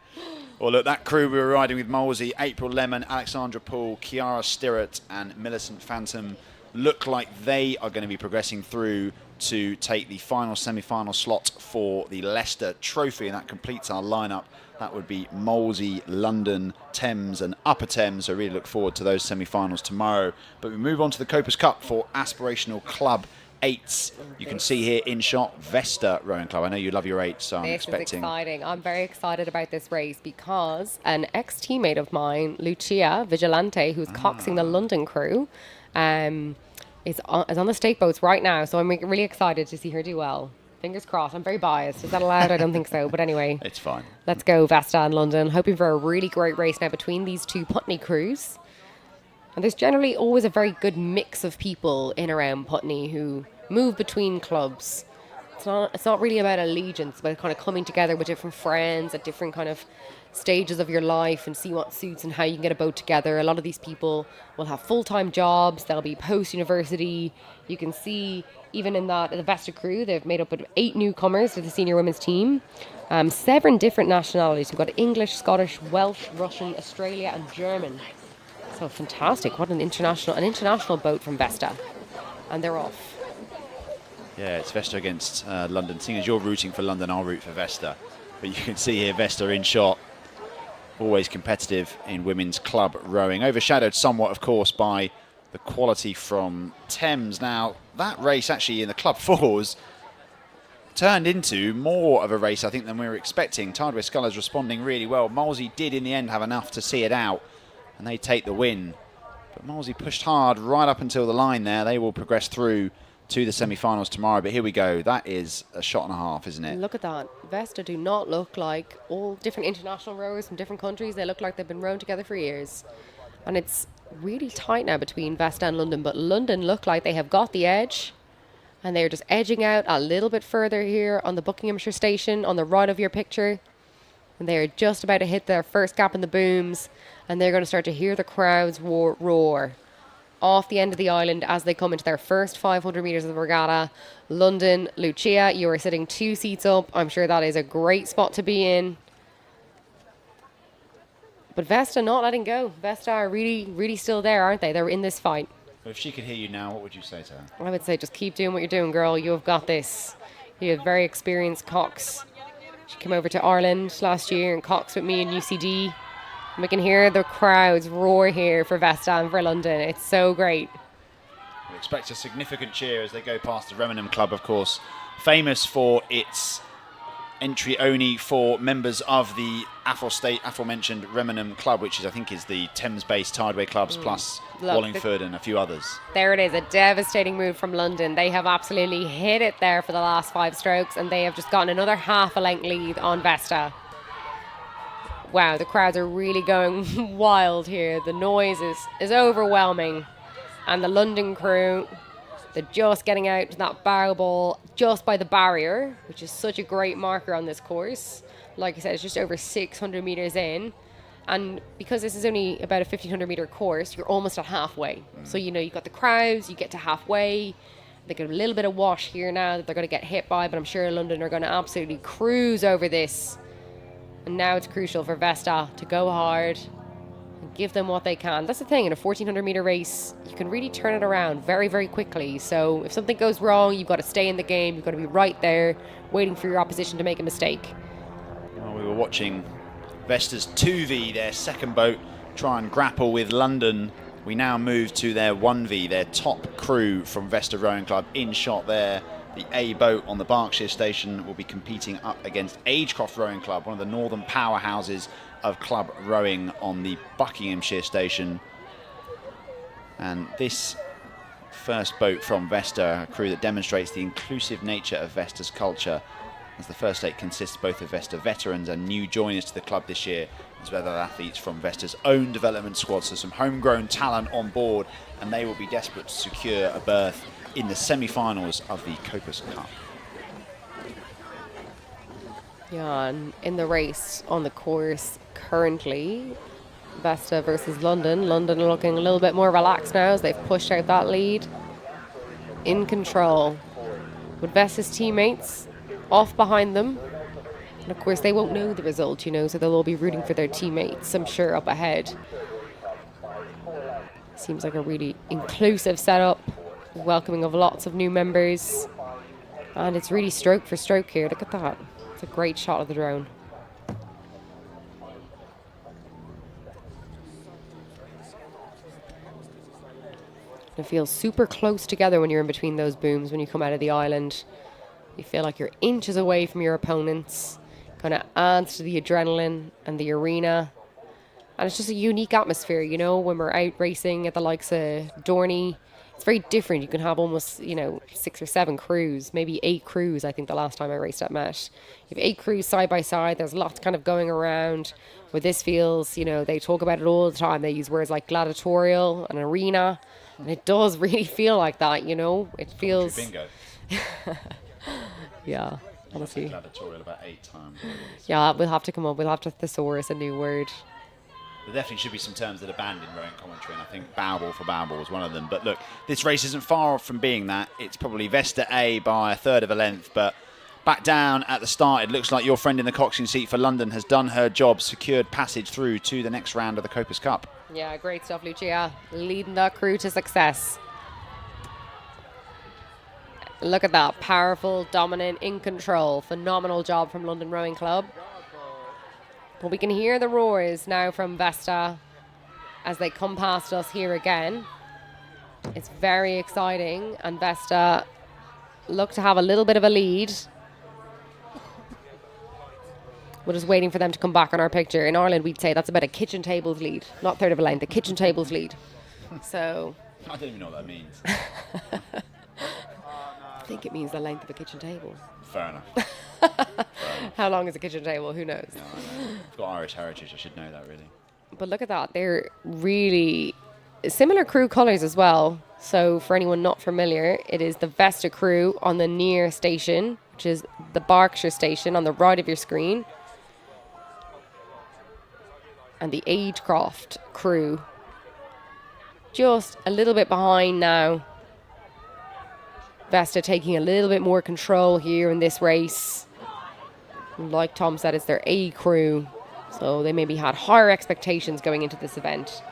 Well, look, that crew we were riding with Molesey, April Lemon, Alexandra Poole, Kiara Stirrett and Millicent Phantom, look like they are going to be progressing through to take the final semi-final slot for the Leicester Trophy, and that completes our lineup. That would be Molesey, London, Thames and Upper Thames. So really look forward to those semi-finals tomorrow. But we move on to the Copers Cup for Aspirational Club 8s. You can see here in shot Vesta Rowing Club. I know you love your 8s, so I'm expecting... This is exciting. I'm very excited about this race because an ex-teammate of mine, Lucia Vigilante, who's coxing the London crew, is on the state boats right now. So I'm really excited to see her do well. Fingers crossed. I'm very biased. Is that allowed? I don't think so. But anyway. It's fine. Let's go, Vesta and London. Hoping for a really great race now between these two Putney crews. And there's generally always a very good mix of people in around Putney who move between clubs. It's not really about allegiance, but kind of coming together with different friends at different kind of stages of your life and see what suits and how you can get a boat together. A lot of these people will have full-time jobs. They'll be post-university. You can see even in the Vesta crew, they've made up of 8 newcomers to the senior women's team. 7 different nationalities. We've got English, Scottish, Welsh, Russian, Australia and German. So fantastic. What an international boat from Vesta. And they're off. Yeah, it's Vesta against London. Seeing as you're rooting for London, I'll root for Vesta. But you can see here Vesta in shot. Always competitive in women's club rowing. Overshadowed somewhat, of course, by the quality from Thames. Now, that race actually in the club 4s turned into more of a race, I think, than we were expecting. Tideway Scullers responding really well. Molesey did, in the end, have enough to see it out, and they take the win. But Molesey pushed hard right up until the line there. They will progress through to the semi-finals tomorrow. But here we go. That is a shot and a half, isn't it? Look at that. Vesta do not look like all different international rowers from different countries. They look like they've been rowing together for years. And it's really tight now between Vesta and London. But London look like they have got the edge. And they're just edging out a little bit further here on the Buckinghamshire station on the right of your picture. And they're just about to hit their first gap in the booms. And they're going to start to hear the crowds roar off the end of the island as they come into their first 500 metres of the regatta. London, Lucia, you are sitting 2 seats up. I'm sure that is a great spot to be in. But Vesta not letting go. Vesta are really, really still there, aren't they? They're in this fight. Well, if she could hear you now, what would you say to her? I would say just keep doing what you're doing, girl. You have got this. You have very experienced Cox. She came over to Ireland last year and Cox with me in UCD. And we can hear the crowds roar here for Vesta and for London. It's so great. We expect a significant cheer as they go past the Remenham Club, of course, famous for its entry only for members of the aforementioned Remenham Club, which is, I think, is the Thames-based Tideway clubs, plus Wallingford and a few others. There it is, a devastating move from London. They have absolutely hit it there for the last 5 strokes, and they have just gotten another half a length lead on Vesta. Wow, the crowds are really going wild here. The noise is overwhelming. And the London crew, they're just getting out to that barrel ball just by the barrier, which is such a great marker on this course. Like I said, it's just over 600 metres in. And because this is only about a 1,500 metre course, you're almost at halfway. So, you know, you've got the crowds, you get to halfway. They get a little bit of wash here now that they're going to get hit by, but I'm sure London are going to absolutely cruise over this. And now it's crucial for Vesta to go hard and give them what they can. That's the thing, in a 1,400 metre race, you can really turn it around very, very quickly. So if something goes wrong, you've got to stay in the game. You've got to be right there, waiting for your opposition to make a mistake. Well, we were watching Vesta's 2V, their second boat, try and grapple with London. We now move to their 1V, their top crew from Vesta Rowing Club, in shot there The A boat on the Berkshire station will be competing up against Agecroft Rowing Club, one of the northern powerhouses of club rowing on the Buckinghamshire station. And this first boat from Vesta, a crew that demonstrates the inclusive nature of Vesta's culture, as the first 8 consists both of Vesta veterans and new joiners to the club this year, as well as athletes from Vesta's own development squad. So some homegrown talent on board, and they will be desperate to secure a berth in the semi-finals of the Copus Cup. Yeah, and in the race on the course currently, Vesta versus London. London are looking a little bit more relaxed now as they've pushed out that lead. In control with Vesta's teammates off behind them. And of course they won't know the result, you know, so they'll all be rooting for their teammates, I'm sure, up ahead. Seems like a really inclusive setup, welcoming of lots of new members. And it's really stroke for stroke here. Look at that. It's a great shot of the drone. It feels super close together when you're in between those booms when you come out of the island. You feel like you're inches away from your opponents. Kind of adds to the adrenaline and the arena. And it's just a unique atmosphere, you know, when we're out racing at the likes of Dorney. It's very different. You can have almost, you know, 6 or 7 crews, maybe 8 crews, I think the last time I raced at Met. You have 8 crews side by side. There's lots kind of going around. Where this feels, you know, they talk about it all the time. They use words like gladiatorial and arena. And it does really feel like that, you know. It feels... Bingo. Yeah, honestly. Gladiatorial about 8 times. Yeah, we'll have to come up. We'll have to thesaurus a new word. There definitely should be some terms that are banned in rowing commentary, and I think Bowball for Bowball is one of them. But look, this race isn't far off from being that. It's probably Vesta A by a third of a length, but back down at the start, it looks like your friend in the coxing seat for London has done her job, secured passage through to the next round of the Copus Cup. Yeah, great stuff, Lucia. Leading that crew to success. Look at that. Powerful, dominant, in control. Phenomenal job from London Rowing Club. But we can hear the roars now from Vesta as they come past us here again. It's very exciting, and Vesta look to have a little bit of a lead. We're just waiting for them to come back on our picture. In Ireland, we'd say that's about a kitchen table's lead, not third of a length, a kitchen table's lead. So I don't even know what that means. I think it means the length of a kitchen table. Fair enough. How long is a kitchen table? Who knows? No, I know. I've got Irish heritage. I should know that, really. But look at that. They're really similar crew colours as well. So for anyone not familiar, it is the Vesta crew on the near station, which is the Berkshire station on the right of your screen. And the Agecroft crew just a little bit behind now. Vesta taking a little bit more control here in this race. Like Tom said, it's their A crew, so they maybe had higher expectations going into this event.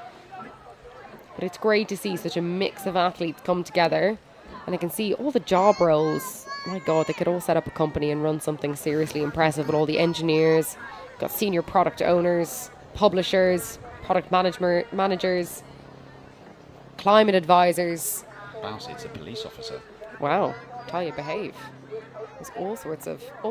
But it's great to see such a mix of athletes come together, and I can see all the job roles. My God, they could all set up a company and run something seriously impressive with all the engineers, got senior product owners, publishers, product managers, climate advisors. Bouncy, it's a police officer. Wow, tell you, behave. There's all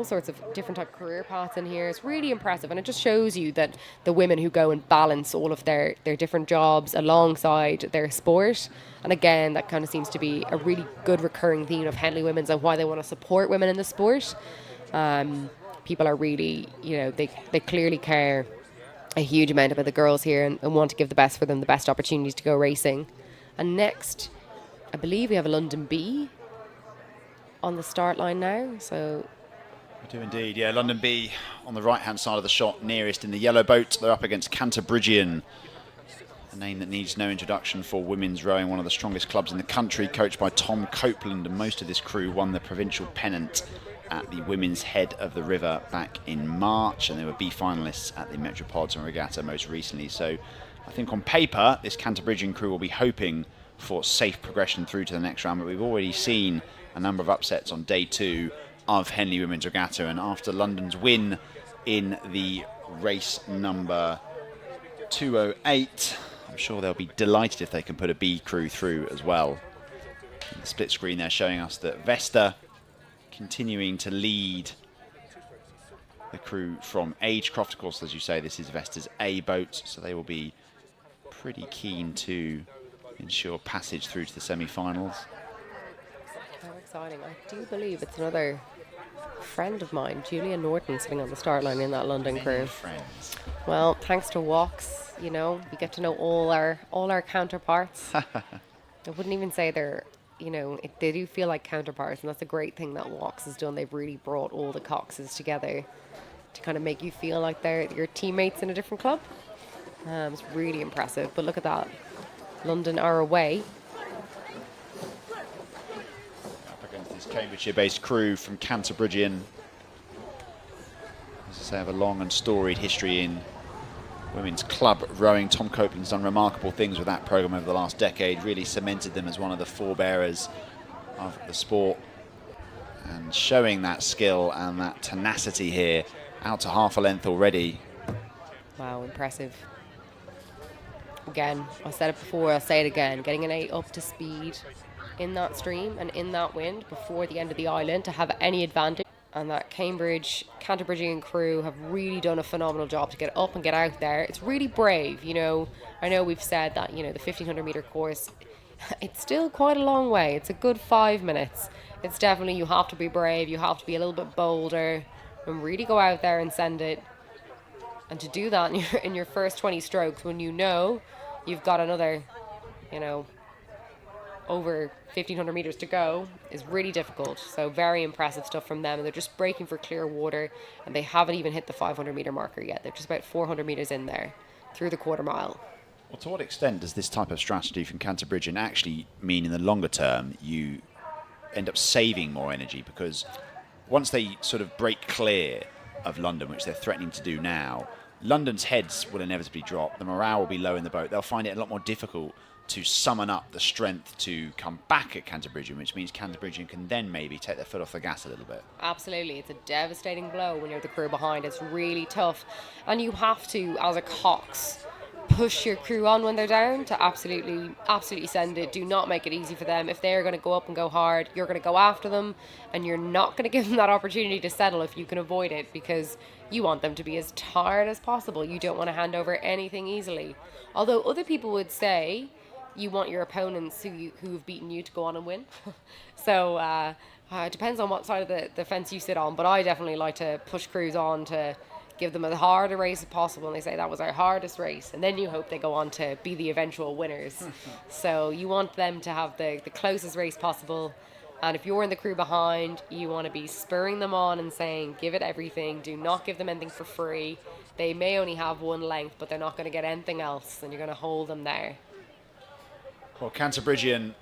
sorts of different type of career paths in here. It's really impressive, and it just shows you that the women who go and balance all of their different jobs alongside their sport. And again, that kind of seems to be a really good recurring theme of Henley Women's and why they want to support women in the sport. People are really, you know, they clearly care a huge amount about the girls here and want to give the best for them, the best opportunities to go racing. And next, I believe we have a London B on the start line now, so We do indeed, yeah. London B on the right-hand side of the shot, nearest in the yellow boat. They're up against Cantabrigian, a name that needs no introduction for women's rowing, one of the strongest clubs in the country, coached by Tom Copeland, and most of this crew won the provincial pennant at the women's head of the river back in March, and they were B finalists at the Metropolitan Regatta most recently. So I think on paper, this Cantabrigian crew will be hoping for safe progression through to the next round, but we've already seen a number of upsets on day 2 of Henley Women's Regatta, and after London's win in the race number 208, I'm sure they'll be delighted if they can put a B crew through as well. The split screen there showing us that Vesta continuing to lead the crew from Agecroft. Of course, as you say, this is Vesta's A boat, so they will be pretty keen to ensure passage through to the semi-finals. How exciting. I do believe it's another friend of mine, Julia Norton, sitting on the start line in that London crew. Friends. Well, thanks to Walks, you know, we get to know all our counterparts. I wouldn't even say they're, you know, they do feel like counterparts, and that's a great thing that Walks has done. They've really brought all the Coxes together to kind of make you feel like they're your teammates in a different club. It's really impressive. But look at that. London are away. Up against this Cambridgeshire-based crew from Canterbridgian. As I say, have a long and storied history in women's club rowing. Tom Copeland's done remarkable things with that programme over the last decade, really cemented them as one of the forebearers of the sport, and showing that skill and that tenacity here, out to half a length already. Wow, impressive. Again, I said it before, I'll say it again, getting an 8 up to speed in that stream and in that wind before the end of the island to have any advantage. And that Canterbridgian crew have really done a phenomenal job to get up and get out there. It's really brave, you know. I know we've said that, you know, the 1500 metre course, it's still quite a long way. It's a good 5 minutes. It's definitely, you have to be brave, you have to be a little bit bolder and really go out there and send it. And to do that in your first 20 strokes when you know you've got another, you know, over 1,500 metres to go is really difficult. So very impressive stuff from them. And they're just breaking for clear water, and they haven't even hit the 500 metre marker yet. They're just about 400 metres in there through the quarter mile. Well, to what extent does this type of strategy from Canterbridgian actually mean in the longer term you end up saving more energy? Because once they sort of break clear of London, which they're threatening to do now, London's heads will inevitably drop. The morale will be low in the boat. They'll find it a lot more difficult to summon up the strength to come back at Canterbridgian, which means Canterbridgian can then maybe take their foot off the gas a little bit. Absolutely. It's a devastating blow when you're the crew behind. It's really tough. And you have to, as a Cox, push your crew on when they're down to absolutely send it. Do not make it easy for them. If they're going to go up and go hard, you're going to go after them, and you're not going to give them that opportunity to settle if you can avoid it, because you want them to be as tired as possible. You don't want to hand over anything easily. Although other people would say you want your opponents who've beaten you to go on and win. So it depends on what side of the fence you sit on, but I definitely like to push crews on to give them as hard a race as possible, and they say that was our hardest race, and then you hope they go on to be the eventual winners. So you want them to have the closest race possible, and if you're in the crew behind, you want to be spurring them on and saying give it everything, do not give them anything for free. They may only have one length, but they're not going to get anything else, and you're going to hold them there. Well, Canterbridgian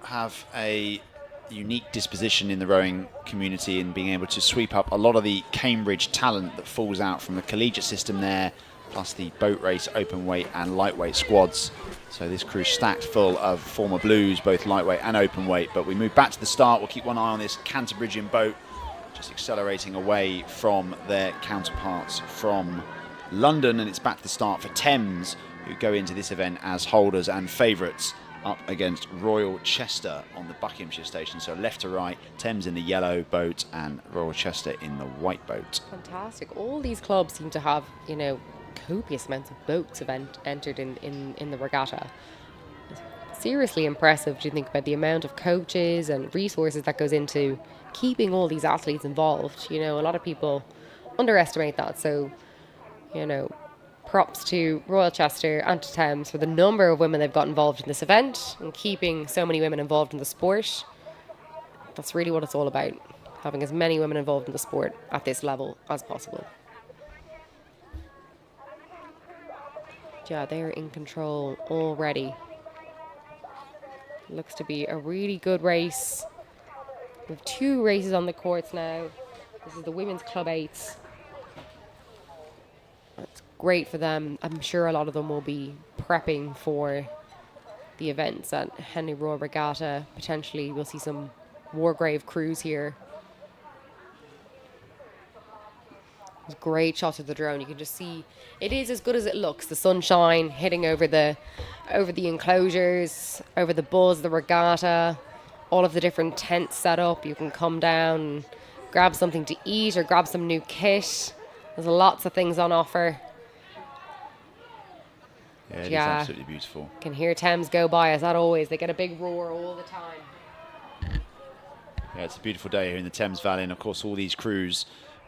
have a unique disposition in the rowing community in being able to sweep up a lot of the Cambridge talent that falls out from the collegiate system there, plus the boat race, open weight and lightweight squads. So this crew's stacked full of former Blues, both lightweight and open weight. But we move back to the start. We'll keep one eye on this Canterbridgian boat, just accelerating away from their counterparts from London. And it's back to the start for Thames, who go into this event as holders and favourites, up against Royal Chester on the Buckinghamshire station. So left to right, Thames in the yellow boat and Royal Chester in the white boat. Fantastic. All these clubs seem to have, you know, copious amounts of boats have entered in the regatta. Seriously impressive do you think about the amount of coaches and resources that goes into keeping all these athletes involved. You know, a lot of people underestimate that. So, you know, props to Royal Chester and to Thames for the number of women they've got involved in this event and keeping so many women involved in the sport. That's really what it's all about, having as many women involved in the sport at this level as possible. Yeah, they're in control already. Looks to be a really good race. We have 2 races on the courts now. This is the Women's Club 8s. That's great for them. I'm sure a lot of them will be prepping for the events at Henley Royal Regatta. Potentially we'll see some Wargrave crews here. It's great shots of the drone. You can just see it is as good as it looks. The sunshine hitting over the enclosures, over the buzz, the regatta. all of the different tents set up. You can come down and grab something to eat or grab some new kit. There's lots of things on offer. Yeah, it is absolutely beautiful. Can hear Thames go by as always. They get a big roar all the time. Yeah, it's a beautiful day here in the Thames Valley, and of course all these crews,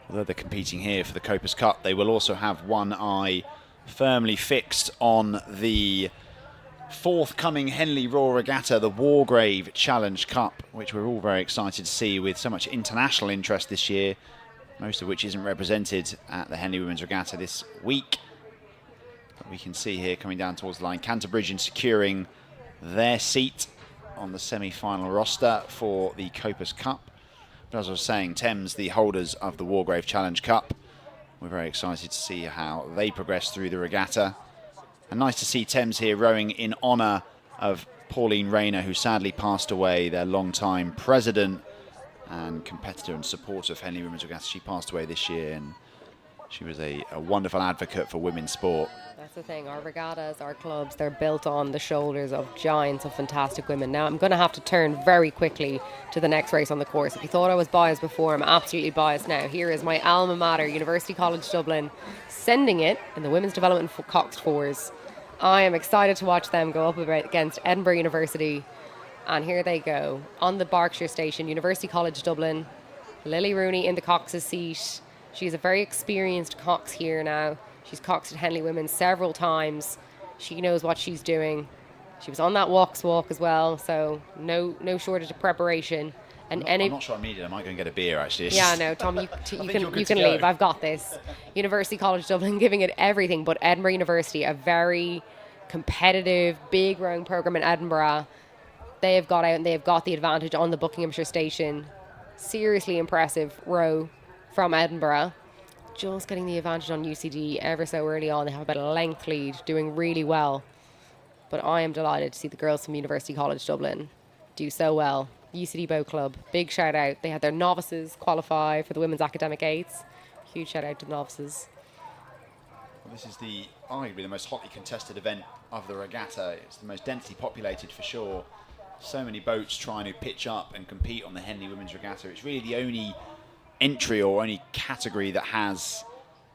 although they're competing here for the Copus Cup, they will also have one eye firmly fixed on the forthcoming Henley Royal Regatta, the Wargrave Challenge Cup, which we're all very excited to see with so much international interest this year, most of which isn't represented at the Henley Women's Regatta this week. But we can see here coming down towards the line, Canterbridge securing their seat on the semi-final roster for the Copus Cup. But as I was saying, Thames, the holders of the Wargrave Challenge Cup, we're very excited to see how they progress through the regatta. And nice to see Thames here rowing in honour of Pauline Rayner, who sadly passed away, their long-time president and competitor and supporter of Henley Women's Regatta. She passed away this year, and she was a wonderful advocate for women's sport. That's the thing, our regattas, our clubs, they're built on the shoulders of giants of fantastic women. Now, I'm going to have to turn very quickly to the next race on the course. If you thought I was biased before, I'm absolutely biased now. Here is my alma mater, University College Dublin, sending it in the Women's Development Coxed Fours. I am excited to watch them go up against Edinburgh University. And here they go. On the Berkshire station, University College Dublin, Lily Rooney in the Cox's seat. She's a very experienced Cox here now. She's coxed at Henley Women several times. She knows what she's doing. She was on that walk as well, so no shortage of preparation. And I'm not sure I'm needed. I might go and get a beer, actually. Yeah, no, Tom, you can leave. I've got this. University College Dublin giving it everything, but Edinburgh University, a very competitive, big rowing program in Edinburgh. They have got out and they have got the advantage on the Buckinghamshire station. Seriously impressive row from Edinburgh. Just getting the advantage on UCD ever so early on. They have about a length lead, doing really well. But I am delighted to see the girls from University College Dublin do so well. UCD Boat Club, big shout out. They had their novices qualify for the Women's Academic Eights. Huge shout out to the novices. Well, this is arguably the most hotly contested event of the regatta. It's the most densely populated for sure. So many boats trying to pitch up and compete on the Henley Women's Regatta. It's really the only entry or only category that has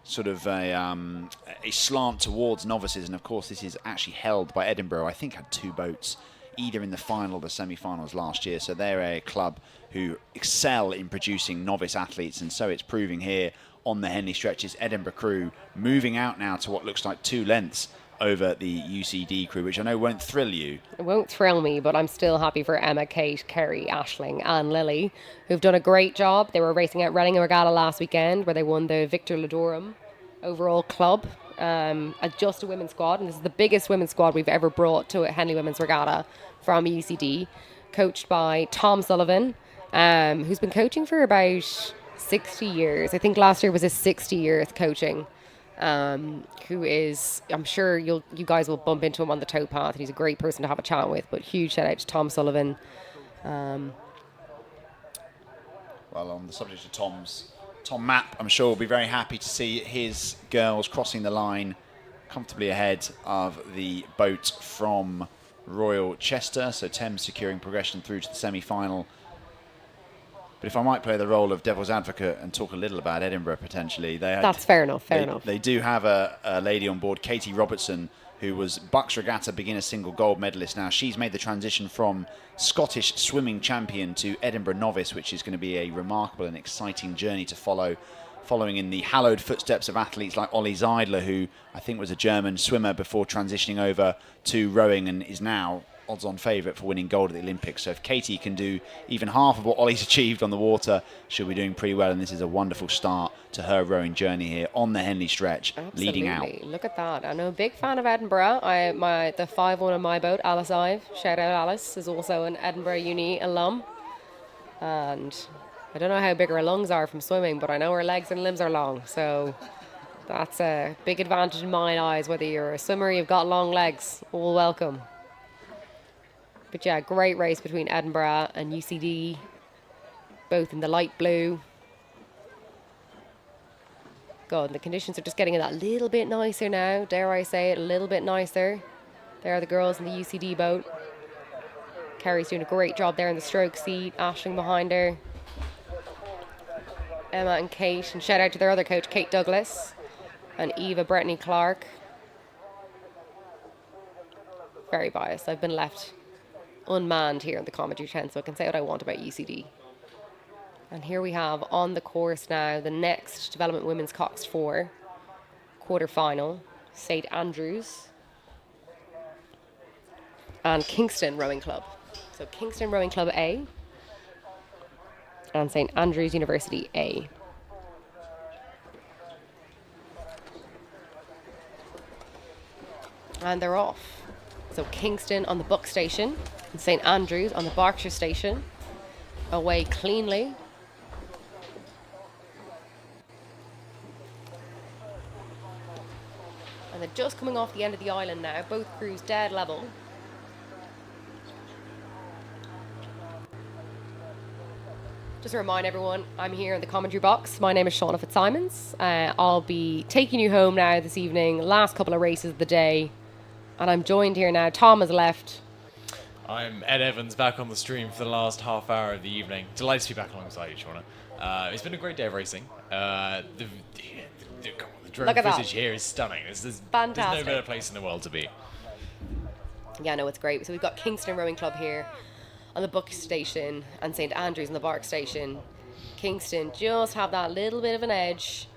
sort of a slant towards novices, and of course this is actually held by Edinburgh. I think had 2 boats either in the final or the semi-finals last year, so they're a club who excel in producing novice athletes, and so it's proving here on the Henley stretches. Edinburgh crew moving out now to what looks like 2 lengths over the UCD crew, which I know won't thrill you. It won't thrill me, but I'm still happy for Emma, Kate, Kerry, Aisling and Lily, who've done a great job. They were racing at Reading and Regatta last weekend, where they won the Victor Ladorum overall club, just a women's squad, and this is the biggest women's squad we've ever brought to a Henley Women's Regatta from UCD, coached by Tom Sullivan, who's been coaching for about 60 years. I think last year was his 60th year coaching. Who is, I'm sure you guys will bump into him on the towpath, and he's a great person to have a chat with, but huge shout out to Tom Sullivan. Well, on the subject of Tom Mapp, I'm sure will be very happy to see his girls crossing the line comfortably ahead of the boat from Royal Chester, so Thames securing progression through to the semi-final. But if I might play the role of devil's advocate and talk a little about Edinburgh potentially. That's fair enough. They do have a lady on board, Katie Robertson, who was Bucks Regatta beginner single gold medalist. Now she's made the transition from Scottish swimming champion to Edinburgh novice, which is going to be a remarkable and exciting journey to follow, following in the hallowed footsteps of athletes like Ollie Zeidler, who I think was a German swimmer before transitioning over to rowing and is now odds-on favourite for winning gold at the Olympics. So if Katie can do even half of what Ollie's achieved on the water, she'll be doing pretty well, and this is a wonderful start to her rowing journey here on the Henley stretch. Absolutely. Leading out. Look at that. I'm a big fan of Edinburgh. The 5-1 on my boat, Alice Ive, shout out Alice, is also an Edinburgh Uni alum. And I don't know how big her lungs are from swimming, but I know her legs and limbs are long, so that's a big advantage in my eyes. Whether you're a swimmer, you've got long legs, all welcome. But yeah, great race between Edinburgh and UCD, both in the light blue. God, the conditions are just getting that little bit nicer now, dare I say it, a little bit nicer. There are the girls in the UCD boat. Kerry's doing a great job there in the stroke seat. Ashling behind her. Emma and Kate. And shout out to their other coach, Kate Douglas. And Eva Brittany Clark. Very biased. I've been left unmanned here in the commentary tent, so I can say what I want about UCD. And here we have on the course now the next Development Women's Coxed 4 quarterfinal, St Andrews and Kingston Rowing Club. So Kingston Rowing Club A and St Andrews University A. And they're off. So Kingston on the Buck station and St Andrews on the Berkshire station. Away cleanly. And they're just coming off the end of the island now. Both crews dead level. Just to remind everyone, I'm here in the commentary box. My name is Shauna Fitzsimons. I'll be taking you home now this evening. Last couple of races of the day. And I'm joined here now. Tom has left. I'm Ed Evans, back on the stream for the last half hour of the evening. Delighted to be back alongside you, Shauna. It's been a great day of racing. The drone footage here is stunning. There's fantastic. no better place in the world to be. Yeah, no, it's great. So we've got Kingston Rowing Club here on the Buck station and St Andrews on the Bark station. Kingston just have that little bit of an edge,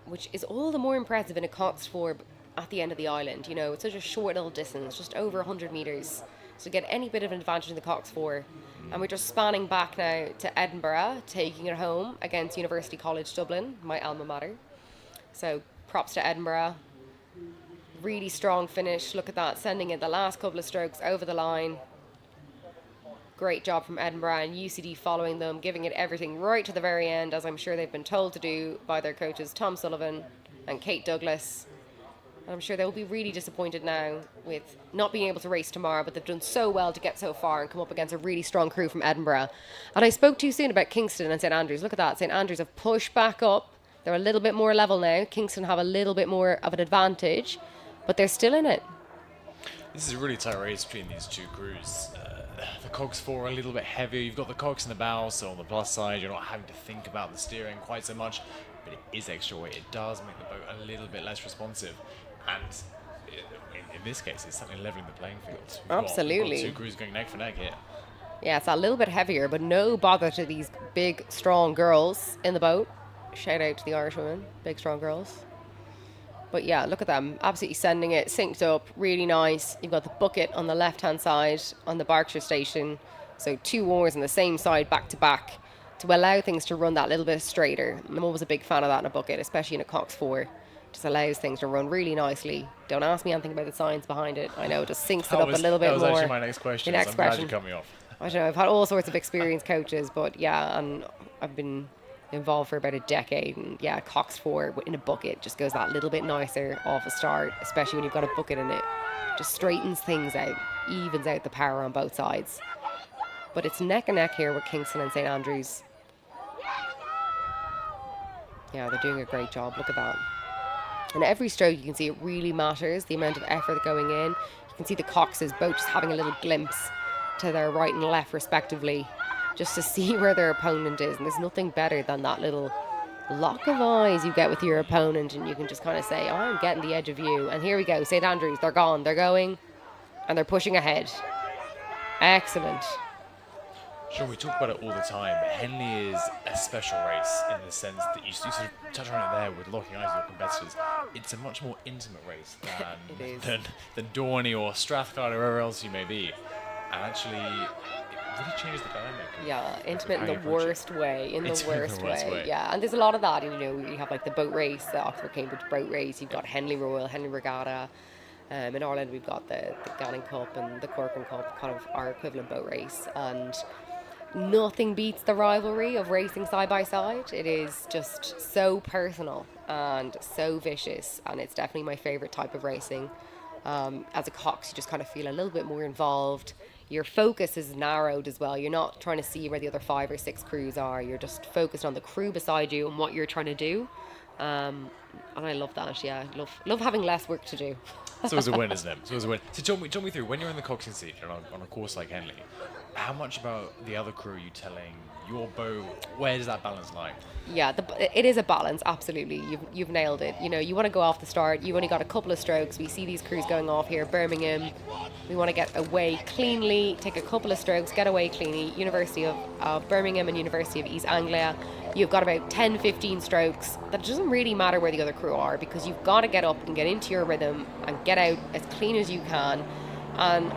which is all the more impressive in a Coxed 4 at the end of the island. You know, it's such a short little distance, just over 100 metres. So get any bit of an advantage in the Coxed 4. And we're just spanning back now to Edinburgh, taking it home against University College Dublin, my alma mater. So props to Edinburgh. Really strong finish. Look at that, sending in the last couple of strokes over the line. Great job from Edinburgh, and UCD following them, giving it everything right to the very end, as I'm sure they've been told to do by their coaches Tom Sullivan and Kate Douglas. And I'm sure they'll be really disappointed now with not being able to race tomorrow, but they've done so well to get so far and come up against a really strong crew from Edinburgh. And I spoke too soon about Kingston and St Andrews. Look at that, St Andrews have pushed back up. They're a little bit more level now. Kingston have a little bit more of an advantage, but they're still in it. This is a really tight race between these two crews. The Cogs 4 are a little bit heavier. You've got the cogs in the bow, so on the plus side, you're not having to think about the steering quite so much, but it is extra weight. It does make the boat a little bit less responsive. And in this case, it's certainly leveling the playing field. Absolutely. We've got two crews going neck for neck here. Yeah, it's a little bit heavier, but no bother to these big, strong girls in the boat. Shout out to the Irish women, big, strong girls. But yeah, look at them, absolutely sending it, synced up, really nice. You've got the bucket on the left-hand side on the Berkshire station. So 2 oars on the same side, back to back, to allow things to run that little bit straighter. I'm always a big fan of that in a bucket, especially in a Coxed 4. Just allows things to run really nicely. Don't ask me anything about the science behind it. I know it just syncs it up a little bit more. That was actually my next question. I'm glad you cut me off. I don't know, I've had all sorts of experienced coaches, but yeah, and I've been involved for about a decade, and yeah, Coxed 4 in a bucket just goes that little bit nicer off a start, especially when you've got a bucket in it. Just straightens things out, evens out the power on both sides. But it's neck and neck here with Kingston and St Andrews. Yeah, they're doing a great job, look at that. And every stroke you can see it really matters, the amount of effort going in. You can see the Coxes both just having a little glimpse to their right and left respectively, just to see where their opponent is. And there's nothing better than that little lock of eyes you get with your opponent, and you can just kind of say, oh, I'm getting the edge of you. And here we go, St Andrews, they're gone, they're going, and they're pushing ahead. Excellent. Sure, we talk about it all the time. Henley is a special race in the sense that you sort of touch on it there with locking eyes with your competitors. It's a much more intimate race than Dorney or Strathclyde or wherever else you may be. And actually, it really changes the dynamic. Yeah, intimate in the worst way. In the worst way. Yeah, and there's a lot of that. You know, you have like the boat race, the Oxford Cambridge boat race. You've got Henley Royal, Henley Regatta. In Ireland, we've got the Gannon Cup and the Corcoran Cup, kind of our equivalent boat race. And nothing beats the rivalry of racing side by side. It is just so personal and so vicious, and it's definitely my favorite type of racing. As a Cox, you just kind of feel a little bit more involved. Your focus is narrowed as well. You're not trying to see where the other 5 or 6 crews are. You're just focused on the crew beside you and what you're trying to do. And I love that. Yeah, love having less work to do. It's always a win, isn't it? It's always a win. So talk me through, when you're in the Coxed seat on a course like Henley, how much about the other crew are you telling your boat? Where does that balance lie? Yeah, it is a balance, absolutely. You've nailed it. You know, you want to go off the start. You've only got a couple of strokes. We see these crews going off here, Birmingham. We want to get away cleanly, take a couple of strokes, get away cleanly. University of Birmingham and University of East Anglia, you've got about 10, 15 strokes. That doesn't really matter where the other crew are, because you've got to get up and get into your rhythm and get out as clean as you can. And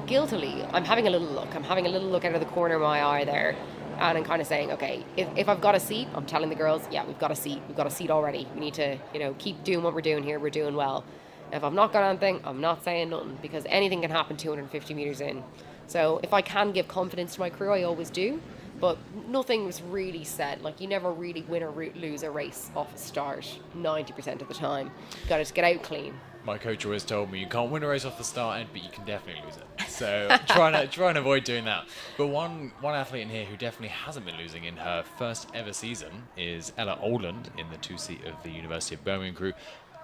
guiltily, I'm having a little look. I'm having a little look out of the corner of my eye there. And I'm kind of saying, okay, if I've got a seat, I'm telling the girls, yeah, we've got a seat. We've got a seat already. We need to, keep doing what we're doing here. We're doing well. If I've not got anything, I'm not saying nothing, because anything can happen 250 metres in. So if I can give confidence to my crew, I always do. But nothing was really set. Like, you never really win or lose a race off a start 90% of the time. You got to just get out clean. My coach always told me you can't win a race off the start end, but you can definitely lose it. So try and avoid doing that. But one athlete in here who definitely hasn't been losing in her first ever season is Ella Oland in the 2-seat of the University of Birmingham crew,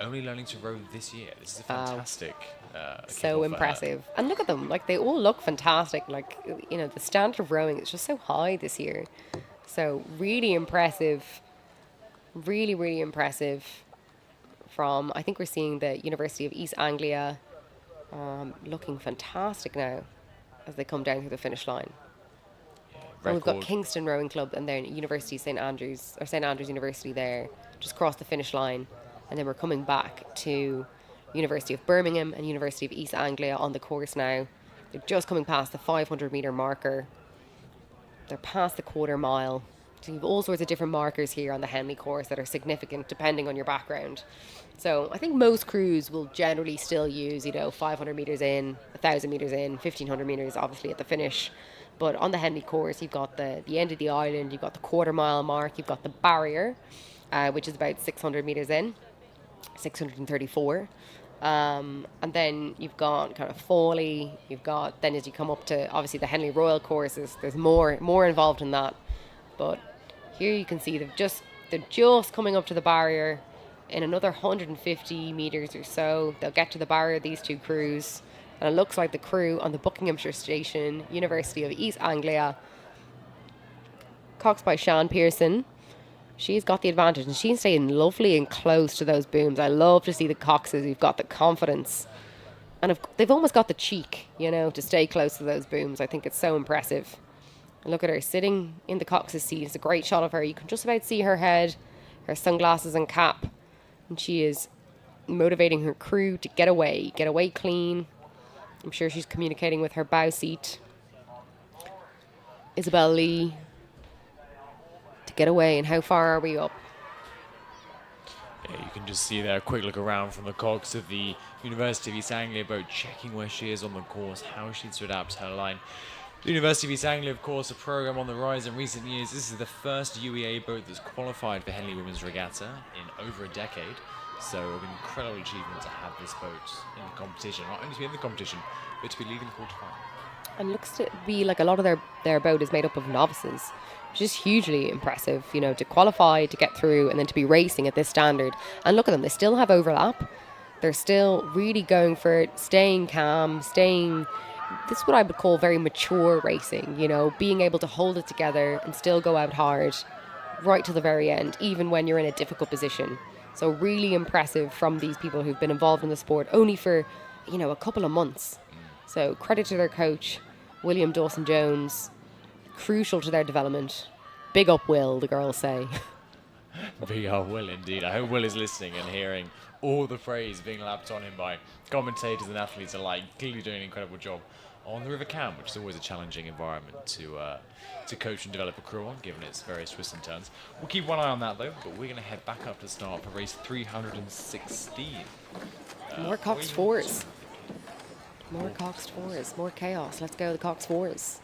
only learning to row this year. This is a fantastic so impressive. And look at them, like, they all look fantastic. Like, the standard of rowing is just so high this year. So really impressive, really, really impressive. From, I think we're seeing the University of East Anglia looking fantastic now as they come down through the finish line. And we've got Kingston Rowing Club and then University of St Andrews University there, just across the finish line. And then we're coming back to University of Birmingham and University of East Anglia on the course now. They're just coming past the 500 metre marker. They're past the quarter mile. So you have all sorts of different markers here on the Henley course that are significant depending on your background. So I think most crews will generally still use, 500 metres in, 1,000 metres in, 1,500 metres obviously at the finish. But on the Henley course, you've got the end of the island, you've got the quarter mile mark, you've got the barrier, which is about 600 metres in, 634. And then you've got kind of Foley, then as you come up to obviously the Henley Royal courses, there's more involved in that. But here you can see they're just coming up to the barrier. In another 150 metres or so, they'll get to the barrier, these two crews. And it looks like the crew on the Buckinghamshire station, University of East Anglia, coxed by Sian Pearson. She's got the advantage, and she's staying lovely and close to those booms. I love to see the coxes who've got the confidence. And they've almost got the cheek, to stay close to those booms. I think it's so impressive. And look at her sitting in the cox's seat. It's a great shot of her. You can just about see her head, her sunglasses and cap. And she is motivating her crew to get away clean. I'm sure she's communicating with her bow seat, Isabel Lee, to get away. And how far are we up? Yeah, you can just see there a quick look around from the cogs of the University of East Anglia boat, checking where she is on the course, how she needs to adapt her line. The University of East Anglia, of course, a programme on the rise in recent years. This is the first UEA boat that's qualified for Henley Women's Regatta in over a decade. So an incredible achievement to have this boat in the competition. Not only to be in the competition, but to be leading quarterfinal. And looks to be like a lot of their boat is made up of novices, which is hugely impressive, to qualify, to get through, and then to be racing at this standard. And look at them, they still have overlap. They're still really going for it, staying calm, this is what I would call very mature racing, being able to hold it together and still go out hard right to the very end, even when you're in a difficult position. So really impressive from these people who've been involved in the sport only for, a couple of months. So credit to their coach, William Dawson-Jones, crucial to their development. Big up Will, the girls say. Big up Will indeed. I hope Will is listening and hearing all the praise being lapped on him by commentators and athletes alike. Clearly doing an incredible job on the River Cam, which is always a challenging environment to coach and develop a crew on, given its various twists and turns. We'll keep one eye on that though, but we're going to head back up to the start for race 316. More Coxed fours. More Coxed fours. More chaos. Let's go the Coxed fours.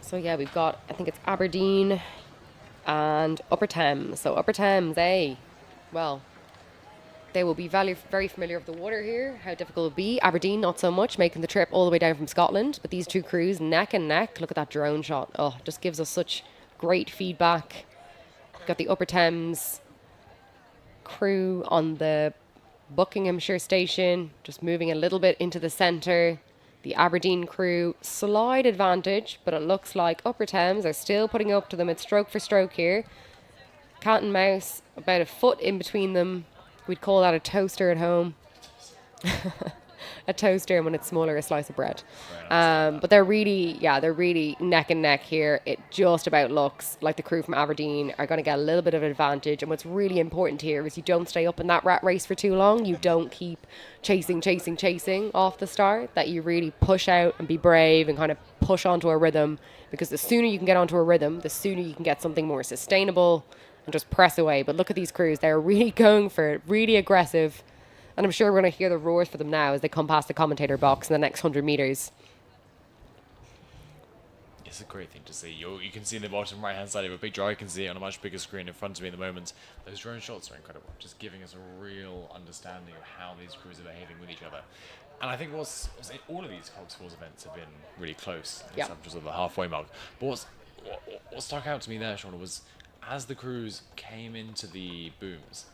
So yeah, we've got, I think it's Aberdeen and Upper Thames. So Upper Thames, well, they will be very familiar with the water here, how difficult it will be. Aberdeen, not so much, making the trip all the way down from Scotland. But these two crews, neck and neck. Look at that drone shot. Oh, just gives us such great feedback. We've got the Upper Thames crew on the Buckinghamshire station, just moving a little bit into the centre. The Aberdeen crew, slight advantage, but it looks like Upper Thames are still putting up to them. It's stroke for stroke here. Cat and mouse, about a foot in between them. We'd call that a toaster at home. A toaster, and when it's smaller, a slice of bread. But they're really neck and neck here. It just about looks like the crew from Aberdeen are going to get a little bit of an advantage. And what's really important here is you don't stay up in that rat race for too long. You don't keep chasing off the start. That you really push out and be brave and kind of push onto a rhythm. Because the sooner you can get onto a rhythm, the sooner you can get something more sustainable and just press away. But look at these crews. They're really going for it, really aggressive. And I'm sure we're going to hear the roars for them now as they come past the commentator box in the next 100 metres. It's a great thing to see. You can see in the bottom right-hand side of a picture. I can see it on a much bigger screen in front of me at the moment. Those drone shots are incredible, just giving us a real understanding of how these crews are behaving with each other. And I think all of these Coxed Falls events have been really close, except just at the halfway mark. But what stuck out to me there, Shauna, was as the crews came into the booms,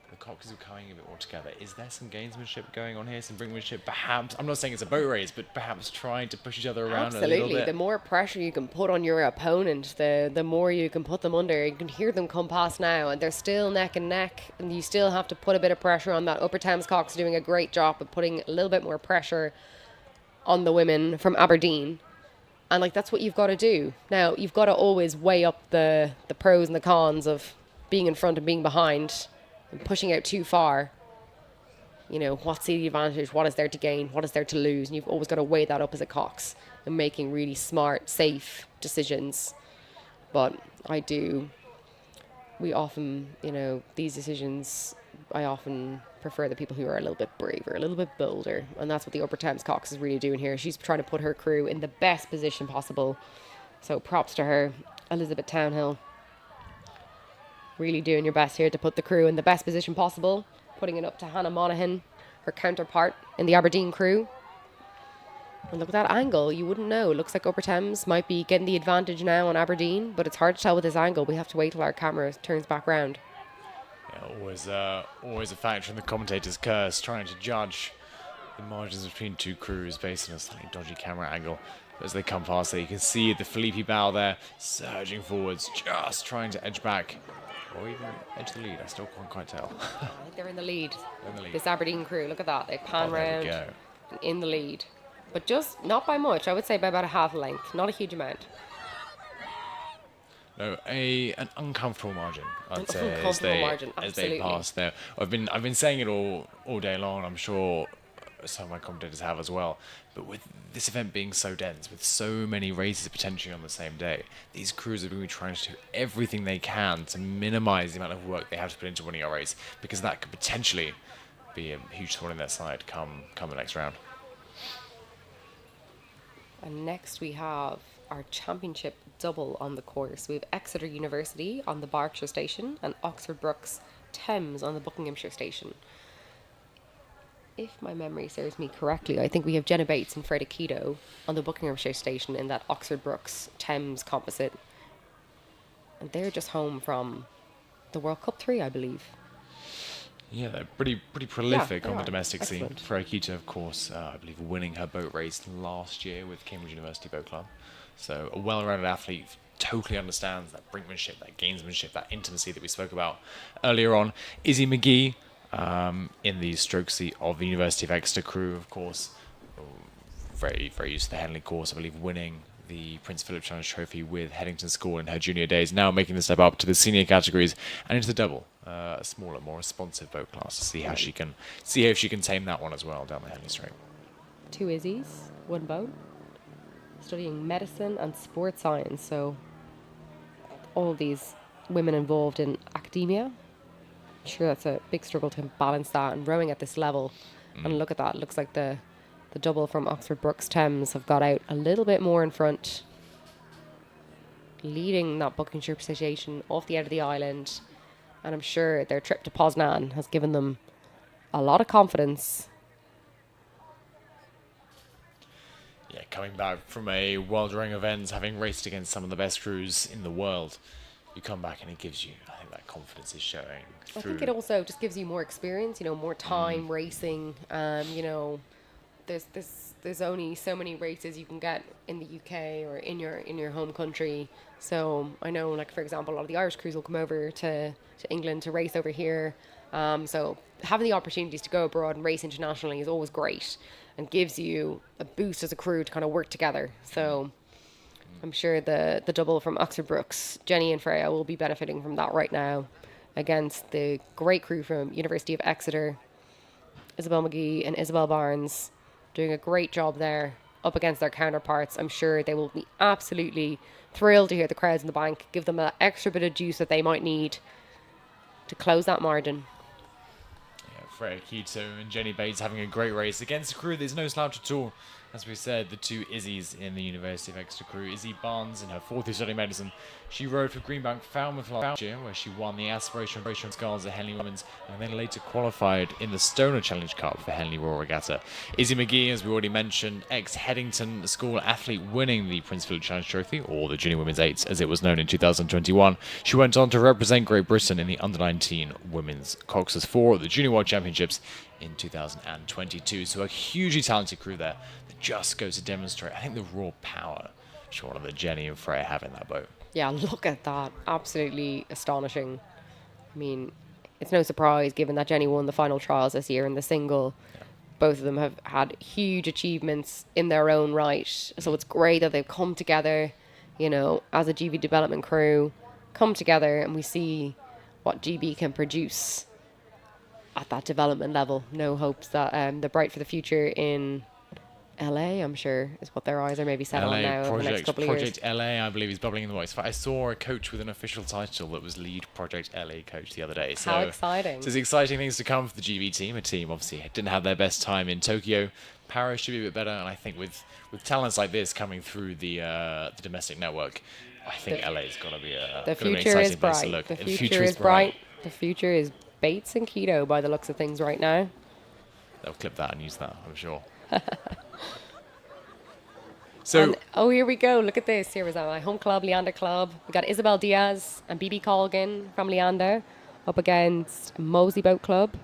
the Coxes were coming a bit more together. Is there some gamesmanship going on here, some brinkmanship? Perhaps, I'm not saying it's a boat race, but perhaps trying to push each other around a little bit. Absolutely. The more pressure you can put on your opponent, the more you can put them under. You can hear them come past now, and they're still neck and neck, and you still have to put a bit of pressure on that. Upper Thames Cox doing a great job of putting a little bit more pressure on the women from Aberdeen. And that's what you've got to do. Now, you've got to always weigh up the pros and the cons of being in front and being behind. And pushing out too far, what's the advantage? What is there to gain? What is there to lose? And you've always got to weigh that up as a Cox and making really smart, safe decisions. But we often, these decisions, I often prefer the people who are a little bit braver, a little bit bolder. And that's what the Upper Thames Cox is really doing here. She's trying to put her crew in the best position possible. So props to her, Elizabeth Townhill. Really doing your best here to put the crew in the best position possible. Putting it up to Hannah Monaghan, her counterpart in the Aberdeen crew. And look at that angle. You wouldn't know. Looks like Upper Thames might be getting the advantage now on Aberdeen, but it's hard to tell with this angle. We have to wait till our camera turns back round. Yeah, always a factor in the commentator's curse, trying to judge the margins between two crews based on a slightly dodgy camera angle. As they come past there, you can see the Filippi bow there, surging forwards, just trying to edge back. Or even edge the lead, I still can't quite tell. I think they're in the lead. This Aberdeen crew, look at that. They pan round in the lead. But just not by much. I would say by about a half length. Not a huge amount. No, an uncomfortable margin, I'd say, as they pass there. I've been saying it all day long. I'm sure some of my commentators have as well. But with this event being so dense, with so many races potentially on the same day, these crews are going to be trying to do everything they can to minimise the amount of work they have to put into winning a race, because that could potentially be a huge thorn in their side come the next round. And next we have our championship double on the course. We have Exeter University on the Berkshire station and Oxford Brookes Thames on the Buckinghamshire station. If my memory serves me correctly, I think we have Jenna Bates and Freda Keto on the Buckinghamshire station in that Oxford Brookes Thames composite. And they're just home from the World Cup 3, I believe. Yeah, they're pretty prolific on the domestic Excellent. scene. Freda Keto, of course, I believe winning her boat race last year with Cambridge University Boat Club. So a well-rounded athlete, totally understands that brinkmanship, that gamesmanship, that intimacy that we spoke about earlier on. Izzy McGee, in the stroke seat of the University of Exeter crew, of course, very, very used to the Henley course, I believe winning the Prince Philip Challenge Trophy with Headington School in her junior days, now making the step up to the senior categories and into the double, a smaller, more responsive boat class, to see how she can if she can tame that one as well down the Henley Straight. 2 Izzies, 1 boat, studying medicine and sports science, so all of these women involved in academia. Sure, that's a big struggle to balance that, and rowing at this level. And look at that, looks like the double from Oxford Brookes Thames have got out a little bit more in front, leading that Buckinghamshire station off the edge of the island. And I'm sure their trip to Poznan has given them a lot of confidence. Yeah, coming back from a world rowing event, having raced against some of the best crews in the world, you come back and it gives you, I think that confidence is showing I through. think it also just gives you more experience, more time racing. There's only so many races you can get in the UK or in your home country. So I know, like for example, a lot of the Irish crews will come over to England to race over here. So having the opportunities to go abroad and race internationally is always great and gives you a boost as a crew to kind of work together. So I'm sure the double from Oxford Brooks, Jenny and Freya, will be benefiting from that right now against the great crew from University of Exeter, Isabel McGee and Isabel Barnes, doing a great job there up against their counterparts. I'm sure they will be absolutely thrilled to hear the crowds in the bank give them that extra bit of juice that they might need to close that margin. Freya Keto and Jenny Bates having a great race against a crew there's no slouch at all. As we said, the two Izzies in the University of Exeter crew. Izzy Barnes, in her fourth year studying medicine, she rode for Greenbank Falmouth last year, where she won the Aspirational Skulls at Henley Women's, and then later qualified in the Stoner Challenge Cup for Henley Royal Regatta. Izzy McGee, as we already mentioned, ex-Headington School athlete, winning the Prince Philip Challenge Trophy, or the Junior Women's Eights, as it was known in 2021. She went on to represent Great Britain in the Under-19 Women's Coxed 4 at the Junior World Championships in 2022. So a hugely talented crew there that just goes to demonstrate, I think, the raw power Shauna that Jenny and Freya have in that boat. Yeah, look at that. Absolutely astonishing. I mean, it's no surprise given that Jenny won the final trials this year in the single. Both of them have had huge achievements in their own right. So it's great that they've come together, as a GB development crew, come together and we see what GB can produce at that development level. No hopes that they're bright for the future in LA, I'm sure, is what their eyes are maybe set on now over the next couple of years. Project LA, I believe, is bubbling in the works. I saw a coach with an official title that was lead Project LA coach the other day. So how exciting. So there's exciting things to come for the GB team. A team, obviously, didn't have their best time in Tokyo. Paris should be a bit better. And I think with talents like this coming through the domestic network, I think LA's got to be an exciting place to look. The future is bright. The future is Bates and Keto by the looks of things right now. They'll clip that and use that, I'm sure. Here we go. Look at this. Here is my home club, Leander Club. We got Isabel Diaz and BB Colgan from Leander up against Moseley Boat Club,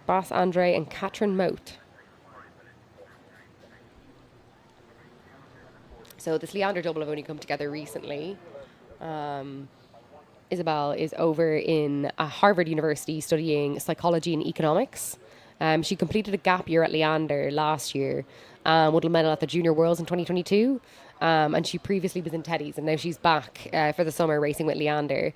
Bass Andre and Katrin Moat. So this Leander double have only come together recently. Isabel is over in Harvard University studying psychology and economics. She completed a gap year at Leander last year, won a medal at the Junior Worlds in 2022, and she previously was in Teddy's, and now she's back for the summer racing with Leander,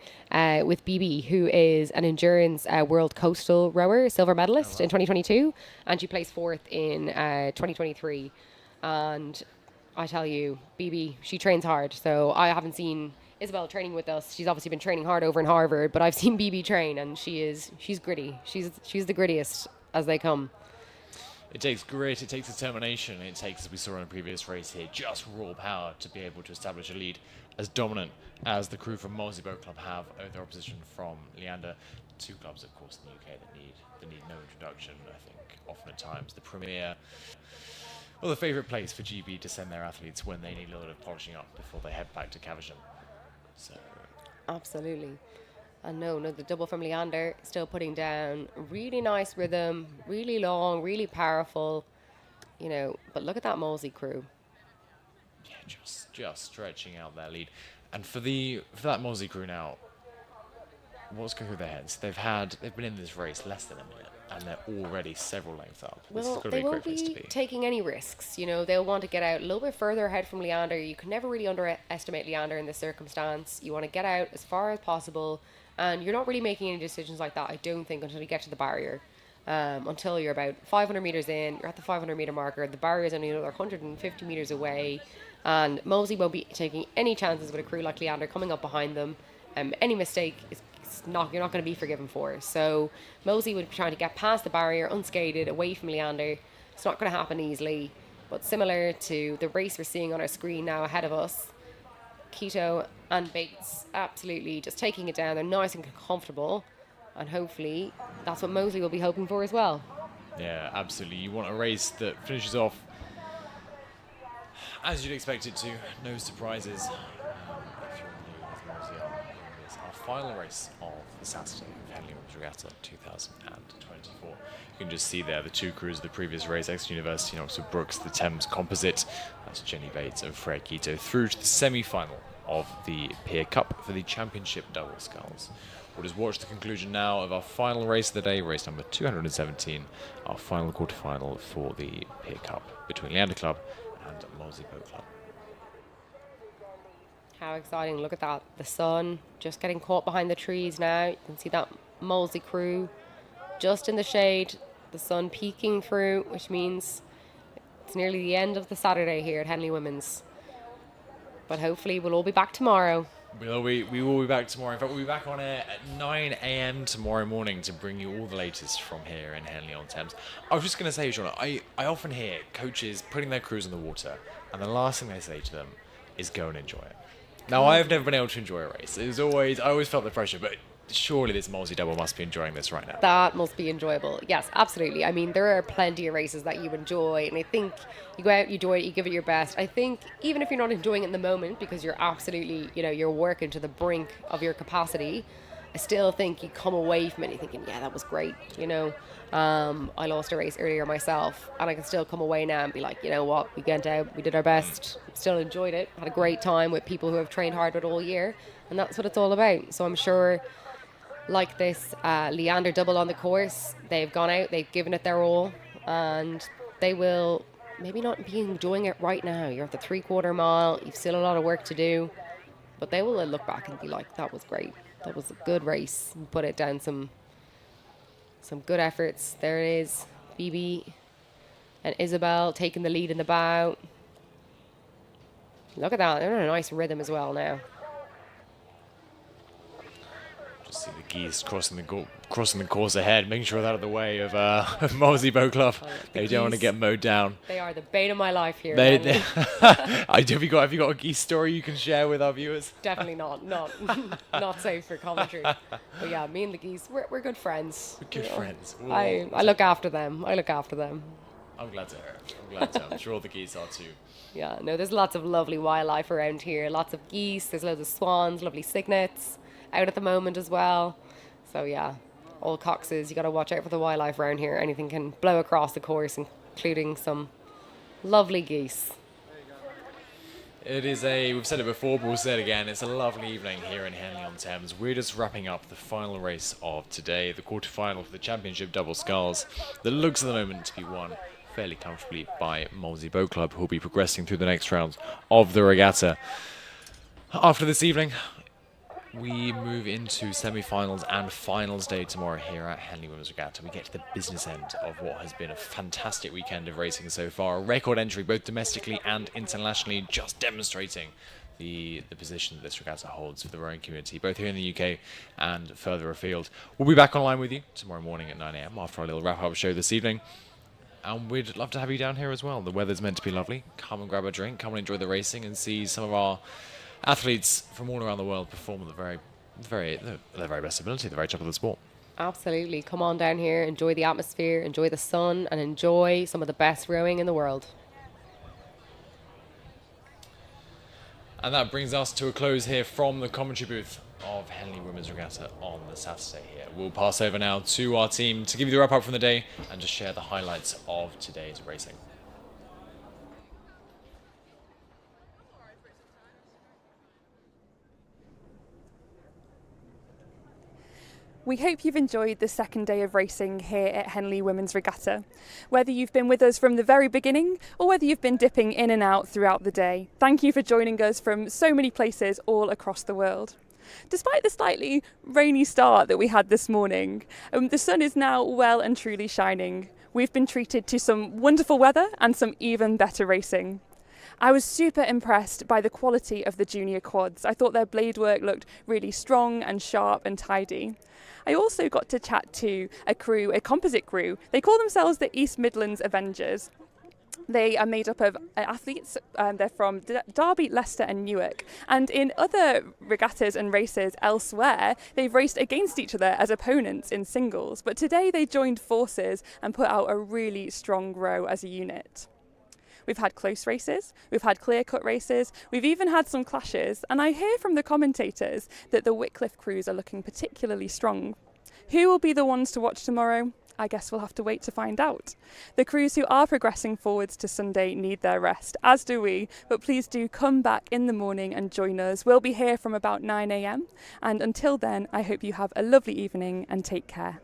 with BB, who is an endurance world coastal rower, silver medalist in 2022, and she placed fourth in 2023. And I tell you, BB, she trains hard, so I haven't seen Isabel training with us. She's obviously been training hard over in Harvard, but I've seen BB train, and she's gritty. She's the grittiest as they come. It takes grit, it takes determination, and it takes, as we saw in a previous race here, just raw power to be able to establish a lead as dominant as the crew from Moseley Boat Club have over their opposition from Leander. Two clubs, of course, in the UK that need no introduction. I think often at times the premier, the favourite place for GB to send their athletes when they need a little bit of polishing up before they head back to Caversham. So absolutely. And no, the double from Leander still putting down really nice rhythm, really long, really powerful, but look at that Moseley crew. Yeah, just stretching out their lead. And for that Moseley crew now, what's going through their heads? They've been in this race less than a minute, and they're already several lengths up. Well, they won't be taking any risks. They'll want to get out a little bit further ahead from Leander. You can never really underestimate Leander in this circumstance. You want to get out as far as possible, and you're not really making any decisions like that, I don't think, until you get to the barrier. Until you're about 500 metres in, you're at the 500 metre marker, the barrier is only another 150 metres away, and Moseley won't be taking any chances with a crew like Leander coming up behind them. Any mistake you're not going to be forgiven for. So Moseley would be trying to get past the barrier unscathed, away from Leander. It's not going to happen easily, but similar to the race we're seeing on our screen now ahead of us, Keto and Bates absolutely just taking it down. They're nice and comfortable, and hopefully that's what Moseley will be hoping for as well. Yeah, absolutely. You want a race that finishes off as you'd expect it to. No surprises. If you're new with Moseley, final race of the Saturday of Henley Women's Regatta 2024. You can just see there the two crews of the previous race, Exeter University and Oxford Brookes, the Thames Composite. That's Jenny Bates and Freya Quito through to the semi-final of the Pier Cup for the Championship Double Sculls. We'll just watch the conclusion now of our final race of the day, race number 217, our final quarterfinal for the Pier Cup between Leander Club and Molesey Boat Club. How exciting, look at that. The sun just getting caught behind the trees now. You can see that Molesey crew just in the shade, the sun peeking through, which means it's nearly the end of the Saturday here at Henley Women's. But hopefully we'll all be back tomorrow. We will be back tomorrow. In fact, we'll be back on air at 9 a.m. tomorrow morning to bring you all the latest from here in Henley-on-Thames. I was just going to say, Shauna, I often hear coaches putting their crews on the water, and the last thing they say to them is go and enjoy it. Now, I have never been able to enjoy a race. I always felt the pressure, but surely this Molesey double must be enjoying this right now. That must be enjoyable. Yes, absolutely. I mean, there are plenty of races that you enjoy, and I think you go out, you do it, you give it your best. I think even if you're not enjoying it in the moment because you're absolutely, you're working to the brink of your capacity, I still think you come away from it and you're thinking, yeah, that was great. I lost a race earlier myself, and I can still come away now and be like, you know what, we went out, we did our best, still enjoyed it, had a great time with people who have trained hard with all year, and that's what it's all about. So I'm sure, like this Leander double on the course, they've gone out, they've given it their all, and they will maybe not be enjoying it right now. You're at the 3/4 mile, you've still a lot of work to do, but they will look back and be like, that was great, that was a good race, put it down some good efforts. There it is, Phoebe and Isabel taking the lead in the bow. Look at that, they're in a nice rhythm as well now. Just see the geese crossing the course ahead, making sure they're out of the way of Molesey Boat Club. They don't want to get mowed down. They are the bane of my life here. Have you got a geese story you can share with our viewers? Definitely not safe for commentary. But yeah, me and the geese, we're good friends. We're good friends. I look after them. I'm glad to hear it. I'm sure all the geese are too. Yeah, no, there's lots of lovely wildlife around here. Lots of geese. There's loads of swans, lovely cygnets out at the moment as well. So yeah, all Coxes, you got to watch out for the wildlife around here. Anything can blow across the course, including some lovely geese. We've said it before, but we'll say it again, it's a lovely evening here in Henley-on-Thames. We're just wrapping up the final race of today, the quarterfinal for the Championship Double Sculls, that looks at the moment to be won fairly comfortably by Molesey Boat Club, who will be progressing through the next rounds of the regatta. After this evening, we move into semi-finals and finals day tomorrow here at Henley Women's Regatta. We get to the business end of what has been a fantastic weekend of racing so far. A record entry both domestically and internationally, just demonstrating the position that this regatta holds for the rowing community, both here in the UK and further afield. We'll be back online with you tomorrow morning at 9 a.m. after our little wrap-up show this evening. And we'd love to have you down here as well. The weather's meant to be lovely. Come and grab a drink, come and enjoy the racing and see some of our athletes from all around the world perform at their very best ability, the very top of the sport. Absolutely. Come on down here, enjoy the atmosphere, enjoy the sun, and enjoy some of the best rowing in the world. And that brings us to a close here from the commentary booth of Henley Women's Regatta on the Saturday here. We'll pass over now to our team to give you the wrap-up from the day and just share the highlights of today's racing. We hope you've enjoyed the second day of racing here at Henley Women's Regatta. Whether you've been with us from the very beginning or whether you've been dipping in and out throughout the day, thank you for joining us from so many places all across the world. Despite the slightly rainy start that we had this morning, the sun is now well and truly shining. We've been treated to some wonderful weather and some even better racing. I was super impressed by the quality of the junior quads. I thought their blade work looked really strong and sharp and tidy. I also got to chat to a composite crew. They call themselves the East Midlands Avengers. They are made up of athletes. They're from Derby, Leicester and Newark. And in other regattas and races elsewhere, they've raced against each other as opponents in singles. But today they joined forces and put out a really strong row as a unit. We've had close races, we've had clear-cut races, we've even had some clashes, and I hear from the commentators that the Wycliffe crews are looking particularly strong. Who will be the ones to watch tomorrow? I guess we'll have to wait to find out. The crews who are progressing forwards to Sunday need their rest, as do we, but please do come back in the morning and join us. We'll be here from about 9 a.m, and until then, I hope you have a lovely evening and take care.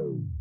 go.